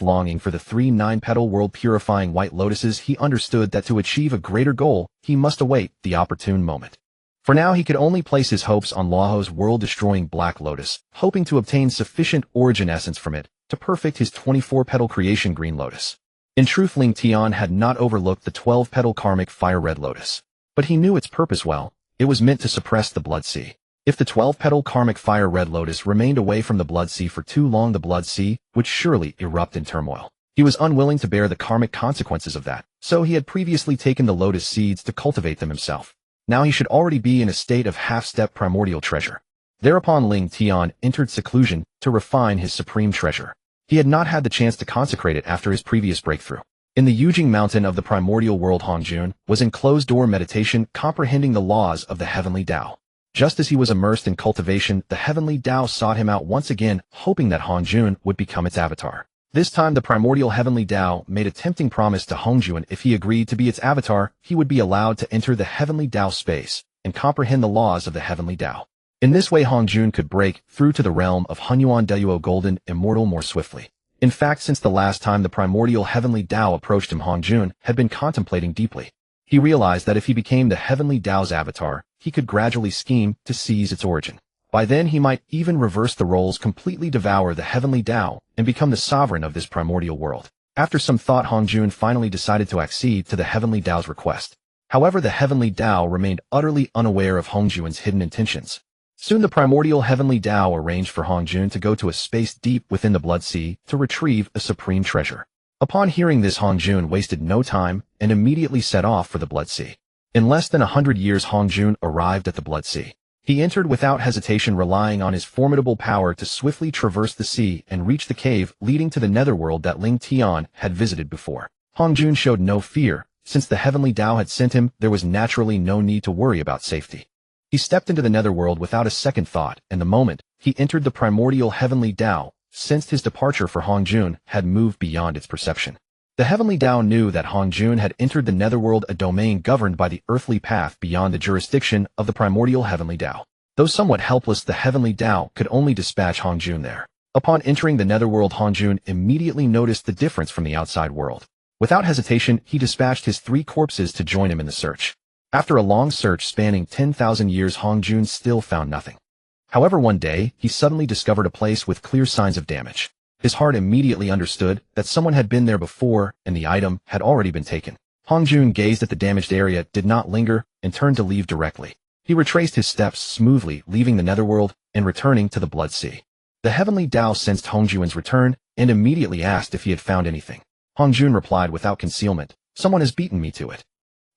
longing for the 3 9-petal world-purifying white lotuses, he understood that to achieve a greater goal, he must await the opportune moment. For now, he could only place his hopes on Luoho's world-destroying black lotus, hoping to obtain sufficient origin essence from it to perfect his 24-petal Creation Green Lotus. In truth, Ling Tian had not overlooked the 12-petal karmic fire red lotus, but he knew its purpose well. It was meant to suppress the blood sea. If the 12-petal karmic fire red lotus remained away from the blood sea for too long, the blood sea would surely erupt in turmoil. He was unwilling to bear the karmic consequences of that, so he had previously taken the lotus seeds to cultivate them himself. Now he should already be in a state of half-step primordial treasure. Thereupon Ling Tian entered seclusion to refine his supreme treasure. He had not had the chance to consecrate it after his previous breakthrough. In the Yujing mountain of the Primordial World, Hongjun was in closed-door meditation, comprehending the laws of the Heavenly Dao. Just as he was immersed in cultivation, the Heavenly Dao sought him out once again, hoping that Hongjun would become its avatar. This time the Primordial Heavenly Dao made a tempting promise to Hongjun. If he agreed to be its avatar, he would be allowed to enter the Heavenly Dao space and comprehend the laws of the Heavenly Dao. In this way Hongjun could break through to the realm of Hunyuan Deluo Golden Immortal more swiftly. In fact, since the last time the Primordial Heavenly Dao approached him, Hongjun had been contemplating deeply. He realized that if he became the Heavenly Dao's avatar, he could gradually scheme to seize its origin. By then he might even reverse the roles, completely devour the Heavenly Dao, and become the sovereign of this primordial world. After some thought, Hongjun finally decided to accede to the Heavenly Dao's request. However, the Heavenly Dao remained utterly unaware of Hongjun's hidden intentions. Soon the Primordial Heavenly Dao arranged for Hongjun to go to a space deep within the Blood Sea to retrieve a supreme treasure. Upon hearing this, Hongjun wasted no time and immediately set off for the Blood Sea. In less than 100 years, Hongjun arrived at the Blood Sea. He entered without hesitation, relying on his formidable power to swiftly traverse the sea and reach the cave leading to the netherworld that Ling Tian had visited before. Hongjun showed no fear. Since the Heavenly Dao had sent him, there was naturally no need to worry about safety. He stepped into the netherworld without a second thought, and the moment he entered the Primordial Heavenly Dao, sensed his departure for Hongjun had moved beyond its perception. The Heavenly Dao knew that Hongjun had entered the netherworld, a domain governed by the earthly path beyond the jurisdiction of the Primordial Heavenly Dao. Though somewhat helpless, the Heavenly Dao could only dispatch Hongjun there. Upon entering the netherworld, Hongjun immediately noticed the difference from the outside world. Without hesitation, he dispatched his 3 corpses to join him in the search. After a long search spanning 10,000 years, Hongjun still found nothing. However, one day, he suddenly discovered a place with clear signs of damage. His heart immediately understood that someone had been there before and the item had already been taken. Hongjun gazed at the damaged area, did not linger, and turned to leave directly. He retraced his steps smoothly, leaving the netherworld and returning to the Blood Sea. The Heavenly Dao sensed Hongjun's return and immediately asked if he had found anything. Hongjun replied without concealment, "Someone has beaten me to it."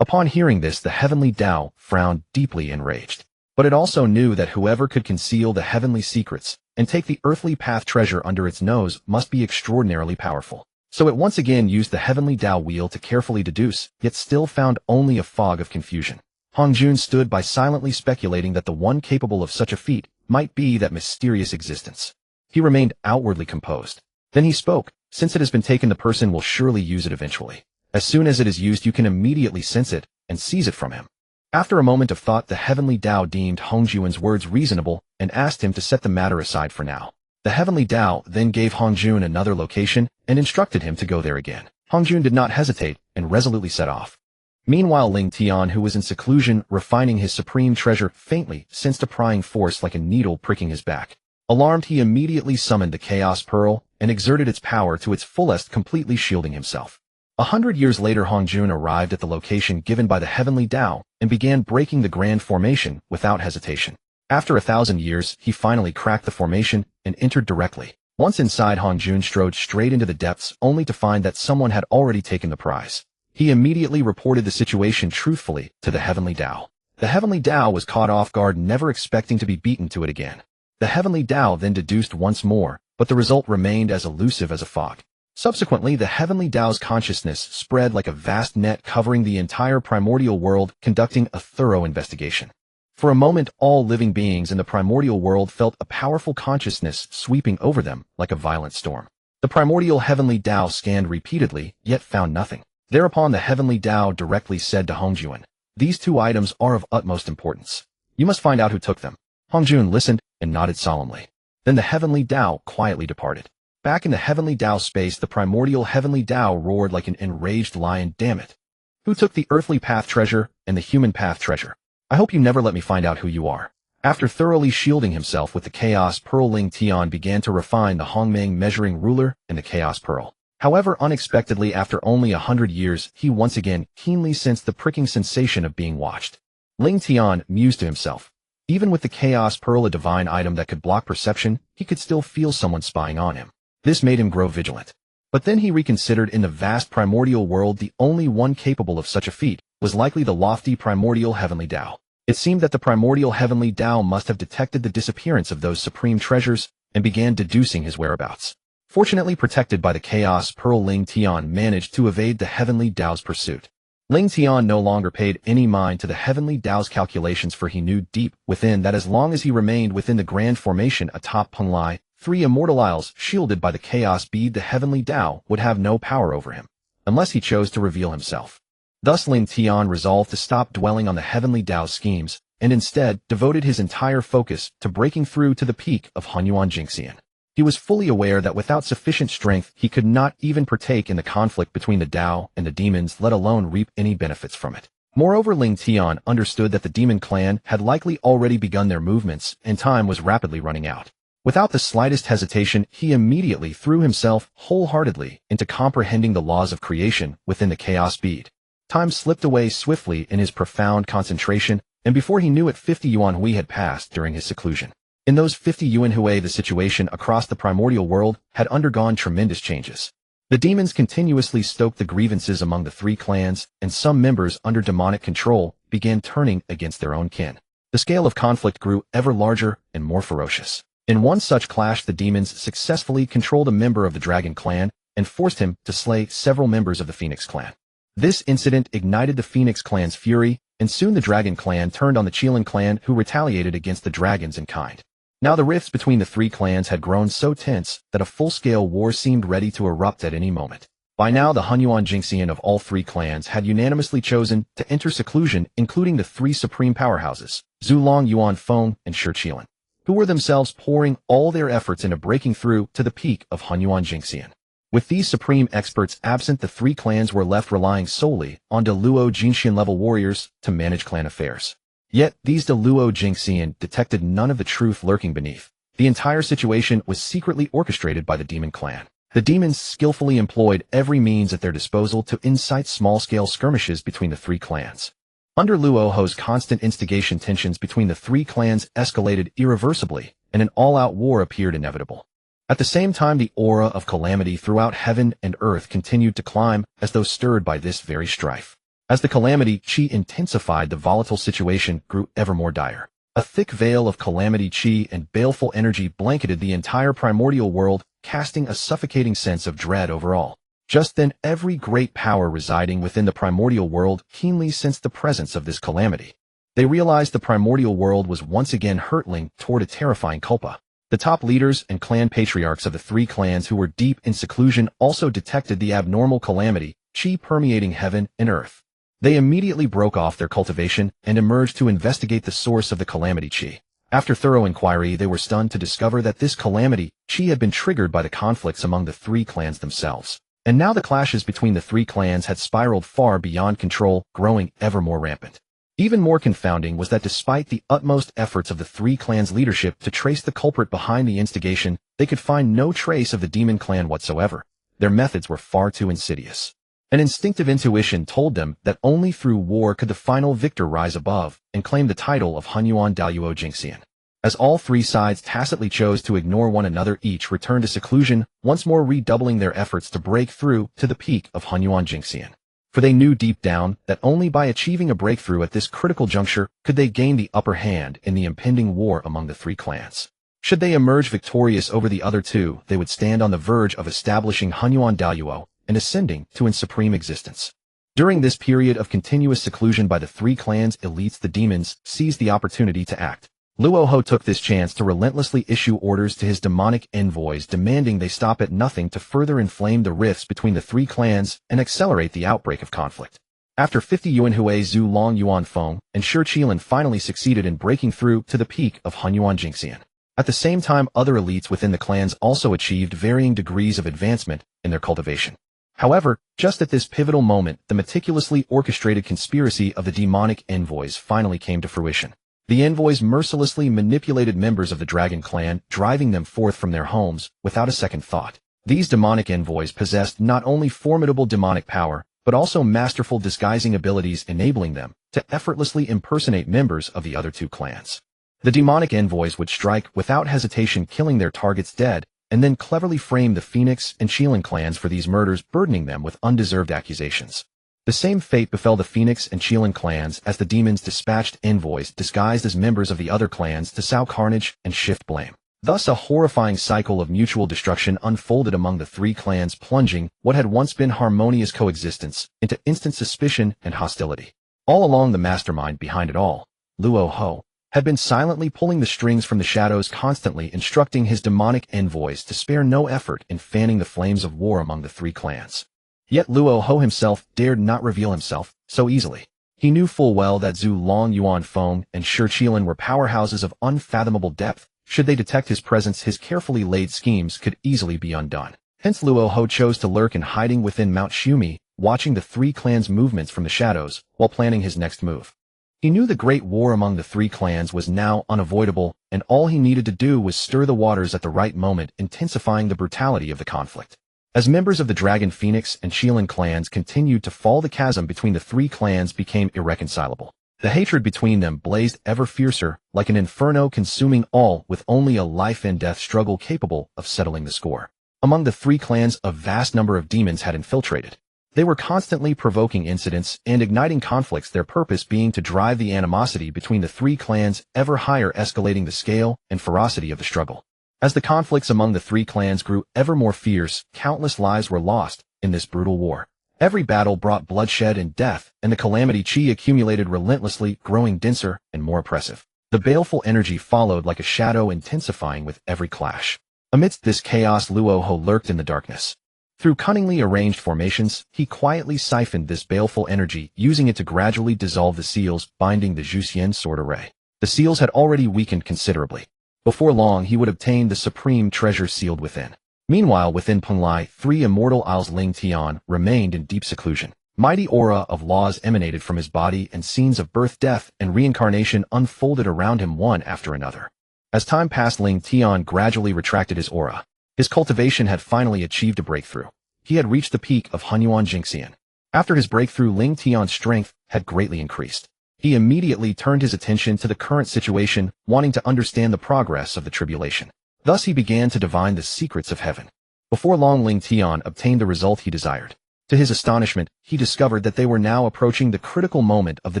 Upon hearing this, the Heavenly Dao frowned, deeply enraged. But it also knew that whoever could conceal the heavenly secrets and take the earthly path treasure under its nose must be extraordinarily powerful. So it once again used the Heavenly Dao wheel to carefully deduce, yet still found only a fog of confusion. Hongjun stood by silently speculating that the one capable of such a feat might be that mysterious existence. He remained outwardly composed. Then he spoke, "Since it has been taken, the person will surely use it eventually. As soon as it is used, you can immediately sense it and seize it from him." After a moment of thought, the Heavenly Dao deemed Hongjun's words reasonable and asked him to set the matter aside for now. The Heavenly Dao then gave Hongjun another location and instructed him to go there again. Hongjun did not hesitate and resolutely set off. Meanwhile, Ling Tian, who was in seclusion refining his supreme treasure, faintly sensed a prying force like a needle pricking his back. Alarmed, he immediately summoned the Chaos Pearl and exerted its power to its fullest, completely shielding himself. 100 years later, Hongjun arrived at the location given by the Heavenly Dao and began breaking the grand formation without hesitation. After 1,000 years, he finally cracked the formation and entered directly. Once inside, Hongjun strode straight into the depths, only to find that someone had already taken the prize. He immediately reported the situation truthfully to the Heavenly Dao. The Heavenly Dao was caught off guard, never expecting to be beaten to it again. The Heavenly Dao then deduced once more, but the result remained as elusive as a fog. Subsequently, the Heavenly Dao's consciousness spread like a vast net covering the entire primordial world, conducting a thorough investigation. For a moment, all living beings in the primordial world felt a powerful consciousness sweeping over them like a violent storm. The Primordial Heavenly Dao scanned repeatedly, yet found nothing. Thereupon the Heavenly Dao directly said to Hongjun, "These 2 items are of utmost importance. You must find out who took them." Hongjun listened and nodded solemnly. Then the Heavenly Dao quietly departed. Back in the Heavenly Dao space, the Primordial Heavenly Dao roared like an enraged lion, "Damn it! Who took the earthly path treasure and the human path treasure? I hope you never let me find out who you are." After thoroughly shielding himself with the Chaos Pearl, Ling Tian began to refine the Hongmeng measuring ruler and the Chaos Pearl. However, unexpectedly, after only 100 years, he once again keenly sensed the pricking sensation of being watched. Ling Tian mused to himself, Even with the Chaos Pearl, a divine item that could block perception, he could still feel someone spying on him. This made him grow vigilant. But then he reconsidered. In the vast primordial world, the only one capable of such a feat was likely the lofty primordial Heavenly Dao. It seemed that the primordial Heavenly Dao must have detected the disappearance of those supreme treasures and began deducing his whereabouts. Fortunately protected by the Chaos Pearl, Ling Tian managed to evade the Heavenly Dao's pursuit. Ling Tian no longer paid any mind to the Heavenly Dao's calculations, for he knew deep within that as long as he remained within the grand formation atop Penglai, 3 immortal isles shielded by the Chaos Bead, the Heavenly Dao would have no power over him, unless he chose to reveal himself. Thus Ling Tian resolved to stop dwelling on the Heavenly Dao's schemes, and instead devoted his entire focus to breaking through to the peak of Honghuang Jingxian. He was fully aware that without sufficient strength he could not even partake in the conflict between the Dao and the demons, let alone reap any benefits from it. Moreover, Ling Tian understood that the demon clan had likely already begun their movements, and time was rapidly running out. Without the slightest hesitation, he immediately threw himself wholeheartedly into comprehending the laws of creation within the Chaos Bead. Time slipped away swiftly in his profound concentration, and before he knew it, 50 yuan hui had passed during his seclusion. In those 50 yuan hui, the situation across the primordial world had undergone tremendous changes. The demons continuously stoked the grievances among the 3 clans, and some members under demonic control began turning against their own kin. The scale of conflict grew ever larger and more ferocious. In one such clash, the demons successfully controlled a member of the Dragon clan and forced him to slay several members of the Phoenix clan. This incident ignited the Phoenix clan's fury, and soon the Dragon clan turned on the Qilin clan, who retaliated against the dragons in kind. Now the rifts between the 3 clans had grown so tense that a full-scale war seemed ready to erupt at any moment. By now, the Honghuang Jingxian of all 3 clans had unanimously chosen to enter seclusion, including the 3 supreme powerhouses, Zulong, Yuan Feng, and Shi Qilin, who were themselves pouring all their efforts into breaking through to the peak of Honghuang Jingxian. With these supreme experts absent, the 3 clans were left relying solely on Deluo Jingxian level warriors to manage clan affairs. Yet, these Deluo Jingxian detected none of the truth lurking beneath. The entire situation was secretly orchestrated by the demon clan. The demons skillfully employed every means at their disposal to incite small-scale skirmishes between the 3 clans. Under Luo Ho's constant instigation, tensions between the 3 clans escalated irreversibly, and an all-out war appeared inevitable. At the same time, the aura of calamity throughout heaven and earth continued to climb, as though stirred by this very strife. As the calamity chi intensified, the volatile situation grew ever more dire. A thick veil of calamity chi and baleful energy blanketed the entire primordial world, casting a suffocating sense of dread over all. Just then, every great power residing within the primordial world keenly sensed the presence of this calamity. They realized the primordial world was once again hurtling toward a terrifying culpa. The top leaders and clan patriarchs of the 3 clans, who were deep in seclusion, also detected the abnormal calamity chi permeating heaven and earth. They immediately broke off their cultivation and emerged to investigate the source of the calamity chi. After thorough inquiry, they were stunned to discover that this calamity chi had been triggered by the conflicts among the 3 clans themselves. And now the clashes between the 3 clans had spiraled far beyond control, growing ever more rampant. Even more confounding was that despite the utmost efforts of the 3 clans' leadership to trace the culprit behind the instigation, they could find no trace of the demon clan whatsoever. Their methods were far too insidious. An instinctive intuition told them that only through war could the final victor rise above and claim the title of Honghuang Daluo Jingxian. As all 3 sides tacitly chose to ignore one another, each returned to seclusion, once more redoubling their efforts to break through to the peak of Honghuang Jingxian. For they knew deep down that only by achieving a breakthrough at this critical juncture could they gain the upper hand in the impending war among the 3 clans. Should they emerge victorious over the other 2, they would stand on the verge of establishing Honghuang Daluo and ascending to its supreme existence. During this period of continuous seclusion by the 3 clans' elites, the demons seized the opportunity to act. Luo Ho took this chance to relentlessly issue orders to his demonic envoys, demanding they stop at nothing to further inflame the rifts between the 3 clans and accelerate the outbreak of conflict. After 50 Yuan Hui, Zhu Long, Yuan Feng, and Shi Qilin finally succeeded in breaking through to the peak of Honghuang Jingxian. At the same time, other elites within the clans also achieved varying degrees of advancement in their cultivation. However, just at this pivotal moment, the meticulously orchestrated conspiracy of the demonic envoys finally came to fruition. The envoys mercilessly manipulated members of the Dragon clan, driving them forth from their homes without a second thought. These demonic envoys possessed not only formidable demonic power, but also masterful disguising abilities, enabling them to effortlessly impersonate members of the other 2 clans. The demonic envoys would strike without hesitation, killing their targets dead, and then cleverly frame the Phoenix and Qilin clans for these murders, burdening them with undeserved accusations. The same fate befell the Phoenix and Qilin clans as the demons dispatched envoys disguised as members of the other clans to sow carnage and shift blame. Thus a horrifying cycle of mutual destruction unfolded among the three clans, plunging what had once been harmonious coexistence into instant suspicion and hostility. All along, the mastermind behind it all, Luo Ho, had been silently pulling the strings from the shadows, constantly instructing his demonic envoys to spare no effort in fanning the flames of war among the three clans. Yet Luo Ho himself dared not reveal himself so easily. He knew full well that Zhu Long, Yuan Feng, and Shi Qilin were powerhouses of unfathomable depth. Should they detect his presence, his carefully laid schemes could easily be undone. Hence Luo Ho chose to lurk in hiding within Mount Shumi, watching the three clans' movements from the shadows while planning his next move. He knew the great war among the three clans was now unavoidable, and all he needed to do was stir the waters at the right moment, intensifying the brutality of the conflict. As members of the Dragon Phoenix and Qilin clans continued to fall, the chasm between the three clans became irreconcilable. The hatred between them blazed ever fiercer, like an inferno consuming all, with only a life-and-death struggle capable of settling the score. Among the three clans, a vast number of demons had infiltrated. They were constantly provoking incidents and igniting conflicts, their purpose being to drive the animosity between the three clans ever higher, escalating the scale and ferocity of the struggle. As the conflicts among the three clans grew ever more fierce, countless lives were lost in this brutal war. Every battle brought bloodshed and death, and the calamity chi accumulated relentlessly, growing denser and more oppressive. The baleful energy followed like a shadow, intensifying with every clash. Amidst this chaos, Luo Ho lurked in the darkness. Through cunningly arranged formations, he quietly siphoned this baleful energy, using it to gradually dissolve the seals binding the Zhuxian sword array. The seals had already weakened considerably. Before long, he would obtain the supreme treasure sealed within. Meanwhile, within Penglai, three immortal isles, Ling Tian remained in deep seclusion. Mighty aura of laws emanated from his body, and scenes of birth, death, and reincarnation unfolded around him one after another. As time passed, Ling Tian gradually retracted his aura. His cultivation had finally achieved a breakthrough. He had reached the peak of Hunyuan Jingxian. After his breakthrough, Ling Tian's strength had greatly increased. He immediately turned his attention to the current situation, wanting to understand the progress of the tribulation. Thus he began to divine the secrets of heaven. Before long, Ling Tian obtained the result he desired. To his astonishment, he discovered that they were now approaching the critical moment of the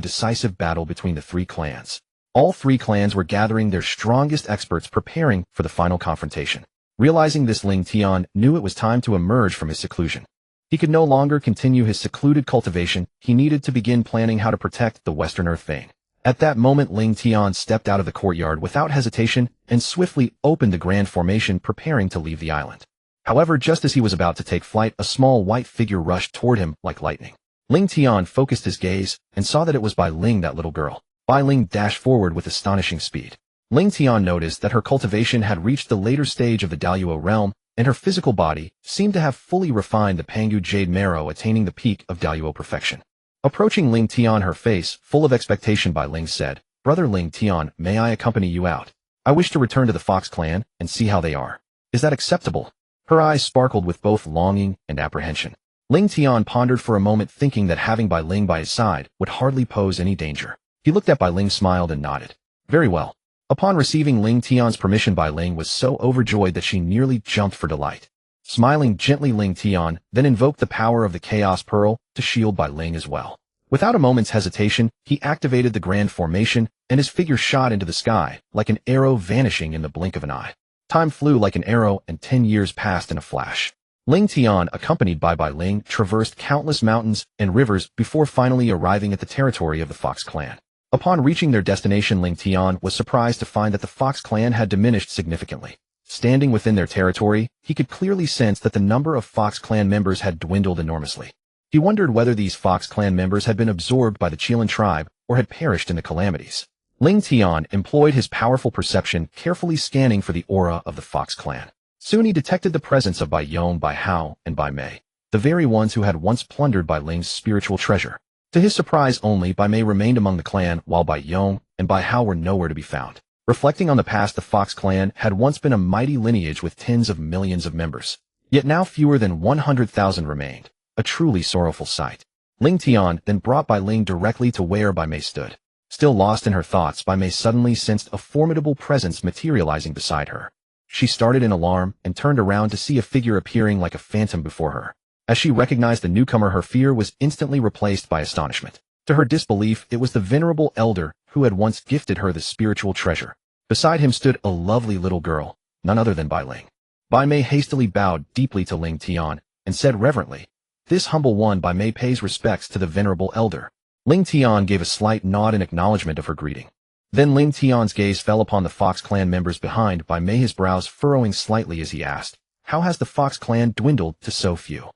decisive battle between the three clans. All three clans were gathering their strongest experts, preparing for the final confrontation. Realizing this, Ling Tian knew it was time to emerge from his seclusion. He could no longer continue his secluded cultivation. He needed to begin planning how to protect the Western Earth vein. At that moment, Ling Tian stepped out of the courtyard without hesitation and swiftly opened the grand formation, preparing to leave the island. However, just as he was about to take flight, a small white figure rushed toward him like lightning. Ling Tian focused his gaze and saw that it was Bai Ling, that little girl. Bai Ling dashed forward with astonishing speed. Ling Tian noticed that her cultivation had reached the later stage of the Daluo realm, and her physical body seemed to have fully refined the Pangu Jade Marrow, attaining the peak of Daluo perfection. Approaching Ling Tian, her face full of expectation, Bai Ling said, "Brother Ling Tian, may I accompany you out? I wish to return to the Fox clan and see how they are. Is that acceptable?" Her eyes sparkled with both longing and apprehension. Ling Tian pondered for a moment, thinking that having Bai Ling by his side would hardly pose any danger. He looked at Bai Ling, smiled, and nodded. "Very well." Upon receiving Ling Tian's permission, Bai Ling was so overjoyed that she nearly jumped for delight. Smiling gently, Ling Tian then invoked the power of the Chaos Pearl to shield Bai Ling as well. Without a moment's hesitation, he activated the grand formation, and his figure shot into the sky, like an arrow, vanishing in the blink of an eye. Time flew like an arrow, and 10 years passed in a flash. Ling Tian, accompanied by Bai Ling, traversed countless mountains and rivers before finally arriving at the territory of the Fox clan. Upon reaching their destination, Ling Tian was surprised to find that the Fox clan had diminished significantly. Standing within their territory, he could clearly sense that the number of Fox clan members had dwindled enormously. He wondered whether these Fox clan members had been absorbed by the Qilin tribe or had perished in the calamities. Ling Tian employed his powerful perception, carefully scanning for the aura of the Fox clan. Soon he detected the presence of Bai Yong, Bai Hao, and Bai Mei, the very ones who had once plundered Bai Ling's spiritual treasure. To his surprise, only Bai Mei remained among the clan, while Bai Yong and Bai Hao were nowhere to be found. Reflecting on the past, the Fox clan had once been a mighty lineage with tens of millions of members. Yet now fewer than 100,000 remained. A truly sorrowful sight. Ling Tian then brought Bai Ling directly to where Bai Mei stood. Still lost in her thoughts, Bai Mei suddenly sensed a formidable presence materializing beside her. She started in alarm and turned around to see a figure appearing like a phantom before her. As she recognized the newcomer, her fear was instantly replaced by astonishment. To her disbelief, it was the venerable elder who had once gifted her the spiritual treasure. Beside him stood a lovely little girl, none other than Bai Ling. Bai Mei hastily bowed deeply to Ling Tian and said reverently, "This humble one Bai Mei pays respects to the venerable elder." Ling Tian gave a slight nod in acknowledgement of her greeting. Then Ling Tian's gaze fell upon the Fox clan members behind Bai Mei, his brows furrowing slightly as he asked, "How has the Fox clan dwindled to so few?"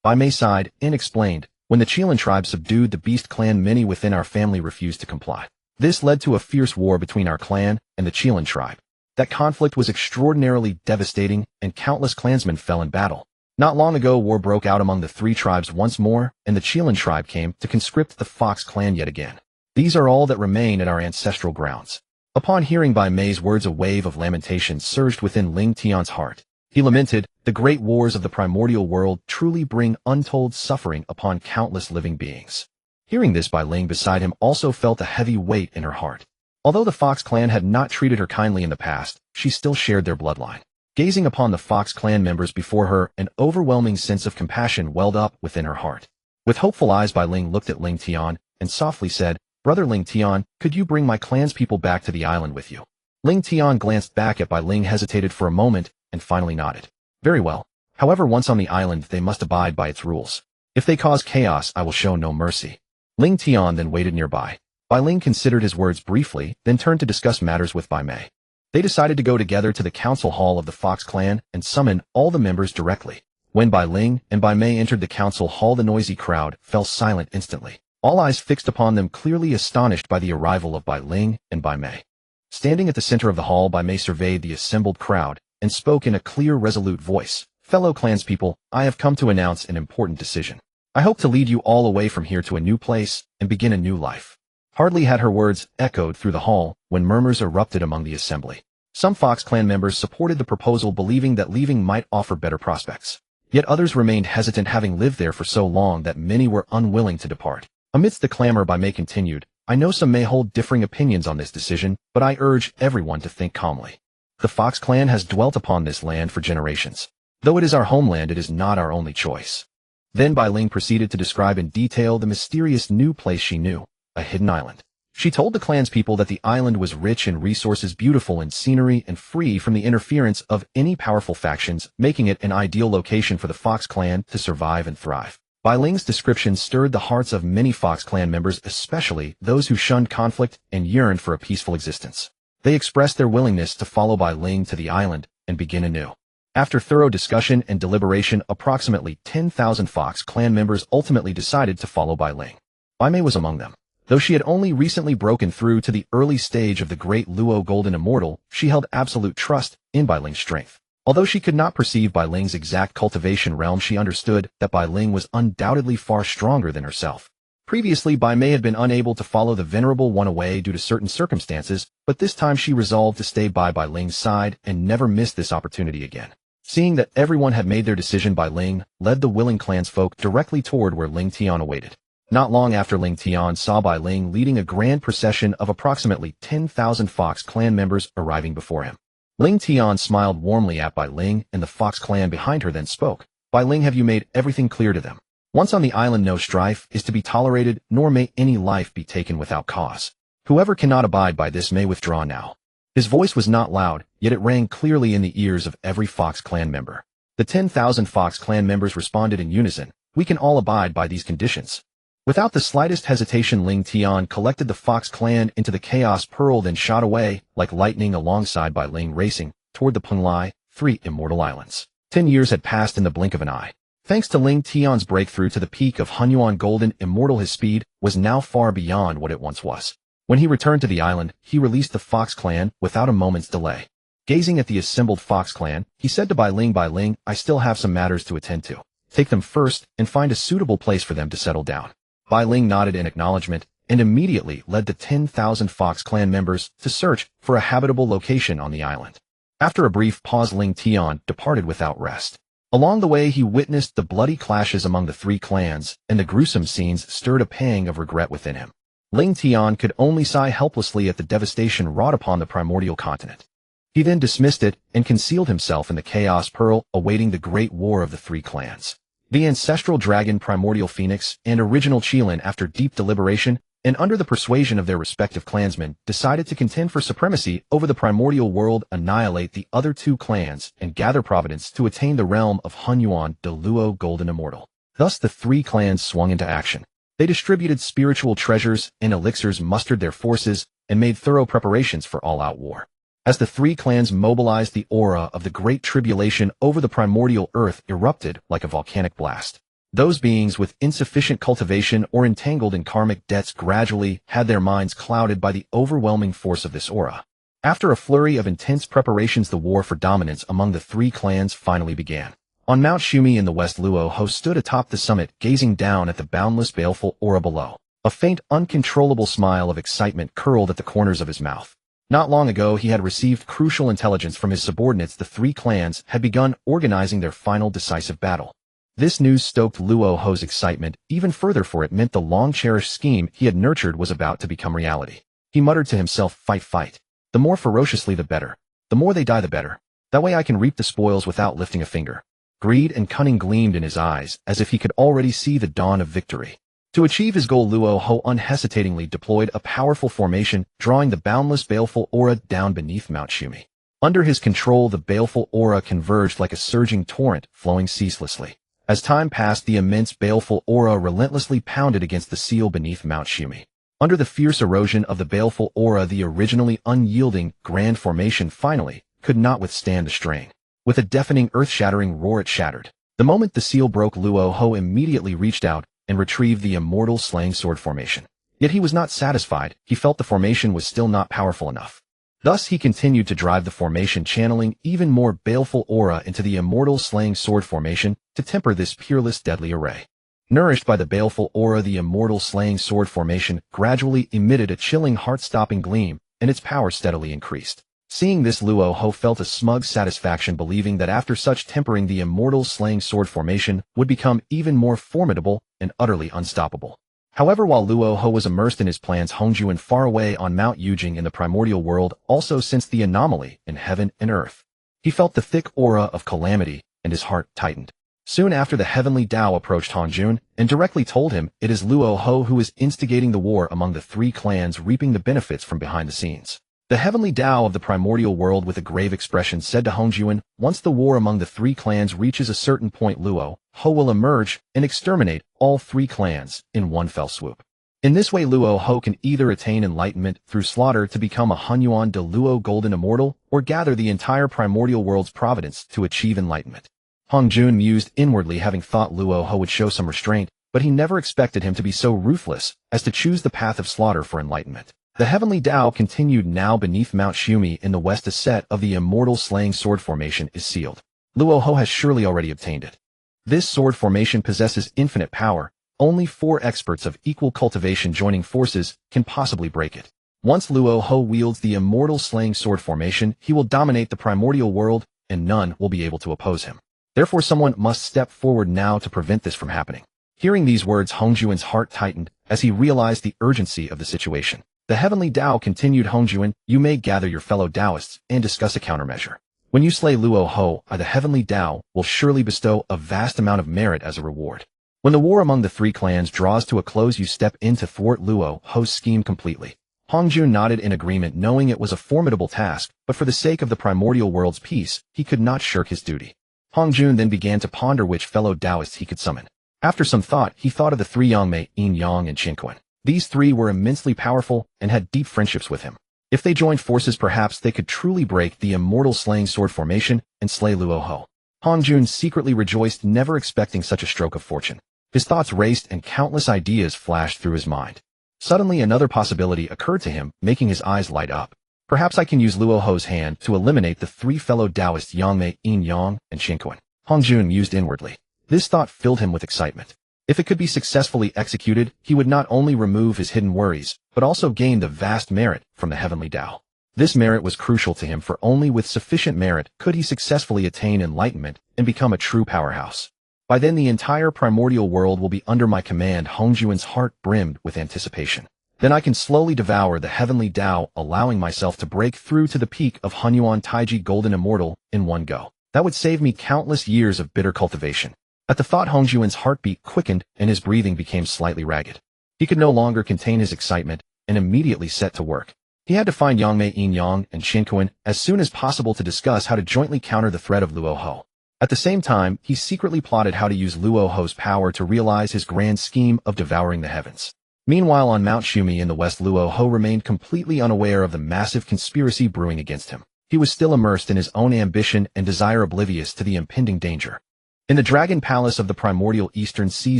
Bai Mei sighed and explained, "When the Qilin tribe subdued the Beast clan, many within our family refused to comply. This led to a fierce war between our clan and the Qilin tribe. That conflict was extraordinarily devastating, and countless clansmen fell in battle. Not long ago, war broke out among the three tribes once more, and the Qilin tribe came to conscript the Fox clan yet again. These are all that remain at our ancestral grounds." Upon hearing Bai Mei's words, a wave of lamentation surged within Ling Tian's heart. He lamented, "The great wars of the primordial world truly bring untold suffering upon countless living beings." Hearing this, Bai Ling beside him also felt a heavy weight in her heart. Although the Fox clan had not treated her kindly in the past, she still shared their bloodline. Gazing upon the Fox clan members before her, an overwhelming sense of compassion welled up within her heart. With hopeful eyes, Bai Ling looked at Ling Tian and softly said, "Brother Ling Tian, could you bring my clan's people back to the island with you?" Ling Tian glanced back at Bai Ling, hesitated for a moment, and finally nodded. "Very well. However, once on the island, they must abide by its rules. If they cause chaos, I will show no mercy." Ling Tian then waited nearby. Bai Ling considered his words briefly, then turned to discuss matters with Bai Mei. They decided to go together to the council hall of the Fox clan and summon all the members directly. When Bai Ling and Bai Mei entered the council hall, the noisy crowd fell silent instantly. All eyes fixed upon them, clearly astonished by the arrival of Bai Ling and Bai Mei. Standing at the center of the hall, Bai Mei surveyed the assembled crowd and spoke in a clear, resolute voice. "Fellow clanspeople, I have come to announce an important decision. I hope to lead you all away from here to a new place and begin a new life." Hardly had her words echoed through the hall when murmurs erupted among the assembly. Some Fox clan members supported the proposal, believing that leaving might offer better prospects. Yet others remained hesitant, having lived there for so long that many were unwilling to depart. Amidst the clamor, Bai Mei continued, "I know some may hold differing opinions on this decision, but I urge everyone to think calmly. The Fox clan has dwelt upon this land for generations. Though it is our homeland, it is not our only choice." Then Bai Ling proceeded to describe in detail the mysterious new place she knew, a hidden island. She told the clan's people that the island was rich in resources, beautiful in scenery, and free from the interference of any powerful factions, making it an ideal location for the Fox clan to survive and thrive. Bai Ling's description stirred the hearts of many Fox clan members, especially those who shunned conflict and yearned for a peaceful existence. They expressed their willingness to follow Bai Ling to the island and begin anew. After thorough discussion and deliberation, approximately 10,000 Fox clan members ultimately decided to follow Bai Ling. Bai Mei was among them. Though she had only recently broken through to the early stage of the great Luo Golden Immortal, she held absolute trust in Bai Ling's strength. Although she could not perceive Bai Ling's exact cultivation realm, she understood that Bai Ling was undoubtedly far stronger than herself. Previously, Bai Mei had been unable to follow the Venerable One away due to certain circumstances, but this time she resolved to stay by Bai Ling's side and never miss this opportunity again. Seeing that everyone had made their decision, Bai Ling led the willing clansfolk directly toward where Ling Tian awaited. Not long after, Ling Tian saw Bai Ling leading a grand procession of approximately 10,000 Fox clan members arriving before him. Ling Tian smiled warmly at Bai Ling and the Fox clan behind her, then spoke. "Bai Ling, have you made everything clear to them? Once on the island, no strife is to be tolerated, nor may any life be taken without cause. Whoever cannot abide by this may withdraw now." His voice was not loud, yet it rang clearly in the ears of every Fox clan member. The 10,000 Fox clan members responded in unison, "We can all abide by these conditions." Without the slightest hesitation, Ling Tian collected the Fox clan into the Chaos Pearl, then shot away like lightning alongside Bai Ling, racing toward the Penglai, 3 immortal islands. 10 years had passed in the blink of an eye. Thanks to Ling Tian's breakthrough to the peak of Honghuang Golden Immortal, his speed was now far beyond what it once was. When he returned to the island, he released the Fox clan without a moment's delay. Gazing at the assembled Fox clan, he said to Bai Ling, "I still have some matters to attend to. Take them first and find a suitable place for them to settle down." Bai Ling nodded in acknowledgement and immediately led the 10,000 Fox clan members to search for a habitable location on the island. After a brief pause, Ling Tian departed without rest. Along the way, he witnessed the bloody clashes among the 3 clans, and the gruesome scenes stirred a pang of regret within him. Ling Tian could only sigh helplessly at the devastation wrought upon the primordial continent. He then dismissed it and concealed himself in the Chaos Pearl, awaiting the great war of the three clans. The ancestral dragon Primordial Phoenix and original Qilin, after deep deliberation and under the persuasion of their respective clansmen, decided to contend for supremacy over the primordial world, annihilate the other two clans, and gather providence to attain the realm of Honghuang the Luo Golden Immortal. Thus the three clans swung into action. They distributed spiritual treasures and elixirs, mustered their forces, and made thorough preparations for all-out war. As the three clans mobilized, the aura of the Great Tribulation over the primordial earth erupted like a volcanic blast. Those beings with insufficient cultivation or entangled in karmic debts gradually had their minds clouded by the overwhelming force of this aura. After a flurry of intense preparations, the war for dominance among the three clans finally began. On Mount Shumi in the west, Luo Ho stood atop the summit, gazing down at the boundless, baleful aura below. A faint, uncontrollable smile of excitement curled at the corners of his mouth. Not long ago, he had received crucial intelligence from his subordinates. The three clans had begun organizing their final decisive battle. This news stoked Luo Ho's excitement even further, for it meant the long-cherished scheme he had nurtured was about to become reality. He muttered to himself, "Fight, fight. The more ferociously the better. The more they die the better. That way I can reap the spoils without lifting a finger." Greed and cunning gleamed in his eyes, as if he could already see the dawn of victory. To achieve his goal, Luo Ho unhesitatingly deployed a powerful formation, drawing the boundless baleful aura down beneath Mount Shumi. Under his control, the baleful aura converged like a surging torrent, flowing ceaselessly. As time passed, the immense baleful aura relentlessly pounded against the seal beneath Mount Shumi. Under the fierce erosion of the baleful aura, the originally unyielding grand formation finally could not withstand the strain. With a deafening, earth-shattering roar, it shattered. The moment the seal broke, Luo Ho immediately reached out and retrieved the immortal slaying sword formation. Yet he was not satisfied. He felt the formation was still not powerful enough. Thus he continued to drive the formation, channeling even more baleful aura into the immortal slaying sword formation to temper this peerless, deadly array. Nourished by the baleful aura, the immortal slaying sword formation gradually emitted a chilling, heart-stopping gleam, and its power steadily increased. Seeing this, Luo Ho felt a smug satisfaction, believing that after such tempering, the immortal slaying sword formation would become even more formidable and utterly unstoppable. However, while Luo Ho was immersed in his plans, Hongjun, far away on Mount Yujing in the primordial world, also sensed the anomaly in heaven and earth. He felt the thick aura of calamity, and his heart tightened. Soon after, the Heavenly Dao approached Hongjun and directly told him it is Luo Ho who is instigating the war among the three clans, reaping the benefits from behind the scenes. The Heavenly Dao of the primordial world, with a grave expression, said to Hongjun, "Once the war among the three clans reaches a certain point, Luo Ho will emerge and exterminate all three clans in one fell swoop. In this way, Luo Ho can either attain enlightenment through slaughter to become a Honghuang de Luo Golden Immortal, or gather the entire primordial world's providence to achieve enlightenment." Hongjun mused inwardly, having thought Luo Ho would show some restraint, but he never expected him to be so ruthless as to choose the path of slaughter for enlightenment. The Heavenly Dao continued. "Now beneath Mount Shumi in the west, a set of the immortal slaying sword formation is sealed. Luo Ho has surely already obtained it. This sword formation possesses infinite power. Only 4 experts of equal cultivation joining forces can possibly break it. Once Luo Ho wields the immortal slaying sword formation, he will dominate the primordial world, and none will be able to oppose him. Therefore, someone must step forward now to prevent this from happening." Hearing these words, Hongjun's heart tightened as he realized the urgency of the situation. The Heavenly Dao continued, "Hongjun, you may gather your fellow Taoists and discuss a countermeasure. When you slay Luo Ho, the Heavenly Dao will surely bestow a vast amount of merit as a reward. When the war among the three clans draws to a close, you step in to thwart Luo Ho's scheme completely." Hongjun nodded in agreement, knowing it was a formidable task, but for the sake of the primordial world's peace, he could not shirk his duty. Hongjun then began to ponder which fellow Taoists he could summon. After some thought, he thought of the 3 Yangmei, Yin Yang, and Qinquan. These 3 were immensely powerful and had deep friendships with him. If they joined forces, perhaps they could truly break the immortal slaying sword formation and slay Luo Ho. Hongjun secretly rejoiced, never expecting such a stroke of fortune. His thoughts raced and countless ideas flashed through his mind. Suddenly another possibility occurred to him, making his eyes light up. Perhaps I can use Luo Ho's hand to eliminate the 3 fellow Taoists, Yangmei, Yin Yang, and Qinquan. Hongjun mused inwardly. This thought filled him with excitement. If it could be successfully executed, he would not only remove his hidden worries, but also gain the vast merit from the Heavenly Dao. This merit was crucial to him, for only with sufficient merit could he successfully attain enlightenment and become a true powerhouse. By then the entire primordial world will be under my command. Hongjun's heart brimmed with anticipation. Then I can slowly devour the Heavenly Dao, allowing myself to break through to the peak of Hunyuan Taiji Golden Immortal in one go. That would save me countless years of bitter cultivation. At the thought, Hongjuan's heartbeat quickened and his breathing became slightly ragged. He could no longer contain his excitement and immediately set to work. He had to find Yangmei Yin-yang and Qinkuan as soon as possible to discuss how to jointly counter the threat of Luo Ho. At the same time, he secretly plotted how to use Luo Ho's power to realize his grand scheme of devouring the heavens. Meanwhile, on Mount Shumi in the west, Luo Ho remained completely unaware of the massive conspiracy brewing against him. He was still immersed in his own ambition and desire, oblivious to the impending danger. In the Dragon Palace of the primordial Eastern Sea,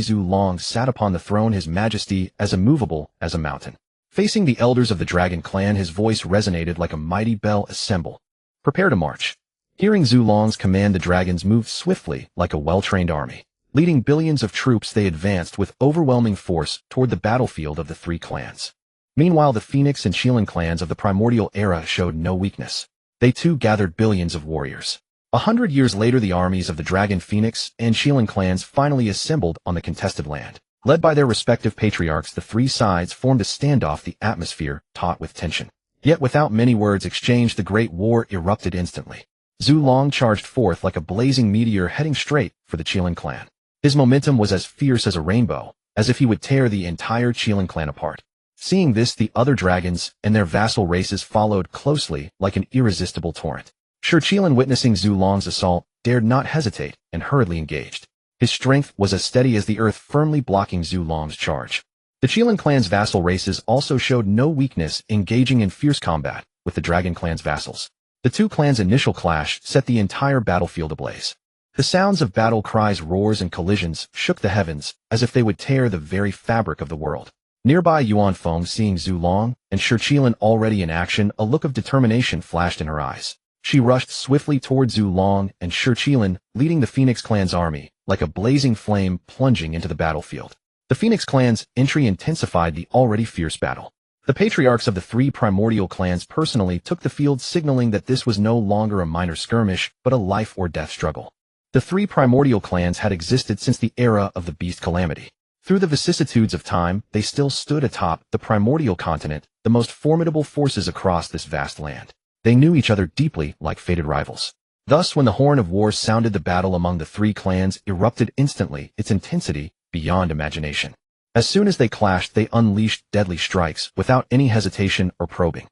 Zhu Long sat upon the throne, his majesty as immovable as a mountain. Facing the elders of the Dragon Clan, his voice resonated like a mighty bell. Assemble. Prepare to march. Hearing Zhu Long's command, the dragons moved swiftly like a well-trained army. Leading billions of troops, they advanced with overwhelming force toward the battlefield of the three clans. Meanwhile, the Phoenix and Qilin clans of the primordial era showed no weakness. They too gathered billions of warriors. 100 years later, the armies of the Dragon Phoenix and Qilin clans finally assembled on the contested land. Led by their respective patriarchs, the three sides formed a standoff, the atmosphere taut with tension. Yet without many words exchanged, the great war erupted instantly. Zhu Long charged forth like a blazing meteor, heading straight for the Qilin clan. His momentum was as fierce as a rainbow, as if he would tear the entire Qilin clan apart. Seeing this, the other dragons and their vassal races followed closely like an irresistible torrent. Sure, Qilin, witnessing Zhu Long's assault, dared not hesitate and hurriedly engaged. His strength was as steady as the earth, firmly blocking Zhu Long's charge. The Qilin clan's vassal races also showed no weakness, engaging in fierce combat with the Dragon clan's vassals. The two clans' initial clash set the entire battlefield ablaze. The sounds of battle cries, roars, and collisions shook the heavens as if they would tear the very fabric of the world. Nearby, Yuan Feng, seeing Zhu Long and Shi Qilin already in action, a look of determination flashed in her eyes. She rushed swiftly toward Zhu Long and Shi Qilin, leading the Phoenix clan's army like a blazing flame, plunging into the battlefield. The Phoenix clan's entry intensified the already fierce battle. The patriarchs of the three primordial clans personally took the field, signaling that this was no longer a minor skirmish, but a life-or-death struggle. The three primordial clans had existed since the era of the Beast Calamity. Through the vicissitudes of time, they still stood atop the primordial continent, the most formidable forces across this vast land. They knew each other deeply, like fated rivals. Thus, when the horn of war sounded, the battle among the three clans erupted instantly, its intensity beyond imagination. As soon as they clashed, they unleashed deadly strikes without any hesitation or probing.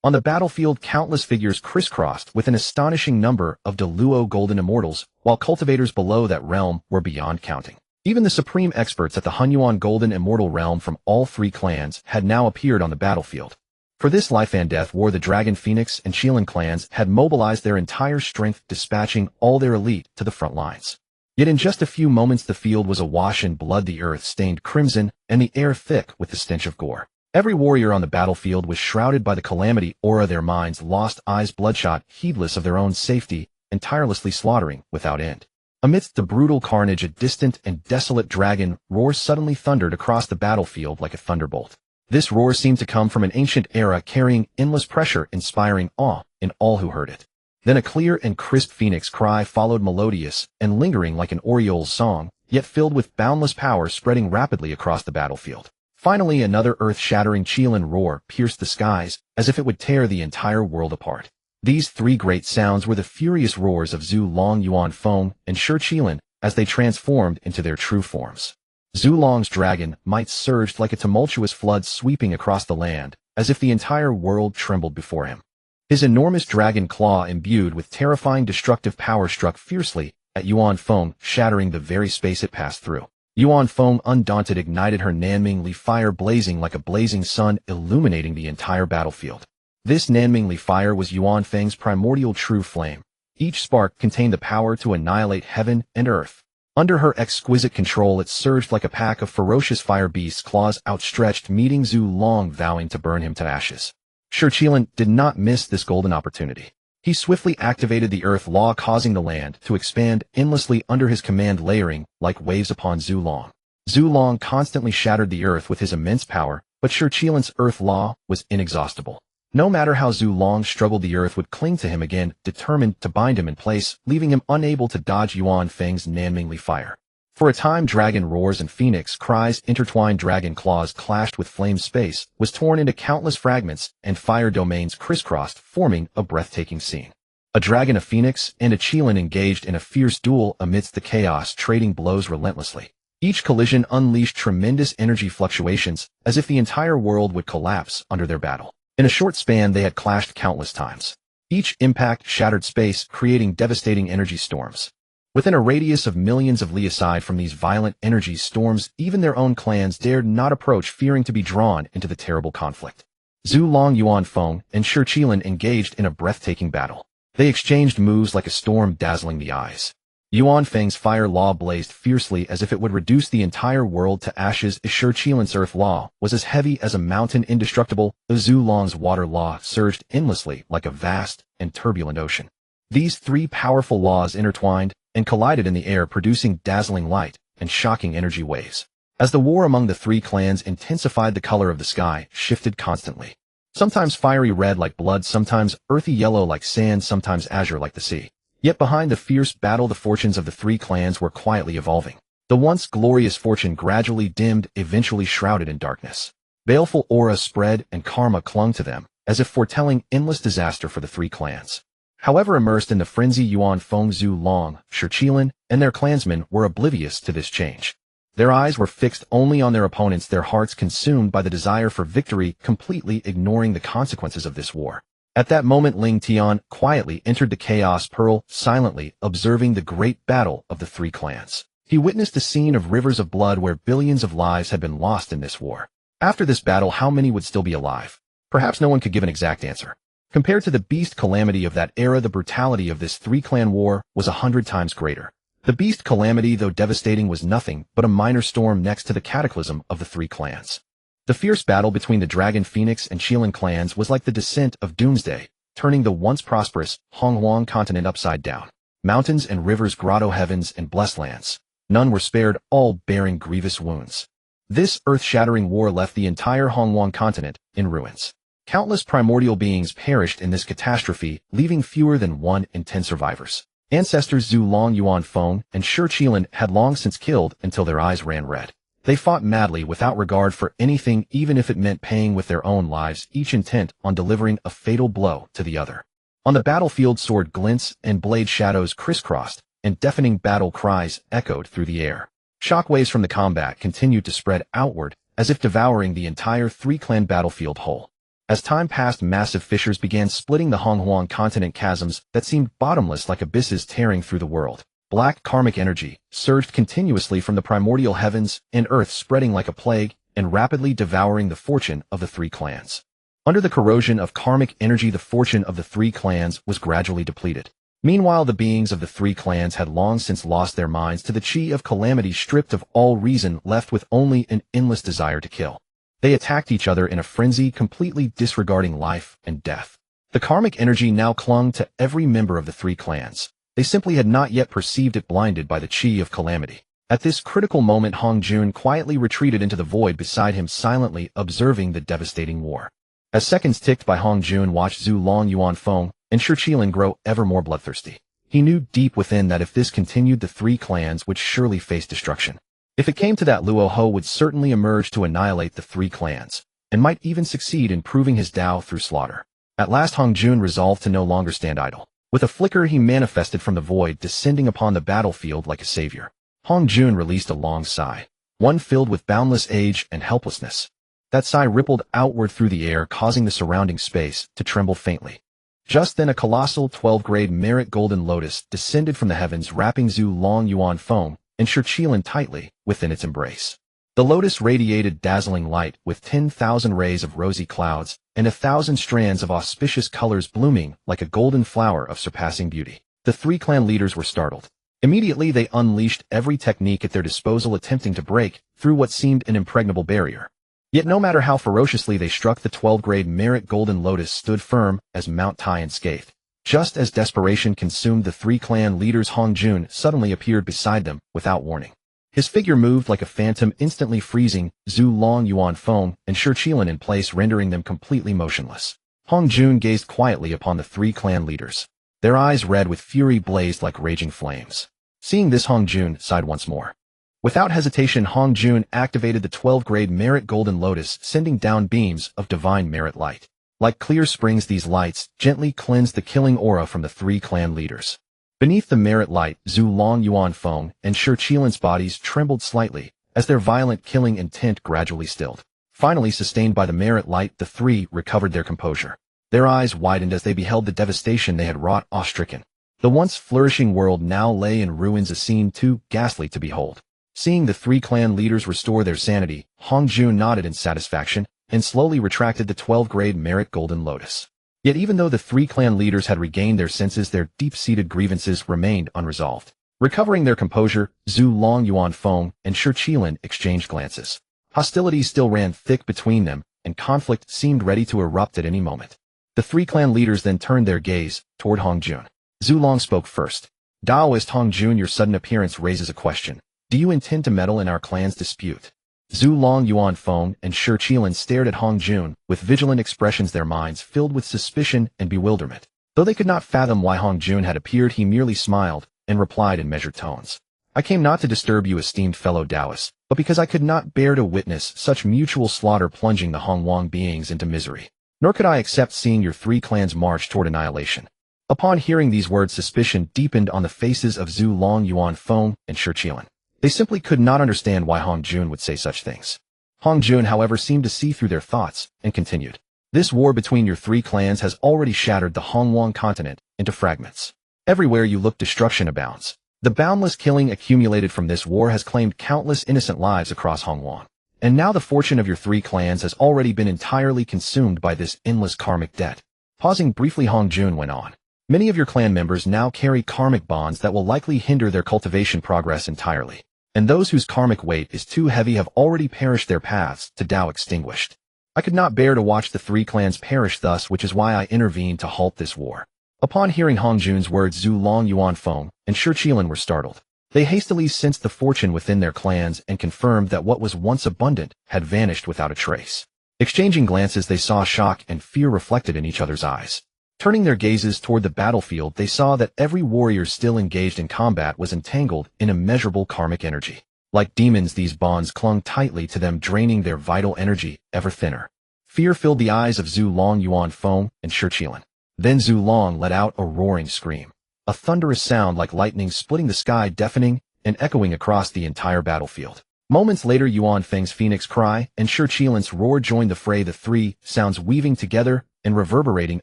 On the battlefield, countless figures crisscrossed with an astonishing number of Deluo golden immortals, while cultivators below that realm were beyond counting. Even the supreme experts at the Hunyuan golden immortal realm from all three clans had now appeared on the battlefield. For this life and death war, the Dragon Phoenix and Qilin clans had mobilized their entire strength, dispatching all their elite to the front lines. Yet in just a few moments, the field was awash in blood, the earth stained crimson, and the air thick with the stench of gore. Every warrior on the battlefield was shrouded by the calamity aura, their minds lost, eyes bloodshot, heedless of their own safety, and tirelessly slaughtering without end. Amidst the brutal carnage, a distant and desolate dragon roar suddenly thundered across the battlefield like a thunderbolt. This roar seemed to come from an ancient era, carrying endless pressure, inspiring awe in all who heard it. Then a clear and crisp phoenix cry followed, melodious and lingering like an oriole's song, yet filled with boundless power, spreading rapidly across the battlefield. Finally, another earth-shattering Qilin roar pierced the skies, as if it would tear the entire world apart. These three great sounds were the furious roars of Zhu Long, Yuan Feng, and Shi Qilin as they transformed into their true forms. Zhu Long's dragon might surged like a tumultuous flood, sweeping across the land, as if the entire world trembled before him. His enormous dragon claw, imbued with terrifying destructive power, struck fiercely at Yuan Feng, shattering the very space it passed through. Yuan Feng, undaunted, ignited her Nanming Li fire, blazing like a blazing sun, illuminating the entire battlefield. This Nanming Li fire was Yuan Feng's primordial true flame. Each spark contained the power to annihilate heaven and earth. Under her exquisite control, it surged like a pack of ferocious fire beasts, claws outstretched, meeting Zhu Long, vowing to burn him to ashes. Shi Qilin did not miss this golden opportunity. He swiftly activated the earth law, causing the land to expand endlessly under his command, layering like waves upon Zhu Long. Zhu Long constantly shattered the earth with his immense power, but Shi Qilin's earth law was inexhaustible. No matter how Zhu Long struggled, the earth would cling to him again, determined to bind him in place, leaving him unable to dodge Yuan Feng's Nanming Li fire. For a time, dragon roars and phoenix cries, intertwined dragon claws clashed with flame, space was torn into countless fragments, and fire domains crisscrossed, forming a breathtaking scene. A dragon, a phoenix, and a Qilin engaged in a fierce duel amidst the chaos, trading blows relentlessly. Each collision unleashed tremendous energy fluctuations, as if the entire world would collapse under their battle. In a short span, they had clashed countless times. Each impact shattered space, creating devastating energy storms. Within a radius of millions of li aside from these violent energy storms, even their own clans dared not approach, fearing to be drawn into the terrible conflict. Zhu Long Yuan Feng and Shi Qilin engaged in a breathtaking battle. They exchanged moves like a storm, dazzling the eyes. Yuan Feng's fire law blazed fiercely as if it would reduce the entire world to ashes. Shi Qilin's earth law was as heavy as a mountain, indestructible. Zhu Long's water law surged endlessly like a vast and turbulent ocean. These three powerful laws intertwined and collided in the air, producing dazzling light and shocking energy waves. As the war among the three clans intensified, the color of the sky shifted constantly. Sometimes fiery red like blood, sometimes earthy yellow like sand, sometimes azure like the sea. Yet behind the fierce battle, the fortunes of the three clans were quietly evolving. The once glorious fortune gradually dimmed, eventually shrouded in darkness. Baleful aura spread and karma clung to them, as if foretelling endless disaster for the three clans. However, immersed in the frenzy, Yuan Feng, Zhu Long, Shi Qilin, and their clansmen were oblivious to this change. Their eyes were fixed only on their opponents, their hearts consumed by the desire for victory, completely ignoring the consequences of this war. At that moment, Ling Tian quietly entered the Chaos Pearl, silently observing the great battle of the three clans. He witnessed a scene of rivers of blood where billions of lives had been lost in this war. After this battle, how many would still be alive? Perhaps no one could give an exact answer. Compared to the beast calamity of that era, the brutality of this three-clan war was 100 times greater. The beast calamity, though devastating, was nothing but a minor storm next to the cataclysm of the three clans. The fierce battle between the Dragon, Phoenix, and Qilin clans was like the descent of doomsday, turning the once prosperous Honghuang continent upside down. Mountains and rivers, grotto heavens, and blessed lands. None were spared, all bearing grievous wounds. This earth-shattering war left the entire Honghuang continent in ruins. Countless primordial beings perished in this catastrophe, leaving fewer than 1 in 10 survivors. Ancestors Zhu Long Yuan Feng and Shi Qilin had long since killed until their eyes ran red. They fought madly without regard for anything, even if it meant paying with their own lives, each intent on delivering a fatal blow to the other. On the battlefield, sword glints and blade shadows crisscrossed, and deafening battle cries echoed through the air. Shockwaves from the combat continued to spread outward, as if devouring the entire three-clan battlefield whole. As time passed, massive fissures began splitting the Honghuang continent, chasms that seemed bottomless like abysses tearing through the world. Black karmic energy surged continuously from the primordial heavens and earth, spreading like a plague and rapidly devouring the fortune of the three clans. Under the corrosion of karmic energy, the fortune of the three clans was gradually depleted. Meanwhile, the beings of the three clans had long since lost their minds to the chi of calamity, stripped of all reason, left with only an endless desire to kill. They attacked each other in a frenzy, completely disregarding life and death. The karmic energy now clung to every member of the three clans. They simply had not yet perceived it, blinded by the chi of calamity. At this critical moment, Hongjun quietly retreated into the void beside him, silently observing the devastating war. As seconds ticked by, Hongjun watched Zhu Long Yuan Feng and Shi Qilin grow ever more bloodthirsty. He knew deep within that if this continued, the three clans would surely face destruction. If it came to that, Luo Ho would certainly emerge to annihilate the three clans, and might even succeed in proving his Dao through slaughter. At last, Hongjun resolved to no longer stand idle. With a flicker, he manifested from the void, descending upon the battlefield like a savior. Hongjun released a long sigh, one filled with boundless age and helplessness. That sigh rippled outward through the air, causing the surrounding space to tremble faintly. Just then, a colossal 12-grade merit golden lotus descended from the heavens, wrapping Zhu Long Yuan Feng and Shi Qilin tightly within its embrace. The lotus radiated dazzling light, with 10,000 rays of rosy clouds and 1,000 strands of auspicious colors blooming like a golden flower of surpassing beauty. The three clan leaders were startled. Immediately, they unleashed every technique at their disposal, attempting to break through what seemed an impregnable barrier. Yet no matter how ferociously they struck, the 12-grade merit golden lotus stood firm as Mount Tai unscathed. Just as desperation consumed the three clan leaders, Hongjun suddenly appeared beside them without warning. His figure moved like a phantom, instantly freezing Zhu Long Yuan Feng and Shi Qilin in place, rendering them completely motionless. Hongjun gazed quietly upon the three clan leaders. Their eyes, red with fury, blazed like raging flames. Seeing this, Hongjun sighed once more. Without hesitation, Hongjun activated the 12-grade Merit Golden Lotus, sending down beams of divine merit light. Like clear springs, these lights gently cleansed the killing aura from the three clan leaders. Beneath the merit light, Zhu Long, Yuan Feng, and Shi Qilan's bodies trembled slightly as their violent killing intent gradually stilled. Finally, sustained by the merit light, the three recovered their composure. Their eyes widened as they beheld the devastation they had wrought, awe-stricken. The once flourishing world now lay in ruins, a scene too ghastly to behold. Seeing the three clan leaders restore their sanity, Hongjun nodded in satisfaction and slowly retracted the 12-grade Merit Golden Lotus. Yet even though the three clan leaders had regained their senses, their deep-seated grievances remained unresolved. Recovering their composure, Zhu Long, Yuan Feng, and Shi Qilan exchanged glances. Hostility still ran thick between them, and conflict seemed ready to erupt at any moment. The three clan leaders then turned their gaze toward Hongjun. Zhu Long spoke first. Daoist Hongjun, your sudden appearance raises a question. Do you intend to meddle in our clan's dispute? Zhu Long, Yuan Feng, and Shi Qilan stared at Hongjun with vigilant expressions, their minds filled with suspicion and bewilderment. Though they could not fathom why Hongjun had appeared, he merely smiled and replied in measured tones. I came not to disturb you, esteemed fellow Taoists, but because I could not bear to witness such mutual slaughter, plunging the Honghuang beings into misery. Nor could I accept seeing your three clans march toward annihilation. Upon hearing these words, suspicion deepened on the faces of Zhu Long, Yuan Feng, and Shi Qilan. They simply could not understand why Hongjun would say such things. Hongjun, however, seemed to see through their thoughts and continued. This war between your three clans has already shattered the Honghuang continent into fragments. Everywhere you look, destruction abounds. The boundless killing accumulated from this war has claimed countless innocent lives across Honghuang. And now the fortune of your three clans has already been entirely consumed by this endless karmic debt. Pausing briefly, Hongjun went on. Many of your clan members now carry karmic bonds that will likely hinder their cultivation progress entirely. And those whose karmic weight is too heavy have already perished, their paths to Dao extinguished. I could not bear to watch the three clans perish thus, which is why I intervened to halt this war. Upon hearing Hongjun's words, Zhu Long, Yuan Feng, and Shi Qilan were startled. They hastily sensed the fortune within their clans and confirmed that what was once abundant had vanished without a trace. Exchanging glances, they saw shock and fear reflected in each other's eyes. Turning their gazes toward the battlefield, they saw that every warrior still engaged in combat was entangled in immeasurable karmic energy. Like demons, these bonds clung tightly to them, draining their vital energy ever thinner. Fear filled the eyes of Zhu Long, Yuan Feng, and Shi Qilan. Then Zhu Long let out a roaring scream. A thunderous sound like lightning splitting the sky, deafening and echoing across the entire battlefield. Moments later, Yuan Feng's phoenix cry and Shi Qilan's roar joined the fray, the three sounds weaving together and reverberating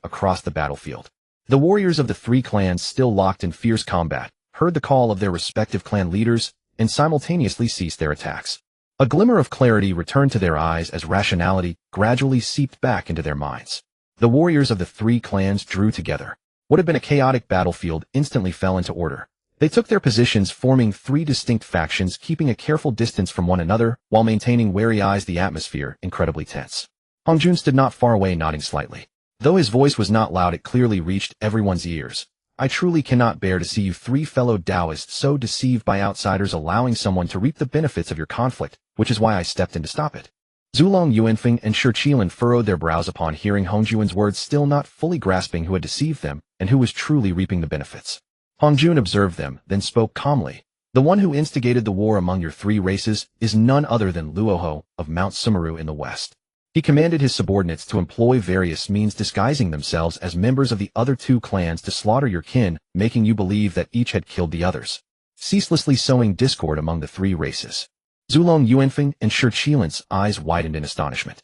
across the battlefield. The warriors of the three clans, still locked in fierce combat, heard the call of their respective clan leaders and simultaneously ceased their attacks. A glimmer of clarity returned to their eyes as rationality gradually seeped back into their minds. The warriors of the three clans drew together. What had been a chaotic battlefield instantly fell into order. They took their positions, forming three distinct factions, keeping a careful distance from one another while maintaining wary eyes, the atmosphere incredibly tense. Hongjun stood not far away, nodding slightly. Though his voice was not loud, it clearly reached everyone's ears. I truly cannot bear to see you three fellow Taoists so deceived by outsiders, allowing someone to reap the benefits of your conflict, which is why I stepped in to stop it. Zhu Long, Yuanfeng, and Shi Qilan furrowed their brows upon hearing Hongjun's words, still not fully grasping who had deceived them and who was truly reaping the benefits. Hongjun observed them, then spoke calmly. The one who instigated the war among your three races is none other than Luoho of Mount Sumeru in the west. He commanded his subordinates to employ various means, disguising themselves as members of the other two clans to slaughter your kin, making you believe that each had killed the others, ceaselessly sowing discord among the three races. Zhu Long, Yuanfeng, and Shi Qilan's eyes widened in astonishment.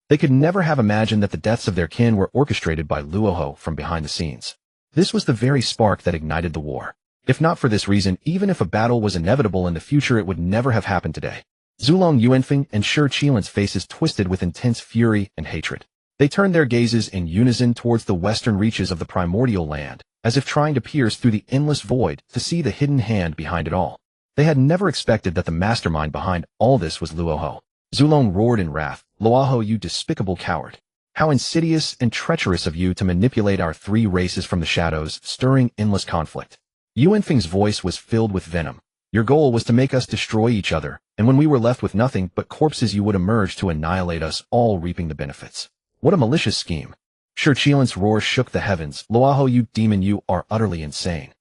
They could never have imagined that the deaths of their kin were orchestrated by Luoho from behind the scenes. This was the very spark that ignited the war. If not for this reason, even if a battle was inevitable in the future, it would never have happened today. Zhu Long, Yuanfeng, and Shi Qilan's faces twisted with intense fury and hatred. They turned their gazes in unison towards the western reaches of the primordial land, as if trying to pierce through the endless void to see the hidden hand behind it all. They had never expected that the mastermind behind all this was Luoho. Zhu Long roared in wrath, Luoho, you despicable coward. How insidious and treacherous of you to manipulate our three races from the shadows, stirring endless conflict. Yuanfeng's voice was filled with venom. Your goal was to make us destroy each other, and when we were left with nothing but corpses, you would emerge to annihilate us, all reaping the benefits. What a malicious scheme. Shi Qilan's roar shook the heavens. Luoho, you demon, you are utterly insane.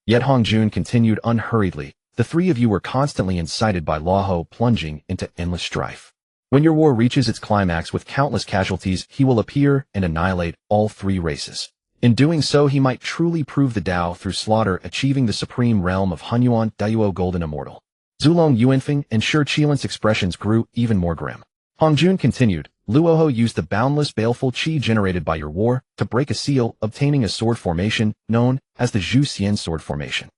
Yet Hongjun continued unhurriedly. The The three of you were constantly incited by Luoho plunging into endless strife. When your war reaches its climax with countless casualties, he will appear and annihilate all three races. In doing so, he might truly prove the Dao through slaughter, achieving the supreme realm of Honghuang Dayuo Golden Immortal. Zulong Yuanfeng and Shi Qilan's expressions grew even more grim. Hongjun continued, Luoho used the boundless baleful qi generated by your war to break a seal, obtaining a sword formation known as the Zhu Xian sword formation.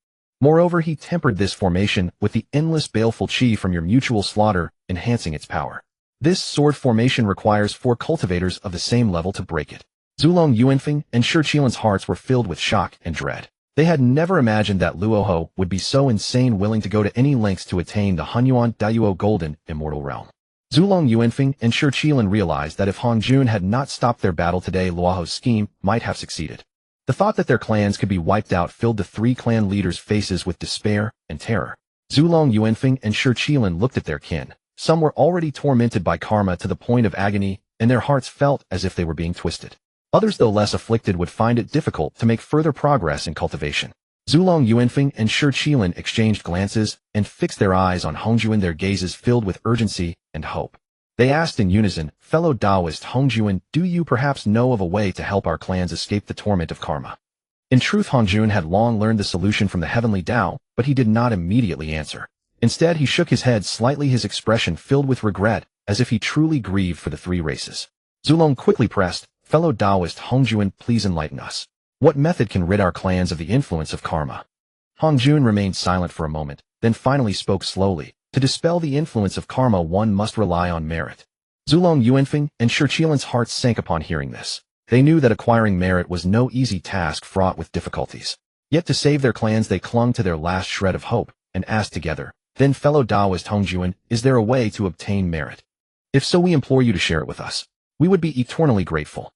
Moreover, he tempered this formation with the endless baleful qi from your mutual slaughter, enhancing its power. This sword formation requires 4 cultivators of the same level to break it. Zulong Yuanfeng and Shi Qilan's hearts were filled with shock and dread. They had never imagined that Luoho would be so insane, willing to go to any lengths to attain the Honghuang Dayuo Golden Immortal Realm. Zulong Yuanfeng and Shi Qilan realized that if Hongjun had not stopped their battle today, Luoho's scheme might have succeeded. The thought that their clans could be wiped out filled the 3 clan leaders' faces with despair and terror. Zulong Yuanfeng and Shi Qilan looked at their kin. Some were already tormented by karma to the point of agony, and their hearts felt as if they were being twisted. Others, though less afflicted, would find it difficult to make further progress in cultivation. Zulong Yuanfeng and Shi Qilan exchanged glances and fixed their eyes on Hongjun, their gazes filled with urgency and hope. They asked in unison, fellow Taoist Hongjun, do you perhaps know of a way to help our clans escape the torment of karma? In truth, Hongjun had long learned the solution from the Heavenly Dao, but he did not immediately answer. Instead, he shook his head slightly, his expression filled with regret, as if he truly grieved for the 3 races. Zulong quickly pressed, fellow Taoist Hongjun, please enlighten us. What method can rid our clans of the influence of karma? Hongjun remained silent for a moment, then finally spoke slowly. To dispel the influence of karma, one must rely on merit. Zulong Yuanfeng and Shi Qilan's hearts sank upon hearing this. They knew that acquiring merit was no easy task, fraught with difficulties. Yet to save their clans, they clung to their last shred of hope and asked together, then fellow Taoist Hongjun, is there a way to obtain merit? If so, we implore you to share it with us. We would be eternally grateful.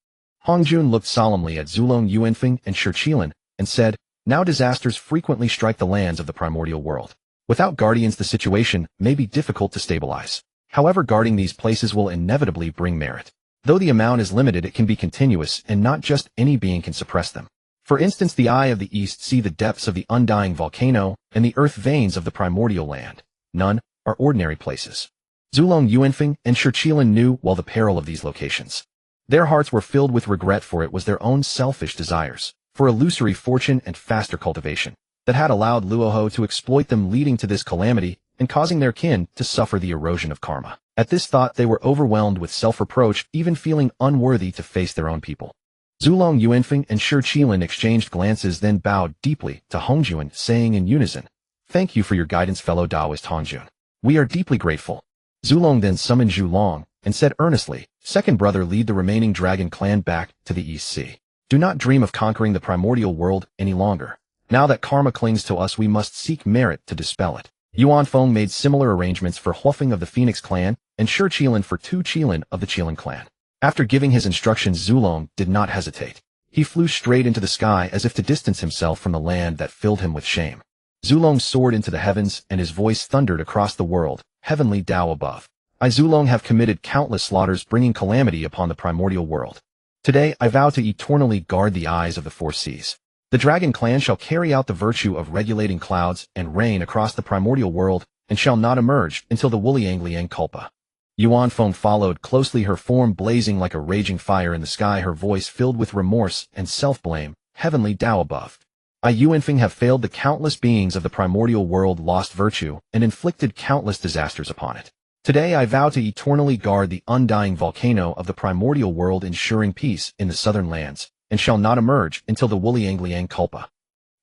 Hongjun looked solemnly at Zulong Yuanfeng and Shi Qilan and said, now disasters frequently strike the lands of the primordial world. Without guardians, the situation may be difficult to stabilize. However, guarding these places will inevitably bring merit. Though the amount is limited, it can be continuous, and not just any being can suppress them. For instance, the Eye of the East see the depths of the undying volcano and the earth veins of the primordial land. None are ordinary places. Zulong Yuanfeng and Shi Qilan knew well the peril of these locations. Their hearts were filled with regret, for it was their own selfish desires for illusory fortune and faster cultivation that had allowed Luoho to exploit them, leading to this calamity and causing their kin to suffer the erosion of karma. At this thought, they were overwhelmed with self-reproach, even feeling unworthy to face their own people. Zulong Yuanfeng and Shi Qilan exchanged glances, then bowed deeply to Hongjun, saying in unison, thank you for your guidance, fellow Taoist Hongjun. We are deeply grateful. Zulong then summoned Zhu Long and said earnestly, second brother, lead the remaining dragon clan back to the East Sea. Do not dream of conquering the primordial world any longer. Now that karma clings to us, we must seek merit to dispel it. Yuan Feng made similar arrangements for Huofeng of the Phoenix clan and Shi Qilan for Tu Qilan of the Qilan clan. After giving his instructions, Zulong did not hesitate. He flew straight into the sky as if to distance himself from the land that filled him with shame. Zulong soared into the heavens, and his voice thundered across the world, Heavenly Dao above. I, Zulong, have committed countless slaughters, bringing calamity upon the primordial world. Today, I vow to eternally guard the eyes of the foresees. The dragon clan shall carry out the virtue of regulating clouds and rain across the primordial world, and shall not emerge until the Wuliang Kulpa. Yuan Feng followed closely, her form blazing like a raging fire in the sky, her voice filled with remorse and self-blame. Heavenly Dao above. I, Yuanfeng, have failed the countless beings of the primordial world, lost virtue, and inflicted countless disasters upon it. Today I vow to eternally guard the undying volcano of the primordial world, ensuring peace in the southern lands, and shall not emerge until the Wuliang Kulpa.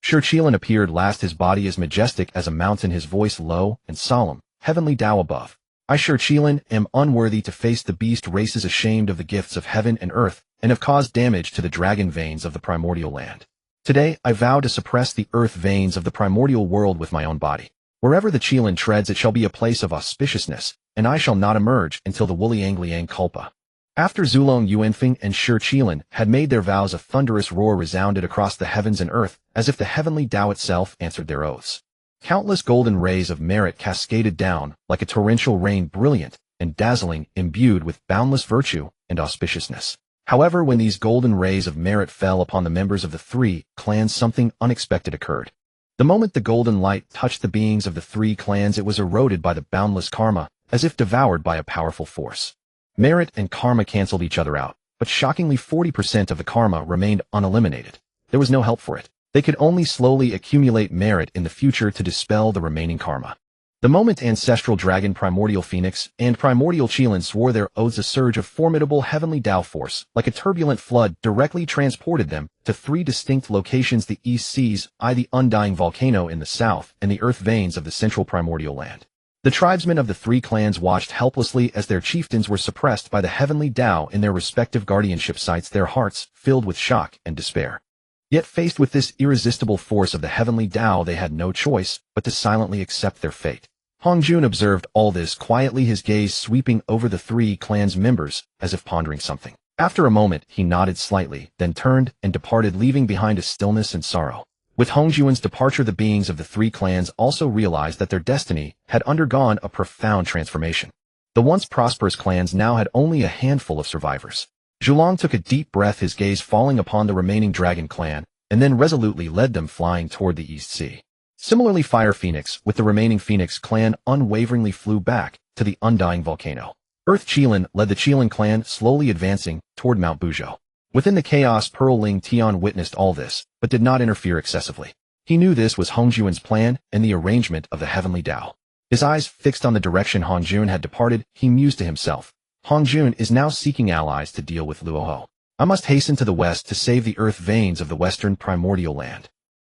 Shi Qilan appeared last, his body as majestic as a mountain, his voice low and solemn. Heavenly Dao above. I, Shi Qilan, am unworthy to face the beast races, ashamed of the gifts of heaven and earth, and have caused damage to the dragon veins of the primordial land. Today, I vow to suppress the earth veins of the primordial world with my own body. Wherever the Qilan treads, it shall be a place of auspiciousness, and I shall not emerge until the Wuliang Kulpa. After Zulong Yuanfeng and Shi Qilan had made their vows, a thunderous roar resounded across the heavens and earth, as if the Heavenly Dao itself answered their oaths. Countless golden rays of merit cascaded down like a torrential rain, brilliant and dazzling, imbued with boundless virtue and auspiciousness. However, when these golden rays of merit fell upon the members of the 3 clans, something unexpected occurred. The moment the golden light touched the beings of the three clans, it was eroded by the boundless karma, as if devoured by a powerful force. Merit and karma canceled each other out, but shockingly 40% of the karma remained uneliminated. There was no help for it. They could only slowly accumulate merit in the future to dispel the remaining karma. The moment Ancestral Dragon Primordial Phoenix and Primordial Qilin swore their oaths, a surge of formidable Heavenly Dao force, like a turbulent flood, directly transported them to three distinct locations: the East Seas, the undying volcano in the south, and the earth veins of the central primordial land. The tribesmen of the three clans watched helplessly as their chieftains were suppressed by the Heavenly Dao in their respective guardianship sites, their hearts filled with shock and despair. Yet faced with this irresistible force of the Heavenly Dao, they had no choice but to silently accept their fate. Hongjun observed all this quietly, his gaze sweeping over the three clans' members as if pondering something. After a moment, he nodded slightly, then turned and departed, leaving behind a stillness and sorrow. With Hongjun's departure, the beings of the three clans also realized that their destiny had undergone a profound transformation. The once prosperous clans now had only a handful of survivors. Zhulong took a deep breath, his gaze falling upon the remaining dragon clan, and then resolutely led them flying toward the East Sea. Similarly, Fire Phoenix, with the remaining Phoenix clan, unwaveringly flew back to the undying volcano. Earth Qilin led the Qilin clan, slowly advancing toward Mount Buzhou. Within the Chaos Pearl, Ling Tian witnessed all this, but did not interfere excessively. He knew this was Hongjun's plan and the arrangement of the Heavenly Dao. His eyes fixed on the direction Hongjun had departed, he mused to himself. Hongjun is now seeking allies to deal with Luoho. I must hasten to the west to save the earth veins of the western primordial land.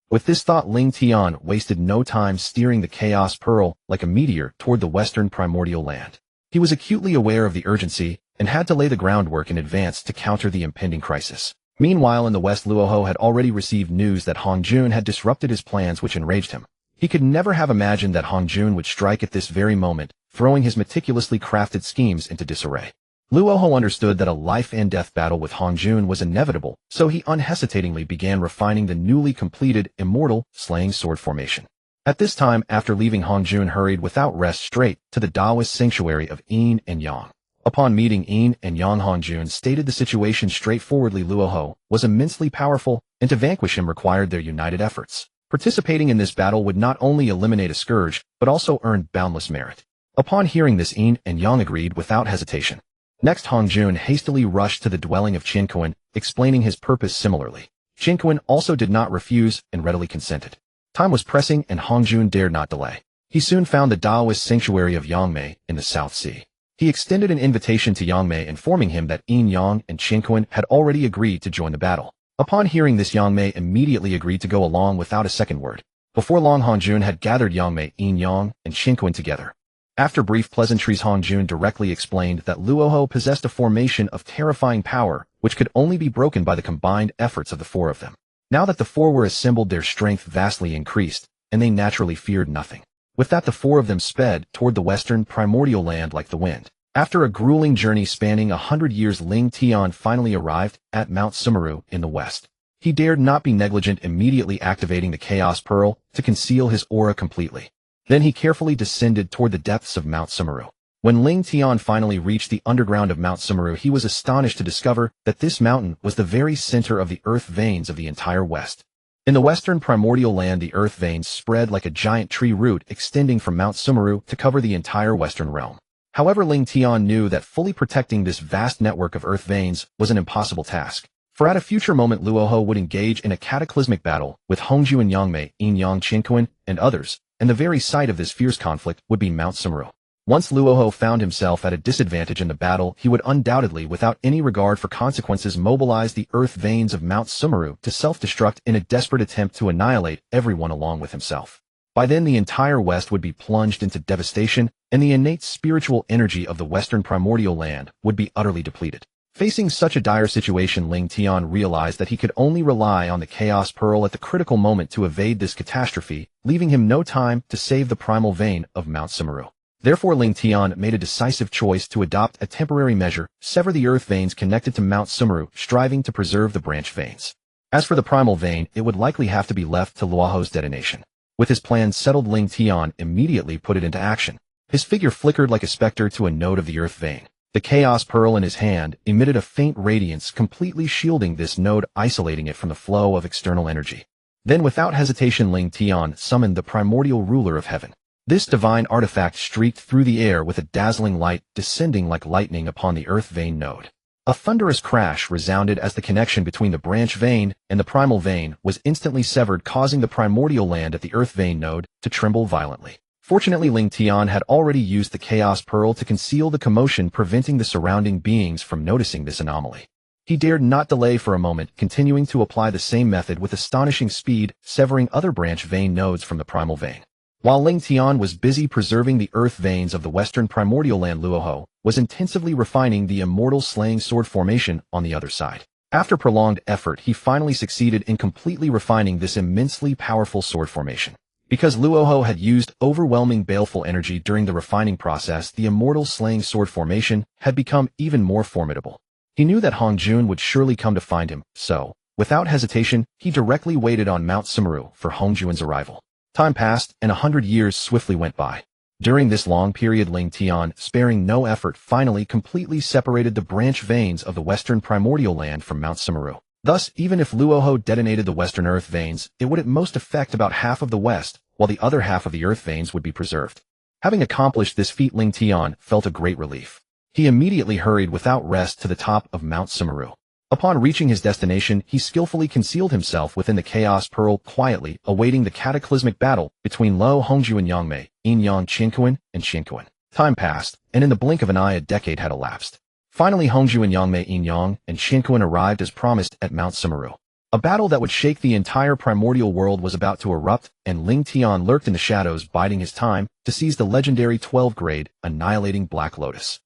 With this thought, Ling Tian wasted no time steering the Chaos Pearl like a meteor toward the western primordial land. He was acutely aware of the urgency and had to lay the groundwork in advance to counter the impending crisis. Meanwhile, in the west, Luoho had already received news that Hongjun had disrupted his plans, which enraged him. He could never have imagined that Hongjun would strike at this very moment, throwing his meticulously crafted schemes into disarray. Luoho understood that a life-and-death battle with Hongjun was inevitable, so he unhesitatingly began refining the newly completed immortal slaying sword formation. At this time, after leaving, Hongjun hurried without rest straight to the Taoist sanctuary of Yin and Yang. Upon meeting Yin and Yang, Hongjun stated the situation straightforwardly. Luoho was immensely powerful, and to vanquish him required their united efforts. Participating in this battle would not only eliminate a scourge, but also earn boundless merit. Upon hearing this, Yin and Yang agreed without hesitation. Next, Hongjun hastily rushed to the dwelling of Qinquan, explaining his purpose similarly. Qinquan also did not refuse and readily consented. Time was pressing, and Hongjun dared not delay. He soon found the Taoist sanctuary of Yangmei in the South Sea. He extended an invitation to Yangmei, informing him that Yin Yang and Qinquan had already agreed to join the battle. Upon hearing this, Yangmei immediately agreed to go along without a second word. Before long, Hongjun had gathered Yangmei, Yin Yang, and Qinquan together. After brief pleasantries, Hongjun directly explained that Luoho possessed a formation of terrifying power, which could only be broken by the combined efforts of the four of them. Now that the four were assembled, their strength vastly increased, and they naturally feared nothing. With that, the four of them sped toward the western primordial land like the wind. After a grueling journey spanning 100 years, Ling Tian finally arrived at Mount Sumeru in the west. He dared not be negligent, immediately activating the Chaos Pearl to conceal his aura completely. Then he carefully descended toward the depths of Mount Sumeru. When Ling Tian finally reached the underground of Mount Sumeru, he was astonished to discover that this mountain was the very center of the earth veins of the entire west. In the western primordial land, the earth veins spread like a giant tree root, extending from Mount Sumeru to cover the entire western realm. However, Ling Tian knew that fully protecting this vast network of earth veins was an impossible task. For at a future moment, Luoho would engage in a cataclysmic battle with Hongjun and Yangmei, Yin Yang, Qinquan, and others, and the very site of this fierce conflict would be Mount Sumeru. Once Luoho found himself at a disadvantage in the battle, he would undoubtedly, without any regard for consequences, mobilize the earth veins of Mount Sumeru to self-destruct in a desperate attempt to annihilate everyone along with himself. By then, the entire West would be plunged into devastation, and the innate spiritual energy of the western primordial land would be utterly depleted. Facing such a dire situation, Ling Tian realized that he could only rely on the Chaos Pearl at the critical moment to evade this catastrophe, leaving him no time to save the primal vein of Mount Sumeru. Therefore, Ling Tian made a decisive choice to adopt a temporary measure: sever the earth veins connected to Mount Sumeru, striving to preserve the branch veins. As for the primal vein, it would likely have to be left to Luoho's detonation. With his plan settled, Ling Tian immediately put it into action. His figure flickered like a specter to a node of the earth vein. The Chaos Pearl in his hand emitted a faint radiance, completely shielding this node, isolating it from the flow of external energy. Then without hesitation Ling Tian summoned the primordial ruler of heaven. This divine artifact streaked through the air with a dazzling light descending like lightning upon the earth vein node. A thunderous crash resounded as the connection between the branch vein and the primal vein was instantly severed, causing the primordial land at the earth vein node to tremble violently. Fortunately, Ling Tian had already used the Chaos Pearl to conceal the commotion, preventing the surrounding beings from noticing this anomaly. He dared not delay for a moment, continuing to apply the same method with astonishing speed, severing other branch vein nodes from the primal vein. While Ling Tian was busy preserving the earth veins of the western primordial land, Luoho was intensively refining the immortal slaying sword formation on the other side. After prolonged effort, he finally succeeded in completely refining this immensely powerful sword formation. Because Luoho had used overwhelming baleful energy during the refining process, the immortal slaying sword formation had become even more formidable. He knew that Hongjun would surely come to find him, so, without hesitation, he directly waited on Mount Sumeru for Hongjun's arrival. Time passed, and 100 years swiftly went by. During this long period, Ling Tian, sparing no effort, finally completely separated the branch veins of the western primordial land from Mount Sumeru. Thus, even if Luoho detonated the western earth veins, it would at most affect about half of the west, while the other half of the earth veins would be preserved. Having accomplished this feat, Ling Tian felt a great relief. He immediately hurried without rest to the top of Mount Sumeru. Upon reaching his destination, he skillfully concealed himself within the Chaos Pearl, quietly awaiting the cataclysmic battle between Lo Hongju and Yangmei, Yin-Yang Qianquan, and Qianquan. Time passed, and in the blink of an eye a decade had elapsed. Finally, Hongju and Yangmei, Yin-Yang, and Qianquan arrived as promised at Mount Sumeru. A battle that would shake the entire primordial world was about to erupt, and Ling Tian lurked in the shadows, biding his time to seize the legendary 12-grade, annihilating Black Lotus.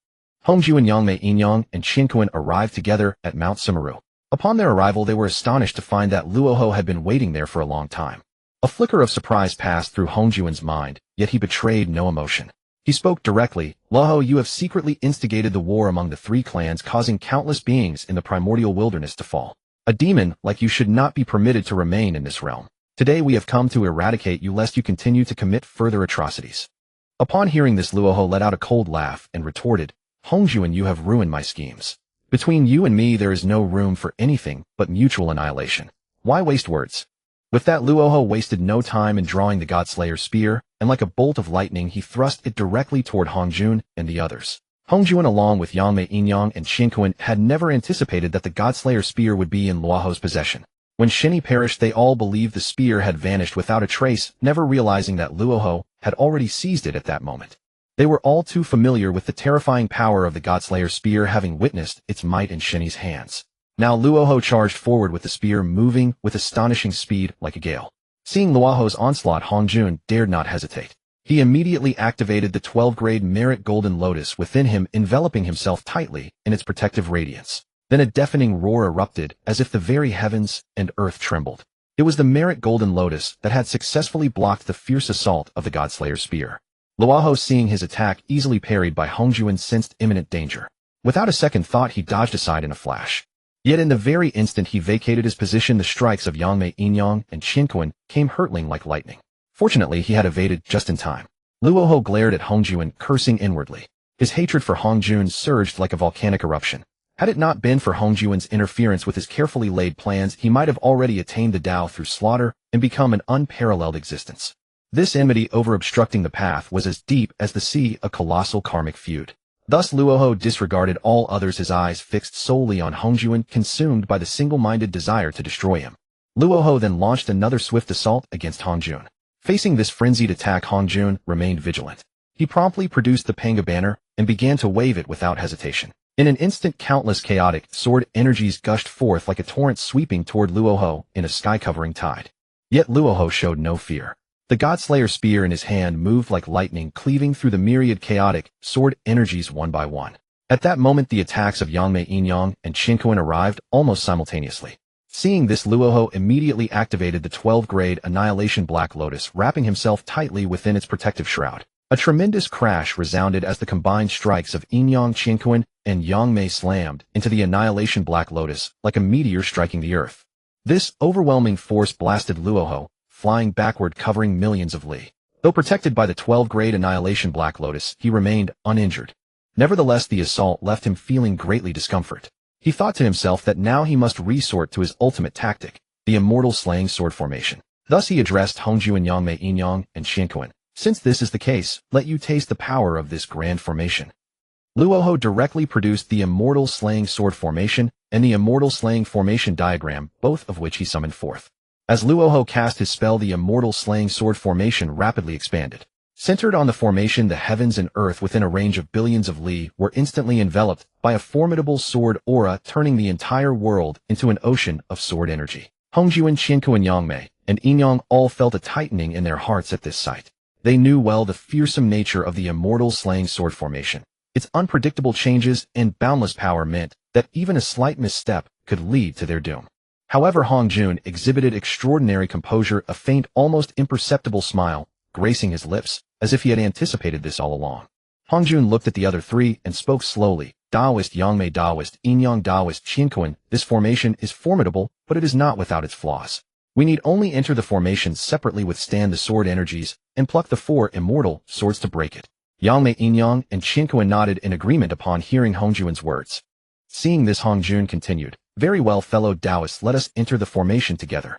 Hongju and Yangmei, Yin-Yang, and Qianquan arrived together at Mount Sumeru. Upon their arrival, they were astonished to find that Luoho had been waiting there for a long time. A flicker of surprise passed through Hongjuan's mind, yet he betrayed no emotion. He spoke directly. Luoho, you have secretly instigated the war among the three clans, causing countless beings in the primordial wilderness to fall. A demon like you should not be permitted to remain in this realm. Today we have come to eradicate you lest you continue to commit further atrocities. Upon hearing this, Luoho let out a cold laugh and retorted, Hongjuan, you have ruined my schemes. Between you and me there is no room for anything but mutual annihilation. Why waste words? With that, Luoho wasted no time in drawing the Godslayer's spear, and like a bolt of lightning he thrust it directly toward Hongjun and the others. Hongjuan, along with Yangmei, Yin-Yang, and Qianquan, had never anticipated that the Godslayer's spear would be in Luoho's possession. When Shini perished, they all believed the spear had vanished without a trace, never realizing that Luoho had already seized it at that moment. They were all too familiar with the terrifying power of the Godslayer's spear, having witnessed its might in Shini's hands. Now Luoho charged forward with the spear, moving with astonishing speed like a gale. Seeing Luoho's onslaught, Hongjun dared not hesitate. He immediately activated the 12-grade Merit Golden Lotus within him, enveloping himself tightly in its protective radiance. Then a deafening roar erupted, as if the very heavens and earth trembled. It was the Merit Golden Lotus that had successfully blocked the fierce assault of the Godslayer's spear. Luoho, seeing his attack easily parried by Hongjuan, sensed imminent danger. Without a second thought, he dodged aside in a flash. Yet in the very instant he vacated his position, the strikes of Yangmei, Yin-Yang, and Qianquan came hurtling like lightning. Fortunately, he had evaded just in time. Luoho glared at Hongjuan, cursing inwardly. His hatred for Hongjun surged like a volcanic eruption. Had it not been for Hongjuan's interference with his carefully laid plans, he might have already attained the Dao through slaughter and become an unparalleled existence. This enmity over obstructing the path was as deep as the sea, a colossal karmic feud. Thus Luoho disregarded all others, his eyes fixed solely on Hongjuan, consumed by the single-minded desire to destroy him. Luoho then launched another swift assault against Hongjun. Facing this frenzied attack, Hongjun remained vigilant. He promptly produced the Panga banner and began to wave it without hesitation. In an instant, countless chaotic sword energies gushed forth like a torrent, sweeping toward Luoho in a sky-covering tide. Yet Luoho showed no fear. The Godslayer's spear in his hand moved like lightning, cleaving through the myriad chaotic sword energies one by one. At that moment, the attacks of Yangmei, Yin-Yang, and Qianquan arrived almost simultaneously. Seeing this, Luoho immediately activated the 12-grade Annihilation Black Lotus, wrapping himself tightly within its protective shroud. A tremendous crash resounded as the combined strikes of Yin-Yang, Qianquan, and Yangmei slammed into the Annihilation Black Lotus like a meteor striking the earth. This overwhelming force blasted Luoho, flying backward, covering millions of li. Though protected by the 12-grade Annihilation Black Lotus, he remained uninjured. Nevertheless, the assault left him feeling greatly discomfort. He thought to himself that now he must resort to his ultimate tactic. the immortal slaying sword formation. Thus he addressed Hongjun Yangmei Yinyang and Qianquan. Since this is the case, let you taste the power of this grand formation. Luoho directly produced the immortal slaying sword formation and the immortal slaying formation diagram, both of which he summoned forth. As Luoho cast his spell, the immortal slaying sword formation rapidly expanded. Centered on the formation, the heavens and earth within a range of billions of li were instantly enveloped by a formidable sword aura, turning the entire world into an ocean of sword energy. Hongjun, Qianquan, Yangmei, and Yinyang all felt a tightening in their hearts at this sight. They knew well the fearsome nature of the immortal slaying sword formation. Its unpredictable changes and boundless power meant that even a slight misstep could lead to their doom. However, Hongjun exhibited extraordinary composure, a faint, almost imperceptible smile gracing his lips, as if he had anticipated this all along. Hongjun looked at the other three and spoke slowly. Daoist, Yangmei Daoist, Yinyang Daoist, Qianquan, this formation is formidable, but it is not without its flaws. We need only enter the formation separately, withstand the sword energies, and pluck the 4 immortal swords to break it. Yangmei, Yinyang, and Qianquan nodded in agreement upon hearing Hongjun's words. Seeing this, Hongjun continued, "Very well, fellow Daoists, let us enter the formation together."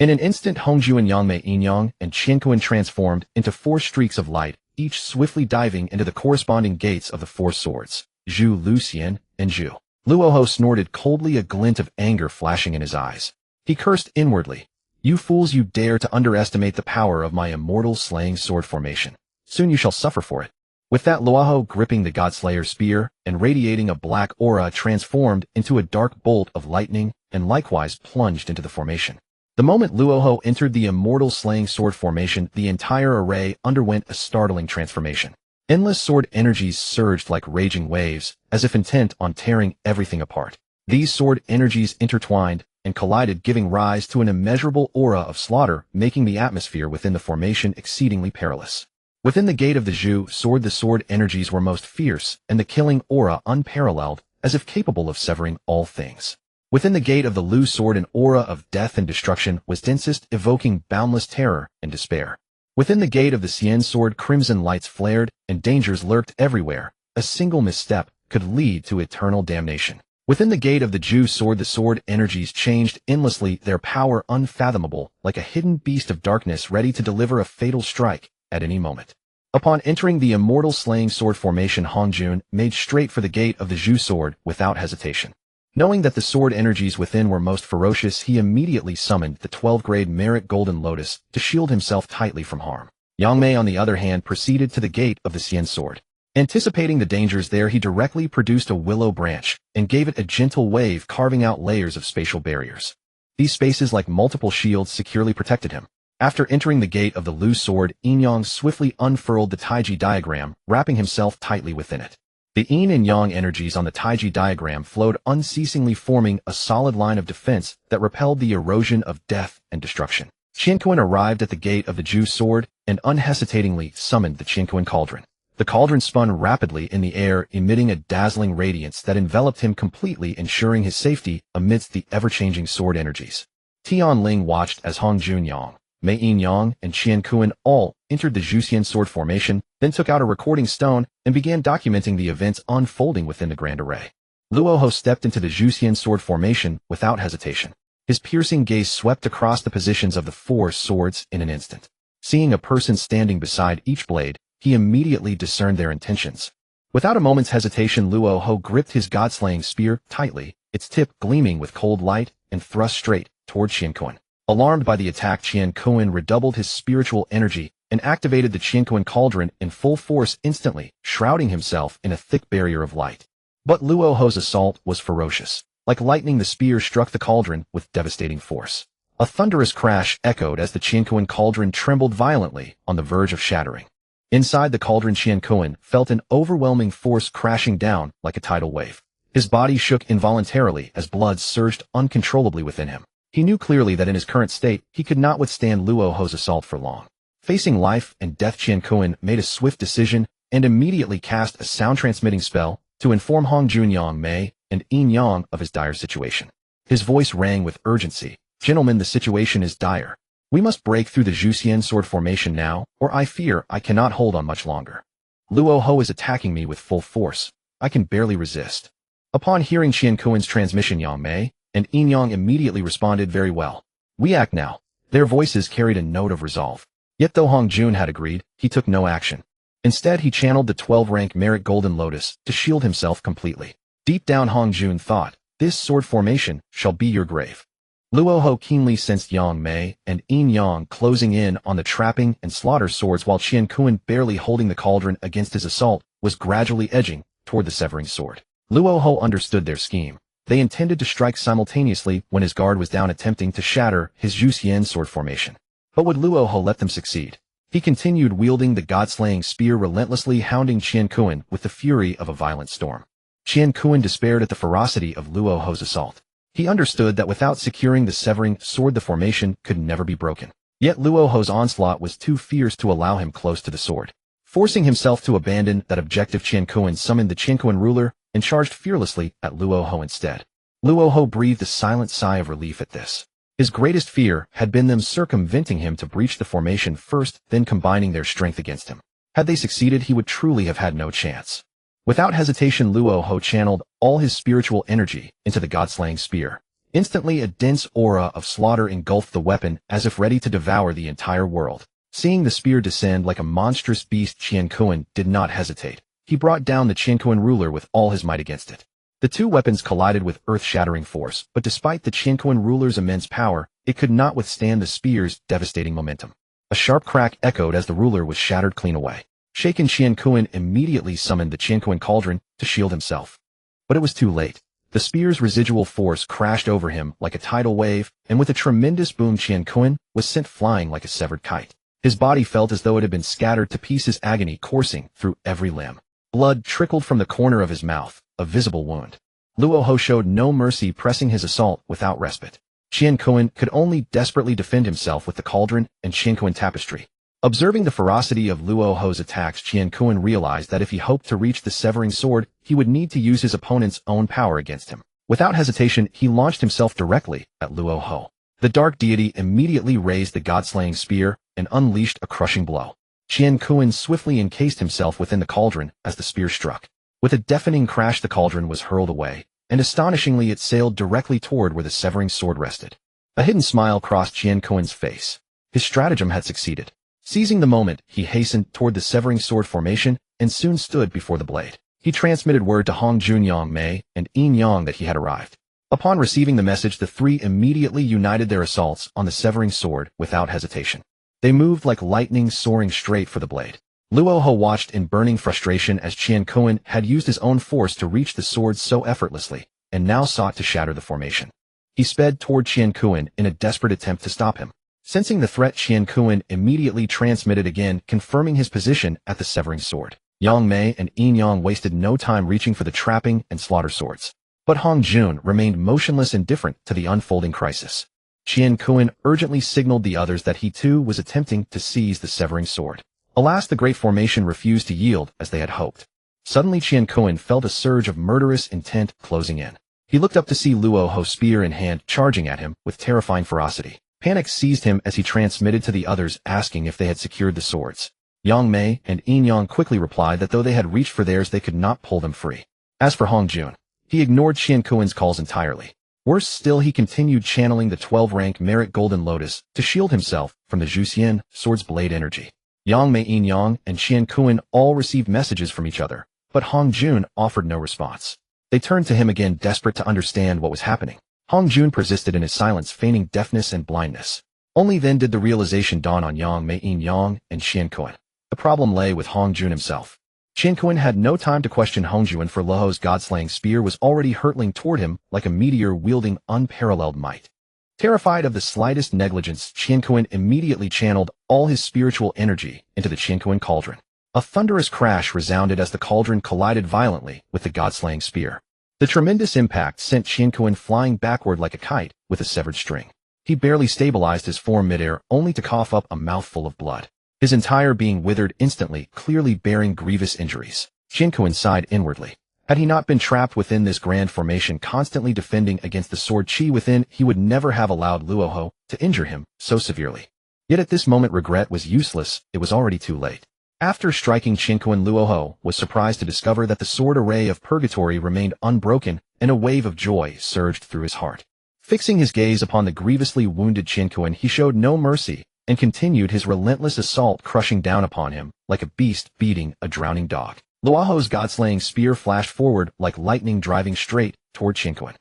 In an instant, Hongjun, Yangmei, Yinyang, and Qianquan transformed into 4 streaks of light, each swiftly diving into the corresponding gates of the 4 swords. Zhu, Lu Xian, and Zhu. Luoho snorted coldly, a glint of anger flashing in his eyes. He cursed inwardly. "You fools, you dare to underestimate the power of my immortal slaying sword formation. Soon you shall suffer for it." With that, Luoho, gripping the Godslayer spear and radiating a black aura, transformed into a dark bolt of lightning and likewise plunged into the formation. The moment Luoho entered the immortal slaying sword formation, the entire array underwent a startling transformation. Endless sword energies surged like raging waves, as if intent on tearing everything apart. These sword energies intertwined and collided, giving rise to an immeasurable aura of slaughter, making the atmosphere within the formation exceedingly perilous. Within the gate of the Zhu sword, the sword energies were most fierce, and the killing aura unparalleled, as if capable of severing all things. Within the gate of the Lu sword, an aura of death and destruction was densest, evoking boundless terror and despair. Within the gate of the Xian sword, crimson lights flared, and dangers lurked everywhere. A single misstep could lead to eternal damnation. Within the gate of the Zhu sword, the sword energies changed endlessly, their power unfathomable, like a hidden beast of darkness ready to deliver a fatal strike at any moment. Upon entering the immortal slaying sword formation, Hongjun made straight for the gate of the Zhu sword without hesitation. Knowing that the sword energies within were most ferocious, he immediately summoned the 12th-grade merit Golden Lotus to shield himself tightly from harm. Yangmei, on the other hand, proceeded to the gate of the Xian sword. Anticipating the dangers there, he directly produced a willow branch and gave it a gentle wave, carving out layers of spatial barriers. These spaces, like multiple shields, securely protected him. After entering the gate of the Lu sword, Yinyang swiftly unfurled the Taiji diagram, wrapping himself tightly within it. The yin and yang energies on the Taiji diagram flowed unceasingly, forming a solid line of defense that repelled the erosion of death and destruction. Qianquan arrived at the gate of the Zhu sword and unhesitatingly summoned the Qianquan cauldron. The cauldron spun rapidly in the air, emitting a dazzling radiance that enveloped him completely, ensuring his safety amidst the ever-changing sword energies. Tian Ling watched as Hongjun, Yang, Mei Yinyang, and Qianquan all entered the Zhuxian sword formation, then took out a recording stone and began documenting the events unfolding within the grand array. Luoho stepped into the Zhuxian sword formation without hesitation. His piercing gaze swept across the positions of the 4 swords in an instant. Seeing a person standing beside each blade, he immediately discerned their intentions. Without a moment's hesitation, Luoho gripped his god-slaying spear tightly, its tip gleaming with cold light, and thrust straight toward Qianquan. Alarmed by the attack, Qianquan redoubled his spiritual energy and activated the Qianquan cauldron in full force instantly, shrouding himself in a thick barrier of light. But Luoho's assault was ferocious. Like lightning, the spear struck the cauldron with devastating force. A thunderous crash echoed as the Qianquan cauldron trembled violently on the verge of shattering. Inside the cauldron, Qianquan felt an overwhelming force crashing down like a tidal wave. His body shook involuntarily as blood surged uncontrollably within him. He knew clearly that in his current state, he could not withstand Luoho's assault for long. Facing life and death, Qianquan made a swift decision and immediately cast a sound-transmitting spell to inform Hongjun, Yang Mei, and Yinyang of his dire situation. His voice rang with urgency. "Gentlemen, the situation is dire. We must break through the Zhuxian sword formation now, or I fear I cannot hold on much longer. Luoho is attacking me with full force. I can barely resist." Upon hearing Qianquan's transmission, Yang Mei and Yinyang immediately responded, "Very well. We act now. Their voices carried a note of resolve. Yet though Hongjun had agreed, he took no action. Instead, he channeled the 12-rank merit Golden Lotus to shield himself completely. Deep down, Hongjun thought, "This sword formation shall be your grave." Luoho keenly sensed Yang Mei and Yin Yang closing in on the trapping and slaughter swords, while Qian Kun, barely holding the cauldron against his assault, was gradually edging toward the severing sword. Luoho understood their scheme. They intended to strike simultaneously when his guard was down, attempting to shatter his Zhuxian sword formation. But would Luoho let them succeed? He continued wielding the god-slaying spear, relentlessly hounding Qian Kun with the fury of a violent storm. Qian Kun despaired at the ferocity of Luoho's assault. He understood that without securing the severing sword, the formation could never be broken. Yet Luoho's onslaught was too fierce to allow him close to the sword. Forcing himself to abandon that objective, Qian Kun summoned the Qian Kun ruler and charged fearlessly at Luoho instead. Luoho breathed a silent sigh of relief at this. His greatest fear had been them circumventing him to breach the formation first, then combining their strength against him. Had they succeeded, he would truly have had no chance. Without hesitation, Luoho channeled all his spiritual energy into the god-slaying spear. Instantly, a dense aura of slaughter engulfed the weapon, as if ready to devour the entire world. Seeing the spear descend like a monstrous beast, Qian Kun did not hesitate. He brought down the Qian Kun ruler with all his might against it. The two weapons collided with earth-shattering force, but despite the Qian Kun ruler's immense power, it could not withstand the spear's devastating momentum. A sharp crack echoed as the ruler was shattered clean away. Shaken, Qian Kun immediately summoned the Qian Kun cauldron to shield himself. But it was too late. The spear's residual force crashed over him like a tidal wave, and with a tremendous boom, Qian Kun was sent flying like a severed kite. His body felt as though it had been scattered to pieces, agony coursing through every limb. Blood trickled from the corner of his mouth, a visible wound. Luoho showed no mercy, pressing his assault without respite. Qian Kun could only desperately defend himself with the cauldron and Qian Kun tapestry. Observing the ferocity of Luoho's attacks, Qian Kun realized that if he hoped to reach the severing sword, he would need to use his opponent's own power against him. Without hesitation, he launched himself directly at Luoho. The dark deity immediately raised the god-slaying spear and unleashed a crushing blow. Qian Kun swiftly encased himself within the cauldron as the spear struck. With a deafening crash, the cauldron was hurled away, and astonishingly it sailed directly toward where the severing sword rested. A hidden smile crossed Qian Kun's face. His stratagem had succeeded. Seizing the moment, he hastened toward the severing sword formation and soon stood before the blade. He transmitted word to Hongjun, Yang Mei, and Yin Yang that he had arrived. Upon receiving the message, the three immediately united their assaults on the severing sword without hesitation. They moved like lightning, soaring straight for the blade. Luoho watched in burning frustration as Qian Kun had used his own force to reach the sword so effortlessly, and now sought to shatter the formation. He sped toward Qian Kun in a desperate attempt to stop him. Sensing the threat, Qian Kun immediately transmitted again, confirming his position at the severing sword. Yang Mei and Yin Yang wasted no time reaching for the trapping and slaughter swords. But Hongjun remained motionless, indifferent to the unfolding crisis. Qian Kun urgently signaled the others that he too was attempting to seize the severing sword. Alas, the great formation refused to yield as they had hoped. Suddenly, Qian Kun felt a surge of murderous intent closing in. He looked up to see Luoho, spear in hand, charging at him with terrifying ferocity. Panic seized him as he transmitted to the others, asking if they had secured the swords. Yang Mei and Yin Yang quickly replied that though they had reached for theirs, they could not pull them free. As for Hongjun, he ignored Qian Kun's calls entirely. Worse still, he continued channeling the 12-rank merit Golden Lotus to shield himself from the Zhuxian sword's blade energy. Yang Mei, Yin Yang, and Qian Kun all received messages from each other, but Hongjun offered no response. They turned to him again, desperate to understand what was happening. Hongjun persisted in his silence, feigning deafness and blindness. Only then did the realization dawn on Yang Mei, Yin Yang, and Qian Kun. The problem lay with Hongjun himself. Qian Kun had no time to question Hongjun, for Luoho's god-slaying spear was already hurtling toward him like a meteor, wielding unparalleled might. Terrified of the slightest negligence, Qian Kun immediately channeled all his spiritual energy into the Qian Kun cauldron. A thunderous crash resounded as the cauldron collided violently with the god-slaying spear. The tremendous impact sent Qian Kun flying backward like a kite with a severed string. He barely stabilized his form midair, only to cough up a mouthful of blood. His entire being withered instantly, clearly bearing grievous injuries. Qian Kun sighed inwardly. Had he not been trapped within this grand formation, constantly defending against the sword chi within, he would never have allowed Luoho to injure him so severely. Yet at this moment, regret was useless. It was already too late. After striking Qian Kun, Luoho was surprised to discover that the sword array of purgatory remained unbroken, and a wave of joy surged through his heart. Fixing his gaze upon the grievously wounded Qinquan, he showed no mercy and continued his relentless assault, crushing down upon him like a beast beating a drowning dog. Luoho's god-slaying spear flashed forward like lightning, driving straight toward Qinquan.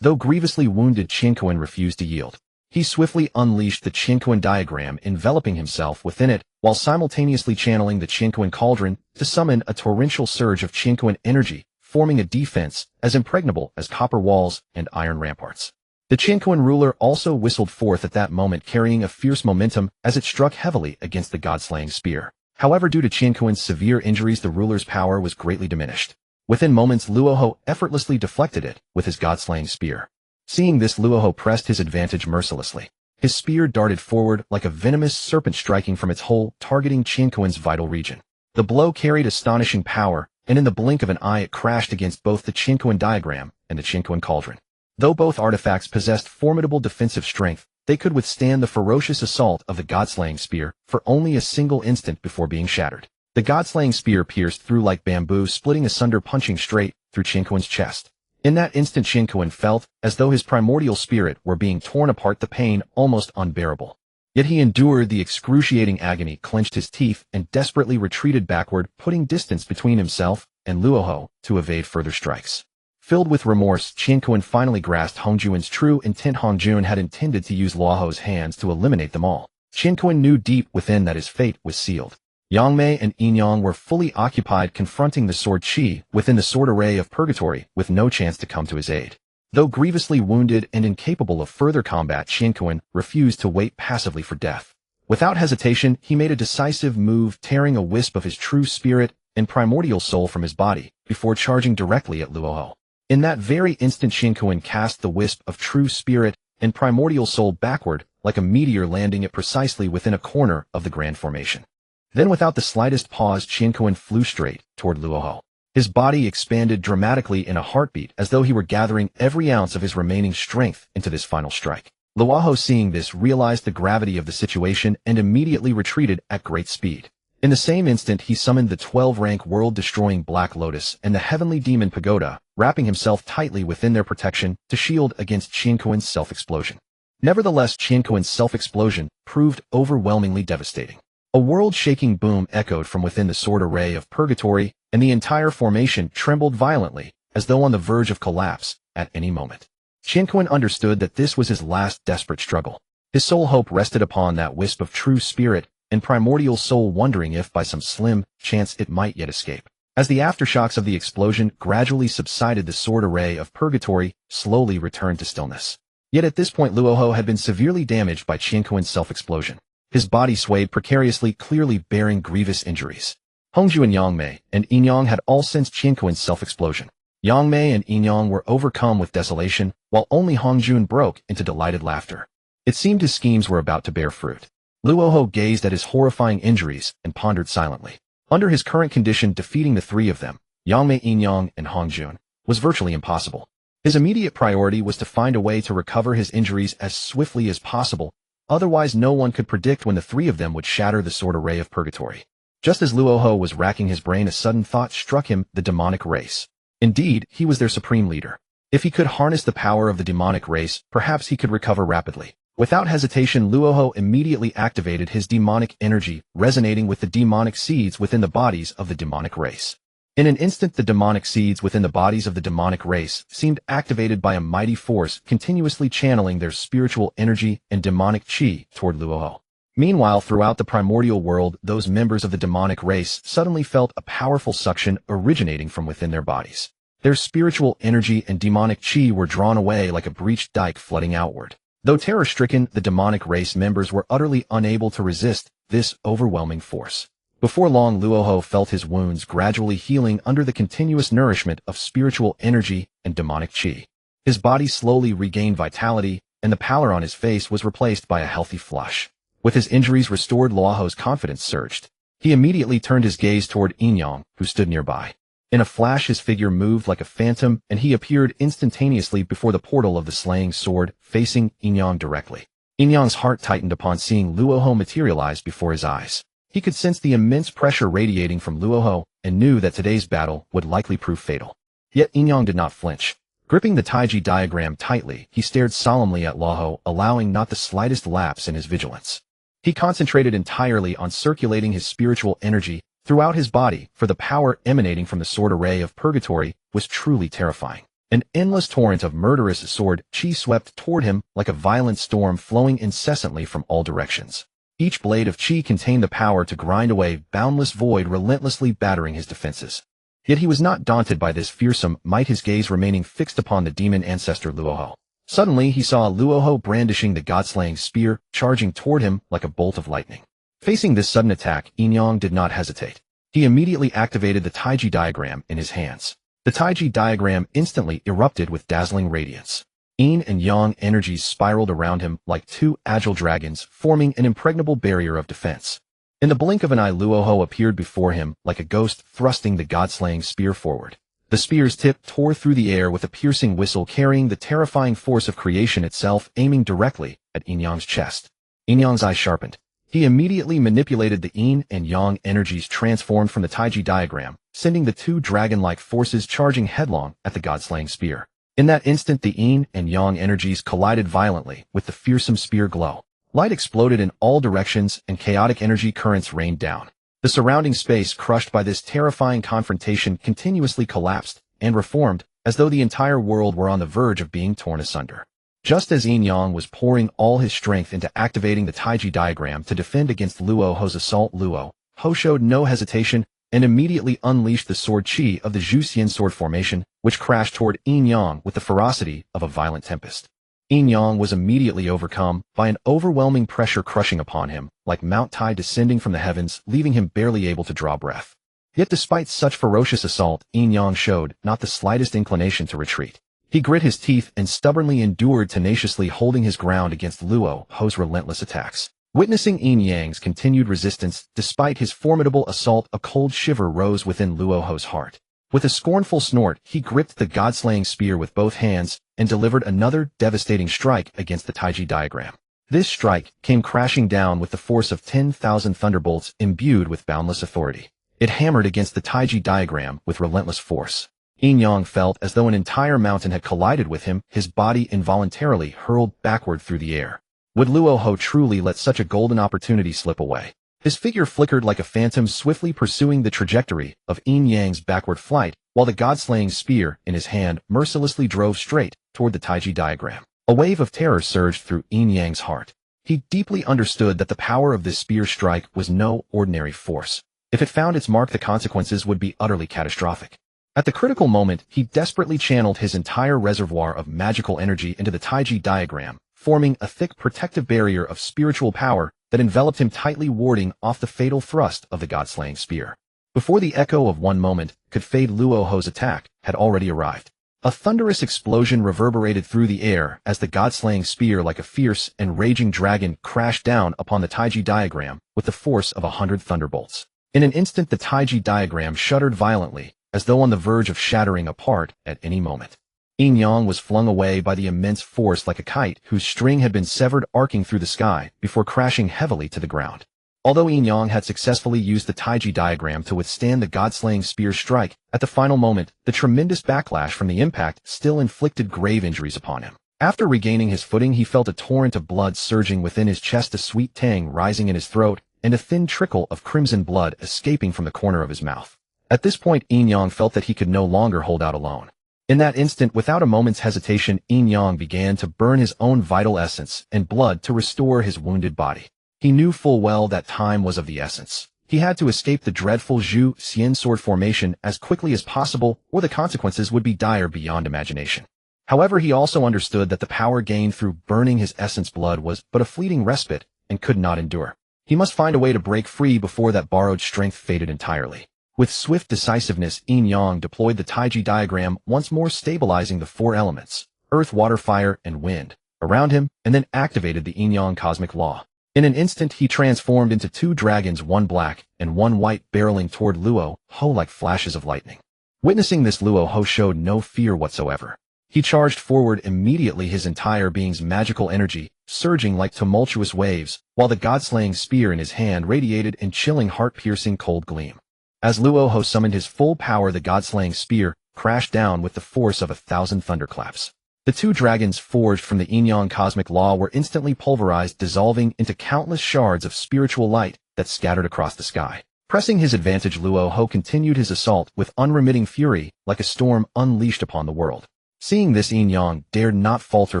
Though grievously wounded, Qinquan refused to yield. He swiftly unleashed the Qinquan diagram, enveloping himself within it, while simultaneously channeling the Qinquan cauldron to summon a torrential surge of Qinquan energy, forming a defense as impregnable as copper walls and iron ramparts. The Qinquan ruler also whistled forth at that moment, carrying a fierce momentum as it struck heavily against the god-slaying spear. However, due to Qinquan's severe injuries, the ruler's power was greatly diminished. Within moments, Luoho effortlessly deflected it with his god-slaying spear. Seeing this, Luoho pressed his advantage mercilessly. His spear darted forward like a venomous serpent, striking from its hole, targeting Qinquan's vital region. The blow carried astonishing power, and in the blink of an eye it crashed against both the Qinquan diagram and the Qinquan cauldron. Though both artifacts possessed formidable defensive strength, they could withstand the ferocious assault of the god-slaying spear for only a single instant before being shattered. The god-slaying spear pierced through like bamboo, splitting asunder, punching straight through Qinquan's chest. In that instant, Qinquan felt as though his primordial spirit were being torn apart, the pain almost unbearable. Yet he endured the excruciating agony, clenched his teeth, and desperately retreated backward, putting distance between himself and Luoho to evade further strikes. Filled with remorse, Qinquan finally grasped Hongjun's true intent. Hongjun had intended to use Luoho's hands to eliminate them all. Qinquan knew deep within that his fate was sealed. Yangmei and Yinyang were fully occupied confronting the sword Qi within the sword array of purgatory, with no chance to come to his aid. Though grievously wounded and incapable of further combat, Qinquan refused to wait passively for death. Without hesitation, he made a decisive move, tearing a wisp of his true spirit and primordial soul from his body before charging directly at Luoho. In that very instant, Qinquan cast the wisp of true spirit and primordial soul backward like a meteor, landing it precisely within a corner of the grand formation. Then, without the slightest pause, Qinquan flew straight toward Luoho. His body expanded dramatically in a heartbeat, as though he were gathering every ounce of his remaining strength into this final strike. Luoho, seeing this, realized the gravity of the situation and immediately retreated at great speed. In the same instant, he summoned the 12-rank world-destroying Black Lotus and the Heavenly Demon Pagoda, wrapping himself tightly within their protection to shield against Qinquan's self-explosion. Nevertheless, Qinquan's self-explosion proved overwhelmingly devastating. A world-shaking boom echoed from within the sword array of purgatory, and the entire formation trembled violently, as though on the verge of collapse at any moment. Qinquan understood that this was his last desperate struggle. His sole hope rested upon that wisp of true spirit and primordial soul, wondering if by some slim chance it might yet escape. As the aftershocks of the explosion gradually subsided, the sword array of purgatory slowly returned to stillness. Yet at this point, Luoho had been severely damaged by Qinquan's self-explosion. His body swayed precariously, clearly bearing grievous injuries. Hongjun, Yangmei, and Yinyang had all sensed Qinquan's self-explosion. Yangmei and Yinyang were overcome with desolation, while only Hongjun broke into delighted laughter. It seemed his schemes were about to bear fruit. Luoho gazed at his horrifying injuries and pondered silently. Under his current condition, defeating the three of them, Yangmei, Yinyang, and Hongjun, was virtually impossible. His immediate priority was to find a way to recover his injuries as swiftly as possible. Otherwise, no one could predict when the three of them would shatter the sword array of purgatory. Just as Luoho was racking his brain, a sudden thought struck him: the demonic race. Indeed, he was their supreme leader. If he could harness the power of the demonic race, perhaps he could recover rapidly. Without hesitation, Luoho immediately activated his demonic energy, resonating with the demonic seeds within the bodies of the demonic race. In an instant, the demonic seeds within the bodies of the demonic race seemed activated by a mighty force, continuously channeling their spiritual energy and demonic chi toward Luoho. Meanwhile, throughout the primordial world, those members of the demonic race suddenly felt a powerful suction originating from within their bodies. Their spiritual energy and demonic chi were drawn away like a breached dike flooding outward. Though terror-stricken, the demonic race members were utterly unable to resist this overwhelming force. Before long, Luoho felt his wounds gradually healing under the continuous nourishment of spiritual energy and demonic chi. His body slowly regained vitality, and the pallor on his face was replaced by a healthy flush. With his injuries restored, Luoho's confidence surged. He immediately turned his gaze toward Yinyang, who stood nearby. In a flash, his figure moved like a phantom, and he appeared instantaneously before the portal of the slaying sword, facing Yinyang directly. Yinyang's heart tightened upon seeing Luoho materialize before his eyes. He could sense the immense pressure radiating from Luoho and knew that today's battle would likely prove fatal. Yet Yinyang did not flinch. Gripping the Taiji diagram tightly, he stared solemnly at Luoho, allowing not the slightest lapse in his vigilance. He concentrated entirely on circulating his spiritual energy throughout his body, for the power emanating from the sword array of purgatory was truly terrifying. An endless torrent of murderous sword chi swept toward him like a violent storm, flowing incessantly from all directions. Each blade of chi contained the power to grind away boundless void, relentlessly battering his defenses. Yet he was not daunted by this fearsome might, his gaze remaining fixed upon the demon ancestor Luoho. Suddenly he saw Luoho brandishing the god-slaying spear, charging toward him like a bolt of lightning. Facing this sudden attack, Yin Yang did not hesitate. He immediately activated the Taiji diagram in his hands. The Taiji diagram instantly erupted with dazzling radiance. Yin and Yang energies spiraled around him like two agile dragons, forming an impregnable barrier of defense. In the blink of an eye, Luoho appeared before him like a ghost, thrusting the god-slaying spear forward. The spear's tip tore through the air with a piercing whistle, carrying the terrifying force of creation itself, aiming directly at Yin Yang's chest. Yin Yang's eye sharpened. He immediately manipulated the Yin and Yang energies transformed from the Taiji diagram, sending the two dragon-like forces charging headlong at the god-slaying spear. In that instant, the Yin and Yang energies collided violently with the fearsome spear glow. Light exploded in all directions and chaotic energy currents rained down. The surrounding space, crushed by this terrifying confrontation, continuously collapsed and reformed, as though the entire world were on the verge of being torn asunder. Just as Yin Yang was pouring all his strength into activating the Taiji diagram to defend against Luoho's assault, Luoho showed no hesitation and immediately unleashed the sword chi of the Zhuxian sword formation, which crashed toward Yin Yang with the ferocity of a violent tempest. Yin Yang was immediately overcome by an overwhelming pressure crushing upon him, like Mount Tai descending from the heavens, leaving him barely able to draw breath. Yet despite such ferocious assault, Yin Yang showed not the slightest inclination to retreat. He grit his teeth and stubbornly endured, tenaciously holding his ground against Luoho's relentless attacks. Witnessing Yin Yang's continued resistance, despite his formidable assault, a cold shiver rose within Luoho's heart. With a scornful snort, he gripped the god-slaying spear with both hands and delivered another devastating strike against the Taiji diagram. This strike came crashing down with the force of 10,000 thunderbolts imbued with boundless authority. It hammered against the Taiji diagram with relentless force. Yin Yang felt as though an entire mountain had collided with him, his body involuntarily hurled backward through the air. Would Luoho truly let such a golden opportunity slip away? His figure flickered like a phantom, swiftly pursuing the trajectory of Yin Yang's backward flight, while the god-slaying spear in his hand mercilessly drove straight toward the Taiji diagram. A wave of terror surged through Yin Yang's heart. He deeply understood that the power of this spear strike was no ordinary force. If it found its mark, the consequences would be utterly catastrophic. At the critical moment, he desperately channeled his entire reservoir of magical energy into the Taiji diagram, forming a thick protective barrier of spiritual power that enveloped him tightly, warding off the fatal thrust of the god-slaying spear. Before the echo of one moment could fade, Luoho's attack had already arrived. A thunderous explosion reverberated through the air as the god-slaying spear, like a fierce and raging dragon, crashed down upon the Taiji diagram with the force of 100 thunderbolts. In an instant, the Taiji diagram shuddered violently, as though on the verge of shattering apart at any moment. Yin Yang was flung away by the immense force like a kite whose string had been severed, arcing through the sky before crashing heavily to the ground. Although Yin Yang had successfully used the Taiji diagram to withstand the god-slaying spear strike, at the final moment, the tremendous backlash from the impact still inflicted grave injuries upon him. After regaining his footing, he felt a torrent of blood surging within his chest, a sweet tang rising in his throat, and a thin trickle of crimson blood escaping from the corner of his mouth. At this point, Yin Yang felt that he could no longer hold out alone. In that instant, without a moment's hesitation, Yin Yang began to burn his own vital essence and blood to restore his wounded body. He knew full well that time was of the essence. He had to escape the dreadful Zhuxian sword formation as quickly as possible, or the consequences would be dire beyond imagination. However, he also understood that the power gained through burning his essence blood was but a fleeting respite and could not endure. He must find a way to break free before that borrowed strength faded entirely. With swift decisiveness, Yin Yang deployed the Taiji diagram, once more stabilizing the four elements, earth, water, fire, and wind, around him, and then activated the Yin Yang cosmic law. In an instant, he transformed into two dragons, one black and one white, barreling toward Luoho like flashes of lightning. Witnessing this, Luoho showed no fear whatsoever. He charged forward immediately, his entire being's magical energy surging like tumultuous waves, while the god-slaying spear in his hand radiated in chilling, heart-piercing cold gleam. As Luoho summoned his full power, the god-slaying spear crashed down with the force of 1,000 thunderclaps. The two dragons forged from the yin-yang cosmic law were instantly pulverized, dissolving into countless shards of spiritual light that scattered across the sky. Pressing his advantage, Luo Ho continued his assault with unremitting fury, like a storm unleashed upon the world. Seeing this, yin-yang dared not falter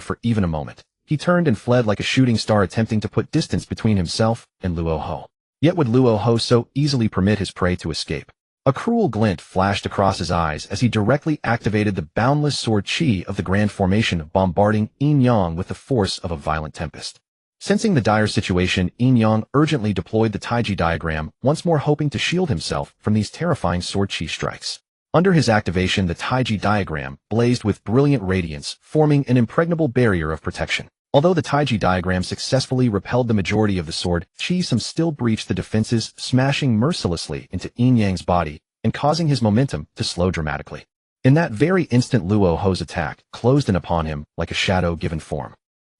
for even a moment. He turned and fled like a shooting star, attempting to put distance between himself and Luo Ho. Yet would Luo Ho so easily permit his prey to escape? A cruel glint flashed across his eyes as he directly activated the boundless sword chi of the Grand Formation, bombarding yin-yang with the force of a violent tempest. Sensing the dire situation, yin-yang urgently deployed the Taiji diagram, once more hoping to shield himself from these terrifying sword chi strikes. Under his activation, the Taiji diagram blazed with brilliant radiance, forming an impregnable barrier of protection. Although the Taiji diagram successfully repelled the majority of the sword chi, some still breached the defenses, smashing mercilessly into yin-yang's body and causing his momentum to slow dramatically. In that very instant, Luo Ho's attack closed in upon him like a shadow given form.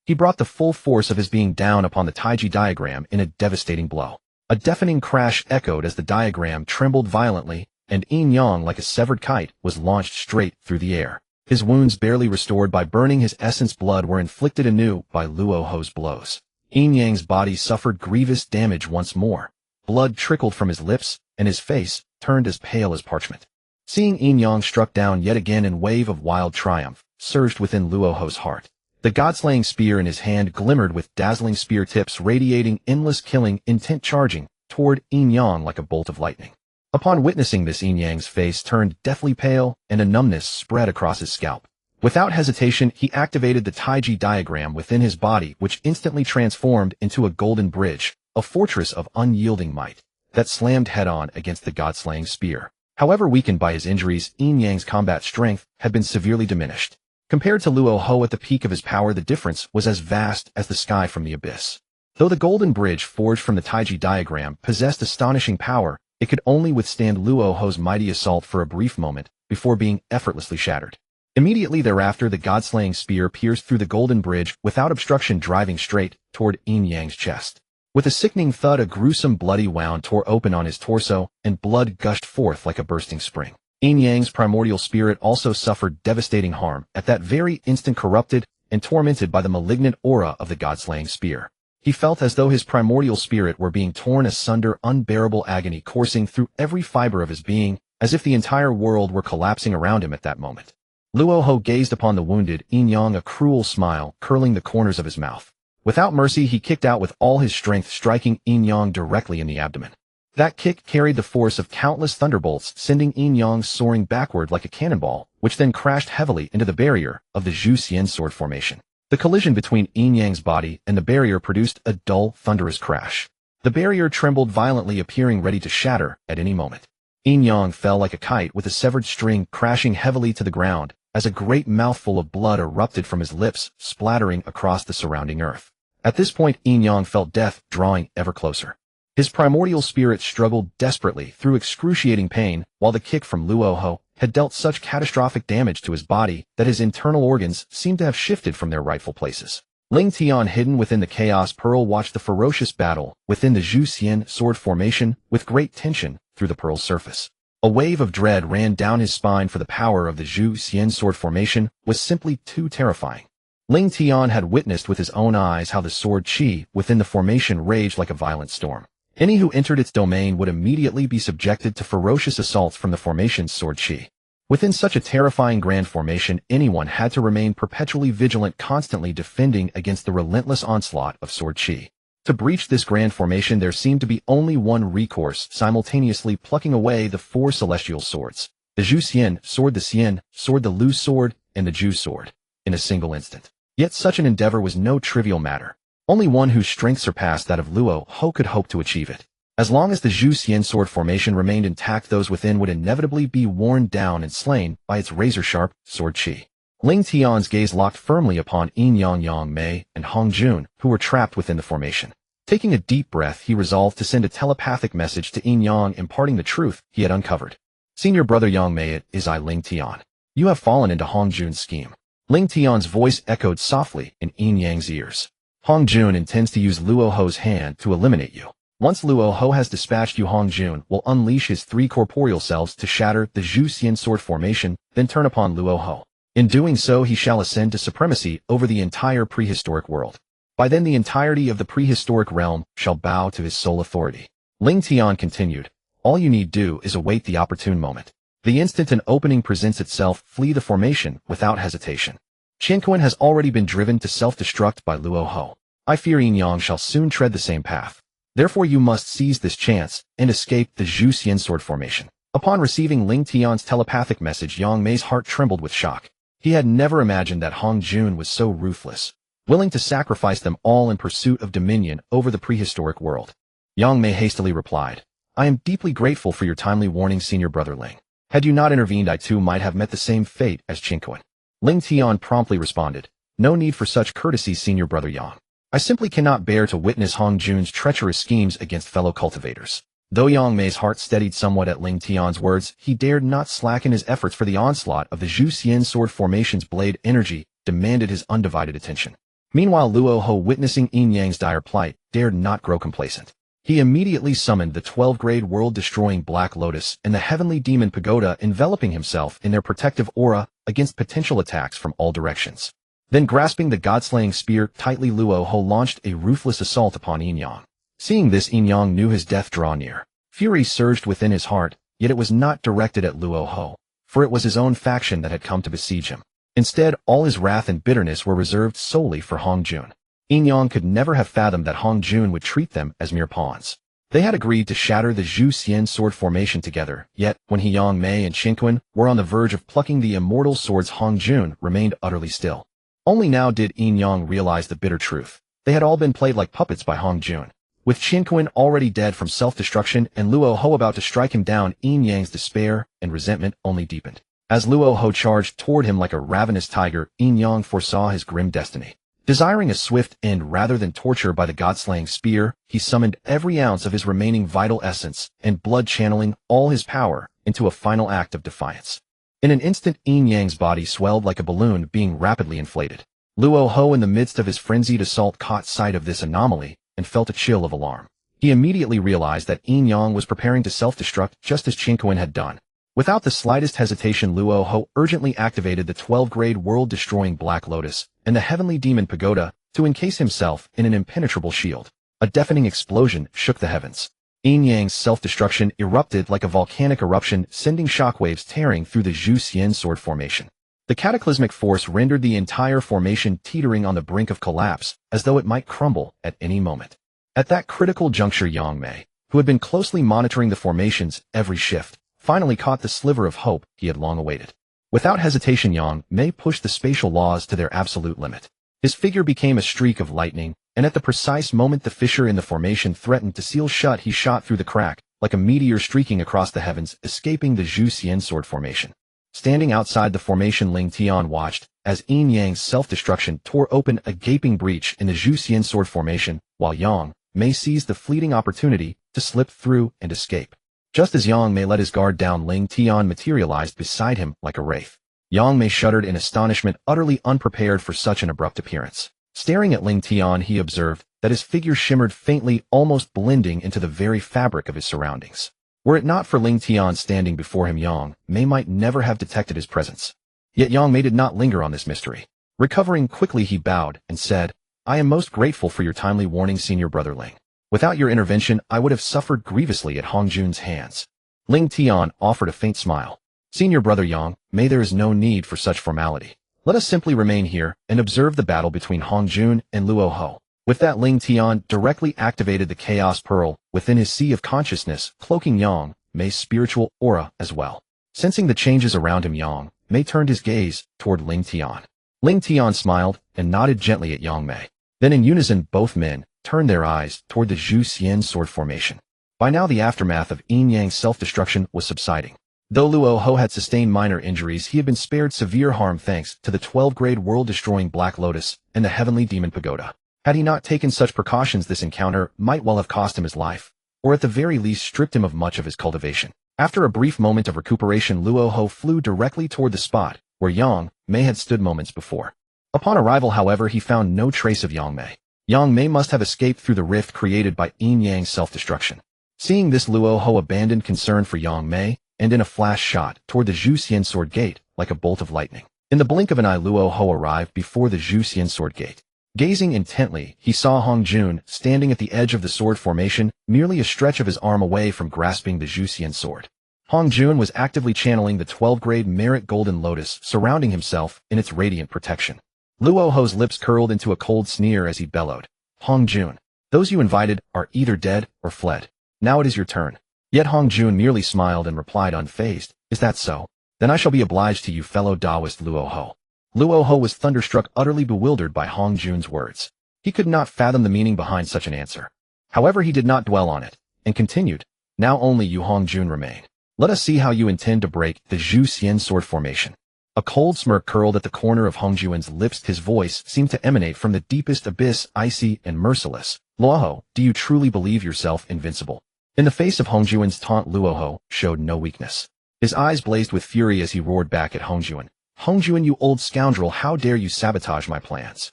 He brought the full force of his being down upon the Taiji diagram in a devastating blow. A deafening crash echoed as the diagram trembled violently, and yin-yang, like a severed kite, was launched straight through the air. His wounds, barely restored by burning his essence blood, were inflicted anew by Luo Ho's blows. Yin-yang's body suffered grievous damage once more. Blood trickled from his lips, and his face turned as pale as parchment. Seeing yin-yang struck down yet again, a wave of wild triumph surged within Luo Ho's heart. The god-slaying spear in his hand glimmered with dazzling spear tips, radiating endless killing intent, charging toward yin-yang like a bolt of lightning. Upon witnessing this, yin-yang's face turned deathly pale, and a numbness spread across his scalp. Without hesitation, he activated the Taiji diagram within his body, which instantly transformed into a golden bridge, a fortress of unyielding might, that slammed head-on against the god-slaying spear. However weakened by his injuries, yin-yang's combat strength had been severely diminished. Compared to Luo Ho at the peak of his power, the difference was as vast as the sky from the abyss. Though the golden bridge forged from the Taiji diagram possessed astonishing power, it could only withstand Luo Ho's mighty assault for a brief moment before being effortlessly shattered. Immediately thereafter, the god-slaying spear pierced through the golden bridge without obstruction, driving straight toward yin-yang's chest. With a sickening thud, a gruesome bloody wound tore open on his torso, and blood gushed forth like a bursting spring. Yin-yang's primordial spirit also suffered devastating harm, at that very instant corrupted and tormented by the malignant aura of the god-slaying spear. He felt as though his primordial spirit were being torn asunder, unbearable agony coursing through every fiber of his being, as if the entire world were collapsing around him at that moment. Luo Ho gazed upon the wounded yin-yang, a cruel smile curling the corners of his mouth. Without mercy, he kicked out with all his strength, striking yin-yang directly in the abdomen. That kick carried the force of countless thunderbolts, sending yin-yang soaring backward like a cannonball, which then crashed heavily into the barrier of the Zhu Xian sword formation. The collision between yin-yang's body and the barrier produced a dull, thunderous crash. The barrier trembled violently, appearing ready to shatter at any moment. Yin-yang fell like a kite with a severed string, crashing heavily to the ground, as a great mouthful of blood erupted from his lips, splattering across the surrounding earth. At this point, yin-yang felt death drawing ever closer. His primordial spirit struggled desperately through excruciating pain, while the kick from Luo Ho had dealt such catastrophic damage to his body that his internal organs seemed to have shifted from their rightful places. Ling Tian, hidden within the Chaos Pearl, watched the ferocious battle within the Zhu Xian sword formation with great tension through the pearl's surface. A wave of dread ran down his spine, for the power of the Zhu Xian sword formation was simply too terrifying. Ling Tian had witnessed with his own eyes how the sword chi within the formation raged like a violent storm. Any who entered its domain would immediately be subjected to ferocious assaults from the formation's sword chi. Within such a terrifying grand formation, anyone had to remain perpetually vigilant, constantly defending against the relentless onslaught of sword chi. To breach this grand formation, there seemed to be only one recourse: simultaneously plucking away the four celestial swords, the Zhu Xian sword, the Xian sword, the Lu sword, and the Zhu sword, in a single instant. Yet such an endeavor was no trivial matter. Only one whose strength surpassed that of Luo Ho could hope to achieve it. As long as the Zhu Xian sword formation remained intact, those within would inevitably be worn down and slain by its razor-sharp sword chi. Ling Tian's gaze locked firmly upon Yang Mei and Hongjun, who were trapped within the formation. Taking a deep breath, he resolved to send a telepathic message to Yang, imparting the truth he had uncovered. "Senior brother Yang Mei, it is I, Ling Tian. You have fallen into Hongjun's scheme." Ling Tian's voice echoed softly in Yang's ears. "Hongjun intends to use Luo Ho's hand to eliminate you. Once Luo Ho has dispatched you, Hongjun will unleash his 3 corporeal selves to shatter the Zhu Xian sword formation, then turn upon Luo Ho. In doing so, he shall ascend to supremacy over the entire prehistoric world. By then the entirety of the prehistoric realm shall bow to his sole authority. Ling Tian continued, all you need do is await the opportune moment. The instant an opening presents itself, flee the formation without hesitation. Qinquan has already been driven to self-destruct by Luo Ho. I fear Yin Yang shall soon tread the same path. Therefore you must seize this chance and escape the Zhu Xian sword formation. Upon receiving Ling Tian's telepathic message, Yang Mei's heart trembled with shock. He had never imagined that Hongjun was so ruthless, willing to sacrifice them all in pursuit of dominion over the prehistoric world. Yang Mei hastily replied, I am deeply grateful for your timely warning, senior brother Ling. Had you not intervened, I too might have met the same fate as Qinquan. Ling Tian promptly responded, no need for such courtesy, senior brother Yang. I simply cannot bear to witness Hongjun's treacherous schemes against fellow cultivators. Though Yang Mei's heart steadied somewhat at Ling Tian's words, he dared not slacken his efforts, for the onslaught of the Zhu Xian sword formation's blade energy demanded his undivided attention. Meanwhile, Luo Ho, witnessing Yin Yang's dire plight, dared not grow complacent. He immediately summoned the 12-grade world-destroying Black Lotus and the Heavenly Demon Pagoda, enveloping himself in their protective aura against potential attacks from all directions. Then, grasping the god-slaying spear tightly, Luo Ho launched a ruthless assault upon Yin Yang. Seeing this, Yin Yang knew his death draw near. Fury surged within his heart, yet it was not directed at Luo Ho, for it was his own faction that had come to besiege him. Instead, all his wrath and bitterness were reserved solely for Hongjun. Yin Yang could never have fathomed that Hongjun would treat them as mere pawns. They had agreed to shatter the Zhu Xian sword formation together, yet, when Yang Mei and Qinquan were on the verge of plucking the immortal swords, Hongjun remained utterly still. Only now did Yin Yang realize the bitter truth. They had all been played like puppets by Hongjun. With Qinquan already dead from self-destruction and Luo Ho about to strike him down, Yin Yang's despair and resentment only deepened. As Luo Ho charged toward him like a ravenous tiger, Yin Yang foresaw his grim destiny. Desiring a swift end rather than torture by the god-slaying spear, he summoned every ounce of his remaining vital essence and blood, channeling all his power into a final act of defiance. In an instant, Yin Yang's body swelled like a balloon being rapidly inflated. Luo Ho, in the midst of his frenzied assault, caught sight of this anomaly and felt a chill of alarm. He immediately realized that Yin Yang was preparing to self-destruct just as Qinquan had done. Without the slightest hesitation, Luo Ho urgently activated the 12-grade world-destroying Black Lotus and the Heavenly Demon Pagoda to encase himself in an impenetrable shield. A deafening explosion shook the heavens. Yin Yang's self-destruction erupted like a volcanic eruption, sending shockwaves tearing through the Zhu Xian sword formation. The cataclysmic force rendered the entire formation teetering on the brink of collapse, as though it might crumble at any moment. At that critical juncture, Yang Mei, who had been closely monitoring the formation's every shift, finally caught the sliver of hope he had long awaited. Without hesitation, Yang Mei pushed the spatial laws to their absolute limit. His figure became a streak of lightning, and at the precise moment the fissure in the formation threatened to seal shut, he shot through the crack, like a meteor streaking across the heavens, escaping the Zhu Xian sword formation. Standing outside the formation, Ling Tian watched as Yin Yang's self-destruction tore open a gaping breach in the Zhu Xian sword formation, while Yang Mei seized the fleeting opportunity to slip through and escape. Just as Yang Mei let his guard down, Ling Tian materialized beside him like a wraith. Yang Mei shuddered in astonishment, utterly unprepared for such an abrupt appearance. Staring at Ling Tian, he observed that his figure shimmered faintly, almost blending into the very fabric of his surroundings. Were it not for Ling Tian standing before him, Yang Mei might never have detected his presence. Yet Yang Mei did not linger on this mystery. Recovering quickly, he bowed and said, I am most grateful for your timely warning, senior brother Ling. Without your intervention, I would have suffered grievously at Hongjun's hands. Ling Tian offered a faint smile. Senior brother Yang Mei, there is no need for such formality. Let us simply remain here and observe the battle between Hongjun and Luo Ho. With that, Ling Tian directly activated the Chaos Pearl within his sea of consciousness, cloaking Yang Mei's spiritual aura as well. Sensing the changes around him, Yang Mei turned his gaze toward Ling Tian. Ling Tian smiled and nodded gently at Yang Mei. Then in unison, both men turned their eyes toward the Zhu Xian sword formation. By now the aftermath of Yin Yang's self-destruction was subsiding. Though Luo Ho had sustained minor injuries, he had been spared severe harm thanks to the 12-grade world-destroying Black Lotus and the Heavenly Demon Pagoda. Had he not taken such precautions, this encounter might well have cost him his life, or at the very least stripped him of much of his cultivation. After a brief moment of recuperation, Luo Ho flew directly toward the spot where Yang Mei had stood moments before. Upon arrival, however, he found no trace of Yang Mei. Yang Mei must have escaped through the rift created by Yin Yang's self-destruction. Seeing this, Luo Ho abandoned concern for Yang Mei, and in a flash shot toward the Zhu Xian Sword Gate like a bolt of lightning. In the blink of an eye, Luo Ho arrived before the Zhu Xian Sword Gate. Gazing intently, he saw Hongjun standing at the edge of the sword formation, merely a stretch of his arm away from grasping the Zhu Xian sword. Hongjun was actively channeling the 12th-grade merit golden lotus surrounding himself in its radiant protection. Luo Ho's lips curled into a cold sneer as he bellowed, "Hongjun, those you invited are either dead or fled. Now it is your turn." Yet Hongjun merely smiled and replied unfazed, "Is that so? Then I shall be obliged to you, fellow Taoist Luo Ho." Luo Ho was thunderstruck, utterly bewildered by Hongjun's words. He could not fathom the meaning behind such an answer. However, he did not dwell on it, and continued, "Now only you, Hongjun, remain. Let us see how you intend to break the Zhu Xian sword formation." A cold smirk curled at the corner of Hongjun's lips. His voice seemed to emanate from the deepest abyss, icy and merciless. "Luo Ho, do you truly believe yourself invincible?" In the face of Hongjun's taunt, Luo Ho showed no weakness. His eyes blazed with fury as he roared back at Hongjun. "Hongjun, you old scoundrel, how dare you sabotage my plans?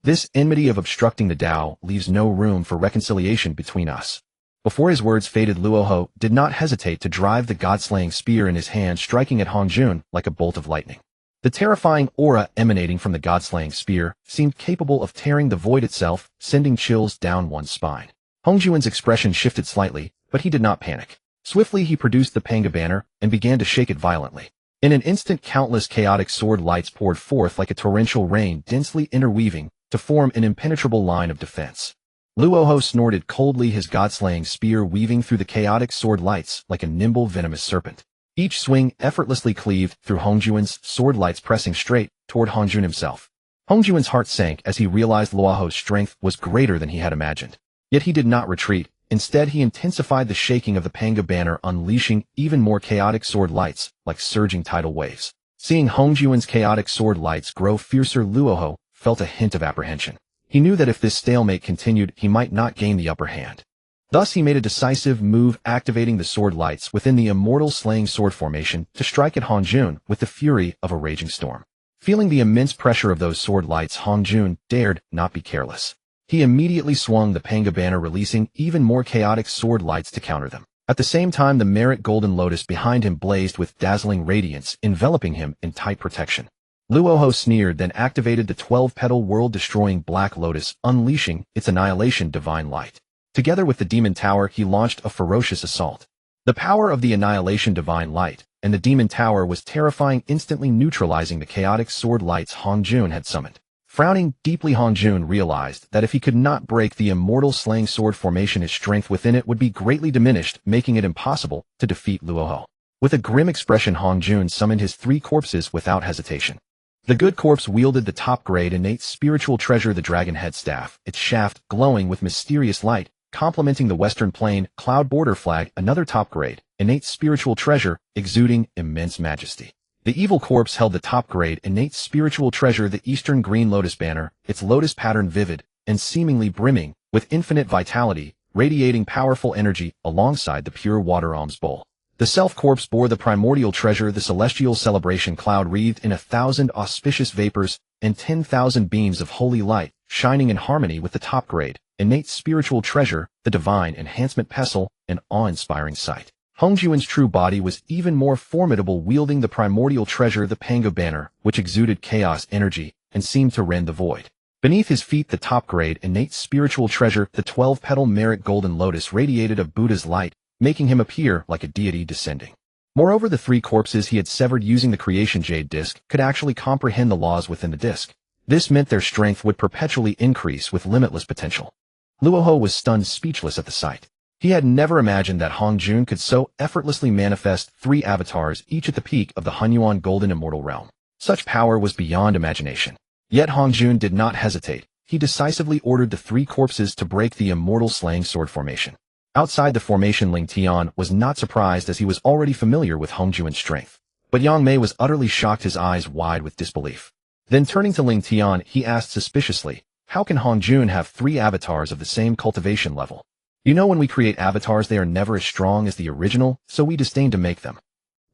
This enmity of obstructing the Tao leaves no room for reconciliation between us." Before his words faded, Luo Ho did not hesitate to drive the god-slaying spear in his hand, striking at Hongjun like a bolt of lightning. The terrifying aura emanating from the god-slaying spear seemed capable of tearing the void itself, sending chills down one's spine. Hongjun's expression shifted slightly, but he did not panic. Swiftly he produced the Panga banner and began to shake it violently. In an instant, countless chaotic sword lights poured forth like a torrential rain, densely interweaving to form an impenetrable line of defense. Luo Ho snorted coldly, his god-slaying spear weaving through the chaotic sword lights like a nimble, venomous serpent. Each swing effortlessly cleaved through Hongjun's sword lights, pressing straight toward Hongjun himself. Hongjun's heart sank as he realized Luo Ho's strength was greater than he had imagined. Yet he did not retreat. Instead, he intensified the shaking of the Panga banner, unleashing even more chaotic sword lights like surging tidal waves. Seeing Hongjun's chaotic sword lights grow fiercer, Luo Ho felt a hint of apprehension. He knew that if this stalemate continued, he might not gain the upper hand. Thus, he made a decisive move, activating the sword lights within the immortal slaying sword formation to strike at Hongjun with the fury of a raging storm. Feeling the immense pressure of those sword lights, Hongjun dared not be careless. He immediately swung the Panga banner, releasing even more chaotic sword lights to counter them. At the same time, the merit golden lotus behind him blazed with dazzling radiance, enveloping him in tight protection. Luo Ho sneered, then activated the 12-petal world-destroying black lotus, unleashing its annihilation divine light. Together with the demon tower, he launched a ferocious assault. The power of the annihilation divine light and the demon tower was terrifying, instantly neutralizing the chaotic sword lights Hongjun had summoned. Frowning deeply, Hongjun realized that if he could not break the immortal slaying sword formation, his strength within it would be greatly diminished, making it impossible to defeat Luo Ho. With a grim expression, Hongjun summoned his 3 corpses without hesitation. The good corpse wielded the top-grade innate spiritual treasure, the dragon head staff, its shaft glowing with mysterious light, complementing the Western Plain cloud border flag, another top-grade innate spiritual treasure exuding immense majesty. The evil corpse held the top-grade innate spiritual treasure, the Eastern Green Lotus banner, its lotus pattern vivid and seemingly brimming with infinite vitality, radiating powerful energy alongside the pure water alms bowl. The self-corpse bore the primordial treasure, the celestial celebration cloud wreathed in 1,000 auspicious vapors and 10,000 beams of holy light, shining in harmony with the top-grade innate spiritual treasure, the divine enhancement pestle, an awe-inspiring sight. Hongjun's true body was even more formidable, wielding the primordial treasure, the Panga banner, which exuded chaos energy and seemed to rend the void. Beneath his feet, the top-grade innate spiritual treasure, the 12-petal merit golden lotus, radiated a Buddha's light, making him appear like a deity descending. Moreover, the 3 corpses he had severed using the creation jade disc could actually comprehend the laws within the disc. This meant their strength would perpetually increase with limitless potential. Luo Ho was stunned, speechless at the sight. He had never imagined that Hongjun could so effortlessly manifest 3 avatars, each at the peak of the Hunyuan Golden Immortal Realm. Such power was beyond imagination. Yet Hongjun did not hesitate. He decisively ordered the 3 corpses to break the immortal slaying sword formation. Outside the formation, Ling Tian was not surprised, as he was already familiar with Hongjun's strength. But Yang Mei was utterly shocked, his eyes wide with disbelief. Then turning to Ling Tian, he asked suspiciously, "How can Hongjun have 3 avatars of the same cultivation level? You know, when we create avatars, they are never as strong as the original, so we disdain to make them."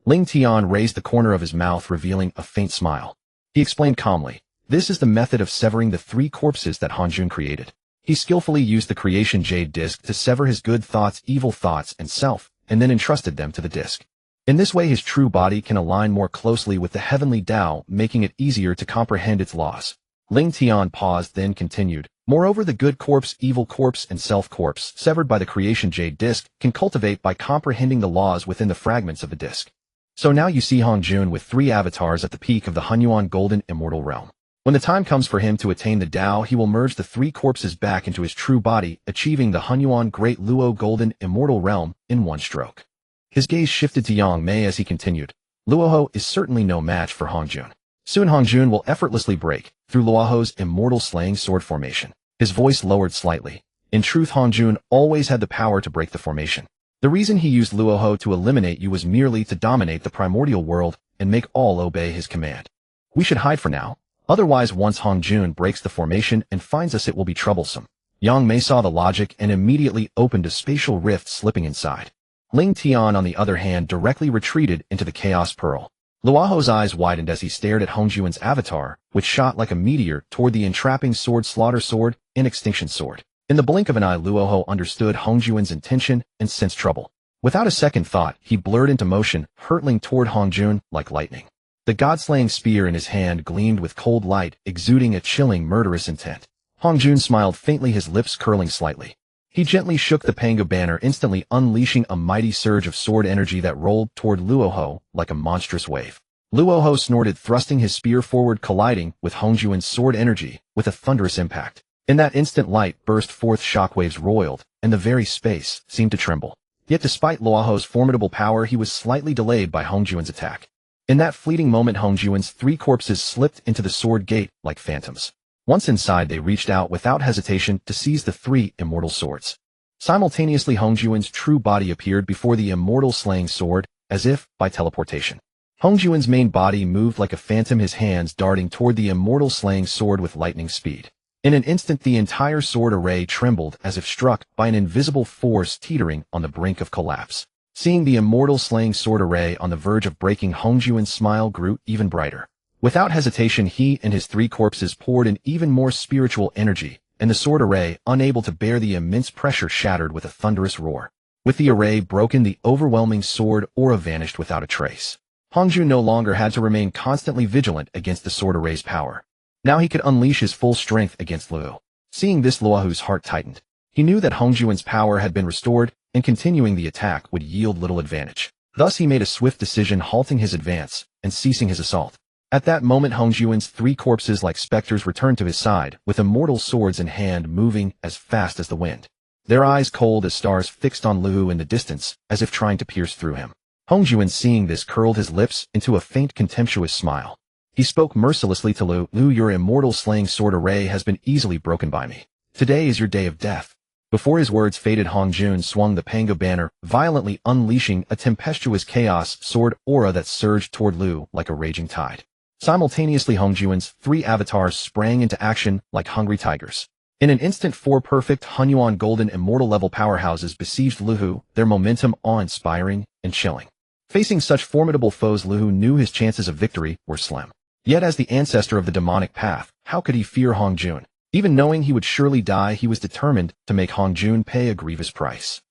Ling Tian raised the corner of his mouth, revealing a faint smile. He explained calmly, "This is the method of severing the 3 corpses that Hongjun created. He skillfully used the Creation Jade Disc to sever his good thoughts, evil thoughts, and self, and then entrusted them to the disc. In this way his true body can align more closely with the Heavenly Dao, making it easier to comprehend its laws. Ling Tian paused, then continued. Moreover, the good corpse, evil corpse, and self-corpse, severed by the Creation Jade Disc, can cultivate by comprehending the laws within the fragments of the disc. So now you see Hongjun with 3 avatars at the peak of the Honghuang Golden Immortal Realm. When the time comes for him to attain the Dao, he will merge the 3 corpses back into his true body, achieving the Honghuang Great Luo Golden Immortal Realm in one stroke. His gaze shifted to Yang Mei as he continued. Luoho is certainly no match for Hongjun. Soon Hongjun will effortlessly break through Luoho's immortal slaying sword formation. His voice lowered slightly. In truth, Hongjun always had the power to break the formation. The reason he used Luoho to eliminate you was merely to dominate the primordial world and make all obey his command. We should hide for now. Otherwise, once Hongjun breaks the formation and finds us, it will be troublesome. Yang Mei saw the logic and immediately opened a spatial rift, slipping inside. Ling Tian, on the other hand, directly retreated into the Chaos Pearl. Luoho's eyes widened as he stared at Hongjun's avatar, which shot like a meteor toward the entrapping sword, Slaughter Sword, and Extinction Sword. In the blink of an eye, Luoho understood Hongjun's intention and sensed trouble. Without a second thought, he blurred into motion, hurtling toward Hongjun like lightning. The god-slaying spear in his hand gleamed with cold light, exuding a chilling, murderous intent. Hongjun smiled faintly, his lips curling slightly. He gently shook the Pango banner, instantly unleashing a mighty surge of sword energy that rolled toward Luoho like a monstrous wave. Luoho snorted, thrusting his spear forward, colliding with Hongjun's sword energy with a thunderous impact. In that instant, light burst forth, shockwaves roiled, and the very space seemed to tremble. Yet despite Luoho's formidable power, he was slightly delayed by Hongjun's attack. In that fleeting moment, Hongjun's 3 corpses slipped into the sword gate like phantoms. Once inside, they reached out without hesitation to seize the 3 immortal swords. Simultaneously, Hongjun's true body appeared before the immortal slaying sword, as if by teleportation. Hongjun's main body moved like a phantom, his hands darting toward the immortal slaying sword with lightning speed. In an instant, the entire sword array trembled as if struck by an invisible force, teetering on the brink of collapse. Seeing the immortal slaying sword array on the verge of breaking, Hongjun's smile grew even brighter. Without hesitation, he and his 3 corpses poured in even more spiritual energy, and the sword array, unable to bear the immense pressure, shattered with a thunderous roar. With the array broken, the overwhelming sword aura vanished without a trace. Hongjun no longer had to remain constantly vigilant against the sword array's power. Now he could unleash his full strength against Luo. Seeing this, Luohu's heart tightened. He knew that Hongjun's power had been restored, and continuing the attack would yield little advantage. Thus he made a swift decision, halting his advance and ceasing his assault. At that moment, Hongjun's 3 corpses like specters returned to his side, with immortal swords in hand, moving as fast as the wind. Their eyes cold as stars fixed on Luo in the distance, as if trying to pierce through him. Hongjun, seeing this, curled his lips into a faint, contemptuous smile. He spoke mercilessly to Luo. "Luo, your immortal slaying sword array has been easily broken by me. Today is your day of death." Before his words faded, Hongjun swung the Pango banner, violently unleashing a tempestuous chaos sword aura that surged toward Luo like a raging tide. Simultaneously, Hongjun's 3 avatars sprang into action like hungry tigers. In an instant, 4 perfect Honghuang Golden Immortal level powerhouses besieged Luo, their momentum awe-inspiring and chilling. Facing such formidable foes, Luo knew his chances of victory were slim. Yet as the ancestor of the demonic path, how could he fear Hongjun? Even knowing he would surely die, he was determined to make Hongjun pay a grievous price.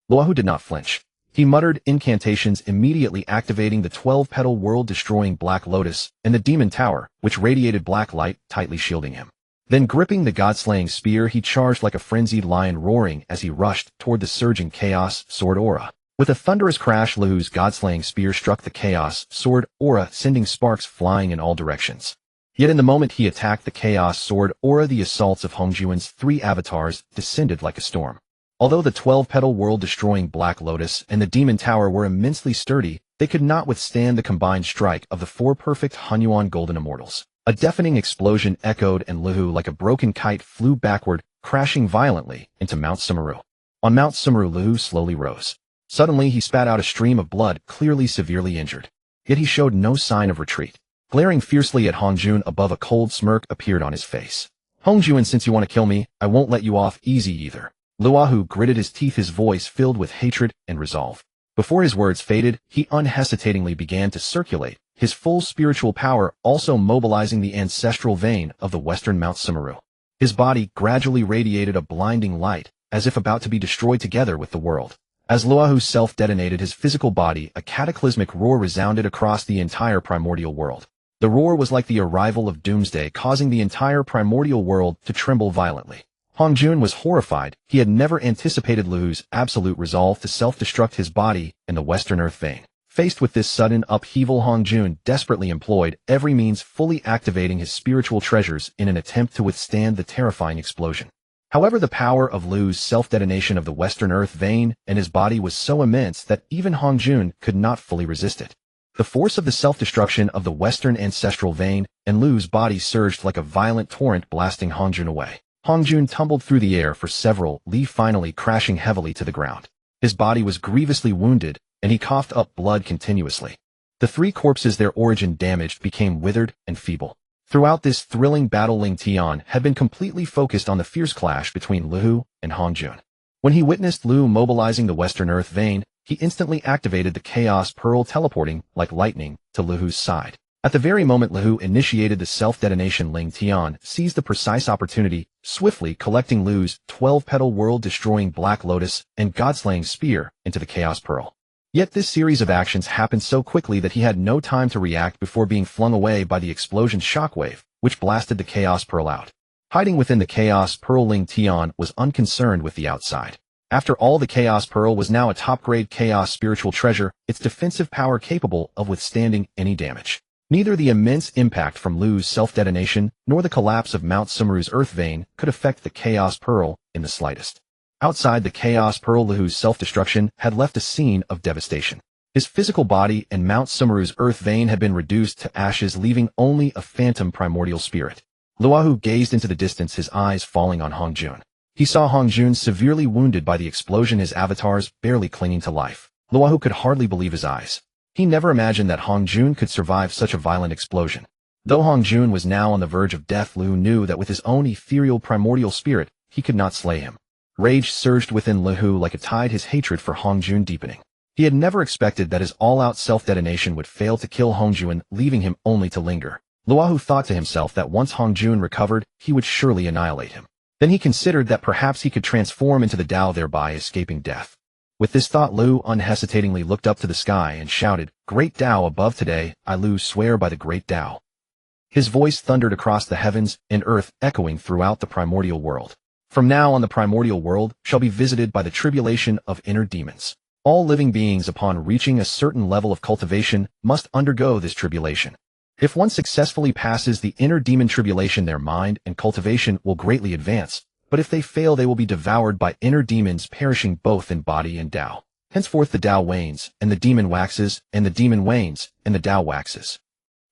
Luo did not flinch. He muttered incantations, immediately activating the 12-petal world-destroying Black Lotus and the Demon Tower, which radiated black light, tightly shielding him. Then, gripping the god-slaying spear, he charged like a frenzied lion, roaring as he rushed toward the surging chaos sword aura. With a thunderous crash, Luo's god-slaying spear struck the chaos sword aura, sending sparks flying in all directions. Yet in the moment he attacked the chaos sword aura, the assaults of Hongjun's 3 avatars descended like a storm. Although the 12-petal world-destroying Black Lotus and the Demon Tower were immensely sturdy, they could not withstand the combined strike of the 4 perfect Honghuang Golden Immortals. A deafening explosion echoed, and Luo, like a broken kite, flew backward, crashing violently into Mount Sumeru. On Mount Sumeru, Luo slowly rose. Suddenly he spat out a stream of blood, clearly severely injured. Yet he showed no sign of retreat. Glaring fiercely at Hongjun above, a cold smirk appeared on his face. "Hongjun, since you want to kill me, I won't let you off easy either." Luohu gritted his teeth, his voice filled with hatred and resolve. Before his words faded, he unhesitatingly began to circulate, his full spiritual power also mobilizing the ancestral vein of the western Mount Sumeru. His body gradually radiated a blinding light, as if about to be destroyed together with the world. As Luohu self-detonated his physical body, a cataclysmic roar resounded across the entire primordial world. The roar was like the arrival of doomsday, causing the entire primordial world to tremble violently. Hongjun was horrified. He had never anticipated Luohu's absolute resolve to self-destruct his body in the Western Earth vein. Faced with this sudden upheaval, Hongjun desperately employed every means, fully activating his spiritual treasures in an attempt to withstand the terrifying explosion. However, the power of Luohu's self-detonation of the Western Earth vein and his body was so immense that even Hongjun could not fully resist it. The force of the self-destruction of the Western ancestral vein and Luohu's body surged like a violent torrent, blasting Hongjun away. Hongjun tumbled through the air for several leaps, finally crashing heavily to the ground. His body was grievously wounded, and he coughed up blood continuously. The three corpses, their origin damaged, became withered and feeble. Throughout this thrilling battle, Ling Tian had been completely focused on the fierce clash between Luohu and Hongjun. When he witnessed Luohu mobilizing the Western Earth vein, he instantly activated the Chaos Pearl, teleporting like lightning to Luohu's side. At the very moment Luohu initiated the self-detonation, Ling Tian seized the precise opportunity, swiftly collecting Luohu's 12-petal world-destroying Black Lotus and God-slaying spear into the Chaos Pearl. Yet this series of actions happened so quickly that he had no time to react before being flung away by the explosion's shockwave, which blasted the Chaos Pearl out. Hiding within the Chaos Pearl, Ling Tian was unconcerned with the outside. After all, the Chaos Pearl was now a top-grade Chaos spiritual treasure, its defensive power capable of withstanding any damage. Neither the immense impact from Luohu's self-detonation nor the collapse of Mount Sumeru's Earth vein could affect the Chaos Pearl in the slightest. Outside the Chaos Pearl, Luohu's self-destruction had left a scene of devastation. His physical body and Mount Sumeru's Earth vein had been reduced to ashes, leaving only a phantom primordial spirit. Luohu gazed into the distance, his eyes falling on Hongjun. He saw Hongjun severely wounded by the explosion, his avatars barely clinging to life. Luohu could hardly believe his eyes. He never imagined that Hongjun could survive such a violent explosion. Though Hongjun was now on the verge of death, Luohu knew that with his own ethereal primordial spirit, he could not slay him. Rage surged within Luohu like a tide, his hatred for Hongjun deepening. He had never expected that his all-out self-detonation would fail to kill Hongjun, leaving him only to linger. Luohu thought to himself that once Hongjun recovered, he would surely annihilate him. Then he considered that perhaps he could transform into the Dao, thereby escaping death. With this thought, Luohu unhesitatingly looked up to the sky and shouted, "Great Dao above, today, I Luohu swear by the Great Dao." His voice thundered across the heavens and earth, echoing throughout the primordial world. From now on, the primordial world shall be visited by the tribulation of inner demons. All living beings, upon reaching a certain level of cultivation, must undergo this tribulation. If one successfully passes the inner demon tribulation, their mind and cultivation will greatly advance, but if they fail, they will be devoured by inner demons, perishing both in body and Dao. Henceforth the Dao wanes, and the demon waxes, and the demon wanes, and the Dao waxes.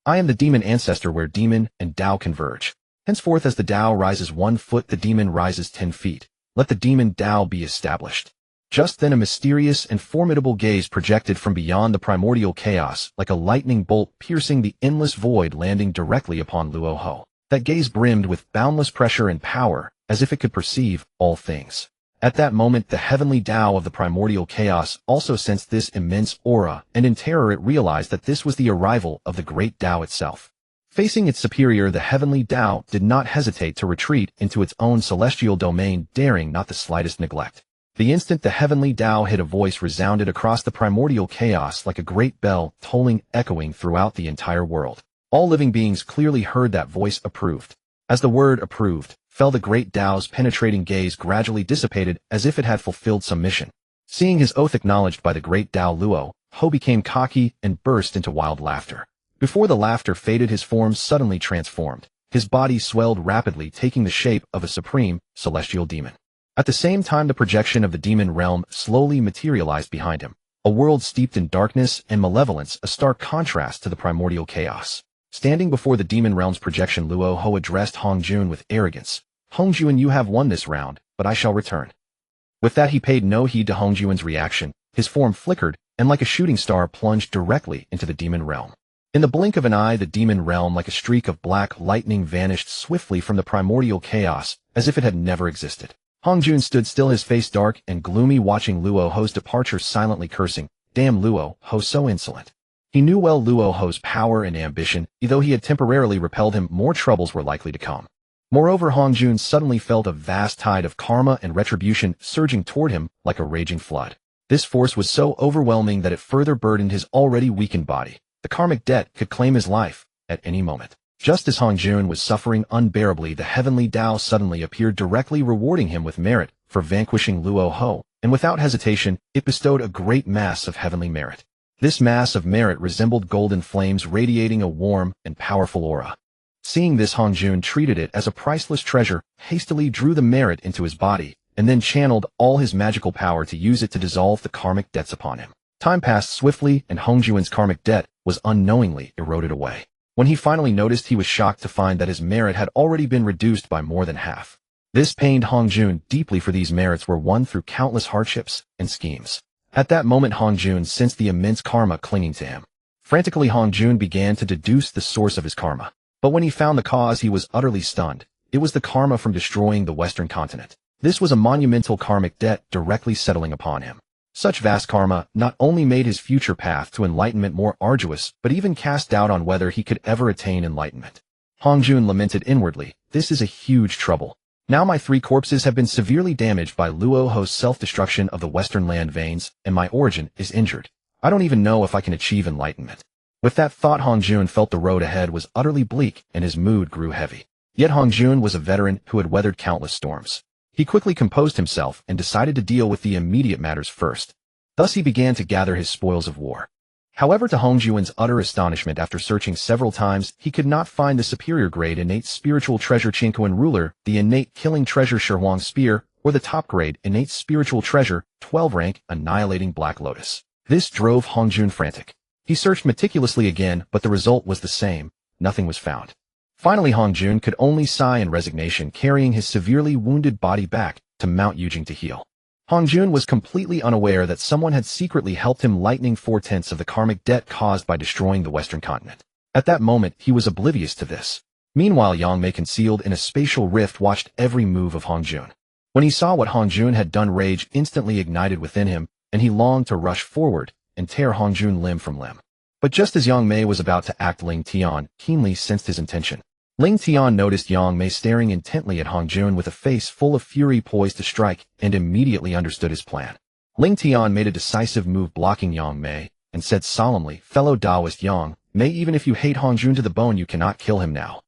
I am the demon ancestor where demon and Dao converge. Henceforth, as the Dao rises 1 foot, the demon rises 10 feet. Let the demon Dao be established. Just then a mysterious and formidable gaze projected from beyond the primordial chaos, like a lightning bolt piercing the endless void, landing directly upon Luohu. That gaze brimmed with boundless pressure and power, as if it could perceive all things. At that moment, the heavenly Dao of the primordial chaos also sensed this immense aura, and in terror it realized that this was the arrival of the great Dao itself. Facing its superior, the heavenly Dao did not hesitate to retreat into its own celestial domain, daring not the slightest neglect. The instant the heavenly Dao hit, a voice resounded across the primordial chaos like a great bell, tolling, echoing throughout the entire world. All living beings clearly heard that voice, approved. As the word approved fell, the great Dao's penetrating gaze gradually dissipated as if it had fulfilled some mission. Seeing his oath acknowledged by the great Dao, Luohu became cocky and burst into wild laughter. Before the laughter faded, his form suddenly transformed. His body swelled rapidly, taking the shape of a supreme, celestial demon. At the same time, the projection of the demon realm slowly materialized behind him. A world steeped in darkness and malevolence, a stark contrast to the primordial chaos. Standing before the demon realm's projection, Luohu addressed Hongjun with arrogance. "Hongjun, you have won this round, but I shall return." With that, he paid no heed to Hongjun's reaction. His form flickered, and like a shooting star plunged directly into the demon realm. In the blink of an eye, the demon realm, like a streak of black lightning, vanished swiftly from the primordial chaos, as if it had never existed. Hongjun stood still, his face dark and gloomy, watching Luohu's departure, silently cursing, "Damn Luohu, so insolent." He knew well Luohu's power and ambition. Though he had temporarily repelled him, more troubles were likely to come. Moreover, Hongjun suddenly felt a vast tide of karma and retribution surging toward him like a raging flood. This force was so overwhelming that it further burdened his already weakened body. The karmic debt could claim his life at any moment. Just as Hongjun was suffering unbearably, the Heavenly Dao suddenly appeared, directly rewarding him with merit for vanquishing Luo Ho, and without hesitation, it bestowed a great mass of heavenly merit. This mass of merit resembled golden flames radiating a warm and powerful aura. Seeing this, Hongjun treated it as a priceless treasure, hastily drew the merit into his body, and then channeled all his magical power to use it to dissolve the karmic debts upon him. Time passed swiftly, and Hongjun's karmic debt was unknowingly eroded away. When he finally noticed, he was shocked to find that his merit had already been reduced by more than half. This pained Hongjun deeply, for these merits were won through countless hardships and schemes. At that moment, Hongjun sensed the immense karma clinging to him. Frantically, Hongjun began to deduce the source of his karma. But when he found the cause, he was utterly stunned. It was the karma from destroying the Western continent. This was a monumental karmic debt directly settling upon him. Such vast karma not only made his future path to enlightenment more arduous, but even cast doubt on whether he could ever attain enlightenment. Hongjun lamented inwardly, "This is a huge trouble. Now my 3 corpses have been severely damaged by Luo Ho's self-destruction of the Western land veins, and my origin is injured. I don't even know if I can achieve enlightenment." With that thought, Hongjun felt the road ahead was utterly bleak, and his mood grew heavy. Yet Hongjun was a veteran who had weathered countless storms. He quickly composed himself and decided to deal with the immediate matters first. Thus he began to gather his spoils of war. However, to Hongjun's utter astonishment, after searching several times, he could not find the superior grade innate spiritual treasure Chinquan ruler, the innate killing treasure Shihuang spear, or the top grade innate spiritual treasure 12 rank annihilating black lotus. This drove Hongjun frantic. He searched meticulously again, but the result was the same. Nothing was found. Finally, Hongjun could only sigh in resignation, carrying his severely wounded body back to Mount Yujing to heal. Hongjun was completely unaware that someone had secretly helped him lightening 4/10 of the karmic debt caused by destroying the Western continent. At that moment, he was oblivious to this. Meanwhile, Yang Mei, concealed in a spatial rift, watched every move of Hongjun. When he saw what Hongjun had done, rage instantly ignited within him, and he longed to rush forward and tear Hongjun limb from limb. But just as Yang Mei was about to act, Ling Tian keenly sensed his intention. Ling Tian noticed Yang Mei staring intently at Hongjun with a face full of fury, poised to strike, and immediately understood his plan. Ling Tian made a decisive move, blocking Yang Mei, and said solemnly, "Fellow Taoist Yang Mei, even if you hate Hongjun to the bone, you cannot kill him now."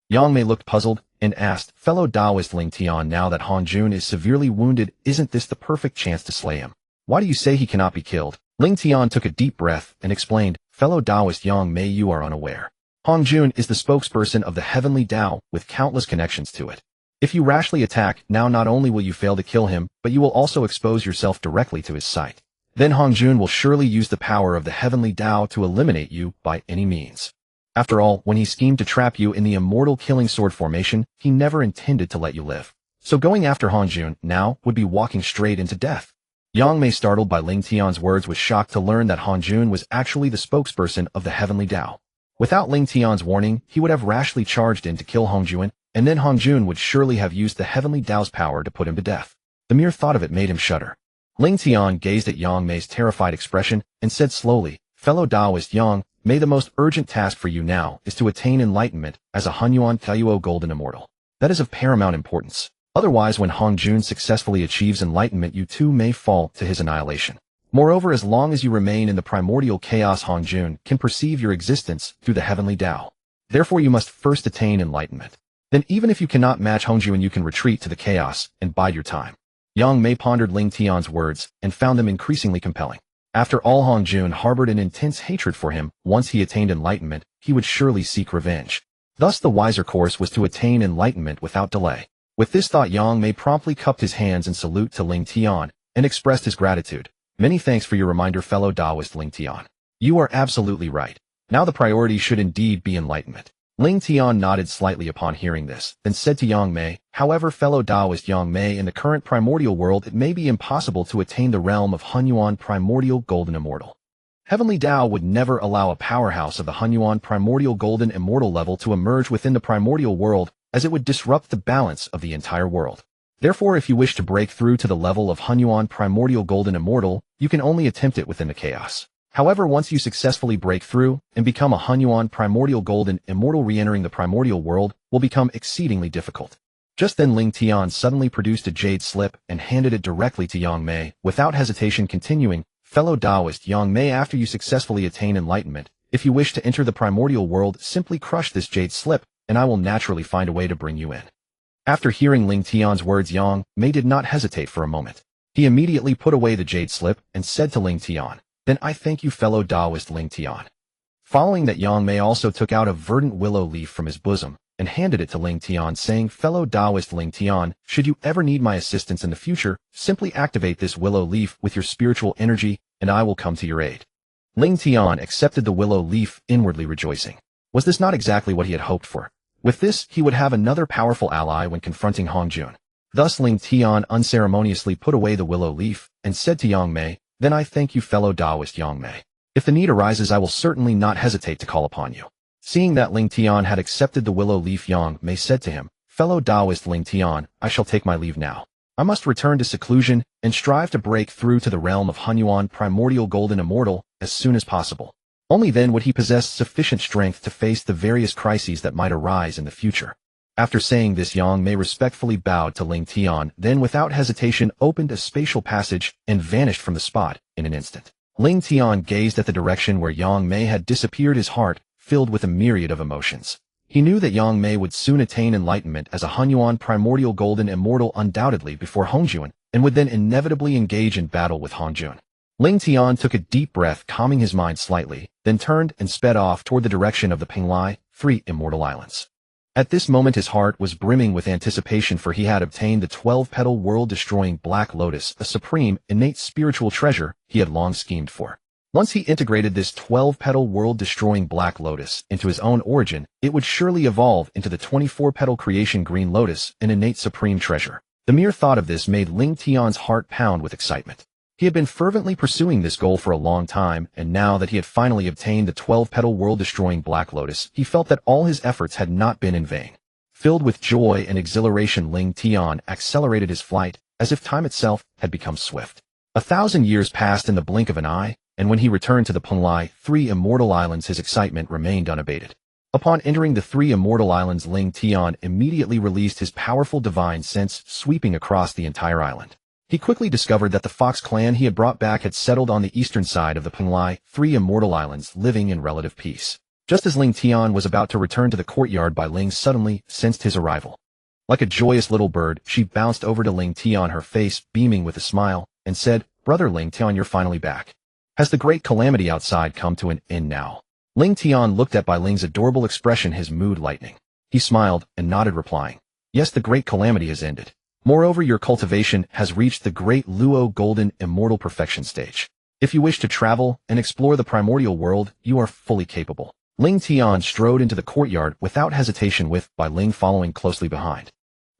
Yang Mei looked puzzled and asked, "Fellow Taoist Ling Tian, now that Hongjun is severely wounded, isn't this the perfect chance to slay him? Why do you say he cannot be killed?" Ling Tian took a deep breath and explained, "Fellow Taoist Yang Mei, you are unaware. Hongjun is the spokesperson of the Heavenly Dao with countless connections to it. If you rashly attack, now not only will you fail to kill him, but you will also expose yourself directly to his sight. Then Hongjun will surely use the power of the Heavenly Dao to eliminate you by any means. After all, when he schemed to trap you in the immortal killing sword formation, he never intended to let you live. So going after Hongjun now would be walking straight into death." Yang Mei, startled by Ling Tian's words, was shocked to learn that Hongjun was actually the spokesperson of the Heavenly Dao. Without Ling Tian's warning, he would have rashly charged in to kill Hongjun, and then Hongjun would surely have used the Heavenly Dao's power to put him to death. The mere thought of it made him shudder. Ling Tian gazed at Yang Mei's terrified expression and said slowly, "Fellow Taoist Yang Mei, the most urgent task for you now is to attain enlightenment as a Hunyuan Taiyuo Golden Immortal. That is of paramount importance. Otherwise, when Hongjun successfully achieves enlightenment, you too may fall to his annihilation. Moreover, as long as you remain in the primordial chaos, Hongjun can perceive your existence through the Heavenly Dao. Therefore, you must first attain enlightenment. Then even if you cannot match Hongjun, you can retreat to the chaos and bide your time." Yang Mei pondered Ling Tian's words and found them increasingly compelling. After all, Hongjun harbored an intense hatred for him. Once he attained enlightenment, he would surely seek revenge. Thus the wiser course was to attain enlightenment without delay. With this thought, Yang Mei promptly cupped his hands in salute to Ling Tian and expressed his gratitude. "Many thanks for your reminder, fellow Taoist Ling Tian. You are absolutely right. Now the priority should indeed be enlightenment." Ling Tian nodded slightly upon hearing this, then said to Yang Mei, "However, fellow Taoist Yang Mei, in the current primordial world, it may be impossible to attain the realm of Hunyuan Primordial Golden Immortal. Heavenly Dao would never allow a powerhouse of the Hunyuan Primordial Golden Immortal level to emerge within the primordial world, as it would disrupt the balance of the entire world. Therefore, if you wish to break through to the level of Hunyuan Primordial Golden Immortal, you can only attempt it within the chaos. However, once you successfully break through and become a Honghuang primordial golden immortal, re-entering the primordial world will become exceedingly difficult. Just then Ling Tian suddenly produced a jade slip and handed it directly to Yang Mei, without hesitation continuing, "Fellow Taoist Yang Mei, after you successfully attain enlightenment, if you wish to enter the primordial world, simply crush this jade slip, and I will naturally find a way to bring you in." After hearing Ling Tian's words, Yang Mei did not hesitate for a moment. He immediately put away the jade slip and said to Ling Tian, "Then I thank you, fellow Taoist Ling Tian." Following that, Yang Mei also took out a verdant willow leaf from his bosom and handed it to Ling Tian, saying, "Fellow Taoist Ling Tian, should you ever need my assistance in the future, simply activate this willow leaf with your spiritual energy, and I will come to your aid." Ling Tian accepted the willow leaf, inwardly rejoicing. Was this not exactly what he had hoped for? With this, he would have another powerful ally when confronting Hongjun. Thus Ling Tian unceremoniously put away the willow leaf and said to Yang Mei, "Then I thank you, fellow Taoist Yang Mei. If the need arises, I will certainly not hesitate to call upon you." Seeing that Ling Tian had accepted the willow leaf, Yang Mei said to him, "Fellow Taoist Ling Tian, I shall take my leave now. I must return to seclusion and strive to break through to the realm of Honghuang primordial golden immortal as soon as possible. Only then would he possess sufficient strength to face the various crises that might arise in the future." After saying this, Yang Mei respectfully bowed to Ling Tian, then without hesitation opened a spatial passage and vanished from the spot in an instant. Ling Tian gazed at the direction where Yang Mei had disappeared, his heart filled with a myriad of emotions. He knew that Yang Mei would soon attain enlightenment as a Honghuang primordial golden immortal, undoubtedly before Hongjun, and would then inevitably engage in battle with Hongjun. Ling Tian took a deep breath, calming his mind slightly, then turned and sped off toward the direction of the Penglai, 3 immortal islands. At this moment his heart was brimming with anticipation, for he had obtained the 12-petal world-destroying Black Lotus, a supreme, innate spiritual treasure he had long schemed for. Once he integrated this 12-petal world-destroying Black Lotus into his own origin, it would surely evolve into the 24-petal Creation Green Lotus, an innate supreme treasure. The mere thought of this made Ling Tian's heart pound with excitement. He had been fervently pursuing this goal for a long time, and now that he had finally obtained the 12-petal world-destroying Black Lotus, he felt that all his efforts had not been in vain. Filled with joy and exhilaration, Ling Tian accelerated his flight, as if time itself had become swift. 1,000 years passed in the blink of an eye, and when he returned to the Penglai, 3 immortal islands, his excitement remained unabated. Upon entering the 3 immortal islands, Ling Tian immediately released his powerful divine sense, sweeping across the entire island. He quickly discovered that the Fox clan he had brought back had settled on the eastern side of the Penglai, 3 immortal islands, living in relative peace. Just as Ling Tian was about to return to the courtyard, Bai Ling suddenly sensed his arrival. Like a joyous little bird, she bounced over to Ling Tian, her face beaming with a smile, and said, "Brother Ling Tian, you're finally back. Has the great calamity outside come to an end now?" Ling Tian looked at Bai Ling's adorable expression, his mood lightening. He smiled and nodded, replying, "Yes, the great calamity has ended. Moreover, your cultivation has reached the great Luo golden immortal perfection stage. If you wish to travel and explore the primordial world, you are fully capable." Ling Tian strode into the courtyard without hesitation, with Bai Ling following closely behind.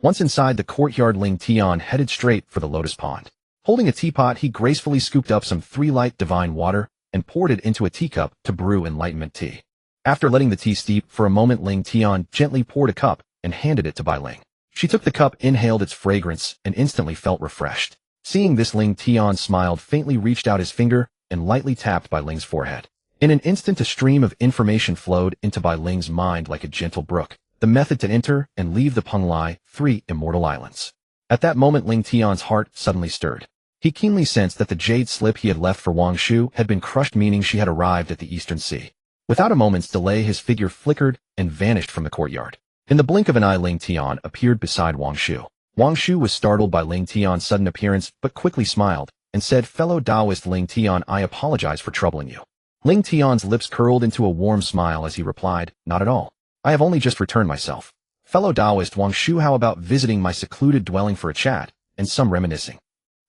Once inside the courtyard, Ling Tian headed straight for the lotus pond. Holding a teapot, he gracefully scooped up some 3 light divine water and poured it into a teacup to brew enlightenment tea. After letting the tea steep for a moment, Ling Tian gently poured a cup and handed it to Bai Ling. She took the cup, inhaled its fragrance, and instantly felt refreshed. Seeing this, Ling Tian smiled faintly, reached out his finger, and lightly tapped Bai Ling's forehead. In an instant, a stream of information flowed into Bai Ling's mind like a gentle brook, the method to enter and leave the Penglai, 3 immortal islands. At that moment, Ling Tian's heart suddenly stirred. He keenly sensed that the jade slip he had left for Wang Shu had been crushed, meaning she had arrived at the Eastern Sea. Without a moment's delay, his figure flickered and vanished from the courtyard. In the blink of an eye, Ling Tian appeared beside Wang Shu. Wang Shu was startled by Ling Tian's sudden appearance, but quickly smiled and said, "Fellow Taoist Ling Tian, I apologize for troubling you." Ling Tian's lips curled into a warm smile as he replied, "Not at all. I have only just returned myself. Fellow Taoist Wang Shu, how about visiting my secluded dwelling for a chat and some reminiscing?"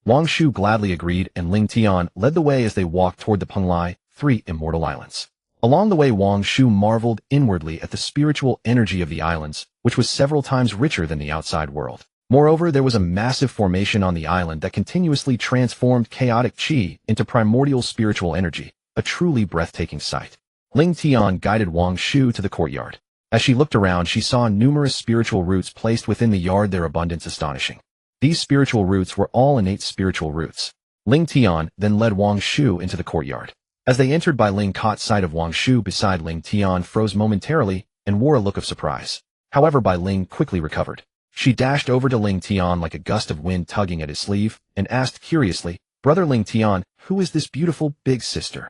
Wang Shu gladly agreed, and Ling Tian led the way as they walked toward the Penglai, 3 immortal islands. Along the way, Wang Shu marveled inwardly at the spiritual energy of the islands, which was several times richer than the outside world. Moreover, there was a massive formation on the island that continuously transformed chaotic qi into primordial spiritual energy, a truly breathtaking sight. Ling Tian guided Wang Shu to the courtyard. As she looked around, she saw numerous spiritual roots placed within the yard, their abundance astonishing. These spiritual roots were all innate spiritual roots. Ling Tian then led Wang Shu into the courtyard. As they entered, Bai Ling caught sight of Wang Shu beside Ling Tian, froze momentarily, and wore a look of surprise. However, Bai Ling quickly recovered. She dashed over to Ling Tian like a gust of wind tugging at his sleeve, and asked curiously, "Brother Ling Tian, who is this beautiful big sister?"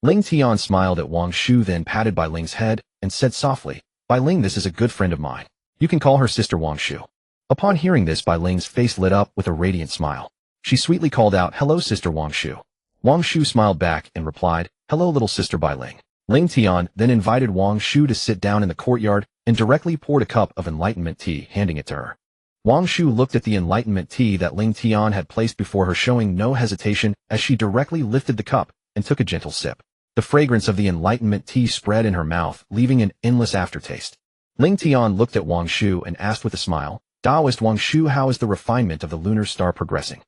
Ling Tian smiled at Wang Shu, then patted Bai Ling's head, and said softly, "Bai Ling, this is a good friend of mine. You can call her Sister Wang Shu." Upon hearing this, Bai Ling's face lit up with a radiant smile. She sweetly called out, "Hello, Sister Wang Shu." Wang Shu smiled back and replied, "Hello, little sister Bai Ling." Ling Tian then invited Wang Shu to sit down in the courtyard and directly poured a cup of enlightenment tea, handing it to her. Wang Shu looked at the enlightenment tea that Ling Tian had placed before her, showing no hesitation as she directly lifted the cup and took a gentle sip. The fragrance of the enlightenment tea spread in her mouth, leaving an endless aftertaste. Ling Tian looked at Wang Shu and asked with a smile, "Taoist Wang Shu, how is the refinement of the lunar star progressing?"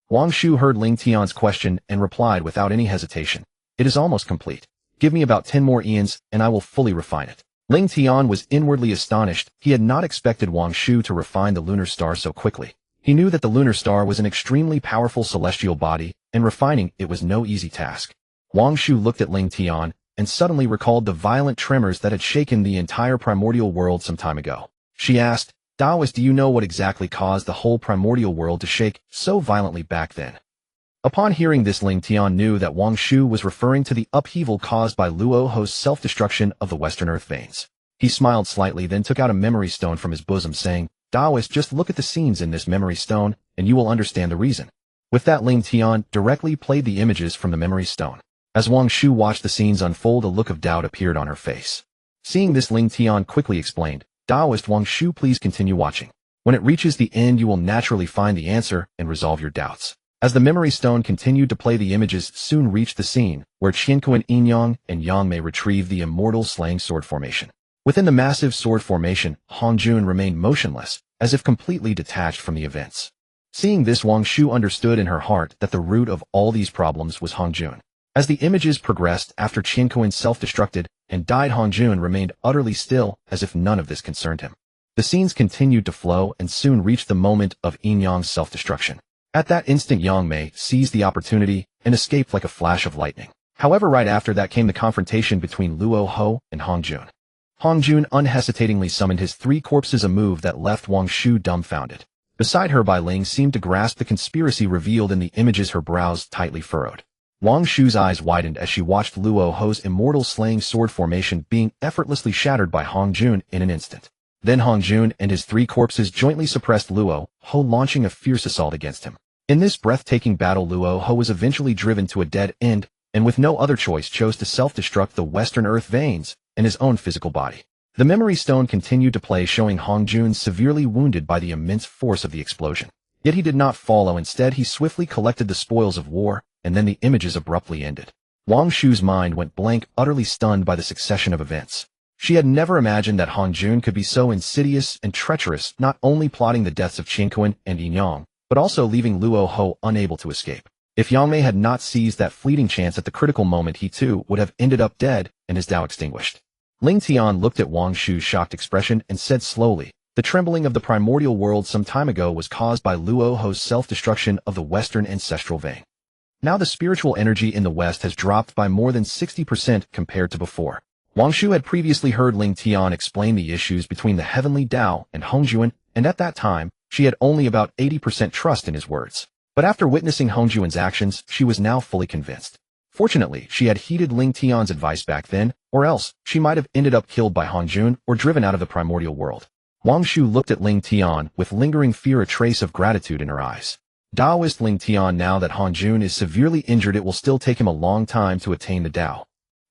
Wang Shu heard Ling Tian's question and replied without any hesitation, "It is almost complete. Give me about 10 more eons and I will fully refine it." Ling Tian was inwardly astonished. He had not expected Wang Shu to refine the lunar star so quickly. He knew that the lunar star was an extremely powerful celestial body, and refining it was no easy task. Wang Shu looked at Ling Tian and suddenly recalled the violent tremors that had shaken the entire primordial world some time ago. She asked, "Taoist, do you know what exactly caused the whole primordial world to shake so violently back then?" Upon hearing this, Ling Tian knew that Wang Shu was referring to the upheaval caused by Luo Ho's self-destruction of the Western Earth veins. He smiled slightly, then took out a memory stone from his bosom, saying, "Taoist, just look at the scenes in this memory stone, and you will understand the reason." With that, Ling Tian directly played the images from the memory stone. As Wang Shu watched the scenes unfold, a look of doubt appeared on her face. Seeing this, Ling Tian quickly explained, "Taoist Wang Shu, please continue watching. When it reaches the end, you will naturally find the answer and resolve your doubts." As the memory stone continued to play, the images soon reached the scene where Qiankuan Yinyang and Yangmei retrieved the immortal slaying sword formation. Within the massive sword formation, Hongjun remained motionless, as if completely detached from the events. Seeing this, Wang Shu understood in her heart that the root of all these problems was Hongjun. As the images progressed after Qiankuan self-destructed and died, Hongjun remained utterly still, as if none of this concerned him. The scenes continued to flow and soon reached the moment of Yinyang's self-destruction. At that instant, Yangmei seized the opportunity and escaped like a flash of lightning. However, right after that came the confrontation between Luo Ho and Hongjun. Hongjun unhesitatingly summoned his 3 corpses, a move that left Wang Shu dumbfounded. Beside her, Bai Ling seemed to grasp the conspiracy revealed in the images, her brows tightly furrowed. Wang Shu's eyes widened as she watched Luo Ho's immortal slaying sword formation being effortlessly shattered by Hongjun in an instant. Then Hongjun and his 3 corpses jointly suppressed Luo Ho, launching a fierce assault against him. In this breathtaking battle, Luo Ho was eventually driven to a dead end, and with no other choice chose to self-destruct the Western Earth veins and his own physical body. The memory stone continued to play, showing Hongjun severely wounded by the immense force of the explosion. Yet he did not follow. Instead, he swiftly collected the spoils of war, and then the images abruptly ended. Wang Shu's mind went blank, utterly stunned by the succession of events. She had never imagined that Hongjun could be so insidious and treacherous, not only plotting the deaths of Qiankuan and Yinyang, but also leaving Luo Ho unable to escape. If Yangmei had not seized that fleeting chance at the critical moment, he too would have ended up dead and his Dao extinguished. Ling Tian looked at Wang Shu's shocked expression and said slowly, "The trembling of the primordial world some time ago was caused by Luo Ho's self-destruction of the Western ancestral vein. Now the spiritual energy in the West has dropped by more than 60% compared to before." Wang Shu had previously heard Ling Tian explain the issues between the Heavenly Dao and Hongjun, and at that time, she had only about 80% trust in his words. But after witnessing Hongjun's actions, she was now fully convinced. Fortunately, she had heeded Ling Tian's advice back then, or else she might have ended up killed by Hongjun or driven out of the primordial world. Wang Shu looked at Ling Tian with lingering fear, a trace of gratitude in her eyes. Taoist Ling Tian, now that Hongjun is severely injured, it will still take him a long time to attain the Dao.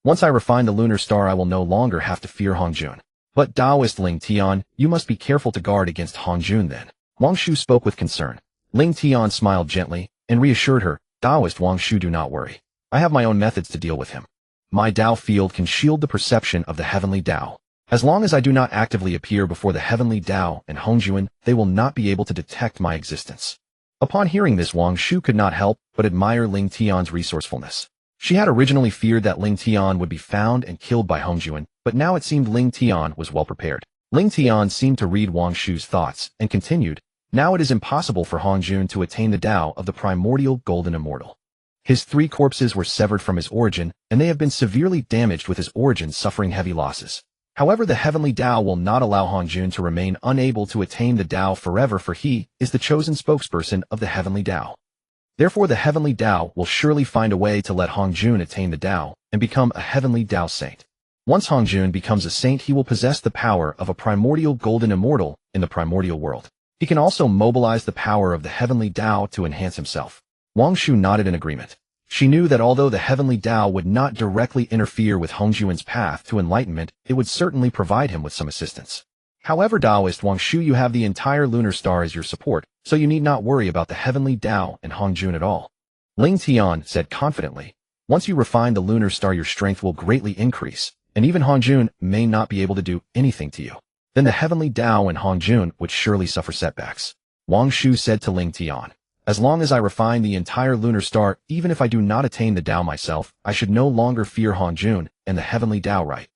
Once I refine the lunar star, I will no longer have to fear Hongjun. But Taoist Ling Tian, you must be careful to guard against Hongjun then. Wang Shu spoke with concern. Ling Tian smiled gently and reassured her, "Taoist Wang Shu, do not worry. I have my own methods to deal with him. My Dao field can shield the perception of the Heavenly Dao. As long as I do not actively appear before the Heavenly Dao and Hongjun, they will not be able to detect my existence." Upon hearing this, Wang Shu could not help but admire Ling Tian's resourcefulness. She had originally feared that Ling Tian would be found and killed by Hongjun, but now it seemed Ling Tian was well prepared. Ling Tian seemed to read Wang Shu's thoughts and continued, "Now it is impossible for Hongjun to attain the Dao of the primordial golden immortal. His 3 corpses were severed from his origin, and they have been severely damaged with his origin suffering heavy losses. However, the Heavenly Dao will not allow Hongjun to remain unable to attain the Dao forever, for he is the chosen spokesperson of the Heavenly Dao. Therefore, the Heavenly Dao will surely find a way to let Hongjun attain the Dao and become a Heavenly Dao saint. Once Hongjun becomes a saint, he will possess the power of a primordial golden immortal in the primordial world. He can also mobilize the power of the Heavenly Dao to enhance himself. Wang Shu nodded in agreement. She knew that although the Heavenly Dao would not directly interfere with Hongjun's path to enlightenment, it would certainly provide him with some assistance. However, Taoist Wang Shu, you have the entire lunar star as your support, so you need not worry about the Heavenly Dao and Hongjun at all. Ling Tian said confidently. Once you refine the lunar star, your strength will greatly increase, and even Hongjun may not be able to do anything to you. Then the Heavenly Dao and Hongjun would surely suffer setbacks. Wang Shu said to Ling Tian. As long as I refine the entire lunar star, even if I do not attain the Dao myself, I should no longer fear Hongjun and the Heavenly Dao, right?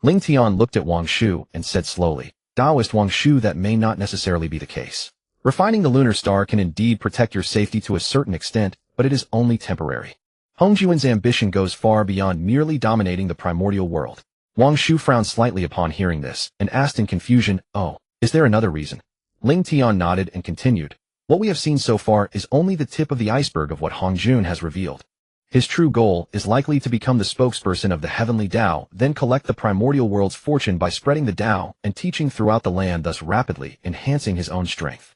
Ling Tian looked at Wang Shu and said slowly, Taoist Wang Shu, that may not necessarily be the case. Refining the lunar star can indeed protect your safety to a certain extent, but it is only temporary. Hongjun's ambition goes far beyond merely dominating the primordial world. Wang Shu frowned slightly upon hearing this and asked in confusion, oh, is there another reason? Ling Tian nodded and continued. What we have seen so far is only the tip of the iceberg of what Hongjun has revealed. His true goal is likely to become the spokesperson of the Heavenly Dao, then collect the primordial world's fortune by spreading the Dao and teaching throughout the land, thus rapidly enhancing his own strength.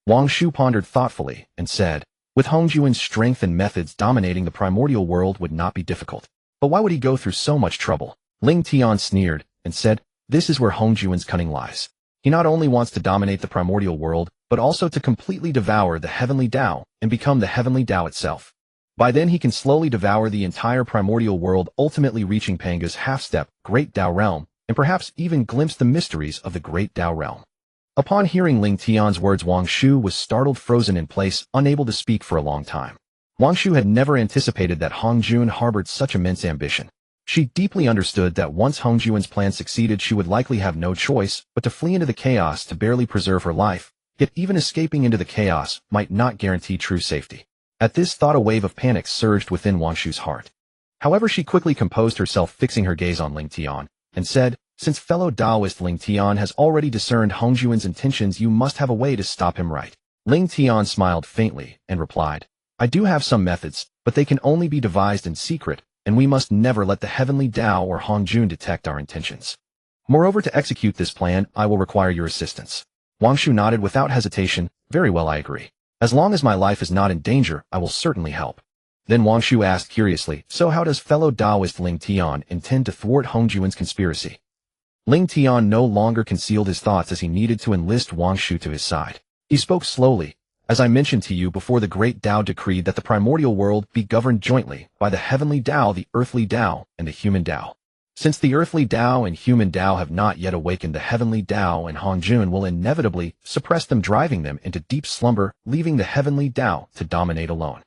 Wang Shu pondered thoughtfully and said, with Hongjun's strength and methods, dominating the primordial world would not be difficult. But why would he go through so much trouble? Ling Tian sneered and said, this is where Hongjun's cunning lies. He not only wants to dominate the primordial world, but also to completely devour the Heavenly Dao and become the Heavenly Dao itself. By then he can slowly devour the entire primordial world, ultimately reaching Panga's half-step, Great Dao realm, and perhaps even glimpse the mysteries of the Great Dao realm. Upon hearing Ling Tian's words, Wang Shu was startled, frozen in place, unable to speak for a long time. Wang Shu had never anticipated that Hongjun harbored such immense ambition. She deeply understood that once Hongjun's plan succeeded, she would likely have no choice but to flee into the chaos to barely preserve her life, yet even escaping into the chaos might not guarantee true safety. At this thought, a wave of panic surged within Wang Shu's heart. However, she quickly composed herself, fixing her gaze on Ling Tian, and said, since fellow Taoist Ling Tian has already discerned Hongjun's intentions, you must have a way to stop him, right? Ling Tian smiled faintly and replied, I do have some methods, but they can only be devised in secret, and we must never let the Heavenly Dao or Hongjun detect our intentions. Moreover, to execute this plan, I will require your assistance. Wang Shu nodded without hesitation. Very well, I agree. As long as my life is not in danger, I will certainly help. Then Wang Shu asked curiously, so how does fellow Taoist Ling Tian intend to thwart Hongjun's conspiracy? Ling Tian no longer concealed his thoughts as he needed to enlist Wang Shu to his side. He spoke slowly. As I mentioned to you before, the Great Dao decreed that the primordial world be governed jointly by the Heavenly Dao, the Earthly Dao, and the Human Dao. Since the Earthly Dao and Human Dao have not yet awakened, the Heavenly Dao and Hongjun will inevitably suppress them, driving them into deep slumber, leaving the Heavenly Dao to dominate alone.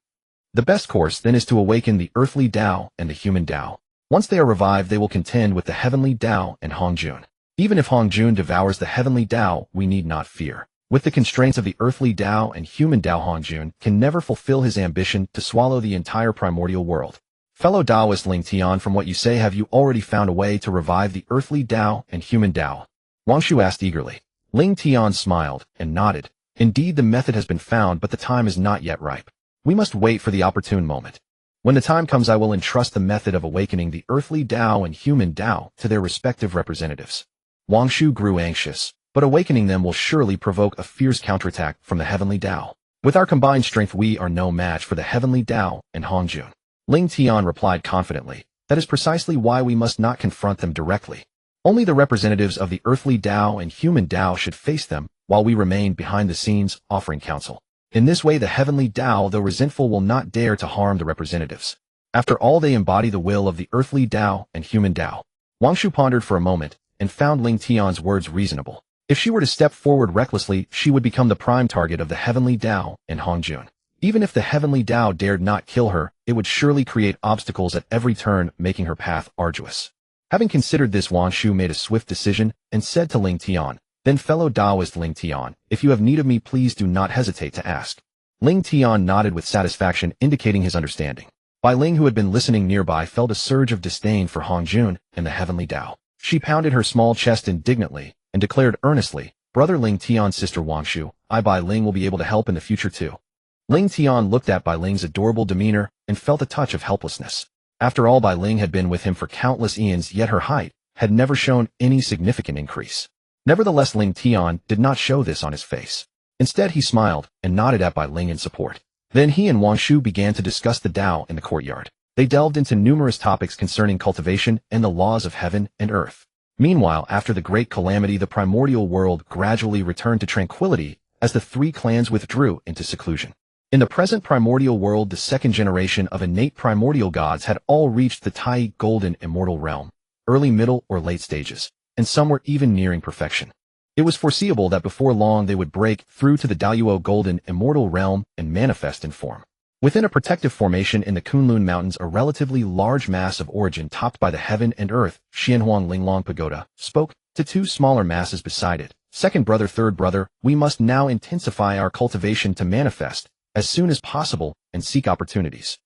The best course then is to awaken the Earthly Dao and the Human Dao. Once they are revived, they will contend with the Heavenly Dao and Hongjun. Even if Hongjun devours the Heavenly Dao, we need not fear. With the constraints of the Earthly Dao and Human Dao, Hongjun can never fulfill his ambition to swallow the entire primordial world. Fellow Taoist Ling Tian, from what you say, have you already found a way to revive the Earthly Dao and Human Dao? Wang Shu asked eagerly. Ling Tian smiled and nodded. Indeed, the method has been found, but the time is not yet ripe. We must wait for the opportune moment. When the time comes, I will entrust the method of awakening the Earthly Dao and Human Dao to their respective representatives. Wang Shu grew anxious, but awakening them will surely provoke a fierce counterattack from the Heavenly Dao. With our combined strength, we are no match for the Heavenly Dao and Hongjun. Ling Tian replied confidently. That is precisely why we must not confront them directly. Only the representatives of the Earthly Dao and Human Dao should face them, while we remain behind the scenes, offering counsel. In this way, the Heavenly Dao, though resentful, will not dare to harm the representatives. After all, they embody the will of the Earthly Dao and Human Dao. Wang Shu pondered for a moment and found Ling Tian's words reasonable. If she were to step forward recklessly, she would become the prime target of the Heavenly Dao and Hongjun. Even if the Heavenly Dao dared not kill her, it would surely create obstacles at every turn, making her path arduous. Having considered this, Wang Shu made a swift decision and said to Ling Tian, then fellow Taoist Ling Tian, if you have need of me, please do not hesitate to ask. Ling Tian nodded with satisfaction, indicating his understanding. Bai Ling, who had been listening nearby, felt a surge of disdain for Hongjun and the Heavenly Dao. She pounded her small chest indignantly and declared earnestly, "Brother Ling Tian's sister Wangshu, I Bai Ling will be able to help in the future too." Ling Tian looked at Bai Ling's adorable demeanor and felt a touch of helplessness. After all, Bai Ling had been with him for countless eons, yet her height had never shown any significant increase. Nevertheless, Ling Tian did not show this on his face. Instead, he smiled and nodded at Bai Ling in support. Then he and Wangshu began to discuss the Dao in the courtyard. They delved into numerous topics concerning cultivation and the laws of heaven and earth. Meanwhile, after the great calamity, the primordial world gradually returned to tranquility as the three clans withdrew into seclusion. In the present primordial world, the second generation of innate primordial gods had all reached the Tai golden immortal realm, early, middle, or late stages, and some were even nearing perfection. It was foreseeable that before long they would break through to the Dao golden immortal realm and manifest in form. Within a protective formation in the Kunlun Mountains, a relatively large mass of origin topped by the heaven and earth, Xianhuang Linglong Pagoda, spoke to two smaller masses beside it. "Second brother, third brother, we must now intensify our cultivation to manifest as soon as possible and seek opportunities."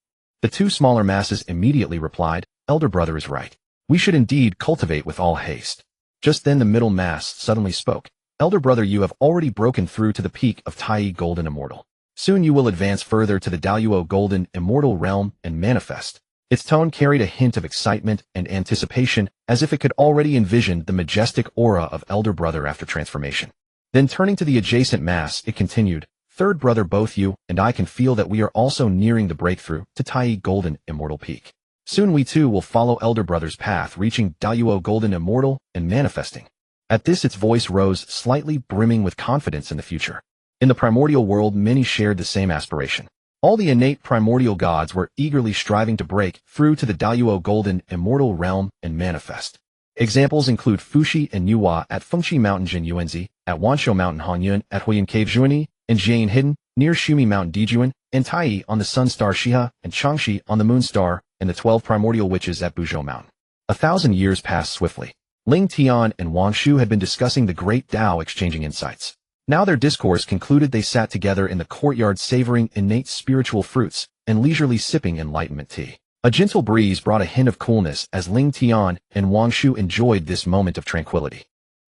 The two smaller masses immediately replied, "Elder brother is right. We should indeed cultivate with all haste." Just then the middle mass suddenly spoke, "Elder brother, you have already broken through to the peak of Tai golden immortal. Soon you will advance further to the Dao golden immortal realm and manifest." Its tone carried a hint of excitement and anticipation, as if it could already envision the majestic aura of elder brother after transformation. Then turning to the adjacent mass, it continued, "Third brother, both you and I can feel that we are also nearing the breakthrough to Tai golden immortal peak. Soon we too will follow elder brother's path, reaching Dao golden immortal and manifesting." At this, its voice rose slightly, brimming with confidence in the future. In the primordial world, many shared the same aspiration. All the innate primordial gods were eagerly striving to break through to the Dao golden immortal realm and manifest. Examples include Fuxi and Nüwa at Fengqi Mountain Jinyuanzi, at Wanshou Mountain Hongyan, at Huiyan Cave Zhuani, and Jian Hidden, near Shumi Mountain Dijuan, and Tai on the sun star Shiha, and Changxi on the moon star, and the 12 primordial witches at Buzhou Mountain. 1,000 years passed swiftly. Ling Tian and Wangshu had been discussing the great Dao, exchanging insights. Now their discourse concluded, they sat together in the courtyard, savoring innate spiritual fruits and leisurely sipping enlightenment tea. A gentle breeze brought a hint of coolness as Ling Tian and Wangshu enjoyed this moment of tranquility.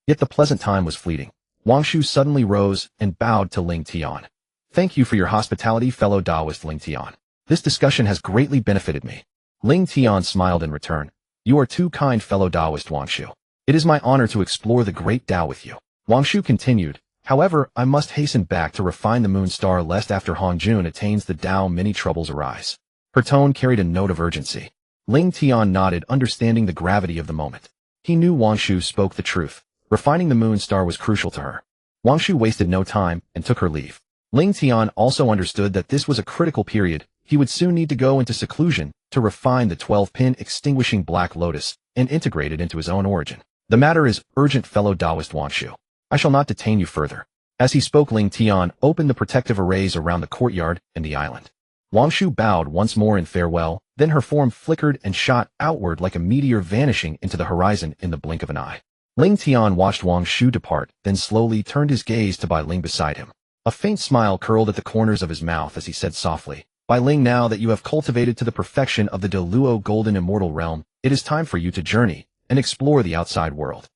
Yet the pleasant time was fleeting. Wangshu suddenly rose and bowed to Ling Tian. "Thank you for your hospitality, fellow Taoist Ling Tian. This discussion has greatly benefited me." Ling Tian smiled in return. "You are too kind, fellow Taoist Wangshu. It is my honor to explore the great Dao with you." Wangshu continued, "However, I must hasten back to refine the moon star, lest after Hongjun attains the Dao many troubles arise." Her tone carried a note of urgency. Ling Tian nodded, understanding the gravity of the moment. He knew Wangshu spoke the truth. Refining the moon star was crucial to her. Wangshu wasted no time and took her leave. Ling Tian also understood that this was a critical period. He would soon need to go into seclusion to refine the 12-pin extinguishing Black Lotus and integrate it into his own origin. "The matter is urgent, fellow Taoist Wangshu. I shall not detain you further." As he spoke, Ling Tian opened the protective arrays around the courtyard and the island. Wangshu bowed once more in farewell, then her form flickered and shot outward like a meteor, vanishing into the horizon in the blink of an eye. Ling Tian watched Wangshu depart, then slowly turned his gaze to Bai Ling beside him. A faint smile curled at the corners of his mouth as he said softly, "Bai Ling, now that you have cultivated to the perfection of the Dao golden immortal realm, it is time for you to journey and explore the outside world."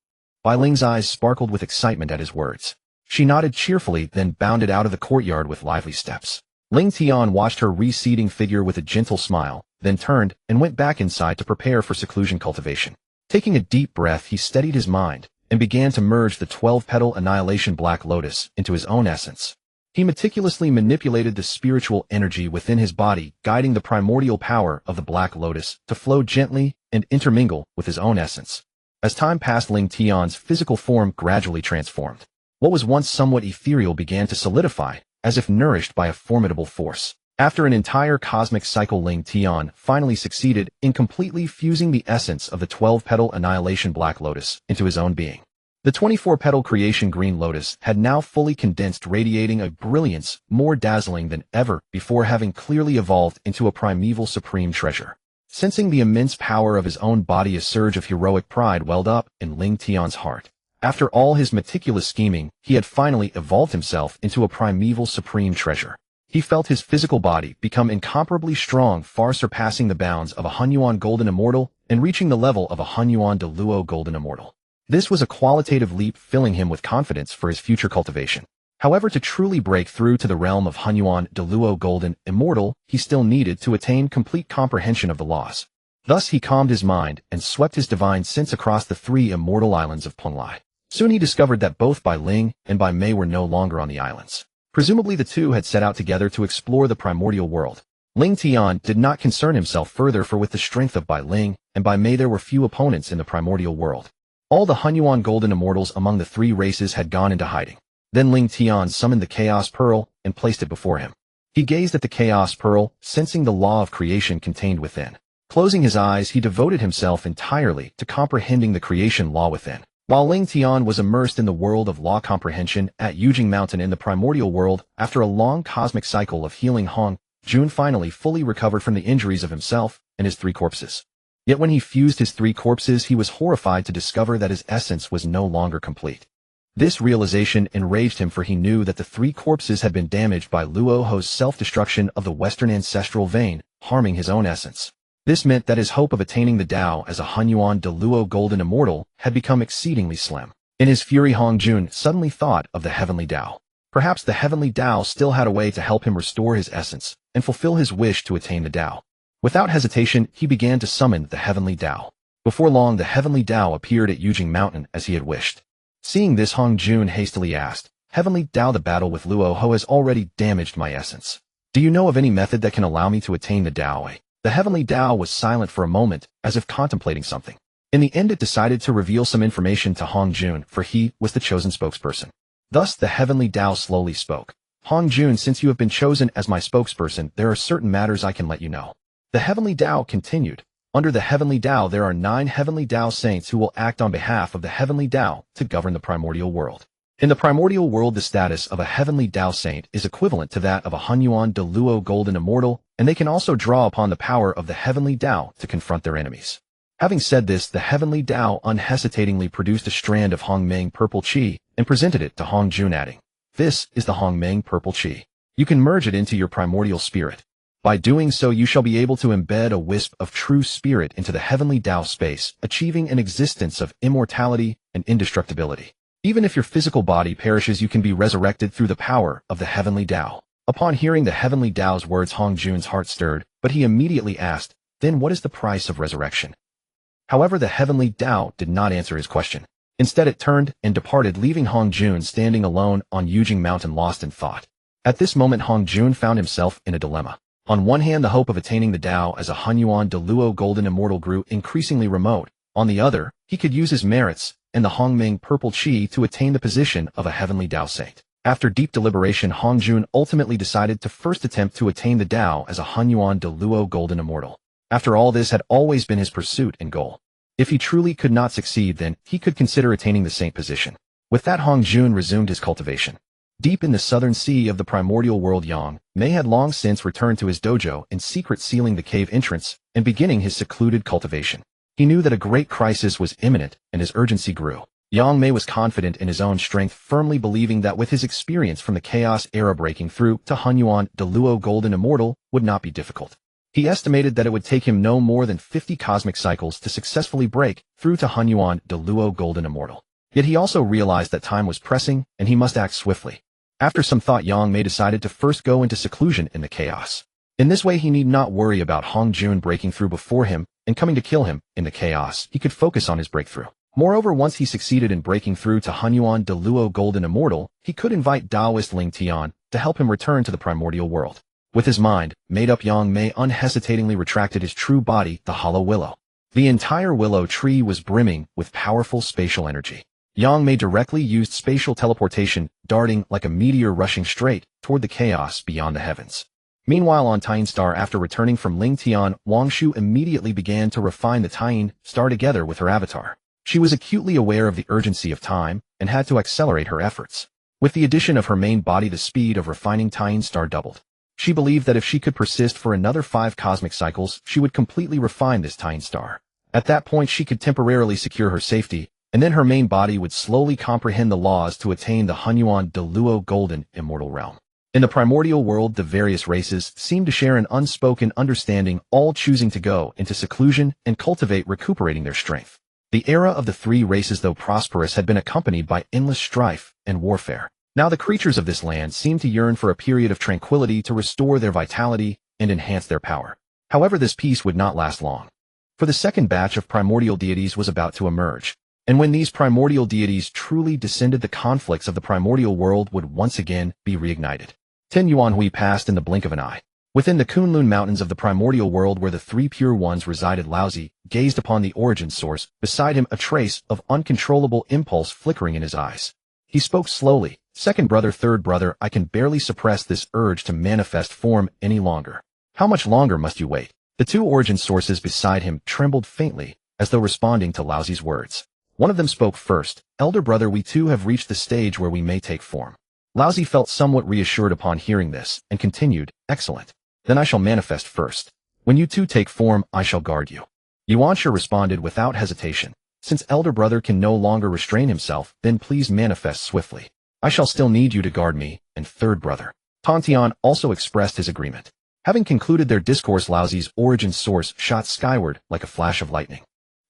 Bai Ling's eyes sparkled with excitement at his words. She nodded cheerfully, then bounded out of the courtyard with lively steps. Ling Tian watched her receding figure with a gentle smile, then turned and went back inside to prepare for seclusion cultivation. Taking a deep breath, he steadied his mind and began to merge the 12-petal annihilation Black Lotus into his own essence. He meticulously manipulated the spiritual energy within his body, guiding the primordial power of the Black Lotus to flow gently and intermingle with his own essence. As time passed, Ling Tian's physical form gradually transformed. What was once somewhat ethereal began to solidify, as if nourished by a formidable force. After an entire cosmic cycle, Ling Tian finally succeeded in completely fusing the essence of the 12-petal annihilation Black Lotus into his own being. The 24-petal Creation Green Lotus had now fully condensed, radiating a brilliance more dazzling than ever before, having clearly evolved into a primeval supreme treasure. Sensing the immense power of his own body, a surge of heroic pride welled up in Ling Tian's heart. After all his meticulous scheming, he had finally evolved himself into a primeval supreme treasure. He felt his physical body become incomparably strong, far surpassing the bounds of a Honghuang Golden Immortal and reaching the level of a Honghuang de Luo Golden Immortal. This was a qualitative leap, filling him with confidence for his future cultivation. However, to truly break through to the realm of Honghuang de Luo Golden Immortal, he still needed to attain complete comprehension of the laws. Thus he calmed his mind and swept his divine sense across the 3 immortal islands of Penglai. Soon he discovered that both Bai Ling and Bai Mei were no longer on the islands. Presumably the two had set out together to explore the primordial world. Ling Tian did not concern himself further, for with the strength of Bai Ling and Bai Mei there were few opponents in the primordial world. All the Honghuang Golden Immortals among the 3 races had gone into hiding. Then Ling Tian summoned the Chaos Pearl and placed it before him. He gazed at the Chaos Pearl, sensing the law of creation contained within. Closing his eyes, he devoted himself entirely to comprehending the creation law within. While Ling Tian was immersed in the world of law comprehension at Yujing Mountain in the primordial world, after a long cosmic cycle of healing, Hongjun finally fully recovered from the injuries of himself and his 3 corpses. Yet when he fused his 3 corpses, he was horrified to discover that his essence was no longer complete. This realization enraged him, for he knew that the 3 corpses had been damaged by Luo Ho's self-destruction of the Western ancestral vein, harming his own essence. This meant that his hope of attaining the Dao as a Honghuang de Luo Golden Immortal had become exceedingly slim. In his fury, Hongjun suddenly thought of the Heavenly Dao. Perhaps the Heavenly Dao still had a way to help him restore his essence and fulfill his wish to attain the Dao. Without hesitation, he began to summon the Heavenly Dao. Before long, the Heavenly Dao appeared at Yujing Mountain as he had wished. Seeing this, Hongjun hastily asked, "Heavenly Dao, the battle with Luo Ho has already damaged my essence. Do you know of any method that can allow me to attain the Dao?" The Heavenly Dao was silent for a moment, as if contemplating something. In the end, it decided to reveal some information to Hongjun, for he was the chosen spokesperson. Thus, the Heavenly Dao slowly spoke. "Hongjun, since you have been chosen as my spokesperson, there are certain matters I can let you know." The Heavenly Dao continued. Under the Heavenly Dao, there are 9 Heavenly Dao saints who will act on behalf of the Heavenly Dao to govern the primordial world. In the primordial world, the status of a Heavenly Dao saint is equivalent to that of a Honghuang de Luo Golden Immortal, and they can also draw upon the power of the Heavenly Dao to confront their enemies. Having said this, the Heavenly Dao unhesitatingly produced a strand of Hongmeng Purple Qi and presented it to Hongjun, adding, "This is the Hongmeng Purple Qi. You can merge it into your primordial spirit. By doing so, you shall be able to embed a wisp of true spirit into the Heavenly Dao space, achieving an existence of immortality and indestructibility. Even if your physical body perishes, you can be resurrected through the power of the Heavenly Dao." Upon hearing the Heavenly Dao's words, Hongjun's heart stirred, but he immediately asked, "Then what is the price of resurrection?" However, the Heavenly Dao did not answer his question. Instead, it turned and departed, leaving Hongjun standing alone on Yujing Mountain, lost in thought. At this moment, Hongjun found himself in a dilemma. On one hand, the hope of attaining the Dao as a Honghuang de Luo Golden Immortal grew increasingly remote. On the other, he could use his merits and the Hongmeng Purple Qi to attain the position of a Heavenly Dao saint. After deep deliberation, Hongjun ultimately decided to first attempt to attain the Dao as a Honghuang de Luo Golden Immortal. After all, this had always been his pursuit and goal. If he truly could not succeed, then he could consider attaining the saint position. With that, Hongjun resumed his cultivation. Deep in the southern sea of the primordial world, Yang Mei had long since returned to his dojo, in secret sealing the cave entrance and beginning his secluded cultivation. He knew that a great crisis was imminent, and his urgency grew. Yang Mei was confident in his own strength, firmly believing that with his experience from the Chaos era, breaking through to Honghuang de Luo Golden Immortal would not be difficult. He estimated that it would take him no more than 50 cosmic cycles to successfully break through to Honghuang de Luo Golden Immortal. Yet he also realized that time was pressing, and he must act swiftly. After some thought, Yang Mei decided to first go into seclusion in the chaos. In this way, he need not worry about Hongjun breaking through before him and coming to kill him in the chaos. He could focus on his breakthrough. Moreover, once he succeeded in breaking through to Honghuang de Luo Golden Immortal, he could invite Taoist Ling Tian to help him return to the primordial world. With his mind made up, Yang Mei unhesitatingly retracted his true body, the hollow willow. The entire willow tree was brimming with powerful spatial energy. Yang Mei directly used spatial teleportation, darting like a meteor rushing straight toward the chaos beyond the heavens. Meanwhile, on Tying Star, after returning from Ling Tian, Wang Shu immediately began to refine the Tying Star together with her avatar. She was acutely aware of the urgency of time and had to accelerate her efforts. With the addition of her main body, the speed of refining Tying Star doubled. She believed that if she could persist for another 5 cosmic cycles, she would completely refine this Tying Star. At that point, she could temporarily secure her safety, and then her main body would slowly comprehend the laws to attain the Honghuang de Luo Golden Immortal realm. In the primordial world, the various races seemed to share an unspoken understanding, all choosing to go into seclusion and cultivate, recuperating their strength. The era of the three races, though prosperous, had been accompanied by endless strife and warfare. Now the creatures of this land seemed to yearn for a period of tranquility to restore their vitality and enhance their power. However, this peace would not last long. For the second batch of primordial deities was about to emerge. And when these primordial deities truly descended, the conflicts of the primordial world would once again be reignited. 10 Yuanhui passed in the blink of an eye. Within the Kunlun Mountains of the primordial world where the three pure ones resided, Laozi gazed upon the origin source, beside him a trace of uncontrollable impulse flickering in his eyes. He spoke slowly. Second brother, third brother, I can barely suppress this urge to manifest form any longer. How much longer must you wait? The two origin sources beside him trembled faintly, as though responding to Laozi's words. One of them spoke first. Elder brother, we too have reached the stage where we may take form. Laozi felt somewhat reassured upon hearing this, and continued, excellent. Then I shall manifest first. When you two take form, I shall guard you. Yuanshi responded without hesitation. Since elder brother can no longer restrain himself, then please manifest swiftly. I shall still need you to guard me, and third brother. Tian also expressed his agreement. Having concluded their discourse, Laozi's origin source shot skyward like a flash of lightning.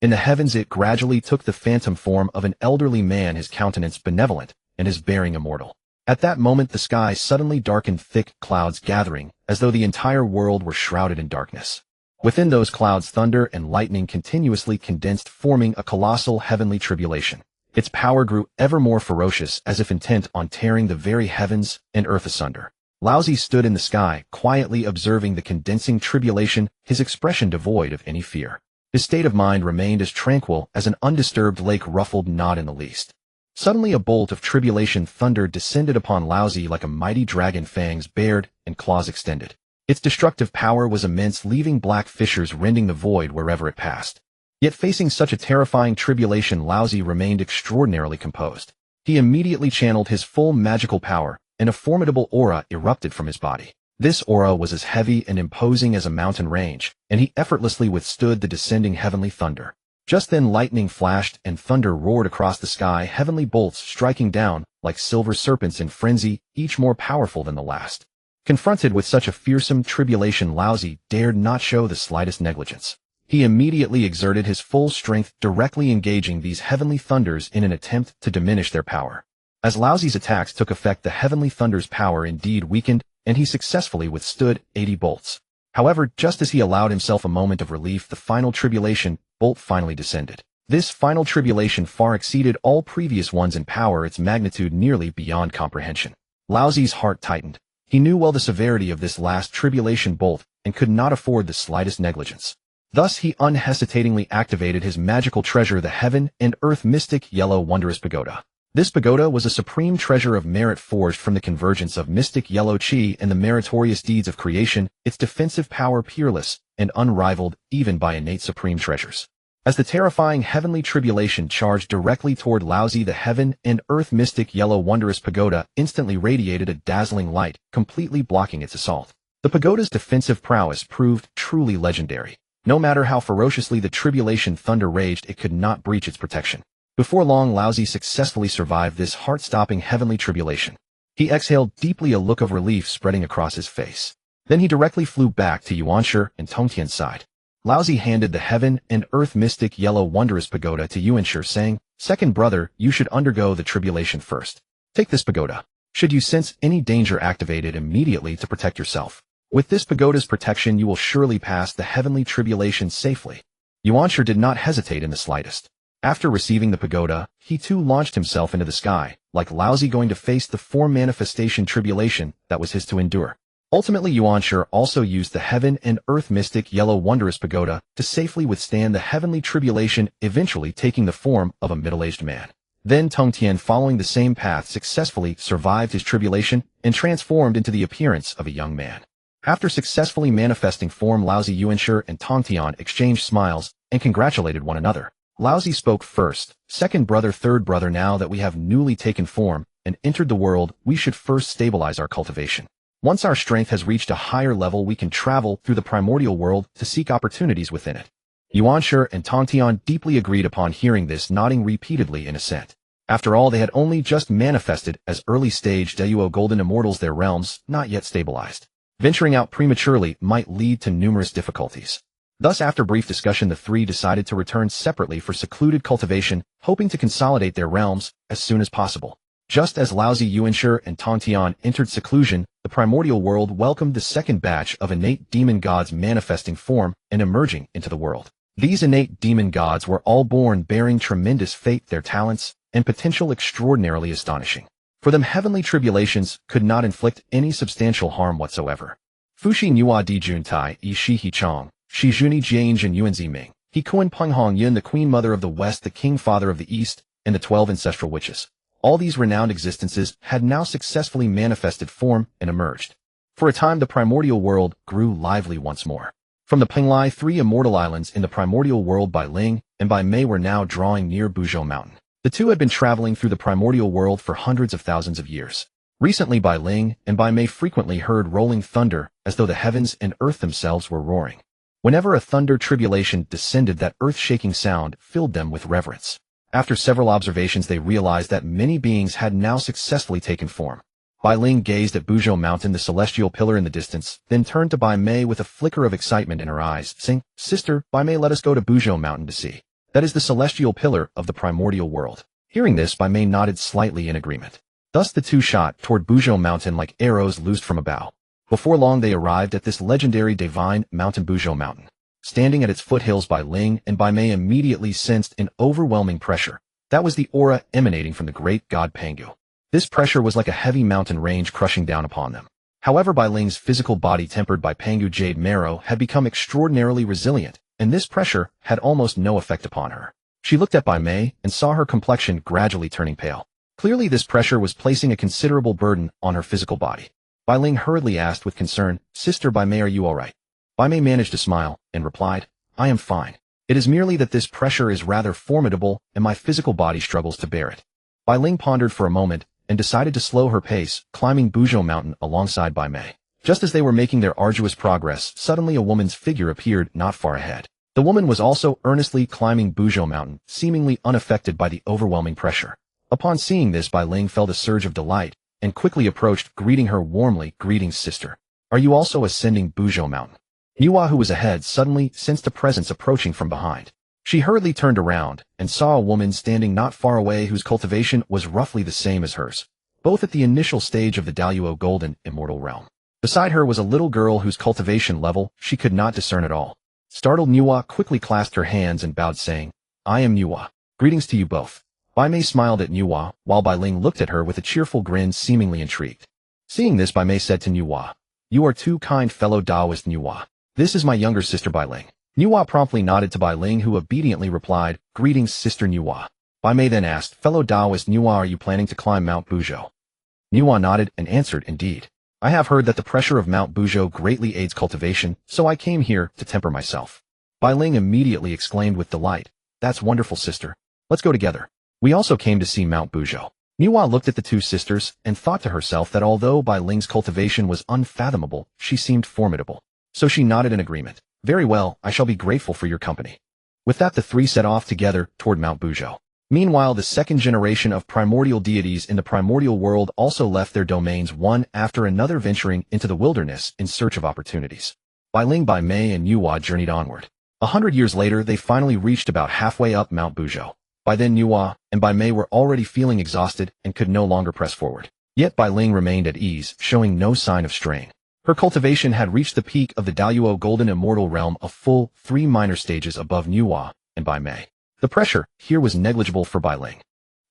In the heavens it gradually took the phantom form of an elderly man, his countenance benevolent, and his bearing immortal. At that moment the sky suddenly darkened, thick clouds gathering, as though the entire world were shrouded in darkness. Within those clouds thunder and lightning continuously condensed, forming a colossal heavenly tribulation. Its power grew ever more ferocious, as if intent on tearing the very heavens and earth asunder. Laozi stood in the sky, quietly observing the condensing tribulation, his expression devoid of any fear. His state of mind remained as tranquil as an undisturbed lake, ruffled not in the least. Suddenly a bolt of tribulation thunder descended upon Laozi like a mighty dragon, fangs bared and claws extended. Its destructive power was immense, leaving black fissures rending the void wherever it passed. Yet facing such a terrifying tribulation, Laozi remained extraordinarily composed. He immediately channeled his full magical power, and a formidable aura erupted from his body. This aura was as heavy and imposing as a mountain range, and he effortlessly withstood the descending heavenly thunder. Just then lightning flashed and thunder roared across the sky, heavenly bolts striking down like silver serpents in frenzy, each more powerful than the last. Confronted with such a fearsome tribulation, Laozi dared not show the slightest negligence. He immediately exerted his full strength, directly engaging these heavenly thunders in an attempt to diminish their power. As Laozi's attacks took effect, the heavenly thunder's power indeed weakened, and he successfully withstood 80 bolts. However, just as he allowed himself a moment of relief, the final tribulation bolt finally descended. This final tribulation far exceeded all previous ones in power, its magnitude nearly beyond comprehension. Laozi's heart tightened. He knew well the severity of this last tribulation bolt and could not afford the slightest negligence. Thus he unhesitatingly activated his magical treasure, the Heaven and Earth Mystic Yellow Wondrous Pagoda. This pagoda was a supreme treasure of merit forged from the convergence of mystic yellow chi and the meritorious deeds of creation, its defensive power peerless and unrivaled even by innate supreme treasures. As the terrifying heavenly tribulation charged directly toward Laozi, the Heaven and Earth Mystic Yellow Wondrous Pagoda instantly radiated a dazzling light, completely blocking its assault. The pagoda's defensive prowess proved truly legendary. No matter how ferociously the tribulation thunder raged, it could not breach its protection. Before long, Laozi successfully survived this heart-stopping heavenly tribulation. He exhaled deeply, a look of relief spreading across his face. Then he directly flew back to Yuanshi and Tongtian's side. Laozi handed the Heaven and Earth Mystic Yellow Wondrous Pagoda to Yuanshi, saying, "Second brother, you should undergo the tribulation first. Take this pagoda. Should you sense any danger, activate it immediately to protect yourself. With this pagoda's protection, you will surely pass the heavenly tribulation safely." Yuanshi did not hesitate in the slightest. After receiving the pagoda, he too launched himself into the sky, like Laozi going to face the form manifestation tribulation that was his to endure. Ultimately, Yuanshi also used the Heaven and Earth Mystic Yellow Wondrous Pagoda to safely withstand the heavenly tribulation, eventually taking the form of a middle-aged man. Then Tongtian, following the same path, successfully survived his tribulation and transformed into the appearance of a young man. After successfully manifesting form, Laozi, Yuanshi, and Tongtian exchanged smiles and congratulated one another. Laozi spoke first. "Second brother, third brother, now that we have newly taken form and entered the world, we should first stabilize our cultivation. Once our strength has reached a higher level, we can travel through the primordial world to seek opportunities within it." Yuanshi and Tongtian deeply agreed upon hearing this, nodding repeatedly in assent. After all, they had only just manifested as early-stage Dao Golden Immortals, their realms not yet stabilized. Venturing out prematurely might lead to numerous difficulties. Thus, after brief discussion, the three decided to return separately for secluded cultivation, hoping to consolidate their realms as soon as possible. Just as Laozi Yuanshi and Tong Tian entered seclusion, the primordial world welcomed the second batch of innate demon gods manifesting form and emerging into the world. These innate demon gods were all born bearing tremendous fate, their talents and potential extraordinarily astonishing. For them, heavenly tribulations could not inflict any substantial harm whatsoever. Fushi Nüwa Di Juntai Yi Shi He Chong, Shi Juni Jianjin Yuanzi Ming, He Kuan Peng Hongyun, the Queen Mother of the West, the King Father of the East, and the 12 ancestral witches. All these renowned existences had now successfully manifested form and emerged. For a time, the primordial world grew lively once more. From the Penglai, 3 immortal islands in the primordial world, Bai Ling and Bai Mei were now drawing near Buzhou Mountain. The two had been traveling through the primordial world for hundreds of thousands of years. Recently, Bai Ling and Bai Mei frequently heard rolling thunder as though the heavens and earth themselves were roaring. Whenever a thunder tribulation descended, that earth-shaking sound filled them with reverence. After several observations, they realized that many beings had now successfully taken form. Bai Ling gazed at Buzhou Mountain, the celestial pillar in the distance, then turned to Bai Mei with a flicker of excitement in her eyes, saying, "Sister, Bai Mei, let us go to Buzhou Mountain to see. That is the celestial pillar of the primordial world." Hearing this, Bai Mei nodded slightly in agreement. Thus the two shot toward Buzhou Mountain like arrows loosed from a bow. Before long, they arrived at this legendary divine mountain, Buzhou Mountain. Standing at its foothills, Bai Ling and Bai Mei immediately sensed an overwhelming pressure. That was the aura emanating from the great god Pangu. This pressure was like a heavy mountain range crushing down upon them. However, Bai Ling's physical body, tempered by Pangu jade marrow, had become extraordinarily resilient, and this pressure had almost no effect upon her. She looked at Bai Mei and saw her complexion gradually turning pale. Clearly, this pressure was placing a considerable burden on her physical body. Bai Ling hurriedly asked with concern, "Sister Bai Mei, are you all right?" Bai Mei managed to smile and replied, "I am fine. It is merely that this pressure is rather formidable and my physical body struggles to bear it." Bai Ling pondered for a moment and decided to slow her pace, climbing Buzhou Mountain alongside Bai Mei. Just as they were making their arduous progress, suddenly a woman's figure appeared not far ahead. The woman was also earnestly climbing Buzhou Mountain, seemingly unaffected by the overwhelming pressure. Upon seeing this, Bai Ling felt a surge of delight and quickly approached, greeting her warmly. "Greetings, sister. Are you also ascending Buzhou Mountain?" Nüwa, who was ahead, suddenly sensed a presence approaching from behind. She hurriedly turned around and saw a woman standing not far away whose cultivation was roughly the same as hers, both at the initial stage of the Dao Golden Immortal Realm. Beside her was a little girl whose cultivation level she could not discern at all. Startled, Nüwa quickly clasped her hands and bowed, saying, "I am Nüwa. Greetings to you both." Bai Mei smiled at Nüwa, while Bai Ling looked at her with a cheerful grin, seemingly intrigued. Seeing this, Bai Mei said to Nüwa, "You are too kind, fellow Taoist Nüwa. This is my younger sister, Bai Ling." Nüwa promptly nodded to Bai Ling, who obediently replied, "Greetings, sister Nüwa." Bai Mei then asked, "Fellow Taoist Nüwa, are you planning to climb Mount Buzhou?" Nüwa nodded and answered, "Indeed. I have heard that the pressure of Mount Buzhou greatly aids cultivation, so I came here to temper myself." Bai Ling immediately exclaimed with delight, "That's wonderful, sister. Let's go together. We also came to see Mount Buzhou." Nüwa looked at the two sisters and thought to herself that although Bai Ling's cultivation was unfathomable, she seemed formidable. So she nodded in agreement. "Very well, I shall be grateful for your company." With that, the three set off together toward Mount Buzhou. Meanwhile, the second generation of primordial deities in the primordial world also left their domains, one after another, venturing into the wilderness in search of opportunities. Bai Ling, Bai Mei, and Nüwa journeyed onward. 100 years later, they finally reached about halfway up Mount Buzhou. By then, Nüwa and Bai Mei were already feeling exhausted and could no longer press forward. Yet Bai Ling remained at ease, showing no sign of strain. Her cultivation had reached the peak of the Dao Golden Immortal Realm, a full 3 minor stages above Nüwa and Bai Mei. The pressure here was negligible for Bai Ling.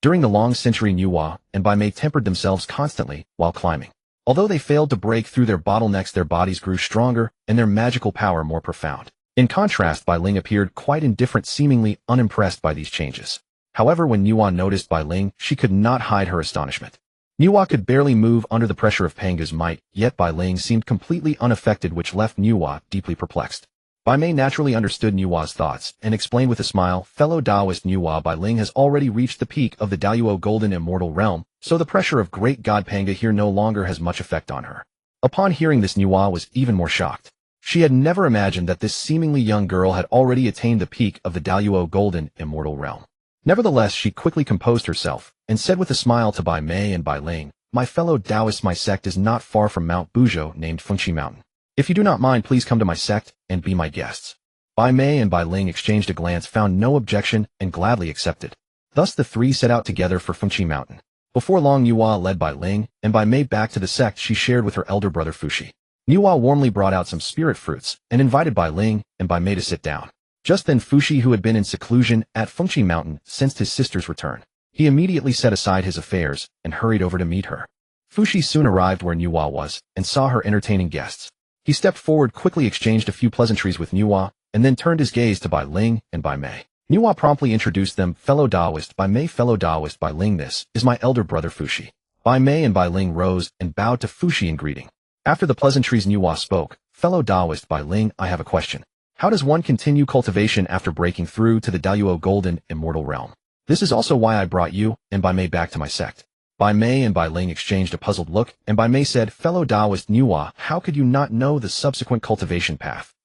During the long century, Nüwa and Bai Mei tempered themselves constantly while climbing. Although they failed to break through their bottlenecks, their bodies grew stronger and their magical power more profound. In contrast, Bai Ling appeared quite indifferent, seemingly unimpressed by these changes. However, when Nüwa noticed Bai Ling, she could not hide her astonishment. Nüwa could barely move under the pressure of Pangu's might, yet Bai Ling seemed completely unaffected, which left Nüwa deeply perplexed. Bai Mei naturally understood Nüwa's thoughts and explained with a smile, "Fellow Taoist Nüwa, Bai Ling has already reached the peak of the Dao Golden Immortal Realm, so the pressure of great god Pangu here no longer has much effect on her." Upon hearing this, Nüwa was even more shocked. She had never imagined that this seemingly young girl had already attained the peak of the Dao Golden Immortal Realm. Nevertheless, she quickly composed herself, and said with a smile to Bai Mei and Bai Ling, "My fellow Taoists, my sect is not far from Mount Buzhou named Fengqi Mountain. If you do not mind, please come to my sect and be my guests." Bai Mei and Bai Ling exchanged a glance, found no objection, and gladly accepted. Thus the three set out together for Fengqi Mountain. Before long, Nüwa led Bai Ling and Bai Mei back to the sect she shared with her elder brother Fuxi. Nüwa warmly brought out some spirit fruits and invited Bai Ling and Bai Mei to sit down. Just then Fuxi, who had been in seclusion at Fengqi Mountain, sensed his sister's return. He immediately set aside his affairs and hurried over to meet her. Fuxi soon arrived where Nüwa was and saw her entertaining guests. He stepped forward, quickly exchanged a few pleasantries with Nüwa, and then turned his gaze to Bai Ling and Bai Mei. Nüwa promptly introduced them, "Fellow Taoist, Bai Mei, fellow Taoist, Bai Ling, this is my elder brother Fuxi." Bai Mei and Bai Ling rose and bowed to Fuxi in greeting. After the pleasantries, Nüwa spoke, "Fellow Taoist Bai Ling, I have a question. How does one continue cultivation after breaking through to the Daoyuo golden immortal realm? This is also why I brought you and Bai Mei back to my sect." Bai Mei and Bai Ling exchanged a puzzled look, and Bai Mei said, "Fellow Taoist Nüwa, how could you not know the subsequent cultivation path?"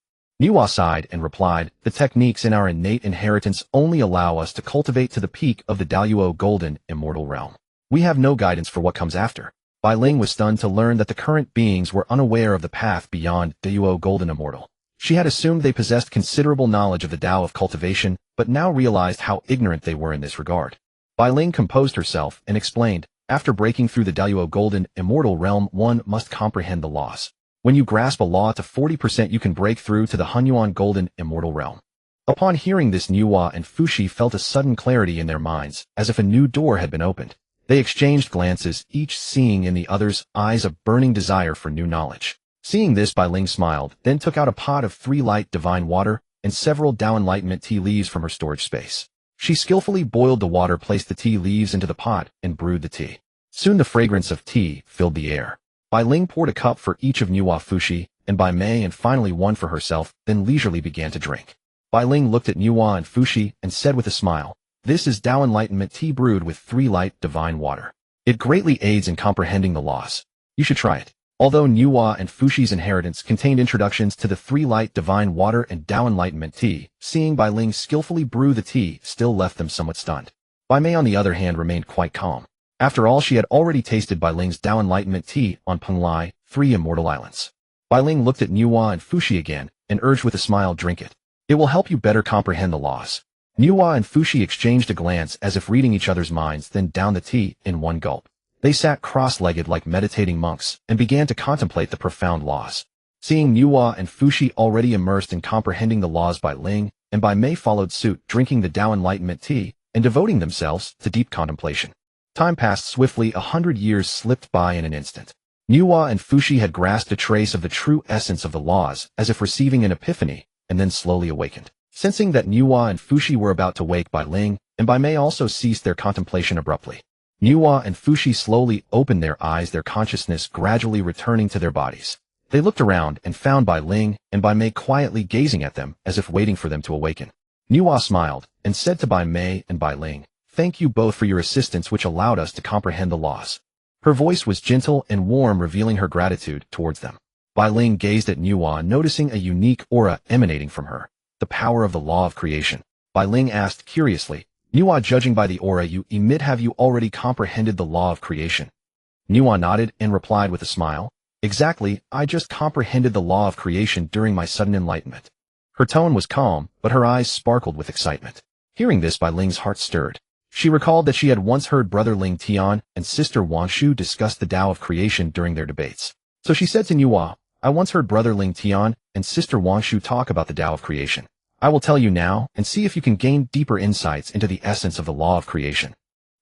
Nüwa sighed and replied, "The techniques in our innate inheritance only allow us to cultivate to the peak of the Daoyuo golden immortal realm. We have no guidance for what comes after." Bai Ling was stunned to learn that the current beings were unaware of the path beyond Daoyuo golden immortal. She had assumed they possessed considerable knowledge of the Tao of cultivation, but now realized how ignorant they were in this regard. Bai Ling composed herself and explained, "After breaking through the Daoyuo golden immortal realm, one must comprehend the laws. When you grasp a law to 40%, you can break through to the Honghuang golden immortal realm." Upon hearing this, Nüwa and Fuxi felt a sudden clarity in their minds, as if a new door had been opened. They exchanged glances, each seeing in the other's eyes a burning desire for new knowledge. Seeing this, Bai Ling smiled, then took out a pot of 3 light divine water and several Dao enlightenment tea leaves from her storage space. She skillfully boiled the water, placed the tea leaves into the pot, and brewed the tea. Soon the fragrance of tea filled the air. Bai Ling poured a cup for each of Nüwa, Fuxi, and Bai Mei, and finally one for herself, then leisurely began to drink. Bai Ling looked at Nüwa and Fuxi and said with a smile, "This is Dao enlightenment tea brewed with 3 light divine water. It greatly aids in comprehending the laws. You should try it." Although Nüwa and Fuxi's inheritance contained introductions to the 3 light divine water and Dao enlightenment tea, seeing Bai Ling skillfully brew the tea still left them somewhat stunned. Bai Mei, on the other hand, remained quite calm. After all, she had already tasted Bai Ling's Dao enlightenment tea on Penglai, 3 immortal islands. Bai Ling looked at Nüwa and Fuxi again, and urged with a smile, "Drink it. It will help you better comprehend the laws." Nüwa and Fuxi exchanged a glance as if reading each other's minds, then downed the tea in one gulp. They sat cross-legged like meditating monks, and began to contemplate the profound laws. Seeing Nüwa and Fuxi already immersed in comprehending the laws, Bai Ling and Bai Mei followed suit, drinking the Dao enlightenment tea, and devoting themselves to deep contemplation. Time passed swiftly. 100 years slipped by in an instant. Nüwa and Fuxi had grasped a trace of the true essence of the laws, as if receiving an epiphany, and then slowly awakened. Sensing that Nüwa and Fuxi were about to wake, Bai Ling and Bai Mei also ceased their contemplation abruptly. Nüwa and Fuxi slowly opened their eyes, their consciousness gradually returning to their bodies. They looked around and found Bai Ling and Bai Mei quietly gazing at them, as if waiting for them to awaken. Nüwa smiled and said to Bai Mei and Bai Ling, "Thank you both for your assistance, which allowed us to comprehend the laws." Her voice was gentle and warm, revealing her gratitude towards them. Bai Ling gazed at Nüwa, noticing a unique aura emanating from her, the power of the law of creation. Bai Ling asked curiously, "Nüwa, judging by the aura you emit, have you already comprehended the law of creation?" Nüwa nodded and replied with a smile, "Exactly, I just comprehended the law of creation during my sudden enlightenment." Her tone was calm, but her eyes sparkled with excitement. Hearing this, Bai Ling's heart stirred. She recalled that she had once heard brother Ling Tian and sister Wanshu discuss the Tao of creation during their debates. So she said to Nüwa, "I once heard brother Ling Tian and sister Wanshu talk about the Tao of creation. I will tell you now, and see if you can gain deeper insights into the essence of the law of creation."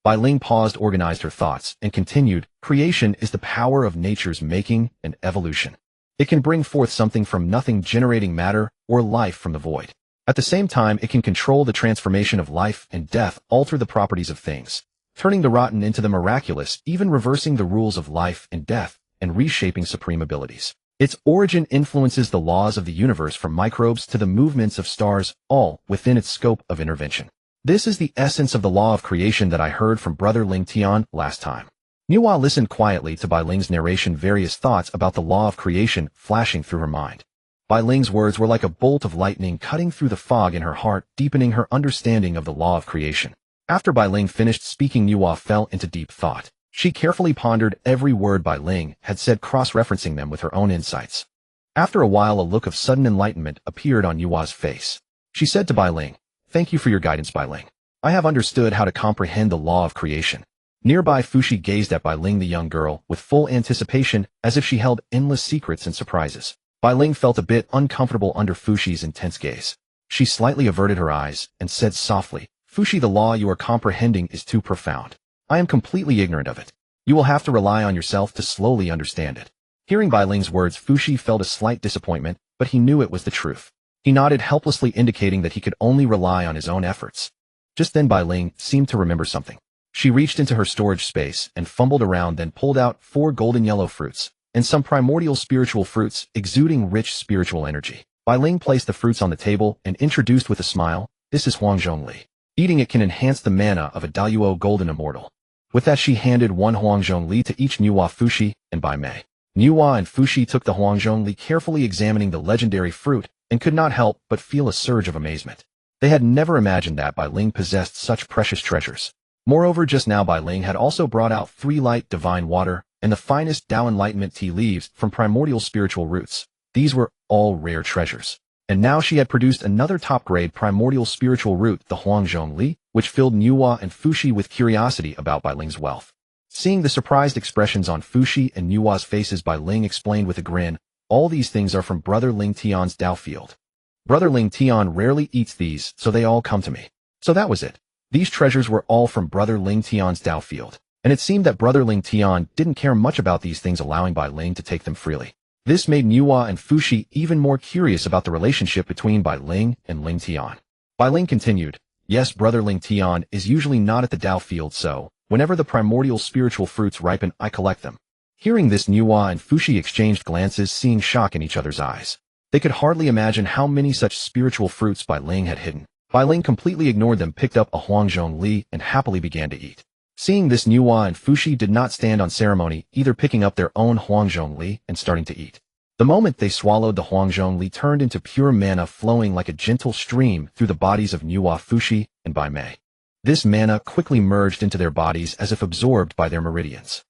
Bai Ling paused, organized her thoughts, and continued, "Creation is the power of nature's making and evolution. It can bring forth something from nothing, generating matter or life from the void. At the same time, it can control the transformation of life and death, alter the properties of things, turning the rotten into the miraculous, even reversing the rules of life and death, and reshaping supreme abilities. Its origin influences the laws of the universe, from microbes to the movements of stars, all within its scope of intervention. This is the essence of the law of creation that I heard from brother Ling Tian last time." Nüwa listened quietly to Bai Ling's narration, various thoughts about the law of creation flashing through her mind. Bai Ling's words were like a bolt of lightning cutting through the fog in her heart, deepening her understanding of the law of creation. After Bai Ling finished speaking, Nüwa fell into deep thought. She carefully pondered every word Bai Ling had said, cross-referencing them with her own insights. After a while, a look of sudden enlightenment appeared on Nüwa's face. She said to Bai Ling, "Thank you for your guidance, Bai Ling. I have understood how to comprehend the law of creation." Nearby, Fushi gazed at Bai Ling, the young girl, with full anticipation, as if she held endless secrets and surprises. Bai Ling felt a bit uncomfortable under Fushi's intense gaze. She slightly averted her eyes and said softly, "Fushi, the law you are comprehending is too profound. I am completely ignorant of it. You will have to rely on yourself to slowly understand it." Hearing Bai Ling's words, Fushi felt a slight disappointment, but he knew it was the truth. He nodded helplessly, indicating that he could only rely on his own efforts. Just then Bai Ling seemed to remember something. She reached into her storage space and fumbled around, then pulled out 4 golden yellow fruits and some primordial spiritual fruits exuding rich spiritual energy. Bai Ling placed the fruits on the table and introduced with a smile, "This is Huangzhong Li. Eating it can enhance the mana of a Dao golden immortal." With that, she handed 1 Huangzhong Li to each Nüwa, Fushi, and Bai Mei. Nüwa and Fushi took the Huangzhong Li, carefully examining the legendary fruit, and could not help but feel a surge of amazement. They had never imagined that Bai Ling possessed such precious treasures. Moreover, just now Bai Ling had also brought out 3 light divine water and the finest Dao enlightenment tea leaves from primordial spiritual roots. These were all rare treasures. And now she had produced another top-grade primordial spiritual root, the Huangzhong Li, which filled Nüwa and Fushi with curiosity about Bai Ling's wealth. Seeing the surprised expressions on Fushi and Nüwa's faces, Bai Ling explained with a grin, "All these things are from Brother Ling Tian's Dao field. Brother Ling Tian rarely eats these, so they all come to me." So that was it. These treasures were all from Brother Ling Tian's Dao field, and it seemed that Brother Ling Tian didn't care much about these things, allowing Bai Ling to take them freely. This made Nüwa and Fushi even more curious about the relationship between Bai Ling and Ling Tian. Bai Ling continued, "Yes, Brother Ling Tian is usually not at the Dao field, so whenever the primordial spiritual fruits ripen, I collect them." Hearing this, Nüwa and Fushi exchanged glances, seeing shock in each other's eyes. They could hardly imagine how many such spiritual fruits Bai Ling had hidden. Bai Ling completely ignored them, picked up a Huangzhong Li, and happily began to eat. Seeing this, Nüwa and Fushi did not stand on ceremony, either picking up their own Huangzhong Li and starting to eat. The moment they swallowed, the Huangzhong Li turned into pure mana, flowing like a gentle stream through the bodies of Nüwa, Fushi, and Bai Mei. This mana quickly merged into their bodies as if absorbed by their meridians.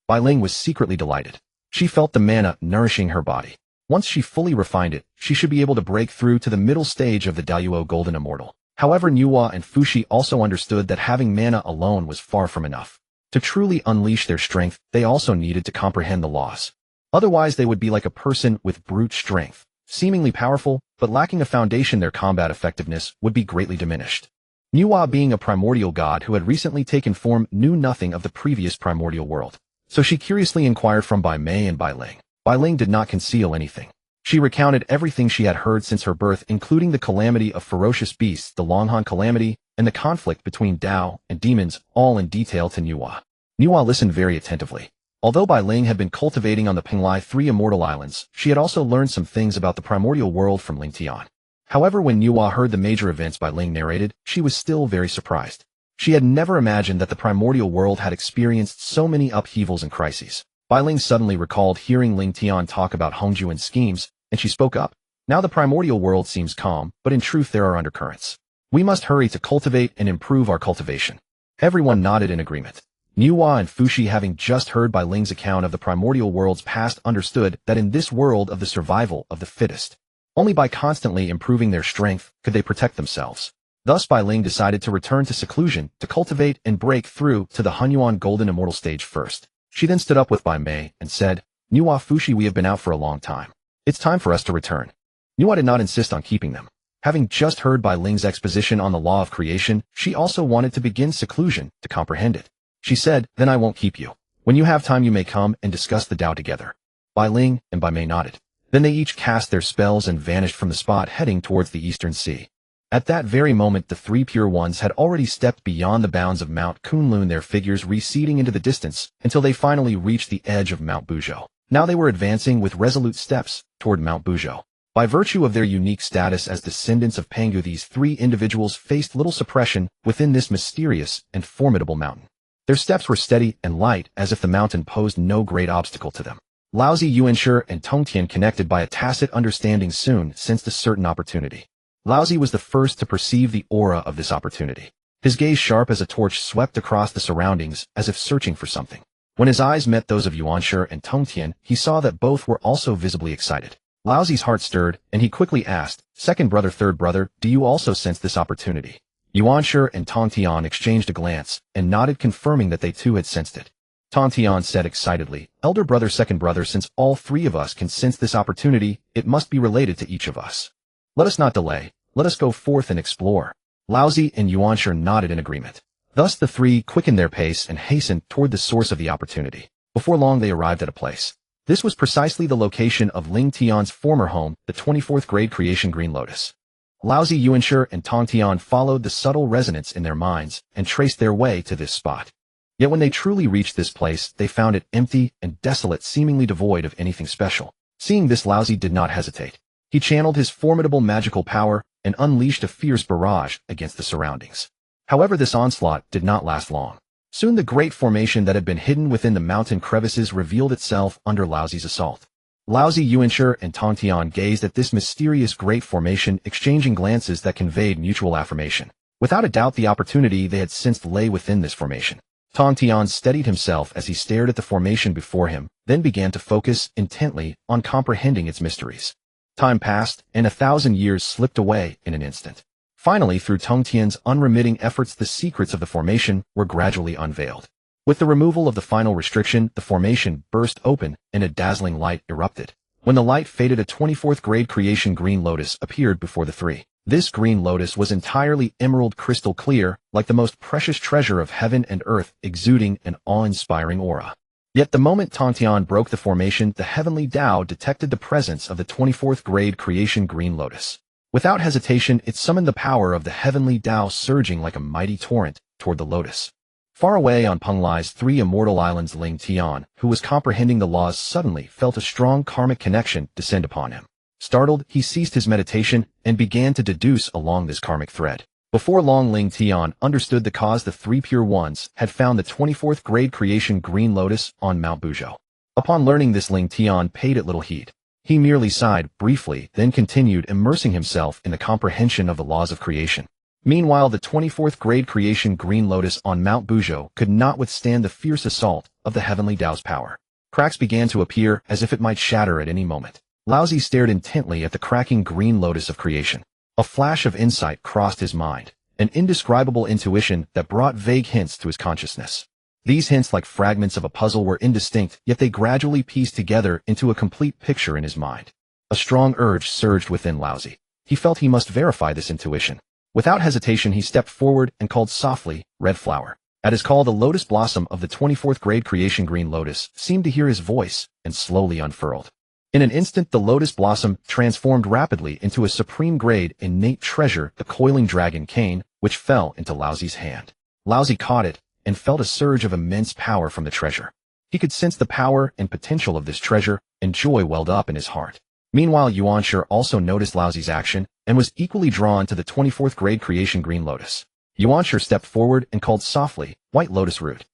Bai Ling was secretly delighted. She felt the mana nourishing her body. Once she fully refined it, she should be able to break through to the middle stage of the Dao Golden Immortal. However, Nüwa and Fushi also understood that having mana alone was far from enough. To truly unleash their strength, they also needed to comprehend the laws. Otherwise, they would be like a person with brute strength, seemingly powerful, but lacking a foundation. Their combat effectiveness would be greatly diminished. Nüwa, being a primordial god who had recently taken form, knew nothing of the previous primordial world. So she curiously inquired from Bai Mei and Bai Ling. Bai Ling did not conceal anything. She recounted everything she had heard since her birth, including the calamity of ferocious beasts, the Longhan calamity, and the conflict between Dao and demons, all in detail to Nüwa. Nüwa listened very attentively. Although Bai Ling had been cultivating on the Penglai 3 immortal islands, she had also learned some things about the primordial world from Ling Tian. However, when Nüwa heard the major events Bai Ling narrated, she was still very surprised. She had never imagined that the primordial world had experienced so many upheavals and crises. Bai Ling suddenly recalled hearing Ling Tian talk about Hongjun's schemes, and she spoke up. "Now the primordial world seems calm, but in truth there are undercurrents. We must hurry to cultivate and improve our cultivation." Everyone nodded in agreement. Nüwa and Fushi, having just heard Bai Ling's account of the primordial world's past, understood that in this world of the survival of the fittest, only by constantly improving their strength could they protect themselves. Thus Bai Ling decided to return to seclusion to cultivate and break through to the Honghuang Golden Immortal stage first. She then stood up with Bai Mei and said, "Nüwa, Fushi, we have been out for a long time. It's time for us to return." Nüwa did not insist on keeping them. Having just heard Bai Ling's exposition on the law of creation, she also wanted to begin seclusion to comprehend it. She said, "Then I won't keep you. When you have time, you may come and discuss the Dao together." Bai Ling and Bai Mei nodded. Then they each cast their spells and vanished from the spot, heading towards the eastern sea. At that very moment, the 3 pure ones had already stepped beyond the bounds of Mount Kunlun, their figures receding into the distance until they finally reached the edge of Mount Buzhou. Now they were advancing with resolute steps toward Mount Buzhou. By virtue of their unique status as descendants of Pangu, these 3 individuals faced little suppression within this mysterious and formidable mountain. Their steps were steady and light, as if the mountain posed no great obstacle to them. Laozi, Yuanshi, and Tongtian, connected by a tacit understanding, soon sensed a certain opportunity. Laozi was the first to perceive the aura of this opportunity. His gaze sharp as a torch swept across the surroundings as if searching for something. When his eyes met those of Yuanshi and Ling Tian, he saw that both were also visibly excited. Laozi's heart stirred, and he quickly asked, "Second brother, third brother, do you also sense this opportunity?" Yuanshi and Ling Tian exchanged a glance and nodded, confirming that they too had sensed it. Ling Tian said excitedly, "Elder brother, second brother, since all three of us can sense this opportunity, it must be related to each of us. Let us not delay. Let us go forth and explore." Laozi and Yuanshi nodded in agreement. Thus the three quickened their pace and hastened toward the source of the opportunity. Before long they arrived at a place. This was precisely the location of Ling Tian's former home, the 24th grade Creation Green Lotus. Laozi, Yuanshi, and Ling Tian followed the subtle resonance in their minds and traced their way to this spot. Yet when they truly reached this place, they found it empty and desolate, seemingly devoid of anything special. Seeing this, Laozi did not hesitate. He channeled his formidable magical power and unleashed a fierce barrage against the surroundings. However, this onslaught did not last long. Soon the great formation that had been hidden within the mountain crevices revealed itself under Laozi's assault. Laozi, Yuanshi, and Ling Tian gazed at this mysterious great formation, exchanging glances that conveyed mutual affirmation. Without a doubt, the opportunity they had sensed lay within this formation. Ling Tian steadied himself as he stared at the formation before him, then began to focus intently on comprehending its mysteries. Time passed, and 1,000 years slipped away in an instant. Finally, through Ling Tian's unremitting efforts, the secrets of the formation were gradually unveiled. With the removal of the final restriction, the formation burst open and a dazzling light erupted. When the light faded, a 24th grade Creation Green Lotus appeared before the three. This green lotus was entirely emerald crystal clear, like the most precious treasure of heaven and earth, exuding an awe-inspiring aura. Yet the moment Ling Tian broke the formation, the Heavenly Dao detected the presence of the 24th grade Creation Green Lotus. Without hesitation, it summoned the power of the Heavenly Dao, surging like a mighty torrent toward the lotus. Far away on Penglai's 3 immortal islands, Ling Tian, who was comprehending the laws, suddenly felt a strong karmic connection descend upon him. Startled, he ceased his meditation and began to deduce along this karmic thread. Before long, Ling Tian understood the cause. The 3 pure ones had found the 24th grade Creation Green Lotus on Mount Buzhou. Upon learning this, Ling Tian paid it little heed. He merely sighed briefly, then continued immersing himself in the comprehension of the laws of creation. Meanwhile, the 24th grade Creation Green Lotus on Mount Buzhou could not withstand the fierce assault of the Heavenly Dao's power. Cracks began to appear as if it might shatter at any moment. Laozi stared intently at the cracking green lotus of creation. A flash of insight crossed his mind, an indescribable intuition that brought vague hints to his consciousness. These hints, like fragments of a puzzle, were indistinct, yet they gradually pieced together into a complete picture in his mind. A strong urge surged within Laozi. He felt he must verify this intuition. Without hesitation, he stepped forward and called softly, "Red Flower." At his call, the lotus blossom of the 24th grade Creation Green Lotus seemed to hear his voice and slowly unfurled. In an instant, the lotus blossom transformed rapidly into a supreme grade innate treasure, the coiling dragon cane, which fell into Laozi's hand. Laozi caught it and felt a surge of immense power from the treasure. He could sense the power and potential of this treasure, and joy welled up in his heart. Meanwhile, Yuanshi also noticed Laozi's action and was equally drawn to the 24th grade Creation Green Lotus. Yuanshi stepped forward and called softly, "White Lotus Root."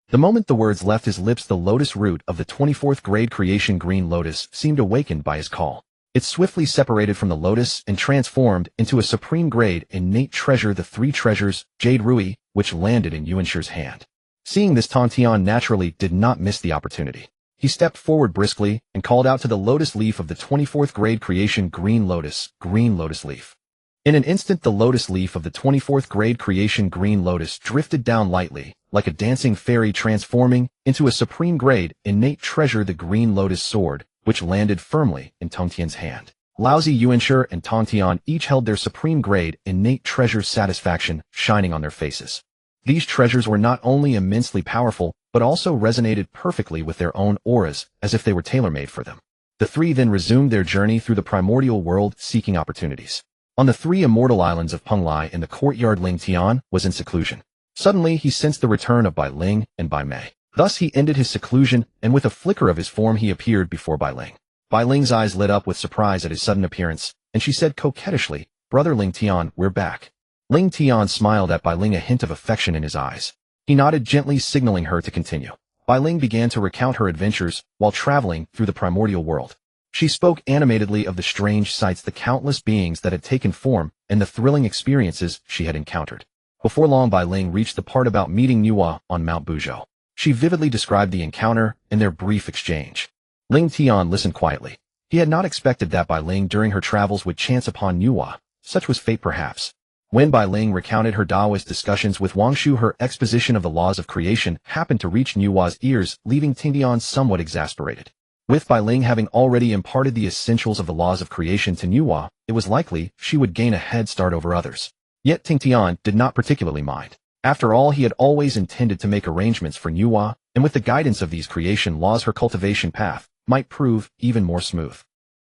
The moment the words left his lips, the lotus root of the 24th grade Creation Green Lotus seemed awakened by his call. It swiftly separated from the lotus and transformed into a supreme grade innate treasure, the 3 treasures, Jade Rui, which landed in Yuanshi's hand. Seeing this, Ling Tian naturally did not miss the opportunity. He stepped forward briskly and called out to the lotus leaf of the 24th grade Creation Green Lotus, "Green Lotus Leaf." In an instant, the lotus leaf of the 24th grade Creation Green Lotus drifted down lightly, like a dancing fairy, transforming into a supreme grade innate treasure, the Green Lotus Sword, which landed firmly in Ling Tian's hand. Laozi, Yuanshi, and Ling Tian each held their supreme grade innate treasure, satisfaction shining on their faces. These treasures were not only immensely powerful, but also resonated perfectly with their own auras, as if they were tailor-made for them. The 3 then resumed their journey through the primordial world, seeking opportunities. On the 3 immortal islands of Penglai, in the courtyard, Ling Tian was in seclusion. Suddenly, he sensed the return of Bai Ling and Bai Mei. Thus, he ended his seclusion, and with a flicker of his form, he appeared before Bai Ling. Bai Ling's eyes lit up with surprise at his sudden appearance, and she said coquettishly, "Brother Ling Tian, we're back." Ling Tian smiled at Bai Ling, a hint of affection in his eyes. He nodded gently, signaling her to continue. Bai Ling began to recount her adventures while traveling through the primordial world. She spoke animatedly of the strange sights, the countless beings that had taken form, and the thrilling experiences she had encountered. Before long, Bai Ling reached the part about meeting Nüwa on Mount Buzhou. She vividly described the encounter and their brief exchange. Ling Tian listened quietly. He had not expected that Bai Ling during her travels would chance upon Nüwa. Such was fate perhaps. When Bai Ling recounted her Taoist discussions with Wangshu, her exposition of the laws of creation happened to reach Nüwa's ears, leaving Tingtian somewhat exasperated. With Bai Ling having already imparted the essentials of the laws of creation to Nüwa, it was likely she would gain a head start over others. Yet Tingtian did not particularly mind. After all, he had always intended to make arrangements for Nüwa, and with the guidance of these creation laws, her cultivation path might prove even more smooth.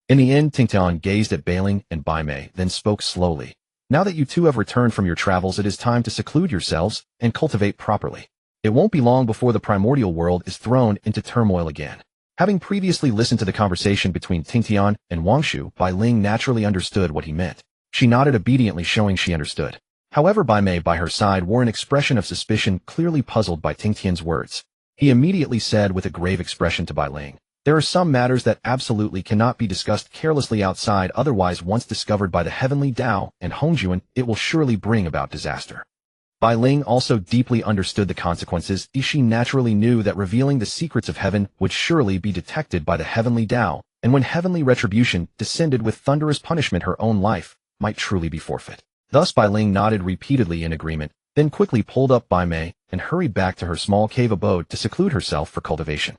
In the end, Tingtian gazed at Bai Ling and Bai Mei, then spoke slowly. Now that you two have returned from your travels, it is time to seclude yourselves and cultivate properly. It won't be long before the primordial world is thrown into turmoil again. Having previously listened to the conversation between Tingtian and Wangshu, Bai Ling naturally understood what he meant. She nodded obediently, showing she understood. However, Bai Mei by her side wore an expression of suspicion, clearly puzzled by Tingtian's words. He immediately said with a grave expression to Bai Ling, "There are some matters that absolutely cannot be discussed carelessly outside, otherwise once discovered by the Heavenly Dao and Hongjun, it will surely bring about disaster." Bai Ling also deeply understood the consequences. She naturally knew that revealing the secrets of heaven would surely be detected by the Heavenly Dao, and when heavenly retribution descended with thunderous punishment, her own life might truly be forfeit. Thus Bai Ling nodded repeatedly in agreement, then quickly pulled up Bai Mei and hurried back to her small cave abode to seclude herself for cultivation.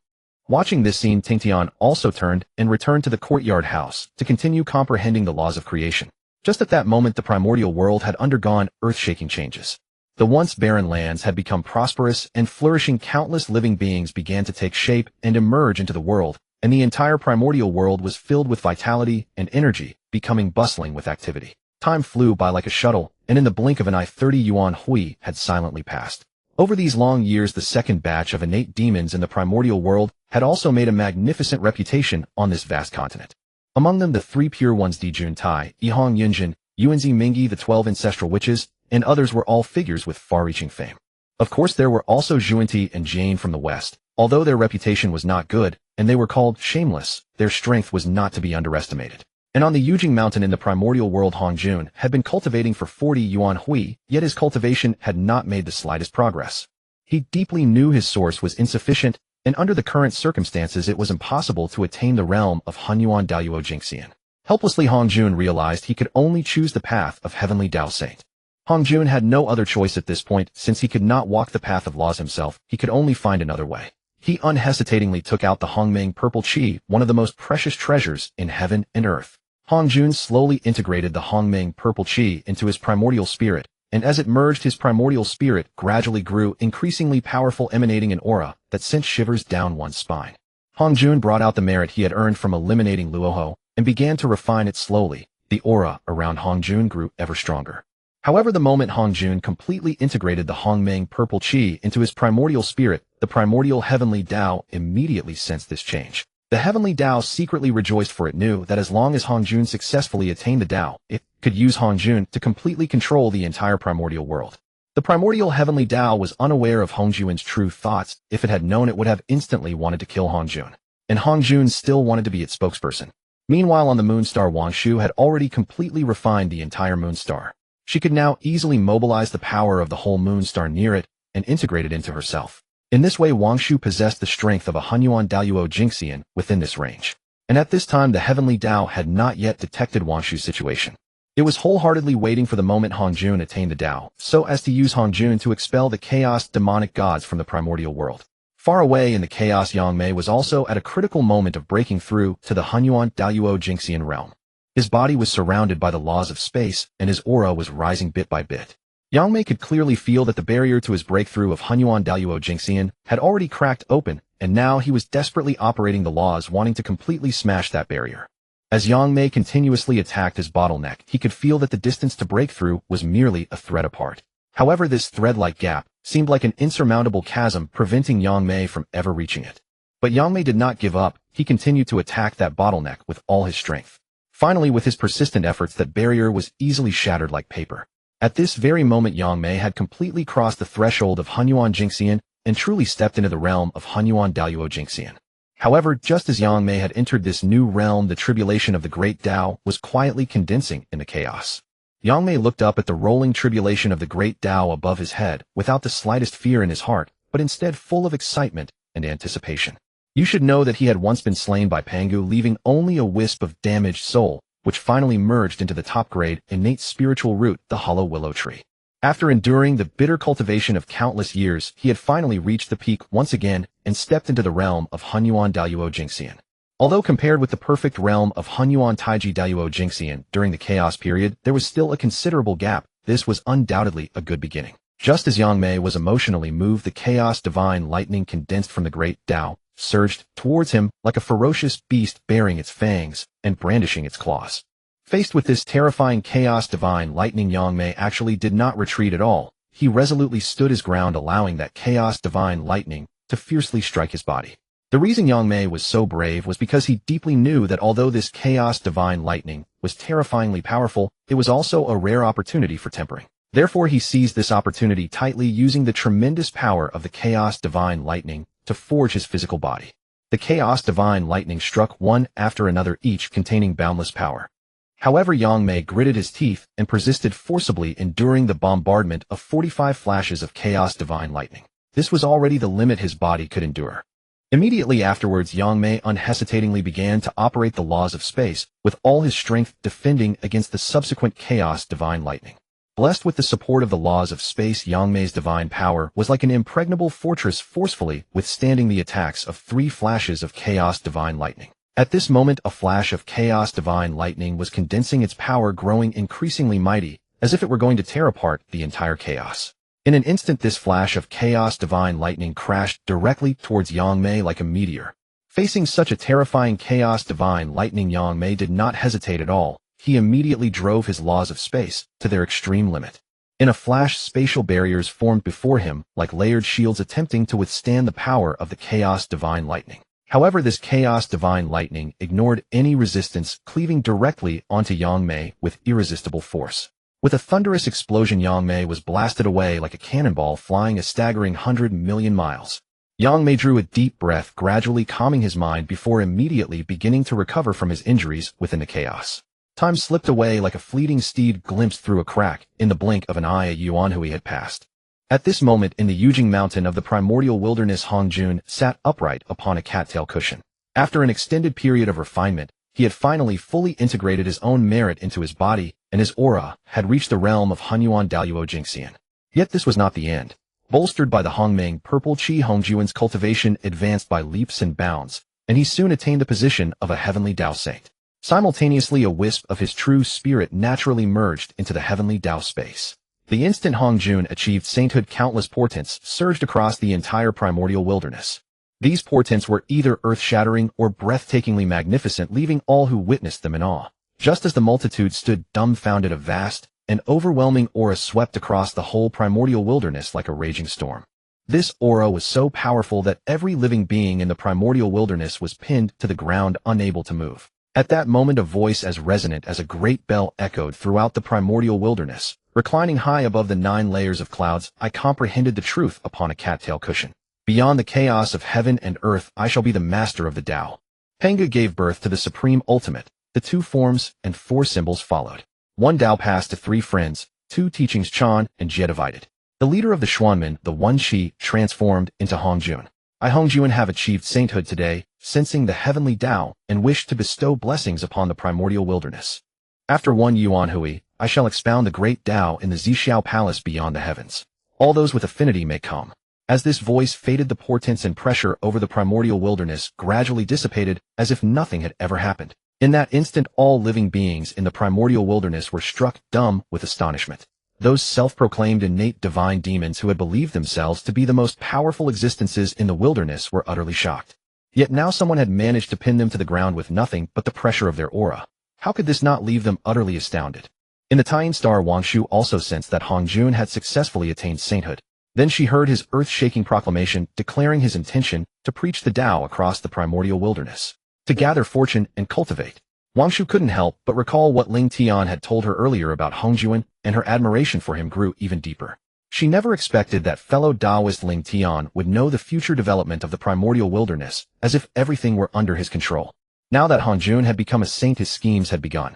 Watching this scene, Tingtian also turned and returned to the courtyard house to continue comprehending the laws of creation. Just at that moment, the primordial world had undergone earth-shaking changes. The once barren lands had become prosperous and flourishing. Countless living beings began to take shape and emerge into the world, and the entire primordial world was filled with vitality and energy, becoming bustling with activity. Time flew by like a shuttle, and in the blink of an eye 30 yuan hui had silently passed. Over these long years, the second batch of innate demons in the primordial world had also made a magnificent reputation on this vast continent. Among them, the three pure ones Dijun Tai, Yihong Yunjin, Yuanzi Mingi, the 12 ancestral witches, and others were all figures with far-reaching fame. Of course, there were also Zhuanti and Jane from the west. Although their reputation was not good, and they were called shameless, their strength was not to be underestimated. And on the Yujing mountain in the primordial world, Hongjun had been cultivating for 40 yuan hui, yet his cultivation had not made the slightest progress. He deeply knew his source was insufficient, and under the current circumstances it was impossible to attain the realm of Hunyuan Daoyuo Jingxian. Helplessly, Hongjun realized he could only choose the path of Heavenly Dao Saint. Hongjun had no other choice at this point, since he could not walk the path of laws himself. He could only find another way. He unhesitatingly took out the Hongmeng Purple Qi, one of the most precious treasures in heaven and earth. Hongjun slowly integrated the Hongmeng Purple Qi into his primordial spirit, and as it merged, his primordial spirit gradually grew, increasingly powerful, emanating an aura that sent shivers down one's spine. Hongjun brought out the merit he had earned from eliminating Luoho, and began to refine it slowly. The aura around Hongjun grew ever stronger. However, the moment Hongjun completely integrated the Hongmeng Purple Qi into his primordial spirit, the primordial Heavenly Dao immediately sensed this change. The Heavenly Dao secretly rejoiced, for it knew that as long as Hongjun successfully attained the Dao, it could use Hongjun to completely control the entire primordial world. The primordial Heavenly Dao was unaware of Hongjun's true thoughts. If it had known, it would have instantly wanted to kill Hongjun. And Hongjun still wanted to be its spokesperson. Meanwhile, on the Moonstar, Wangshu had already completely refined the entire Moonstar. She could now easily mobilize the power of the whole Moonstar near it and integrate it into herself. In this way, Wangshu possessed the strength of a Hunyuan Daoyuo Jingxian within this range. And at this time, the Heavenly Dao had not yet detected Wangshu's situation. It was wholeheartedly waiting for the moment Hongjun attained the Dao, so as to use Hongjun to expel the chaos demonic gods from the primordial world. Far away in the chaos, Yang Mei was also at a critical moment of breaking through to the Hunyuan Daoyuo Jingxian realm. His body was surrounded by the laws of space, and his aura was rising bit by bit. Yang Mei could clearly feel that the barrier to his breakthrough of Hunyuan Daoyuo Jingxian had already cracked open, and now he was desperately operating the laws, wanting to completely smash that barrier. As Yang Mei continuously attacked his bottleneck, he could feel that the distance to breakthrough was merely a thread apart. However, this thread-like gap seemed like an insurmountable chasm, preventing Yang Mei from ever reaching it. But Yang Mei did not give up. He continued to attack that bottleneck with all his strength. Finally, with his persistent efforts, that barrier was easily shattered like paper. At this very moment, Yang Mei had completely crossed the threshold of Hunyuan Jingxian and truly stepped into the realm of Hunyuan Daoyuo Jingxian. However, just as Yang Mei had entered this new realm, the tribulation of the great Dao was quietly condensing in the chaos. Yang Mei looked up at the rolling tribulation of the great Dao above his head without the slightest fear in his heart, but instead full of excitement and anticipation. You should know that he had once been slain by Pangu, leaving only a wisp of damaged soul, which finally merged into the top-grade, innate spiritual root, the hollow willow tree. After enduring the bitter cultivation of countless years, he had finally reached the peak once again and stepped into the realm of Hunyuan Daiyuo Jingxian. Although compared with the perfect realm of Hunyuan Taiji Daiyuo Jingxian during the chaos period, there was still a considerable gap. This was undoubtedly a good beginning. Just as Yang Mei was emotionally moved, the chaos divine lightning condensed from the great Dao surged towards him like a ferocious beast baring its fangs and brandishing its claws. Faced with this terrifying chaos divine lightning, Yang Mei actually did not retreat at all. He resolutely stood his ground, allowing that chaos divine lightning to fiercely strike his body. The reason Yang Mei was so brave was because he deeply knew that although this chaos divine lightning was terrifyingly powerful, it was also a rare opportunity for tempering. Therefore, he seized this opportunity tightly, using the tremendous power of the chaos divine lightning to forge his physical body. The chaos divine lightning struck one after another, each containing boundless power. However, Yang Mei gritted his teeth and persisted, forcibly enduring the bombardment of 45 flashes of chaos divine lightning. This was already the limit his body could endure. Immediately afterwards, Yang Mei unhesitatingly began to operate the laws of space, with all his strength defending against the subsequent chaos divine lightning. Blessed with the support of the laws of space, Yang Mei's divine power was like an impregnable fortress, forcefully withstanding the attacks of 3 flashes of chaos divine lightning. At this moment, a flash of chaos divine lightning was condensing its power, growing increasingly mighty, as if it were going to tear apart the entire chaos. In an instant, this flash of chaos divine lightning crashed directly towards Yang Mei like a meteor. Facing such a terrifying chaos divine lightning, Yang Mei did not hesitate at all. He immediately drove his laws of space to their extreme limit. In a flash, spatial barriers formed before him, like layered shields attempting to withstand the power of the chaos divine lightning. However, this chaos divine lightning ignored any resistance, cleaving directly onto Yang Mei with irresistible force. With a thunderous explosion, Yang Mei was blasted away like a cannonball, flying a staggering 100 million miles. Yang Mei drew a deep breath, gradually calming his mind before immediately beginning to recover from his injuries within the chaos. Time slipped away like a fleeting steed glimpsed through a crack. In the blink of an eye, a Yuanhui had passed. At this moment, in the Yujing mountain of the primordial wilderness, Hongjun sat upright upon a cattail cushion. After an extended period of refinement, he had finally fully integrated his own merit into his body, and his aura had reached the realm of Hunyuan Daiyuo Jingxian. Yet this was not the end. Bolstered by the Hongmeng purple qi, Hongjuan's cultivation advanced by leaps and bounds, and he soon attained the position of a heavenly Dao saint. Simultaneously, a wisp of his true spirit naturally merged into the heavenly Dao space. The instant Hongjun achieved sainthood, countless portents surged across the entire primordial wilderness. These portents were either earth-shattering or breathtakingly magnificent, leaving all who witnessed them in awe. Just as the multitude stood dumbfounded, a vast and overwhelming aura swept across the whole primordial wilderness like a raging storm. This aura was so powerful that every living being in the primordial wilderness was pinned to the ground, unable to move. At that moment, a voice as resonant as a great bell echoed throughout the primordial wilderness. Reclining high above the 9 layers of clouds, I comprehended the truth upon a cattail cushion. Beyond the chaos of heaven and earth, I shall be the master of the Dao. Pangu gave birth to the supreme ultimate. The 2 forms and 4 symbols followed. 1 Dao passed to 3 friends, 2 teachings, Chan and Jie divided. The leader of the Xuanmen, the 1 Qi, transformed into Hongjun. I, Hongjun, have achieved sainthood today, sensing the heavenly Dao, and wish to bestow blessings upon the primordial wilderness. After 1 Yuanhui, I shall expound the great Dao in the Zixiao Palace beyond the heavens. All those with affinity may come. As this voice faded, the portents and pressure over the primordial wilderness gradually dissipated as if nothing had ever happened. In that instant, all living beings in the primordial wilderness were struck dumb with astonishment. Those self-proclaimed innate divine demons who had believed themselves to be the most powerful existences in the wilderness were utterly shocked. Yet now someone had managed to pin them to the ground with nothing but the pressure of their aura. How could this not leave them utterly astounded? In the Tian Star, Wang Shu also sensed that Hongjun had successfully attained sainthood. Then she heard his earth-shaking proclamation declaring his intention to preach the Dao across the primordial wilderness, to gather fortune and cultivate. Wang Shu couldn't help but recall what Ling Tian had told her earlier about Hongjun, and her admiration for him grew even deeper. She never expected that fellow Taoist Ling Tian would know the future development of the primordial wilderness, as if everything were under his control. Now that Hongjun had become a saint, his schemes had begun.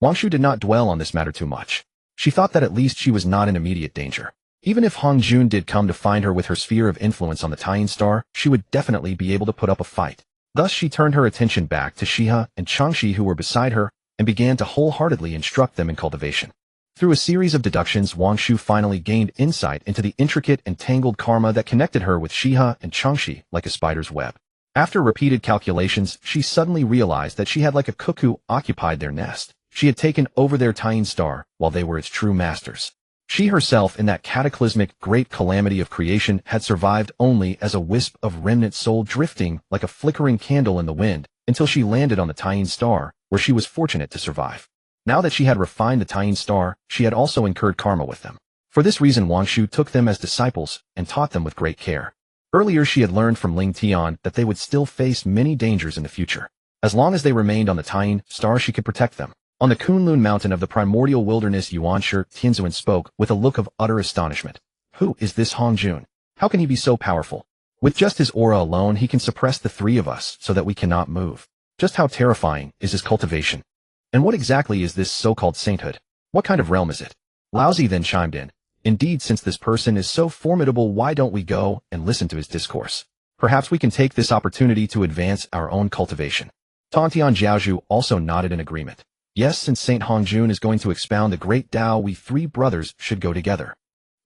Wang Shu did not dwell on this matter too much. She thought that at least she was not in immediate danger. Even if Hongjun did come to find her with her sphere of influence on the Tying Star, she would definitely be able to put up a fight. Thus she turned her attention back to Shiha and Changxi who were beside her and began to wholeheartedly instruct them in cultivation. Through a series of deductions, Wang Shu finally gained insight into the intricate and tangled karma that connected her with Shiha and Changxi like a spider's web. After repeated calculations, she suddenly realized that she had like a cuckoo occupied their nest. She had taken over their Tying Star while they were its true masters. She herself, in that cataclysmic great calamity of creation, had survived only as a wisp of remnant soul drifting like a flickering candle in the wind until she landed on the Tying Star, where she was fortunate to survive. Now that she had refined the Tying Star, she had also incurred karma with them. For this reason, Wang Shu took them as disciples and taught them with great care. Earlier she had learned from Ling Tian that they would still face many dangers in the future. As long as they remained on the Tying Star, she could protect them. On the Kunlun mountain of the primordial wilderness, Yuanshi Tianzuan spoke with a look of utter astonishment. Who is this Hongjun? How can he be so powerful? With just his aura alone, he can suppress the three of us so that we cannot move. Just how terrifying is his cultivation? And what exactly is this so-called sainthood? What kind of realm is it? Laozi then chimed in. Indeed, since this person is so formidable, why don't we go and listen to his discourse? Perhaps we can take this opportunity to advance our own cultivation. Tantian Jiaozhu also nodded in agreement. Yes, since Saint Hongjun is going to expound the great Dao, we three brothers should go together.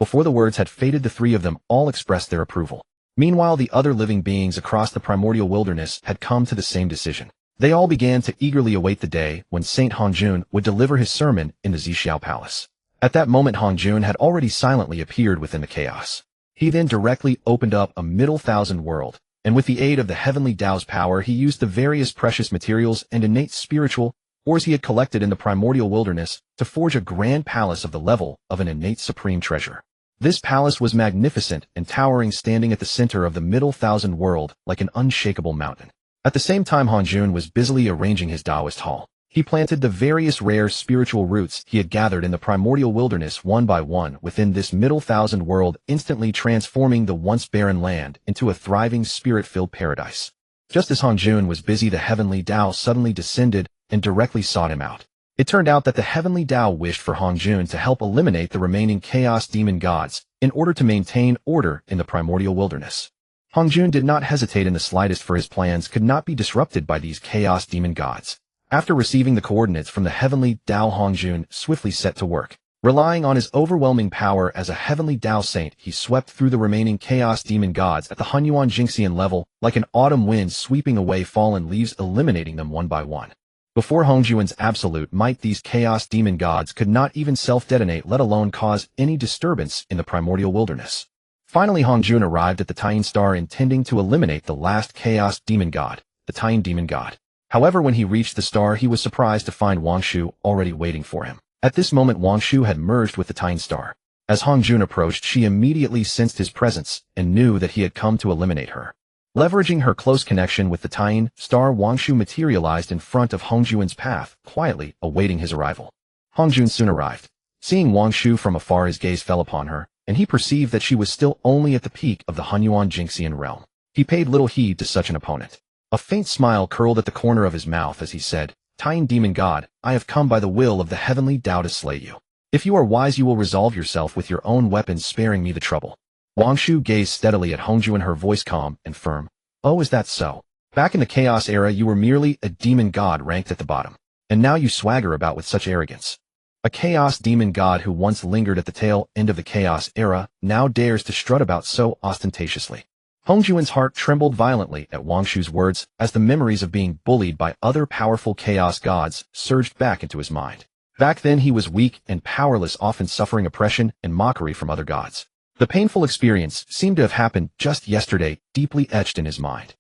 Before the words had faded, the three of them all expressed their approval. Meanwhile, the other living beings across the primordial wilderness had come to the same decision. They all began to eagerly await the day when Saint Hongjun would deliver his sermon in the Zixiao Palace. At that moment, Hongjun had already silently appeared within the chaos. He then directly opened up a middle thousand world, and with the aid of the Heavenly Dao's power, he used the various precious materials and innate spiritual ores he had collected in the primordial wilderness to forge a grand palace of the level of an innate supreme treasure. This palace was magnificent and towering, standing at the center of the middle thousand world like an unshakable mountain. At the same time, Hongjun was busily arranging his Taoist hall. He planted the various rare spiritual roots he had gathered in the primordial wilderness one by one within this middle thousand world, instantly transforming the once barren land into a thriving spirit-filled paradise. Just as Hongjun was busy, the Heavenly Dao suddenly descended and directly sought him out. It turned out that the Heavenly Dao wished for Hongjun to help eliminate the remaining chaos demon gods in order to maintain order in the primordial wilderness. Hongjun did not hesitate in the slightest, for his plans could not be disrupted by these chaos demon gods. After receiving the coordinates from the Heavenly Dao, Hongjun swiftly set to work. Relying on his overwhelming power as a Heavenly Dao saint, he swept through the remaining chaos demon gods at the Hunyuan Jingxian level like an autumn wind sweeping away fallen leaves, eliminating them one by one. Before Hongjun's absolute might, these chaos demon gods could not even self-detonate, let alone cause any disturbance in the primordial wilderness. Finally, Hongjun arrived at the Tying Star, intending to eliminate the last chaos demon god, the Tying demon god. However, when he reached the star, he was surprised to find Wang Shu already waiting for him. At this moment, Wang Shu had merged with the Tying Star. As Hongjun approached, she immediately sensed his presence and knew that he had come to eliminate her. Leveraging her close connection with the Tying Star, Wang Shu materialized in front of Hongjun's path, quietly awaiting his arrival. Hongjun soon arrived. Seeing Wang Shu from afar, his gaze fell upon her, and he perceived that she was still only at the peak of the Hunyuan Jingxian realm. He paid little heed to such an opponent. A faint smile curled at the corner of his mouth as he said, Tying demon god, I have come by the will of the Heavenly Dao to slay you. If you are wise, you will resolve yourself with your own weapons, sparing me the trouble. Wang Shu gazed steadily at Hongjun, her voice calm and firm. Oh, is that so? Back in the Chaos era, you were merely a demon god ranked at the bottom. And now you swagger about with such arrogance. A Chaos demon god who once lingered at the tail end of the Chaos era now dares to strut about so ostentatiously. Hongjun's heart trembled violently at Wang Shu's words as the memories of being bullied by other powerful Chaos gods surged back into his mind. Back then he was weak and powerless, often suffering oppression and mockery from other gods. The painful experience seemed to have happened just yesterday, deeply etched in his mind.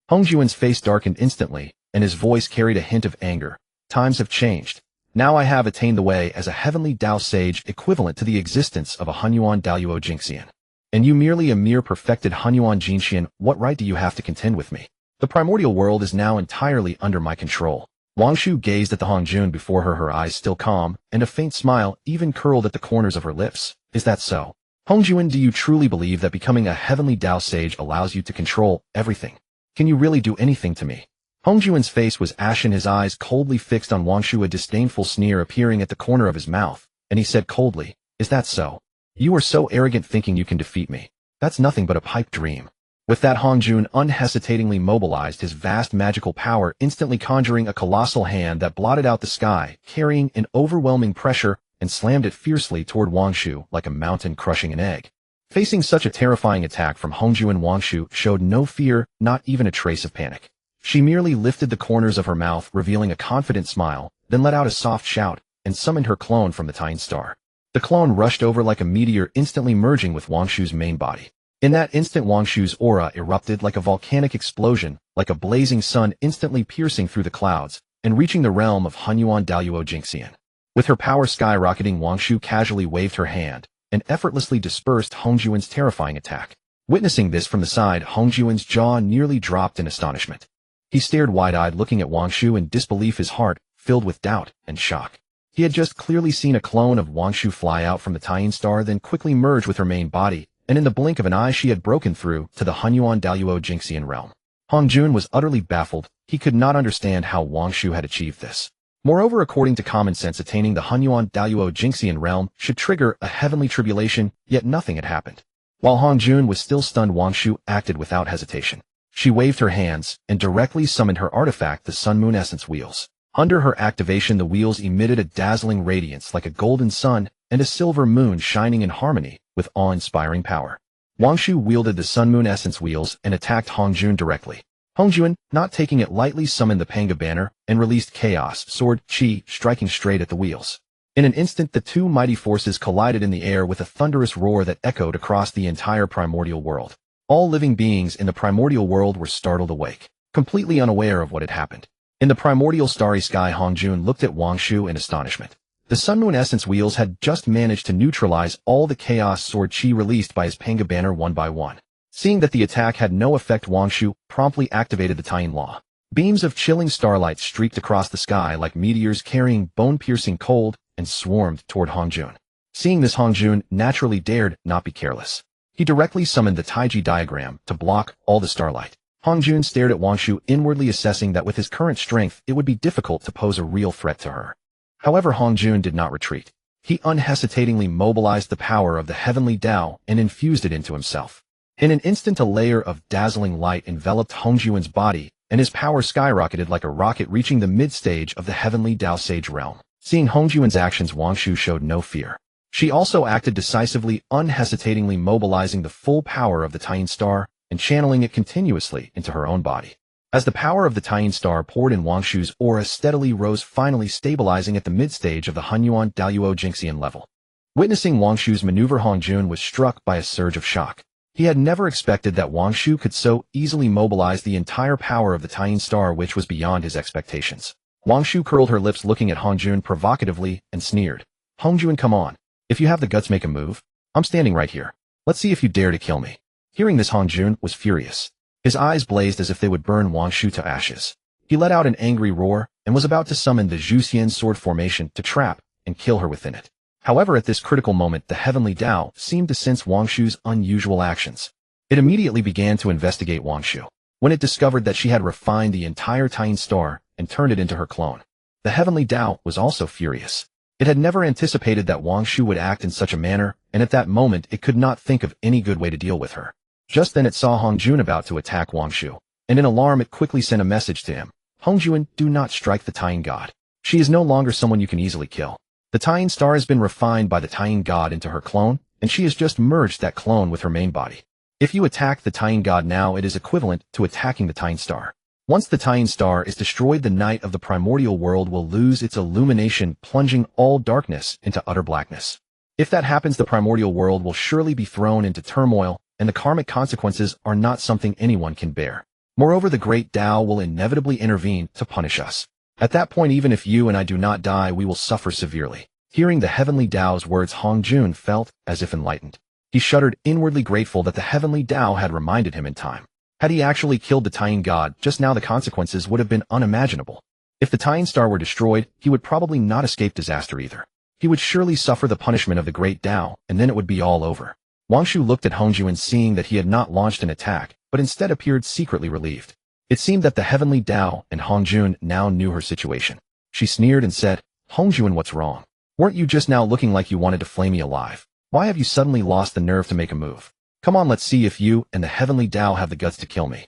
Hongjun's face darkened instantly, and his voice carried a hint of anger. Times have changed. Now I have attained the way as a Heavenly Dao sage equivalent to the existence of a Hunyuan Daoyuo Jingxian. And you merely a mere perfected Hunyuan Jingxian, what right do you have to contend with me? The primordial world is now entirely under my control. Wang Shu gazed at the Hongjun before her eyes still calm, and a faint smile even curled at the corners of her lips. Is that so? Hongjun, do you truly believe that becoming a Heavenly Dao sage allows you to control everything? Can you really do anything to me? Hongjun's face was ashen, his eyes coldly fixed on Wang Shu, a disdainful sneer appearing at the corner of his mouth, and he said coldly, "Is that so? You are so arrogant thinking you can defeat me. That's nothing but a pipe dream." With that, Hongjun unhesitatingly mobilized his vast magical power, instantly conjuring a colossal hand that blotted out the sky, carrying an overwhelming pressure, and slammed it fiercely toward Wangshu like a mountain crushing an egg. Facing such a terrifying attack from Hongjun, Wangshu showed no fear, not even a trace of panic. She merely lifted the corners of her mouth, revealing a confident smile, then let out a soft shout, and summoned her clone from the Tian Star. The clone rushed over like a meteor, instantly merging with Wangshu's main body. In that instant, Wangshu's aura erupted like a volcanic explosion, like a blazing sun instantly piercing through the clouds, and reaching the realm of Hunyuan Daluo Jingxian. With her power skyrocketing, Wangshu casually waved her hand, and effortlessly dispersed Hongjuan's terrifying attack. Witnessing this from the side, Hongjuan's jaw nearly dropped in astonishment. He stared wide-eyed, looking at Wangshu in disbelief, his heart filled with doubt and shock. He had just clearly seen a clone of Wangshu fly out from the Tian Star, then quickly merge with her main body, and in the blink of an eye she had broken through to the Hunyuan Daluo Jingxian realm. Hongjun was utterly baffled. He could not understand how Wangshu had achieved this. Moreover, according to common sense, attaining the Hunyuan Daluo Jingxian realm should trigger a heavenly tribulation, yet nothing had happened. While Hongjun was still stunned, Wangshu acted without hesitation. She waved her hands and directly summoned her artifact, the Sun Moon Essence Wheels. Under her activation, the wheels emitted a dazzling radiance like a golden sun and a silver moon, shining in harmony with awe-inspiring power. Wangshu wielded the Sun Moon Essence Wheels and attacked Hongjun directly. Hongjun, not taking it lightly, summoned the Panga banner and released Chaos Sword Qi, striking straight at the wheels. In an instant, the two mighty forces collided in the air with a thunderous roar that echoed across the entire primordial world. All living beings in the primordial world were startled awake, completely unaware of what had happened. In the primordial starry sky, Hongjun looked at Wangshu in astonishment. The Sun Moon Essence Wheels had just managed to neutralize all the Chaos Sword Qi released by his Panga banner one by one. Seeing that the attack had no effect, Wangshu promptly activated the Tian Law. Beams of chilling starlight streaked across the sky like meteors, carrying bone-piercing cold, and swarmed toward Hongjun. Seeing this, Hongjun naturally dared not be careless. He directly summoned the Taiji diagram to block all the starlight. Hongjun stared at Wangshu, inwardly assessing that with his current strength it would be difficult to pose a real threat to her. However, Hongjun did not retreat. He unhesitatingly mobilized the power of the Heavenly Dao and infused it into himself. In an instant, a layer of dazzling light enveloped Hongjun's body, and his power skyrocketed like a rocket, reaching the mid-stage of the Heavenly Dao Sage realm. Seeing Hongjun's actions, Wangshu showed no fear. She also acted decisively, unhesitatingly mobilizing the full power of the Tian Star and channeling it continuously into her own body. As the power of the Tian Star poured in, Wangshu's aura steadily rose, finally stabilizing at the mid-stage of the Hunyuan Daluo Jingxian level. Witnessing Wangshu's maneuver, Hongjun was struck by a surge of shock. He had never expected that Wangshu could so easily mobilize the entire power of the Tian Star, which was beyond his expectations. Wangshu curled her lips, looking at Hongjun provocatively, and sneered. "Hongjun, come on. If you have the guts, make a move. I'm standing right here. Let's see if you dare to kill me." Hearing this, Hongjun was furious. His eyes blazed as if they would burn Wangshu to ashes. He let out an angry roar and was about to summon the Zhuxian sword formation to trap and kill her within it. However, at this critical moment, the Heavenly Dao seemed to sense Wangshu's unusual actions. It immediately began to investigate Wangshu. When it discovered that she had refined the entire Tian Star and turned it into her clone, the Heavenly Dao was also furious. It had never anticipated that Wangshu would act in such a manner, and at that moment it could not think of any good way to deal with her. Just then it saw Hongjun about to attack Wangshu, and in alarm it quickly sent a message to him. "Hongjun, do not strike the Tian God. She is no longer someone you can easily kill. The Tian Star has been refined by the Tian God into her clone, and she has just merged that clone with her main body. If you attack the Tian God now, it is equivalent to attacking the Tian Star. Once the Tian Star is destroyed, the night of the primordial world will lose its illumination, plunging all darkness into utter blackness. If that happens, the primordial world will surely be thrown into turmoil, and the karmic consequences are not something anyone can bear. Moreover, the great Dao will inevitably intervene to punish us. At that point, even if you and I do not die, we will suffer severely." Hearing the Heavenly Dao's words, Hongjun felt as if enlightened. He shuddered, inwardly grateful that the Heavenly Dao had reminded him in time. Had he actually killed the Tian God just now, the consequences would have been unimaginable. If the Tian Star were destroyed, he would probably not escape disaster either. He would surely suffer the punishment of the great Dao, and then it would be all over. Wangshu looked at Hongjun, seeing that he had not launched an attack, but instead appeared secretly relieved. It seemed that the Heavenly Dao and Hongjun now knew her situation. She sneered and said, "Hongjun, what's wrong? Weren't you just now looking like you wanted to flay me alive? Why have you suddenly lost the nerve to make a move? Come on, let's see if you and the Heavenly Dao have the guts to kill me.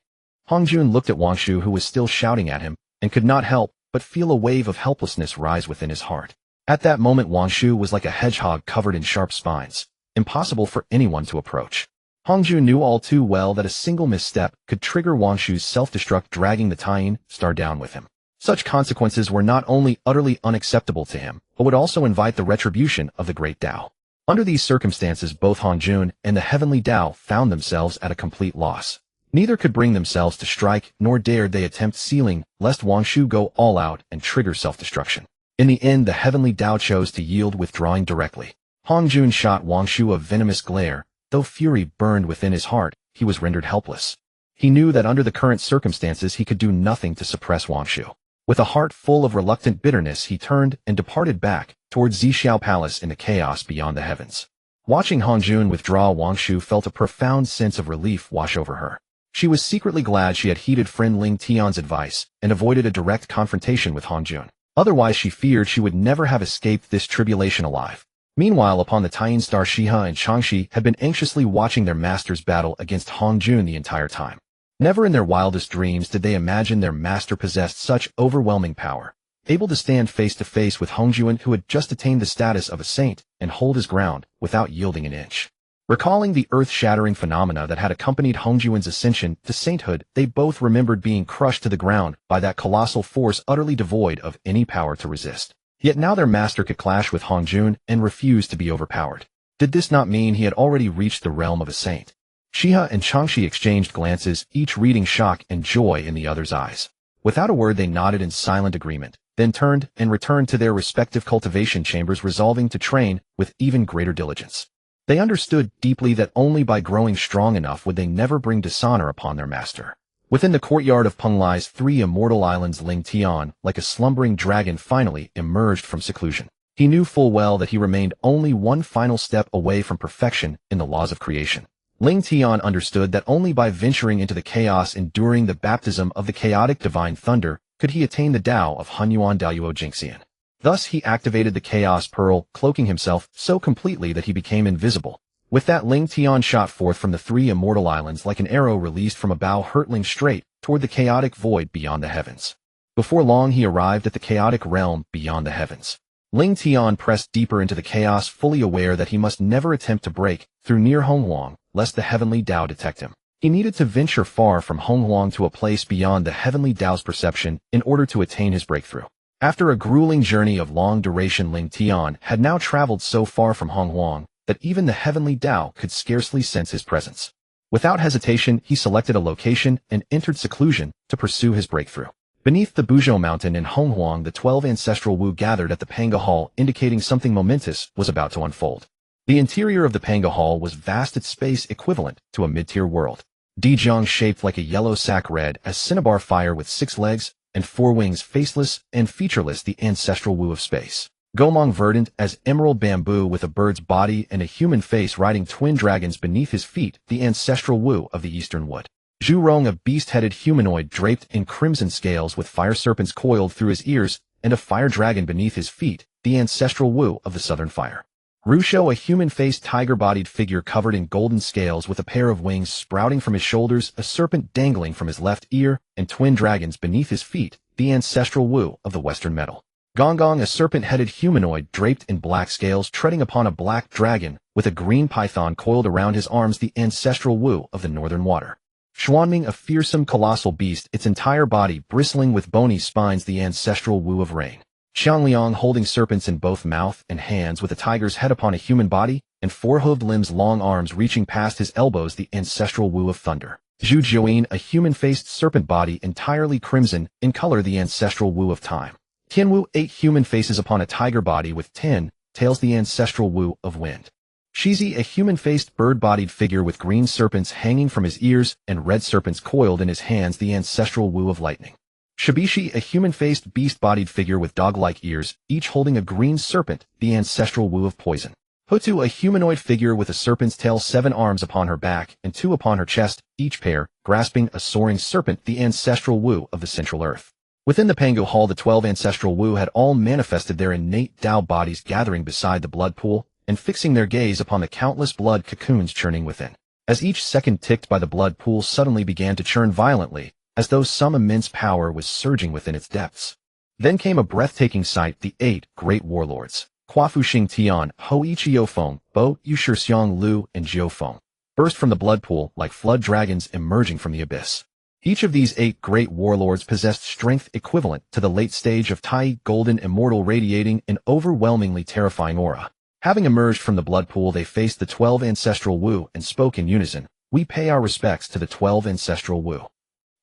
Hongjun looked at Wang Shu, who was still shouting at him, and could not help but feel a wave of helplessness rise within his heart. At that moment, Wang Shu was like a hedgehog covered in sharp spines, impossible for anyone to approach. Hongjun knew all too well that a single misstep could trigger Wang Shu's self-destruct, dragging the Tian star down with him. Such consequences were not only utterly unacceptable to him, but would also invite the retribution of the great Dao. Under these circumstances, both Hongjun and the Heavenly Dao found themselves at a complete loss. Neither could bring themselves to strike, nor dared they attempt sealing, lest Wang Shu go all out and trigger self-destruction. In the end, the Heavenly Dao chose to yield, withdrawing directly. Hongjun shot Wang Shu a venomous glare. Though fury burned within his heart, he was rendered helpless. He knew that under the current circumstances he could do nothing to suppress Wang Shu. With a heart full of reluctant bitterness, he turned and departed back towards Zixiao Palace in the chaos beyond the heavens. Watching Hongjun withdraw, Wang Shu felt a profound sense of relief wash over her. She was secretly glad she had heeded friend Ling Tian's advice and avoided a direct confrontation with Hongjun. Otherwise, she feared she would never have escaped this tribulation alive. Meanwhile, upon the Tian star, Shiha and Changshi had been anxiously watching their master's battle against Hongjun the entire time. Never in their wildest dreams did they imagine their master possessed such overwhelming power, able to stand face to face with Hongjun, who had just attained the status of a saint, and hold his ground without yielding an inch. Recalling the earth-shattering phenomena that had accompanied Hongjun's ascension to sainthood, they both remembered being crushed to the ground by that colossal force utterly devoid of any power to resist. Yet now their master could clash with Hongjun and refuse to be overpowered. Did this not mean he had already reached the realm of a saint? Shiha and Changshi exchanged glances, each reading shock and joy in the other's eyes. Without a word, they nodded in silent agreement, then turned and returned to their respective cultivation chambers, resolving to train with even greater diligence. They understood deeply that only by growing strong enough would they never bring dishonor upon their master. Within the courtyard of Penglai's 3 immortal islands, Ling Tian, like a slumbering dragon, finally emerged from seclusion. He knew full well that he remained only one final step away from perfection in the laws of creation. Ling Tian understood that only by venturing into the chaos, enduring the baptism of the chaotic divine thunder, could he attain the Dao of Hunyuan Daoyuo Jingxian. Thus he activated the Chaos Pearl, cloaking himself so completely that he became invisible. With that, Ling Tian shot forth from the 3 immortal islands like an arrow released from a bow, hurtling straight toward the chaotic void beyond the heavens. Before long, he arrived at the chaotic realm beyond the heavens. Ling Tian pressed deeper into the chaos, fully aware that he must never attempt to break through near Honghuang, lest the Heavenly Dao detect him. He needed to venture far from Honghuang to a place beyond the Heavenly Dao's perception in order to attain his breakthrough. After a grueling journey of long duration, Ling Tian had now traveled so far from Honghuang that even the Heavenly Dao could scarcely sense his presence. Without hesitation, he selected a location and entered seclusion to pursue his breakthrough. Beneath the Buzhou mountain in Honghuang, the 12 ancestral Wu gathered at the Panga Hall, indicating something momentous was about to unfold. The interior of the Panga Hall was vast, its space equivalent to a mid-tier world. Dijiang, shaped like a yellow sack, red as cinnabar fire with 6 legs and 4 wings, faceless and featureless, the ancestral Wu of space. Gomong, verdant as emerald bamboo with a bird's body and a human face, riding twin dragons beneath his feet, the ancestral Wu of the eastern wood. Zhurong, a beast-headed humanoid draped in crimson scales with fire serpents coiled through his ears and a fire dragon beneath his feet, the ancestral Wu of the southern fire. Rusho, a human-faced tiger-bodied figure covered in golden scales with a pair of wings sprouting from his shoulders, a serpent dangling from his left ear, and twin dragons beneath his feet, the ancestral Wu of the western metal. Gonggong, a serpent-headed humanoid draped in black scales, treading upon a black dragon with a green python coiled around his arms, the ancestral Wu of the northern water. Xuanming, a fearsome colossal beast, its entire body bristling with bony spines, the ancestral Wu of rain. Xiangliang, holding serpents in both mouth and hands with a tiger's head upon a human body and 4-hooved limbs, long arms reaching past his elbows, the ancestral Wu of thunder. Zhu Jiuyin, a human-faced serpent body entirely crimson in color, the ancestral Wu of time. Tianwu, 8 human faces upon a tiger body with 10 tails, the ancestral Wu of wind. Shizi, a human-faced bird-bodied figure with green serpents hanging from his ears and red serpents coiled in his hands, the ancestral Wu of lightning. Shibishi, a human-faced beast-bodied figure with dog-like ears, each holding a green serpent, the ancestral Wu of poison. Houtu, a humanoid figure with a serpent's tail, 7 arms upon her back and 2 upon her chest, each pair grasping a soaring serpent, the ancestral Wu of the central earth. Within the Pangu Hall, the 12 ancestral Wu had all manifested their innate Dao bodies, gathering beside the blood pool and fixing their gaze upon the countless blood cocoons churning within. As each second ticked by, the blood pool suddenly began to churn violently, as though some immense power was surging within its depths. Then came a breathtaking sight: the 8 great warlords, Kuafu Xing Tian, Hou Ichiofeng, Bo Yushirxiang Lu, and Jiofeng, burst from the blood pool like flood dragons emerging from the abyss. Each of these 8 great warlords possessed strength equivalent to the late stage of Tai, golden immortal, radiating an overwhelmingly terrifying aura. Having emerged from the blood pool, they faced the 12 ancestral Wu and spoke in unison: "We pay our respects to the 12 ancestral Wu."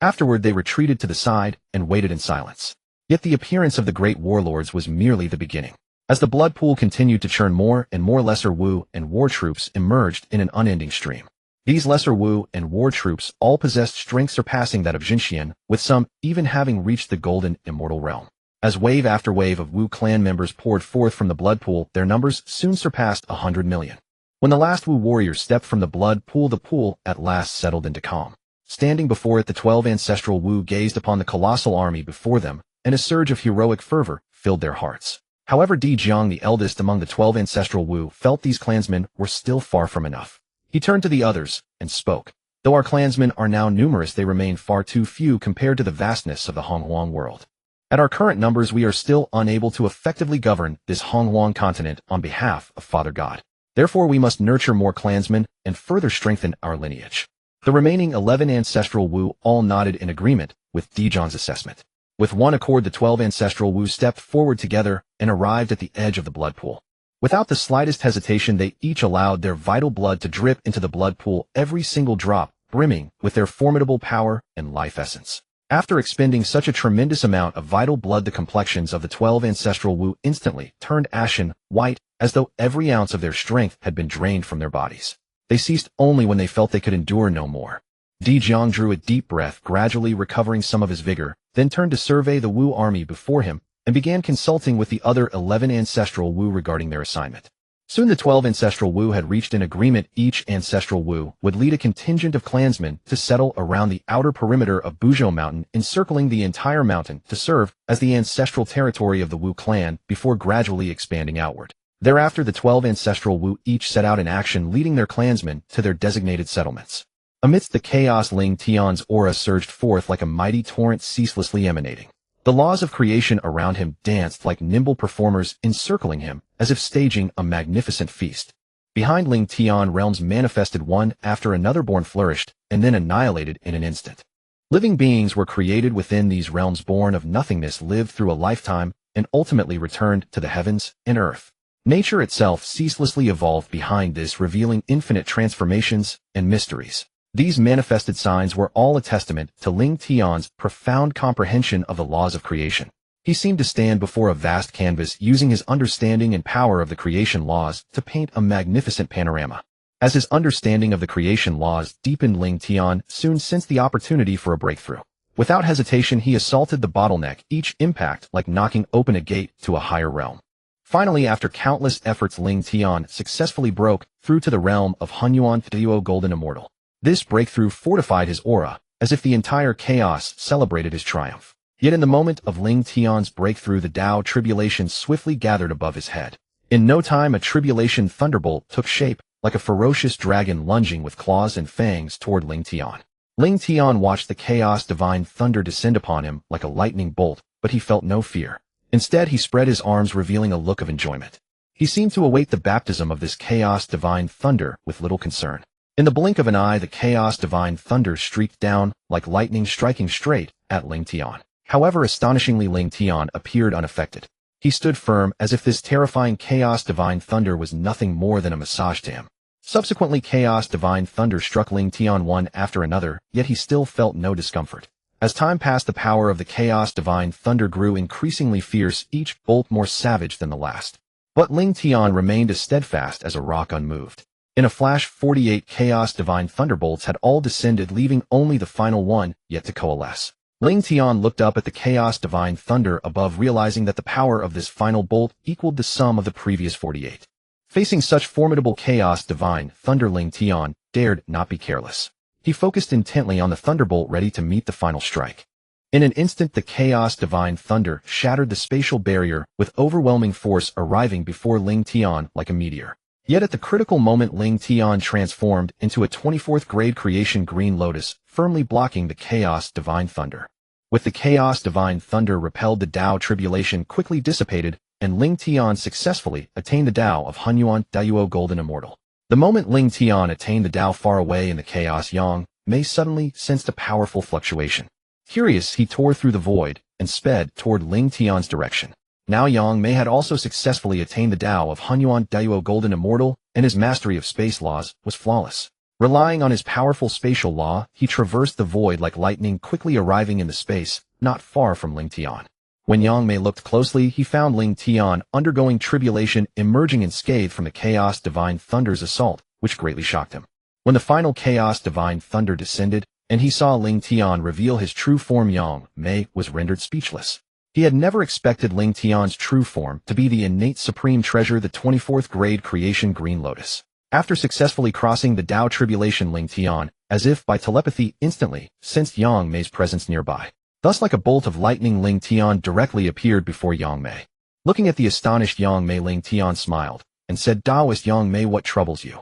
Afterward, they retreated to the side and waited in silence. Yet the appearance of the great warlords was merely the beginning. As the blood pool continued to churn, more and more lesser Wu and war troops emerged in an unending stream. These lesser Wu and war troops all possessed strength surpassing that of Jinxian, with some even having reached the golden immortal realm. As wave after wave of Wu clan members poured forth from the blood pool, their numbers soon surpassed 100 million. When the last Wu warrior stepped from the blood pool, the pool at last settled into calm. Standing before it, the 12 ancestral Wu gazed upon the colossal army before them, and a surge of heroic fervor filled their hearts. However, Di Jiang, the eldest among the 12 ancestral Wu, felt these clansmen were still far from enough. He turned to the others and spoke: "Though our clansmen are now numerous, they remain far too few compared to the vastness of the Honghuang world. At our current numbers, we are still unable to effectively govern this Honghuang continent on behalf of Father God. Therefore, we must nurture more clansmen and further strengthen our lineage." The remaining 11 ancestral Wu all nodded in agreement with Di Jiang's assessment. With one accord, the 12 ancestral Wu stepped forward together and arrived at the edge of the blood pool. Without the slightest hesitation, they each allowed their vital blood to drip into the blood pool, every single drop brimming with their formidable power and life essence. After expending such a tremendous amount of vital blood, the complexions of the 12 ancestral Wu instantly turned ashen white, as though every ounce of their strength had been drained from their bodies. They ceased only when they felt they could endure no more. Di Jiang drew a deep breath, gradually recovering some of his vigor, then turned to survey the Wu army before him and began consulting with the other 11 ancestral Wu regarding their assignment. Soon the 12 ancestral Wu had reached an agreement. Each ancestral Wu would lead a contingent of clansmen to settle around the outer perimeter of Buzhou Mountain, encircling the entire mountain to serve as the ancestral territory of the Wu clan before gradually expanding outward. Thereafter, the 12 ancestral Wu each set out in action, leading their clansmen to their designated settlements. Amidst the chaos, Ling Tian's aura surged forth like a mighty torrent, ceaselessly emanating. The laws of creation around him danced like nimble performers, encircling him as if staging a magnificent feast. Behind Ling Tian, realms manifested one after another, born, flourished, and then annihilated in an instant. Living beings were created within these realms, born of nothingness, lived through a lifetime, and ultimately returned to the heavens and earth. Nature itself ceaselessly evolved behind this, revealing infinite transformations and mysteries. These manifested signs were all a testament to Ling Tian's profound comprehension of the laws of creation. He seemed to stand before a vast canvas, using his understanding and power of the creation laws to paint a magnificent panorama. As his understanding of the creation laws deepened, Ling Tian soon sensed the opportunity for a breakthrough. Without hesitation, he assaulted the bottleneck, each impact like knocking open a gate to a higher realm. Finally, after countless efforts, Ling Tian successfully broke through to the realm of Hunyuan Duo Golden Immortal. This breakthrough fortified his aura, as if the entire chaos celebrated his triumph. Yet in the moment of Ling Tian's breakthrough, the Dao Tribulation swiftly gathered above his head. In no time, a Tribulation thunderbolt took shape, like a ferocious dragon lunging with claws and fangs toward Ling Tian. Ling Tian watched the chaos divine thunder descend upon him like a lightning bolt, but he felt no fear. Instead, he spread his arms, revealing a look of enjoyment. He seemed to await the baptism of this chaos divine thunder with little concern. In the blink of an eye, the chaos divine thunder streaked down like lightning, striking straight at Ling Tian. However, astonishingly, Ling Tian appeared unaffected. He stood firm, as if this terrifying chaos divine thunder was nothing more than a massage to him. Subsequently, chaos divine thunder struck Ling Tian one after another, yet he still felt no discomfort. As time passed, the power of the chaos divine thunder grew increasingly fierce, each bolt more savage than the last. But Ling Tian remained as steadfast as a rock, unmoved. In a flash, 48 chaos divine thunderbolts had all descended, leaving only the final one yet to coalesce. Ling Tian looked up at the chaos divine thunder above, realizing that the power of this final bolt equaled the sum of the previous 48. Facing such formidable chaos divine thunder, Ling Tian dared not be careless. He focused intently on the thunderbolt, ready to meet the final strike. In an instant, the chaos divine thunder shattered the spatial barrier, with overwhelming force arriving before Ling Tian like a meteor. Yet at the critical moment, Ling Tian transformed into a 24th grade Creation Green Lotus, firmly blocking the chaos divine thunder. With the chaos divine thunder repelled, the Dao Tribulation quickly dissipated, and Ling Tian successfully attained the Dao of Hongyuan Dayuo Golden Immortal. The moment Ling Tian attained the Dao far away in the chaos, Yang Mei suddenly sensed a powerful fluctuation. Curious, he tore through the void and sped toward Ling Tian's direction. Now Yang Mei had also successfully attained the Dao of Hongyuan Dayuo Golden Immortal, and his mastery of space laws was flawless. Relying on his powerful spatial law, he traversed the void like lightning, quickly arriving in the space not far from Ling Tian. When Yang Mei looked closely, he found Ling Tian undergoing tribulation, emerging unscathed from the Chaos Divine Thunder's assault, which greatly shocked him. When the final Chaos Divine Thunder descended, and he saw Ling Tian reveal his true form, Yang Mei was rendered speechless. He had never expected Ling Tian's true form to be the Innate Supreme Treasure, the 24th grade Creation Green Lotus. After successfully crossing the Dao Tribulation, Ling Tian, as if by telepathy, instantly sensed Yang Mei's presence nearby. Thus, like a bolt of lightning, Ling Tian directly appeared before Yang Mei. Looking at the astonished Yang Mei, Ling Tian smiled and said, "Taoist Yang Mei, what troubles you?"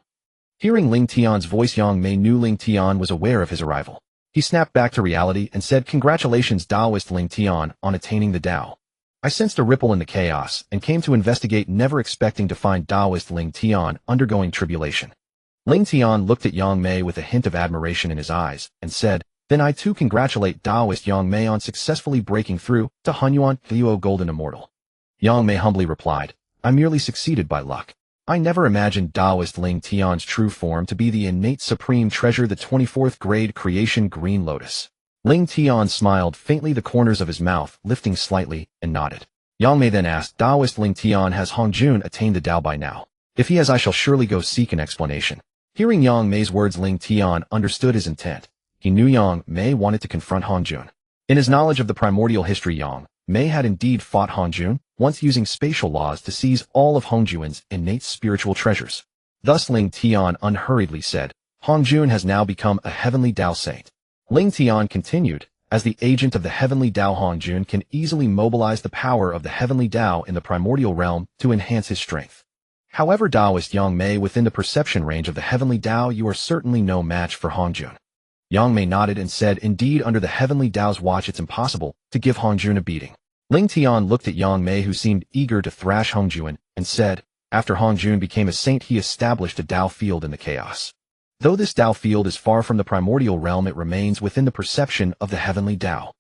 Hearing Ling Tian's voice, Yang Mei knew Ling Tian was aware of his arrival. He snapped back to reality and said, "Congratulations, Taoist Ling Tian, on attaining the Dao. I sensed a ripple in the chaos and came to investigate, never expecting to find Taoist Ling Tian undergoing tribulation." Ling Tian looked at Yang Mei with a hint of admiration in his eyes and said, "Then I too congratulate Taoist Yang Mei on successfully breaking through to Hongyuan Dayuo Golden Immortal." Yang Mei humbly replied, "I merely succeeded by luck. I never imagined Taoist Ling Tian's true form to be the Innate Supreme Treasure, the 24th grade Creation Green Lotus." Ling Tian smiled faintly, the corners of his mouth lifting slightly, and nodded. Yang Mei then asked, "Taoist Ling Tian, has Hongjun attained the Dao by now? If he has, I shall surely go seek an explanation." Hearing Yang Mei's words, Ling Tian understood his intent. He knew Yang Mei wanted to confront Hongjun. In his knowledge of the primordial history, Yang Mei had indeed fought Hongjun, once using spatial laws to seize all of Hongjun's innate spiritual treasures. Thus Ling Tian unhurriedly said, "Hongjun has now become a Heavenly Dao saint." Ling Tian continued, "As the agent of the Heavenly Dao, Hongjun can easily mobilize the power of the Heavenly Dao in the primordial realm to enhance his strength. However, Taoist Yang Mei, within the perception range of the Heavenly Dao, you are certainly no match for Hongjun." Yang Mei nodded and said, "Indeed, under the Heavenly Dao's watch, it's impossible to give Hongjun a beating." Ling Tian looked at Yang Mei, who seemed eager to thrash Hongjun, and said, "After Hongjun became a saint, he established a Dao field in the chaos. Though this Dao field is far from the primordial realm, it remains within the perception of the Heavenly Dao.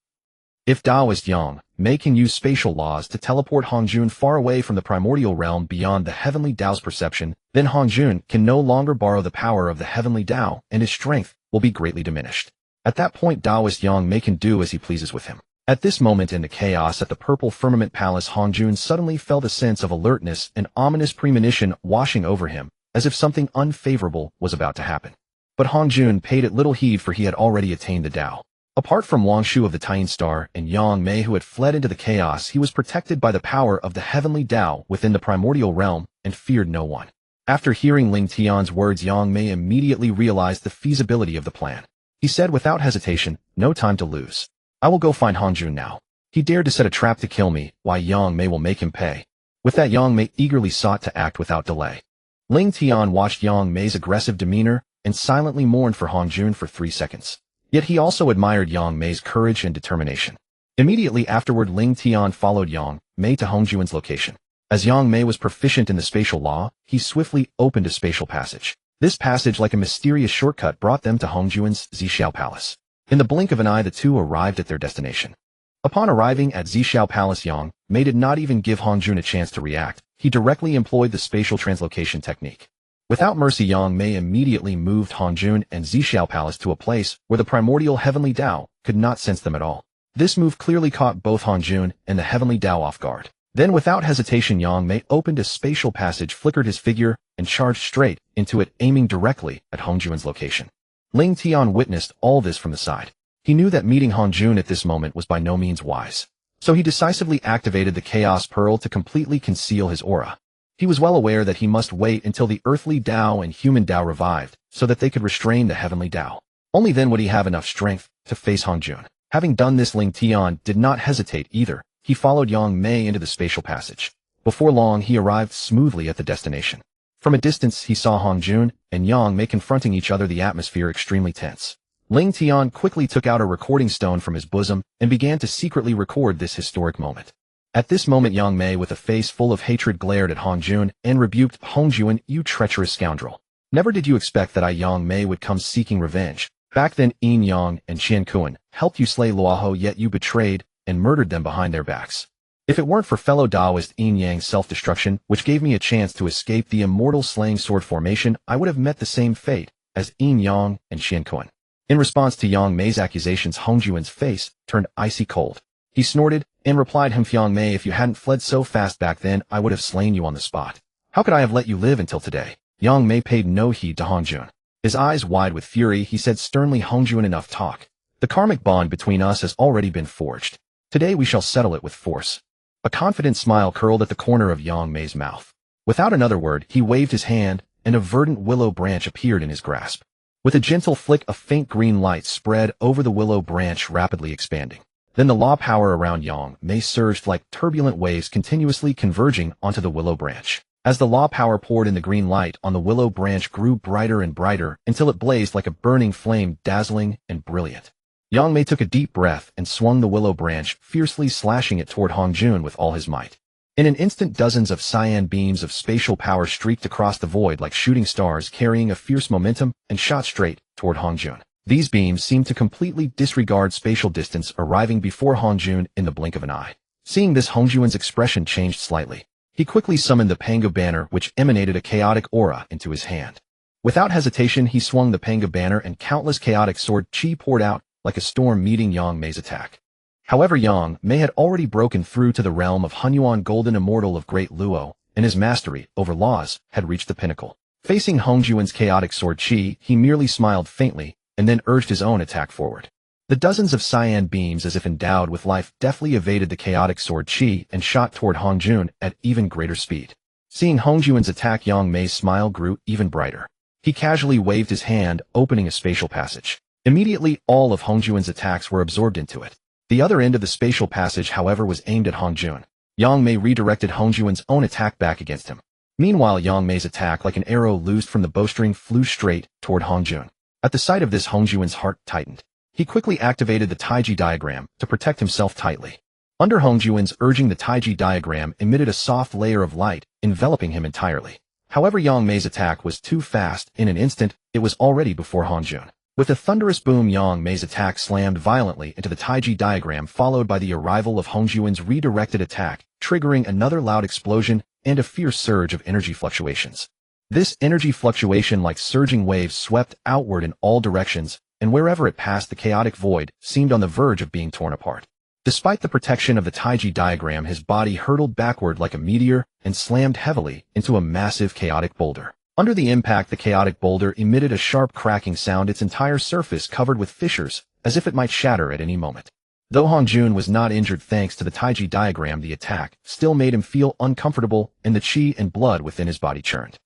If Taoist Yang Mei can use spatial laws to teleport Hongjun far away from the primordial realm beyond the Heavenly Dao's perception, then Hongjun can no longer borrow the power of the Heavenly Dao, and his strength will be greatly diminished. At that point, Taoist Yang Mei can do as he pleases with him." At this moment in the chaos at the Purple Firmament Palace, Hongjun suddenly felt a sense of alertness, an ominous premonition washing over him, as if something unfavorable was about to happen. But Hongjun paid it little heed, for he had already attained the Dao. Apart from Wangshu of the Tying Star and Yang Mei, who had fled into the chaos, he was protected by the power of the Heavenly Dao within the primordial realm and feared no one. After hearing Ling Tian's words, Yang Mei immediately realized the feasibility of the plan. He said without hesitation, "No time to lose. I will go find Hongjun now. He dared to set a trap to kill me, why Yang Mei will make him pay." With that, Yang Mei eagerly sought to act without delay. Ling Tian watched Yang Mei's aggressive demeanor and silently mourned for Hongjun for 3 seconds. Yet he also admired Yang Mei's courage and determination. Immediately afterward, Ling Tian followed Yang Mei to Hongjun's location. As Yang Mei was proficient in the spatial law, he swiftly opened a spatial passage. This passage, like a mysterious shortcut, brought them to Hongjun's Zhixiao Palace. In the blink of an eye, the two arrived at their destination. Upon arriving at Zhixiao Palace, Yang Mei did not even give Hongjun a chance to react. He directly employed the spatial translocation technique. Without mercy, Yang Mei immediately moved Hongjun and Zhixiao Palace to a place where the primordial Heavenly Dao could not sense them at all. This move clearly caught both Hongjun and the Heavenly Dao off guard. Then, without hesitation, Yang Mei opened a spatial passage, flickered his figure, and charged straight into it, aiming directly at Hongjun's location. Ling Tian witnessed all this from the side. He knew that meeting Hongjun at this moment was by no means wise. So he decisively activated the Chaos Pearl to completely conceal his aura. He was well aware that he must wait until the earthly Dao and human Dao revived, so that they could restrain the Heavenly Dao. Only then would he have enough strength to face Hongjun. Having done this, Ling Tian did not hesitate either. He followed Yang Mei into the spatial passage. Before long, he arrived smoothly at the destination. From a distance, he saw Hongjun and Yang Mei confronting each other, the atmosphere extremely tense. Ling Tian quickly took out a recording stone from his bosom and began to secretly record this historic moment. At this moment, Yang Mei, with a face full of hatred, glared at Hongjun and rebuked Hongjun, "You treacherous scoundrel. Never did you expect that I, Yang Mei, would come seeking revenge. Back then, Yin Yang and Qian Kuan helped you slay Luoho, yet you betrayed and murdered them behind their backs. If it weren't for fellow Taoist Yin Yang's self-destruction, which gave me a chance to escape the immortal slaying sword formation, I would have met the same fate as Yin Yang and Qian Kuan." In response to Yang Mei's accusations, Hongjun's face turned icy cold. He snorted and replied, "Yang Mei, if you hadn't fled so fast back then, I would have slain you on the spot. How could I have let you live until today?" Yang Mei paid no heed to Hongjun. His eyes wide with fury, he said sternly, "Hongjun, enough talk. The karmic bond between us has already been forged. Today we shall settle it with force." A confident smile curled at the corner of Yang Mei's mouth. Without another word, he waved his hand, and a verdant willow branch appeared in his grasp. With a gentle flick, a faint green light spread over the willow branch, rapidly expanding. Then the law power around Yang Mei surged like turbulent waves, continuously converging onto the willow branch. As the law power poured in, the green light on the willow branch grew brighter and brighter until it blazed like a burning flame, dazzling and brilliant. Yang Mei took a deep breath and swung the willow branch, fiercely slashing it toward Hongjun with all his might. In an instant, dozens of cyan beams of spatial power streaked across the void like shooting stars, carrying a fierce momentum, and shot straight toward Hongjun. These beams seemed to completely disregard spatial distance, arriving before Hongjun in the blink of an eye. Seeing this, Hongjun's expression changed slightly. He quickly summoned the Panga banner, which emanated a chaotic aura, into his hand. Without hesitation, he swung the Panga banner, and countless chaotic sword chi poured out like a storm, meeting Yang Mei's attack. However, Yang Mei had already broken through to the realm of Hunyuan, golden immortal of Great Luo, and his mastery over laws had reached the pinnacle. Facing Hongjun's chaotic sword chi, he merely smiled faintly and then urged his own attack forward. The dozens of cyan beams, as if endowed with life, deftly evaded the chaotic sword chi and shot toward Hongjun at even greater speed. Seeing Hongjun's attack, Yang Mei's smile grew even brighter. He casually waved his hand, opening a spatial passage. Immediately, all of Hongjun's attacks were absorbed into it. The other end of the spatial passage, however, was aimed at Hongjun. Yang Mei redirected Hongjun's own attack back against him. Meanwhile, Yang Mei's attack, like an arrow loosed from the bowstring, flew straight toward Hongjun. At the sight of this, Hongjun's heart tightened. He quickly activated the Taiji diagram to protect himself tightly. Under Hongjun's urging, the Taiji diagram emitted a soft layer of light, enveloping him entirely. However, Yang Mei's attack was too fast. In an instant, it was already before Hongjun. With a thunderous boom, Yang Mei's attack slammed violently into the Taiji diagram, followed by the arrival of Hongjun's redirected attack, triggering another loud explosion and a fierce surge of energy fluctuations. This energy fluctuation, like surging waves, swept outward in all directions, and wherever it passed, the chaotic void seemed on the verge of being torn apart. Despite the protection of the Taiji diagram, his body hurtled backward like a meteor and slammed heavily into a massive chaotic boulder. Under the impact, the chaotic boulder emitted a sharp cracking sound, its entire surface covered with fissures, as if it might shatter at any moment. Though Hongjun was not injured thanks to the Taiji diagram, the attack still made him feel uncomfortable, and the chi and blood within his body churned.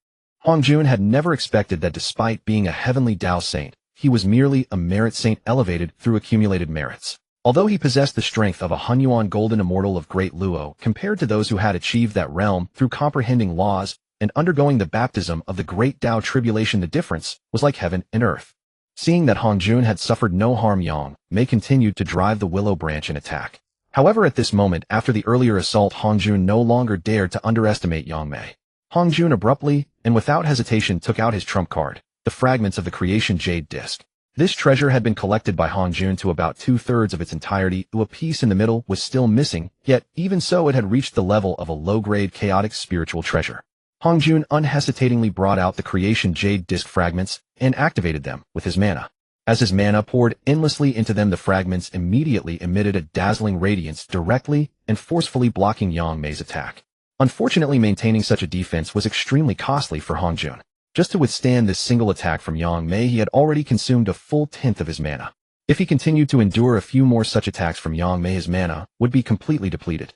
Hongjun had never expected that despite being a heavenly Dao saint, he was merely a merit saint elevated through accumulated merits. Although he possessed the strength of a Hunyuan golden immortal of Great Luo, compared to those who had achieved that realm through comprehending laws and undergoing the baptism of the Great Dao Tribulation, the difference was like heaven and earth. Seeing that Hongjun had suffered no harm, Yang Mei continued to drive the willow branch and attack. However, at this moment, after the earlier assault, Hongjun no longer dared to underestimate Yang Mei. Hongjun abruptly and without hesitation took out his trump card, the fragments of the Creation Jade Disc. This treasure had been collected by Hongjun to about 2/3 of its entirety, though a piece in the middle was still missing, yet even so it had reached the level of a low-grade chaotic spiritual treasure. Hongjun unhesitatingly brought out the Creation Jade Disc fragments and activated them with his mana. As his mana poured endlessly into them, the fragments immediately emitted a dazzling radiance, directly and forcefully blocking Yang Mei's attack. Unfortunately, maintaining such a defense was extremely costly for Hongjun. Just to withstand this single attack from Yang Mei, he had already consumed a full tenth of his mana. If he continued to endure a few more such attacks from Yang Mei, his mana would be completely depleted.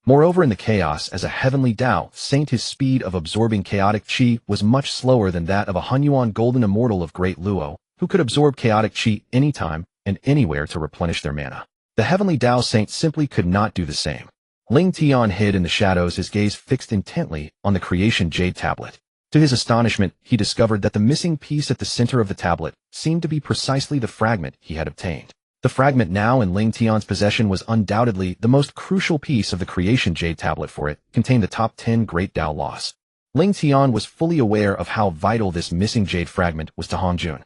Moreover, in the chaos, as a heavenly Dao saint, his speed of absorbing chaotic chi was much slower than that of a Hunyuan golden immortal of Great Luo, who could absorb chaotic chi anytime and anywhere to replenish their mana. The Heavenly Dao Saint simply could not do the same. Ling Tian hid in the shadows, his gaze fixed intently on the Creation Jade Tablet. To his astonishment, he discovered that the missing piece at the center of the tablet seemed to be precisely the fragment he had obtained. The fragment now in Ling Tian's possession was undoubtedly the most crucial piece of the Creation Jade Tablet, for it contained the top 10 Great Dao laws. Ling Tian was fully aware of how vital this missing jade fragment was to Hongjun.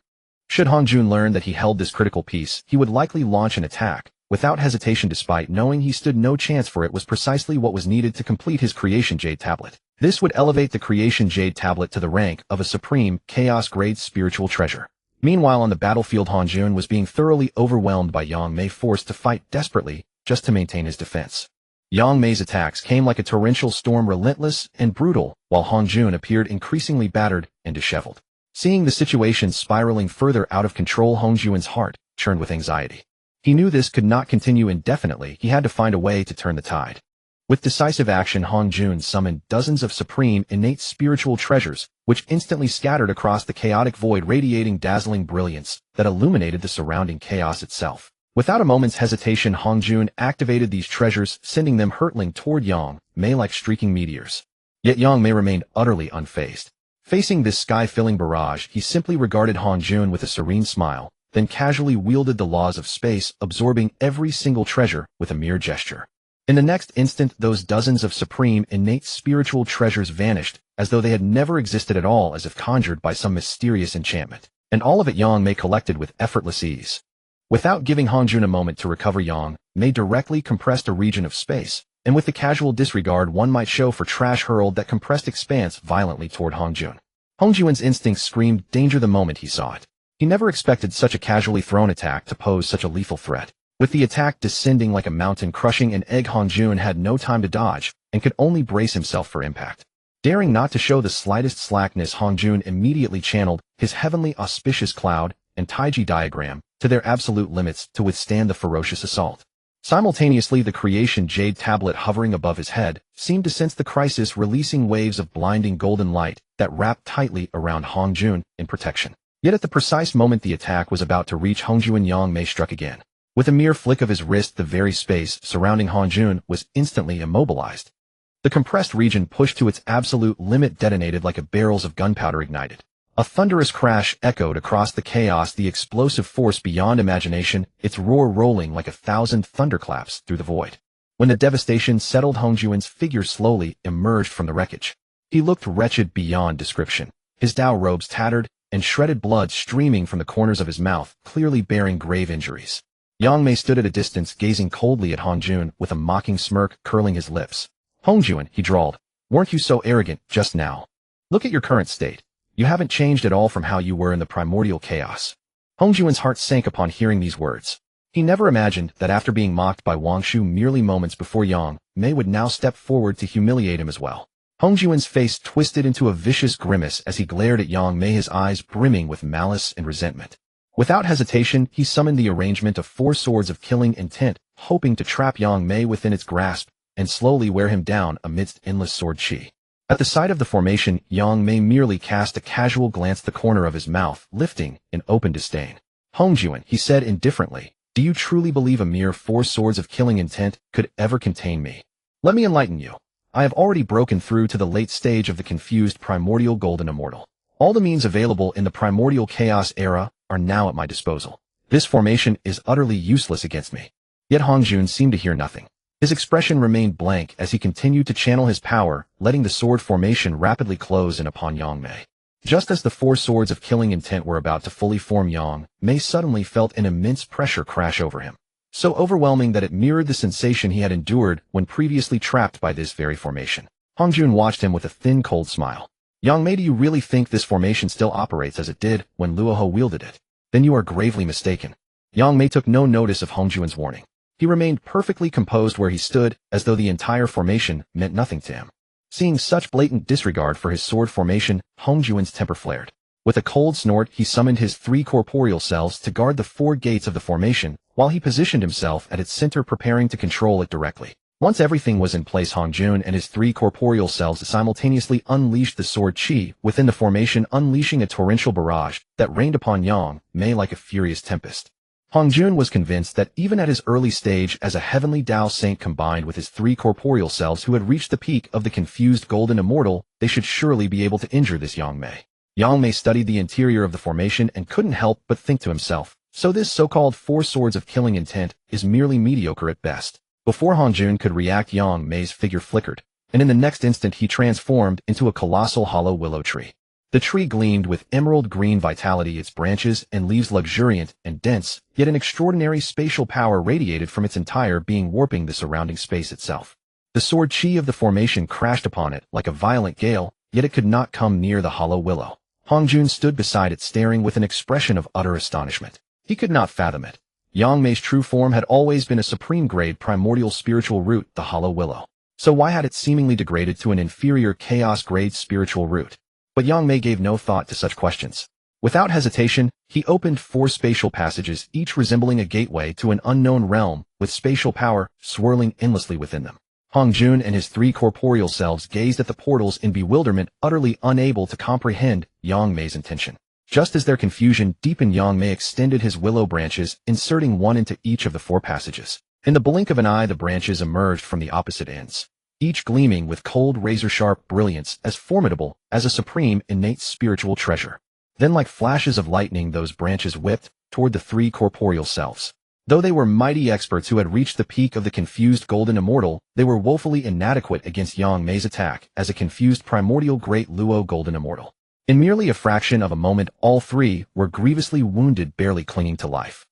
Should Hongjun learn that he held this critical piece, he would likely launch an attack, without hesitation, despite knowing he stood no chance, for it was precisely what was needed to complete his Creation Jade Tablet. This would elevate the Creation Jade Tablet to the rank of a supreme, chaos-grade spiritual treasure. Meanwhile, on the battlefield, Hongjun was being thoroughly overwhelmed by Yang Mei, forced to fight desperately just to maintain his defense. Yang Mei's attacks came like a torrential storm, relentless and brutal, while Hongjun appeared increasingly battered and disheveled. Seeing the situation spiraling further out of control, Hongjun's heart churned with anxiety. He knew this could not continue indefinitely. He had to find a way to turn the tide. With decisive action, Hongjun summoned dozens of supreme, innate spiritual treasures, which instantly scattered across the chaotic void, radiating dazzling brilliance that illuminated the surrounding chaos itself. Without a moment's hesitation, Hongjun activated these treasures, sending them hurtling toward Yang Mei like streaking meteors. Yet Yang Mei remained utterly unfazed. Facing this sky-filling barrage, he simply regarded Hongjun with a serene smile, then casually wielded the laws of space, absorbing every single treasure with a mere gesture. In the next instant, those dozens of supreme, innate spiritual treasures vanished, as though they had never existed at all, as if conjured by some mysterious enchantment. And all of it Yang Mei collected with effortless ease. Without giving Hongjun a moment to recover, Yang Mei directly compressed a region of space, and with the casual disregard one might show for trash, hurled that compressed expanse violently toward Hongjun. Hongjun's instincts screamed danger the moment he saw it. He never expected such a casually thrown attack to pose such a lethal threat. With the attack descending like a mountain, crushing an egg, Hongjun had no time to dodge, and could only brace himself for impact. Daring not to show the slightest slackness, Hongjun immediately channeled his heavenly auspicious cloud and Taiji diagram to their absolute limits to withstand the ferocious assault. Simultaneously, the Creation Jade Tablet hovering above his head seemed to sense the crisis, releasing waves of blinding golden light that wrapped tightly around Hongjun in protection. Yet at the precise moment the attack was about to reach Hongjun, Yang Mei struck again. With a mere flick of his wrist, the very space surrounding Hongjun was instantly immobilized. The compressed region pushed to its absolute limit detonated like a barrels of gunpowder ignited. A thunderous crash echoed across the chaos, the explosive force beyond imagination, its roar rolling like 1,000 thunderclaps through the void. When the devastation settled, Hongjun's figure slowly emerged from the wreckage. He looked wretched beyond description, his Dao robes tattered and shredded, blood streaming from the corners of his mouth, clearly bearing grave injuries. Yang Mei stood at a distance, gazing coldly at Hongjun with a mocking smirk curling his lips. "Hongjun," he drawled, "weren't you so arrogant just now? Look at your current state. You haven't changed at all from how you were in the primordial chaos." Hongjun's heart sank upon hearing these words. He never imagined that after being mocked by Wang Shu merely moments before, Yang Mei would now step forward to humiliate him as well. Hongjun's face twisted into a vicious grimace as he glared at Yang Mei, his eyes brimming with malice and resentment. Without hesitation, he summoned the arrangement of 4 swords of killing intent, hoping to trap Yang Mei within its grasp and slowly wear him down amidst endless sword chi. At the sight of the formation, Yang Mei merely cast a casual glance at the corner of his mouth, lifting in open disdain. "Hongjun," he said indifferently, "do you truly believe a mere 4 swords of killing intent could ever contain me? Let me enlighten you. I have already broken through to the late stage of the confused primordial golden immortal. All the means available in the primordial chaos era are now at my disposal. This formation is utterly useless against me." Yet Hongjun seemed to hear nothing. His expression remained blank as he continued to channel his power, letting the sword formation rapidly close in upon Yang Mei. Just as the 4 swords of killing intent were about to fully form, Yang Mei suddenly felt an immense pressure crash over him, so overwhelming that it mirrored the sensation he had endured when previously trapped by this very formation. Hongjun watched him with a thin, cold smile. "Yang Mei, do you really think this formation still operates as it did when Luoho wielded it? Then you are gravely mistaken." Yang Mei took no notice of Hongjun's warning. He remained perfectly composed where he stood, as though the entire formation meant nothing to him. Seeing such blatant disregard for his sword formation, Hongjun's temper flared. With a cold snort, he summoned his 3 corporeal selves to guard the 4 gates of the formation, while he positioned himself at its center, preparing to control it directly. Once everything was in place, Hongjun and his 3 corporeal selves simultaneously unleashed the sword chi within the formation, unleashing a torrential barrage that rained upon Yang Mei like a furious tempest. Hongjun was convinced that even at his early stage as a Heavenly Dao Saint combined with his 3 corporeal selves who had reached the peak of the confused golden immortal, they should surely be able to injure this Yang Mei. Yang Mei studied the interior of the formation and couldn't help but think to himself, so this so-called 4 swords of killing intent is merely mediocre at best. Before Hongjun could react, Yang Mei's figure flickered, and in the next instant he transformed into a colossal hollow willow tree. The tree gleamed with emerald green vitality, its branches and leaves luxuriant and dense, yet an extraordinary spatial power radiated from its entire being, warping the surrounding space itself. The sword chi of the formation crashed upon it like a violent gale, yet it could not come near the hollow willow. Hongjun stood beside it, staring with an expression of utter astonishment. He could not fathom it. Yang Mei's true form had always been a supreme-grade primordial spiritual root, the hollow willow. So why had it seemingly degraded to an inferior chaos-grade spiritual root? But Yang Mei gave no thought to such questions. Without hesitation, he opened 4 spatial passages, each resembling a gateway to an unknown realm, with spatial power swirling endlessly within them. Hongjun and his 3 corporeal selves gazed at the portals in bewilderment, utterly unable to comprehend Yang Mei's intention. Just as their confusion deepened, Yang Mei extended his willow branches, inserting one into each of the 4 passages. In the blink of an eye, the branches emerged from the opposite ends, each gleaming with cold razor-sharp brilliance, as formidable as a supreme innate spiritual treasure. Then, like flashes of lightning, those branches whipped toward the 3 corporeal selves. Though they were mighty experts who had reached the peak of the confused golden immortal, they were woefully inadequate against Yang Mei's attack as a confused primordial great Luo golden immortal. In merely a fraction of a moment, all 3 were grievously wounded, barely clinging to life.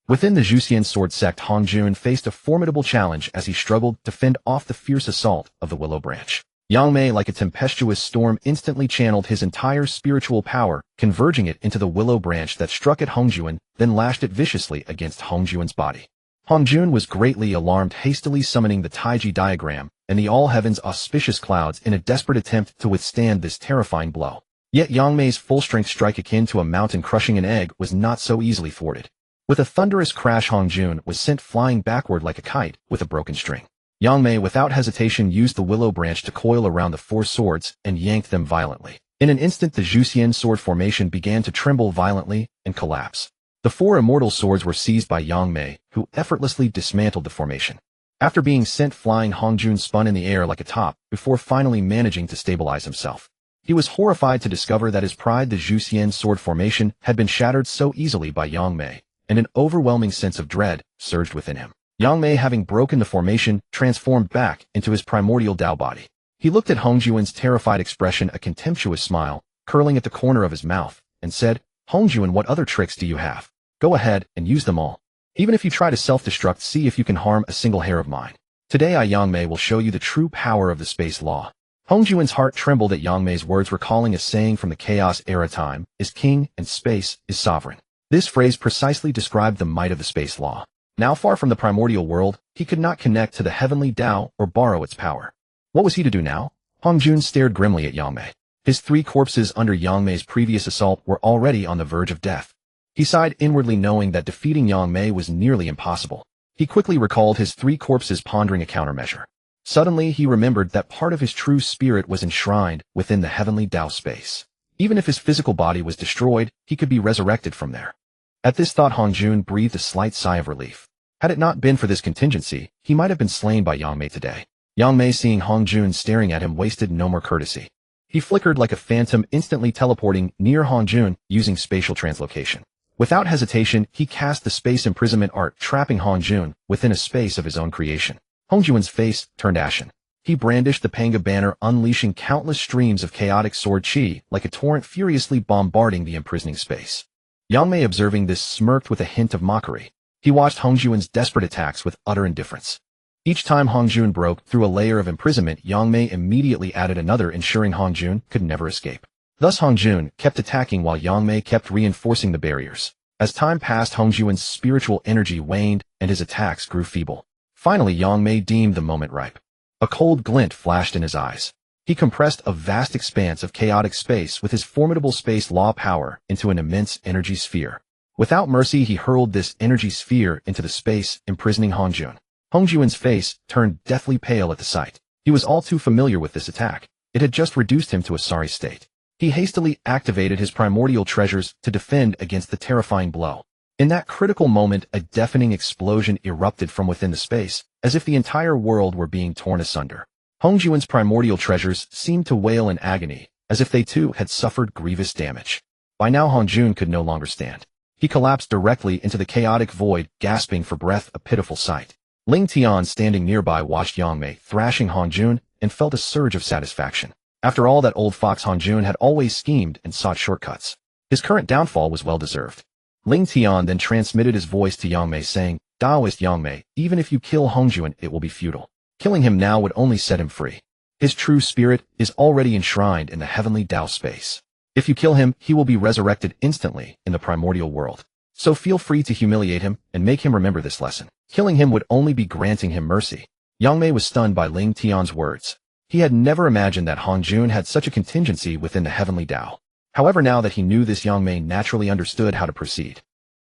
Within the Zhuxian sword sect, Hongjun faced a formidable challenge as he struggled to fend off the fierce assault of the willow branch. Yang Mei, like a tempestuous storm, instantly channeled his entire spiritual power, converging it into the willow branch that struck at Hongjun, then lashed it viciously against Hongjun's body. Hongjun was greatly alarmed, hastily summoning the Taiji diagram and the all heavens auspicious clouds in a desperate attempt to withstand this terrifying blow. Yet Yang Mei's full-strength strike, akin to a mountain crushing an egg, was not so easily thwarted. With a thunderous crash, Hongjun was sent flying backward like a kite with a broken string. Yang Mei, without hesitation, used the willow branch to coil around the 4 swords and yanked them violently. In an instant, the Zhuxian sword formation began to tremble violently and collapse. The 4 immortal swords were seized by Yang Mei, who effortlessly dismantled the formation. After being sent flying, Hongjun spun in the air like a top before finally managing to stabilize himself. He was horrified to discover that his pride, the Zhuxian sword formation, had been shattered so easily by Yang Mei, and an overwhelming sense of dread surged within him. Yang Mei, having broken the formation, transformed back into his primordial Dao body. He looked at Hongjun's terrified expression, a contemptuous smile curling at the corner of his mouth, and said, "Hongjun, what other tricks do you have? Go ahead and use them all. Even if you try to self-destruct, see if you can harm a single hair of mine. Today I, Yang Mei, will show you the true power of the space law." Hongjun's heart trembled at Yang Mei's words, recalling a saying from the Chaos era: time is king and space is sovereign. This phrase precisely described the might of the space law. Now far from the primordial world, he could not connect to the Heavenly Dao or borrow its power. What was he to do now? Hongjun stared grimly at Yang Mei. His 3 corpses under Yang Mei's previous assault were already on the verge of death. He sighed inwardly, knowing that defeating Yang Mei was nearly impossible. He quickly recalled his 3 corpses, pondering a countermeasure. Suddenly, he remembered that part of his true spirit was enshrined within the Heavenly Dao space. Even if his physical body was destroyed, he could be resurrected from there. At this thought, Hongjun breathed a slight sigh of relief. Had it not been for this contingency, he might have been slain by Yang Mei today. Yang Mei, seeing Hongjun staring at him, wasted no more courtesy. He flickered like a phantom, instantly teleporting near Hongjun using spatial translocation. Without hesitation, he cast the space imprisonment art, trapping Hongjun within a space of his own creation. Hongjun's face turned ashen. He brandished the Panga banner, unleashing countless streams of chaotic sword chi like a torrent, furiously bombarding the imprisoning space. Yang Mei, observing this, smirked with a hint of mockery. He watched Hongjun's desperate attacks with utter indifference. Each time Hongjun broke through a layer of imprisonment, Yang Mei immediately added another, ensuring Hongjun could never escape. Thus Hongjun kept attacking while Yang Mei kept reinforcing the barriers. As time passed, Hongjun's spiritual energy waned and his attacks grew feeble. Finally, Yang Mei deemed the moment ripe. A cold glint flashed in his eyes. He compressed a vast expanse of chaotic space with his formidable space law power into an immense energy sphere. Without mercy, he hurled this energy sphere into the space, imprisoning Hongjun. Hongjun's face turned deathly pale at the sight. He was all too familiar with this attack. It had just reduced him to a sorry state. He hastily activated his primordial treasures to defend against the terrifying blow. In that critical moment, a deafening explosion erupted from within the space, as if the entire world were being torn asunder. Hongjun's primordial treasures seemed to wail in agony, as if they too had suffered grievous damage. By now Hongjun could no longer stand. He collapsed directly into the chaotic void, gasping for breath, a pitiful sight. Ling Tian, standing nearby, watched Yangmei thrashing Hongjun and felt a surge of satisfaction. After all, that old fox Hongjun had always schemed and sought shortcuts. His current downfall was well-deserved. Ling Tian then transmitted his voice to Yangmei, saying, "Daoist Yangmei, even if you kill Hongjun, it will be futile. Killing him now would only set him free. His true spirit is already enshrined in the Heavenly Dao space. If you kill him, he will be resurrected instantly in the Primordial World. So feel free to humiliate him and make him remember this lesson. Killing him would only be granting him mercy." Yangmei was stunned by Ling Tian's words. He had never imagined that Hongjun had such a contingency within the Heavenly Dao. However, now that he knew this, Yangmei naturally understood how to proceed.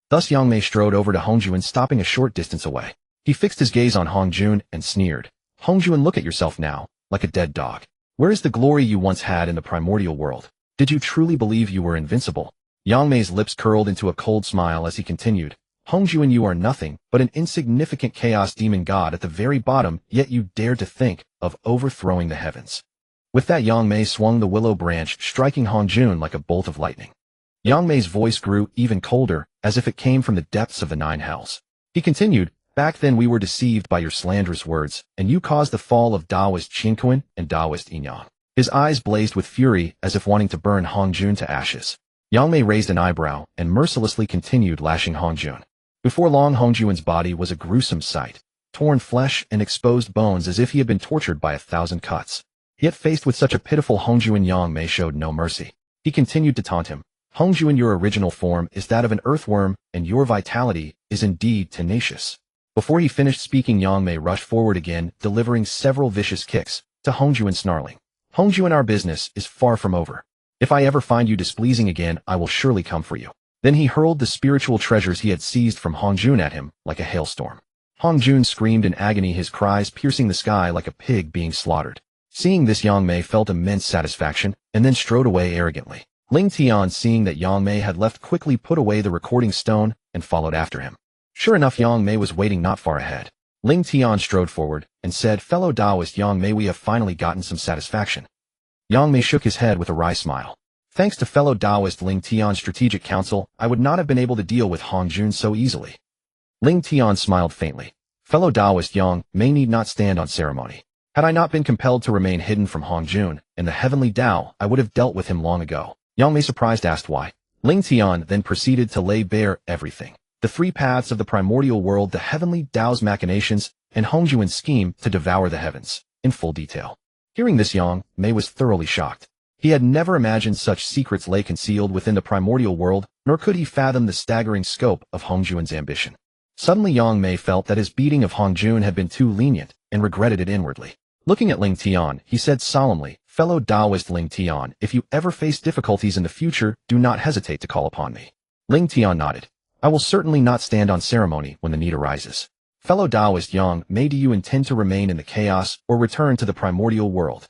Thus Yangmei strode over to Hongjun, stopping a short distance away. He fixed his gaze on Hongjun and sneered. "Hongjun, look at yourself now, like a dead dog. Where is the glory you once had in the Primordial World? Did you truly believe you were invincible?" Yangmei's lips curled into a cold smile as he continued. "Hongjun, you are nothing but an insignificant chaos demon god at the very bottom, yet you dare to think of overthrowing the heavens." With that, Yangmei swung the willow branch, striking Hongjun like a bolt of lightning. Yangmei's voice grew even colder, as if it came from the depths of the nine hells. He continued, "Back then we were deceived by your slanderous words, and you caused the fall of Daoist Qinquan and Daoist Yinyang." His eyes blazed with fury, as if wanting to burn Hongjun to ashes. Yangmei raised an eyebrow and mercilessly continued lashing Hongjun. Before long, Hongjun's body was a gruesome sight, torn flesh and exposed bones as if he had been tortured by 1,000 cuts. Yet faced with such a pitiful Hongjun, Yangmei showed no mercy. He continued to taunt him. "Hongjun, your original form is that of an earthworm, and your vitality is indeed tenacious." Before he finished speaking, Yangmei rushed forward again, delivering several vicious kicks to Hongjun, snarling, "Hongjun, our business is far from over. If I ever find you displeasing again, I will surely come for you." Then he hurled the spiritual treasures he had seized from Hongjun at him like a hailstorm. Hongjun screamed in agony, his cries piercing the sky like a pig being slaughtered. Seeing this, Yangmei felt immense satisfaction and then strode away arrogantly. Ling Tian, seeing that Yangmei had left, quickly put away the recording stone and followed after him. Sure enough, Yangmei was waiting not far ahead. Ling Tian strode forward and said, "Fellow Daoist Yangmei, we have finally gotten some satisfaction." Yangmei shook his head with a wry smile. "Thanks to fellow Daoist Ling Tian's strategic counsel, I would not have been able to deal with Hongjun so easily." Ling Tian smiled faintly. "Fellow Daoist Yangmei need not stand on ceremony. Had I not been compelled to remain hidden from Hongjun and the Heavenly Dao, I would have dealt with him long ago." Yangmei, surprised, asked why. Ling Tian then proceeded to lay bare everything: the 3 paths of the Primordial World, the Heavenly Dao's machinations, and Hongjun's scheme to devour the heavens, in full detail. Hearing this, Yangmei was thoroughly shocked. He had never imagined such secrets lay concealed within the Primordial World, nor could he fathom the staggering scope of Hongjun's ambition. Suddenly, Yangmei felt that his beating of Hongjun had been too lenient and regretted it inwardly. Looking at Ling Tian, he said solemnly, "Fellow Daoist Ling Tian, if you ever face difficulties in the future, do not hesitate to call upon me." Ling Tian nodded. "I will certainly not stand on ceremony when the need arises." "Fellow Daoist Yangmei, do you intend to remain in the chaos or return to the Primordial World?"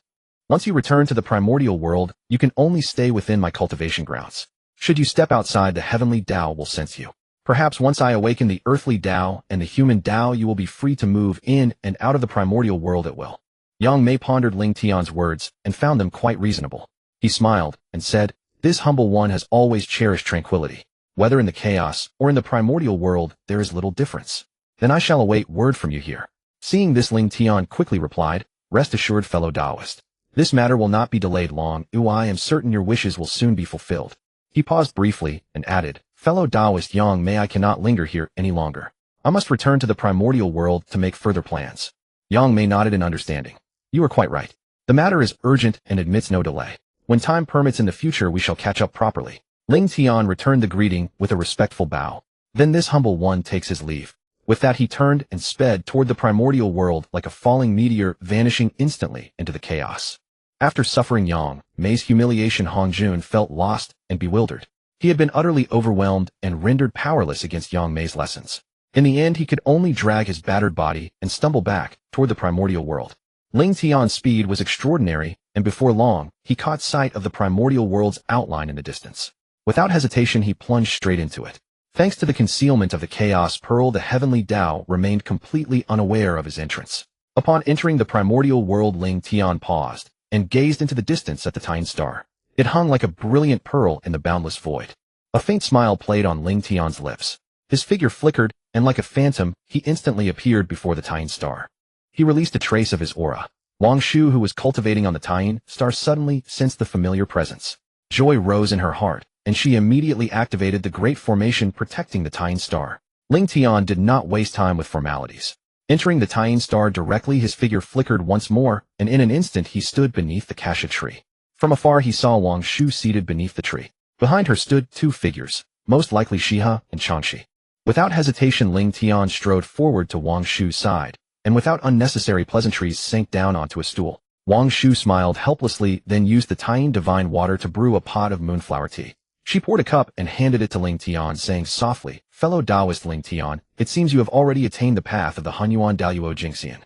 "Once you return to the Primordial World, you can only stay within my cultivation grounds. Should you step outside, the Heavenly Dao will sense you. Perhaps once I awaken the Earthly Dao and the Human Dao, you will be free to move in and out of the Primordial World at will." Yangmei pondered Ling Tian's words and found them quite reasonable. He smiled and said, "This humble one has always cherished tranquility. Whether in the chaos or in the Primordial World, there is little difference. Then I shall await word from you here." Seeing this, Ling Tian quickly replied, "Rest assured, fellow Daoist. This matter will not be delayed long. I am certain your wishes will soon be fulfilled." He paused briefly and added, "Fellow Daoist Yangmei, I cannot linger here any longer. I must return to the Primordial World to make further plans." Yangmei nodded in understanding. "You are quite right. The matter is urgent and admits no delay. When time permits in the future, we shall catch up properly." Ling Tian returned the greeting with a respectful bow. "Then this humble one takes his leave." With that, he turned and sped toward the Primordial World like a falling meteor, vanishing instantly into the chaos. After suffering Yangmei's humiliation, Hongjun felt lost and bewildered. He had been utterly overwhelmed and rendered powerless against Yangmei's lessons. In the end, he could only drag his battered body and stumble back toward the Primordial World. Ling Tian's speed was extraordinary, and before long, he caught sight of the Primordial World's outline in the distance. Without hesitation, he plunged straight into it. Thanks to the concealment of the Chaos Pearl, the Heavenly Dao remained completely unaware of his entrance. Upon entering the Primordial World, Ling Tian paused and gazed into the distance at the tiny star. It hung like a brilliant pearl in the boundless void. A faint smile played on Ling Tian's lips. His figure flickered, and like a phantom, he instantly appeared before the tiny star. He released a trace of his aura. Wang Shu, who was cultivating on the tiny star, suddenly sensed the familiar presence. Joy rose in her heart, and she immediately activated the great formation protecting the tiny star. Ling Tian did not waste time with formalities. Entering the tiny star directly, his figure flickered once more, and in an instant he stood beneath the cassia tree. From afar he saw Wang Shu seated beneath the tree. Behind her stood two figures, most likely Shiha and Changxi. Without hesitation, Ling Tian strode forward to Wang Shu's side, and without unnecessary pleasantries sank down onto a stool. Wang Shu smiled helplessly, then used the tiny divine water to brew a pot of moonflower tea. She poured a cup and handed it to Ling Tian, saying softly, "Fellow Taoist Ling Tian, it seems you have already attained the path of the Honghuang Daoyuo Jingxian."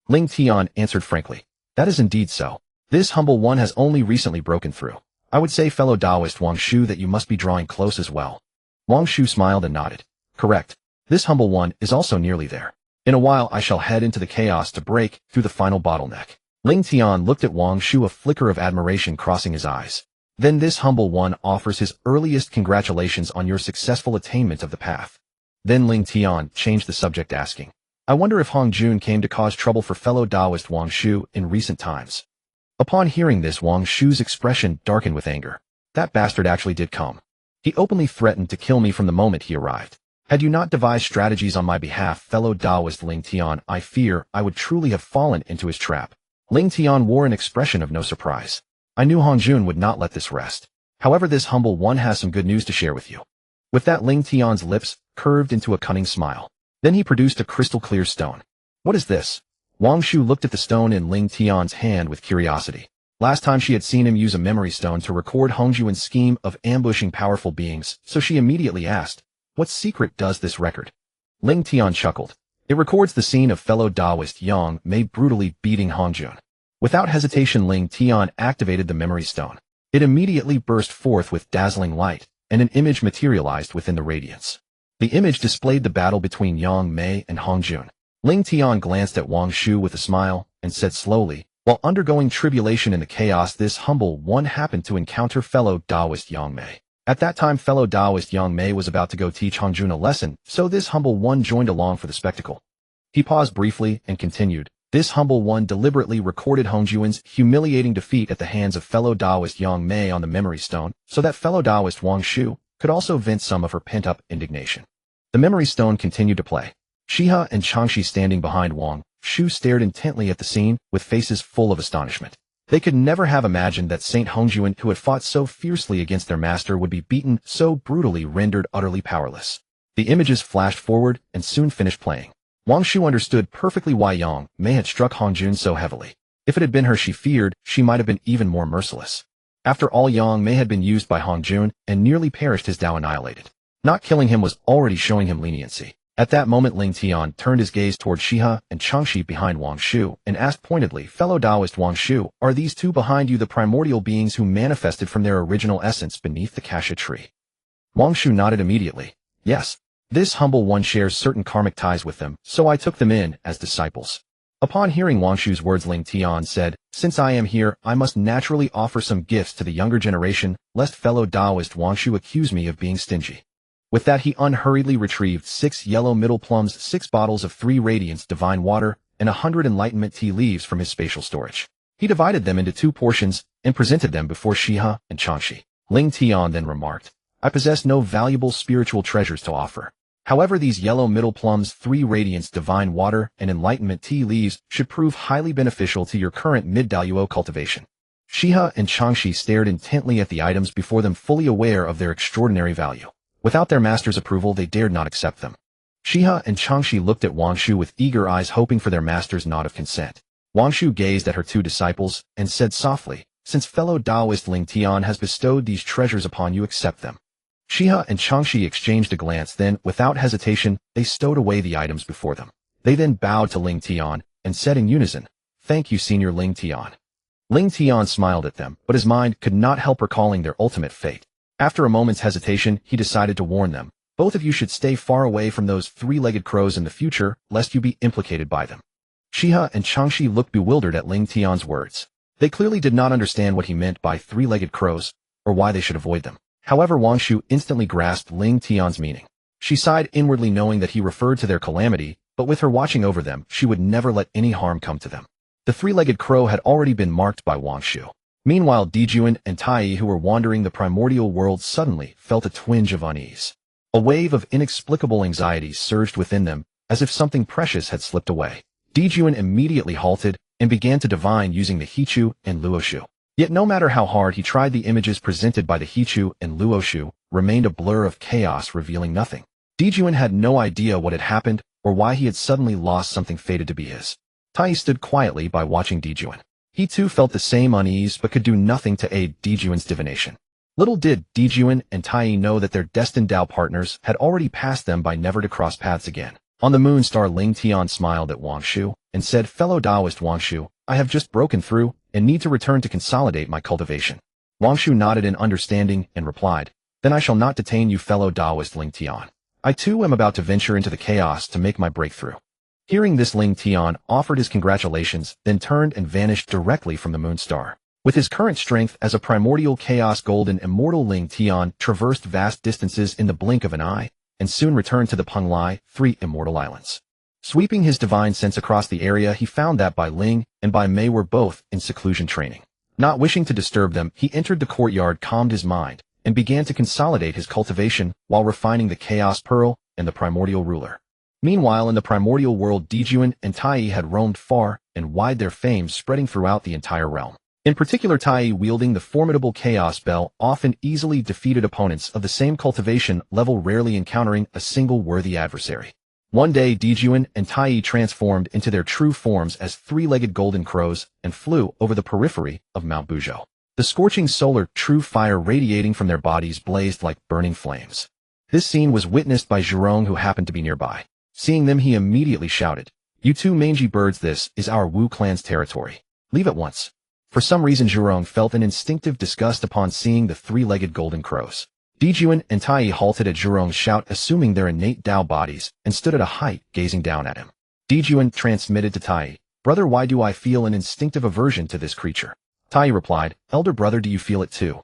Ling Tian answered frankly, "That is indeed so. This humble one has only recently broken through. I would say, fellow Taoist Wang Shu, that you must be drawing close as well." Wang Shu smiled and nodded. "Correct. This humble one is also nearly there. In a while I shall head into the chaos to break through the final bottleneck." Ling Tian looked at Wang Shu, a flicker of admiration crossing his eyes. "Then this humble one offers his earliest congratulations on your successful attainment of the path." Then Ling Tian changed the subject, asking, "I wonder if Hongjun came to cause trouble for fellow Taoist Wang Shu in recent times." Upon hearing this, Wang Shu's expression darkened with anger. "That bastard actually did come. He openly threatened to kill me from the moment he arrived. Had you not devised strategies on my behalf, fellow Taoist Ling Tian, I fear I would truly have fallen into his trap." Ling Tian wore an expression of no surprise. "I knew Hongjun would not let this rest. However, this humble one has some good news to share with you." With that, Ling Tian's lips curved into a cunning smile. Then he produced a crystal-clear stone. "What is this?" Wang Shu looked at the stone in Ling Tian's hand with curiosity. Last time she had seen him use a memory stone to record Hongjun's scheme of ambushing powerful beings, so she immediately asked, "What secret does this record?" Ling Tian chuckled. "It records the scene of fellow Taoist Yang Mei brutally beating Hongjun." Without hesitation, Ling Tian activated the memory stone. It immediately burst forth with dazzling light, and an image materialized within the radiance. The image displayed the battle between Yang Mei and Hongjun. Ling Tian glanced at Wang Shu with a smile, and said slowly, "While undergoing tribulation in the chaos, this humble one happened to encounter fellow Taoist Yang Mei. At that time, fellow Taoist Yang Mei was about to go teach Hongjun a lesson, so this humble one joined along for the spectacle." He paused briefly and continued, "This humble one deliberately recorded Hongjun's humiliating defeat at the hands of fellow Taoist Yang Mei on the memory stone, so that fellow Taoist Wang Shu could also vent some of her pent-up indignation." The memory stone continued to play. Shiha and Changxi, standing behind Wang Shu, stared intently at the scene with faces full of astonishment. They could never have imagined that Saint Hongjun, who had fought so fiercely against their master, would be beaten so brutally, rendered utterly powerless. The images flashed forward and soon finished playing. Wang Shu understood perfectly why Yang Mei had struck Hongjun so heavily. If it had been her, she feared she might have been even more merciless. After all, Yang Mei had been used by Hongjun and nearly perished, his Dao annihilated. Not killing him was already showing him leniency. At that moment, Ling Tian turned his gaze toward Shiha and Changxi behind Wang Shu and asked pointedly, "Fellow Taoist Wang Shu, are these two behind you the primordial beings who manifested from their original essence beneath the cassia tree?" Wang Shu nodded immediately. "Yes. This humble one shares certain karmic ties with them, so I took them in as disciples." Upon hearing Wang Shu's words, Ling Tian said, "Since I am here, I must naturally offer some gifts to the younger generation, lest fellow Taoist Wang Shu accuse me of being stingy." With that, he unhurriedly retrieved 6 yellow middle plums, 6 bottles of 3 radiance divine water, and 100 enlightenment tea leaves from his spatial storage. He divided them into 2 portions and presented them before Shiha and Changxi. Ling Tian then remarked, "I possess no valuable spiritual treasures to offer. However, these yellow middle plums, 3 radiance divine water, and enlightenment tea leaves should prove highly beneficial to your current mid-Daoyuo cultivation." Shiha and Changxi stared intently at the items before them, fully aware of their extraordinary value. Without their master's approval, they dared not accept them. Shiha and Changxi looked at Wang Shu with eager eyes, hoping for their master's nod of consent. Wang Shu gazed at her 2 disciples and said softly, "Since fellow Taoist Ling Tian has bestowed these treasures upon you, accept them." Shiha and Changxi exchanged a glance, then, without hesitation, they stowed away the items before them. They then bowed to Ling Tian and said in unison, "Thank you, Senior Ling Tian." Ling Tian smiled at them, but his mind could not help recalling their ultimate fate. After a moment's hesitation, he decided to warn them, Both of you should stay far away from those three-legged crows in the future, lest you be implicated by them. Shiha and Changshi looked bewildered at Ling Tian's words. They clearly did not understand what he meant by three-legged crows, or why they should avoid them. However, Wang Shu instantly grasped Ling Tian's meaning. She sighed inwardly knowing that he referred to their calamity, but with her watching over them, she would never let any harm come to them. The three-legged crow had already been marked by Wang Shu. Meanwhile, Dijuan and Tai, who were wandering the primordial world, suddenly felt a twinge of unease. A wave of inexplicable anxiety surged within them, as if something precious had slipped away. Dijuan immediately halted and began to divine using the Houtu and Luoshu. Yet no matter how hard he tried, the images presented by the Houtu and Luoshu remained a blur of chaos, revealing nothing. Dijuan had no idea what had happened or why he had suddenly lost something fated to be his. Tai stood quietly by watching Dijuan. He too felt the same unease but could do nothing to aid Dijuan's divination. Little did Dijuan and Tai know that their destined Dao partners had already passed them by, never to cross paths again. On the moon star, Ling Tian smiled at Wang Shu and said, "Fellow Taoist Wang Shu, I have just broken through and need to return to consolidate my cultivation." Wang Shu nodded in understanding and replied, "Then I shall not detain you, fellow Taoist Ling Tian. I too am about to venture into the chaos to make my breakthrough." Hearing this, Ling Tian offered his congratulations, then turned and vanished directly from the moon star. With his current strength as a primordial chaos golden immortal, Ling Tian traversed vast distances in the blink of an eye, and soon returned to the Penglai, 3 immortal islands. Sweeping his divine sense across the area, he found that Bai Ling and Bai Mei were both in seclusion training. Not wishing to disturb them, he entered the courtyard, calmed his mind, and began to consolidate his cultivation while refining the Chaos Pearl and the Primordial Ruler. Meanwhile, in the primordial world, Dijuan and Tai had roamed far and wide, their fame spreading throughout the entire realm. In particular, Tai, wielding the formidable Chaos Bell, often easily defeated opponents of the same cultivation level, rarely encountering a single worthy adversary. One day, Dijuan and Tai transformed into their true forms as three-legged golden crows and flew over the periphery of Mount Buzhou. The scorching solar true fire radiating from their bodies blazed like burning flames. This scene was witnessed by Zhurong, who happened to be nearby. Seeing them, he immediately shouted, "You two mangy birds, this is our Wu clan's territory. Leave at once." For some reason, Zhurong felt an instinctive disgust upon seeing the three-legged golden crows. Dijuan and Tai halted at Zhurong's shout, assuming their innate Dao bodies, and stood at a height, gazing down at him. Dijuan transmitted to Tai, "Brother, why do I feel an instinctive aversion to this creature?" Tai replied, "Elder brother, do you feel it too?"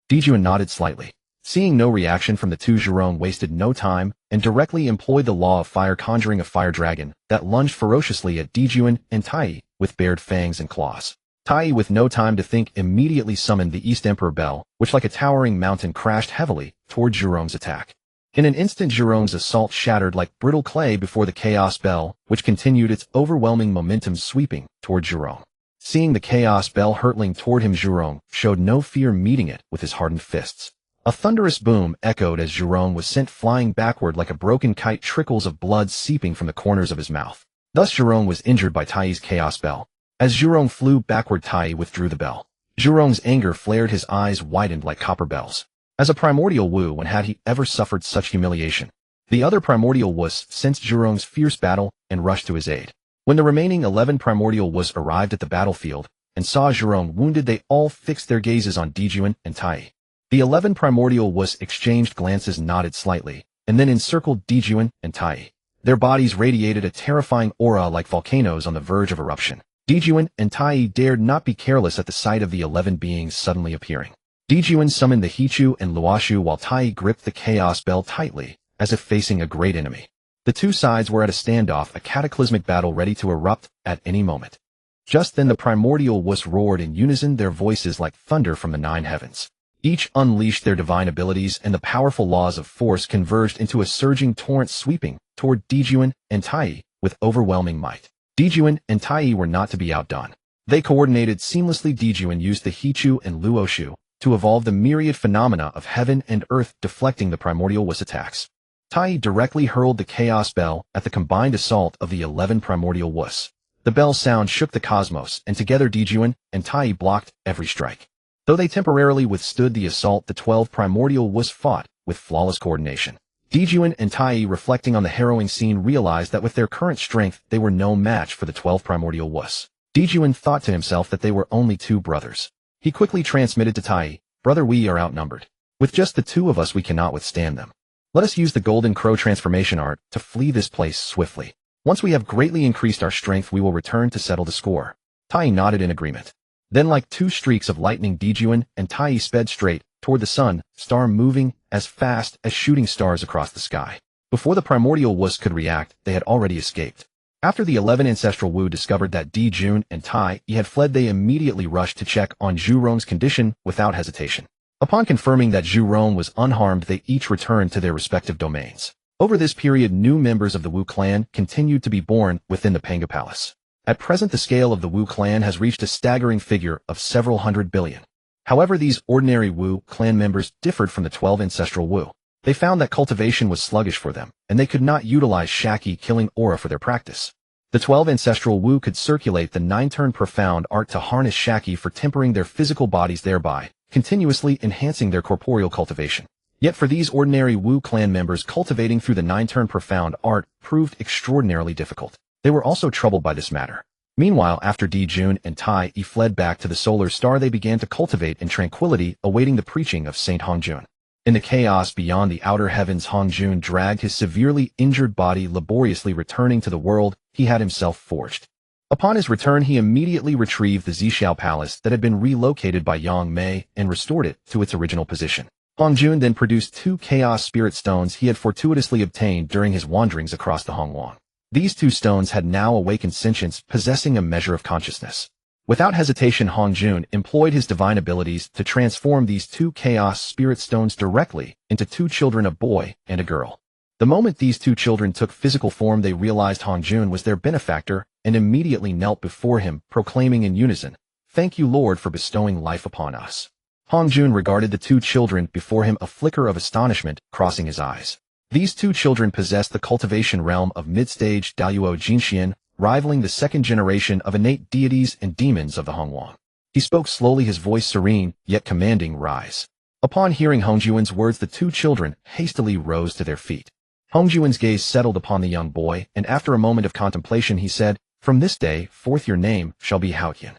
Dijuan nodded slightly. Seeing no reaction from the two, Zhurong wasted no time and directly employed the law of fire, conjuring a fire dragon that lunged ferociously at Dijuan and Tai with bared fangs and claws. Tai, with no time to think, immediately summoned the East Emperor Bell, which like a towering mountain crashed heavily toward Zhurong's attack. In an instant, Zhurong's assault shattered like brittle clay before the Chaos Bell, which continued its overwhelming momentum, sweeping toward Zhurong. Seeing the Chaos Bell hurtling toward him, Zhurong showed no fear, meeting it with his hardened fists. A thunderous boom echoed as Zhurong was sent flying backward like a broken kite, trickles of blood seeping from the corners of his mouth. Thus Zhurong was injured by Tai's Chaos Bell. As Zhurong flew backward, Tai withdrew the bell. Zhurong's anger flared, his eyes widened like copper bells. As a primordial Wu, when had he ever suffered such humiliation? The other primordial Wus sensed Zhurong's fierce battle and rushed to his aid. When the remaining 11 primordial Wus arrived at the battlefield and saw Zhurong wounded, they all fixed their gazes on Dijuan and Tai. The 11 primordial Wus exchanged glances, nodded slightly, and then encircled Dijuan and Tai. Their bodies radiated a terrifying aura like volcanoes on the verge of eruption. Dijuan and Tai dared not be careless at the sight of the 11 beings suddenly appearing. Dijuan summoned the Houtu and Luoshu while Tai gripped the Chaos Bell tightly, as if facing a great enemy. The two sides were at a standoff, a cataclysmic battle ready to erupt at any moment. Just then the primordial Wus roared in unison, their voices like thunder from the 9 heavens. Each unleashed their divine abilities, and the powerful laws of force converged into a surging torrent sweeping toward Dijuan and Tai with overwhelming might. Dijuan and Tai were not to be outdone. They coordinated seamlessly. Dijuan used the Houtu and Luoshu to evolve the myriad phenomena of heaven and earth, deflecting the primordial Wus attacks. Tai directly hurled the Chaos Bell at the combined assault of the 11 primordial Wus. The bell's sound shook the cosmos, and together Dijuan and Tai blocked every strike. Though they temporarily withstood the assault, the 12 primordial Wus fought with flawless coordination. Dijuan and Tai, reflecting on the harrowing scene, realized that with their current strength, they were no match for the 12 primordial Wus. Dijuan thought to himself that they were only 2 brothers. He quickly transmitted to Tai, "Brother, we are outnumbered. With just the 2 of us, we cannot withstand them. Let us use the Golden Crow transformation art to flee this place swiftly. Once we have greatly increased our strength, we will return to settle the score. Tai nodded in agreement. Then like two streaks of lightning, Dijuan and Tai sped straight toward the sun, star moving as fast as shooting stars across the sky. Before the primordial wuss could react, they had already escaped. After the 11 ancestral Wu discovered that Dijun and Tai had fled, they immediately rushed to check on Zhu Rong's condition without hesitation. Upon confirming that Zhu Rong was unharmed, they each returned to their respective domains. Over this period, new members of the Wu clan continued to be born within the Panga Palace. At present, the scale of the Wu clan has reached a staggering figure of several hundred billion. However, these ordinary Wu clan members differed from the 12 ancestral Wu. They found that cultivation was sluggish for them, and they could not utilize Shaki killing aura for their practice. The 12 ancestral Wu could circulate the 9-turn profound art to harness Shaki for tempering their physical bodies, thereby continuously enhancing their corporeal cultivation. Yet for these ordinary Wu clan members, cultivating through the 9-turn profound art proved extraordinarily difficult. They were also troubled by this matter. Meanwhile, after Dijun and Tai fled back to the solar star, they began to cultivate in tranquility, awaiting the preaching of Saint Hongjun. In the chaos beyond the outer heavens, Hongjun dragged his severely injured body, laboriously returning to the world he had himself forged. Upon his return, he immediately retrieved the Zixiao Palace that had been relocated by Yang Mei and restored it to its original position. Hongjun then produced 2 Chaos Spirit Stones he had fortuitously obtained during his wanderings across the Honghuang. These 2 stones had now awakened sentience, possessing a measure of consciousness. Without hesitation, Hongjun employed his divine abilities to transform these 2 Chaos Spirit Stones directly into 2 children, a boy and a girl. The moment these 2 children took physical form, they realized Hongjun was their benefactor and immediately knelt before him, proclaiming in unison, "Thank you, Lord, for bestowing life upon us." Hongjun regarded the 2 children before him, a flicker of astonishment crossing his eyes. These 2 children possessed the cultivation realm of mid-stage Daoyuo Jinxian, rivaling the 2nd generation of innate deities and demons of the Honghuang. He spoke slowly, his voice serene, yet commanding. "Rise." Upon hearing Hongjuan's words, the 2 children hastily rose to their feet. Hongjuan's gaze settled upon the young boy, and after a moment of contemplation, he said, "From this day forth your name shall be Houtu."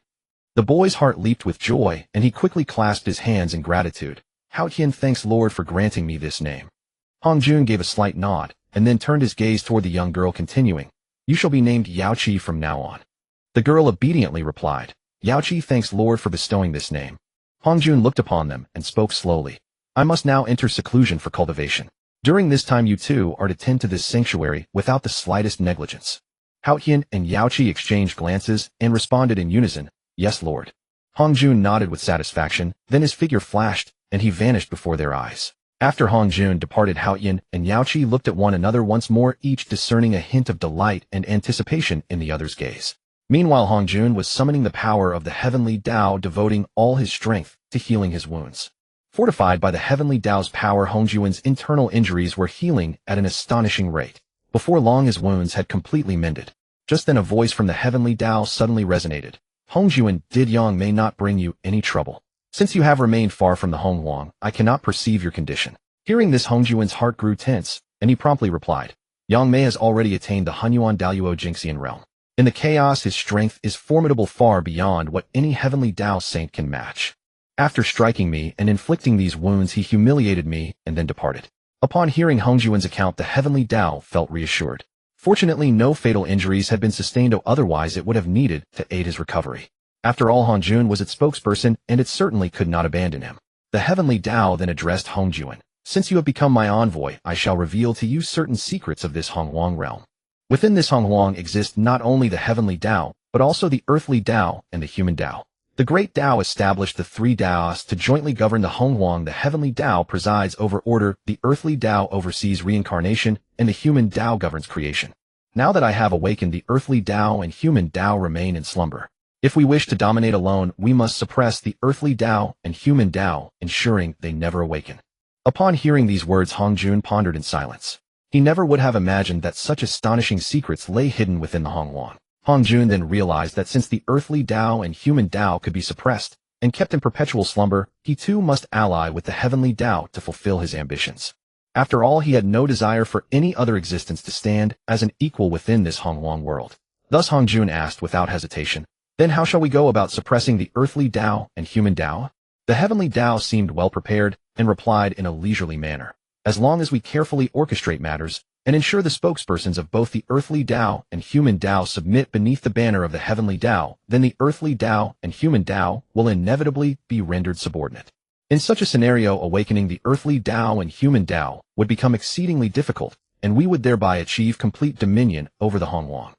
The boy's heart leaped with joy, and he quickly clasped his hands in gratitude. "Houtu, thanks, Lord, for granting me this name." Hongjun gave a slight nod, and then turned his gaze toward the young girl, continuing, "You shall be named Yaoqi from now on." The girl obediently replied, "Yaoqi, thanks, Lord, for bestowing this name." Hongjun looked upon them and spoke slowly, "I must now enter seclusion for cultivation. During this time, you 2 are to tend to this sanctuary without the slightest negligence." Houtu and Yaoqi exchanged glances and responded in unison, "Yes, Lord." Hongjun nodded with satisfaction, then his figure flashed, and he vanished before their eyes. After Hongjun departed, Houtu and Yaoqi looked at one another once more, each discerning a hint of delight and anticipation in the other's gaze. Meanwhile, Hongjun was summoning the power of the Heavenly Dao, devoting all his strength to healing his wounds. Fortified by the Heavenly Dao's power, Hongjuan's internal injuries were healing at an astonishing rate. Before long, his wounds had completely mended. Just then a voice from the Heavenly Dao suddenly resonated. "Hongjuan, did Yang Mei not bring you any trouble? Since you have remained far from the Honghuang, I cannot perceive your condition." Hearing this, Hongjuan's heart grew tense, and he promptly replied, "Yang Mei has already attained the Hunyuan Daoyuo Jinxian realm. In the chaos, his strength is formidable, far beyond what any Heavenly Dao saint can match. After striking me and inflicting these wounds, he humiliated me and then departed." Upon hearing Hongjuan's account, the Heavenly Dao felt reassured. Fortunately, no fatal injuries had been sustained, otherwise it would have needed to aid his recovery. After all, Hongjun was its spokesperson, and it certainly could not abandon him. The Heavenly Dao then addressed Hongjuan, "Since you have become my envoy, I shall reveal to you certain secrets of this Honghuang realm. Within this Honghuang exists not only the Heavenly Dao, but also the Earthly Dao and the Human Dao. The Great Dao established the 3 Daos to jointly govern the Honghuang. The Heavenly Dao presides over order, the Earthly Dao oversees reincarnation, and the Human Dao governs creation. Now that I have awakened, the Earthly Dao and Human Dao remain in slumber. If we wish to dominate alone, we must suppress the Earthly Dao and Human Dao, ensuring they never awaken." Upon hearing these words, Hongjun pondered in silence. He never would have imagined that such astonishing secrets lay hidden within the Honghuang. Hongjun then realized that since the Earthly Dao and Human Dao could be suppressed and kept in perpetual slumber, he too must ally with the Heavenly Dao to fulfill his ambitions. After all, he had no desire for any other existence to stand as an equal within this Honghuang world. Thus Hongjun asked without hesitation, "Then how shall we go about suppressing the Earthly Dao and Human Dao?" The Heavenly Dao seemed well prepared and replied in a leisurely manner, As long as we carefully orchestrate matters and ensure the spokespersons of both the earthly Dao and human Dao submit beneath the banner of the heavenly Dao, then the earthly Dao and human Dao will inevitably be rendered subordinate. In such a scenario, awakening the earthly Dao and human Dao would become exceedingly difficult, and we would thereby achieve complete dominion over the Honghuang.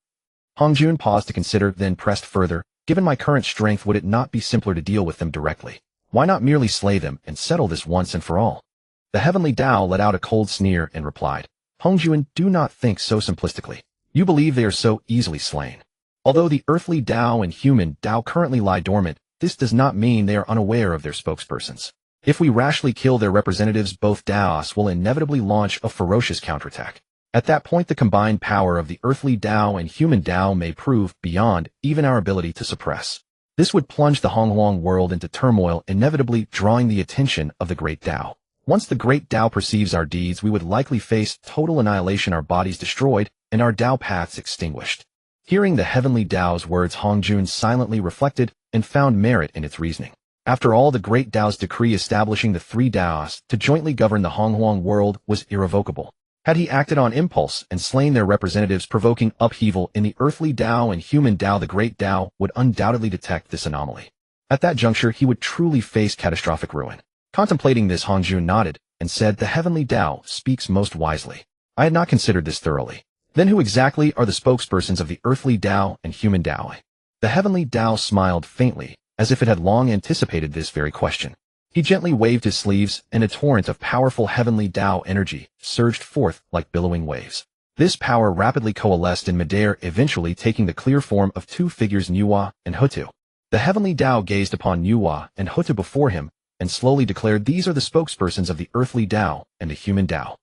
Hongjun paused to consider, then pressed further, given my current strength, would it not be simpler to deal with them directly? Why not merely slay them and settle this once and for all? The heavenly Dao let out a cold sneer and replied, Hongjun, do not think so simplistically. You believe they are so easily slain. Although the earthly Dao and human Dao currently lie dormant, this does not mean they are unaware of their spokespersons. If we rashly kill their representatives, both Daos will inevitably launch a ferocious counterattack. At that point, the combined power of the earthly Dao and human Dao may prove beyond even our ability to suppress. This would plunge the Honghuang world into turmoil, inevitably drawing the attention of the great Dao. Once the great Dao perceives our deeds, we would likely face total annihilation, our bodies destroyed, and our Dao paths extinguished. Hearing the heavenly Dao's words, Hongjun silently reflected and found merit in its reasoning. After all, the great Dao's decree establishing the three Daos to jointly govern the Honghuang world was irrevocable. Had he acted on impulse and slain their representatives, provoking upheaval in the earthly Dao and human Dao, the great Dao would undoubtedly detect this anomaly. At that juncture, he would truly face catastrophic ruin. Contemplating this, Hongjun nodded and said, the heavenly Dao speaks most wisely. I had not considered this thoroughly. Then who exactly are the spokespersons of the earthly Dao and human Dao? The heavenly Dao smiled faintly, as if it had long anticipated this very question. He gently waved his sleeves, and a torrent of powerful heavenly Dao energy surged forth like billowing waves. This power rapidly coalesced in midair, eventually taking the clear form of two figures, Nüwa and Houtu. The heavenly Dao gazed upon Nüwa and Houtu before him, and slowly declared, these are the spokespersons of the earthly Dao and the human Dao.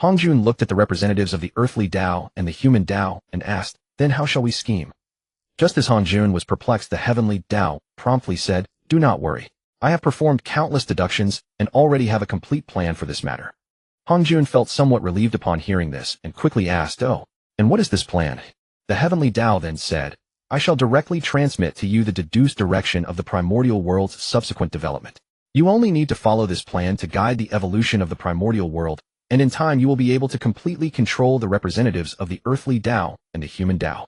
Hongjun looked at the representatives of the earthly Dao and the human Dao and asked, then how shall we scheme? Just as Hongjun was perplexed, the heavenly Dao promptly said, do not worry. I have performed countless deductions and already have a complete plan for this matter. Hongjun felt somewhat relieved upon hearing this and quickly asked, oh, and what is this plan? The heavenly Dao then said, I shall directly transmit to you the deduced direction of the primordial world's subsequent development. You only need to follow this plan to guide the evolution of the primordial world, and in time you will be able to completely control the representatives of the earthly Dao and the human Dao.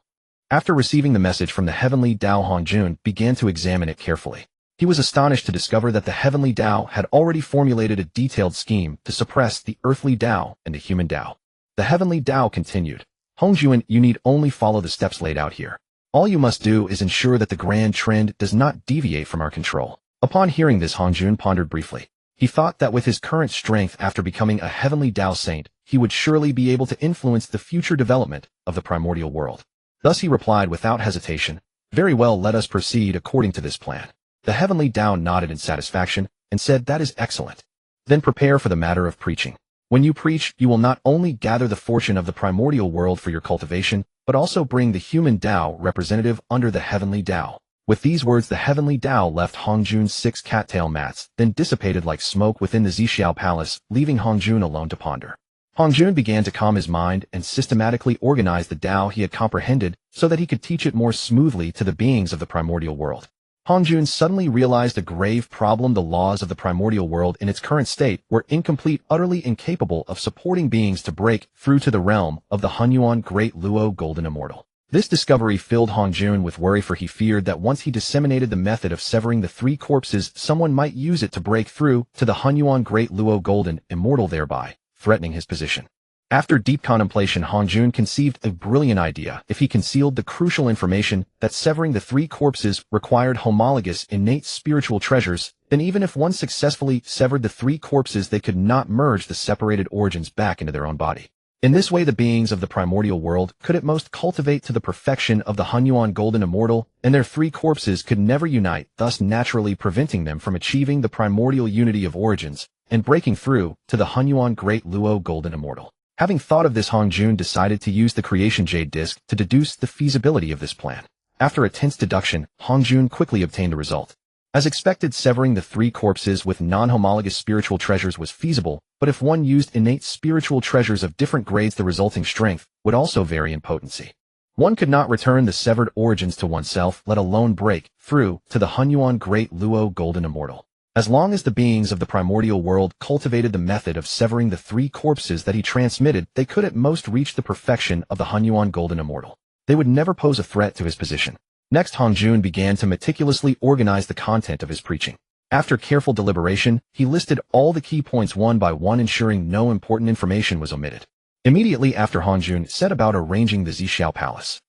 After receiving the message from the heavenly Dao, Hongjun began to examine it carefully. He was astonished to discover that the heavenly Dao had already formulated a detailed scheme to suppress the earthly Dao and the human Dao. The heavenly Dao continued, Hongjun, you need only follow the steps laid out here. All you must do is ensure that the grand trend does not deviate from our control. Upon hearing this, Hongjun pondered briefly. He thought that with his current strength after becoming a heavenly Dao saint, he would surely be able to influence the future development of the primordial world. Thus he replied without hesitation, very well, let us proceed according to this plan. The heavenly Dao nodded in satisfaction and said, that is excellent. Then prepare for the matter of preaching. When you preach, you will not only gather the fortune of the primordial world for your cultivation, but also bring the human Dao representative under the heavenly Dao. With these words, the heavenly Dao left Hongjun's 6 cattail mats, then dissipated like smoke within the Zixiao palace, leaving Hongjun alone to ponder. Hongjun began to calm his mind and systematically organize the Dao he had comprehended so that he could teach it more smoothly to the beings of the primordial world. Hongjun suddenly realized a grave problem. The laws of the primordial world in its current state were incomplete, utterly incapable of supporting beings to break through to the realm of the Honghuang Great Luo Golden Immortal. This discovery filled Hongjun with worry, for he feared that once he disseminated the method of severing the 3 corpses, someone might use it to break through to the Honghuang Great Luo Golden Immortal, thereby threatening his position. After deep contemplation, Hongjun conceived a brilliant idea. If he concealed the crucial information that severing the 3 corpses required homologous innate spiritual treasures, then even if one successfully severed the 3 corpses, they could not merge the separated origins back into their own body. In this way, the beings of the primordial world could at most cultivate to the perfection of the Honghuang Golden Immortal, and their 3 corpses could never unite, thus naturally preventing them from achieving the primordial unity of origins and breaking through to the Honghuang Great Luo Golden Immortal. Having thought of this, Hongjun decided to use the Creation Jade Disc to deduce the feasibility of this plan. After a tense deduction, Hongjun quickly obtained a result. As expected, severing the 3 corpses with non-homologous spiritual treasures was feasible, but if one used innate spiritual treasures of different grades, the resulting strength would also vary in potency. One could not return the severed origins to oneself, let alone break through to the Honghuang Great Luo Golden Immortal. As long as the beings of the primordial world cultivated the method of severing the 3 corpses that he transmitted, they could at most reach the perfection of the Honghuang Golden Immortal. They would never pose a threat to his position. Next, Hongjun began to meticulously organize the content of his preaching. After careful deliberation, he listed all the key points one by one, ensuring no important information was omitted. Immediately after, Hongjun set about arranging the Zhixiao Palace.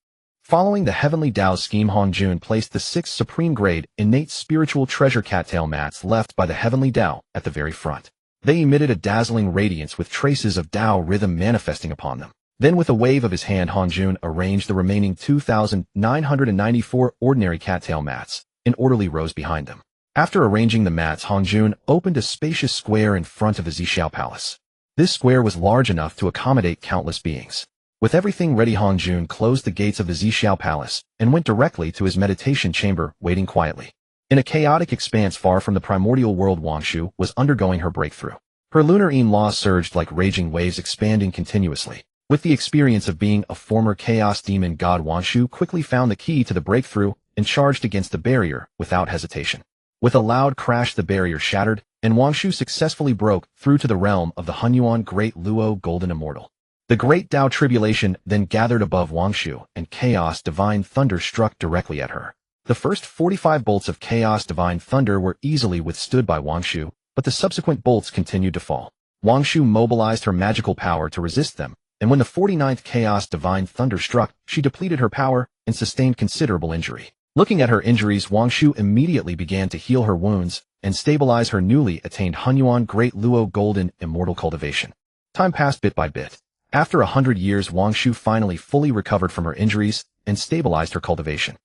Following the Heavenly Dao's scheme, Hongjun placed the 6 supreme grade innate spiritual treasure cattail mats left by the Heavenly Dao at the very front. They emitted a dazzling radiance with traces of Dao rhythm manifesting upon them. Then with a wave of his hand, Hongjun arranged the remaining 2,994 ordinary cattail mats in orderly rows behind them. After arranging the mats, Hongjun opened a spacious square in front of the Zhixiao Palace. This square was large enough to accommodate countless beings. With everything ready, Hongjun closed the gates of the Zhixiao Palace and went directly to his meditation chamber, waiting quietly. In a chaotic expanse far from the primordial world, Wangshu was undergoing her breakthrough. Her lunar yin laws surged like raging waves, expanding continuously. With the experience of being a former chaos demon god, Wangshu quickly found the key to the breakthrough and charged against the barrier without hesitation. With a loud crash, the barrier shattered, and Wangshu successfully broke through to the realm of the Honghuang Great Luo Golden Immortal. The great Dao Tribulation then gathered above Wangshu, and Chaos Divine Thunder struck directly at her. The first 45 bolts of Chaos Divine Thunder were easily withstood by Wangshu, but the subsequent bolts continued to fall. Wangshu mobilized her magical power to resist them, and when the 49th Chaos Divine Thunder struck, she depleted her power and sustained considerable injury. Looking at her injuries, Wangshu immediately began to heal her wounds and stabilize her newly attained Honghuang Great Luo Golden Immortal cultivation. Time passed bit by bit. After 100 years, Wangshu finally fully recovered from her injuries and stabilized her cultivation.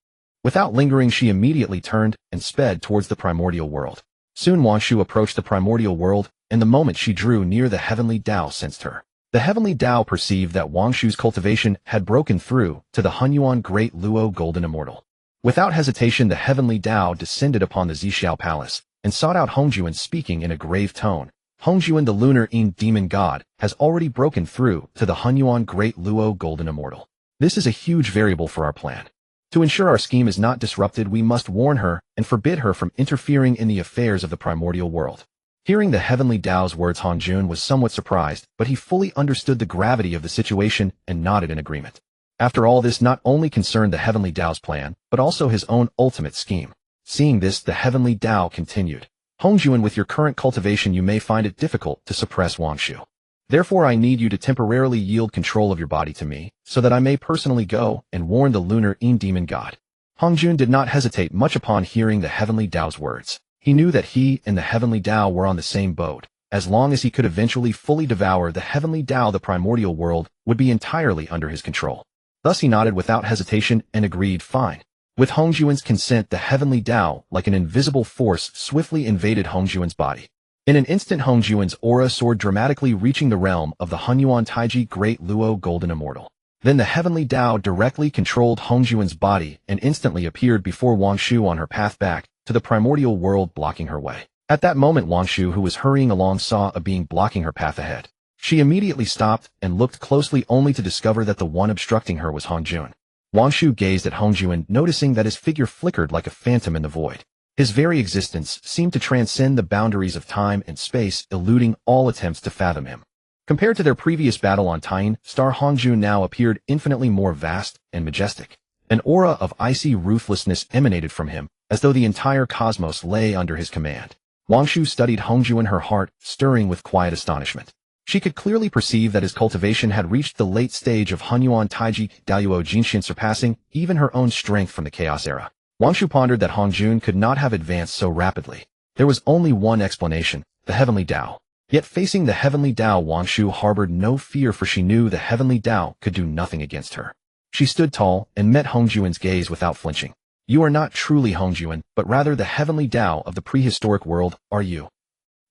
Without lingering, she immediately turned and sped towards the primordial world. Soon Wangshu approached the primordial world, and the moment she drew near, the Heavenly Dao sensed her. The Heavenly Dao perceived that Wangshu's cultivation had broken through to the Honghuang Great Luo Golden Immortal. Without hesitation, the Heavenly Dao descended upon the Zhixiao Palace and sought out Hongjun, speaking in a grave tone. Hongjun, the lunar yin demon god, has already broken through to the Honghuang Great Luo Golden Immortal. This is a huge variable for our plan. To ensure our scheme is not disrupted, we must warn her and forbid her from interfering in the affairs of the primordial world. Hearing the Heavenly Dao's words, Hongjun was somewhat surprised, but he fully understood the gravity of the situation and nodded in agreement. After all, this not only concerned the Heavenly Dao's plan, but also his own ultimate scheme. Seeing this, the Heavenly Dao continued. Hongjun, with your current cultivation, you may find it difficult to suppress Wangshu. Therefore, I need you to temporarily yield control of your body to me, so that I may personally go and warn the lunar yin demon god. Hongjun did not hesitate much upon hearing the Heavenly Dao's words. He knew that he and the Heavenly Dao were on the same boat. As long as he could eventually fully devour the Heavenly Dao, the primordial world would be entirely under his control. Thus he nodded without hesitation and agreed, fine. With Hongjun's consent, the Heavenly Dao, like an invisible force, swiftly invaded Hongjun's body. In an instant, Hongjun's aura soared dramatically, reaching the realm of the Honghuang Taiji Great Luo Golden Immortal. Then the Heavenly Dao directly controlled Hongjun's body and instantly appeared before Wangshu on her path back to the primordial world, blocking her way. At that moment, Wangshu, who was hurrying along, saw a being blocking her path ahead. She immediately stopped and looked closely, only to discover that the one obstructing her was Hongjun. Wangshu gazed at Hongjun, noticing that his figure flickered like a phantom in the void. His very existence seemed to transcend the boundaries of time and space, eluding all attempts to fathom him. Compared to their previous battle on Tian Star, Hongjun now appeared infinitely more vast and majestic. An aura of icy ruthlessness emanated from him, as though the entire cosmos lay under his command. Wangshu studied Hongjun, her heart stirring with quiet astonishment. She could clearly perceive that his cultivation had reached the late stage of Honghuang Taiji Daoyuo Jinshin, surpassing even her own strength from the Chaos era. Wangshu pondered that Hongjun could not have advanced so rapidly. There was only one explanation, the Heavenly Dao. Yet facing the Heavenly Dao, Wangshu harbored no fear, for she knew the Heavenly Dao could do nothing against her. She stood tall and met Hongjun's gaze without flinching. You are not truly Hongjun, but rather the Heavenly Dao of the prehistoric world, are you?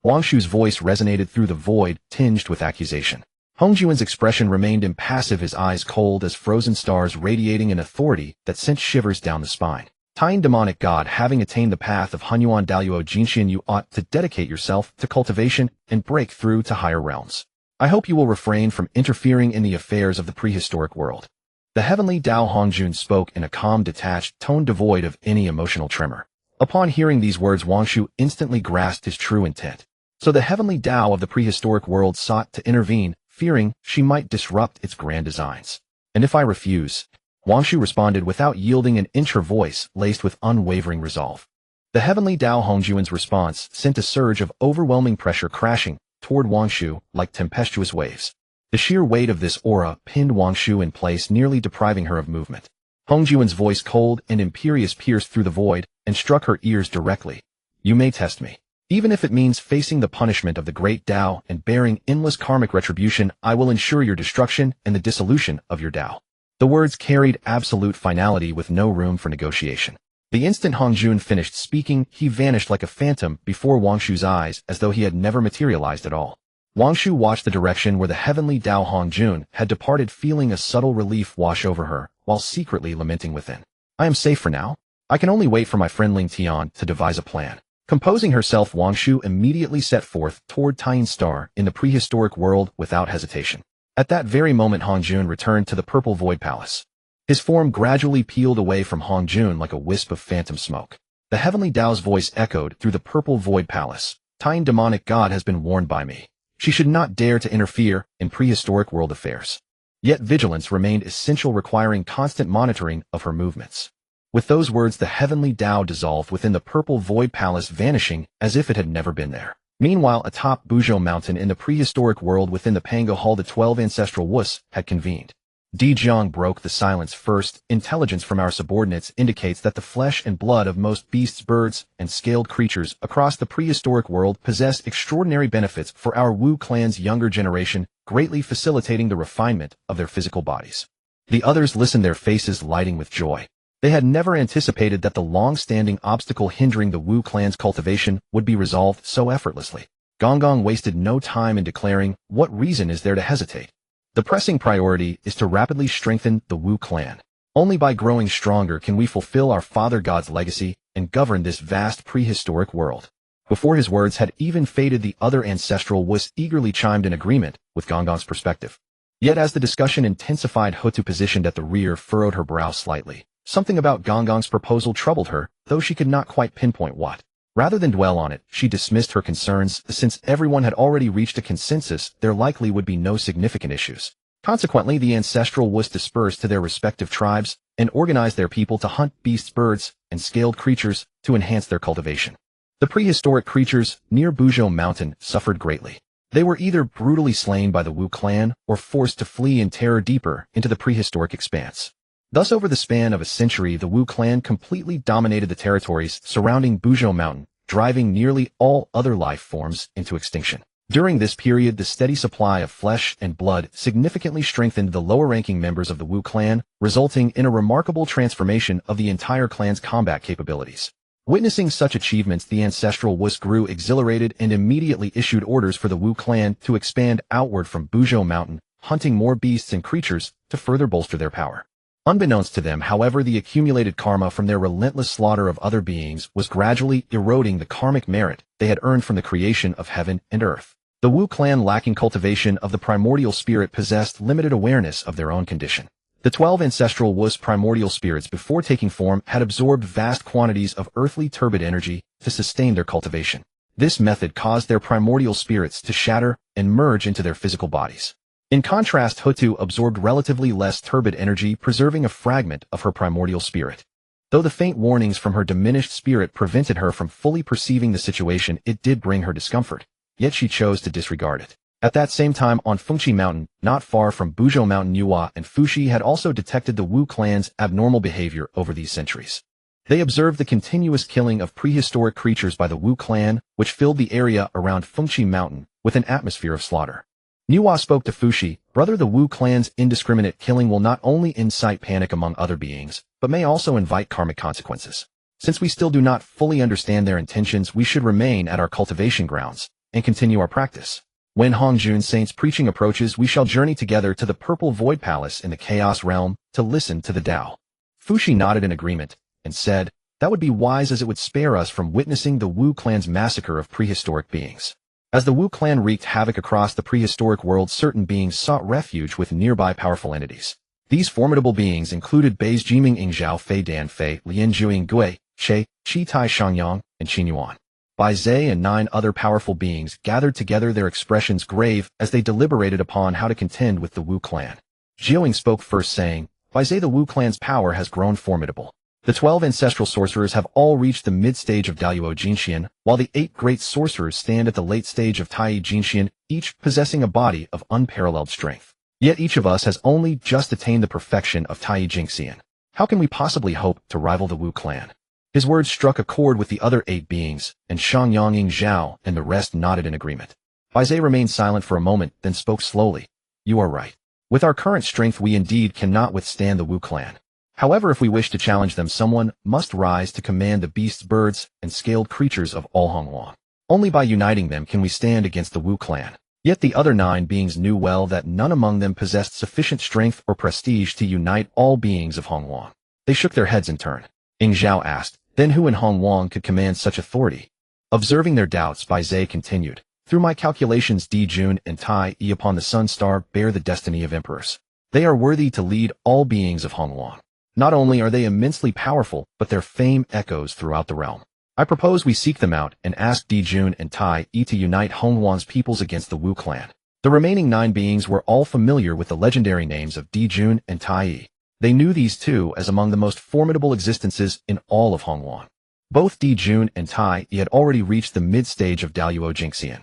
Wangshu's voice resonated through the void, tinged with accusation. Hongjun's expression remained impassive, his eyes cold as frozen stars, radiating an authority that sent shivers down the spine. Tian demonic god, having attained the path of Honghuang Daoyuo Jinshin, you ought to dedicate yourself to cultivation and break through to higher realms. I hope you will refrain from interfering in the affairs of the prehistoric world. The Heavenly Dao. Hongjun spoke in a calm, detached tone devoid of any emotional tremor. Upon hearing these words, Wangshu instantly grasped his true intent. So the heavenly Dao of the prehistoric world sought to intervene, fearing she might disrupt its grand designs. And if I refuse? Wangshu responded without yielding, an inch, her voice laced with unwavering resolve. The heavenly Dao Hongjun's response sent a surge of overwhelming pressure crashing toward Wangshu like tempestuous waves. The sheer weight of this aura pinned Wangshu in place, nearly depriving her of movement. Hongjun's voice, cold and imperious, pierced through the void and struck her ears directly. You may test me. Even if it means facing the punishment of the great Dao and bearing endless karmic retribution, I will ensure your destruction and the dissolution of your Dao. The words carried absolute finality with no room for negotiation. The instant Hongjun finished speaking, he vanished like a phantom before Wangshu's eyes, as though he had never materialized at all. Wangshu watched the direction where the heavenly Dao Hongjun had departed, feeling a subtle relief wash over her, while secretly lamenting within. I am safe for now. I can only wait for my friend Ling Tian to devise a plan. Composing herself, Wangshu immediately set forth toward Tian's star in the prehistoric world without hesitation. At that very moment, Hongjun returned to the purple void palace. His form gradually peeled away from Hongjun like a wisp of phantom smoke. The heavenly Dao's voice echoed through the purple void palace. Tian, demonic god, has been warned by me. She should not dare to interfere in prehistoric world affairs. Yet vigilance remained essential, requiring constant monitoring of her movements. With those words, the heavenly Dao dissolved within the purple void palace, vanishing as if it had never been there. Meanwhile, atop Buzhou Mountain in the prehistoric world within the Pango Hall, the 12 ancestral Wus had convened. Di Jiang broke the silence first. Intelligence from our subordinates indicates that the flesh and blood of most beasts, birds, and scaled creatures across the prehistoric world possess extraordinary benefits for our Wu clan's younger generation, greatly facilitating the refinement of their physical bodies. The others listened, their faces lighting with joy. They had never anticipated that the long-standing obstacle hindering the Wu clan's cultivation would be resolved so effortlessly. Gonggong wasted no time in declaring, what reason is there to hesitate? The pressing priority is to rapidly strengthen the Wu clan. Only by growing stronger can we fulfill our father god's legacy and govern this vast prehistoric world. Before his words had even faded, the other ancestral Wus eagerly chimed in agreement with Gonggong's perspective. Yet as the discussion intensified, Houtu, positioned at the rear, furrowed her brow slightly. Something about Gonggong's proposal troubled her, though she could not quite pinpoint what. Rather than dwell on it, she dismissed her concerns. Since everyone had already reached a consensus, there likely would be no significant issues. Consequently, the ancestral Wus dispersed to their respective tribes and organized their people to hunt beasts, birds, and scaled creatures to enhance their cultivation. The prehistoric creatures near Buzhou Mountain suffered greatly. They were either brutally slain by the Wu clan or forced to flee in terror deeper into the prehistoric expanse. Thus, over the span of a century, the Wu clan completely dominated the territories surrounding Buzhou Mountain, driving nearly all other life forms into extinction. During this period, the steady supply of flesh and blood significantly strengthened the lower-ranking members of the Wu clan, resulting in a remarkable transformation of the entire clan's combat capabilities. Witnessing such achievements, the ancestral Wus grew exhilarated and immediately issued orders for the Wu clan to expand outward from Buzhou Mountain, hunting more beasts and creatures to further bolster their power. Unbeknownst to them, however, the accumulated karma from their relentless slaughter of other beings was gradually eroding the karmic merit they had earned from the creation of heaven and earth. The Wu clan, lacking cultivation of the primordial spirit, possessed limited awareness of their own condition. The 12 ancestral Wus primordial spirits, before taking form, had absorbed vast quantities of earthly turbid energy to sustain their cultivation. This method caused their primordial spirits to shatter and merge into their physical bodies. In contrast, Houtu absorbed relatively less turbid energy, preserving a fragment of her primordial spirit. Though the faint warnings from her diminished spirit prevented her from fully perceiving the situation, it did bring her discomfort, yet she chose to disregard it. At that same time, on Fengqi Mountain, not far from Buzhou Mountain, Nüwa and Fuxi had also detected the Wu clan's abnormal behavior over these centuries. They observed the continuous killing of prehistoric creatures by the Wu clan, which filled the area around Fengqi Mountain with an atmosphere of slaughter. Nüwa spoke to Fuxi, brother, the Wu clan's indiscriminate killing will not only incite panic among other beings, but may also invite karmic consequences. Since we still do not fully understand their intentions, we should remain at our cultivation grounds and continue our practice. When Hongjun Saint's preaching approaches, we shall journey together to the Purple Void Palace in the Chaos Realm to listen to the Dao. Fuxi nodded in agreement and said, that would be wise, as it would spare us from witnessing the Wu clan's massacre of prehistoric beings. As the Wu clan wreaked havoc across the prehistoric world, certain beings sought refuge with nearby powerful entities. These formidable beings included Beis Jiming Ingzhao Fei Dan Fei Lian Juing Gui, Che, Qi Tai Shangyang, and Qinyuan. Bai Zhe and 9 other powerful beings gathered together, their expressions grave as they deliberated upon how to contend with the Wu clan. Jiuing spoke first, saying, Bai Zhe, the Wu clan's power has grown formidable. The 12 ancestral sorcerers have all reached the mid-stage of Daoyuo Jinxian, while the 8 great sorcerers stand at the late stage of Taiyi Jinxian, each possessing a body of unparalleled strength. Yet each of us has only just attained the perfection of Taiyi Jinxian. How can we possibly hope to rival the Wu clan? His words struck a chord with the other 8 beings, and Shangyang Ying Zhao and the rest nodded in agreement. Bai Zhe remained silent for a moment, then spoke slowly. You are right. With our current strength we indeed cannot withstand the Wu clan. However, if we wish to challenge them, someone must rise to command the beasts, birds, and scaled creatures of all Honghuang. Only by uniting them can we stand against the Wu clan. Yet the other 9 beings knew well that none among them possessed sufficient strength or prestige to unite all beings of Honghuang. They shook their heads in turn. Ying Zhao asked, then who in Honghuang could command such authority? Observing their doubts, Bai Zhe continued, through my calculations, Di Jun and Tai Yi upon the Sun Star bear the destiny of emperors. They are worthy to lead all beings of Honghuang. Not only are they immensely powerful, but their fame echoes throughout the realm. I propose we seek them out and ask Di Jun and Tai Yi to unite Honghuang's peoples against the Wu clan. The remaining 9 beings were all familiar with the legendary names of Di Jun and Tai Yi. They knew these two as among the most formidable existences in all of Honghuang. Both Di Jun and Tai Yi had already reached the mid-stage of Daoyuo Jinxian.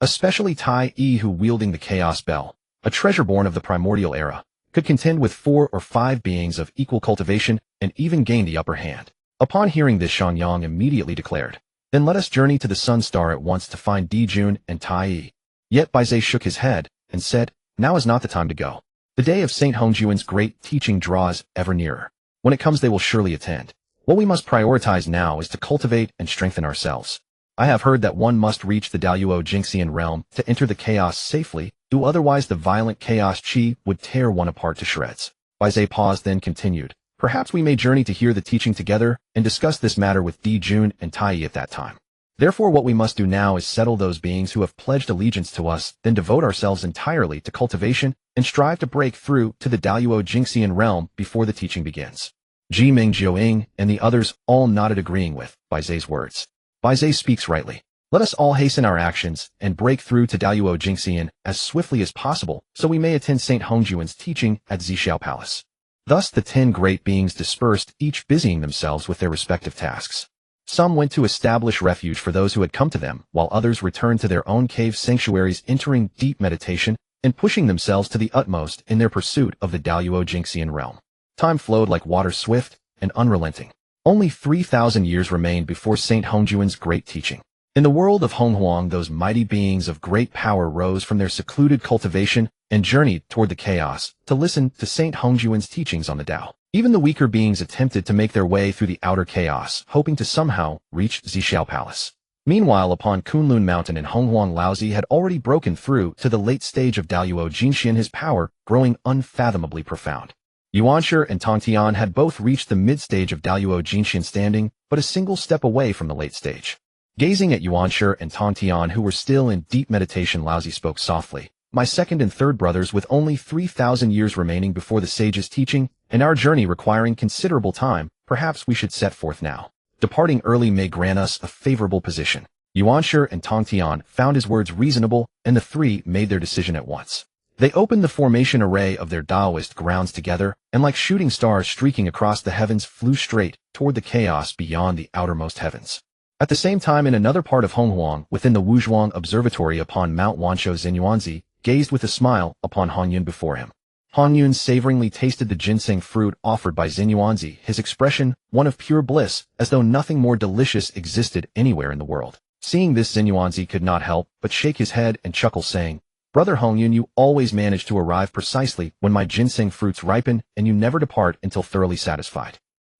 Especially Tai Yi, who wielding the Chaos Bell, a treasure born of the primordial era, could contend with 4 or 5 beings of equal cultivation and even gain the upper hand. Upon hearing this, Shangyang immediately declared, then let us journey to the Sun Star at once to find Di Jun and Tai Yi. Yet Bai Zhe shook his head and said, now is not the time to go. The day of Saint Hongjuan's great teaching draws ever nearer. When it comes, they will surely attend. What we must prioritize now is to cultivate and strengthen ourselves. I have heard that one must reach the Daoyuo Jinxian realm to enter the chaos safely, otherwise the violent chaos chi would tear one apart to shreds. Bai Zhe paused, then continued, perhaps we may journey to hear the teaching together and discuss this matter with Di Jun and Tai Yi at that time. Therefore what we must do now is settle those beings who have pledged allegiance to us, then devote ourselves entirely to cultivation and strive to break through to the Daoyuo Jinxian realm before the teaching begins. Ji Ming, Jiuing, and the others all nodded, agreeing with Bai Zhe's words. Bai Zhe speaks rightly. Let us all hasten our actions and break through to Daoyuo Jinxian as swiftly as possible so we may attend Saint Hongjuan's teaching at Xixiao Palace. Thus the 10 great beings dispersed, each busying themselves with their respective tasks. Some went to establish refuge for those who had come to them, while others returned to their own cave sanctuaries, entering deep meditation and pushing themselves to the utmost in their pursuit of the Daoyuo Jinxian realm. Time flowed like water, swift and unrelenting. Only 3,000 years remained before Saint Hongjuan's great teaching. In the world of Honghuang, those mighty beings of great power rose from their secluded cultivation and journeyed toward the chaos to listen to Saint Hongjuan's teachings on the Tao. Even the weaker beings attempted to make their way through the outer chaos, hoping to somehow reach Xixiao Palace. Meanwhile, upon Kunlun Mountain in Honghuang, Laozi had already broken through to the late stage of Daoyuo Jinxian, his power growing unfathomably profound. Yuanshi and Tongtian had both reached the mid-stage of Daoyuo Jinxian, standing but a single step away from the late stage. Gazing at Yuanshi and Tongtian, who were still in deep meditation, Laozi spoke softly. My second and third brothers, with only 3,000 years remaining before the sage's teaching, and our journey requiring considerable time, perhaps we should set forth now. Departing early may grant us a favorable position. Yuanshi and Tongtian found his words reasonable, and the 3 made their decision at once. They opened the formation array of their Taoist grounds together, and like shooting stars streaking across the heavens, flew straight toward the chaos beyond the outermost heavens. At the same time, in another part of Honghuang, within the Wuzhuang Observatory upon Mount Wanshou, Xinyuanzi gazed with a smile upon Hongyun before him. Hongyun savoringly tasted the ginseng fruit offered by Xinyuanzi, his expression one of pure bliss, as though nothing more delicious existed anywhere in the world. Seeing this, Xinyuanzi could not help but shake his head and chuckle, saying, Brother Hongyun, you always manage to arrive precisely when my ginseng fruits ripen, and you never depart until thoroughly satisfied.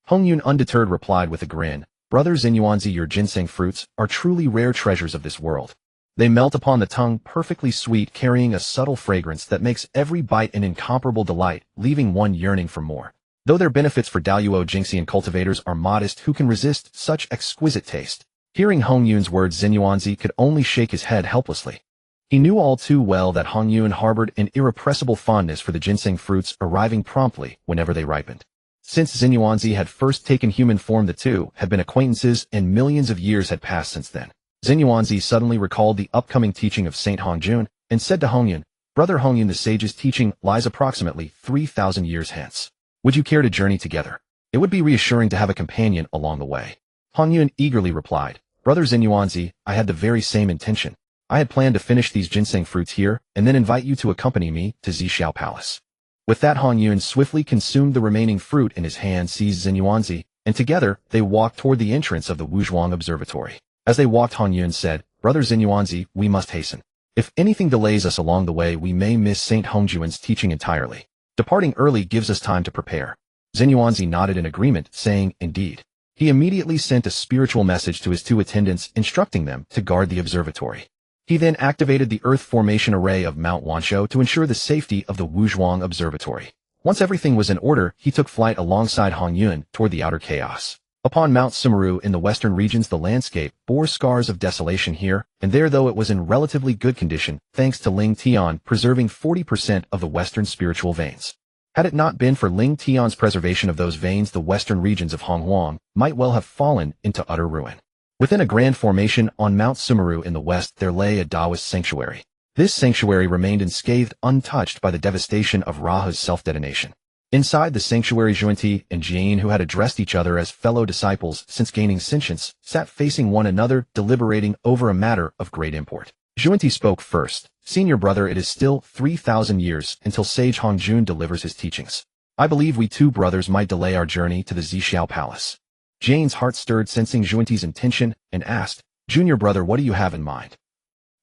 Hongyun, undeterred, replied with a grin, Brother Xinyuanzi, your ginseng fruits are truly rare treasures of this world. They melt upon the tongue, perfectly sweet, carrying a subtle fragrance that makes every bite an incomparable delight, leaving one yearning for more. Though their benefits for Daoyuo Jinxian cultivators are modest, who can resist such exquisite taste? Hearing Hongyun's words, Xinyuanzi could only shake his head helplessly. He knew all too well that Hongyun harbored an irrepressible fondness for the ginseng fruits, arriving promptly whenever they ripened. Since Xinyuanzi had first taken human form, the two had been acquaintances, and millions of years had passed since then. Xinyuanzi suddenly recalled the upcoming teaching of Saint Hongjun and said to Hongjun, "Brother Hongjun, the sage's teaching lies approximately 3,000 years hence. Would you care to journey together? It would be reassuring to have a companion along the way." Hongjun eagerly replied, "Brother Xinyuanzi, I had the very same intention. I had planned to finish these ginseng fruits here and then invite you to accompany me to Zhixiao Palace." With that, Hongjun swiftly consumed the remaining fruit in his hand, seized Xinyuanzi, and together they walked toward the entrance of the Wuzhuang Observatory. As they walked, Hongjun said, "Brother Xinyuanzi, we must hasten. If anything delays us along the way, we may miss Saint Hongjun's teaching entirely. Departing early gives us time to prepare." Xinyuanzi nodded in agreement, saying, "Indeed." He immediately sent a spiritual message to his two attendants, instructing them to guard the observatory. He then activated the Earth Formation Array of Mount Wanshou to ensure the safety of the Wuzhuang Observatory. Once everything was in order, he took flight alongside Hongjun toward the outer chaos. Upon Mount Sumeru in the western regions, the landscape bore scars of desolation here and there, though it was in relatively good condition, thanks to Ling Tian preserving 40% of the western spiritual veins. Had it not been for Ling Tian's preservation of those veins, the western regions of Honghuang might well have fallen into utter ruin. Within a grand formation on Mount Sumeru in the west, there lay a Taoist sanctuary. This sanctuary remained unscathed, untouched by the devastation of Rahu's self-detonation. Inside the sanctuary, Zhuanti and Jane, who had addressed each other as fellow disciples since gaining sentience, sat facing one another, deliberating over a matter of great import. Zhuanti spoke first. "Senior brother, it is still 3,000 years until Sage Hongjun delivers his teachings. I believe we two brothers might delay our journey to the Zhixiao Palace." Jane's heart stirred, sensing Zhuanti's intention, and asked, "Junior brother, what do you have in mind?"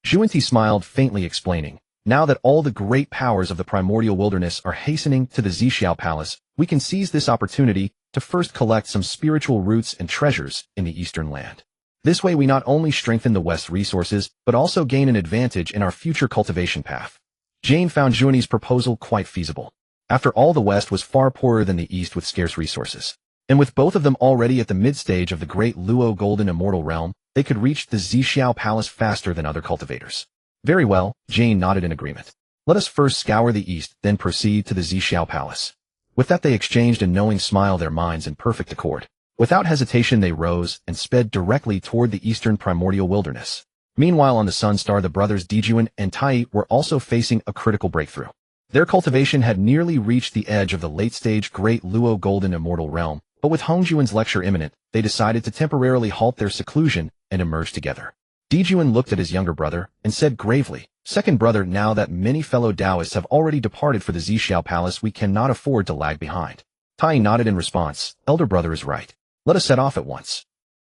Zhuanti smiled faintly, explaining, "Now that all the great powers of the primordial wilderness are hastening to the Zhixiao Palace, we can seize this opportunity to first collect some spiritual roots and treasures in the eastern land. This way we not only strengthen the West's resources, but also gain an advantage in our future cultivation path." Jane found Zhuanti's proposal quite feasible. After all, the West was far poorer than the East with scarce resources. And with both of them already at the mid-stage of the great Luo Golden Immortal Realm, they could reach the Zhixiao Palace faster than other cultivators. "Very well," Jane nodded in agreement. "Let us first scour the east, then proceed to the Zhixiao Palace." With that, they exchanged a knowing smile, their minds in perfect accord. Without hesitation, they rose and sped directly toward the eastern primordial wilderness. Meanwhile, on the Sun Star, the brothers Dijuan and Tai were also facing a critical breakthrough. Their cultivation had nearly reached the edge of the late-stage Great Luo Golden Immortal Realm, but with Hongjun's lecture imminent, they decided to temporarily halt their seclusion and emerge together. Dijuan looked at his younger brother and said gravely, "Second brother, now that many fellow Taoists have already departed for the Zhixiao Palace, we cannot afford to lag behind." Tai nodded in response, "Elder brother is right. Let us set off at once."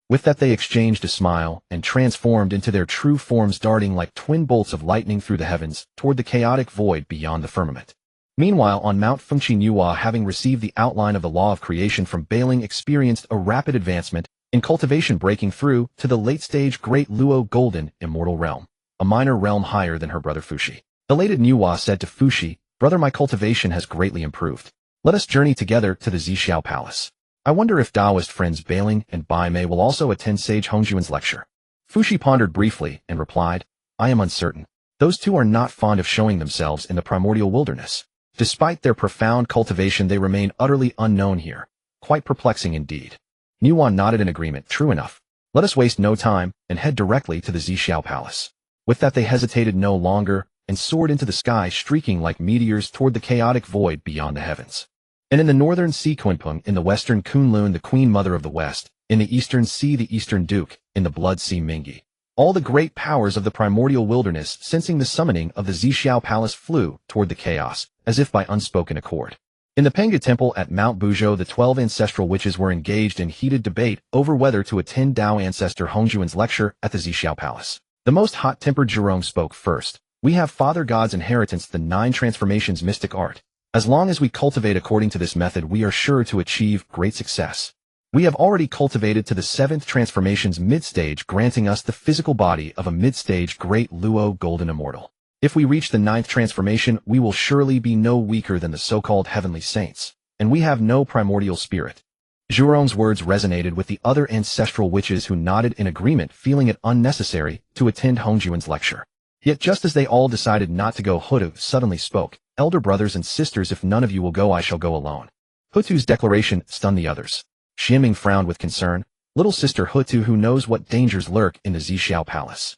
With that, they exchanged a smile and transformed into their true forms, darting like twin bolts of lightning through the heavens toward the chaotic void beyond the firmament. Meanwhile, on Mount Fengqi, Nüwa, having received the outline of the law of creation from Bailing, experienced a rapid advancement in cultivation, breaking through to the late-stage Great Luo Golden Immortal Realm, a minor realm higher than her brother Fuxi. Elated, Nüwa said to Fuxi, "Brother, my cultivation has greatly improved. Let us journey together to the Zhixiao Palace. I wonder if Taoist friends Bailing and Bai Mei will also attend Sage Hongjun's lecture." Fuxi pondered briefly and replied, "I am uncertain. Those two are not fond of showing themselves in the primordial wilderness. Despite their profound cultivation, they remain utterly unknown here. Quite perplexing indeed." Nüwa nodded in agreement. "True enough. Let us waste no time and head directly to the Zhixiao Palace." With that, they hesitated no longer and soared into the sky, streaking like meteors toward the chaotic void beyond the heavens. And in the northern sea, Kunpeng; in the western, Kunlun, the Queen Mother of the West; in the eastern sea, the Eastern Duke; in the Blood Sea, Mingi. All the great powers of the primordial wilderness, sensing the summoning of the Zhixiao Palace, flew toward the chaos, as if by unspoken accord. In the Penga Temple at Mount Buzhou, the 12 ancestral witches were engaged in heated debate over whether to attend Dao ancestor Hongjun's lecture at the Zhixiao Palace. The most hot-tempered Zhurong spoke first. "We have Father God's inheritance, the 9 transformations mystic art. As long as we cultivate according to this method, we are sure to achieve great success. We have already cultivated to the 7th transformation's mid-stage, granting us the physical body of a mid-stage Great Luo Golden Immortal. If we reach the 9th transformation, we will surely be no weaker than the so-called heavenly saints, and we have no primordial spirit." Zhurong's words resonated with the other ancestral witches, who nodded in agreement, feeling it unnecessary to attend Hongjun's lecture. Yet just as they all decided not to go, Houtu suddenly spoke, "Elder brothers and sisters, if none of you will go, I shall go alone." Houtu's declaration stunned the others. Xianming frowned with concern. Little sister Houtu who knows what dangers lurk in the Zixiao Palace.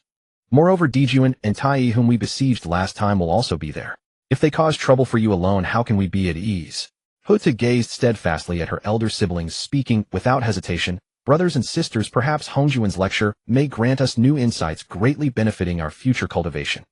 Moreover, Dijuan and Tai whom we besieged last time will also be there. If they cause trouble for you alone, how can we be at ease? Houtu gazed steadfastly at her elder siblings, speaking without hesitation. Brothers and sisters, perhaps Hongjun's lecture may grant us new insights greatly benefiting our future cultivation.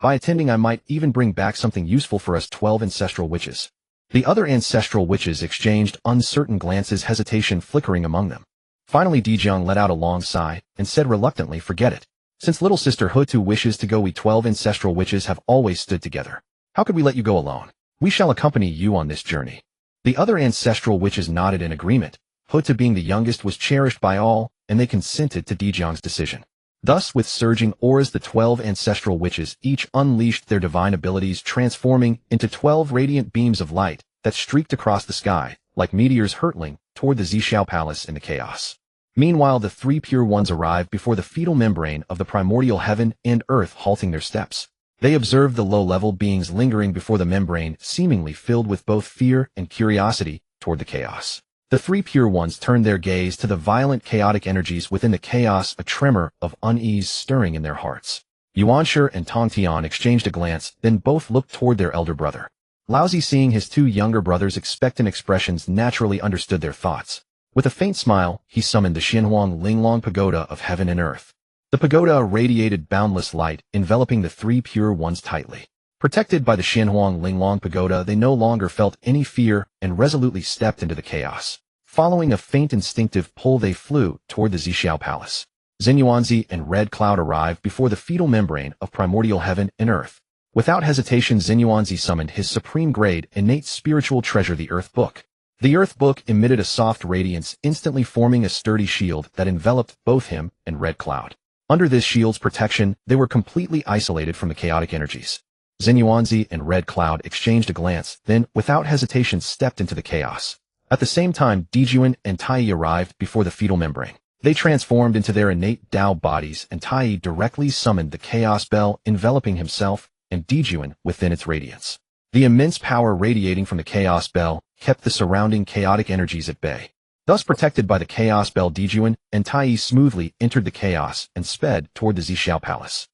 By attending, I might even bring back something useful for us 12 ancestral witches. The other ancestral witches exchanged uncertain glances, hesitation flickering among them. Finally, Dijiang let out a long sigh and said reluctantly, forget it. Since little sister Houtu wishes to go, we 12 ancestral witches have always stood together. How could we let you go alone? We shall accompany you on this journey. The other ancestral witches nodded in agreement. Houtu, being the youngest, was cherished by all, and they consented to Dijiang's decision. Thus, with surging auras, the 12 ancestral witches each unleashed their divine abilities, transforming into 12 radiant beams of light that streaked across the sky, like meteors hurtling toward the Zixiao Palace in the chaos. Meanwhile, the three pure ones arrived before the fetal membrane of the primordial heaven and earth, halting their steps. They observed the low-level beings lingering before the membrane, seemingly filled with both fear and curiosity toward the chaos. The three pure ones turned their gaze to the violent chaotic energies within the chaos, a tremor of unease stirring in their hearts. Yuanshi and Tong Tian exchanged a glance, then both looked toward their elder brother. Laozi, seeing his two younger brothers' expectant expressions, naturally understood their thoughts. With a faint smile, he summoned the Xinhuang Linglong Pagoda of heaven and earth. The pagoda radiated boundless light, enveloping the three pure ones tightly. Protected by the Xinhuang Linglong Pagoda, they no longer felt any fear and resolutely stepped into the chaos. Following a faint instinctive pull, they flew toward the Zixiao Palace. Xinyuanzi and Red Cloud arrived before the fetal membrane of primordial heaven and earth. Without hesitation, Xinyuanzi summoned his supreme grade innate spiritual treasure, the Earth Book. The Earth Book emitted a soft radiance, instantly forming a sturdy shield that enveloped both him and Red Cloud. Under this shield's protection, they were completely isolated from the chaotic energies. Xinyuanzi and Red Cloud exchanged a glance, then, without hesitation, stepped into the chaos. At the same time, Dijuan and Tai arrived before the fetal membrane. They transformed into their innate Dao bodies, and Tai directly summoned the Chaos Bell, enveloping himself and Dijuan within its radiance. The immense power radiating from the Chaos Bell kept the surrounding chaotic energies at bay. Thus protected by the Chaos Bell, Dijuan and Tai smoothly entered the chaos and sped toward the Zixiao Palace.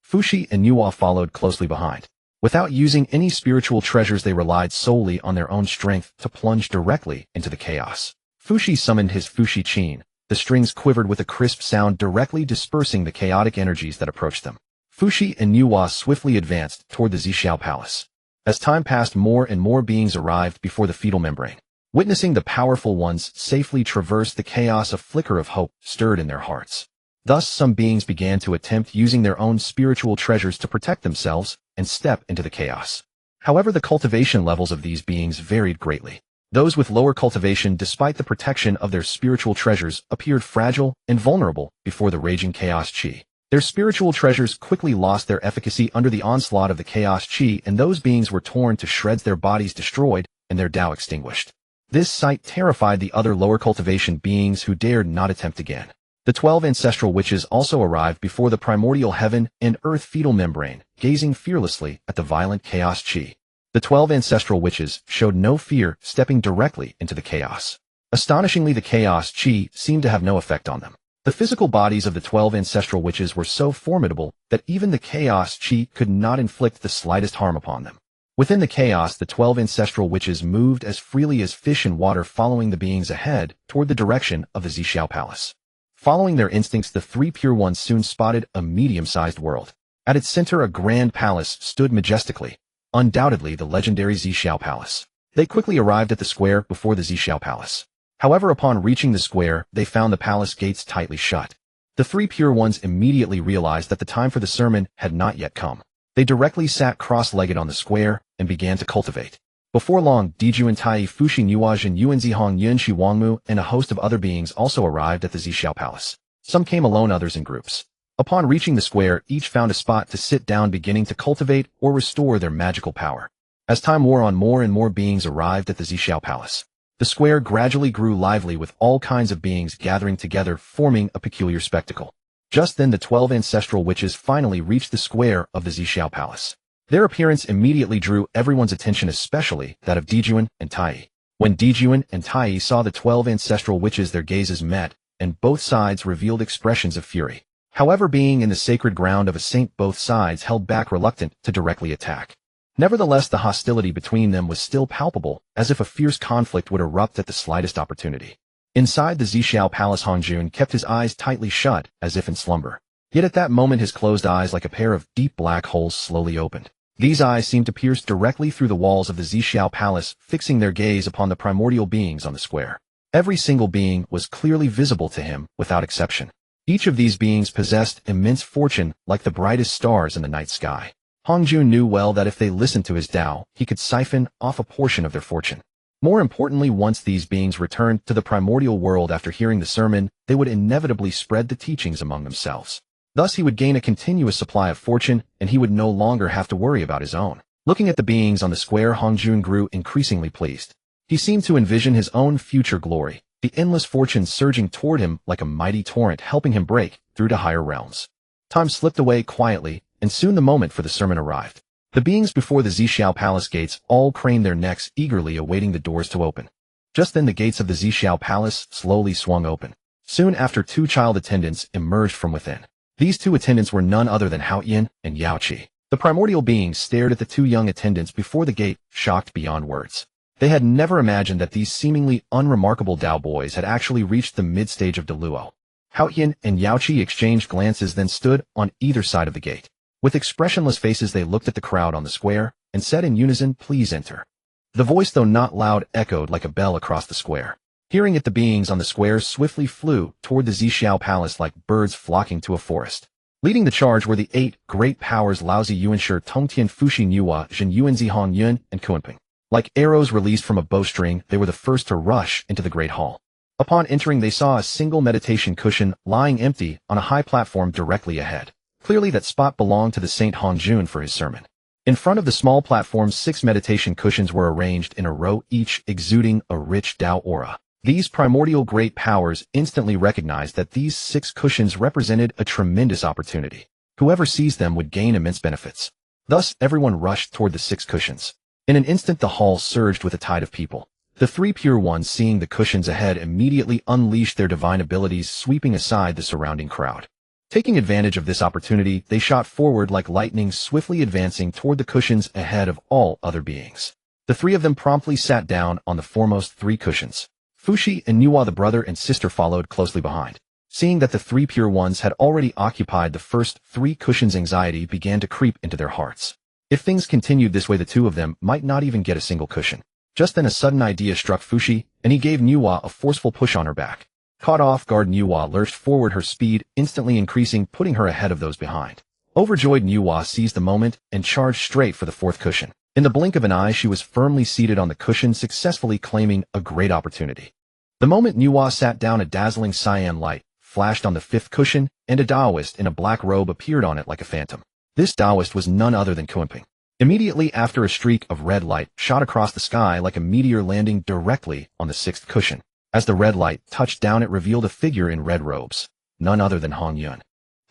Fuxi and Nüwa followed closely behind. Without using any spiritual treasures, they relied solely on their own strength to plunge directly into the chaos. Fuxi summoned his Fuxi Qin. The strings quivered with a crisp sound, directly dispersing the chaotic energies that approached them. Fuxi and Nüwa swiftly advanced toward the Zixiao Palace. As time passed, more and more beings arrived before the fetal membrane. Witnessing the powerful ones safely traverse the chaos, a flicker of hope stirred in their hearts. Thus, some beings began to attempt using their own spiritual treasures to protect themselves and step into the chaos. However, the cultivation levels of these beings varied greatly. Those with lower cultivation, despite the protection of their spiritual treasures, appeared fragile and vulnerable before the raging chaos chi. Their spiritual treasures quickly lost their efficacy under the onslaught of the chaos chi, and those beings were torn to shreds, their bodies destroyed, and their Dao extinguished. This sight terrified the other lower cultivation beings, who dared not attempt again. The 12 ancestral witches also arrived before the primordial heaven and earth fetal membrane, gazing fearlessly at the violent chaos chi. The 12 ancestral witches showed no fear, stepping directly into the chaos. Astonishingly, the chaos chi seemed to have no effect on them. The physical bodies of the 12 ancestral witches were so formidable that even the chaos chi could not inflict the slightest harm upon them. Within the chaos, the 12 ancestral witches moved as freely as fish in water, following the beings ahead toward the direction of the Zixiao Palace. Following their instincts, the three pure ones soon spotted a medium-sized world. At its center, a grand palace stood majestically, undoubtedly the legendary Zixiao Palace. They quickly arrived at the square before the Zixiao Palace. However, upon reaching the square, they found the palace gates tightly shut. The three pure ones immediately realized that the time for the sermon had not yet come. They directly sat cross-legged on the square and began to cultivate. Before long, Dijuan, Tai, Fuxi, Nüwa, Yuanzi, Hongyun, Shi Wangmu, and a host of other beings also arrived at the Zixiao Palace. Some came alone, others in groups. Upon reaching the square, each found a spot to sit down, beginning to cultivate or restore their magical power. As time wore on, more and more beings arrived at the Zixiao Palace. The square gradually grew lively, with all kinds of beings gathering together, forming a peculiar spectacle. Just then, the 12 ancestral witches finally reached the square of the Zixiao Palace. Their appearance immediately drew everyone's attention, especially that of Dijuan and Tai. When Dijuan and Tai saw the 12 ancestral witches, their gazes met, and both sides revealed expressions of fury. However, being in the sacred ground of a saint, both sides held back, reluctant to directly attack. Nevertheless, the hostility between them was still palpable, as if a fierce conflict would erupt at the slightest opportunity. Inside the Zixiao Palace, Hongjun kept his eyes tightly shut, as if in slumber. Yet at that moment his closed eyes, like a pair of deep black holes, slowly opened. These eyes seemed to pierce directly through the walls of the Zixiao Palace, fixing their gaze upon the primordial beings on the square. Every single being was clearly visible to him, without exception. Each of these beings possessed immense fortune, like the brightest stars in the night sky. Hongjun knew well that if they listened to his Dao, he could siphon off a portion of their fortune. More importantly, once these beings returned to the primordial world after hearing the sermon, they would inevitably spread the teachings among themselves. Thus he would gain a continuous supply of fortune, and he would no longer have to worry about his own. Looking at the beings on the square, Hongjun grew increasingly pleased. He seemed to envision his own future glory, the endless fortune surging toward him like a mighty torrent, helping him break through to higher realms. Time slipped away quietly, and soon the moment for the sermon arrived. The beings before the Zixiao Palace gates all craned their necks, eagerly awaiting the doors to open. Just then the gates of the Zixiao Palace slowly swung open. Soon after, two child attendants emerged from within. These two attendants were none other than Houtu and Yaoqi. The primordial beings stared at the two young attendants before the gate, shocked beyond words. They had never imagined that these seemingly unremarkable Dao boys had actually reached the mid-stage of Deluo. Houtu and Yaoqi exchanged glances, then stood on either side of the gate. With expressionless faces they looked at the crowd on the square, and said in unison, "Please enter." The voice, though not loud, echoed like a bell across the square. Hearing it, the beings on the square swiftly flew toward the Zixiao Palace like birds flocking to a forest. Leading the charge were the 8 great powers: Laozi Yuanshi, Tongtian Fushi, Nüwa, Zhen Yuanzi, Hongyun, and Kunping. Like arrows released from a bowstring, they were the first to rush into the great hall. Upon entering, they saw a single meditation cushion lying empty on a high platform directly ahead. Clearly that spot belonged to the Saint Hongjun for his sermon. In front of the small platform, 6 meditation cushions were arranged in a row, each exuding a rich Dao aura. These primordial great powers instantly recognized that these 6 cushions represented a tremendous opportunity. Whoever seized them would gain immense benefits. Thus, everyone rushed toward the 6 cushions. In an instant, the hall surged with a tide of people. The 3 pure ones, seeing the cushions ahead, immediately unleashed their divine abilities, sweeping aside the surrounding crowd. Taking advantage of this opportunity, they shot forward like lightning, swiftly advancing toward the cushions ahead of all other beings. The 3 of them promptly sat down on the foremost 3 cushions. Fushi and Nüwa, the brother and sister, followed closely behind. Seeing that the 3 pure ones had already occupied the first 3 cushions, anxiety began to creep into their hearts. If things continued this way, the 2 of them might not even get a single cushion. Just then a sudden idea struck Fushi, and he gave Nüwa a forceful push on her back. Caught off guard, Nüwa lurched forward, her speed instantly increasing, putting her ahead of those behind. Overjoyed, Nüwa seized the moment and charged straight for the 4th cushion. In the blink of an eye, she was firmly seated on the cushion, successfully claiming a great opportunity. The moment Nüwa sat down, a dazzling cyan light flashed on the 5th cushion, and a Taoist in a black robe appeared on it like a phantom. This Taoist was none other than Kunping. Immediately after, a streak of red light shot across the sky like a meteor, landing directly on the 6th cushion. As the red light touched down, it revealed a figure in red robes, none other than Hongyun.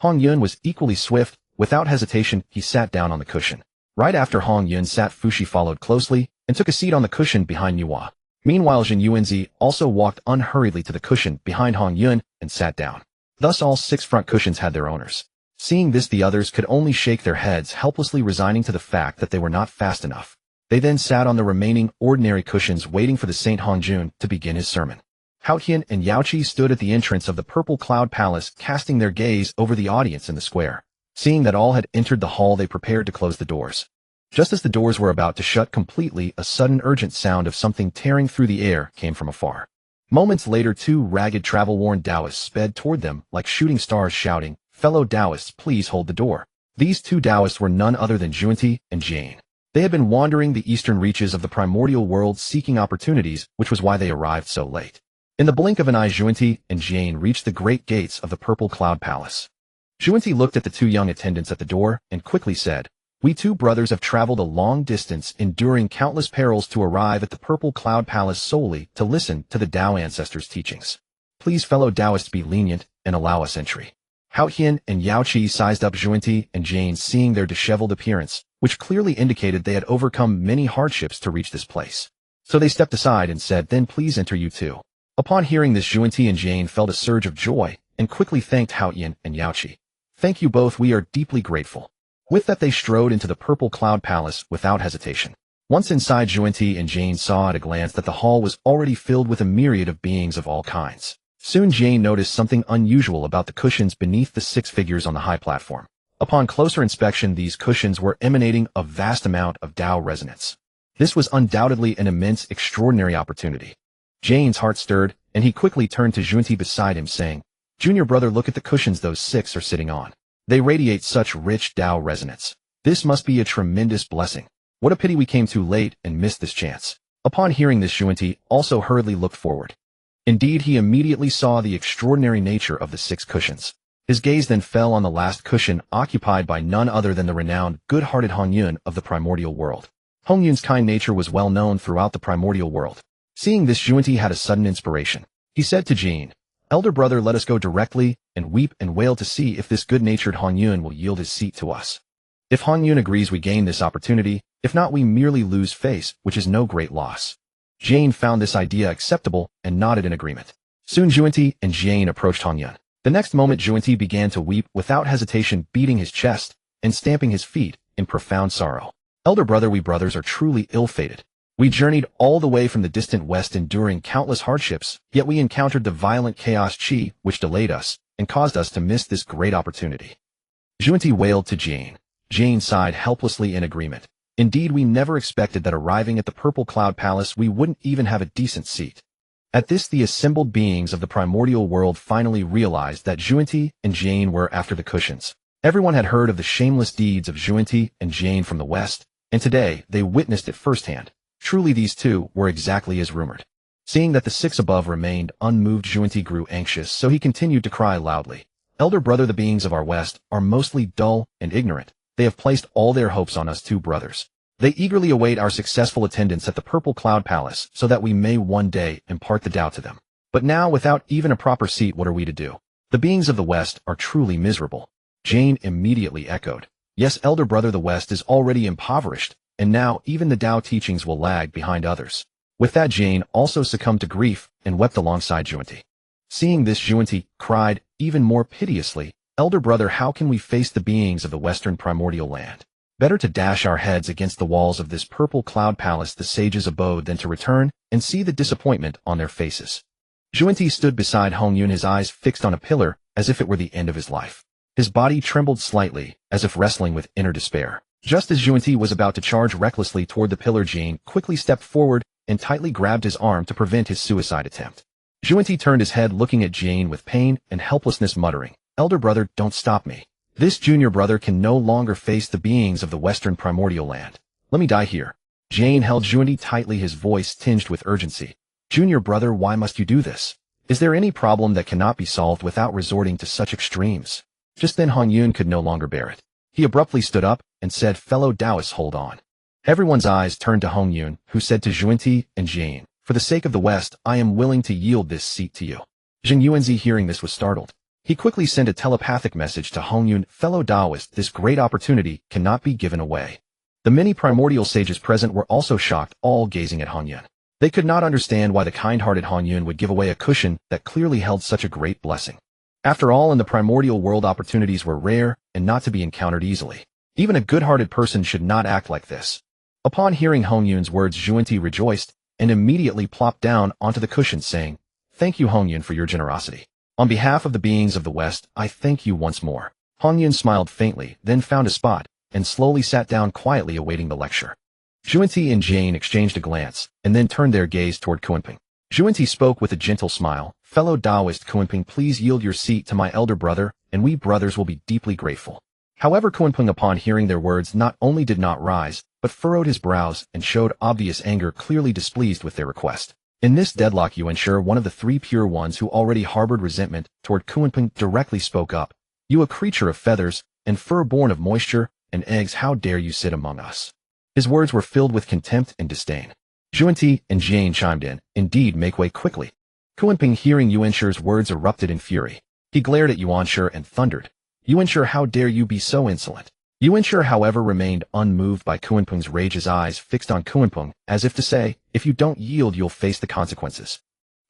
Hongyun was equally swift. Without hesitation, he sat down on the cushion. Right after Hongyun sat, Fushi followed closely and took a seat on the cushion behind Nüwa. Meanwhile, Zhen Yuanzi also walked unhurriedly to the cushion behind Hongyun and sat down. Thus all 6 front cushions had their owners. Seeing this, the others could only shake their heads, helplessly resigning to the fact that they were not fast enough. They then sat on the remaining ordinary cushions, waiting for the Saint Hongjun to begin his sermon. Houtu and Yaoqi stood at the entrance of the Purple Cloud Palace, casting their gaze over the audience in the square. Seeing that all had entered the hall, they prepared to close the doors. Just as the doors were about to shut completely, a sudden urgent sound of something tearing through the air came from afar. Moments later, 2 ragged, travel-worn Taoists sped toward them like shooting stars, shouting, "Fellow Taoists, please hold the door." These 2 Taoists were none other than Zhuanti and Jane. They had been wandering the eastern reaches of the primordial world seeking opportunities, which was why they arrived so late. In the blink of an eye, Zhuanti and Jane reached the great gates of the Purple Cloud Palace. Zhuanti looked at the 2 young attendants at the door and quickly said, "We 2 brothers have traveled a long distance, enduring countless perils to arrive at the Purple Cloud Palace solely to listen to the Dao ancestors' teachings. Please, fellow Taoists, be lenient and allow us entry." Houtu and Yaoqi sized up Zhuanti and Jane, seeing their disheveled appearance, which clearly indicated they had overcome many hardships to reach this place. So they stepped aside and said, "Then please enter you too." Upon hearing this, Xuanti and Jane felt a surge of joy and quickly thanked Haoyan and Yaoqi. "Thank you both, we are deeply grateful." With that, they strode into the purple cloud palace without hesitation. Once inside, Xuanti and Jane saw at a glance that the hall was already filled with a myriad of beings of all kinds. Soon Jane noticed something unusual about the cushions beneath the 6 figures on the high platform. Upon closer inspection, these cushions were emanating a vast amount of Dao resonance. This was undoubtedly an immense, extraordinary opportunity. Jane's heart stirred, and he quickly turned to Xuanti beside him, saying, "Junior brother, look at the cushions those 6 are sitting on. They radiate such rich Dao resonance. This must be a tremendous blessing. What a pity we came too late and missed this chance." Upon hearing this, Xuanti also hurriedly looked forward. Indeed, he immediately saw the extraordinary nature of the 6 cushions. His gaze then fell on the last cushion, occupied by none other than the renowned, good-hearted Hongjun of the Primordial World. Hongjun's kind nature was well known throughout the Primordial World. Seeing this, Xuanti had a sudden inspiration. He said to Jane, "Elder brother, let us go directly and weep and wail to see if this good-natured Hongjun will yield his seat to us. If Hongjun agrees, we gain this opportunity. If not, we merely lose face, which is no great loss." Jane found this idea acceptable and nodded in agreement. Soon Xuanti and Jane approached Hongjun. The next moment, Xuanti began to weep without hesitation, beating his chest and stamping his feet in profound sorrow. "Elder brother, we brothers are truly ill-fated. We journeyed all the way from the distant west, enduring countless hardships, yet we encountered the violent chaos chi, which delayed us and caused us to miss this great opportunity." Xuanti wailed to Jane. Jane sighed helplessly in agreement. "Indeed, we never expected that arriving at the Purple Cloud Palace we wouldn't even have a decent seat." At this, the assembled beings of the Primordial World finally realized that Xuanti and Jane were after the cushions. Everyone had heard of the shameless deeds of Xuanti and Jane from the west, and today they witnessed it firsthand. Truly, these two were exactly as rumored. Seeing that the 6 above remained unmoved, Xuanti grew anxious, so he continued to cry loudly, "Elder brother, the beings of our west are mostly dull and ignorant. They have placed all their hopes on us 2 brothers. They eagerly await our successful attendance at the Purple Cloud Palace so that we may one day impart the Dao to them. But now, without even a proper seat, what are we to do? The beings of the West are truly miserable." Jane immediately echoed, "Yes, elder brother, the West is already impoverished, and now even the Dao teachings will lag behind others." With that, Jane also succumbed to grief and wept alongside Xuanti. Seeing this, Xuanti cried even more piteously, "Elder brother, how can we face the beings of the Western Primordial Land? Better to dash our heads against the walls of this Purple Cloud Palace, the sage's abode, than to return and see the disappointment on their faces." Xuanti stood beside Hongjun, his eyes fixed on a pillar as if it were the end of his life. His body trembled slightly, as if wrestling with inner despair. Just as Xuanti was about to charge recklessly toward the pillar, Jane quickly stepped forward and tightly grabbed his arm to prevent his suicide attempt. Xuanti turned his head, looking at Jane with pain and helplessness, muttering, "Elder brother, don't stop me. This junior brother can no longer face the beings of the Western Primordial Land. Let me die here." Jane held Xuanti tightly, his voice tinged with urgency. "Junior brother, why must you do this? Is there any problem that cannot be solved without resorting to such extremes?" Just then Hongjun could no longer bear it. He abruptly stood up and said, "Fellow Taoists, hold on." Everyone's eyes turned to Hongjun, who said to Xuanti and Jane, "For the sake of the West, I am willing to yield this seat to you." Zheng Yuanzi, hearing this, was startled. He quickly sent a telepathic message to Hongjun, "Fellow Taoist, this great opportunity cannot be given away." The many primordial sages present were also shocked, all gazing at Hongjun. They could not understand why the kind-hearted Hongjun would give away a cushion that clearly held such a great blessing. After all, in the primordial world, opportunities were rare and not to be encountered easily. Even a good-hearted person should not act like this. Upon hearing Hongjun's words, Xuanti rejoiced and immediately plopped down onto the cushion, saying, "Thank you, Hongjun, for your generosity. On behalf of the beings of the West, I thank you once more." Hongjun smiled faintly, then found a spot and slowly sat down, quietly awaiting the lecture. Xuanti and Jane exchanged a glance and then turned their gaze toward Kunping. Xuanti spoke with a gentle smile, "Fellow Taoist Kunping, please yield your seat to my elder brother, and we brothers will be deeply grateful." However, Kunping, upon hearing their words, not only did not rise, but furrowed his brows and showed obvious anger, clearly displeased with their request. In this deadlock, Yuanshur, one of the 3 pure ones who already harbored resentment toward Kunping, directly spoke up. "You, a creature of feathers and fur, born of moisture and eggs, how dare you sit among us?" His words were filled with contempt and disdain. Xuanti and Jane chimed in, "Indeed, make way quickly." Kunping, hearing Yuanshur's words, erupted in fury. He glared at Yuanshur and thundered, "Yuanshur, how dare you be so insolent? Yuanshi, however, remained unmoved by Kunpeng's rage, his eyes fixed on Kunpeng, as if to say, if you don't yield, you'll face the consequences.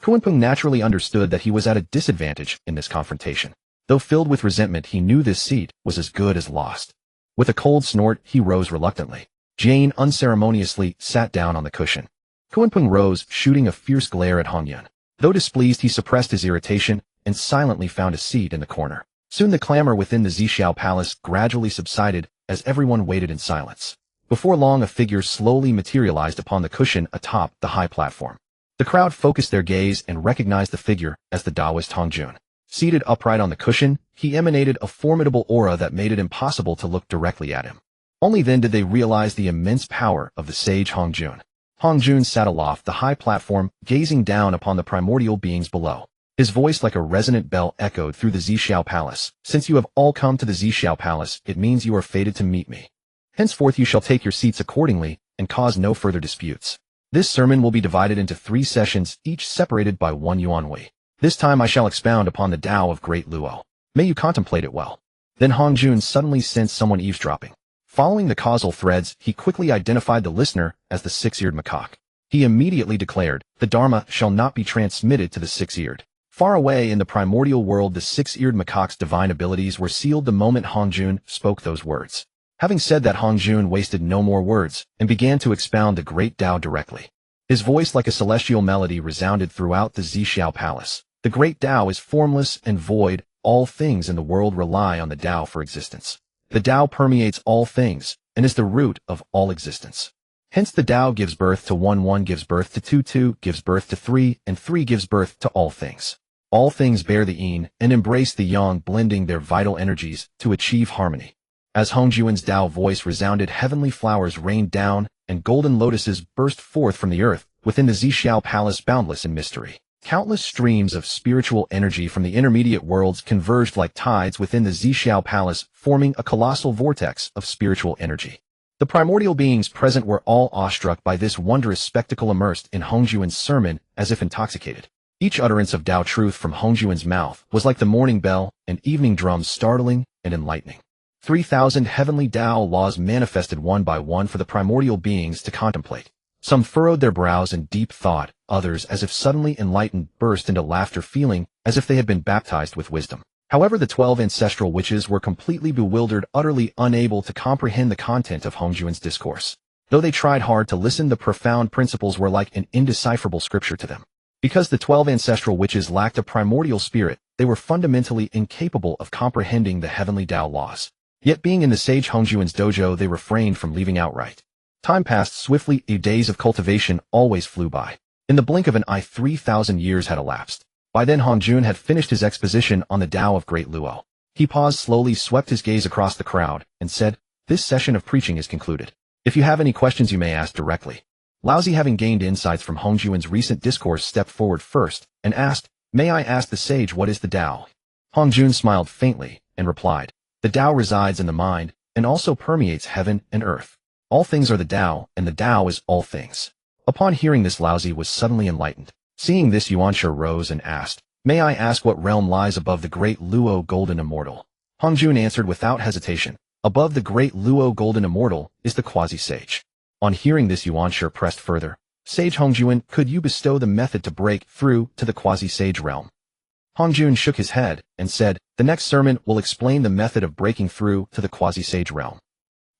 Kunpeng naturally understood that he was at a disadvantage in this confrontation. Though filled with resentment, he knew this seat was as good as lost. With a cold snort, he rose reluctantly. Jane unceremoniously sat down on the cushion. Kunpeng rose, shooting a fierce glare at Hongjun. Though displeased, he suppressed his irritation and silently found a seat in the corner. Soon the clamor within the Zixiao Palace gradually subsided as everyone waited in silence. Before long, a figure slowly materialized upon the cushion atop the high platform. The crowd focused their gaze and recognized the figure as the Taoist Hongjun. Seated upright on the cushion, he emanated a formidable aura that made it impossible to look directly at him. Only then did they realize the immense power of the sage Hongjun. Hongjun sat aloft the high platform, gazing down upon the primordial beings below. His voice like a resonant bell echoed through the Zixiao Palace. Since you have all come to the Zixiao Palace, it means you are fated to meet me. Henceforth you shall take your seats accordingly and cause no further disputes. This sermon will be divided into 3 sessions, each separated by 1 yuanhui. This time I shall expound upon the Tao of Great Luo. May you contemplate it well. Then Hongjun suddenly sensed someone eavesdropping. Following the causal threads, he quickly identified the listener as the six-eared macaque. He immediately declared, the Dharma shall not be transmitted to the six-eared. Far away in the primordial world, the six-eared macaque's divine abilities were sealed the moment Hongjun spoke those words. Having said that, Hongjun wasted no more words and began to expound the great Tao directly. His voice like a celestial melody resounded throughout the Zixiao Palace. The great Tao is formless and void. All things in the world rely on the Tao for existence. The Tao permeates all things and is the root of all existence. Hence the Tao gives birth to 1, 1 gives birth to 2, 2 gives birth to 3, and 3 gives birth to all things. All things bear the yin and embrace the yang, blending their vital energies to achieve harmony. As Hongjun's Tao voice resounded, heavenly flowers rained down and golden lotuses burst forth from the earth within the Zixiao Palace, boundless in mystery. Countless streams of spiritual energy from the intermediate worlds converged like tides within the Zixiao Palace, forming a colossal vortex of spiritual energy. The primordial beings present were all awestruck by this wondrous spectacle, immersed in Hongjun's sermon as if intoxicated. Each utterance of Tao truth from Hongjun's mouth was like the morning bell and evening drums, startling and enlightening. 3,000 heavenly Tao laws manifested one by one for the primordial beings to contemplate. Some furrowed their brows in deep thought, others, as if suddenly enlightened, burst into laughter, feeling as if they had been baptized with wisdom. However, the 12 ancestral witches were completely bewildered, utterly unable to comprehend the content of Hongjun's discourse. Though they tried hard to listen, the profound principles were like an indecipherable scripture to them. Because the 12 ancestral witches lacked a primordial spirit, they were fundamentally incapable of comprehending the heavenly Tao laws. Yet being in the sage Hongjun's dojo, they refrained from leaving outright. Time passed swiftly. Days of cultivation always flew by. In the blink of an eye, 3,000 years had elapsed. By then Hongjun had finished his exposition on the Tao of Great Luo. He paused, slowly swept his gaze across the crowd, and said, "This session of preaching is concluded. If you have any questions, you may ask directly." Laozi, having gained insights from Hongjun's recent discourse, stepped forward first and asked, "May I ask the sage what is the Tao?" Hongjun smiled faintly and replied, "The Tao resides in the mind and also permeates heaven and earth. All things are the Tao, and the Tao is all things." Upon hearing this, Laozi was suddenly enlightened. Seeing this, Yuanshi rose and asked, "May I ask what realm lies above the Great Luo Golden Immortal?" Hongjun answered without hesitation, "Above the Great Luo Golden Immortal is the Quasi-Sage." On hearing this, Yuanshi pressed further, "Sage Hongjun, could you bestow the method to break through to the Quasi-Sage realm?" Hongjun shook his head and said, "The next sermon will explain the method of breaking through to the Quasi-Sage realm.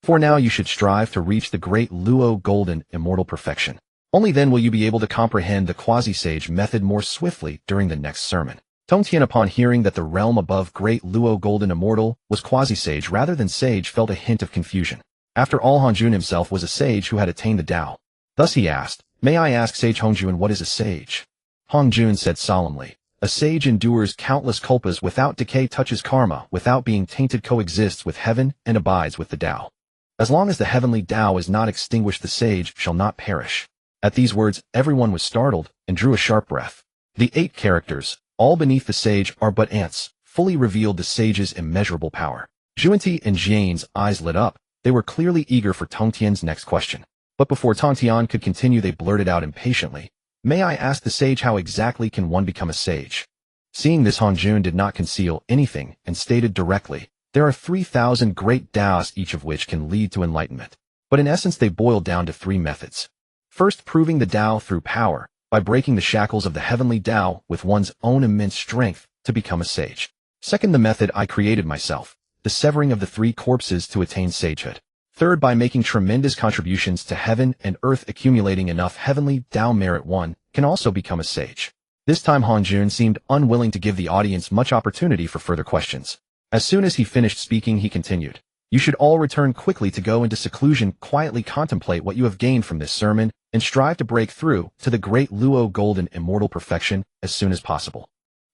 For now you should strive to reach the Great Luo Golden Immortal perfection. Only then will you be able to comprehend the Quasi-Sage method more swiftly during the next sermon." Ling Tian, upon hearing that the realm above Great Luo Golden Immortal was Quasi-Sage rather than Sage, felt a hint of confusion. After all, Hongjun himself was a sage who had attained the Tao. Thus he asked, "May I ask Sage Hongjun, what is a sage?" Hongjun said solemnly, "A sage endures countless kulpas without decay, touches karma without being tainted, coexists with heaven, and abides with the Tao. As long as the heavenly Tao is not extinguished, the sage shall not perish." At these words, everyone was startled and drew a sharp breath. The 8 characters, all beneath the sage, are but ants, fully revealed the sage's immeasurable power. Juanti and Jian's eyes lit up. They were clearly eager for Ling Tian's next question. But before Ling Tian could continue, they blurted out impatiently, "May I ask the sage, how exactly can one become a sage?" Seeing this, Hongjun did not conceal anything and stated directly, There are 3,000 great Daos, each of which can lead to enlightenment. But in essence they boil down to 3 methods. First, proving the Dao through power, by breaking the shackles of the Heavenly Dao with one's own immense strength to become a sage. Second, the method I created myself, the severing of the 3 corpses to attain sagehood. Third, by making tremendous contributions to heaven and earth, accumulating enough Heavenly Dao merit, one can also become a sage. This time Hongjun seemed unwilling to give the audience much opportunity for further questions. As soon as he finished speaking, he continued, "You should all return quickly to go into seclusion, quietly contemplate what you have gained from this sermon, and strive to break through to the great Luo golden immortal perfection as soon as possible.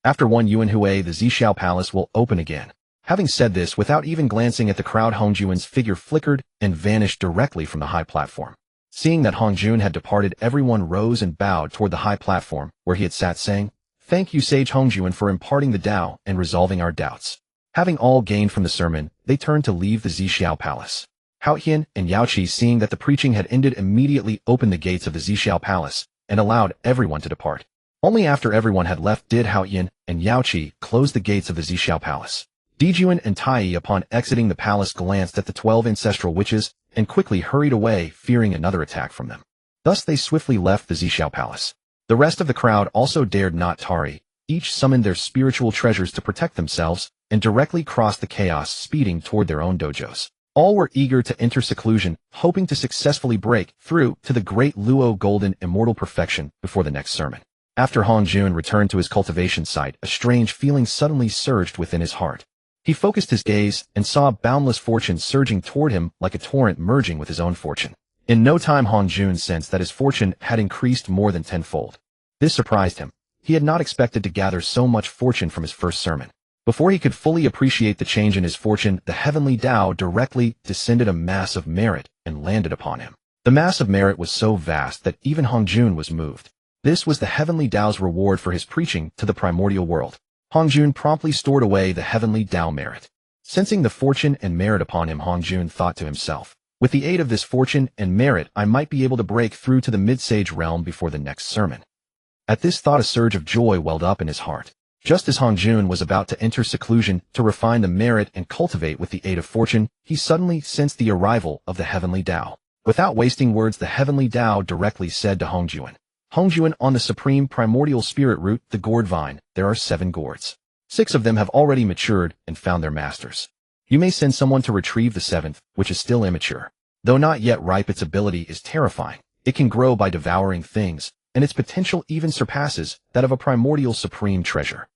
After 1 Yuan Hui, the Zhixiao Palace will open again." Having said this, without even glancing at the crowd, Hongjun's figure flickered and vanished directly from the high platform. Seeing that Hongjun had departed, everyone rose and bowed toward the high platform where he had sat, saying, "Thank you, Sage Hongjun, for imparting the Dao and resolving our doubts." Having all gained from the sermon, they turned to leave the Zhixiao Palace. Haotian and Yaoqi, seeing that the preaching had ended, immediately opened the gates of the Zhixiao Palace and allowed everyone to depart. Only after everyone had left did Haotian and Yaoqi close the gates of the Zhixiao Palace. Dijuan and Tai, upon exiting the palace, glanced at the 12 ancestral witches and quickly hurried away, fearing another attack from them. Thus they swiftly left the Zhixiao Palace. The rest of the crowd also dared not tarry. Each summoned their spiritual treasures to protect themselves and directly crossed the chaos, speeding toward their own dojos. All were eager to enter seclusion, hoping to successfully break through to the great Luo golden immortal perfection before the next sermon. After Hongjun returned to his cultivation site, a strange feeling suddenly surged within his heart. He focused his gaze and saw boundless fortune surging toward him like a torrent merging with his own fortune. In no time Hongjun sensed that his fortune had increased more than 10-fold. This surprised him. He had not expected to gather so much fortune from his first sermon. Before he could fully appreciate the change in his fortune, the Heavenly Dao directly descended a mass of merit and landed upon him. The mass of merit was so vast that even Hongjun was moved. This was the Heavenly Dao's reward for his preaching to the primordial world. Hongjun promptly stored away the Heavenly Dao merit. Sensing the fortune and merit upon him, Hongjun thought to himself, "With the aid of this fortune and merit, I might be able to break through to the mid-sage realm before the next sermon." At this thought, a surge of joy welled up in his heart. Just as Hongjun was about to enter seclusion to refine the merit and cultivate with the aid of fortune, he suddenly sensed the arrival of the Heavenly Dao. Without wasting words, the Heavenly Dao directly said to Hongjun, "Hongjun, on the supreme primordial spirit root, the gourd vine, there are 7 gourds. 6 of them have already matured and found their masters. You may send someone to retrieve the 7th, which is still immature. Though not yet ripe, its ability is terrifying. It can grow by devouring things, and its potential even surpasses that of a primordial supreme treasure.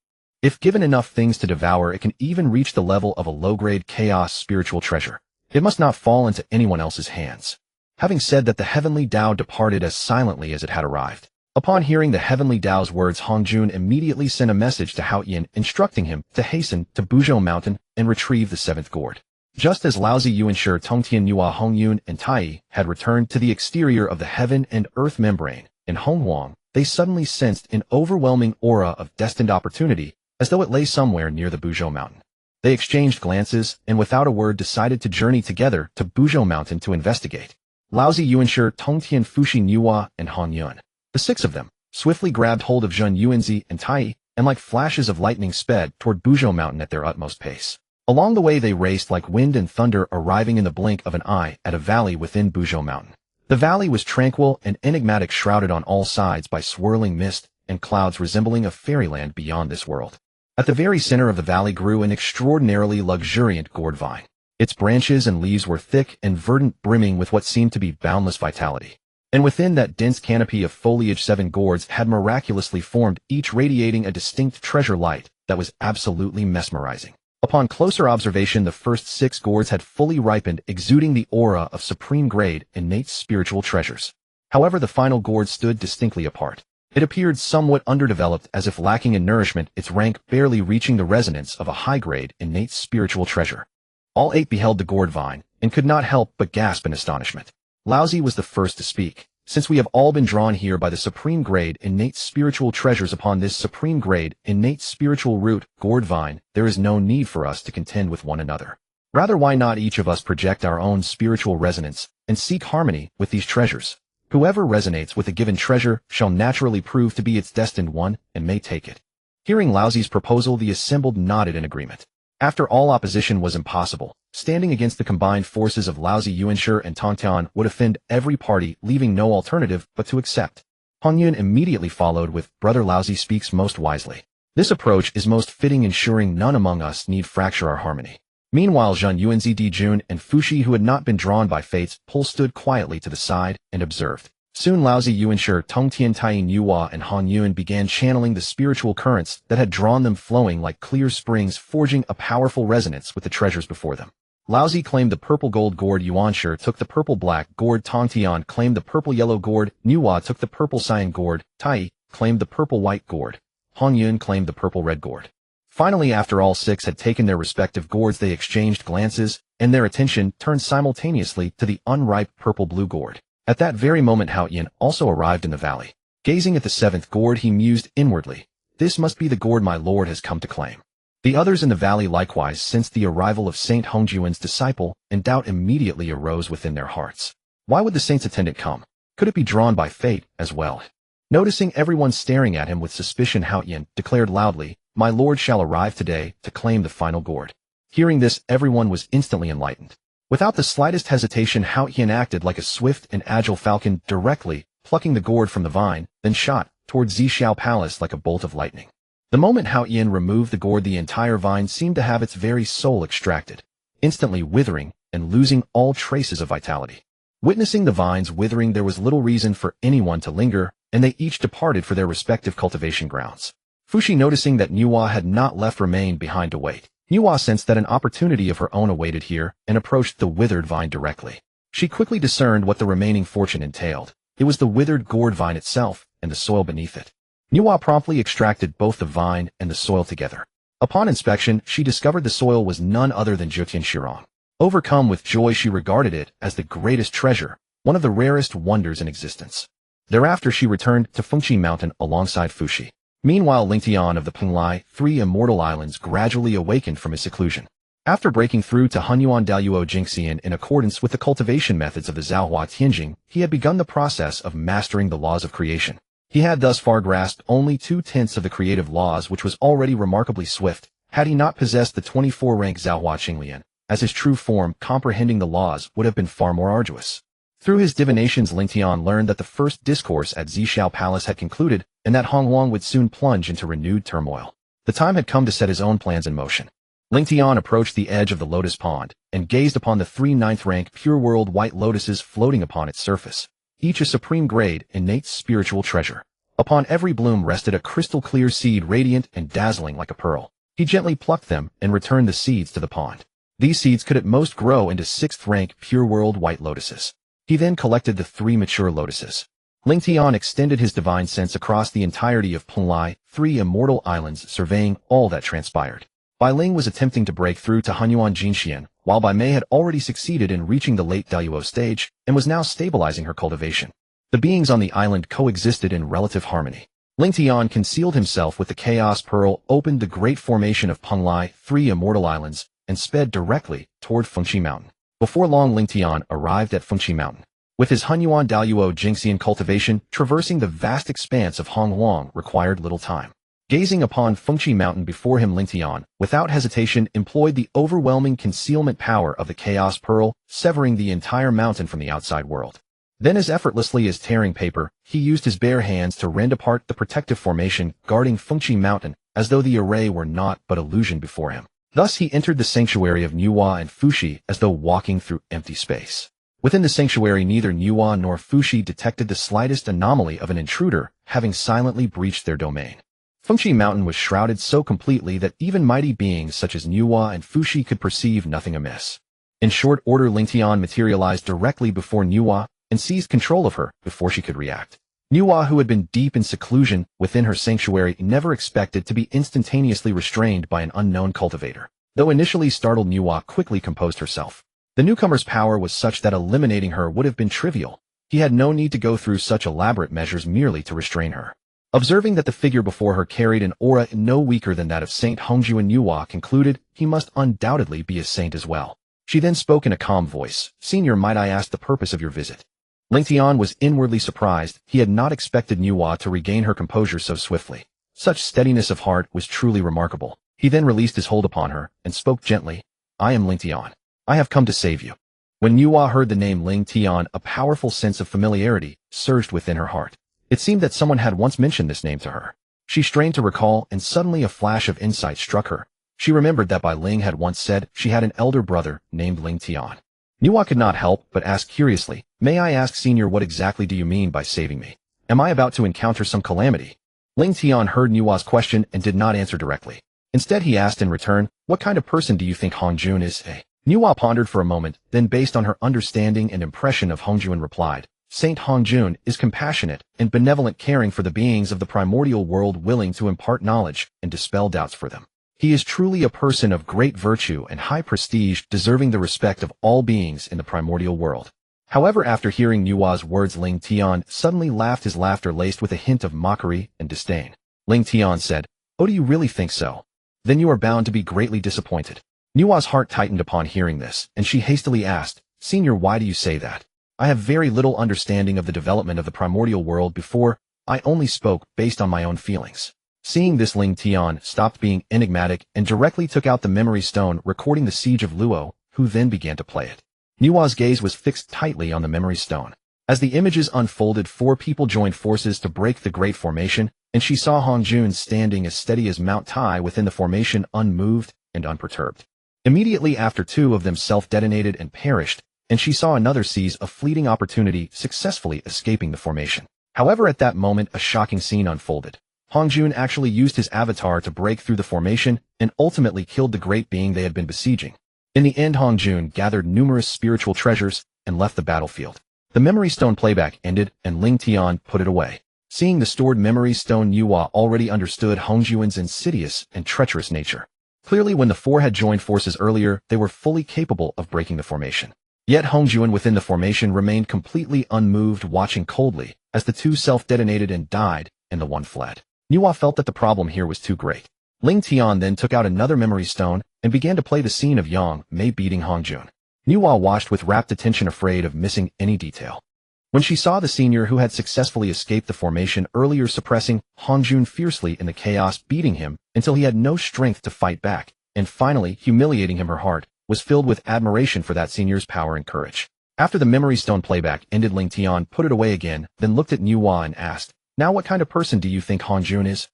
If given enough things to devour, it can even reach the level of a low-grade chaos spiritual treasure. It must not fall into anyone else's hands." Having said that, the Heavenly Dao departed as silently as it had arrived. Upon hearing the Heavenly Dao's words, Hongjun immediately sent a message to Haotian instructing him to hasten to Buzhou Mountain and retrieve the 7th gourd. Just as Laozi Yuanshi, Tongtian, Nüwa, Hongyun, and Tai had returned to the exterior of the heaven and earth membrane in Honghuang, they suddenly sensed an overwhelming aura of destined opportunity, as though it lay somewhere near the Buzhou Mountain. They exchanged glances and without a word decided to journey together to Buzhou Mountain to investigate. Laozi Yuanshi, Tongtian, Fuxi, Nüwa, and Hongyun, the 6 of them, swiftly grabbed hold of Zhen Yuanzi and Tai, and like flashes of lightning sped toward Buzhou Mountain at their utmost pace. Along the way they raced like wind and thunder, arriving in the blink of an eye at a valley within Buzhou Mountain. The valley was tranquil and enigmatic, shrouded on all sides by swirling mist and clouds resembling a fairyland beyond this world. At the very center of the valley grew an extraordinarily luxuriant gourd vine. Its branches and leaves were thick and verdant, brimming with what seemed to be boundless vitality. And within that dense canopy of foliage, 7 gourds had miraculously formed, each radiating a distinct treasure light that was absolutely mesmerizing. Upon closer observation, the first 6 gourds had fully ripened, exuding the aura of supreme grade innate spiritual treasures. However, the final gourd stood distinctly apart. It appeared somewhat underdeveloped, as if lacking in nourishment, its rank barely reaching the resonance of a high-grade innate spiritual treasure. All 8 beheld the gourd vine, and could not help but gasp in astonishment. Laozi was the first to speak. "Since we have all been drawn here by the supreme grade innate spiritual treasures upon this supreme grade innate spiritual root, gourd vine, there is no need for us to contend with one another. Rather, why not each of us project our own spiritual resonance and seek harmony with these treasures? Whoever resonates with a given treasure shall naturally prove to be its destined one and may take it." Hearing Laozi's proposal, the assembled nodded in agreement. After all opposition was impossible, standing against the combined forces of Laozi Yuanshi and Tong Tian would offend every party, leaving no alternative but to accept. Hongyun immediately followed with, Brother Laozi speaks most wisely. This approach is most fitting, ensuring none among us need fracture our harmony. Meanwhile, Zhen Yuanzi Dijun and Fuxi, who had not been drawn by fate's pull, stood quietly to the side and observed. Soon Laozi Yuanshi, Tong Tian Tai Nüwa and Hongyun began channeling the spiritual currents that had drawn them, flowing like clear springs, forging a powerful resonance with the treasures before them. Laozi claimed the purple-gold gourd, Yuanshi took the purple-black gourd, Tong Tian claimed the purple-yellow gourd, Nüwa took the purple-cyan gourd, Tai claimed the purple-white gourd, Hongyun claimed the purple-red gourd. Finally, after all six had taken their respective gourds, they exchanged glances, and their attention turned simultaneously to the unripe purple-blue gourd. At that very moment, Houtu also arrived in the valley. Gazing at the seventh gourd, he mused inwardly, this must be the gourd my lord has come to claim. The others in the valley likewise sensed the arrival of Saint Hongjuan's disciple, and doubt immediately arose within their hearts. Why would the saint's attendant come? Could it be drawn by fate as well? Noticing everyone staring at him with suspicion, Houtu declared loudly, my lord shall arrive today to claim the final gourd. Hearing this, everyone was instantly enlightened. Without the slightest hesitation, Houtu acted like a swift and agile falcon, directly plucking the gourd from the vine, then shot toward Zhixiao Palace like a bolt of lightning. The moment Houtu removed the gourd, the entire vine seemed to have its very soul extracted, instantly withering and losing all traces of vitality. Witnessing the vines withering, there was little reason for anyone to linger, and they each departed for their respective cultivation grounds. Fuxi, noticing that Nüwa had not left, remained behind to wait. Nüwa sensed that an opportunity of her own awaited here and approached the withered vine directly. She quickly discerned what the remaining fortune entailed. It was the withered gourd vine itself and the soil beneath it. Nüwa promptly extracted both the vine and the soil together. Upon inspection, she discovered the soil was none other than Zhutian Shirong. Overcome with joy, she regarded it as the greatest treasure, one of the rarest wonders in existence. Thereafter, she returned to Fengqi Mountain alongside Fuxi. Meanwhile, Ling Tian of the Penglai, 3 immortal islands, gradually awakened from his seclusion. After breaking through to Hunyuan Daluo Jingxian in accordance with the cultivation methods of the Zhaohua Tianjing, he had begun the process of mastering the laws of creation. He had thus far grasped only 2/10 of the creative laws, which was already remarkably swift, had he not possessed the 24-rank Zhaohua Qinglian. As his true form, comprehending the laws would have been far more arduous. Through his divinations, Ling Tian learned that the first discourse at Zhixiao Palace had concluded, and that Honghuang would soon plunge into renewed turmoil. The time had come to set his own plans in motion. Ling Tian approached the edge of the lotus pond, and gazed upon the 3 9th-rank pure world white lotuses floating upon its surface, each a supreme grade, innate spiritual treasure. Upon every bloom rested a crystal-clear seed, radiant and dazzling like a pearl. He gently plucked them and returned the seeds to the pond. These seeds could at most grow into 6th-rank pure world white lotuses. He then collected the 3 mature lotuses. Ling Tian extended his divine sense across the entirety of Penglai, 3 immortal islands, surveying all that transpired. Bai Ling was attempting to break through to Hunyuan Jinxian, while Bai Mei had already succeeded in reaching the late Daluo stage and was now stabilizing her cultivation. The beings on the island coexisted in relative harmony. Ling Tian concealed himself with the Chaos Pearl, opened the great formation of Penglai, 3 immortal islands, and sped directly toward Fengqi Mountain. Before long, Ling Tian arrived at Fengqi Mountain. With his Hunyuan Daluo Jingxian cultivation, traversing the vast expanse of Honghuang required little time. Gazing upon Fengqi Mountain before him, Ling Tian, without hesitation, employed the overwhelming concealment power of the Chaos Pearl, severing the entire mountain from the outside world. Then, as effortlessly as tearing paper, he used his bare hands to rend apart the protective formation guarding Fengqi Mountain, as though the array were naught but illusion before him. Thus he entered the sanctuary of Nüwa and Fuxi as though walking through empty space. Within the sanctuary, neither Nüwa nor Fuxi detected the slightest anomaly of an intruder, having silently breached their domain. Fengqi Mountain was shrouded so completely that even mighty beings such as Nüwa and Fuxi could perceive nothing amiss. In short order, Ling Tian materialized directly before Nüwa and seized control of her before she could react. Nüwa, who had been deep in seclusion within her sanctuary, never expected to be instantaneously restrained by an unknown cultivator. Though initially startled, Nüwa quickly composed herself. The newcomer's power was such that eliminating her would have been trivial. He had no need to go through such elaborate measures merely to restrain her. Observing that the figure before her carried an aura no weaker than that of Saint Hongjun, Nüwa concluded he must undoubtedly be a saint as well. She then spoke in a calm voice, "Senior, might I ask the purpose of your visit?" Ling Tian was inwardly surprised. He had not expected Nüwa to regain her composure so swiftly. Such steadiness of heart was truly remarkable. He then released his hold upon her and spoke gently, I am Ling Tian. I have come to save you. When Nüwa heard the name Ling Tian, a powerful sense of familiarity surged within her heart. It seemed that someone had once mentioned this name to her. She strained to recall, and suddenly a flash of insight struck her. She remembered that Ling had once said she had an elder brother named Ling Tian. Nüwa could not help but ask curiously, May I ask, Senior, what exactly do you mean by saving me? Am I about to encounter some calamity? Ling Tian heard Nüwa's question and did not answer directly. Instead, he asked in return, what kind of person do you think Hongjun is? Nüwa pondered for a moment, then based on her understanding and impression of Hongjun replied, Saint Hongjun is compassionate and benevolent, caring for the beings of the primordial world, willing to impart knowledge and dispel doubts for them. He is truly a person of great virtue and high prestige, deserving the respect of all beings in the primordial world. However, after hearing Nüwa's words, Ling Tian suddenly laughed, his laughter laced with a hint of mockery and disdain. Ling Tian said, Oh, do you really think so? Then you are bound to be greatly disappointed. Nüwa's heart tightened upon hearing this, and she hastily asked, Senior, why do you say that? I have very little understanding of the development of the primordial world before. I only spoke based on my own feelings. Seeing this, Ling Tian stopped being enigmatic and directly took out the memory stone recording the siege of Luo, who then began to play it. Nüwa's gaze was fixed tightly on the memory stone. As the images unfolded, 4 people joined forces to break the Great Formation, and she saw Hongjun standing as steady as Mount Tai within the formation, unmoved and unperturbed. Immediately after, 2 of them self-detonated and perished, and she saw another seize a fleeting opportunity, successfully escaping the formation. However, at that moment, a shocking scene unfolded. Hongjun actually used his avatar to break through the formation and ultimately killed the great being they had been besieging. In the end, Hongjun gathered numerous spiritual treasures and left the battlefield. The memory stone playback ended, and Ling Tian put it away. Seeing the stored memory stone, Nüwa already understood Hongjun's insidious and treacherous nature. Clearly, when the 4 had joined forces earlier, they were fully capable of breaking the formation. Yet Hongjun within the formation remained completely unmoved, watching coldly as the 2 self-detonated and died, and the 1 fled. Nüwa felt that the problem here was too great. Ling Tian then took out another memory stone and began to play the scene of Yang Mei beating Hongjun. Nüwa watched with rapt attention, afraid of missing any detail. When she saw the senior who had successfully escaped the formation earlier suppressing Hongjun fiercely in the chaos, beating him until he had no strength to fight back, and finally humiliating him, her heart was filled with admiration for that senior's power and courage. After the memory stone playback ended, Ling Tian put it away again, then looked at Nüwa and asked, Now what kind of person do you think Hongjun is?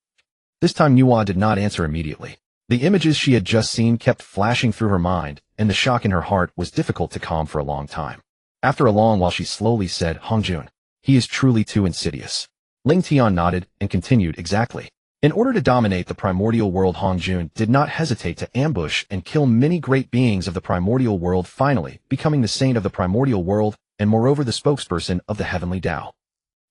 This time Nüwa did not answer immediately. The images she had just seen kept flashing through her mind, and the shock in her heart was difficult to calm for a long time. After a long while, she slowly said, Hongjun, he is truly too insidious. Ling Tian nodded and continued, Exactly. In order to dominate the primordial world, Hongjun did not hesitate to ambush and kill many great beings of the primordial world, finally becoming the saint of the primordial world and moreover the spokesperson of the Heavenly Dao.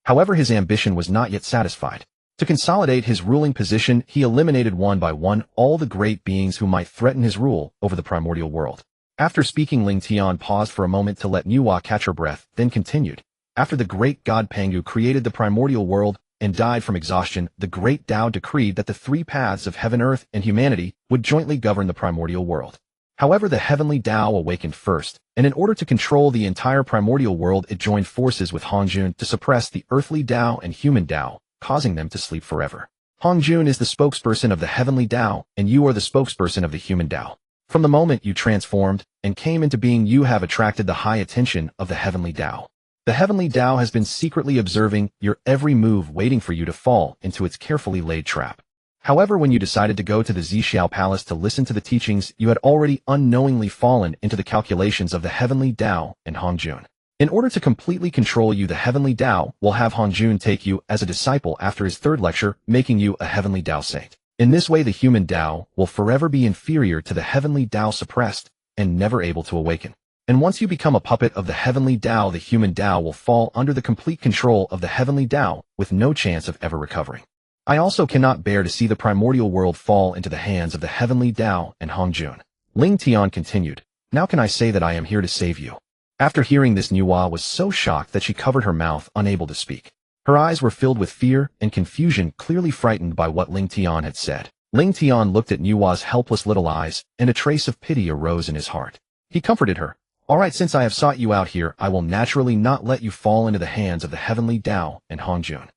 However, his ambition was not yet satisfied. To consolidate his ruling position, he eliminated one by one all the great beings who might threaten his rule over the primordial world. After speaking, Ling Tian paused for a moment to let Nüwa catch her breath, then continued. After the great god Pangu created the primordial world and died from exhaustion, the great Dao decreed that the 3 paths of heaven, earth, and humanity would jointly govern the primordial world. However, the Heavenly Dao awakened first, and in order to control the entire primordial world, it joined forces with Hongjun to suppress the earthly Dao and human Dao, causing them to sleep forever. Hongjun is the spokesperson of the Heavenly Dao, and you are the spokesperson of the human Dao. From the moment you transformed and came into being, you have attracted the high attention of the Heavenly Dao. The Heavenly Dao has been secretly observing your every move, waiting for you to fall into its carefully laid trap. However, when you decided to go to the Zixiao Palace to listen to the teachings, you had already unknowingly fallen into the calculations of the Heavenly Dao and Hongjun. In order to completely control you, the Heavenly Dao will have Hongjun take you as a disciple after his 3rd lecture, making you a Heavenly Dao saint. In this way, the human Dao will forever be inferior to the Heavenly Dao, suppressed and never able to awaken. And once you become a puppet of the Heavenly Dao, the human Dao will fall under the complete control of the Heavenly Dao with no chance of ever recovering. I also cannot bear to see the primordial world fall into the hands of the Heavenly Dao and Hongjun. Ling Tian continued, Now can I say that I am here to save you? After hearing this, Nüwa was so shocked that she covered her mouth, unable to speak. Her eyes were filled with fear and confusion, clearly frightened by what Ling Tian had said. Ling Tian looked at Nüwa's helpless little eyes, and a trace of pity arose in his heart. He comforted her. All right, since I have sought you out here, I will naturally not let you fall into the hands of the Heavenly Dao and Hongjun.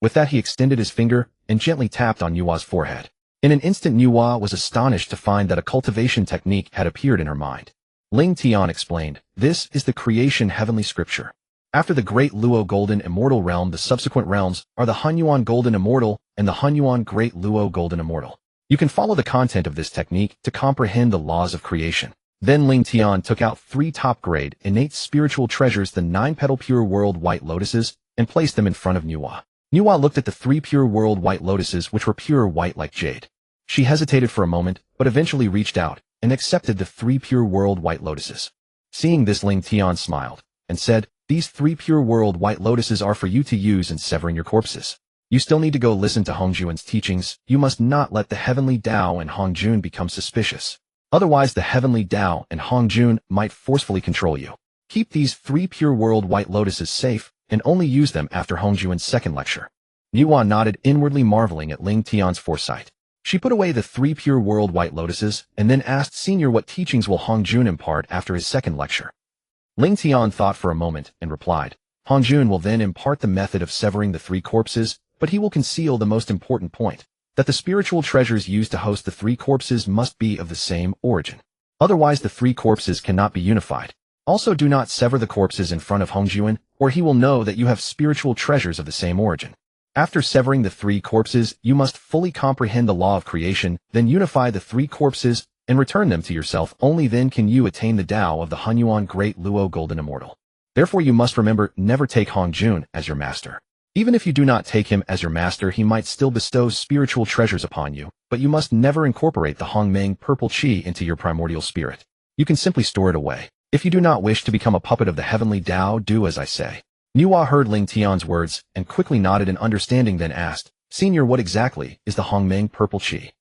With that, he extended his finger and gently tapped on Nüwa's forehead. In an instant, Nüwa was astonished to find that a cultivation technique had appeared in her mind. Ling Tian explained, "This is the creation heavenly scripture. After the Great Luo Golden Immortal Realm, the subsequent realms are the Honghuang Golden Immortal and the Honghuang Great Luo Golden Immortal. You can follow the content of this technique to comprehend the laws of creation." Then Ling Tian took out 3 top-grade, innate spiritual treasures, the 9-petal pure world white lotuses, and placed them in front of Nüwa. Nüwa looked at the 3 pure world white lotuses, which were pure white like jade. She hesitated for a moment, but eventually reached out and accepted the 3 pure world white lotuses. Seeing this, Ling Tian smiled and said, "These 3 pure world white lotuses are for you to use in severing your corpses. You still need to go listen to Hongjun's teachings. You must not let the Heavenly Dao and Hongjun become suspicious. Otherwise, the Heavenly Dao and Hongjun might forcefully control you. Keep these 3 pure world white lotuses safe and only use them after Hongjun's second lecture." Nüwa nodded, inwardly marveling at Ling Tian's foresight. She put away the 3 pure world white lotuses and then asked Senior what teachings will Hongjun impart after his second lecture. Ling Tian thought for a moment and replied, "Hongjun will then impart the method of severing the 3 corpses, but he will conceal the most important point, that the spiritual treasures used to host the 3 corpses must be of the same origin. Otherwise, the 3 corpses cannot be unified. Also, do not sever the corpses in front of Hongjun, or he will know that you have spiritual treasures of the same origin. After severing the 3 corpses, you must fully comprehend the law of creation, then unify the 3 corpses and return them to yourself. Only then can you attain the Dao of the Honghuang Great Luo Golden Immortal. Therefore, you must remember, never take Hongjun as your master. Even if you do not take him as your master, he might still bestow spiritual treasures upon you, but you must never incorporate the Hongmeng purple qi into your primordial spirit. You can simply store it away. If you do not wish to become a puppet of the Heavenly Dao, do as I say." Nüwa heard Ling Tian's words and quickly nodded in understanding, then asked, "Senior, what exactly is the Hongmeng purple qi?"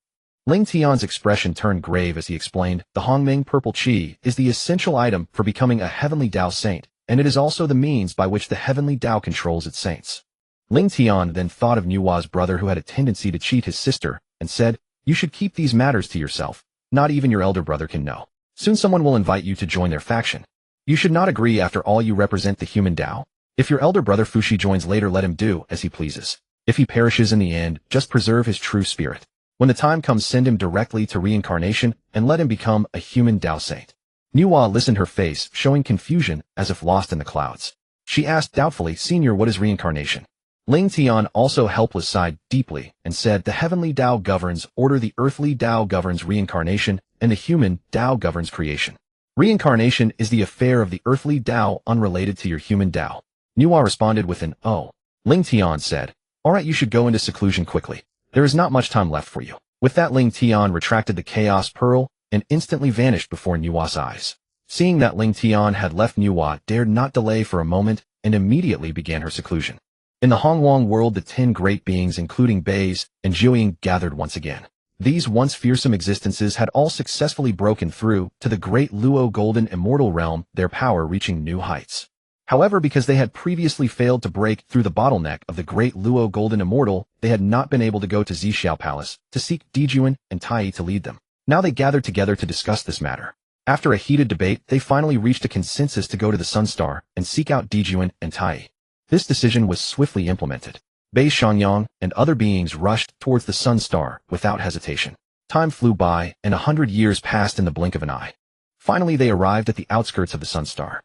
Ling Tian's expression turned grave as he explained, "The Hongmeng purple qi is the essential item for becoming a Heavenly Dao saint, and it is also the means by which the Heavenly Dao controls its saints." Ling Tian then thought of Nüwa's brother, who had a tendency to cheat his sister, and said, "You should keep these matters to yourself. Not even your elder brother can know. Soon someone will invite you to join their faction. You should not agree. After all, you represent the human Dao. If your elder brother Fushi joins later, let him do as he pleases. If he perishes in the end, just preserve his true spirit. When the time comes, send him directly to reincarnation and let him become a human Dao saint." Nüwa listened, her face showing confusion as if lost in the clouds. She asked doubtfully, "Senior, what is reincarnation?" Ling Tian, also helpless, sighed deeply and said, "The Heavenly Dao governs order, the earthly Dao governs reincarnation, and the human Dao governs creation. Reincarnation is the affair of the earthly Dao, unrelated to your human Dao." Nüwa responded with an "Oh." Ling Tian said, "All right, you should go into seclusion quickly. There is not much time left for you." With that, Ling Tian retracted the Chaos Pearl and instantly vanished before Nüwa's eyes. Seeing that Ling Tian had left, Nüwa dared not delay for a moment and immediately began her seclusion. In the Honghuang world, the 10 great beings, including Beis and Zhuiying, gathered once again. These once fearsome existences had all successfully broken through to the Great Luo Golden Immortal Realm, their power reaching new heights. However, because they had previously failed to break through the bottleneck of the Great Luo Golden Immortal, they had not been able to go to Zixiao Palace to seek Dijun and Tai to lead them. Now they gathered together to discuss this matter. After a heated debate, they finally reached a consensus to go to the Sun Star and seek out Dijun and Tai. This decision was swiftly implemented. Bei Shangyang and other beings rushed towards the Sun Star without hesitation. Time flew by, and 100 years passed in the blink of an eye. Finally, they arrived at the outskirts of the Sun Star.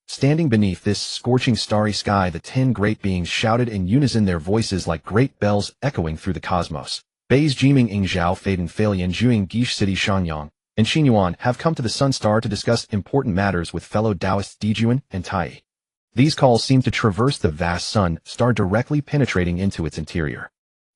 Standing beneath this scorching starry sky, the 10 great beings shouted in unison, their voices like great bells echoing through the cosmos. Beis Jiming Ing Zhao Faden Failian Zhuing Gish City Shanyang and Xinyuan have come to the Sun Star to discuss important matters with fellow Taoists Dijun and Tai. These calls seem to traverse the vast Sun Star, directly penetrating into its interior.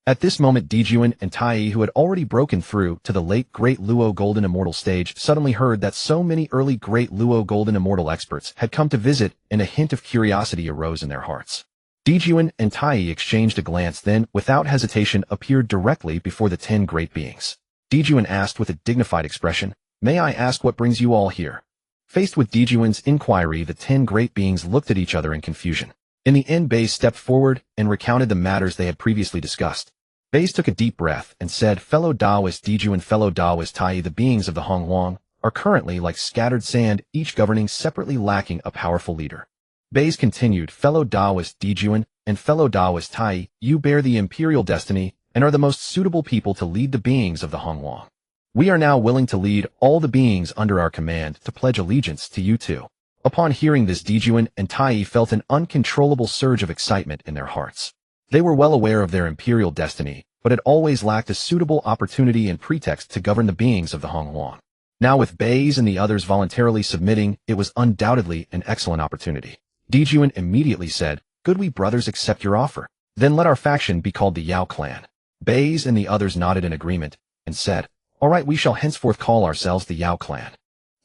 At this moment, Dijun and Tai, who had already broken through to the late Great Luo Golden Immortal stage, suddenly heard that so many early Great Luo Golden Immortal experts had come to visit, and a hint of curiosity arose in their hearts. Dijun and Tai exchanged a glance, then, without hesitation, appeared directly before the 10 great beings. Dijun asked with a dignified expression, "May I ask what brings you all here?" Faced with Dijun's inquiry, the 10 great beings looked at each other in confusion. In the end, Beis stepped forward and recounted the matters they had previously discussed. Beis took a deep breath and said, "Fellow Taoist Dijun and fellow Taoist Tai, the beings of the Honghuang are currently like scattered sand, each governing separately, lacking a powerful leader." Beis continued, "Fellow Taoist Dijun and fellow Taoist Tai, you bear the imperial destiny and are the most suitable people to lead the beings of the Honghuang. We are now willing to lead all the beings under our command to pledge allegiance to you two." Upon hearing this, Dijuan and Tai felt an uncontrollable surge of excitement in their hearts. They were well aware of their imperial destiny, but had always lacked a suitable opportunity and pretext to govern the beings of the Honghuang. Now with Baze and the others voluntarily submitting, it was undoubtedly an excellent opportunity. Dijuan immediately said, "Good, we brothers accept your offer. Then let our faction be called the Yao clan." Baze and the others nodded in agreement, and said, "All right, we shall henceforth call ourselves the Yao clan."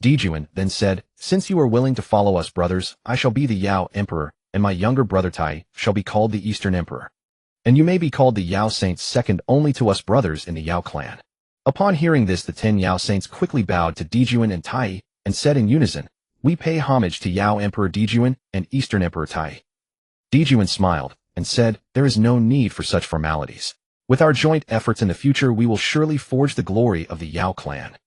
Dijuan then said, "Since you are willing to follow us, brothers, I shall be the Yao emperor, and my younger brother Tai shall be called the Eastern emperor. And you may be called the Yao saints, second only to us brothers in the Yao clan." Upon hearing this, the 10 Yao saints quickly bowed to Dijuan and Tai, and said in unison, "We pay homage to Yao Emperor Dijuan and Eastern Emperor Tai." Dijuan smiled, and said, "There is no need for such formalities. With our joint efforts in the future, we will surely forge the glory of the Yao clan."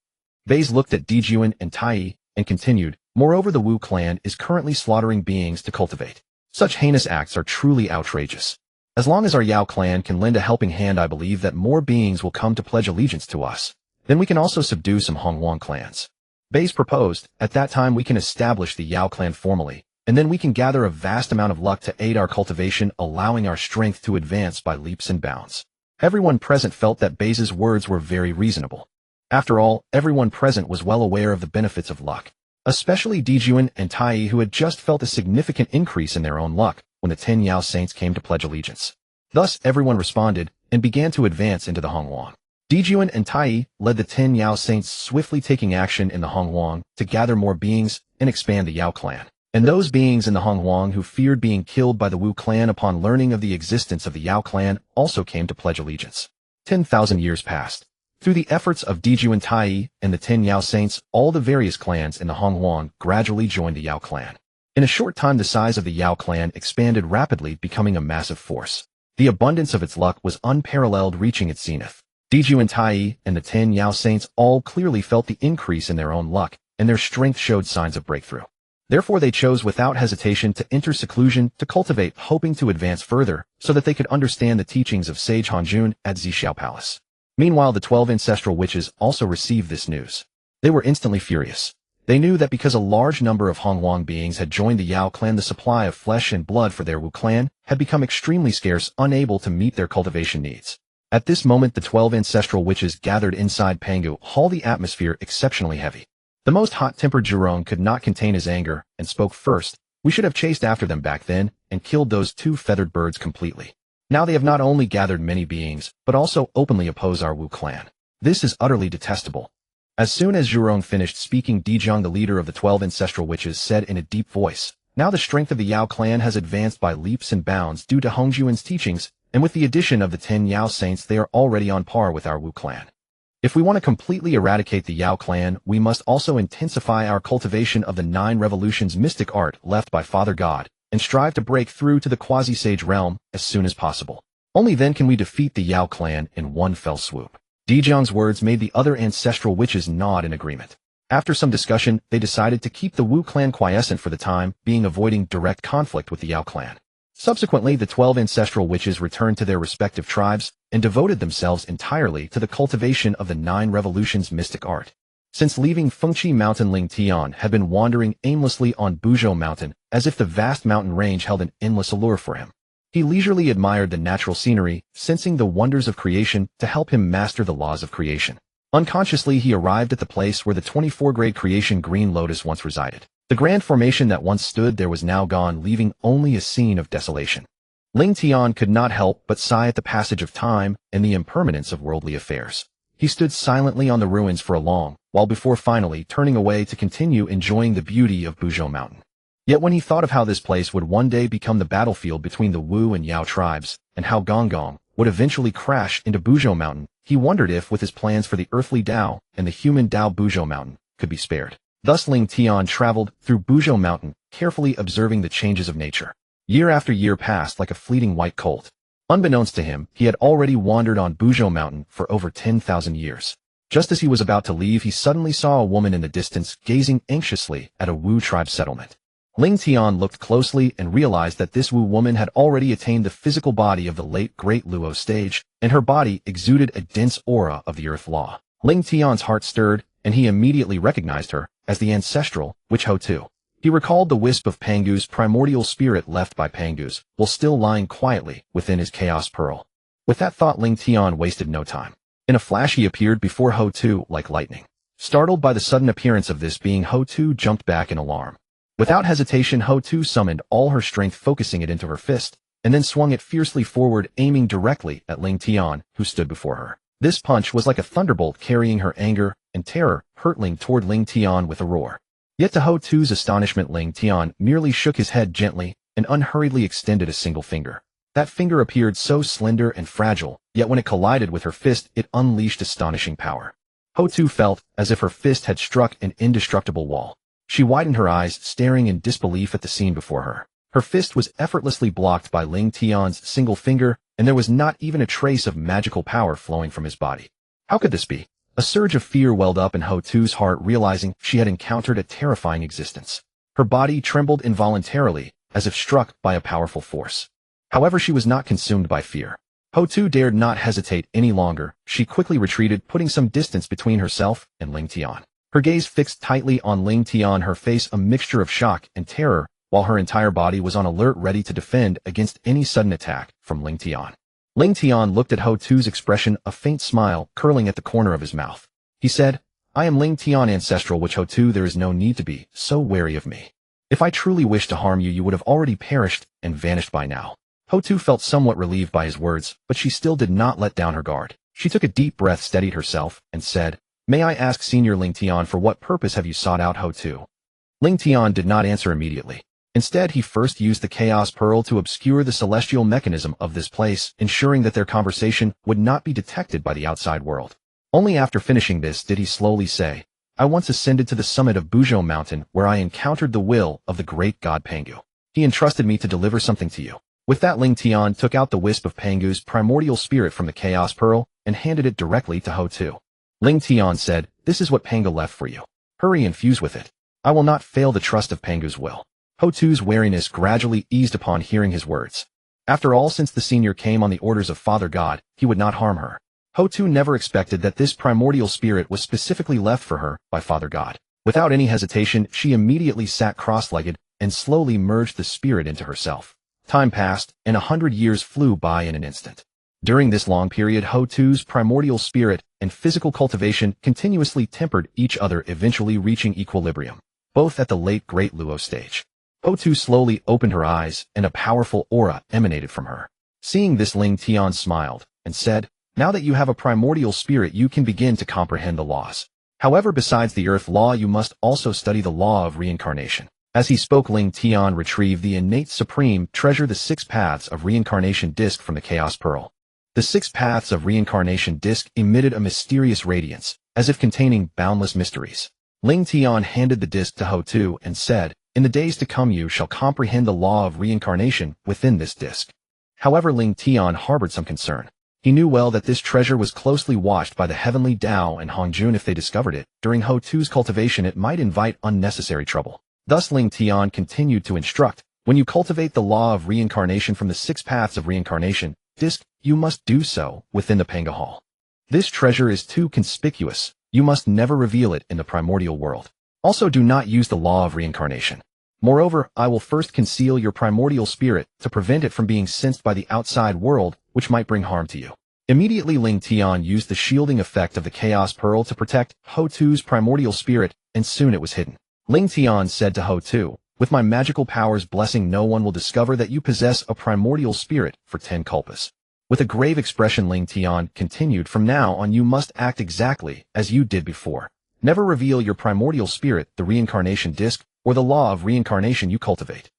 Baze looked at Dijuan and Tai, and continued, "Moreover, the Wu clan is currently slaughtering beings to cultivate. Such heinous acts are truly outrageous. As long as our Yao clan can lend a helping hand, I believe that more beings will come to pledge allegiance to us. Then we can also subdue some Honghuang clans." Baze proposed, "At that time we can establish the Yao clan formally, and then we can gather a vast amount of luck to aid our cultivation, allowing our strength to advance by leaps and bounds." Everyone present felt that Baze's words were very reasonable. After all, everyone present was well aware of the benefits of luck, especially Dijuan and Tai, who had just felt a significant increase in their own luck when the 10 Yao saints came to pledge allegiance. Thus, everyone responded and began to advance into the Honghuang. Dijuan and Tai led the 10 Yao saints, swiftly taking action in the Honghuang to gather more beings and expand the Yao clan. And those beings in the Honghuang who feared being killed by the Wu clan upon learning of the existence of the Yao clan also came to pledge allegiance. 10,000 years passed. Through the efforts of Dijuan, Tai, and the 10 Yao saints, all the various clans in the Honghuang gradually joined the Yao clan. In a short time, the size of the Yao clan expanded rapidly, becoming a massive force. The abundance of its luck was unparalleled, reaching its zenith. Dijuan, Tai, and the 10 Yao saints all clearly felt the increase in their own luck, and their strength showed signs of breakthrough. Therefore, they chose without hesitation to enter seclusion to cultivate, hoping to advance further so that they could understand the teachings of Sage Hongjun at Zixiao Palace. Meanwhile, the 12 ancestral witches also received this news. They were instantly furious. They knew that because a large number of Honghuang beings had joined the Yao clan, the supply of flesh and blood for their Wu clan had become extremely scarce, unable to meet their cultivation needs. At this moment, the 12 ancestral witches gathered inside Pangu Hall, the atmosphere exceptionally heavy. The most hot-tempered Zhurong could not contain his anger and spoke first. "We should have chased after them back then and killed those 2 feathered birds completely. Now they have not only gathered many beings, but also openly oppose our Wu clan. This is utterly detestable." As soon as Zhurong finished speaking, Dijong, the leader of the 12 ancestral witches, said in a deep voice, "Now the strength of the Yao clan has advanced by leaps and bounds due to Hongjun's teachings, and with the addition of the 10 Yao saints, they are already on par with our Wu clan. If we want to completely eradicate the Yao clan, we must also intensify our cultivation of the 9 revolutions mystic art left by Father God, and strive to break through to the quasi-sage realm as soon as possible. Only then can we defeat the Yao clan in one fell swoop." Dijong's words made the other ancestral witches nod in agreement. After some discussion, they decided to keep the Wu clan quiescent for the time being, avoiding direct conflict with the Yao clan. Subsequently, the 12 ancestral witches returned to their respective tribes and devoted themselves entirely to the cultivation of the 9 revolutions mystic art. Since leaving Fengqi Mountain, Ling Tian had been wandering aimlessly on Buzhou Mountain, as if the vast mountain range held an endless allure for him. He leisurely admired the natural scenery, sensing the wonders of creation to help him master the laws of creation. Unconsciously, he arrived at the place where the 24-grade Creation Green Lotus once resided. The grand formation that once stood there was now gone, leaving only a scene of desolation. Ling Tian could not help but sigh at the passage of time and the impermanence of worldly affairs. He stood silently on the ruins for a long while before finally turning away to continue enjoying the beauty of Buzhou Mountain. Yet when he thought of how this place would one day become the battlefield between the Wu and Yao tribes, and how Gonggong would eventually crash into Buzhou Mountain, he wondered if, with his plans for the earthly Dao and the human Dao, Buzhou Mountain could be spared. Thus Ling Tian traveled through Buzhou Mountain, carefully observing the changes of nature. Year after year passed like a fleeting white colt. Unbeknownst to him, he had already wandered on Buzhou Mountain for over 10,000 years. Just as he was about to leave, he suddenly saw a woman in the distance gazing anxiously at a Wu tribe settlement. Ling Tian looked closely and realized that this Wu woman had already attained the physical body of the late Great Luo stage, and her body exuded a dense aura of the Earth Law. Ling Tian's heart stirred, and he immediately recognized her as the ancestral witch Houtu. He recalled the wisp of Pangu's primordial spirit left by Pangu's, while still lying quietly within his chaos pearl. With that thought, Ling Tian wasted no time. In a flash he appeared before Houtu like lightning. Startled by the sudden appearance of this being, Houtu jumped back in alarm. Without hesitation, Houtu summoned all her strength, focusing it into her fist, and then swung it fiercely forward, aiming directly at Ling Tian, who stood before her. This punch was like a thunderbolt, carrying her anger and terror, hurtling toward Ling Tian with a roar. Yet to Houtu's astonishment, Ling Tian merely shook his head gently and unhurriedly extended a single finger. That finger appeared so slender and fragile, yet when it collided with her fist, it unleashed astonishing power. Houtu felt as if her fist had struck an indestructible wall. She widened her eyes, staring in disbelief at the scene before her. Her fist was effortlessly blocked by Ling Tian's single finger, and there was not even a trace of magical power flowing from his body. How could this be? A surge of fear welled up in Houtu's heart, realizing she had encountered a terrifying existence. Her body trembled involuntarily, as if struck by a powerful force. However, she was not consumed by fear. Houtu dared not hesitate any longer. She quickly retreated, putting some distance between herself and Ling Tian. Her gaze fixed tightly on Ling Tian, her face a mixture of shock and terror, while her entire body was on alert, ready to defend against any sudden attack from Ling Tian. Ling Tian looked at Houtu's expression, a faint smile curling at the corner of his mouth. He said, "I am Ling Tian, ancestral witch Houtu. There is no need to be so wary of me. If I truly wished to harm you, you would have already perished and vanished by now." Houtu felt somewhat relieved by his words, but she still did not let down her guard. She took a deep breath, steadied herself, and said, "May I ask, Senior Ling Tian, for what purpose have you sought out Houtu?" Ling Tian did not answer immediately. Instead, he first used the Chaos Pearl to obscure the celestial mechanism of this place, ensuring that their conversation would not be detected by the outside world. Only after finishing this did he slowly say, "I once ascended to the summit of Buzhou Mountain, where I encountered the will of the great god Pangu. He entrusted me to deliver something to you." With that, Ling Tian took out the wisp of Pangu's primordial spirit from the Chaos Pearl and handed it directly to Houtu. Ling Tian said, "This is what Pangu left for you. Hurry and fuse with it. I will not fail the trust of Pangu's will." Houtu's wariness gradually eased upon hearing his words. After all, since the senior came on the orders of Father God, he would not harm her. Houtu never expected that this primordial spirit was specifically left for her by Father God. Without any hesitation, she immediately sat cross-legged and slowly merged the spirit into herself. Time passed, and 100 years flew by in an instant. During this long period, Houtu's primordial spirit and physical cultivation continuously tempered each other, eventually reaching equilibrium, both at the late Great Luo stage. Houtu slowly opened her eyes, and a powerful aura emanated from her. Seeing this, Ling Tian smiled and said, "Now that you have a primordial spirit, you can begin to comprehend the laws. However, besides the Earth Law, you must also study the law of reincarnation." As he spoke, Ling Tian retrieved the Innate Supreme Treasure, the Six Paths of Reincarnation disc, from the Chaos Pearl. The Six Paths of Reincarnation disc emitted a mysterious radiance, as if containing boundless mysteries. Ling Tian handed the disc to Houtu and said, "In the days to come you shall comprehend the law of reincarnation within this disc." However, Ling Tian harbored some concern. He knew well that this treasure was closely watched by the Heavenly Dao and Hongjun. If they discovered it during Houtu's cultivation, it might invite unnecessary trouble. Thus, Ling Tian continued to instruct, "When you cultivate the law of reincarnation from the Six Paths of Reincarnation disc, you must do so within the Panga Hall. This treasure is too conspicuous. You must never reveal it in the primordial world. Also, do not use the law of reincarnation. Moreover, I will first conceal your primordial spirit to prevent it from being sensed by the outside world, which might bring harm to you." Immediately, Ling Tian used the shielding effect of the Chaos Pearl to protect Houtu's primordial spirit, and soon it was hidden. Ling Tian said to Houtu, "With my magical powers blessing, no one will discover that you possess a primordial spirit for 10 kalpas." With a grave expression, Ling Tian continued, "From now on you must act exactly as you did before. Never reveal your primordial spirit, the reincarnation disc, or the law of reincarnation you cultivate.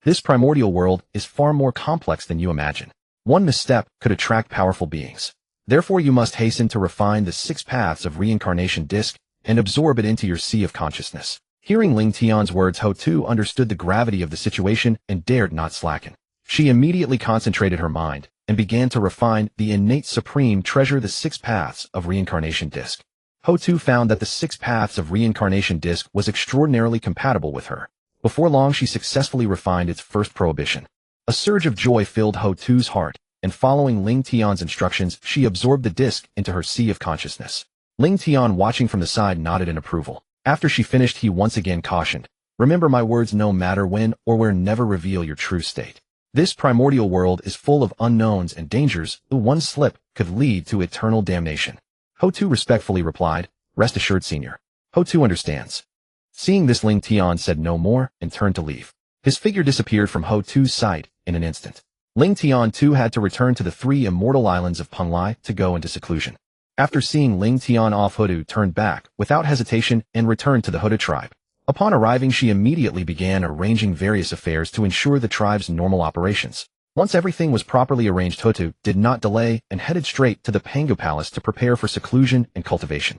This primordial world is far more complex than you imagine. One misstep could attract powerful beings. Therefore you must hasten to refine the Six Paths of Reincarnation disc and absorb it into your sea of consciousness." Hearing Ling Tian's words, Houtu understood the gravity of the situation and dared not slacken. She immediately concentrated her mind and began to refine the Innate Supreme Treasure, the Six Paths of Reincarnation disc. Houtu found that the Six Paths of Reincarnation disc was extraordinarily compatible with her. Before long she successfully refined its first prohibition. A surge of joy filled Houtu's heart, and following Ling Tian's instructions, she absorbed the disc into her sea of consciousness. Ling Tian, watching from the side, nodded in approval. After she finished, he once again cautioned, "Remember my words, no matter when or where, never reveal your true state. This primordial world is full of unknowns and dangers. One slip could lead to eternal damnation." Houtu respectfully replied, "Rest assured, senior. Houtu understands." Seeing this, Ling Tian said no more and turned to leave. His figure disappeared from Houtu's sight in an instant. Ling Tian too had to return to the 3 immortal islands of Penglai to go into seclusion. After seeing Ling Tian off, Houtu turned back without hesitation and returned to the Houtu tribe. Upon arriving, she immediately began arranging various affairs to ensure the tribe's normal operations. Once everything was properly arranged, Houtu did not delay and headed straight to the Pangu Palace to prepare for seclusion and cultivation.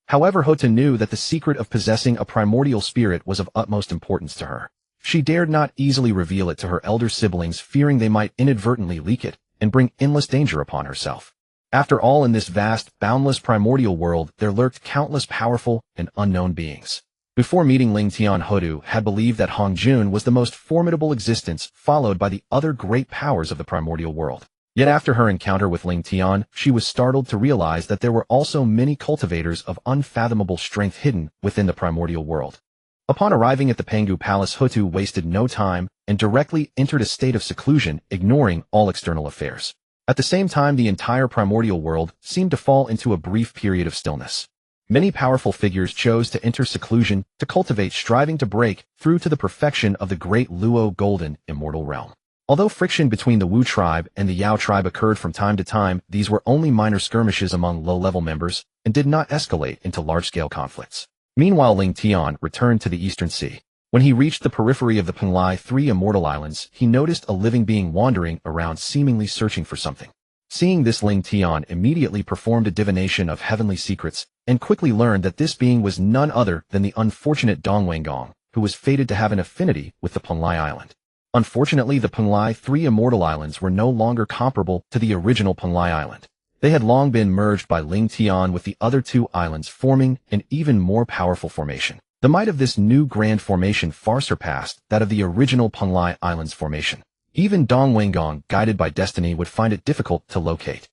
However, Houtu knew that the secret of possessing a primordial spirit was of utmost importance to her. She dared not easily reveal it to her elder siblings, fearing they might inadvertently leak it and bring endless danger upon herself. After all, in this vast, boundless primordial world, there lurked countless powerful and unknown beings. Before meeting Ling Tian, Houtu had believed that Hongjun was the most formidable existence, followed by the other great powers of the primordial world. Yet after her encounter with Ling Tian, she was startled to realize that there were also many cultivators of unfathomable strength hidden within the primordial world. Upon arriving at the Pangu Palace, Houtu wasted no time and directly entered a state of seclusion, ignoring all external affairs. At the same time, the entire primordial world seemed to fall into a brief period of stillness. Many powerful figures chose to enter seclusion to cultivate, striving to break through to the perfection of the great Luo golden immortal realm. Although friction between the Wu tribe and the Yao tribe occurred from time to time, these were only minor skirmishes among low-level members and did not escalate into large-scale conflicts. Meanwhile, Ling Tian returned to the Eastern Sea. When he reached the periphery of the Penglai 3 immortal islands, he noticed a living being wandering around, seemingly searching for something. Seeing this, Ling Tian immediately performed a divination of heavenly secrets and quickly learned that this being was none other than the unfortunate Dong Wenggong, who was fated to have an affinity with the Penglai island. Unfortunately, the Penglai 3 immortal islands were no longer comparable to the original Penglai island. They had long been merged by Ling Tian with the other 2 islands, forming an even more powerful formation. The might of this new grand formation far surpassed that of the original Penglai Islands formation. Even Dong Wenggong, guided by destiny, would find it difficult to locate.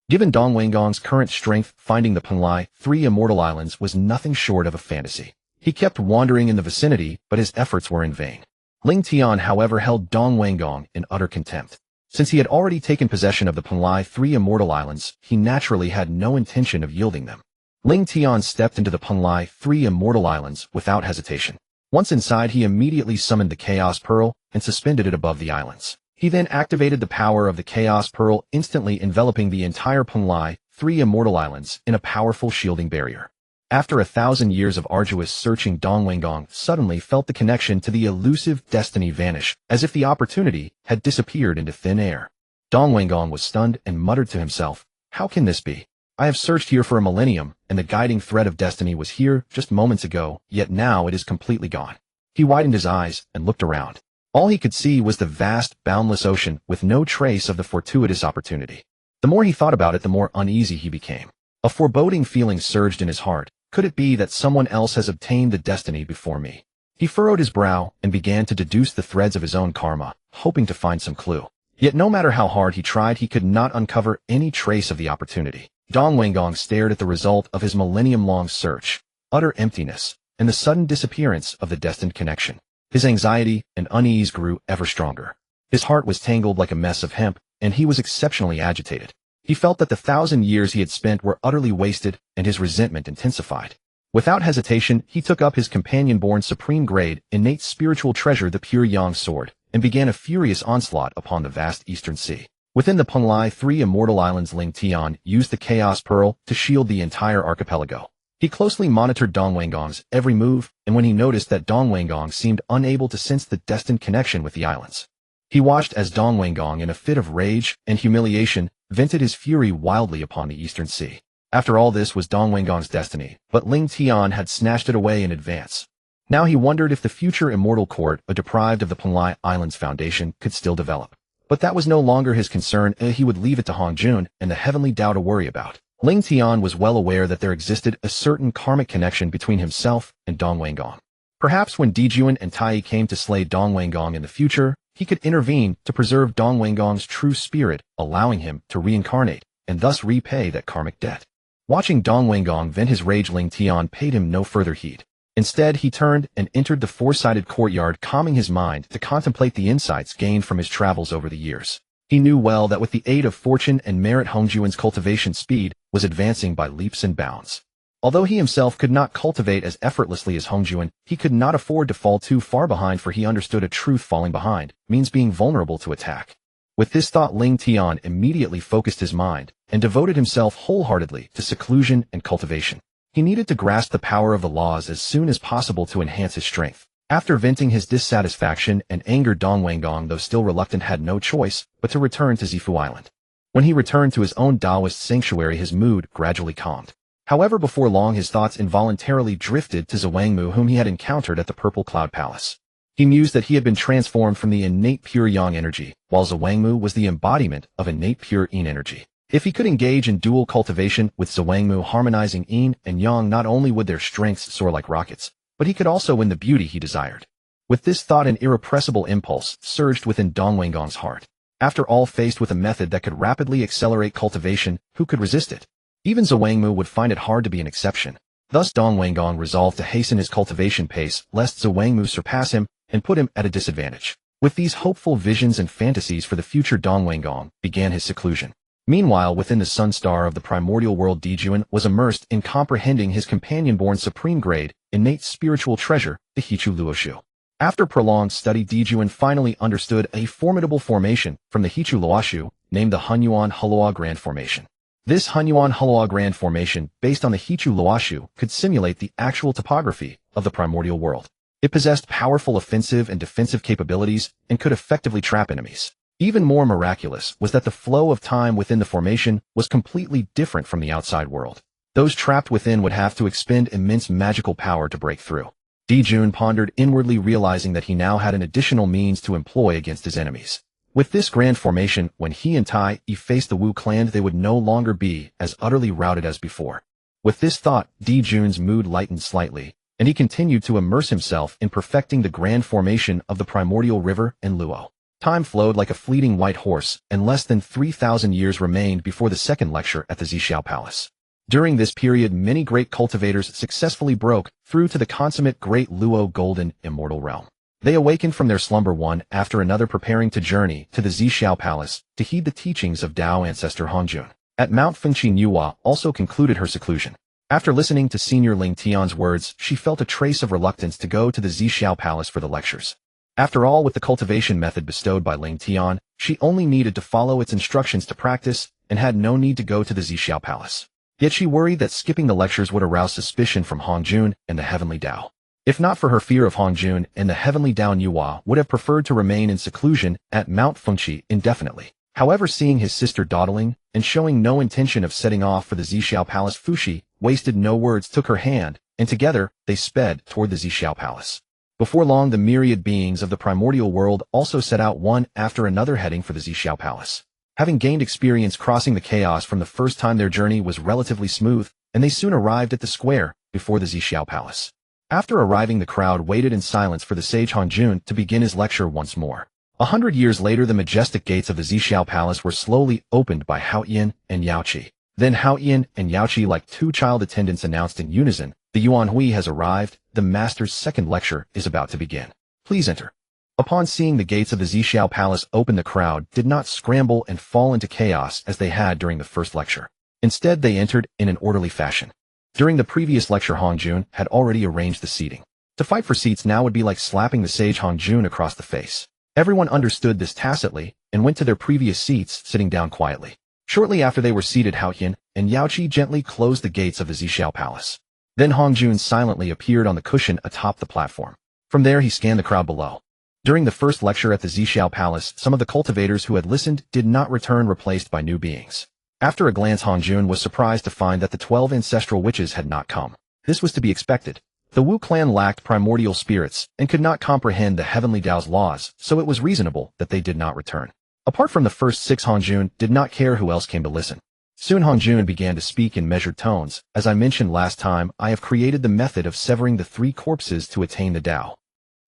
Given Dong Wenggong's current strength, finding the Penglai 3 immortal islands was nothing short of a fantasy. He kept wandering in the vicinity, but his efforts were in vain. Ling Tian, however, held Dong Wenggong in utter contempt. Since he had already taken possession of the Penglai 3 immortal islands, he naturally had no intention of yielding them. Ling Tian stepped into the Penglai 3 immortal islands without hesitation. Once inside, he immediately summoned the Chaos Pearl and suspended it above the islands. He then activated the power of the Chaos Pearl, instantly enveloping the entire Penglai 3 immortal islands in a powerful shielding barrier. After 1,000 years of arduous searching, Dong Wenggong suddenly felt the connection to the elusive destiny vanish, as if the opportunity had disappeared into thin air. Dong Wenggong was stunned and muttered to himself, "How can this be? I have searched here for a millennium, and the guiding thread of destiny was here just moments ago, yet now it is completely gone." He widened his eyes and looked around. All he could see was the vast, boundless ocean with no trace of the fortuitous opportunity. The more he thought about it, the more uneasy he became. A foreboding feeling surged in his heart. Could it be that someone else has obtained the destiny before me? He furrowed his brow and began to deduce the threads of his own karma, hoping to find some clue. Yet no matter how hard he tried, he could not uncover any trace of the opportunity. Dong Wenggong stared at the result of his millennium-long search, utter emptiness, and the sudden disappearance of the destined connection. His anxiety and unease grew ever stronger. His heart was tangled like a mess of hemp, and he was exceptionally agitated. He felt that the 1,000 years he had spent were utterly wasted, and his resentment intensified. Without hesitation, he took up his companion-born supreme grade, innate spiritual treasure, the pure Yang sword, and began a furious onslaught upon the vast Eastern Sea. Within the Penglai 3 immortal islands, Ling Tian used the Chaos Pearl to shield the entire archipelago. He closely monitored Dong Wenggong's every move, and when he noticed that Dong Wenggong seemed unable to sense the destined connection with the islands, he watched as Dong Wenggong, in a fit of rage and humiliation, vented his fury wildly upon the Eastern Sea. After all, this was Dong Wenggong's destiny, but Ling Tian had snatched it away in advance. Now he wondered if the future immortal court, deprived of the Penglai Islands foundation, could still develop. But that was no longer his concern. He would leave it to Hongjun and the Heavenly Dao to worry about. Ling Tian was well aware that there existed a certain karmic connection between himself and Dong Wenggong. Perhaps when Dijuan and Tai came to slay Dong Wanggong in the future, he could intervene to preserve Dong Wanggong's true spirit, allowing him to reincarnate, and thus repay that karmic debt. Watching Dong Wanggong vent his rage, Ling Tian paid him no further heed. Instead, he turned and entered the four-sided courtyard, calming his mind to contemplate the insights gained from his travels over the years. He knew well that with the aid of fortune and merit, Hongjuan's cultivation speed was advancing by leaps and bounds. Although he himself could not cultivate as effortlessly as Hongjuan, he could not afford to fall too far behind, for he understood a truth: falling behind means being vulnerable to attack. With this thought, Ling Tian immediately focused his mind and devoted himself wholeheartedly to seclusion and cultivation. He needed to grasp the power of the laws as soon as possible to enhance his strength. After venting his dissatisfaction and anger, Dong Wanggong, though still reluctant, had no choice but to return to Zifu Island. When he returned to his own Taoist sanctuary, his mood gradually calmed. However, before long his thoughts involuntarily drifted to Zhuangmu, whom he had encountered at the Purple Cloud Palace. He mused that he had been transformed from the innate pure yang energy, while Zhuangmu was the embodiment of innate pure yin energy. If he could engage in dual cultivation with Zhuangmu harmonizing yin and yang, not only would their strengths soar like rockets, but he could also win the beauty he desired. With this thought, an irrepressible impulse surged within Dong Wanggong's heart. After all, faced with a method that could rapidly accelerate cultivation, who could resist it? Even Zhuangmu would find it hard to be an exception. Thus Dong Wanggong resolved to hasten his cultivation pace, lest Zhuangmu surpass him and put him at a disadvantage. With these hopeful visions and fantasies for the future, Dong Wanggong began his seclusion. Meanwhile, within the sun star of the primordial world, Dijuan was immersed in comprehending his companion-born supreme grade, innate spiritual treasure, the Houtu Luoshu. After prolonged study, Dijuan finally understood a formidable formation from the Houtu Luoshu, named the Hunyuan Hulua Grand Formation. This Hunyuan Hulua Grand Formation, based on the Houtu Luoshu, could simulate the actual topography of the primordial world. It possessed powerful offensive and defensive capabilities and could effectively trap enemies. Even more miraculous was that the flow of time within the formation was completely different from the outside world. Those trapped within would have to expend immense magical power to break through. Dijuan pondered inwardly, realizing that he now had an additional means to employ against his enemies. With this grand formation, when he and Tai faced the Wu clan, they would no longer be as utterly routed as before. With this thought, Dijuan's mood lightened slightly, and he continued to immerse himself in perfecting the grand formation of the primordial river and Luo. Time flowed like a fleeting white horse, and less than 3,000 years remained before the second lecture at the Zixiao Palace. During this period, many great cultivators successfully broke through to the consummate great Luo golden immortal realm. They awakened from their slumber one after another, preparing to journey to the Zixiao Palace to heed the teachings of Dao ancestor Hongjun. At Mount Fengqi, Nüwa also concluded her seclusion. After listening to Senior Ling Tian's words, she felt a trace of reluctance to go to the Zixiao Palace for the lectures. After all, with the cultivation method bestowed by Ling Tian, she only needed to follow its instructions to practice and had no need to go to the Zixiao Palace. Yet she worried that skipping the lectures would arouse suspicion from Hongjun and the Heavenly Dao. If not for her fear of Hongjun and the Heavenly Dao, Nüwa would have preferred to remain in seclusion at Mount Fengqi indefinitely. However, seeing his sister dawdling and showing no intention of setting off for the Zixiao Palace, Fuxi wasted no words, took her hand, and together they sped toward the Zixiao Palace. Before long, the myriad beings of the primordial world also set out one after another, heading for the Zixiao Palace. Having gained experience crossing the chaos from the first time, their journey was relatively smooth, and they soon arrived at the square before the Zixiao Palace. After arriving, the crowd waited in silence for the sage Hongjun to begin his lecture once more. 100 years later, the majestic gates of the Zixiao Palace were slowly opened by Haoyan and Yaoqi. Then Haoyan and Yaoqi, like two child attendants, announced in unison, "The Yuan Hui has arrived. The master's second lecture is about to begin. Please enter." Upon seeing the gates of the Zixiao Palace open, the crowd did not scramble and fall into chaos as they had during the first lecture. Instead, they entered in an orderly fashion. During the previous lecture, Hongjun had already arranged the seating. To fight for seats now would be like slapping the sage Hongjun across the face. Everyone understood this tacitly and went to their previous seats, sitting down quietly. Shortly after they were seated, Haoyan and Yaoqi gently closed the gates of the Zixiao Palace. Then Hongjun silently appeared on the cushion atop the platform. From there, he scanned the crowd below. During the first lecture at the Zixiao Palace, some of the cultivators who had listened did not return, replaced by new beings. After a glance, Hongjun was surprised to find that the 12 ancestral witches had not come. This was to be expected. The Wu clan lacked primordial spirits and could not comprehend the Heavenly Dao's laws, so it was reasonable that they did not return. Apart from the first 6, Hongjun did not care who else came to listen. Soon Hongjun began to speak in measured tones. As I mentioned last time, I have created the method of severing the three corpses to attain the Dao.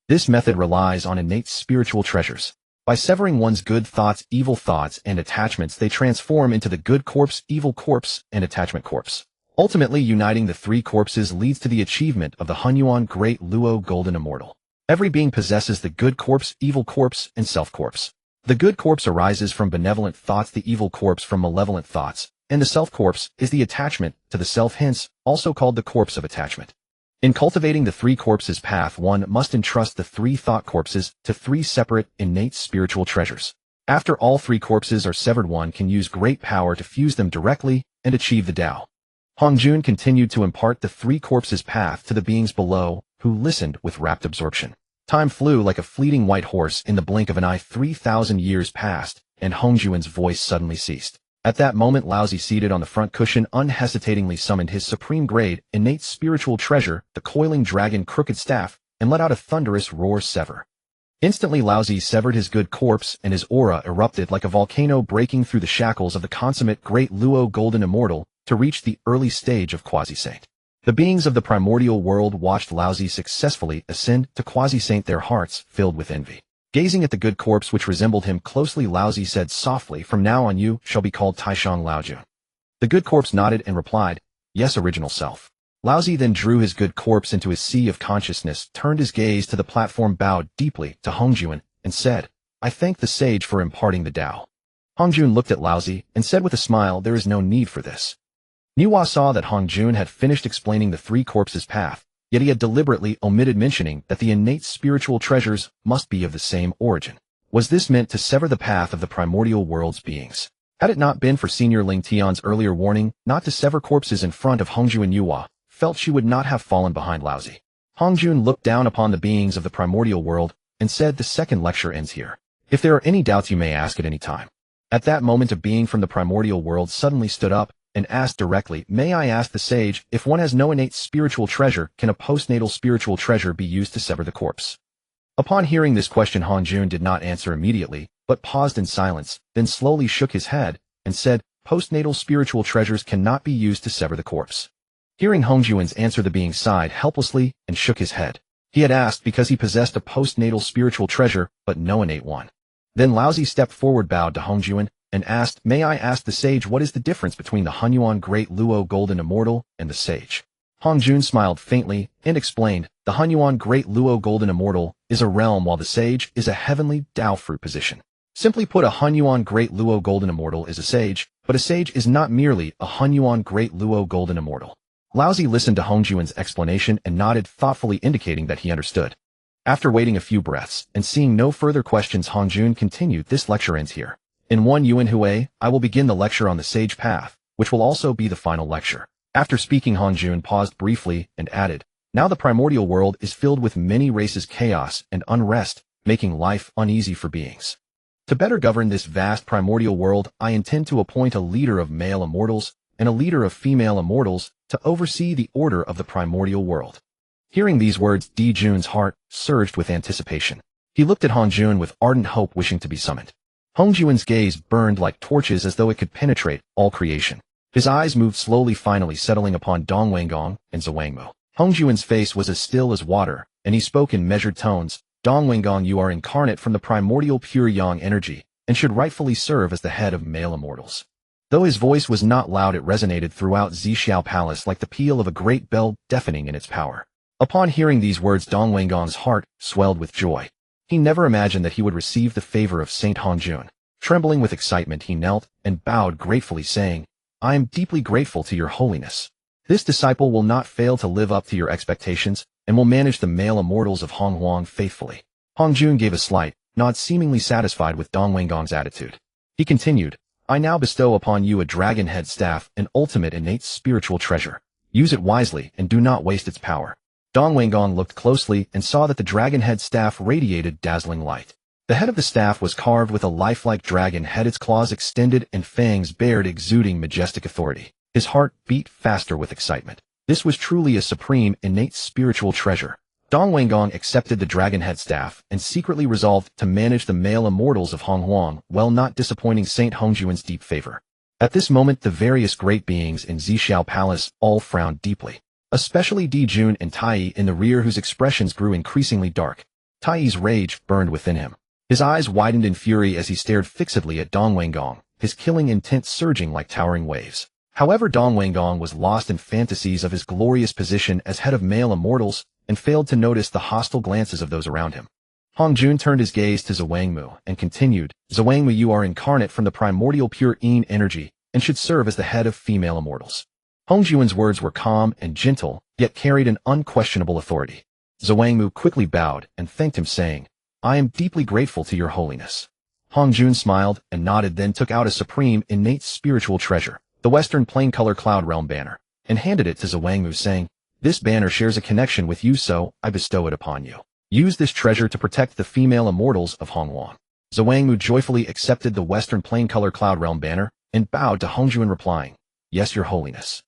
This method relies on innate spiritual treasures. By severing one's good thoughts, evil thoughts, and attachments, they transform into the good corpse, evil corpse, and attachment corpse. Ultimately, uniting the three corpses leads to the achievement of the Honghuang Great Luo Golden Immortal. Every being possesses the good corpse, evil corpse, and self corpse. The good corpse arises from benevolent thoughts, the evil corpse from malevolent thoughts, and the self corpse is the attachment to the self, hence also called the corpse of attachment. In cultivating the three corpses path, one must entrust the three thought corpses to three separate innate spiritual treasures. After all three corpses are severed, one can use great power to fuse them directly and achieve the Dao. Hongjun continued to impart the three corpses path to the beings below, who listened with rapt absorption. Time flew like a fleeting white horse. In the blink of an eye, 3,000 years passed, and Hongjun's voice suddenly ceased. At that moment, Laozi, seated on the front cushion, unhesitatingly summoned his supreme grade, innate spiritual treasure, the coiling dragon crooked staff, and let out a thunderous roar, sever. Instantly, Laozi severed his good corpse, and his aura erupted like a volcano, breaking through the shackles of the consummate Great Luo Golden Immortal to reach the early stage of Quasi-Saint. The beings of the primordial world watched Laozi successfully ascend to Quasi-Saint, their hearts filled with envy. Gazing at the good corpse which resembled him closely, Laozi said softly, "From now on you shall be called Taishang Laojun." The good corpse nodded and replied, "Yes, original self." Laozi then drew his good corpse into his sea of consciousness, turned his gaze to the platform, bowed deeply to Hongjun, and said, "I thank the sage for imparting the Dao." Hongjun looked at Laozi and said with a smile, "There is no need for this." Nüwa saw that Hongjun had finished explaining the three corpses path, yet he had deliberately omitted mentioning that the innate spiritual treasures must be of the same origin. Was this meant to sever the path of the primordial world's beings? Had it not been for Senior Ling Tian's earlier warning not to sever corpses in front of Hongjun, Nüwa felt she would not have fallen behind Laozi. Hongjun looked down upon the beings of the primordial world and said, "The second lecture ends here. If there are any doubts, you may ask at any time." At that moment, a being from the primordial world suddenly stood up and asked directly, "May I ask the sage, if one has no innate spiritual treasure, can a postnatal spiritual treasure be used to sever the corpse?" Upon hearing this question, Hongjun did not answer immediately, but paused in silence, then slowly shook his head and said, "Postnatal spiritual treasures cannot be used to sever the corpse." Hearing Hongjun's answer, the being sighed helplessly and shook his head. He had asked because he possessed a postnatal spiritual treasure, but no innate one. Then Laozi stepped forward, bowed to Hongjun, and asked, "May I ask the sage, what is the difference between the Honghuang Great Luo Golden Immortal and the sage?" Hongjun smiled faintly and explained, "The Honghuang Great Luo Golden Immortal is a realm, while the sage is a heavenly Dao fruit position. Simply put, a Honghuang Great Luo Golden Immortal is a sage, but a sage is not merely a Honghuang Great Luo Golden Immortal." Laozi listened to Hongjun's explanation and nodded thoughtfully, indicating that he understood. After waiting a few breaths and seeing no further questions, Hongjun continued, "This lecture ends here. In 1 Yuan Hui, I will begin the lecture on the Sage Path, which will also be the final lecture." After speaking, Hongjun paused briefly and added, "Now the primordial world is filled with many races, chaos and unrest, making life uneasy for beings. To better govern this vast primordial world, I intend to appoint a leader of male immortals and a leader of female immortals to oversee the order of the primordial world." Hearing these words, Dijun's heart surged with anticipation. He looked at Hongjun with ardent hope, wishing to be summoned. Hongjun's gaze burned like torches as though it could penetrate all creation. His eyes moved slowly, finally settling upon Dongwangong and Zhuangmu. Hongjun's face was as still as water, and he spoke in measured tones, "Dongwangong, you are incarnate from the primordial pure yang energy, and should rightfully serve as the head of male immortals." Though his voice was not loud, it resonated throughout Zixiao Palace like the peal of a great bell, deafening in its power. Upon hearing these words, Dongwangong's heart swelled with joy. He never imagined that he would receive the favor of Saint Hongjun. Trembling with excitement, he knelt and bowed gratefully, saying, "I am deeply grateful to your holiness. This disciple will not fail to live up to your expectations and will manage the male immortals of Honghuang faithfully." Hongjun gave a slight nod, seemingly satisfied with Dongwangong's attitude. He continued, "I now bestow upon you a dragon head staff, an ultimate innate spiritual treasure. Use it wisely and do not waste its power." Dongwangong looked closely and saw that the dragon head staff radiated dazzling light. The head of the staff was carved with a lifelike dragon head, its claws extended and fangs bared, exuding majestic authority. His heart beat faster with excitement. This was truly a supreme, innate spiritual treasure. Dongwangong accepted the dragon head staff and secretly resolved to manage the male immortals of Honghuang, while not disappointing Saint Hongjun's deep favor. At this moment, the various great beings in Zhixiao Palace all frowned deeply, especially Dijun and Tai in the rear, whose expressions grew increasingly dark. Tai's rage burned within him. His eyes widened in fury as he stared fixedly at Dong Wanggong, his killing intent surging like towering waves. However, Dong Wanggong was lost in fantasies of his glorious position as head of male immortals and failed to notice the hostile glances of those around him. Hongjun turned his gaze to Zhuangmu and continued, Zhuangmu, you are incarnate from the primordial pure Yin energy and should serve as the head of female immortals. Hongjun's words were calm and gentle, yet carried an unquestionable authority. Zhuangmu quickly bowed and thanked him, saying, I am deeply grateful to your holiness. Hongjun smiled and nodded, then took out a supreme, innate spiritual treasure, the Western Plain Color Cloud Realm banner, and handed it to Zhuangmu, saying, this banner shares a connection with you, so I bestow it upon you. Use this treasure to protect the female immortals of Honghuang. Zhuangmu joyfully accepted the Western Plain Color Cloud Realm banner and bowed to Hongjun, replying, yes, your holiness.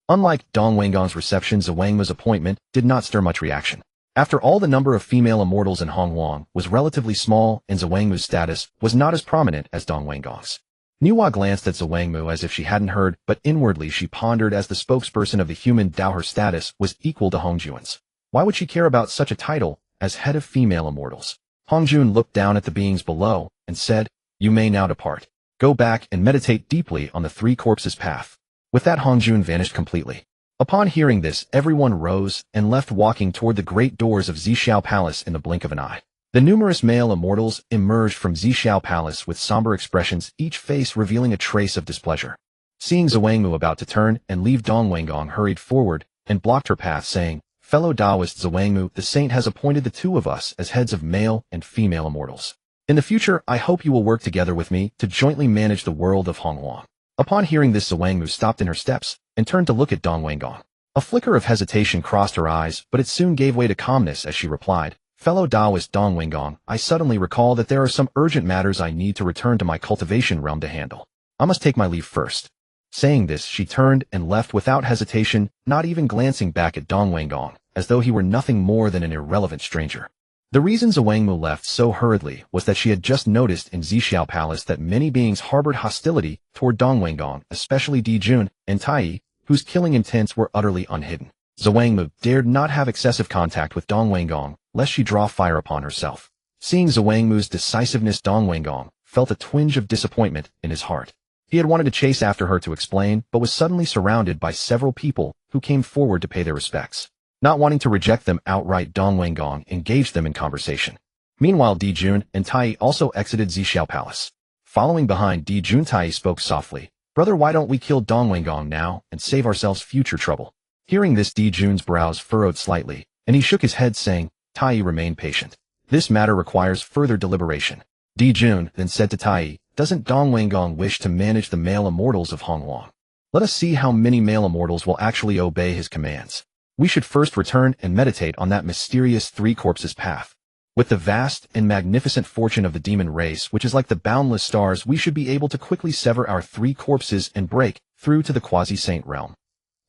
Unlike Dong Wanggong's reception, Zhuangmu's appointment did not stir much reaction. After all, the number of female immortals in Honghuang was relatively small, and Zhuangmu's status was not as prominent as Dong Wanggong's. Nüwa glanced at Zhuangmu as if she hadn't heard, but inwardly she pondered, as the spokesperson of the human Dao, her status was equal to Hongjun's. Why would she care about such a title as head of female immortals? Hongjun looked down at the beings below and said, you may now depart. Go back and meditate deeply on the three corpses path. With that, Hongjun vanished completely. Upon hearing this, everyone rose and left, walking toward the great doors of Zhixiao Palace in the blink of an eye. The numerous male immortals emerged from Zhixiao Palace with somber expressions, each face revealing a trace of displeasure. Seeing Zhuangmu about to turn and leave, Dong Wanggong hurried forward and blocked her path, saying, fellow Taoist Zhuangmu, the saint has appointed the two of us as heads of male and female immortals. In the future, I hope you will work together with me to jointly manage the world of Honghuang. Upon hearing this, Zhuangmu stopped in her steps and turned to look at Dong Wanggong. A flicker of hesitation crossed her eyes, but it soon gave way to calmness as she replied, fellow Taoist Dong Wanggong, I suddenly recall that there are some urgent matters I need to return to my cultivation realm to handle. I must take my leave first. Saying this, she turned and left without hesitation, not even glancing back at Dong Wanggong, as though he were nothing more than an irrelevant stranger. The reason Zhuangmu left so hurriedly was that she had just noticed in Zhixiao Palace that many beings harbored hostility toward Dong Wanggong, especially Dijun and Tai, whose killing intents were utterly unhidden. Zhuangmu dared not have excessive contact with Dong Wanggong, lest she draw fire upon herself. Seeing Zhuangmu's decisiveness, Dong Wanggong felt a twinge of disappointment in his heart. He had wanted to chase after her to explain, but was suddenly surrounded by several people who came forward to pay their respects. Not wanting to reject them outright, Dong Wanggong engaged them in conversation. Meanwhile, Dijun and Tai also exited Zhixiao Palace. Following behind Dijun, Tai spoke softly, brother, why don't we kill Dong Wanggong now and save ourselves future trouble? Hearing this, Dijun's brows furrowed slightly, and he shook his head, saying, Tai, remain patient. This matter requires further deliberation. Dijun then said to Tai, doesn't Dong Wanggong wish to manage the male immortals of Honghuang? Let us see how many male immortals will actually obey his commands. We should first return and meditate on that mysterious three corpses path. With the vast and magnificent fortune of the demon race, which is like the boundless stars, we should be able to quickly sever our three corpses and break through to the quasi-saint realm.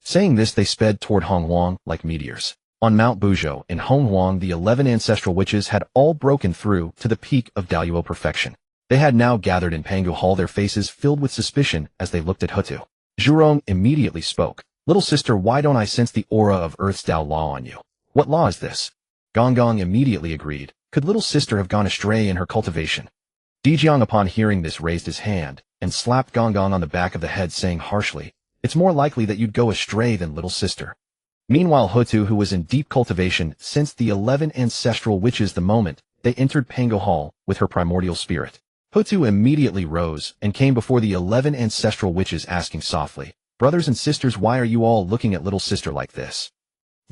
Saying this, they sped toward Honghuang like meteors. On Mount Buzhou in Honghuang, the 11 ancestral witches had all broken through to the peak of Daoyuo perfection. They had now gathered in Pangu Hall, their faces filled with suspicion as they looked at Houtu. Zhurong immediately spoke. Little sister, why don't I sense the aura of Earth's Dao law on you? What law is this? Gonggong immediately agreed. Could little sister have gone astray in her cultivation? Dijiang, upon hearing this, raised his hand and slapped Gonggong on the back of the head, saying harshly, it's more likely that you'd go astray than little sister. Meanwhile, Houtu, who was in deep cultivation, sensed the 11 ancestral witches the moment they entered Pangu Hall with her primordial spirit. Houtu immediately rose and came before the 11 ancestral witches, asking softly, brothers and sisters, why are you all looking at little sister like this?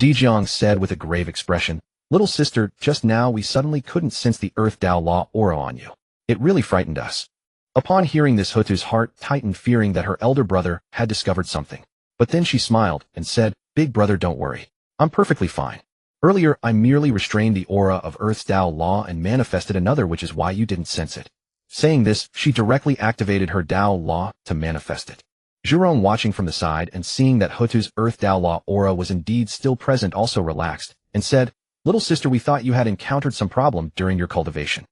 Dijiang said with a grave expression, little sister, just now we suddenly couldn't sense the Earth Dao Law aura on you. It really frightened us. Upon hearing this, Houtu's heart tightened, fearing that her elder brother had discovered something. But then she smiled and said, big brother, don't worry. I'm perfectly fine. Earlier, I merely restrained the aura of Earth's Dao Law and manifested another, which is why you didn't sense it. Saying this, she directly activated her Dao Law to manifest it. Zhurong, watching from the side and seeing that Houtu's Earth Dao Law aura was indeed still present, also relaxed and said, little sister, we thought you had encountered some problem during your cultivation.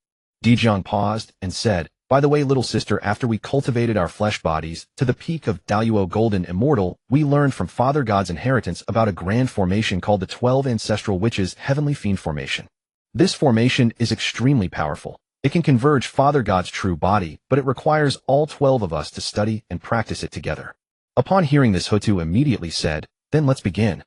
Dijiang paused and said, By the way, little sister, after we cultivated our flesh bodies to the peak of Daoyuo Golden Immortal, we learned from Father God's inheritance about a grand formation called the 12 Ancestral Witches' Heavenly Fiend Formation. This formation is extremely powerful. It can converge Father God's true body, but it requires all 12 of us to study and practice it together. Upon hearing this, Houtu immediately said, "Then let's begin."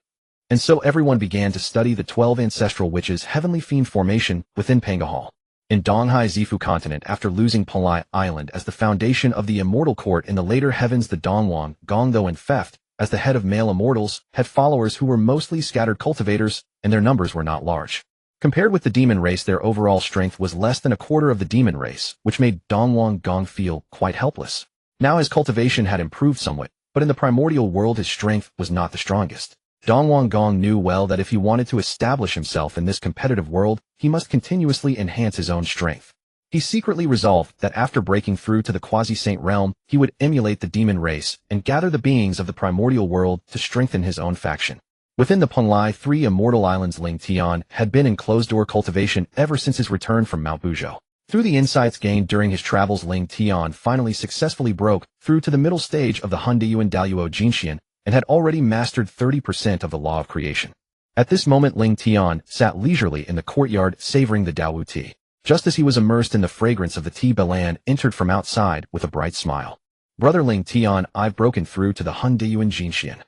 And so everyone began to study the 12 Ancestral Witches' Heavenly Fiend Formation within Pangahal. In Donghai Zifu continent, after losing Panlai Island as the foundation of the immortal court in the later heavens, the Dongwang, Gongdo and Feft, as the head of male immortals, had followers who were mostly scattered cultivators, and their numbers were not large. Compared with the demon race, their overall strength was less than a quarter of the demon race, which made Dongwang Gong feel quite helpless. Now his cultivation had improved somewhat, but in the primordial world his strength was not the strongest. Dongwang Gong knew well that if he wanted to establish himself in this competitive world, he must continuously enhance his own strength. He secretly resolved that after breaking through to the quasi-saint realm, he would emulate the demon race and gather the beings of the primordial world to strengthen his own faction. Within the Panlai 3 immortal islands, Ling Tian had been in closed-door cultivation ever since his return from Mount Buzhou. Through the insights gained during his travels, Ling Tian finally successfully broke through to the middle stage of the Hundayuan Daoyuo Jinxian, and had already mastered 30% of the law of creation. At this moment, Ling Tian sat leisurely in the courtyard savoring the Daowu tea. Just as he was immersed in the fragrance of the tea, Balan entered from outside with a bright smile. "Brother Ling Tian, I've broken through to the Hundayuan Jinxian,"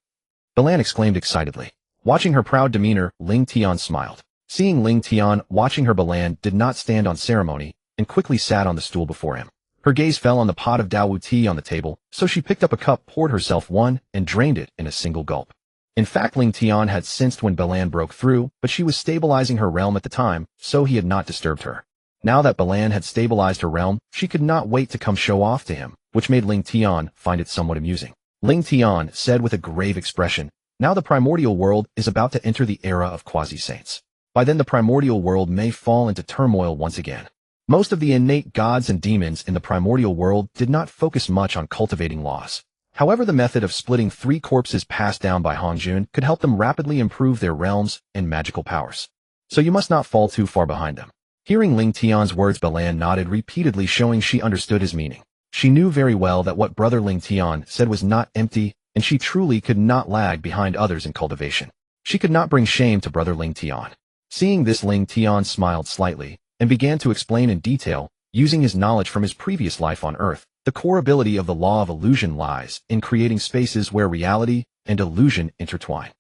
Balan exclaimed excitedly. Watching her proud demeanor, Ling Tian smiled. Seeing Ling Tian watching her, Balan did not stand on ceremony and quickly sat on the stool before him. Her gaze fell on the pot of Daowu tea on the table, so she picked up a cup, poured herself one, and drained it in a single gulp. In fact, Ling Tian had sensed when Balan broke through, but she was stabilizing her realm at the time, so he had not disturbed her. Now that Balan had stabilized her realm, she could not wait to come show off to him, which made Ling Tian find it somewhat amusing. Ling Tian said with a grave expression, "Now the primordial world is about to enter the era of quasi-saints. By then the primordial world may fall into turmoil once again. Most of the innate gods and demons in the primordial world did not focus much on cultivating laws. However, the method of splitting 3 corpses passed down by Hongjun could help them rapidly improve their realms and magical powers. So you must not fall too far behind them." Hearing Ling Tian's words, Balan nodded repeatedly, showing she understood his meaning. She knew very well that what Brother Ling Tian said was not empty, and she truly could not lag behind others in cultivation. She could not bring shame to Brother Ling Tian. Seeing this, Ling Tian smiled slightly and began to explain in detail, using his knowledge from his previous life on Earth. The core ability of the law of illusion lies in creating spaces where reality and illusion intertwine.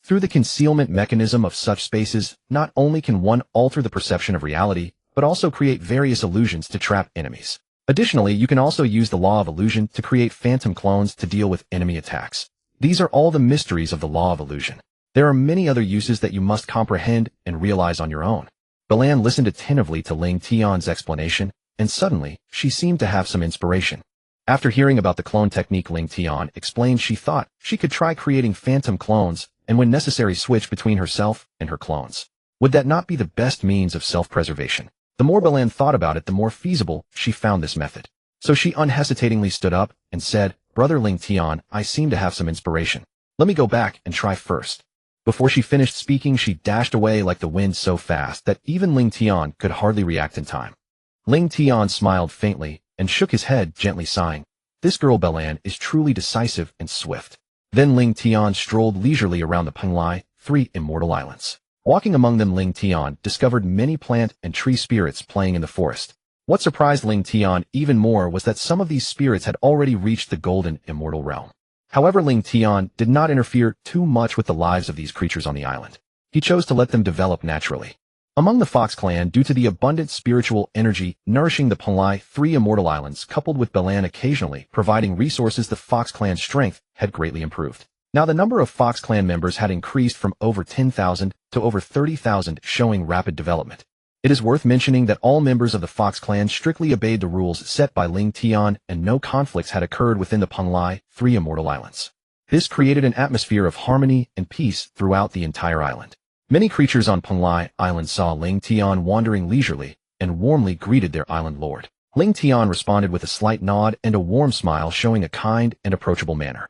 Through the concealment mechanism of such spaces, not only can one alter the perception of reality, but also create various illusions to trap enemies. Additionally, you can also use the law of illusion to create phantom clones to deal with enemy attacks. These are all the mysteries of the law of illusion. There are many other uses that you must comprehend and realize on your own. Balan listened attentively to Ling Tian's explanation, and suddenly, she seemed to have some inspiration. After hearing about the clone technique Ling Tian explained, she thought she could try creating phantom clones, and when necessary switch between herself and her clones. Would that not be the best means of self-preservation? The more Balan thought about it, the more feasible she found this method. So she unhesitatingly stood up and said, "Brother Ling Tian, I seem to have some inspiration. Let me go back and try first." Before she finished speaking, she dashed away like the wind so fast that even Ling Tian could hardly react in time. Ling Tian smiled faintly and shook his head, gently sighing. This girl Balan is truly decisive and swift. Then Ling Tian strolled leisurely around the Panlai 3 immortal islands. Walking among them, Ling Tian discovered many plant and tree spirits playing in the forest. What surprised Ling Tian even more was that some of these spirits had already reached the golden immortal realm. However, Ling Tian did not interfere too much with the lives of these creatures on the island. He chose to let them develop naturally. Among the Fox clan, due to the abundant spiritual energy nourishing the Panlai 3 immortal islands, coupled with Balan occasionally providing resources, the Fox clan's strength had greatly improved. Now the number of Fox clan members had increased from over 10,000 to over 30,000, showing rapid development. It is worth mentioning that all members of the Fox clan strictly obeyed the rules set by Ling Tian, and no conflicts had occurred within the Panlai 3 immortal islands. This created an atmosphere of harmony and peace throughout the entire island. Many creatures on Panlai Island saw Ling Tian wandering leisurely and warmly greeted their island lord. Ling Tian responded with a slight nod and a warm smile, showing a kind and approachable manner.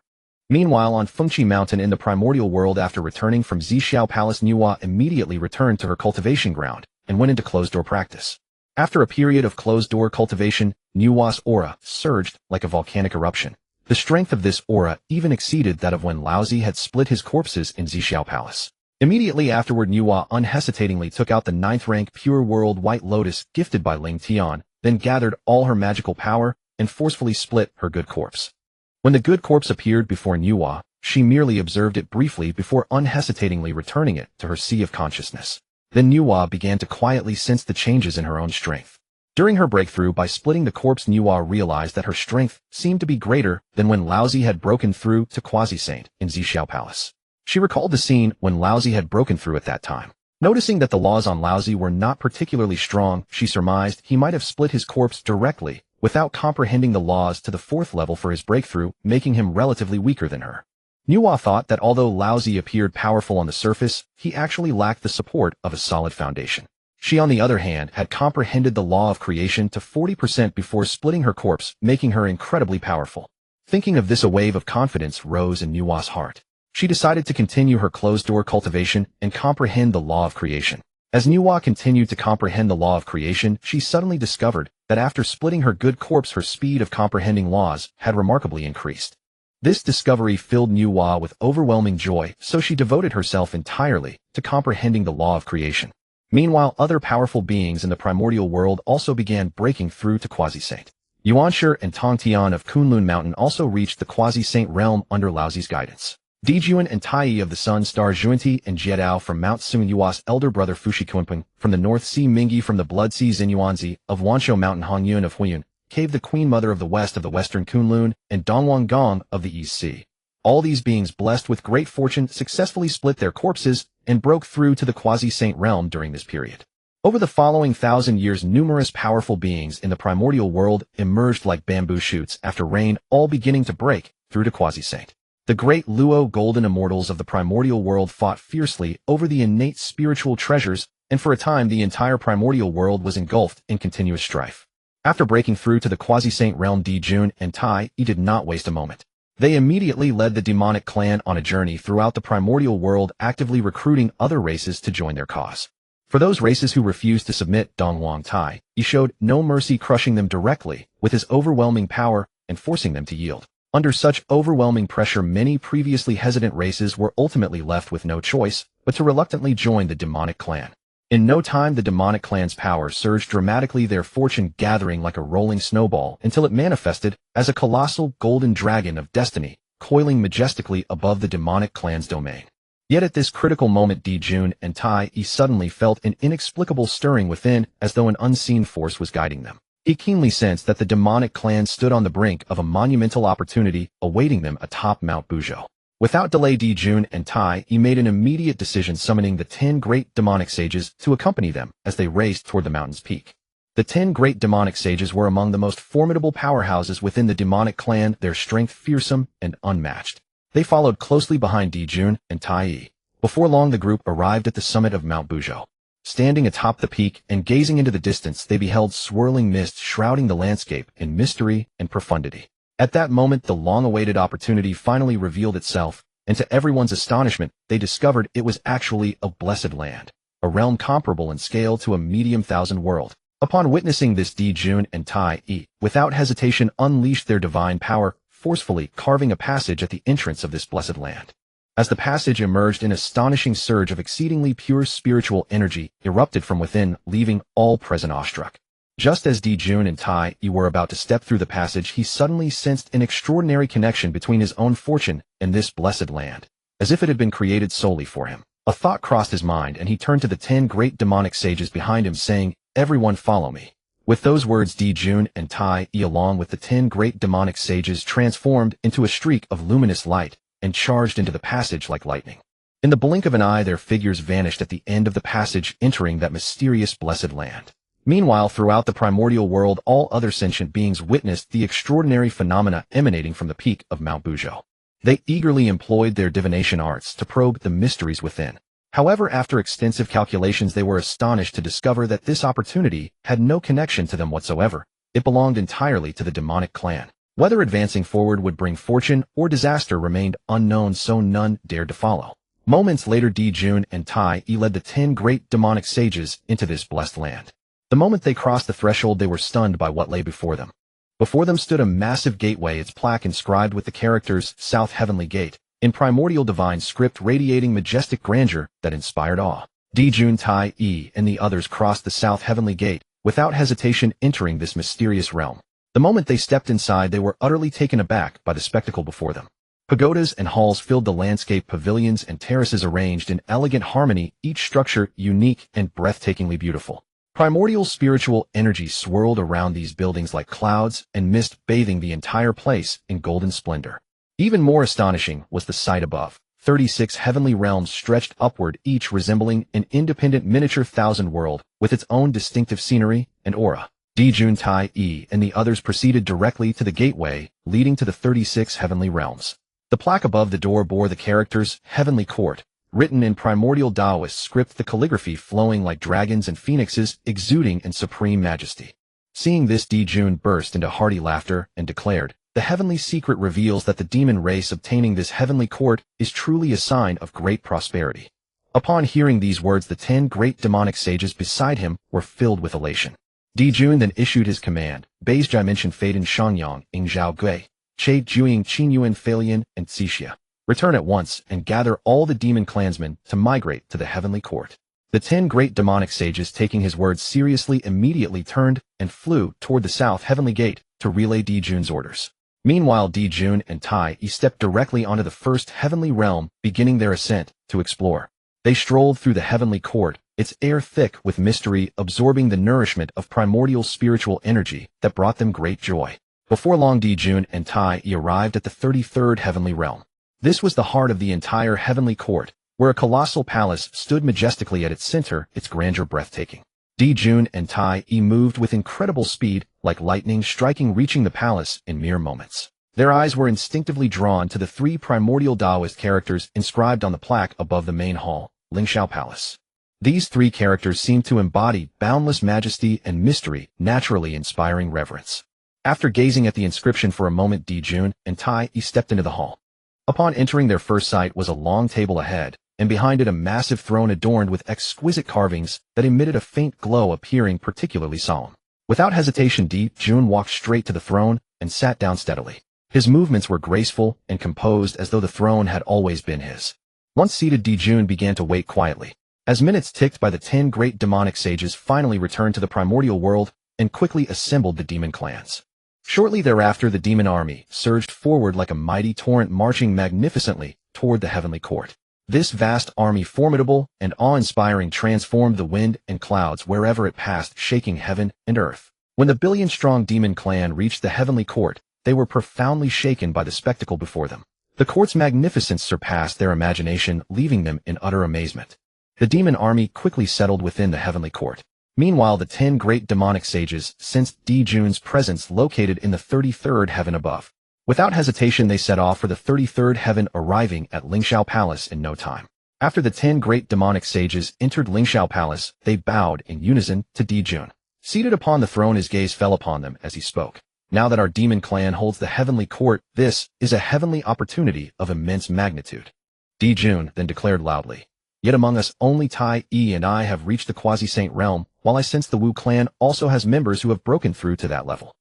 Meanwhile, on Fengqi Mountain in the primordial world, after returning from Zixiao Palace, Nüwa immediately returned to her cultivation ground and went into closed-door practice. After a period of closed-door cultivation, Nüwa's aura surged like a volcanic eruption. The strength of this aura even exceeded that of when Laozi had split his corpses in Zixiao Palace. Immediately afterward, Nüwa unhesitatingly took out the 9th-rank Pure World White Lotus gifted by Ling Tian, then gathered all her magical power and forcefully split her good corpse. When the good corpse appeared before Nüwa, she merely observed it briefly before unhesitatingly returning it to her sea of consciousness. Then Nüwa began to quietly sense the changes in her own strength. During her breakthrough by splitting the corpse, Nüwa realized that her strength seemed to be greater than when Laozi had broken through to Quasi-Saint in Zixiao Palace. She recalled the scene when Laozi had broken through at that time. Noticing that the laws on Laozi were not particularly strong, she surmised he might have split his corpse directly without comprehending the laws to the 4th level for his breakthrough, making him relatively weaker than her. Nüwa thought that although Laozi appeared powerful on the surface, he actually lacked the support of a solid foundation. She, on the other hand, had comprehended the law of creation to 40% before splitting her corpse, making her incredibly powerful. Thinking of this, a wave of confidence rose in Nüwa's heart. She decided to continue her closed-door cultivation and comprehend the law of creation. As Nüwa continued to comprehend the law of creation, she suddenly discovered that after splitting her good corpse, her speed of comprehending laws had remarkably increased. This discovery filled Nüwa with overwhelming joy, so she devoted herself entirely to comprehending the law of creation. Meanwhile, other powerful beings in the primordial world also began breaking through to Quasi-Saint. Yuanshi and Tongtian of Kunlun Mountain also reached the Quasi-Saint realm under Laozi's guidance. Dijuan and Tai of the Sun Star, Zhuanti and Jiedao from Mount Sun, Yua's elder brother Fushikuanping from the North Sea, Mingi from the Blood Sea, Xinyuanzi of Wanshou Mountain, Hongyun of Huiyun Cave, the Queen Mother of the Western Kunlun, and Dongwang Gong of the East Sea. All these beings blessed with great fortune successfully split their corpses and broke through to the Quasi-Saint realm during this period. Over the following 1,000 years, numerous powerful beings in the primordial world emerged like bamboo shoots after rain, all beginning to break through to Quasi-Saint. The great Luo golden immortals of the primordial world fought fiercely over the innate spiritual treasures, and for a time the entire primordial world was engulfed in continuous strife. After breaking through to the Quasi-Saint realm, Dijun and Tai did not waste a moment. They immediately led the demonic clan on a journey throughout the primordial world, actively recruiting other races to join their cause. For those races who refused to submit, Dongwang Tai, he showed no mercy, crushing them directly with his overwhelming power and forcing them to yield. Under such overwhelming pressure, many previously hesitant races were ultimately left with no choice but to reluctantly join the demonic clan. In no time, the demonic clan's power surged dramatically, their fortune gathering like a rolling snowball until it manifested as a colossal golden dragon of destiny, coiling majestically above the demonic clan's domain. Yet at this critical moment, Dijun and Tai suddenly felt an inexplicable stirring within, as though an unseen force was guiding them. He keenly sensed that the demonic clan stood on the brink of a monumental opportunity awaiting them atop Mount Buzhou. Without delay, Dijun and Tai made an immediate decision, summoning the 10 great demonic sages to accompany them as they raced toward the mountain's peak. The 10 great demonic sages were among the most formidable powerhouses within the demonic clan, their strength fearsome and unmatched. They followed closely behind Dijun and Tai. Before long, the group arrived at the summit of Mount Buzhou. Standing atop the peak and gazing into the distance, they beheld swirling mist shrouding the landscape in mystery and profundity. At that moment, the long-awaited opportunity finally revealed itself, and to everyone's astonishment, they discovered it was actually a blessed land, a realm comparable in scale to a medium thousand world. Upon witnessing this, Dijun and Tai, without hesitation, unleashed their divine power, forcefully carving a passage at the entrance of this blessed land. As the passage emerged, an astonishing surge of exceedingly pure spiritual energy erupted from within, leaving all present awestruck. Just as Dijun and Tai were about to step through the passage, he suddenly sensed an extraordinary connection between his own fortune and this blessed land, as if it had been created solely for him. A thought crossed his mind, and he turned to the 10 great demonic sages behind him, saying, "Everyone follow me." With those words, Dijun and Tai, along with the 10 great demonic sages, transformed into a streak of luminous light and charged into the passage like lightning. In the blink of an eye, their figures vanished at the end of the passage, entering that mysterious blessed land. Meanwhile, throughout the primordial world, all other sentient beings witnessed the extraordinary phenomena emanating from the peak of Mount Buzhou. They eagerly employed their divination arts to probe the mysteries within. However, after extensive calculations, they were astonished to discover that this opportunity had no connection to them whatsoever. It belonged entirely to the demonic clan. Whether advancing forward would bring fortune or disaster remained unknown, so none dared to follow. Moments later, Dijun and Tai led the 10 great demonic sages into this blessed land. The moment they crossed the threshold, they were stunned by what lay before them. Before them stood a massive gateway, its plaque inscribed with the characters South Heavenly Gate, in primordial divine script radiating majestic grandeur that inspired awe. Dijun Tai E and the others crossed the South Heavenly Gate, without hesitation entering this mysterious realm. The moment they stepped inside, they were utterly taken aback by the spectacle before them. Pagodas and halls filled the landscape, pavilions and terraces arranged in elegant harmony, each structure unique and breathtakingly beautiful. Primordial spiritual energy swirled around these buildings like clouds and mist, bathing the entire place in golden splendor. Even more astonishing was the sight above. 36 heavenly realms stretched upward, each resembling an independent miniature thousand world, with its own distinctive scenery and aura. Dijun Tai E and the others proceeded directly to the gateway, leading to the 36 heavenly realms. The plaque above the door bore the characters Heavenly Court, written in primordial Taoist script, the calligraphy flowing like dragons and phoenixes, exuding in supreme majesty. Seeing this, Dijun burst into hearty laughter and declared, "The heavenly secret reveals that the demon race obtaining this heavenly court is truly a sign of great prosperity." Upon hearing these words, the 10 great demonic sages beside him were filled with elation. Dijun then issued his command, Beis Dimension Faden Shangyang, Ing Zhao Gui, Che Juing Qinyuan Falian, and Xixia. Return at once and gather all the demon clansmen to migrate to the heavenly court. The 10 great demonic sages, taking his words seriously, immediately turned and flew toward the South Heavenly Gate to relay Dijun's orders. Meanwhile, Dijun and Tai E stepped directly onto the first heavenly realm, beginning their ascent to explore. They strolled through the heavenly court, its air thick with mystery, absorbing the nourishment of primordial spiritual energy that brought them great joy. Before long, Dijun and Tai E arrived at the 33rd heavenly realm. This was the heart of the entire heavenly court, where a colossal palace stood majestically at its center, its grandeur breathtaking. Dijun and Tai E moved with incredible speed, like lightning striking, reaching the palace in mere moments. Their eyes were instinctively drawn to the 3 primordial Taoist characters inscribed on the plaque above the main hall, Lingxiao Palace. These 3 characters seemed to embody boundless majesty and mystery, naturally inspiring reverence. After gazing at the inscription for a moment, Dijun and Tai E stepped into the hall. Upon entering, their first sight was a long table ahead, and behind it a massive throne adorned with exquisite carvings that emitted a faint glow, appearing particularly solemn. Without hesitation, Dijun walked straight to the throne and sat down steadily. His movements were graceful and composed, as though the throne had always been his. Once seated, Dijun began to wait quietly. As minutes ticked by, the 10 great demonic sages finally returned to the primordial world and quickly assembled the demon clans. Shortly thereafter, the demon army surged forward like a mighty torrent, marching magnificently toward the heavenly court. This vast army, formidable and awe-inspiring, transformed the wind and clouds wherever it passed, shaking heaven and earth. When the billion-strong demon clan reached the heavenly court, they were profoundly shaken by the spectacle before them. The court's magnificence surpassed their imagination, leaving them in utter amazement. The demon army quickly settled within the heavenly court. Meanwhile, the 10 great demonic sages sensed Dijun's presence located in the 33rd heaven above. Without hesitation, they set off for the 33rd heaven, arriving at Lingxiao Palace in no time. After the 10 great demonic sages entered Lingxiao Palace, they bowed in unison to Dijun. Seated upon the throne, his gaze fell upon them as he spoke. "Now that our demon clan holds the heavenly court, this is a heavenly opportunity of immense magnitude." Dijun then declared loudly, "Yet among us only Tai E and I have reached the quasi-saint realm, while I sense the Wu clan also has members who have broken through to that level.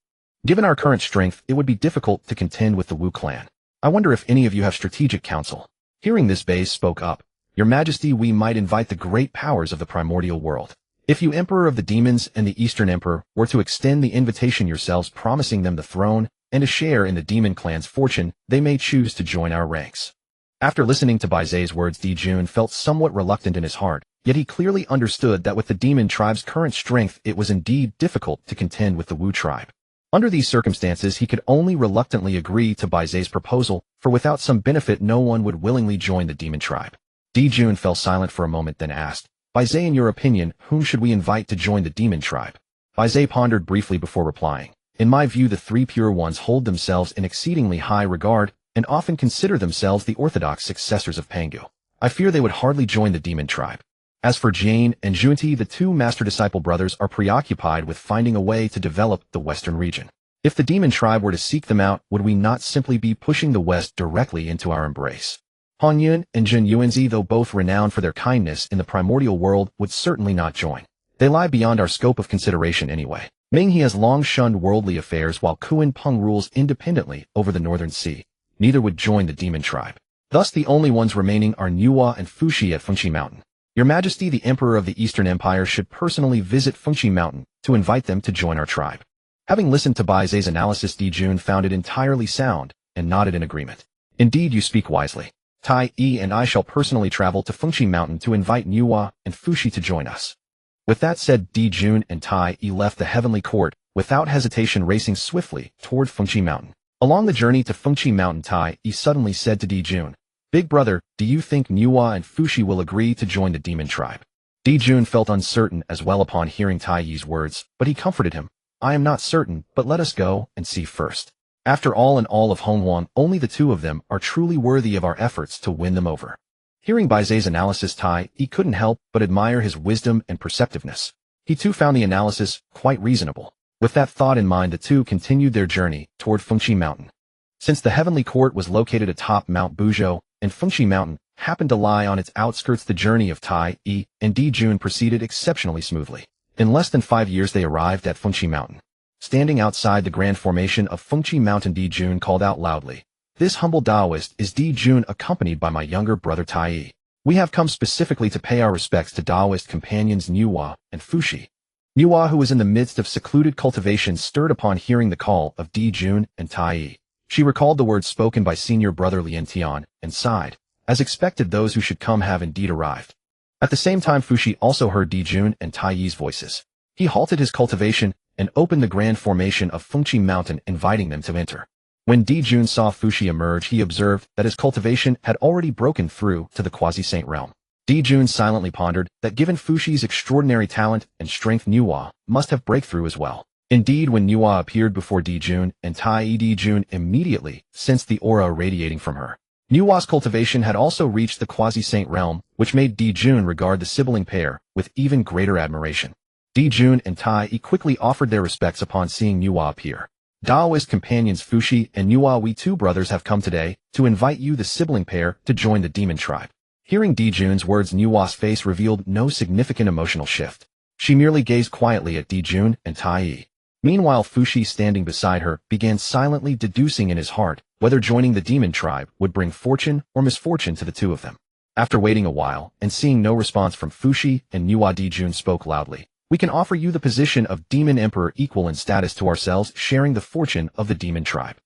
Given our current strength, it would be difficult to contend with the Wu clan. I wonder if any of you have strategic counsel." Hearing this, Beis spoke up. "Your Majesty, we might invite the great powers of the primordial world. If you, Emperor of the Demons and the Eastern Emperor, were to extend the invitation yourselves, promising them the throne and a share in the demon clan's fortune, they may choose to join our ranks." After listening to Baizay's words, Dijun felt somewhat reluctant in his heart, yet he clearly understood that with the demon tribe's current strength, it was indeed difficult to contend with the Wu tribe. Under these circumstances, he could only reluctantly agree to Baizay's proposal, for without some benefit no one would willingly join the demon tribe. Dijun fell silent for a moment, then asked, "Baizay, in your opinion, whom should we invite to join the demon tribe?" Baizay pondered briefly before replying, "In my view, the 3 pure ones hold themselves in exceedingly high regard and often consider themselves the orthodox successors of Pangu. I fear they would hardly join the demon tribe. As for Jane and Junti, the 2 master-disciple brothers are preoccupied with finding a way to develop the western region. If the demon tribe were to seek them out, would we not simply be pushing the West directly into our embrace? Hongyun and Jun Yuanzi, though both renowned for their kindness in the primordial world, would certainly not join. They lie beyond our scope of consideration anyway. Ming He has long shunned worldly affairs while Kuan Peng rules independently over the northern sea. Neither would join the demon tribe. Thus the only ones remaining are Nüwa and Fuxi at Fengqi Mountain. Your Majesty, the Emperor of the Eastern Empire, should personally visit Fengqi Mountain to invite them to join our tribe. Having listened to Bai Zhe's analysis, Di Jun found it entirely sound and nodded in agreement. Indeed, you speak wisely. Tai Yi and I shall personally travel to Fengqi Mountain to invite Nüwa and Fuxi to join us. With that said, Di Jun and Tai Yi left the heavenly court, without hesitation racing swiftly toward Fengqi Mountain. Along the journey to Fengqi Mountain, Tai Yi suddenly said to Di Jun, "Big brother, do you think Nüwa and Fuxi will agree to join the demon tribe?" Di Jun felt uncertain as well upon hearing Tai Yi's words, but he comforted him. "I am not certain, but let us go and see first. After all, in all of Honghuang, only the two of them are truly worthy of our efforts to win them over." Hearing Bai Zhe's analysis, Tai Yi couldn't help but admire his wisdom and perceptiveness. He too found the analysis quite reasonable. With that thought in mind, the two continued their journey toward Fengqi Mountain. Since the heavenly court was located atop Mount Buzhou, and Fengqi Mountain happened to lie on its outskirts, the journey of Tai Yi and Di Jun proceeded exceptionally smoothly. In less than 5 years they arrived at Fengqi Mountain. Standing outside the grand formation of Fengqi Mountain, Di Jun called out loudly, "This humble Taoist is Di Jun, accompanied by my younger brother Tai Yi. We have come specifically to pay our respects to Taoist companions Nüwa and Fuxi." Nüwa, who was in the midst of secluded cultivation, stirred upon hearing the call of Di Jun and Tai Yi. She recalled the words spoken by senior brother Ling Tian and sighed. As expected, those who should come have indeed arrived. At the same time, Fuxi also heard Di Jun and Tai Yi's voices. He halted his cultivation and opened the grand formation of Fengqi Mountain, inviting them to enter. When Di Jun saw Fuxi emerge, he observed that his cultivation had already broken through to the quasi-saint realm. Di Jun silently pondered that given Fuxi's extraordinary talent and strength, Nüwa must have breakthrough as well. Indeed, when Nüwa appeared before Di Jun and Tai Yi, Di Jun immediately sensed the aura radiating from her. Nüwa's cultivation had also reached the quasi-saint realm, which made Di Jun regard the sibling pair with even greater admiration. Di Jun and Tai Yi quickly offered their respects upon seeing Nüwa appear. "Taoist companions Fuxi and Nüwa, we two brothers have come today to invite you, the sibling pair, to join the demon tribe." Hearing Di Jun's words, Nüwa's face revealed no significant emotional shift. She merely gazed quietly at Di Jun and Tai Yi. Meanwhile, Fuxi, standing beside her, began silently deducing in his heart whether joining the demon tribe would bring fortune or misfortune to the two of them. After waiting a while and seeing no response from Fuxi and Nüwa, Di Jun spoke loudly. "We can offer you the position of demon emperor, equal in status to ourselves, sharing the fortune of the demon tribe."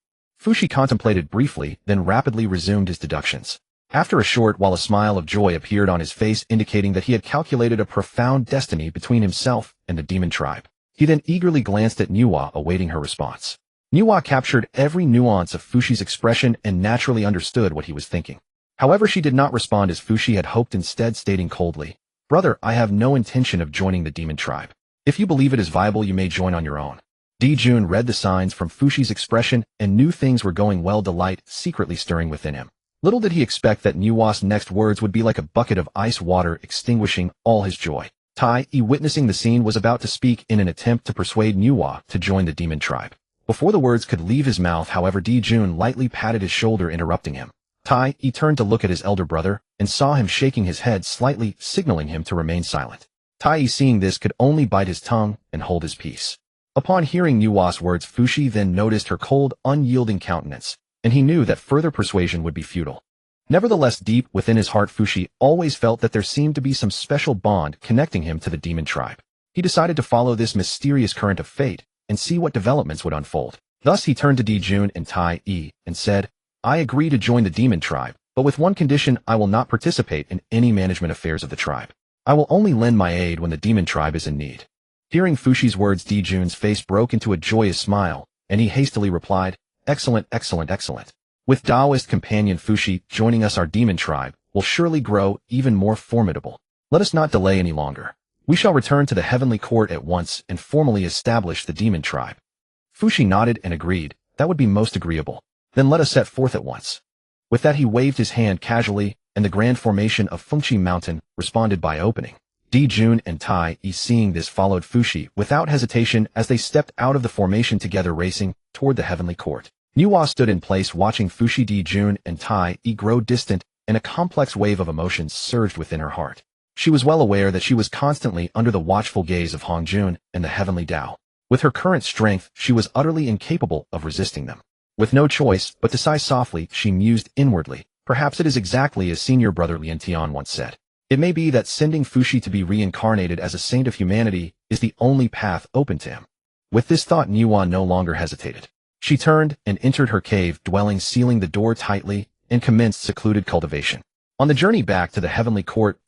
Fuxi contemplated briefly, then rapidly resumed his deductions. After a short while, a smile of joy appeared on his face, indicating that he had calculated a profound destiny between himself and the demon tribe. He then eagerly glanced at Nüwa, awaiting her response. Nüwa captured every nuance of Fuxi's expression and naturally understood what he was thinking. However, she did not respond as Fuxi had hoped, instead stating coldly, "Brother, I have no intention of joining the demon tribe. If you believe it is viable, you may join on your own." Di Jun read the signs from Fuxi's expression and knew things were going well, delight secretly stirring within him. Little did he expect that Nüwa's next words would be like a bucket of ice water, extinguishing all his joy. Tai Yi, witnessing the scene, was about to speak in an attempt to persuade Nüwa to join the demon tribe. Before the words could leave his mouth, however, Di Jun lightly patted his shoulder, interrupting him. Tai Yi turned to look at his elder brother and saw him shaking his head slightly, signaling him to remain silent. Tai Yi, seeing this, could only bite his tongue and hold his peace. Upon hearing Nüwa's words, Fuxi then noticed her cold, unyielding countenance, and he knew that further persuasion would be futile. Nevertheless, deep within his heart, Fuxi always felt that there seemed to be some special bond connecting him to the demon tribe. He decided to follow this mysterious current of fate and see what developments would unfold. Thus he turned to Di Jun and Tai Yi and said, "I agree to join the demon tribe, but with one condition: I will not participate in any management affairs of the tribe. I will only lend my aid when the demon tribe is in need." Hearing Fuxi's words, Di Jun's face broke into a joyous smile, and he hastily replied, "Excellent, excellent, excellent. With Taoist companion Fuxi joining us, our demon tribe will surely grow even more formidable. Let us not delay any longer. We shall return to the heavenly court at once and formally establish the demon tribe." Fuxi nodded and agreed. "That would be most agreeable. Then let us set forth at once." With that, he waved his hand casually, and the grand formation of Fengqi Mountain responded by opening. Di Jun and Tai Yi, seeing this, followed Fuxi without hesitation as they stepped out of the formation together, racing toward the heavenly court. Nüwa stood in place, watching Fuxi, Di Jun, and Tai Yi grow distant, and a complex wave of emotions surged within her heart. She was well aware that she was constantly under the watchful gaze of Hongjun and the Heavenly Dao. With her current strength, she was utterly incapable of resisting them. With no choice but to sigh softly, she mused inwardly. Perhaps it is exactly as senior brother Ling Tian once said. It may be that sending Fushi to be reincarnated as a saint of humanity is the only path open to him. With this thought, Nüwa no longer hesitated. She turned and entered her cave dwelling, sealing the door tightly, and commenced secluded cultivation. On the journey back to the heavenly court,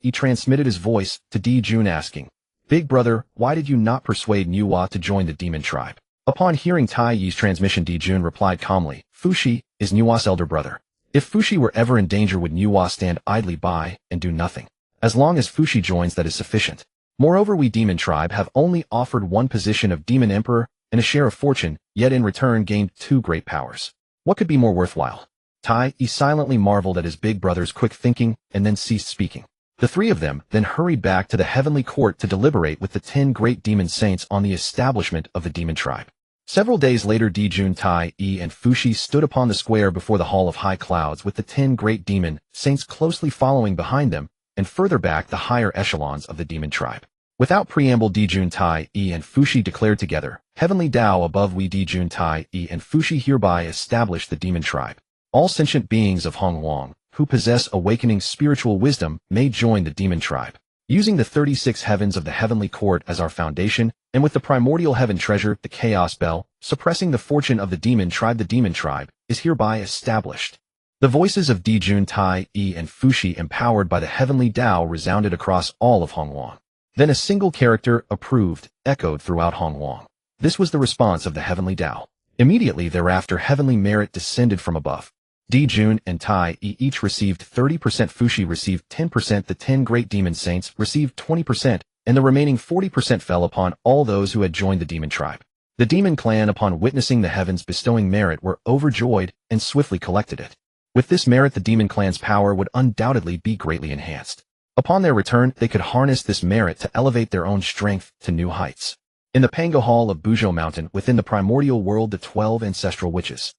he transmitted his voice to Dijun asking, "Big brother, why did you not persuade Nüwa to join the demon tribe?" Upon hearing Yi's transmission, Dijun replied calmly, "Fushi is Nüwa's elder brother. If Fushi were ever in danger, would Nüwa stand idly by and do nothing? As long as Fushi joins, that is sufficient. Moreover, we demon tribe have only offered one position of demon emperor and a share of fortune, yet in return gained 2 great powers. What could be more worthwhile?" He silently marveled at his big brother's quick thinking and then ceased speaking. The 3 of them then hurried back to the heavenly court to deliberate with the 10 great demon saints on the establishment of the demon tribe. Several days later, Dijun, Yi, and Fushi stood upon the square before the Hall of High Clouds with the 10 great demon saints closely following behind them, and further back the higher echelons of the demon tribe. Without preamble, Dijun, Yi, and Fushi declared together, "Heavenly Dao above, we Dijun, Yi, and Fushi hereby establish the demon tribe. All sentient beings of Honghuang, who possess awakening spiritual wisdom, may join the demon tribe. Using the 36 heavens of the heavenly court as our foundation, and with the primordial heaven treasure, the chaos bell, suppressing the fortune of the demon tribe is hereby established." The voices of Dijun, Yi, and Fushi, empowered by the heavenly Dao, resounded across all of Honghuang. Then a single character, "approved," echoed throughout Honghuang. This was the response of the heavenly Dao. Immediately thereafter, heavenly merit descended from above. Dijun and Yi each received 30%, Fushi received 10%, the 10 great demon saints received 20%, and the remaining 40% fell upon all those who had joined the demon tribe. The demon clan, upon witnessing the heavens bestowing merit, were overjoyed and swiftly collected it. With this merit, the demon clan's power would undoubtedly be greatly enhanced. Upon their return, they could harness this merit to elevate their own strength to new heights. In the Pango Hall of Buzhou Mountain, within the primordial world, the 12 ancestral witches.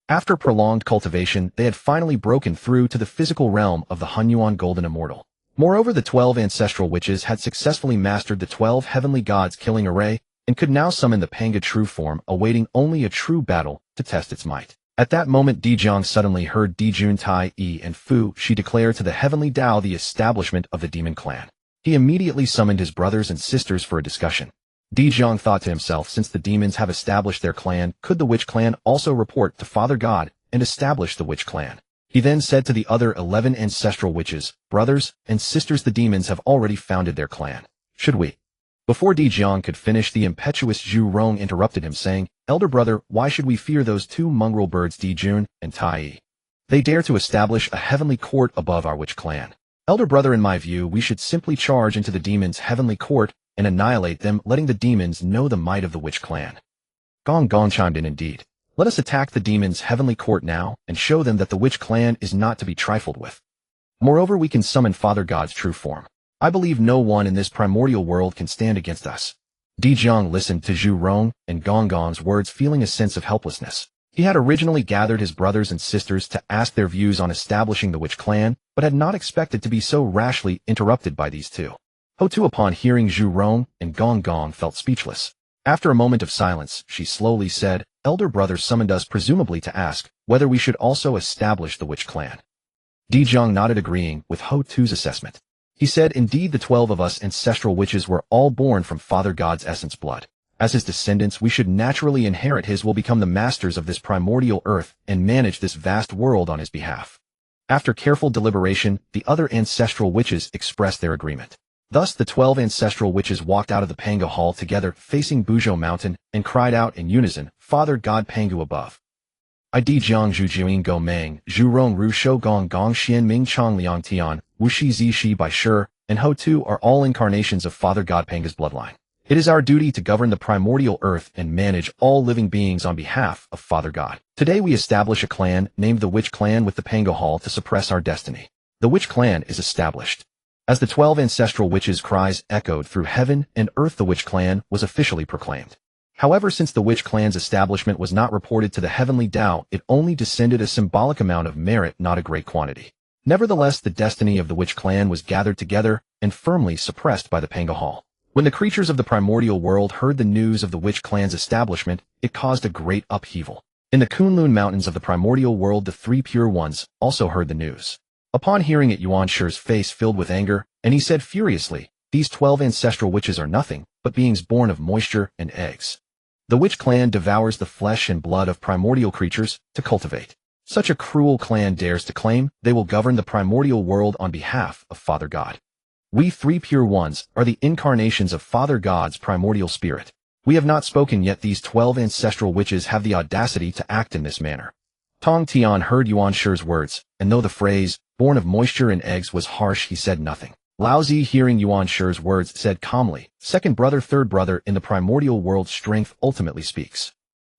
After prolonged cultivation, they had finally broken through to the physical realm of the Hunyuan Golden Immortal. Moreover, the 12 ancestral witches had successfully mastered the 12 heavenly gods' killing array and could now summon the Panga true form, awaiting only a true battle to test its might. At that moment, Dijiang suddenly heard Dijun, Yi, and Fu. She declared to the heavenly Dao the establishment of the demon clan. He immediately summoned his brothers and sisters for a discussion. Dijiang thought to himself, since the demons have established their clan, could the witch clan also report to Father God and establish the witch clan? He then said to the other 11 ancestral witches, "Brothers and sisters, the demons have already founded their clan. Should we?" Before Dijiang could finish, the impetuous Zhu Rong interrupted him, saying, "Elder brother, why should we fear those 2 mongrel birds, Dijun and Yi? They dare to establish a heavenly court above our witch clan. Elder brother, in my view, we should simply charge into the demons' heavenly court and annihilate them, letting the demons know the might of the witch clan." Gong Gong chimed in, "Indeed. Let us attack the demons' heavenly court now and show them that the witch clan is not to be trifled with. Moreover, we can summon Father God's true form. I believe no one in this primordial world can stand against us." Dijiang listened to Zhu Rong and Gong Gong's words, feeling a sense of helplessness. He had originally gathered his brothers and sisters to ask their views on establishing the witch clan, but had not expected to be so rashly interrupted by these 2. Houtu, upon hearing Zhu Rong and Gong Gong, felt speechless. After a moment of silence, she slowly said, "Elder brother summoned us presumably to ask whether we should also establish the witch clan." Dijiang nodded, agreeing with Houtu's assessment. He said, "Indeed, the 12 of us ancestral witches were all born from Father God's essence blood. As his descendants, we should naturally inherit his will, become the masters of this primordial earth, and manage this vast world on his behalf." After careful deliberation, the other ancestral witches expressed their agreement. Thus, the 12 ancestral witches walked out of the Pangu Hall together, facing Buzhou Mountain, and cried out in unison, "Father God Pangu above. I Dijiang Zhu Jiang Go Meng, Zhu Rong Ru Shou Gong Gong Xian Ming Chong Liang Tian, Wu Shi Zi Shi Bai Shi, and Houtu are all incarnations of Father God Panga's bloodline. It is our duty to govern the primordial earth and manage all living beings on behalf of Father God. Today we establish a clan named the Witch Clan with the Pangu Hall to suppress our destiny. The Witch Clan is established." As the 12 ancestral witches' cries echoed through heaven and earth, the Witch Clan was officially proclaimed. However, since the Witch Clan's establishment was not reported to the Heavenly Dao, it only descended a symbolic amount of merit, not a great quantity. Nevertheless, the destiny of the witch clan was gathered together and firmly suppressed by the Pangahal. When the creatures of the primordial world heard the news of the witch clan's establishment, it caused a great upheaval. In the Kunlun mountains of the primordial world, the three pure ones also heard the news. Upon hearing it, Yuan Shi's face filled with anger, and he said furiously, "These 12 ancestral witches are nothing but beings born of moisture and eggs. The witch clan devours the flesh and blood of primordial creatures to cultivate. Such a cruel clan dares to claim they will govern the primordial world on behalf of Father God. We three pure ones are the incarnations of Father God's primordial spirit. We have not spoken yet. These 12 ancestral witches have the audacity to act in this manner." Tong Tian heard Yuan Shi's words, and though the phrase, born of moisture and eggs, was harsh, he said nothing. Lao Zi, hearing Yuan Shi's words, said calmly, "Second brother, third brother, in the primordial world, strength ultimately speaks.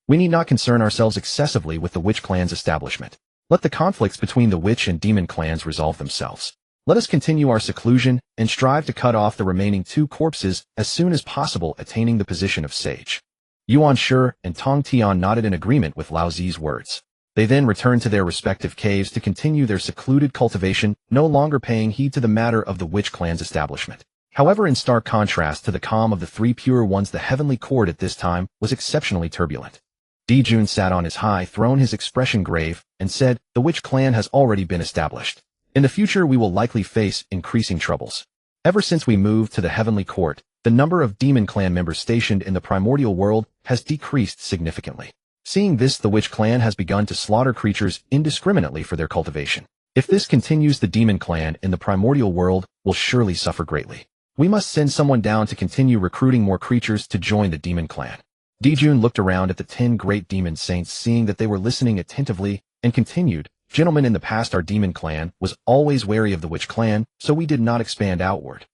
We need not concern ourselves excessively with the witch clan's establishment. Let the conflicts between the witch and demon clans resolve themselves. Let us continue our seclusion and strive to cut off the remaining 2 corpses as soon as possible, attaining the position of sage." Yuan Shi and Tong Tian nodded in agreement with Lao Zi's words. They then returned to their respective caves to continue their secluded cultivation, no longer paying heed to the matter of the witch clan's establishment. However, in stark contrast to the calm of the three pure ones, the heavenly court at this time was exceptionally turbulent. Dijun sat on his high throne, his expression grave, and said, "The witch clan has already been established. In the future we will likely face increasing troubles. Ever since we moved to the heavenly court, the number of demon clan members stationed in the primordial world has decreased significantly. Seeing this, the witch clan has begun to slaughter creatures indiscriminately for their cultivation. If this continues, the demon clan in the primordial world will surely suffer greatly. We must send someone down to continue recruiting more creatures to join the demon clan." Dijun looked around at the 10 great demon saints, seeing that they were listening attentively, and continued, "Gentlemen, in the past our demon clan was always wary of the witch clan, so we did not expand outward.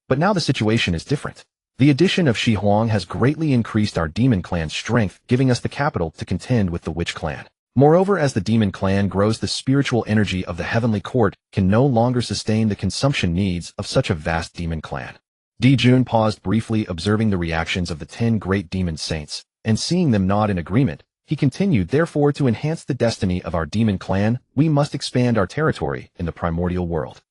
But now the situation is different. The addition of Shi Huang has greatly increased our demon clan's strength, giving us the capital to contend with the witch clan. Moreover, as the demon clan grows, the spiritual energy of the heavenly court can no longer sustain the consumption needs of such a vast demon clan." Dijun paused briefly, observing the reactions of the 10 great demon saints, and seeing them nod in agreement, he continued, "Therefore, to enhance the destiny of our demon clan, we must expand our territory in the primordial world.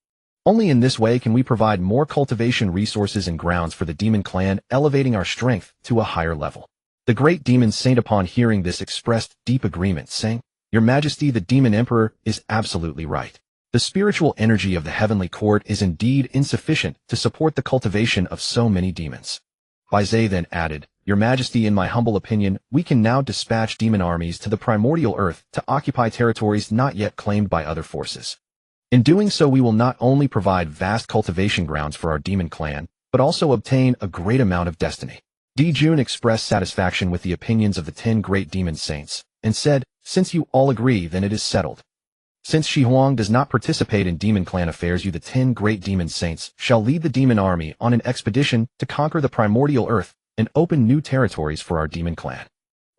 Only in this way can we provide more cultivation resources and grounds for the demon clan, elevating our strength to a higher level." The great demon saint, upon hearing this, expressed deep agreement, saying, "Your Majesty, the demon emperor is absolutely right. The spiritual energy of the heavenly court is indeed insufficient to support the cultivation of so many demons." Bai Zhe then added, "Your Majesty, in my humble opinion, we can now dispatch demon armies to the primordial earth to occupy territories not yet claimed by other forces. In doing so, we will not only provide vast cultivation grounds for our demon clan, but also obtain a great amount of destiny." Dijun expressed satisfaction with the opinions of the 10 great demon saints, and said, "Since you all agree, then it is settled. Since Shi Huang does not participate in demon clan affairs, you, the 10 great demon saints, shall lead the demon army on an expedition to conquer the primordial earth and open new territories for our demon clan.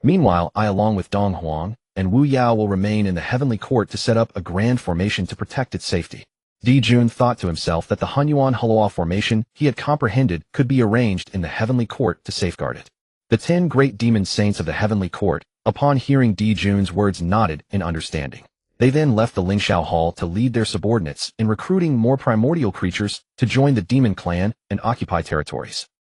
Meanwhile, I, along with Dong Huang and Wu Yao, will remain in the heavenly court to set up a grand formation to protect its safety." Dijun thought to himself that the Hunyuan Hulua formation he had comprehended could be arranged in the heavenly court to safeguard it. The 10 great demon saints of the heavenly court, upon hearing Dijun's words, nodded in understanding. They then left the Lingshao Hall to lead their subordinates in recruiting more primordial creatures to join the demon clan and occupy territories.